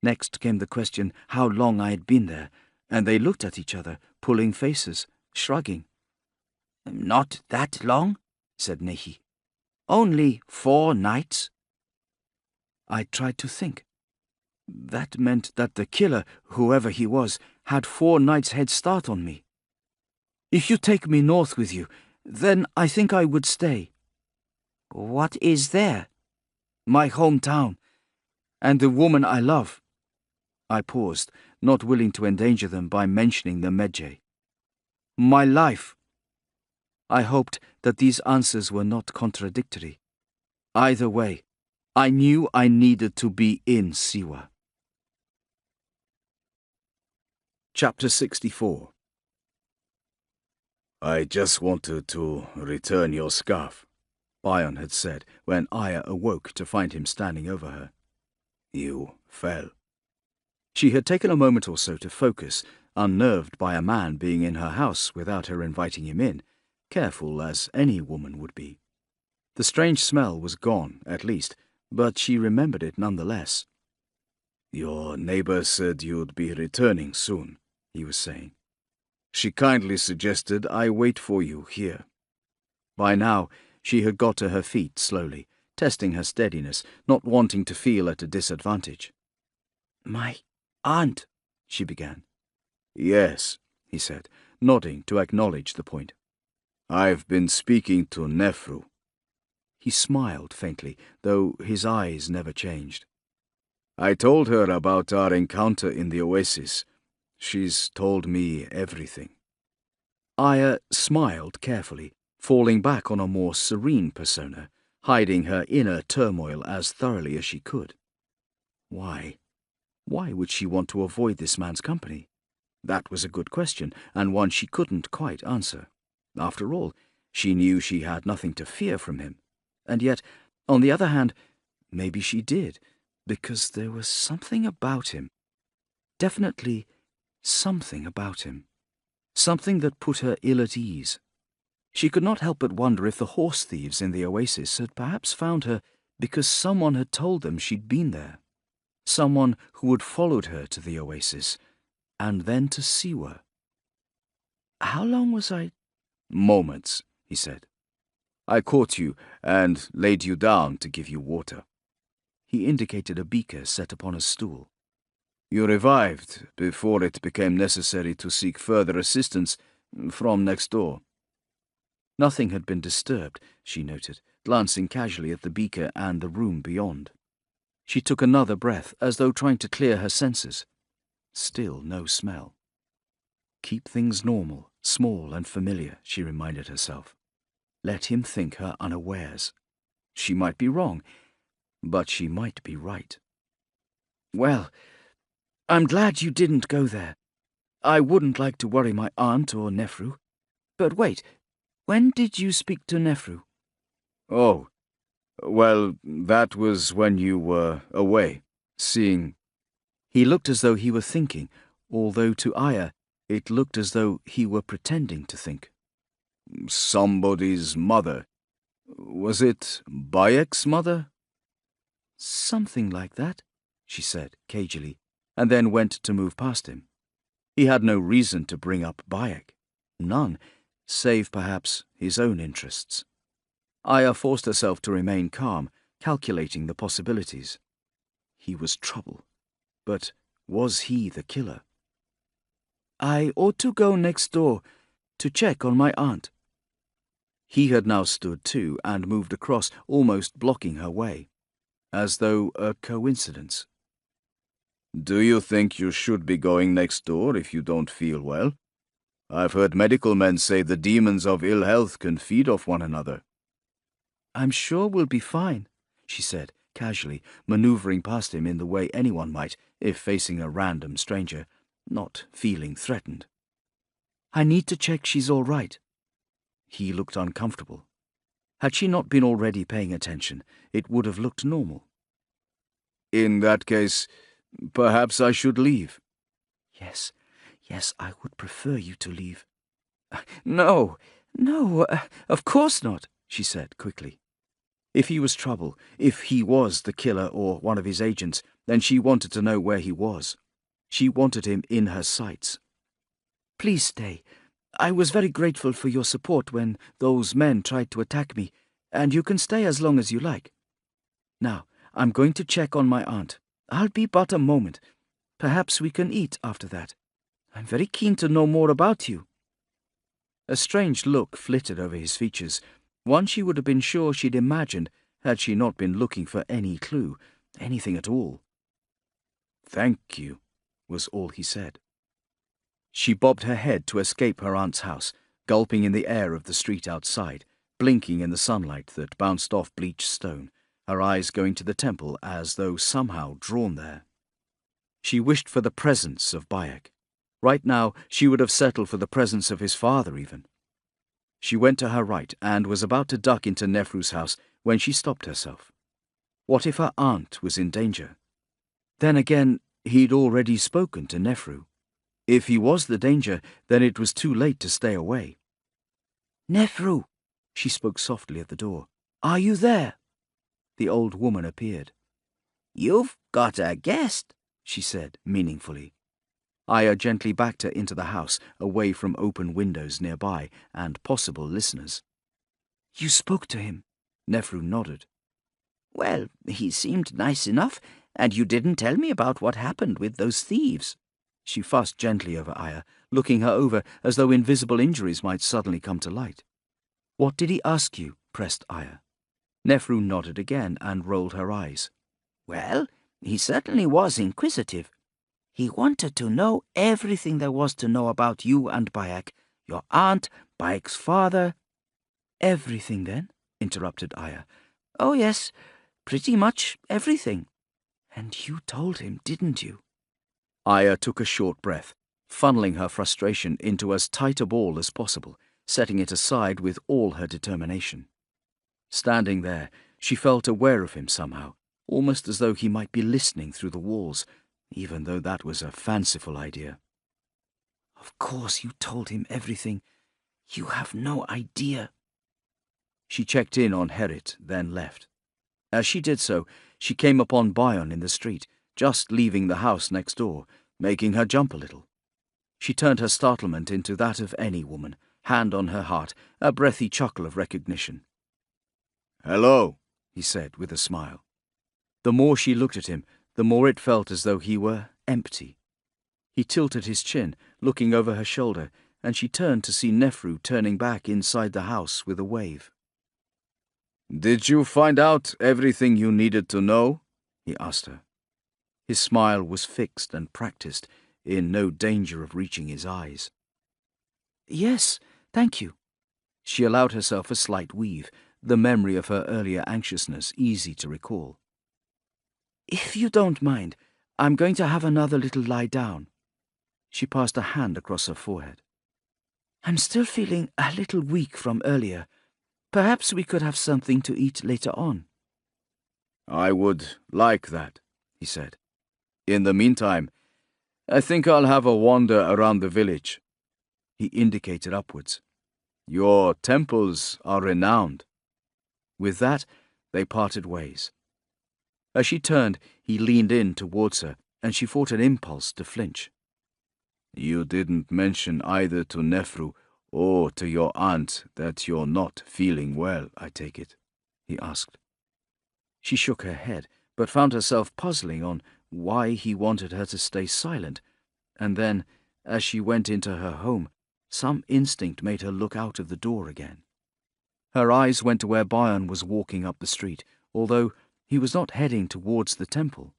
Next came the question how long I had been there, and they looked at each other, pulling faces, shrugging. "Not that long," said Nehi. "Only 4 nights." I tried to think. That meant that the killer, whoever he was, had 4 nights' head start on me. "If you take me north with you, then I think I would stay." "What is there?" "My hometown, and the woman I love." I paused, not willing to endanger them by mentioning the Medjay. "My life." I hoped that these answers were not contradictory. Either way, I knew I needed to be in Siwa. Chapter 64. "I just wanted to return your scarf," Bion had said when Aya awoke to find him standing over her. "You fell." She had taken a moment or so to focus, unnerved by a man being in her house without her inviting him in, careful as any woman would be. The strange smell was gone, at least, but she remembered it nonetheless. "Your neighbor said you'd be returning soon," he was saying. "She kindly suggested I wait for you here." By now, she had got to her feet slowly, testing her steadiness, not wanting to feel at a disadvantage. "My aunt," she began. "Yes," he said, nodding to acknowledge the point. "I've been speaking to Nefru." He smiled faintly, though his eyes never changed. "I told her about our encounter in the oasis. She's told me everything." Aya smiled carefully, falling back on a more serene persona, hiding her inner turmoil as thoroughly as she could. Why? Why would she want to avoid this man's company? That was a good question, and one she couldn't quite answer. After all, she knew she had nothing to fear from him. And yet, on the other hand, maybe she did, because there was something about him. Definitely something about him. Something that put her ill at ease. She could not help but wonder if the horse thieves in the oasis had perhaps found her because someone had told them she'd been there. Someone who had followed her to the oasis, and then to Siwa. How long was I? "Moments," he said. "I caught you and laid you down to give you water." He indicated a beaker set upon a stool. "You revived before it became necessary to seek further assistance from next door." Nothing had been disturbed, she noted, glancing casually at the beaker and the room beyond. She took another breath, as though trying to clear her senses. Still no smell. Keep things normal, small and familiar, she reminded herself. Let him think her unawares. She might be wrong, but she might be right. "Well, I'm glad you didn't go there. I wouldn't like to worry my aunt or Nefru. But wait, when did you speak to Nefru?" "Oh, well, that was when you were away, seeing—" He looked as though he were thinking, although to Aya it looked as though he were pretending to think. "somebody's mother. Was it Bayek's mother?" "Something like that," she said, cagily, and then went to move past him. He had no reason to bring up Bayek. None, save perhaps his own interests. Aya forced herself to remain calm, calculating the possibilities. He was trouble. But was he the killer? "I ought to go next door. to check on my aunt." He had now stood too and moved across, almost blocking her way, as though a coincidence. "Do you think you should be going next door if you don't feel well? I've heard medical men say the demons of ill health can feed off one another." "I'm sure we'll be fine," she said, casually, maneuvering past him in the way anyone might if facing a random stranger, not feeling threatened. "I need to check she's all right." He looked uncomfortable. Had she not been already paying attention, it would have looked normal. "In that case, perhaps I should leave." Yes, I would prefer you to leave." No, of course not," she said quickly. If he was trouble, if he was the killer or one of his agents, then she wanted to know where he was. She wanted him in her sights. "Please stay. I was very grateful for your support when those men tried to attack me, and you can stay as long as you like. Now, I'm going to check on my aunt. I'll be but a moment. Perhaps we can eat after that. I'm very keen to know more about you." A strange look flitted over his features, one she would have been sure she'd imagined had she not been looking for any clue, anything at all. "Thank you," was all he said. She bobbed her head to escape her aunt's house, gulping in the air of the street outside, blinking in the sunlight that bounced off bleached stone, her eyes going to the temple as though somehow drawn there. She wished for the presence of Bayek. Right now, she would have settled for the presence of his father even. She went to her right and was about to duck into Nefru's house when she stopped herself. What if her aunt was in danger? Then again, he'd already spoken to Nefru. If he was the danger, then it was too late to stay away. "Nefru," she spoke softly at the door. "Are you there?" The old woman appeared. "You've got a guest," she said meaningfully. Aya gently backed her into the house, away from open windows nearby and possible listeners. "You spoke to him?" Nefru nodded. "Well, he seemed nice enough, and you didn't tell me about what happened with those thieves." She fussed gently over Aya, looking her over as though invisible injuries might suddenly come to light. "What did he ask you?" pressed Aya. Nefru nodded again and rolled her eyes. "Well, he certainly was inquisitive. He wanted to know everything there was to know about you and Bayek, your aunt, Bayek's father." "Everything, then?" interrupted Aya. "Oh, yes, pretty much everything." "And you told him, didn't you?" Aya took a short breath, funneling her frustration into as tight a ball as possible, setting it aside with all her determination. Standing there, she felt aware of him somehow, almost as though he might be listening through the walls, even though that was a fanciful idea. "Of course you told him everything. You have no idea." She checked in on Herit, then left. As she did so, she came upon Bion in the street, just leaving the house next door, making her jump a little. She turned her startlement into that of any woman, hand on her heart, a breathy chuckle of recognition. "Hello," he said with a smile. The more she looked at him, the more it felt as though he were empty. He tilted his chin, looking over her shoulder, and she turned to see Nefru turning back inside the house with a wave. "Did you find out everything you needed to know?" he asked her. His smile was fixed and practiced, in no danger of reaching his eyes. "Yes, thank you." She allowed herself a slight weave, the memory of her earlier anxiousness easy to recall. "If you don't mind, I'm going to have another little lie down." She passed a hand across her forehead. "I'm still feeling a little weak from earlier. Perhaps we could have something to eat later on." "I would like that," he said. "In the meantime, I think I'll have a wander around the village." He indicated upwards. "Your temples are renowned." With that, they parted ways. As she turned, he leaned in towards her, and she fought an impulse to flinch. "You didn't mention either to Nefru or to your aunt that you're not feeling well, I take it?" he asked. She shook her head, but found herself puzzling on why he wanted her to stay silent, and then, as she went into her home, Some instinct made her look out of the door again. Her eyes went to where Bowden was walking up the street, although he was not heading towards the temple.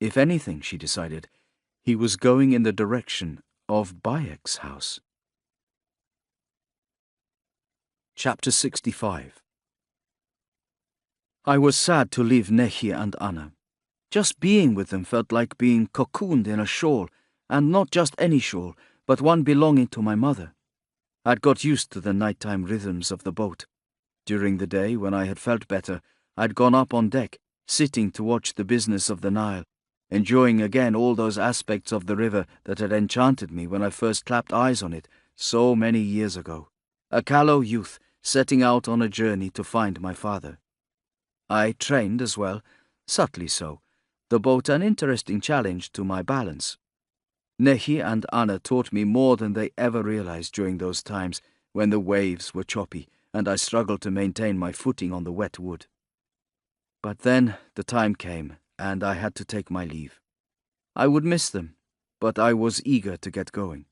If anything, she decided, he was going in the direction of Bayek's house. Chapter 65. I was sad to leave Nehi and Anna. Just being with them felt like being cocooned in a shawl, and not just any shawl, but one belonging to my mother. I'd got used to the nighttime rhythms of the boat. During the day, when I had felt better, I'd gone up on deck, sitting to watch the business of the Nile, enjoying again all those aspects of the river that had enchanted me when I first clapped eyes on it so many years ago. A callow youth setting out on a journey to find my father. I trained as well, subtly so, the boat an interesting challenge to my balance. Nehi and Anna taught me more than they ever realized during those times when the waves were choppy and I struggled to maintain my footing on the wet wood. But then the time came, and I had to take my leave. I would miss them, but I was eager to get going.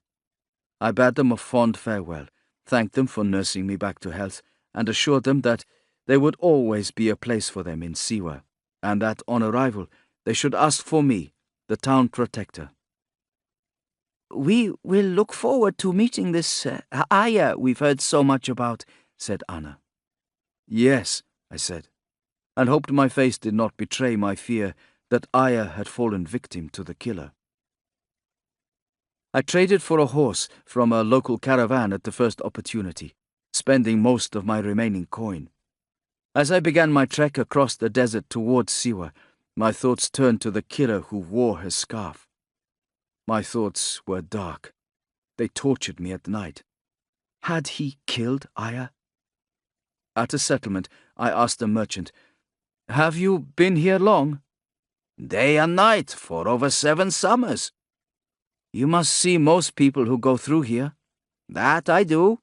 I bade them a fond farewell, thanked them for nursing me back to health, and assured them that there would always be a place for them in Siwa, and that on arrival they should ask for me, the town protector. "We will look forward to meeting this Aya we've heard so much about," said Anna. "Yes," I said, and hoped my face did not betray my fear that Aya had fallen victim to the killer. I traded for a horse from a local caravan at the first opportunity, spending most of my remaining coin. As I began my trek across the desert towards Siwa, my thoughts turned to the killer who wore her scarf. My thoughts were dark. They tortured me at night. Had he killed Aya? At a settlement, I asked a merchant, "Have you been here long?" "Day and night for over 7 summers. "You must see most people who go through here." "That I do."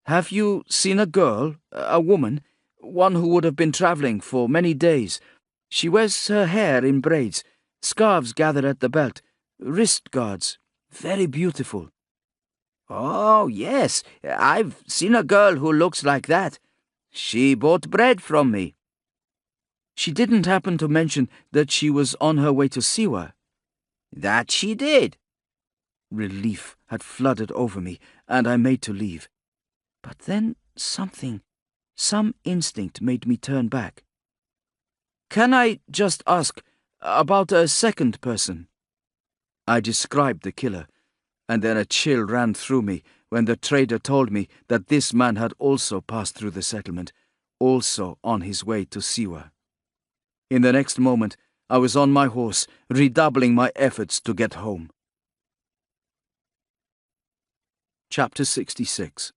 "Have you seen a girl, a woman, one who would have been travelling for many days? She wears her hair in braids, scarves gathered at the belt, wrist guards, very beautiful." "Oh, yes, I've seen a girl who looks like that. She bought bread from me." "She didn't happen to mention that she was on her way to Siwa?" "That she did." Relief had flooded over me, and I made to leave. But then some instinct made me turn back. "Can I just ask about a second person?" I described the killer, and then a chill ran through me when the trader told me that this man had also passed through the settlement, also on his way to Siwa. In the next moment, I was on my horse, redoubling my efforts to get home. Chapter 66.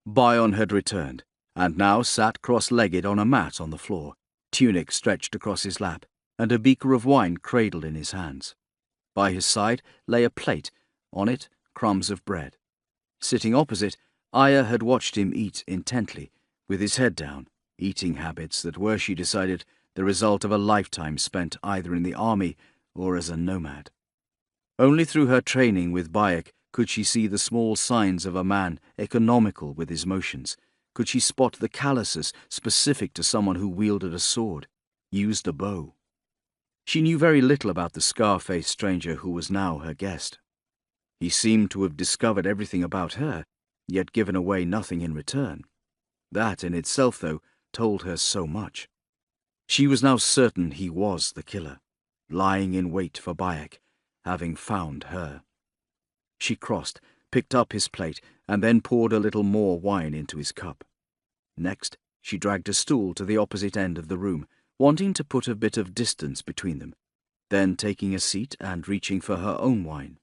Bowden had returned, and now sat cross-legged on a mat on the floor, tunic stretched across his lap, and a beaker of wine cradled in his hands. By his side lay a plate, on it crumbs of bread. Sitting opposite, Aya had watched him eat intently, with his head down, eating habits that were, she decided, the result of a lifetime spent either in the army or as a nomad. Only through her training with Bayek could she see the small signs of a man economical with his motions, could she spot the calluses specific to someone who wielded a sword, used a bow. She knew very little about the scar-faced stranger who was now her guest. He seemed to have discovered everything about her, yet given away nothing in return. That in itself, though, told her so much. She was now certain he was the killer, lying in wait for Bayek, having found her. She crossed, picked up his plate, and then poured a little more wine into his cup. Next, she dragged a stool to the opposite end of the room, wanting to put a bit of distance between them, then taking a seat and reaching for her own wine.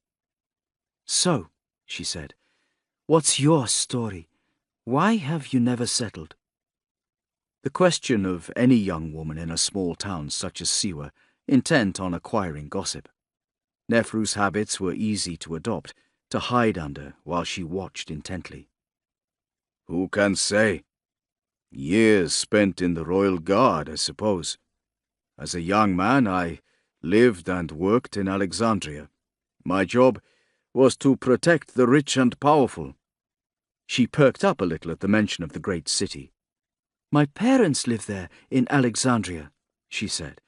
"So," she said, "what's your story? Why have you never settled?" The question of any young woman in a small town such as Siwa, intent on acquiring gossip. Nefru's habits were easy to adopt, to hide under while she watched intently. Who can say? Years spent in the Royal Guard, I suppose. As a young man, I lived and worked in Alexandria. My job was to protect the rich and powerful. She perked up a little at the mention of the great city. My parents live there, in Alexandria, she said,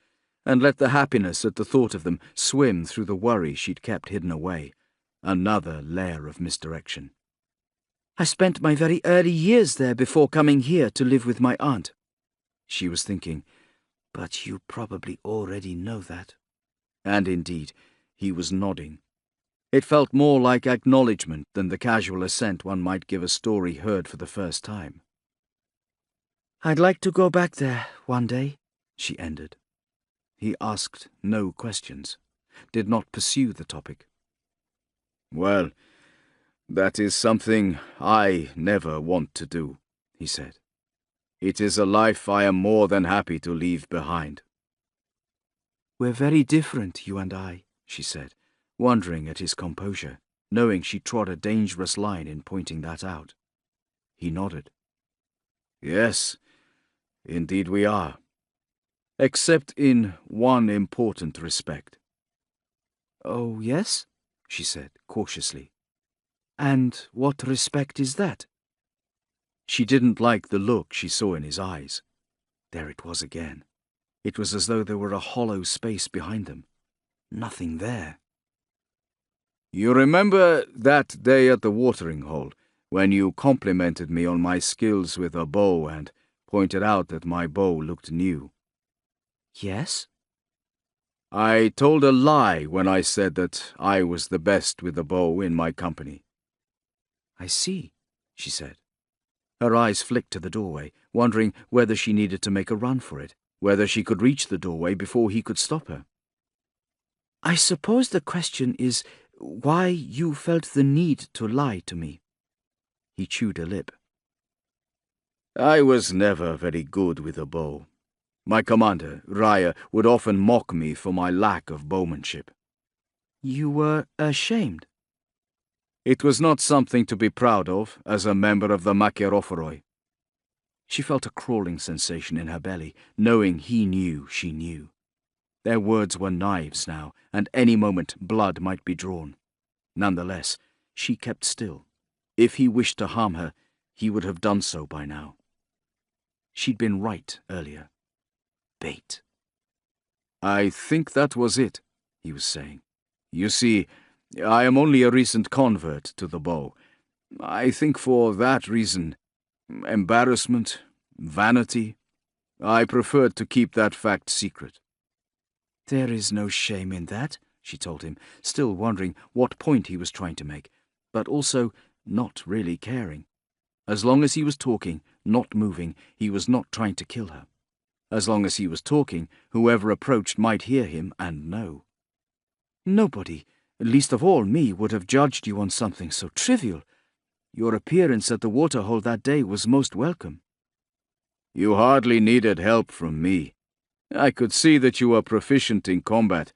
and let the happiness at the thought of them swim through the worry she'd kept hidden away. Another layer of misdirection. I spent my very early years there before coming here to live with my aunt. She was thinking, but you probably already know that. And indeed, he was nodding. It felt more like acknowledgement than the casual assent one might give a story heard for the first time. I'd like to go back there one day, she ended. He asked no questions, did not pursue the topic. Well, that is something I never want to do, he said. It is a life I am more than happy to leave behind. We're very different, you and I, she said, wondering at his composure, knowing she trod a dangerous line in pointing that out. He nodded. Yes, indeed we are. Except in one important respect. Oh, yes? She said, cautiously. And what respect is that? She didn't like the look she saw in his eyes. There it was again. It was as though there were a hollow space behind them. Nothing there. You remember that day at the watering hole, when you complimented me on my skills with a bow and pointed out that my bow looked new? Yes? I told a lie when I said that I was the best with a bow in my company. I see, she said. Her eyes flicked to the doorway, wondering whether she needed to make a run for it, whether she could reach the doorway before he could stop her. I suppose the question is why you felt the need to lie to me. He chewed a lip. I was never very good with a bow. My commander, Raya, would often mock me for my lack of bowmanship. You were ashamed? It was not something to be proud of as a member of the Makerophoroi. She felt a crawling sensation in her belly, knowing he knew she knew. Their words were knives now, and any moment blood might be drawn. Nonetheless, she kept still. If he wished to harm her, he would have done so by now. She'd been right earlier. Bait. I think that was it, he was saying. You see, I am only a recent convert to the bow. I think for that reason, embarrassment, vanity, I preferred to keep that fact secret. There is no shame in that, she told him, still wondering what point he was trying to make, but also not really caring. As long as he was talking, not moving, he was not trying to kill her. As long as he was talking, whoever approached might hear him and know. Nobody, least of all me, would have judged you on something so trivial. Your appearance at the waterhole that day was most welcome. You hardly needed help from me. I could see that you were proficient in combat.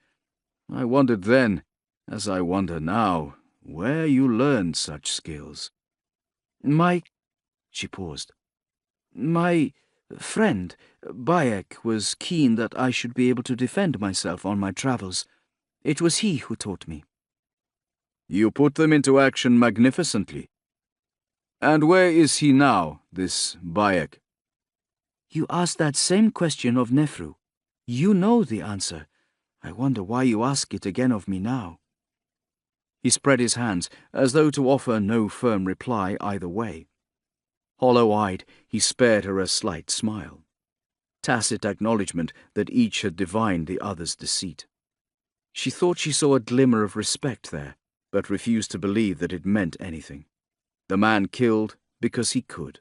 I wondered then, as I wonder now, where you learned such skills. She paused. My friend, Bayek, was keen that I should be able to defend myself on my travels. It was he who taught me. You put them into action magnificently. And where is he now, this Bayek? You asked that same question of Nefru. You know the answer. I wonder why you ask it again of me now. He spread his hands, as though to offer no firm reply either way. Hollow-eyed, he spared her a slight smile. Tacit acknowledgement that each had divined the other's deceit. She thought she saw a glimmer of respect there, but refused to believe that it meant anything. The man killed because he could.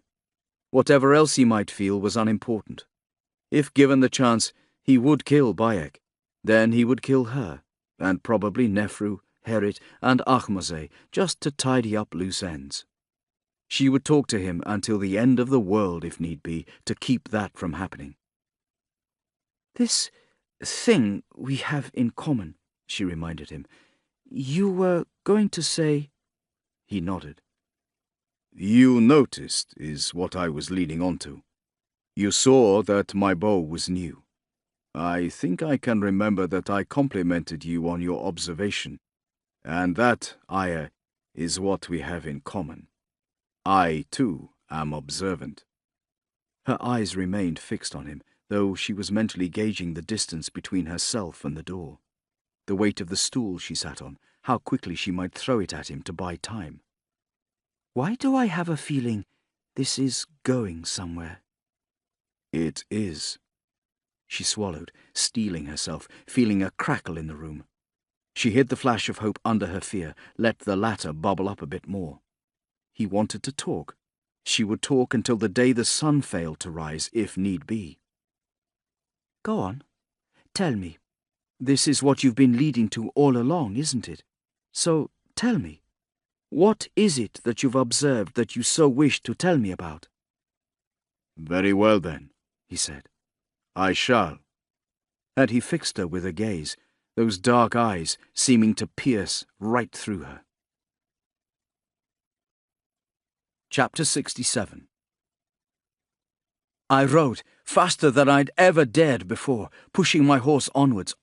Whatever else he might feel was unimportant. If given the chance, he would kill Bayek. Then he would kill her, and probably Nefru, Herit, and Ahmose, just to tidy up loose ends. She would talk to him until the end of the world, if need be, to keep that from happening. This thing we have in common, she reminded him. You were going to say... He nodded. You noticed, is what I was leading on to. You saw that my bow was new. I think I can remember that I complimented you on your observation, And that, Aya, is what we have in common. I, too, am observant. Her eyes remained fixed on him, though she was mentally gauging the distance between herself and the door. The weight of the stool she sat on, how quickly she might throw it at him to buy time. Why do I have a feeling this is going somewhere? It is. She swallowed, steeling herself, feeling a crackle in the room. She hid the flash of hope under her fear, let the latter bubble up a bit more. He wanted to talk. She would talk until the day the sun failed to rise, if need be. Go on. Tell me. This is what you've been leading to all along, isn't it? So tell me. What is it that you've observed that you so wish to tell me about? Very well, then, he said. I shall. And he fixed her with a gaze, those dark eyes seeming to pierce right through her. Chapter 67. I rode, faster than I'd ever dared before, pushing my horse onwards,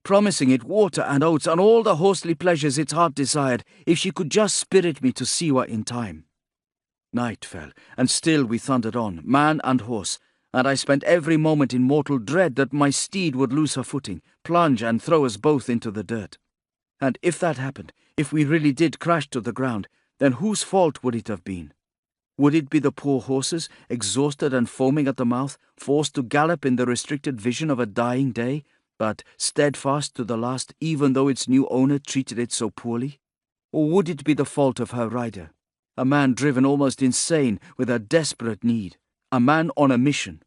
promising it water and oats and all the horsely pleasures its heart desired, if she could just spirit me to Siwa in time. Night fell, and still we thundered on, man and horse, and I spent every moment in mortal dread that my steed would lose her footing, plunge and throw us both into the dirt. And if that happened, if we really did crash to the ground, then whose fault would it have been? Would it be the poor horses, exhausted and foaming at the mouth, forced to gallop in the restricted vision of a dying day, but steadfast to the last, even though its new owner treated it so poorly? Or would it be the fault of her rider, a man driven almost insane with a desperate need, a man on a mission?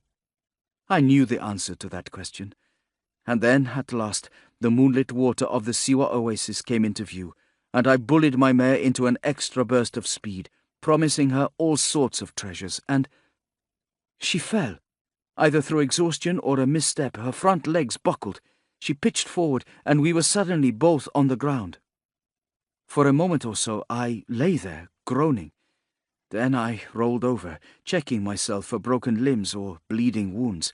I knew the answer to that question. And then, at last, the moonlit water of the Siwa oasis came into view, and I bullied my mare into an extra burst of speed, promising her all sorts of treasures, and she fell. Either through exhaustion or a misstep, her front legs buckled. She pitched forward, and we were suddenly both on the ground. For a moment or so I lay there, groaning. Then I rolled over, checking myself for broken limbs or bleeding wounds,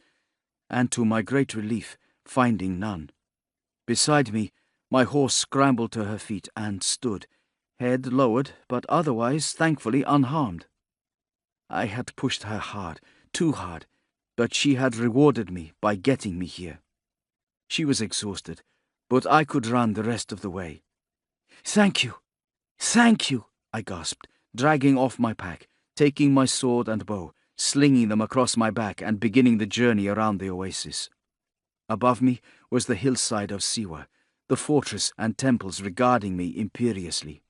and to my great relief, finding none. Beside me, my horse scrambled to her feet and stood, head lowered, but otherwise, thankfully, unharmed. I had pushed her hard, too hard, but she had rewarded me by getting me here. She was exhausted, but I could run the rest of the way. "Thank you! Thank you!" I gasped, dragging off my pack, taking my sword and bow, slinging them across my back and beginning the journey around the oasis. Above me was the hillside of Siwa, the fortress and temples regarding me imperiously.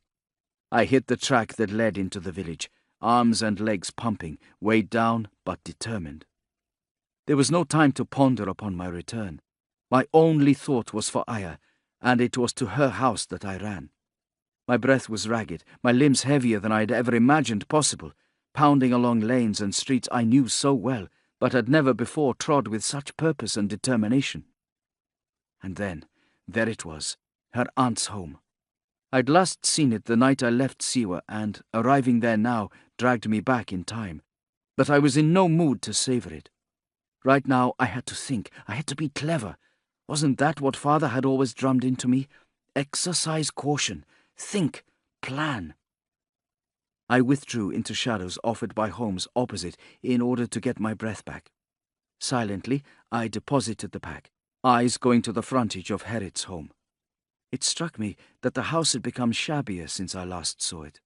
I hit the track that led into the village, arms and legs pumping, weighed down but determined. There was no time to ponder upon my return. My only thought was for Aya, and it was to her house that I ran. My breath was ragged, my limbs heavier than I had ever imagined possible, pounding along lanes and streets I knew so well, but had never before trod with such purpose and determination. And then, there it was, her aunt's home. I'd last seen it the night I left Siwa, and, arriving there now, dragged me back in time. But I was in no mood to savor it. Right now I had to think, I had to be clever. Wasn't that what Father had always drummed into me? Exercise caution, think, plan. I withdrew into shadows offered by homes opposite in order to get my breath back. Silently, I deposited the pack, eyes going to the frontage of Herit's home. It struck me that the house had become shabbier since I last saw it.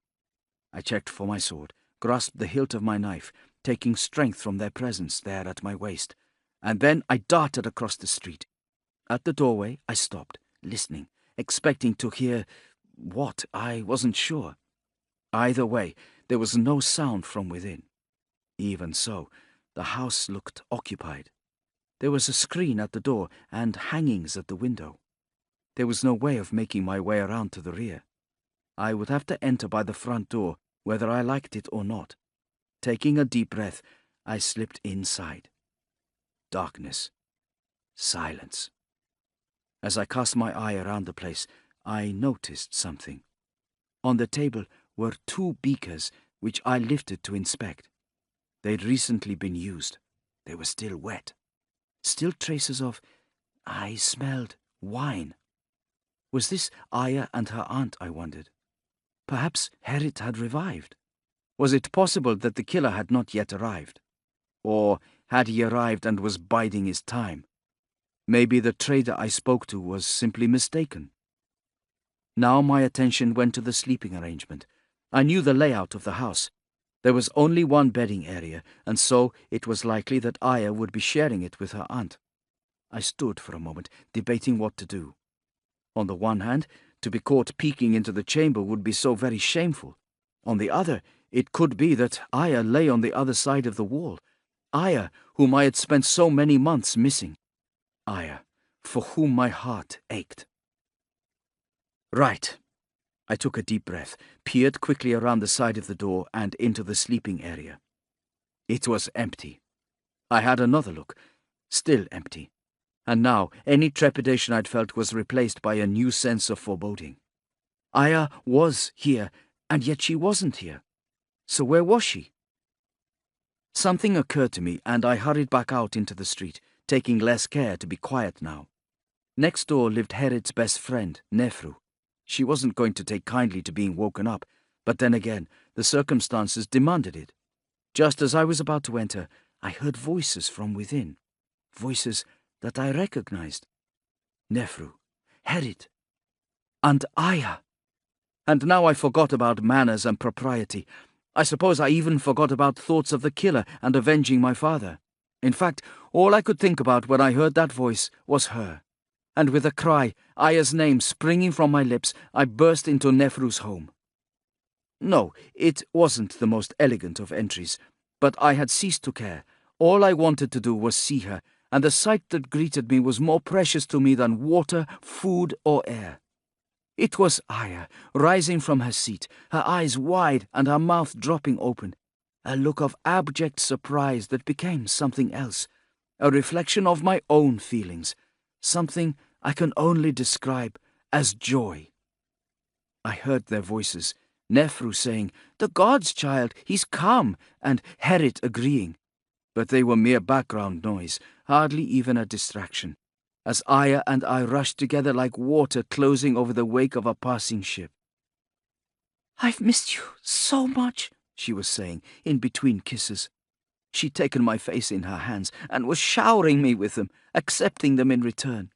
I checked for my sword, grasped the hilt of my knife, taking strength from their presence there at my waist, and then I darted across the street. At the doorway, I stopped, listening, expecting to hear what, I wasn't sure. Either way, there was no sound from within. Even so, the house looked occupied. There was a screen at the door and hangings at the window. There was no way of making my way around to the rear. I would have to enter by the front door, whether I liked it or not. Taking a deep breath, I slipped inside. Darkness. Silence. As I cast my eye around the place, I noticed something. On the table were 2 beakers, which I lifted to inspect. They'd recently been used. They were still wet. Still traces of, I smelled, wine. Was this Aya and her aunt, I wondered? Perhaps Herit had revived. Was it possible that the killer had not yet arrived? Or had he arrived and was biding his time? Maybe the trader I spoke to was simply mistaken. Now my attention went to the sleeping arrangement. I knew the layout of the house. There was only one bedding area, and so it was likely that Aya would be sharing it with her aunt. I stood for a moment, debating what to do. On the one hand, to be caught peeking into the chamber would be so very shameful. On the other, it could be that Aya lay on the other side of the wall. Aya, whom I had spent so many months missing. Aya, for whom my heart ached. Right. I took a deep breath, peered quickly around the side of the door and into the sleeping area. It was empty. I had another look. Still empty. And now any trepidation I'd felt was replaced by a new sense of foreboding. Aya was here, and yet she wasn't here. So where was she? Something occurred to me, and I hurried back out into the street, taking less care to be quiet now. Next door lived Herit's best friend, Nefru. She wasn't going to take kindly to being woken up, but then again, the circumstances demanded it. Just as I was about to enter, I heard voices from within. Voices that I recognized. Nefru, Herit, and Aya. And now I forgot about manners and propriety. I suppose I even forgot about thoughts of the killer and avenging my father. In fact, all I could think about when I heard that voice was her. And with a cry, Aya's name springing from my lips, I burst into Nefru's home. No, it wasn't the most elegant of entries, but I had ceased to care. All I wanted to do was see her, and the sight that greeted me was more precious to me than water, food, or air. It was Aya, rising from her seat, her eyes wide and her mouth dropping open, a look of abject surprise that became something else, a reflection of my own feelings, something I can only describe as joy. I heard their voices, Nefru saying, "The gods, child, he's come," and Herit agreeing. But they were mere background noise, hardly even a distraction, as Aya and I rushed together like water closing over the wake of a passing ship. "I've missed you so much," she was saying, in between kisses. She'd taken my face in her hands and was showering me with them, accepting them in return.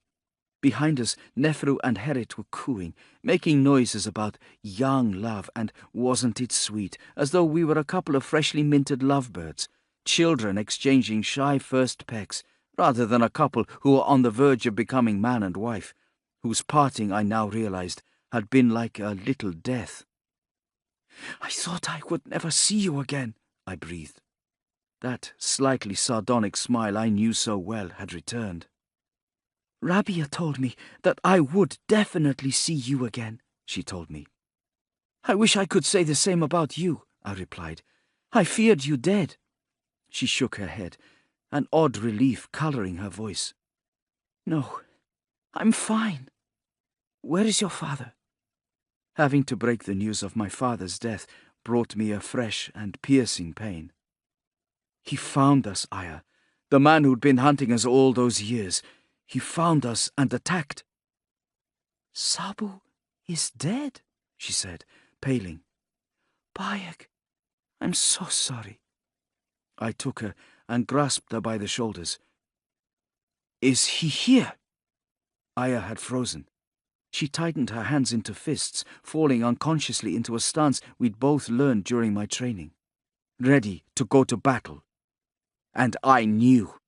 Behind us, Nefru and Herit were cooing, making noises about young love and wasn't it sweet, as though we were a couple of freshly minted lovebirds, children exchanging shy first pecks, rather than a couple who were on the verge of becoming man and wife, whose parting, I now realized, had been like a little death. "I thought I would never see you again," I breathed. That slightly sardonic smile I knew so well had returned. "Rabia told me that I would definitely see you again," she told me. "I wish I could say the same about you," I replied. "I feared you dead." She shook her head, an odd relief colouring her voice. "No, I'm fine. Where is your father?" Having to break the news of my father's death brought me a fresh and piercing pain. "He found us, Aya, the man who'd been hunting us all those years. He found us and attacked." "Sabu is dead," she said, paling. "Bayek, I'm so sorry." I took her and grasped her by the shoulders. "Is he here?" Aya had frozen. She tightened her hands into fists, falling unconsciously into a stance we'd both learned during my training. Ready to go to battle. And I knew.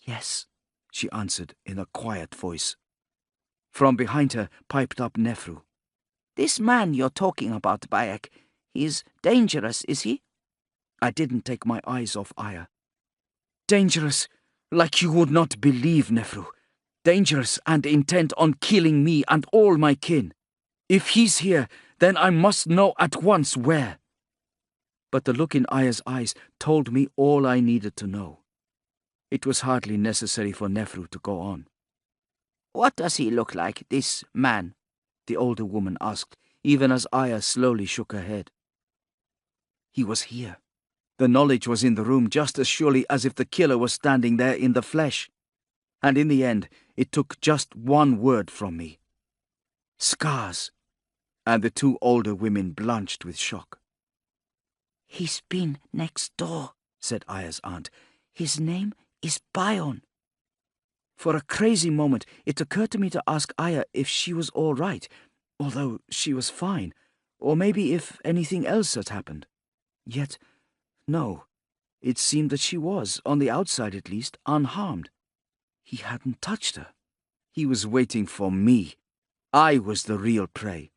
"Yes," she answered in a quiet voice. From behind her piped up Nefru. "This man you're talking about, Bayek, he's dangerous, is he?" I didn't take my eyes off Aya. "Dangerous, like you would not believe, Nefru. Dangerous and intent on killing me and all my kin. If he's here, then I must know at once where." But the look in Aya's eyes told me all I needed to know. It was hardly necessary for Nefru to go on. "What does he look like, this man?" the older woman asked, even as Aya slowly shook her head. He was here. The knowledge was in the room just as surely as if the killer was standing there in the flesh. And in the end, it took just one word from me. Scars. And the two older women blanched with shock. He's been next door, said Aya's aunt. His name is Bowden. For a crazy moment, it occurred to me to ask Aya if she was all right, although she was fine, or maybe if anything else had happened. Yet, no, it seemed that she was, on the outside at least, unharmed. He hadn't touched her. He was waiting for me. I was the real prey.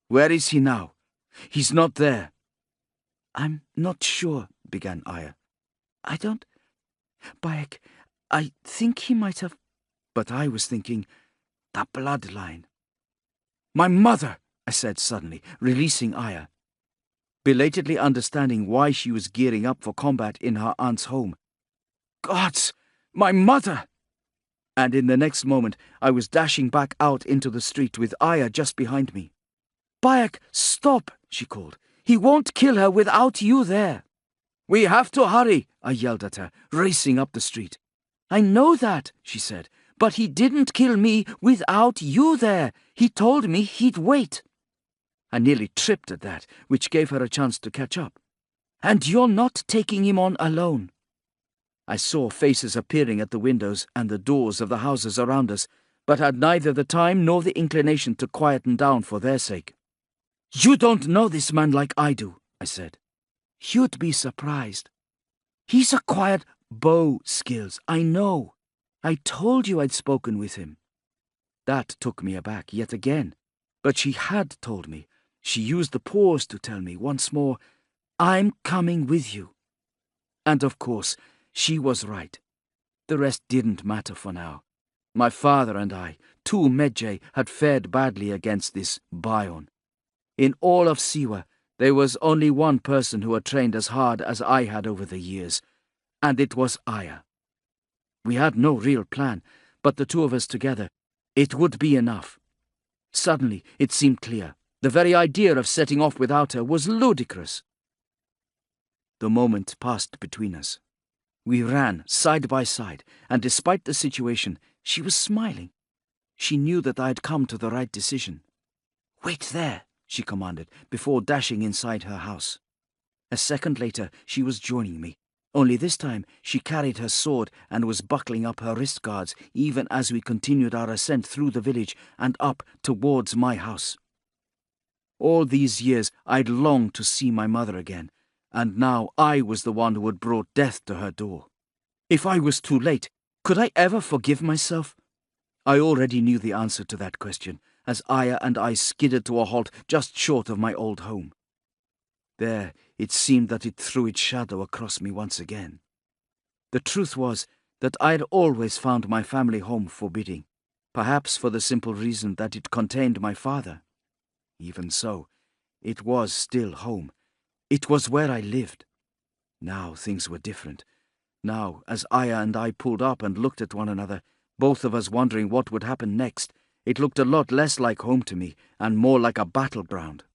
Where is he now? He's not there. I'm not sure, began Aya. Bayek, I think he might have... But I was thinking, the bloodline. My mother, I said suddenly, releasing Aya, belatedly understanding why she was gearing up for combat in her aunt's home. Gods, my mother! And in the next moment, I was dashing back out into the street with Aya just behind me. Bayek, stop, she called. He won't kill her without you there. We have to hurry, I yelled at her, racing up the street. I know that, she said, but he didn't kill me without you there. He told me he'd wait. I nearly tripped at that, which gave her a chance to catch up. And you're not taking him on alone. I saw faces appearing at the windows and the doors of the houses around us, but had neither the time nor the inclination to quieten down for their sake. You don't know this man like I do, I said. You'd be surprised. He's acquired bow skills, I know. I told you I'd spoken with him. That took me aback yet again. But she had told me. She used the pause to tell me once more, I'm coming with you. And of course, she was right. The rest didn't matter for now. My father and I, two Medjay, had fared badly against this Bowden. In all of Siwa, there was only one person who had trained as hard as I had over the years, and it was Aya. We had no real plan, but the two of us together, it would be enough. Suddenly, it seemed clear. The very idea of setting off without her was ludicrous. The moment passed between us. We ran side by side, and despite the situation, she was smiling. She knew that I had come to the right decision. Wait there, she commanded, before dashing inside her house. A second later, she was joining me. Only this time, she carried her sword and was buckling up her wrist guards, even as we continued our ascent through the village and up towards my house. All these years, I'd longed to see my mother again, and now I was the one who had brought death to her door. If I was too late, could I ever forgive myself? I already knew the answer to that question, as Aya and I skidded to a halt just short of my old home. There, it seemed that it threw its shadow across me once again. The truth was that I had always found my family home forbidding, perhaps for the simple reason that it contained my father. Even so, it was still home. It was where I lived. Now things were different. Now, as Aya and I pulled up and looked at one another, both of us wondering what would happen next, it looked a lot less like home to me and more like a battleground.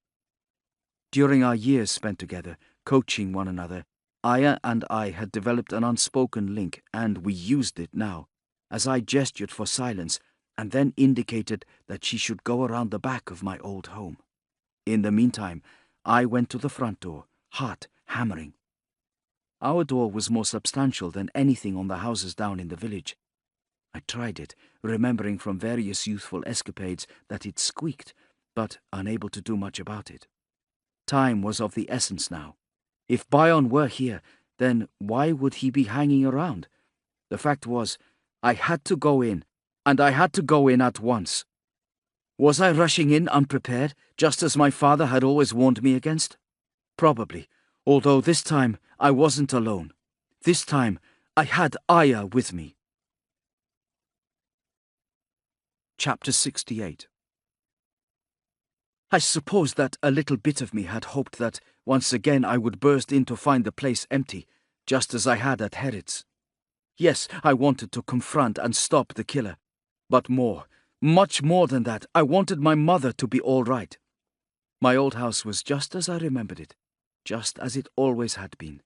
During our years spent together, coaching one another, Aya and I had developed an unspoken link, and we used it now, as I gestured for silence and then indicated that she should go around the back of my old home. In the meantime, I went to the front door, heart hammering. Our door was more substantial than anything on the houses down in the village. I tried it, remembering from various youthful escapades that it squeaked, but unable to do much about it. Time was of the essence now. If Bowden were here, then why would he be hanging around? The fact was, I had to go in, and I had to go in at once. Was I rushing in unprepared, just as my father had always warned me against? Probably, although this time I wasn't alone. This time I had Aya with me. Chapter 68. I suppose that a little bit of me had hoped that once again I would burst in to find the place empty, just as I had at Herod's. Yes, I wanted to confront and stop the killer, but more, much more than that, I wanted my mother to be all right. My old house was just as I remembered it, just as it always had been.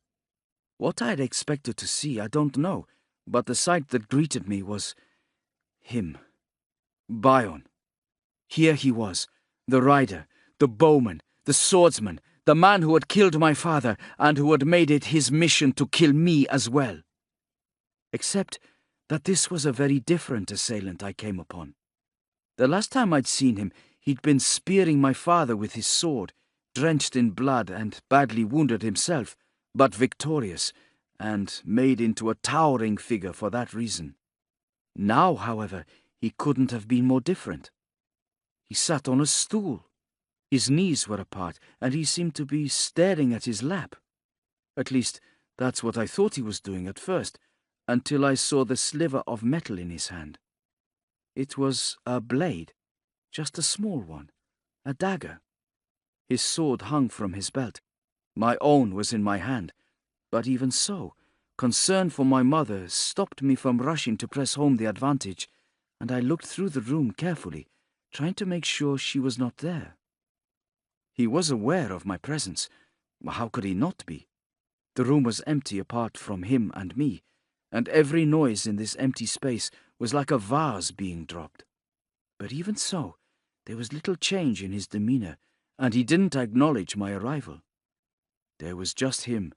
What I had expected to see, I don't know, but the sight that greeted me was him. Bowden. Here he was, the rider, the bowman, the swordsman, the man who had killed my father and who had made it his mission to kill me as well. Except that this was a very different assailant I came upon. The last time I'd seen him, he'd been spearing my father with his sword, drenched in blood and badly wounded himself, but victorious, and made into a towering figure for that reason. Now, however, he couldn't have been more different. He sat on a stool. His knees were apart, and he seemed to be staring at his lap. At least, that's what I thought he was doing at first, until I saw the sliver of metal in his hand. It was a blade, just a small one, a dagger. His sword hung from his belt. My own was in my hand, but even so, concern for my mother stopped me from rushing to press home the advantage, and I looked through the room carefully, trying to make sure she was not there. He was aware of my presence. How could he not be? The room was empty apart from him and me, and every noise in this empty space was like a vase being dropped. But even so, there was little change in his demeanor, and he didn't acknowledge my arrival. There was just him,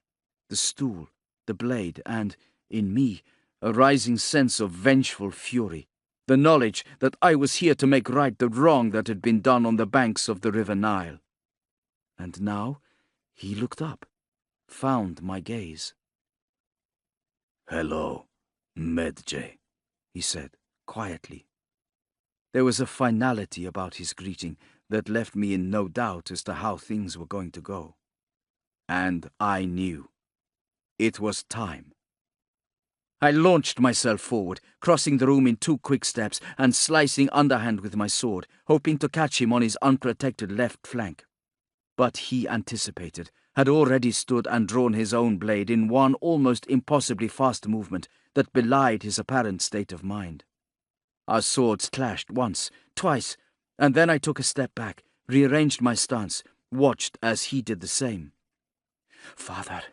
the stool, the blade, and, in me, a rising sense of vengeful fury, the knowledge that I was here to make right the wrong that had been done on the banks of the River Nile. And now he looked up, found my gaze. "Hello, Medjay," he said, quietly. There was a finality about his greeting that left me in no doubt as to how things were going to go. And I knew. It was time. I launched myself forward, crossing the room in 2 quick steps and slicing underhand with my sword, hoping to catch him on his unprotected left flank. But he anticipated, had already stood and drawn his own blade in one almost impossibly fast movement that belied his apparent state of mind. Our swords clashed once, twice, and then I took a step back, rearranged my stance, watched as he did the same. "Father,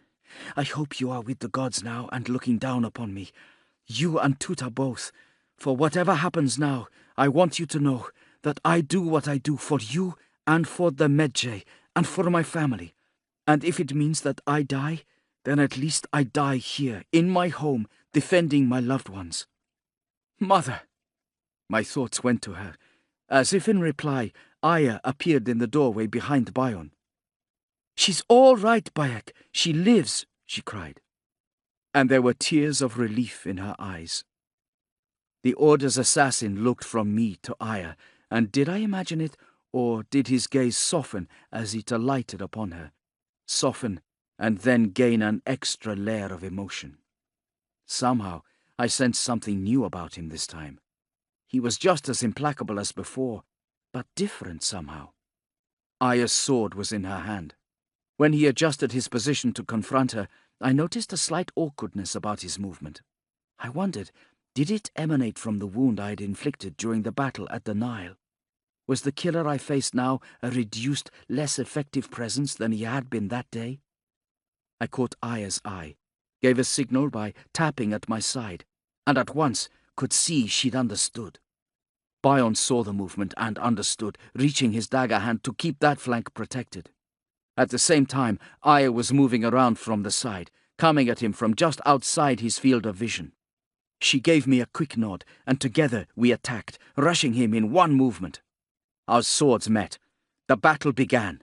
I hope you are with the gods now and looking down upon me. You and Tuta both. For whatever happens now, I want you to know that I do what I do for you and for the Medjay and for my family. And if it means that I die, then at least I die here, in my home, defending my loved ones." "Mother!" My thoughts went to her. As if in reply, Aya appeared in the doorway behind Bion. "She's all right, Bayek. She lives," she cried. And there were tears of relief in her eyes. The Order's assassin looked from me to Aya, and did I imagine it, or did his gaze soften as it alighted upon her? Soften, and then gain an extra layer of emotion. Somehow, I sensed something new about him this time. He was just as implacable as before, but different somehow. Aya's sword was in her hand. When he adjusted his position to confront her, I noticed a slight awkwardness about his movement. I wondered, did it emanate from the wound I had inflicted during the battle at the Nile? Was the killer I faced now a reduced, less effective presence than he had been that day? I caught Aya's eye, gave a signal by tapping at my side, and at once could see she'd understood. Bion saw the movement and understood, reaching his dagger hand to keep that flank protected. At the same time, Aya was moving around from the side, coming at him from just outside his field of vision. She gave me a quick nod, and together we attacked, rushing him in one movement. Our swords met. The battle began.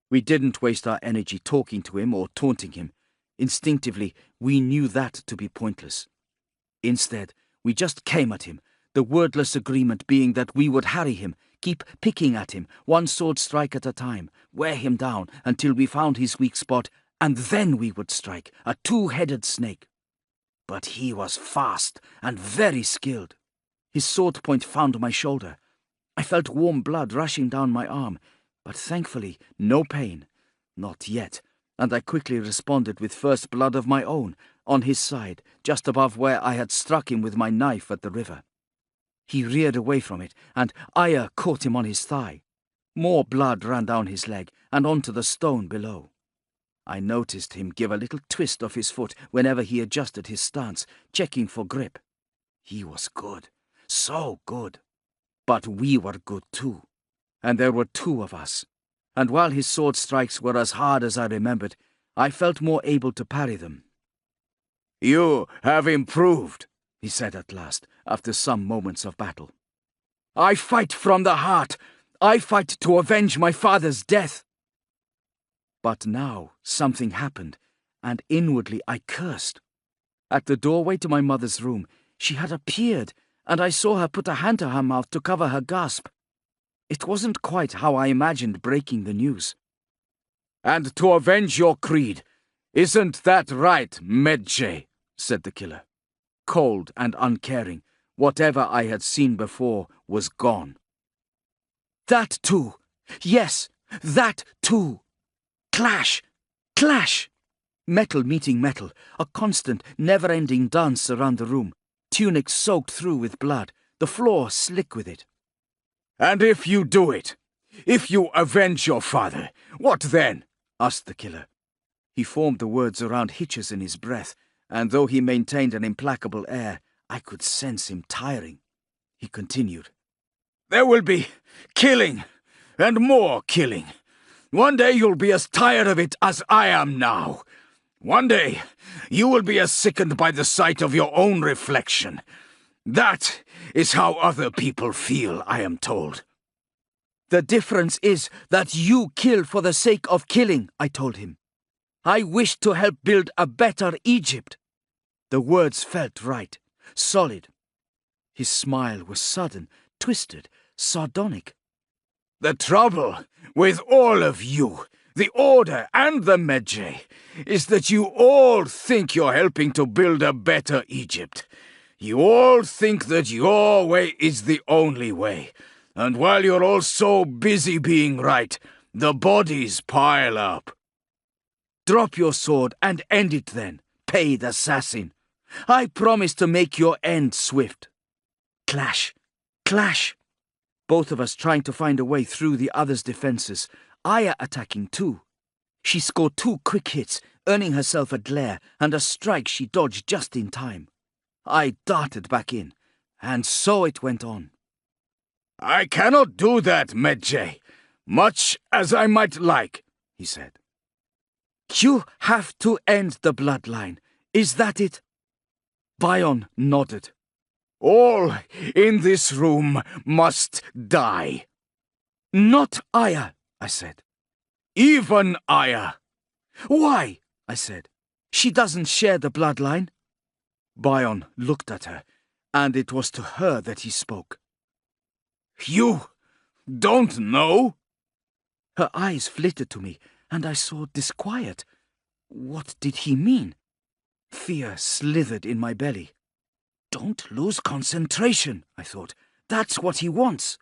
We didn't waste our energy talking to him or taunting him. Instinctively, we knew that to be pointless. Instead, we just came at him, the wordless agreement being that we would harry him, keep picking at him, one sword strike at a time, wear him down until we found his weak spot, and then we would strike, a 2-headed snake. But he was fast and very skilled. His sword point found my shoulder. I felt warm blood rushing down my arm, but thankfully no pain, not yet, and I quickly responded with first blood of my own, on his side, just above where I had struck him with my knife at the river. He reared away from it, and Aya caught him on his thigh. More blood ran down his leg and onto the stone below. I noticed him give a little twist of his foot whenever he adjusted his stance, checking for grip. He was good, so good. But we were good too, and there were two of us. And while his sword strikes were as hard as I remembered, I felt more able to parry them. "You have improved," he said at last, after some moments of battle. "I fight from the heart. I fight to avenge my father's death." But now something happened, and inwardly I cursed. At the doorway to my mother's room, she had appeared, and I saw her put a hand to her mouth to cover her gasp. It wasn't quite how I imagined breaking the news. "And to avenge your creed. Isn't that right, Medjay?" said the killer. Cold and uncaring, whatever I had seen before was gone. "That too! Yes, that too! Clash! Clash! Metal meeting metal, a constant, never-ending dance around the room, tunics soaked through with blood, the floor slick with it. "And if you do it, if you avenge your father, what then?" asked the killer. He formed the words around hitches in his breath, and though he maintained an implacable air, I could sense him tiring. He continued. "There will be killing, and more killing. One day you'll be as tired of it as I am now. One day you will be as sickened by the sight of your own reflection. That is how other people feel, I am told." "The difference is that you kill for the sake of killing," I told him. "I wish to help build a better Egypt." The words felt right, solid. His smile was sudden, twisted, sardonic. "The trouble with all of you, the Order and the Medjay, is that you all think you're helping to build a better Egypt. You all think that your way is the only way, and while you're all so busy being right, the bodies pile up." "Drop your sword and end it then, paid assassin. I promise to make your end swift." Clash! Clash! Both of us trying to find a way through the other's defenses, Aya attacking too. She scored 2 quick hits, earning herself a glare, and a strike she dodged just in time. I darted back in, and so it went on. "I cannot do that, Medjay, much as I might like," he said. "You have to end the bloodline. Is that it?" Bion nodded. "All in this room must die." "Not Aya," I said. "Even Aya." "Why?" I said. "She doesn't share the bloodline." Bion looked at her, and it was to her that he spoke. "You don't know?" Her eyes flitted to me, and I saw disquiet. What did he mean? Fear slithered in my belly. Don't lose concentration, I thought. That's what he wants.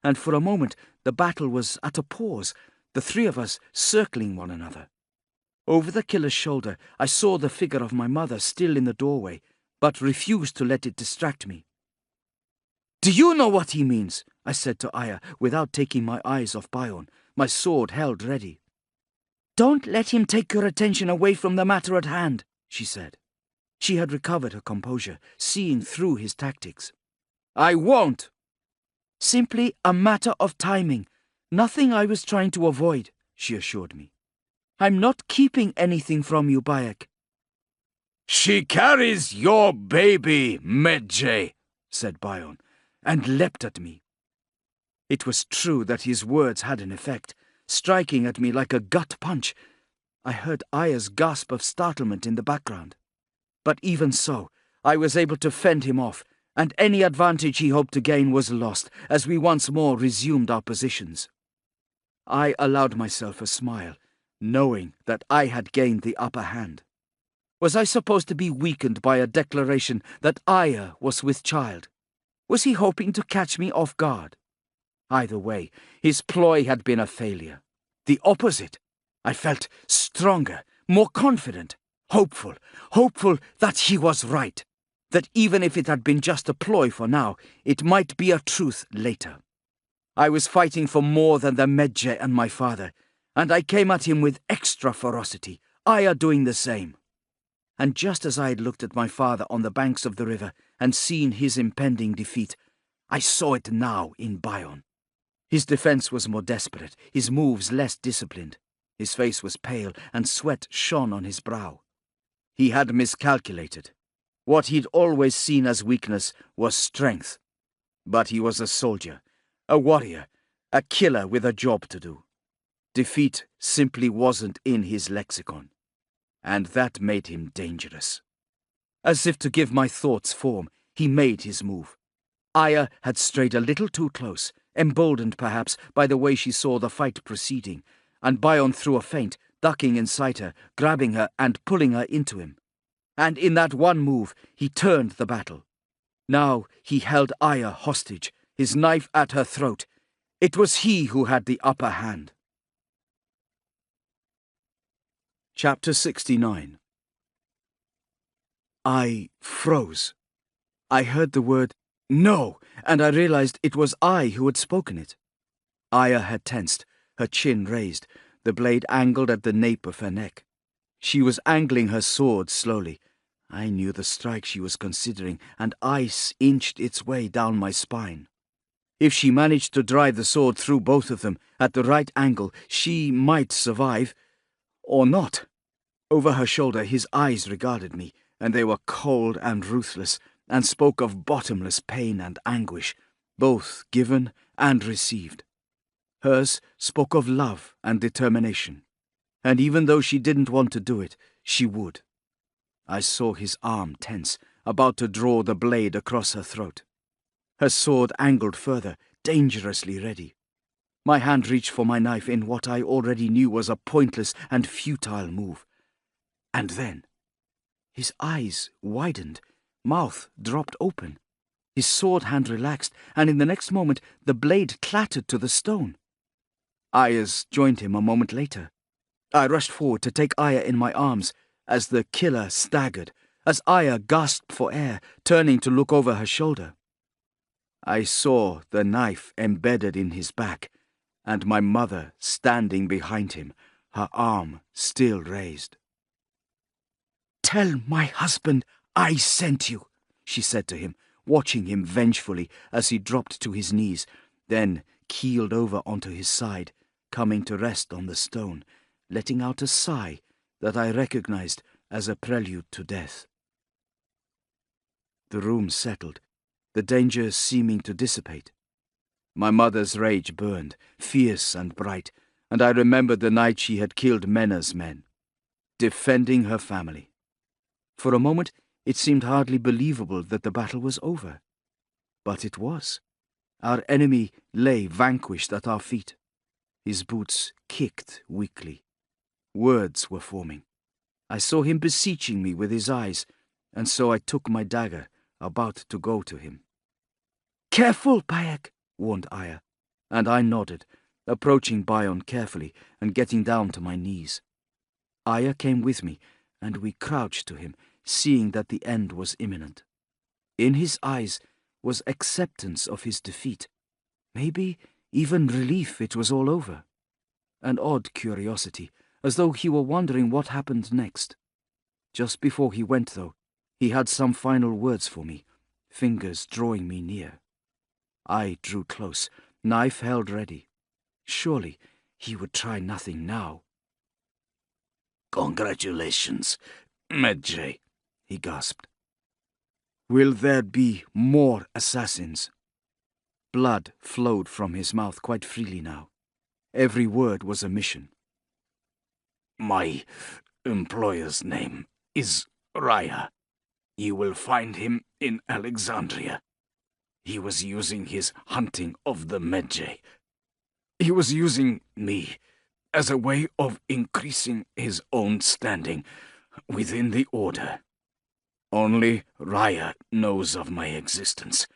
And for a moment the battle was at a pause, the 3 of us circling one another. Over the killer's shoulder I saw the figure of my mother still in the doorway, but refused to let it distract me. "Do you know what he means?" I said to Aya, without taking my eyes off Bion, my sword held ready. "Don't let him take your attention away from the matter at hand," she said. She had recovered her composure, seeing through his tactics. "I won't." "Simply a matter of timing. Nothing I was trying to avoid," she assured me. "I'm not keeping anything from you, Bayek." "She carries your baby, Medjay," said Bion, and leapt at me. It was true that his words had an effect, striking at me like a gut punch. I heard Aya's gasp of startlement in the background. But even so, I was able to fend him off, and any advantage he hoped to gain was lost as we once more resumed our positions. I allowed myself a smile, knowing that I had gained the upper hand. Was I supposed to be weakened by a declaration that Aya was with child? Was he hoping to catch me off guard? Either way, his ploy had been a failure. The opposite. I felt stronger, more confident, hopeful that he was right, that even if it had been just a ploy for now, it might be a truth later. I was fighting for more than the Medjay and my father, and I came at him with extra ferocity, Aya doing the same. And just as I had looked at my father on the banks of the river and seen his impending defeat, I saw it now in Bowden. His defense was more desperate, his moves less disciplined. His face was pale, and sweat shone on his brow. He had miscalculated. What he'd always seen as weakness was strength. But he was a soldier, a warrior, a killer with a job to do. Defeat simply wasn't in his lexicon, and that made him dangerous. As if to give my thoughts form, he made his move. Aya had strayed a little too close, emboldened perhaps by the way she saw the fight proceeding, and Bowden threw a feint, ducking inside her, grabbing her and pulling her into him. And in that one move, he turned the battle. Now he held Aya hostage, his knife at her throat. It was he who had the upper hand. Chapter 69. I froze. I heard the word "no," and I realized it was I who had spoken it. Aya had tensed, her chin raised, the blade angled at the nape of her neck. She was angling her sword slowly. I knew the strike she was considering, and ice inched its way down my spine. If she managed to drive the sword through both of them at the right angle, she might survive, or not. Over her shoulder, his eyes regarded me, and they were cold and ruthless, and spoke of bottomless pain and anguish, both given and received. Hers spoke of love and determination, and even though she didn't want to do it, she would. I saw his arm tense, about to draw the blade across her throat. Her sword angled further, dangerously ready. My hand reached for my knife in what I already knew was a pointless and futile move. And then, his eyes widened, mouth dropped open. His sword hand relaxed, and in the next moment the blade clattered to the stone. Aya's joined him a moment later. I rushed forward to take Aya in my arms as the killer staggered, as Aya gasped for air, turning to look over her shoulder. I saw the knife embedded in his back, and my mother standing behind him, her arm still raised. "Tell my husband I sent you," she said to him, watching him vengefully as he dropped to his knees, then keeled over onto his side, coming to rest on the stone, letting out a sigh that I recognized as a prelude to death. The room settled, the danger seeming to dissipate. My mother's rage burned, fierce and bright, and I remembered the night she had killed Menna's men, defending her family. For a moment, it seemed hardly believable that the battle was over. But it was. Our enemy lay vanquished at our feet. His boots kicked weakly. Words were forming. I saw him beseeching me with his eyes, and so I took my dagger, about to go to him. "Careful, Bayek," warned Aya, and I nodded, approaching Bowden carefully and getting down to my knees. Aya came with me, and we crouched to him, seeing that the end was imminent. In his eyes was acceptance of his defeat, maybe even relief it was all over. An odd curiosity, as though he were wondering what happened next. Just before he went, though, he had some final words for me, fingers drawing me near. I drew close, knife held ready. Surely he would try nothing now. "Congratulations, Medjay," he gasped. "Will there be more assassins?" Blood flowed from his mouth quite freely now. Every word was a mission. "My employer's name is Raya. You will find him in Alexandria. He was using his hunting of the Medjay. He was using me as a way of increasing his own standing within the Order. Only Raya knows of my existence.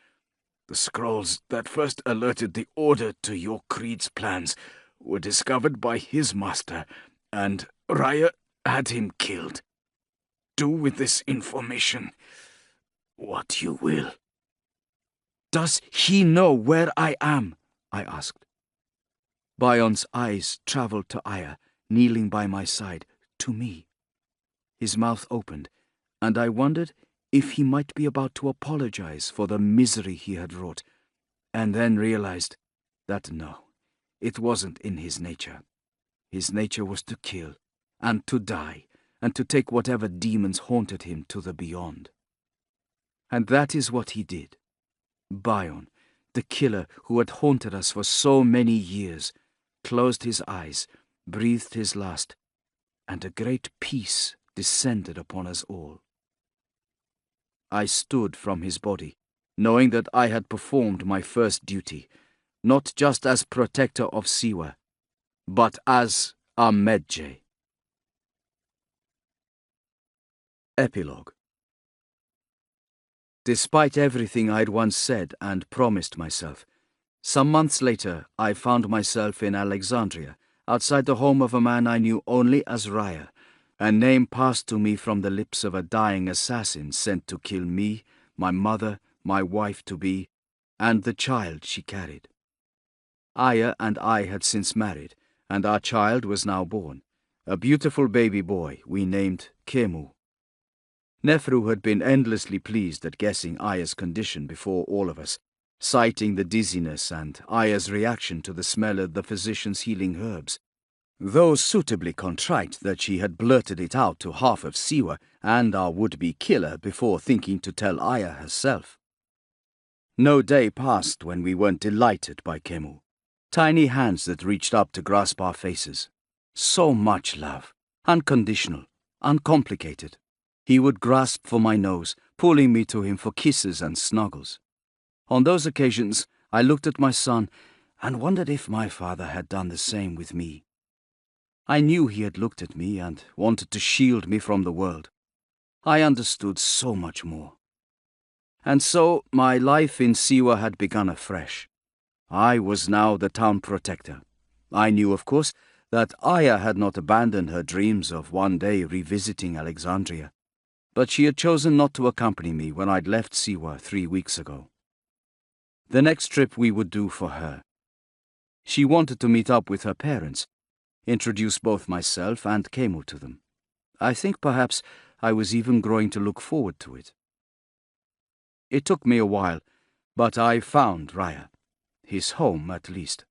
The scrolls that first alerted the Order to your creed's plans were discovered by his master, and Raya had him killed. Do with this information what you will." "Does he know where I am?" I asked. Bowden's eyes traveled to Aya, kneeling by my side, to me. His mouth opened, and I wondered if he might be about to apologize for the misery he had wrought, and then realized that no, it wasn't in his nature. His nature was to kill, and to die, and to take whatever demons haunted him to the beyond. And that is what he did. Bion, the killer who had haunted us for so many years, closed his eyes, breathed his last, and a great peace descended upon us all. I stood from his body, knowing that I had performed my first duty, not just as protector of Siwa, but as a Medjay. Epilogue. Despite everything I'd once said and promised myself, some months later I found myself in Alexandria, outside the home of a man I knew only as Raya, a name passed to me from the lips of a dying assassin sent to kill me, my mother, my wife-to-be, and the child she carried. Aya and I had since married, and our child was now born, a beautiful baby boy we named Kemu. Nefru had been endlessly pleased at guessing Aya's condition before all of us, citing the dizziness and Aya's reaction to the smell of the physician's healing herbs, though suitably contrite that she had blurted it out to half of Siwa and our would-be killer before thinking to tell Aya herself. No day passed when we weren't delighted by Kemu. Tiny hands that reached up to grasp our faces. So much love, unconditional, uncomplicated. He would grasp for my nose, pulling me to him for kisses and snuggles. On those occasions, I looked at my son and wondered if my father had done the same with me. I knew he had looked at me and wanted to shield me from the world. I understood so much more. And so my life in Siwa had begun afresh. I was now the town protector. I knew, of course, that Aya had not abandoned her dreams of one day revisiting Alexandria, but she had chosen not to accompany me when I'd left Siwa 3 weeks ago. The next trip we would do for her. She wanted to meet up with her parents, introduce both myself and Kemu to them. I think perhaps I was even growing to look forward to it. It took me a while, but I found Raya, his home at least.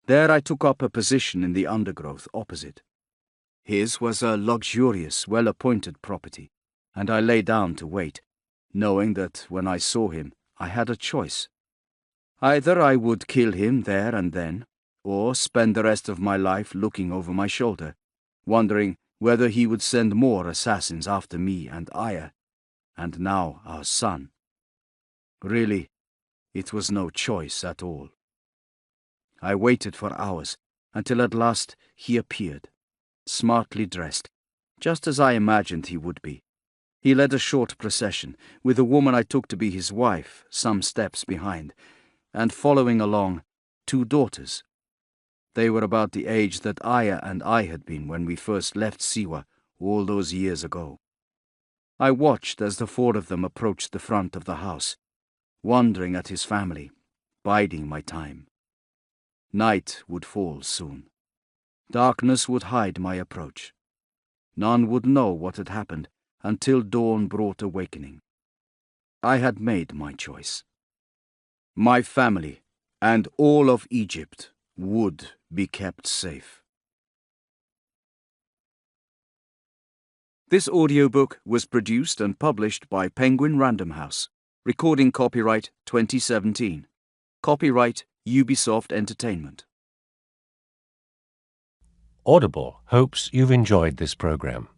There I took up a position in the undergrowth opposite. His was a luxurious, well-appointed property, and I lay down to wait, knowing that when I saw him, I had a choice. Either I would kill him there and then, or spend the rest of my life looking over my shoulder, wondering whether he would send more assassins after me and Aya, and now our son. Really, it was no choice at all. I waited for hours, until at last he appeared, smartly dressed, just as I imagined he would be. He led a short procession, with the woman I took to be his wife some steps behind, and following along, 2 daughters. They were about the age that Aya and I had been when we first left Siwa all those years ago. I watched as the 4 of them approached the front of the house, wondering at his family, biding my time. Night would fall soon. Darkness would hide my approach. None would know what had happened until dawn brought awakening. I had made my choice. My family and all of Egypt would be kept safe. This audiobook was produced and published by Penguin Random House. Recording copyright 2017. Copyright Ubisoft Entertainment. Audible hopes you've enjoyed this program.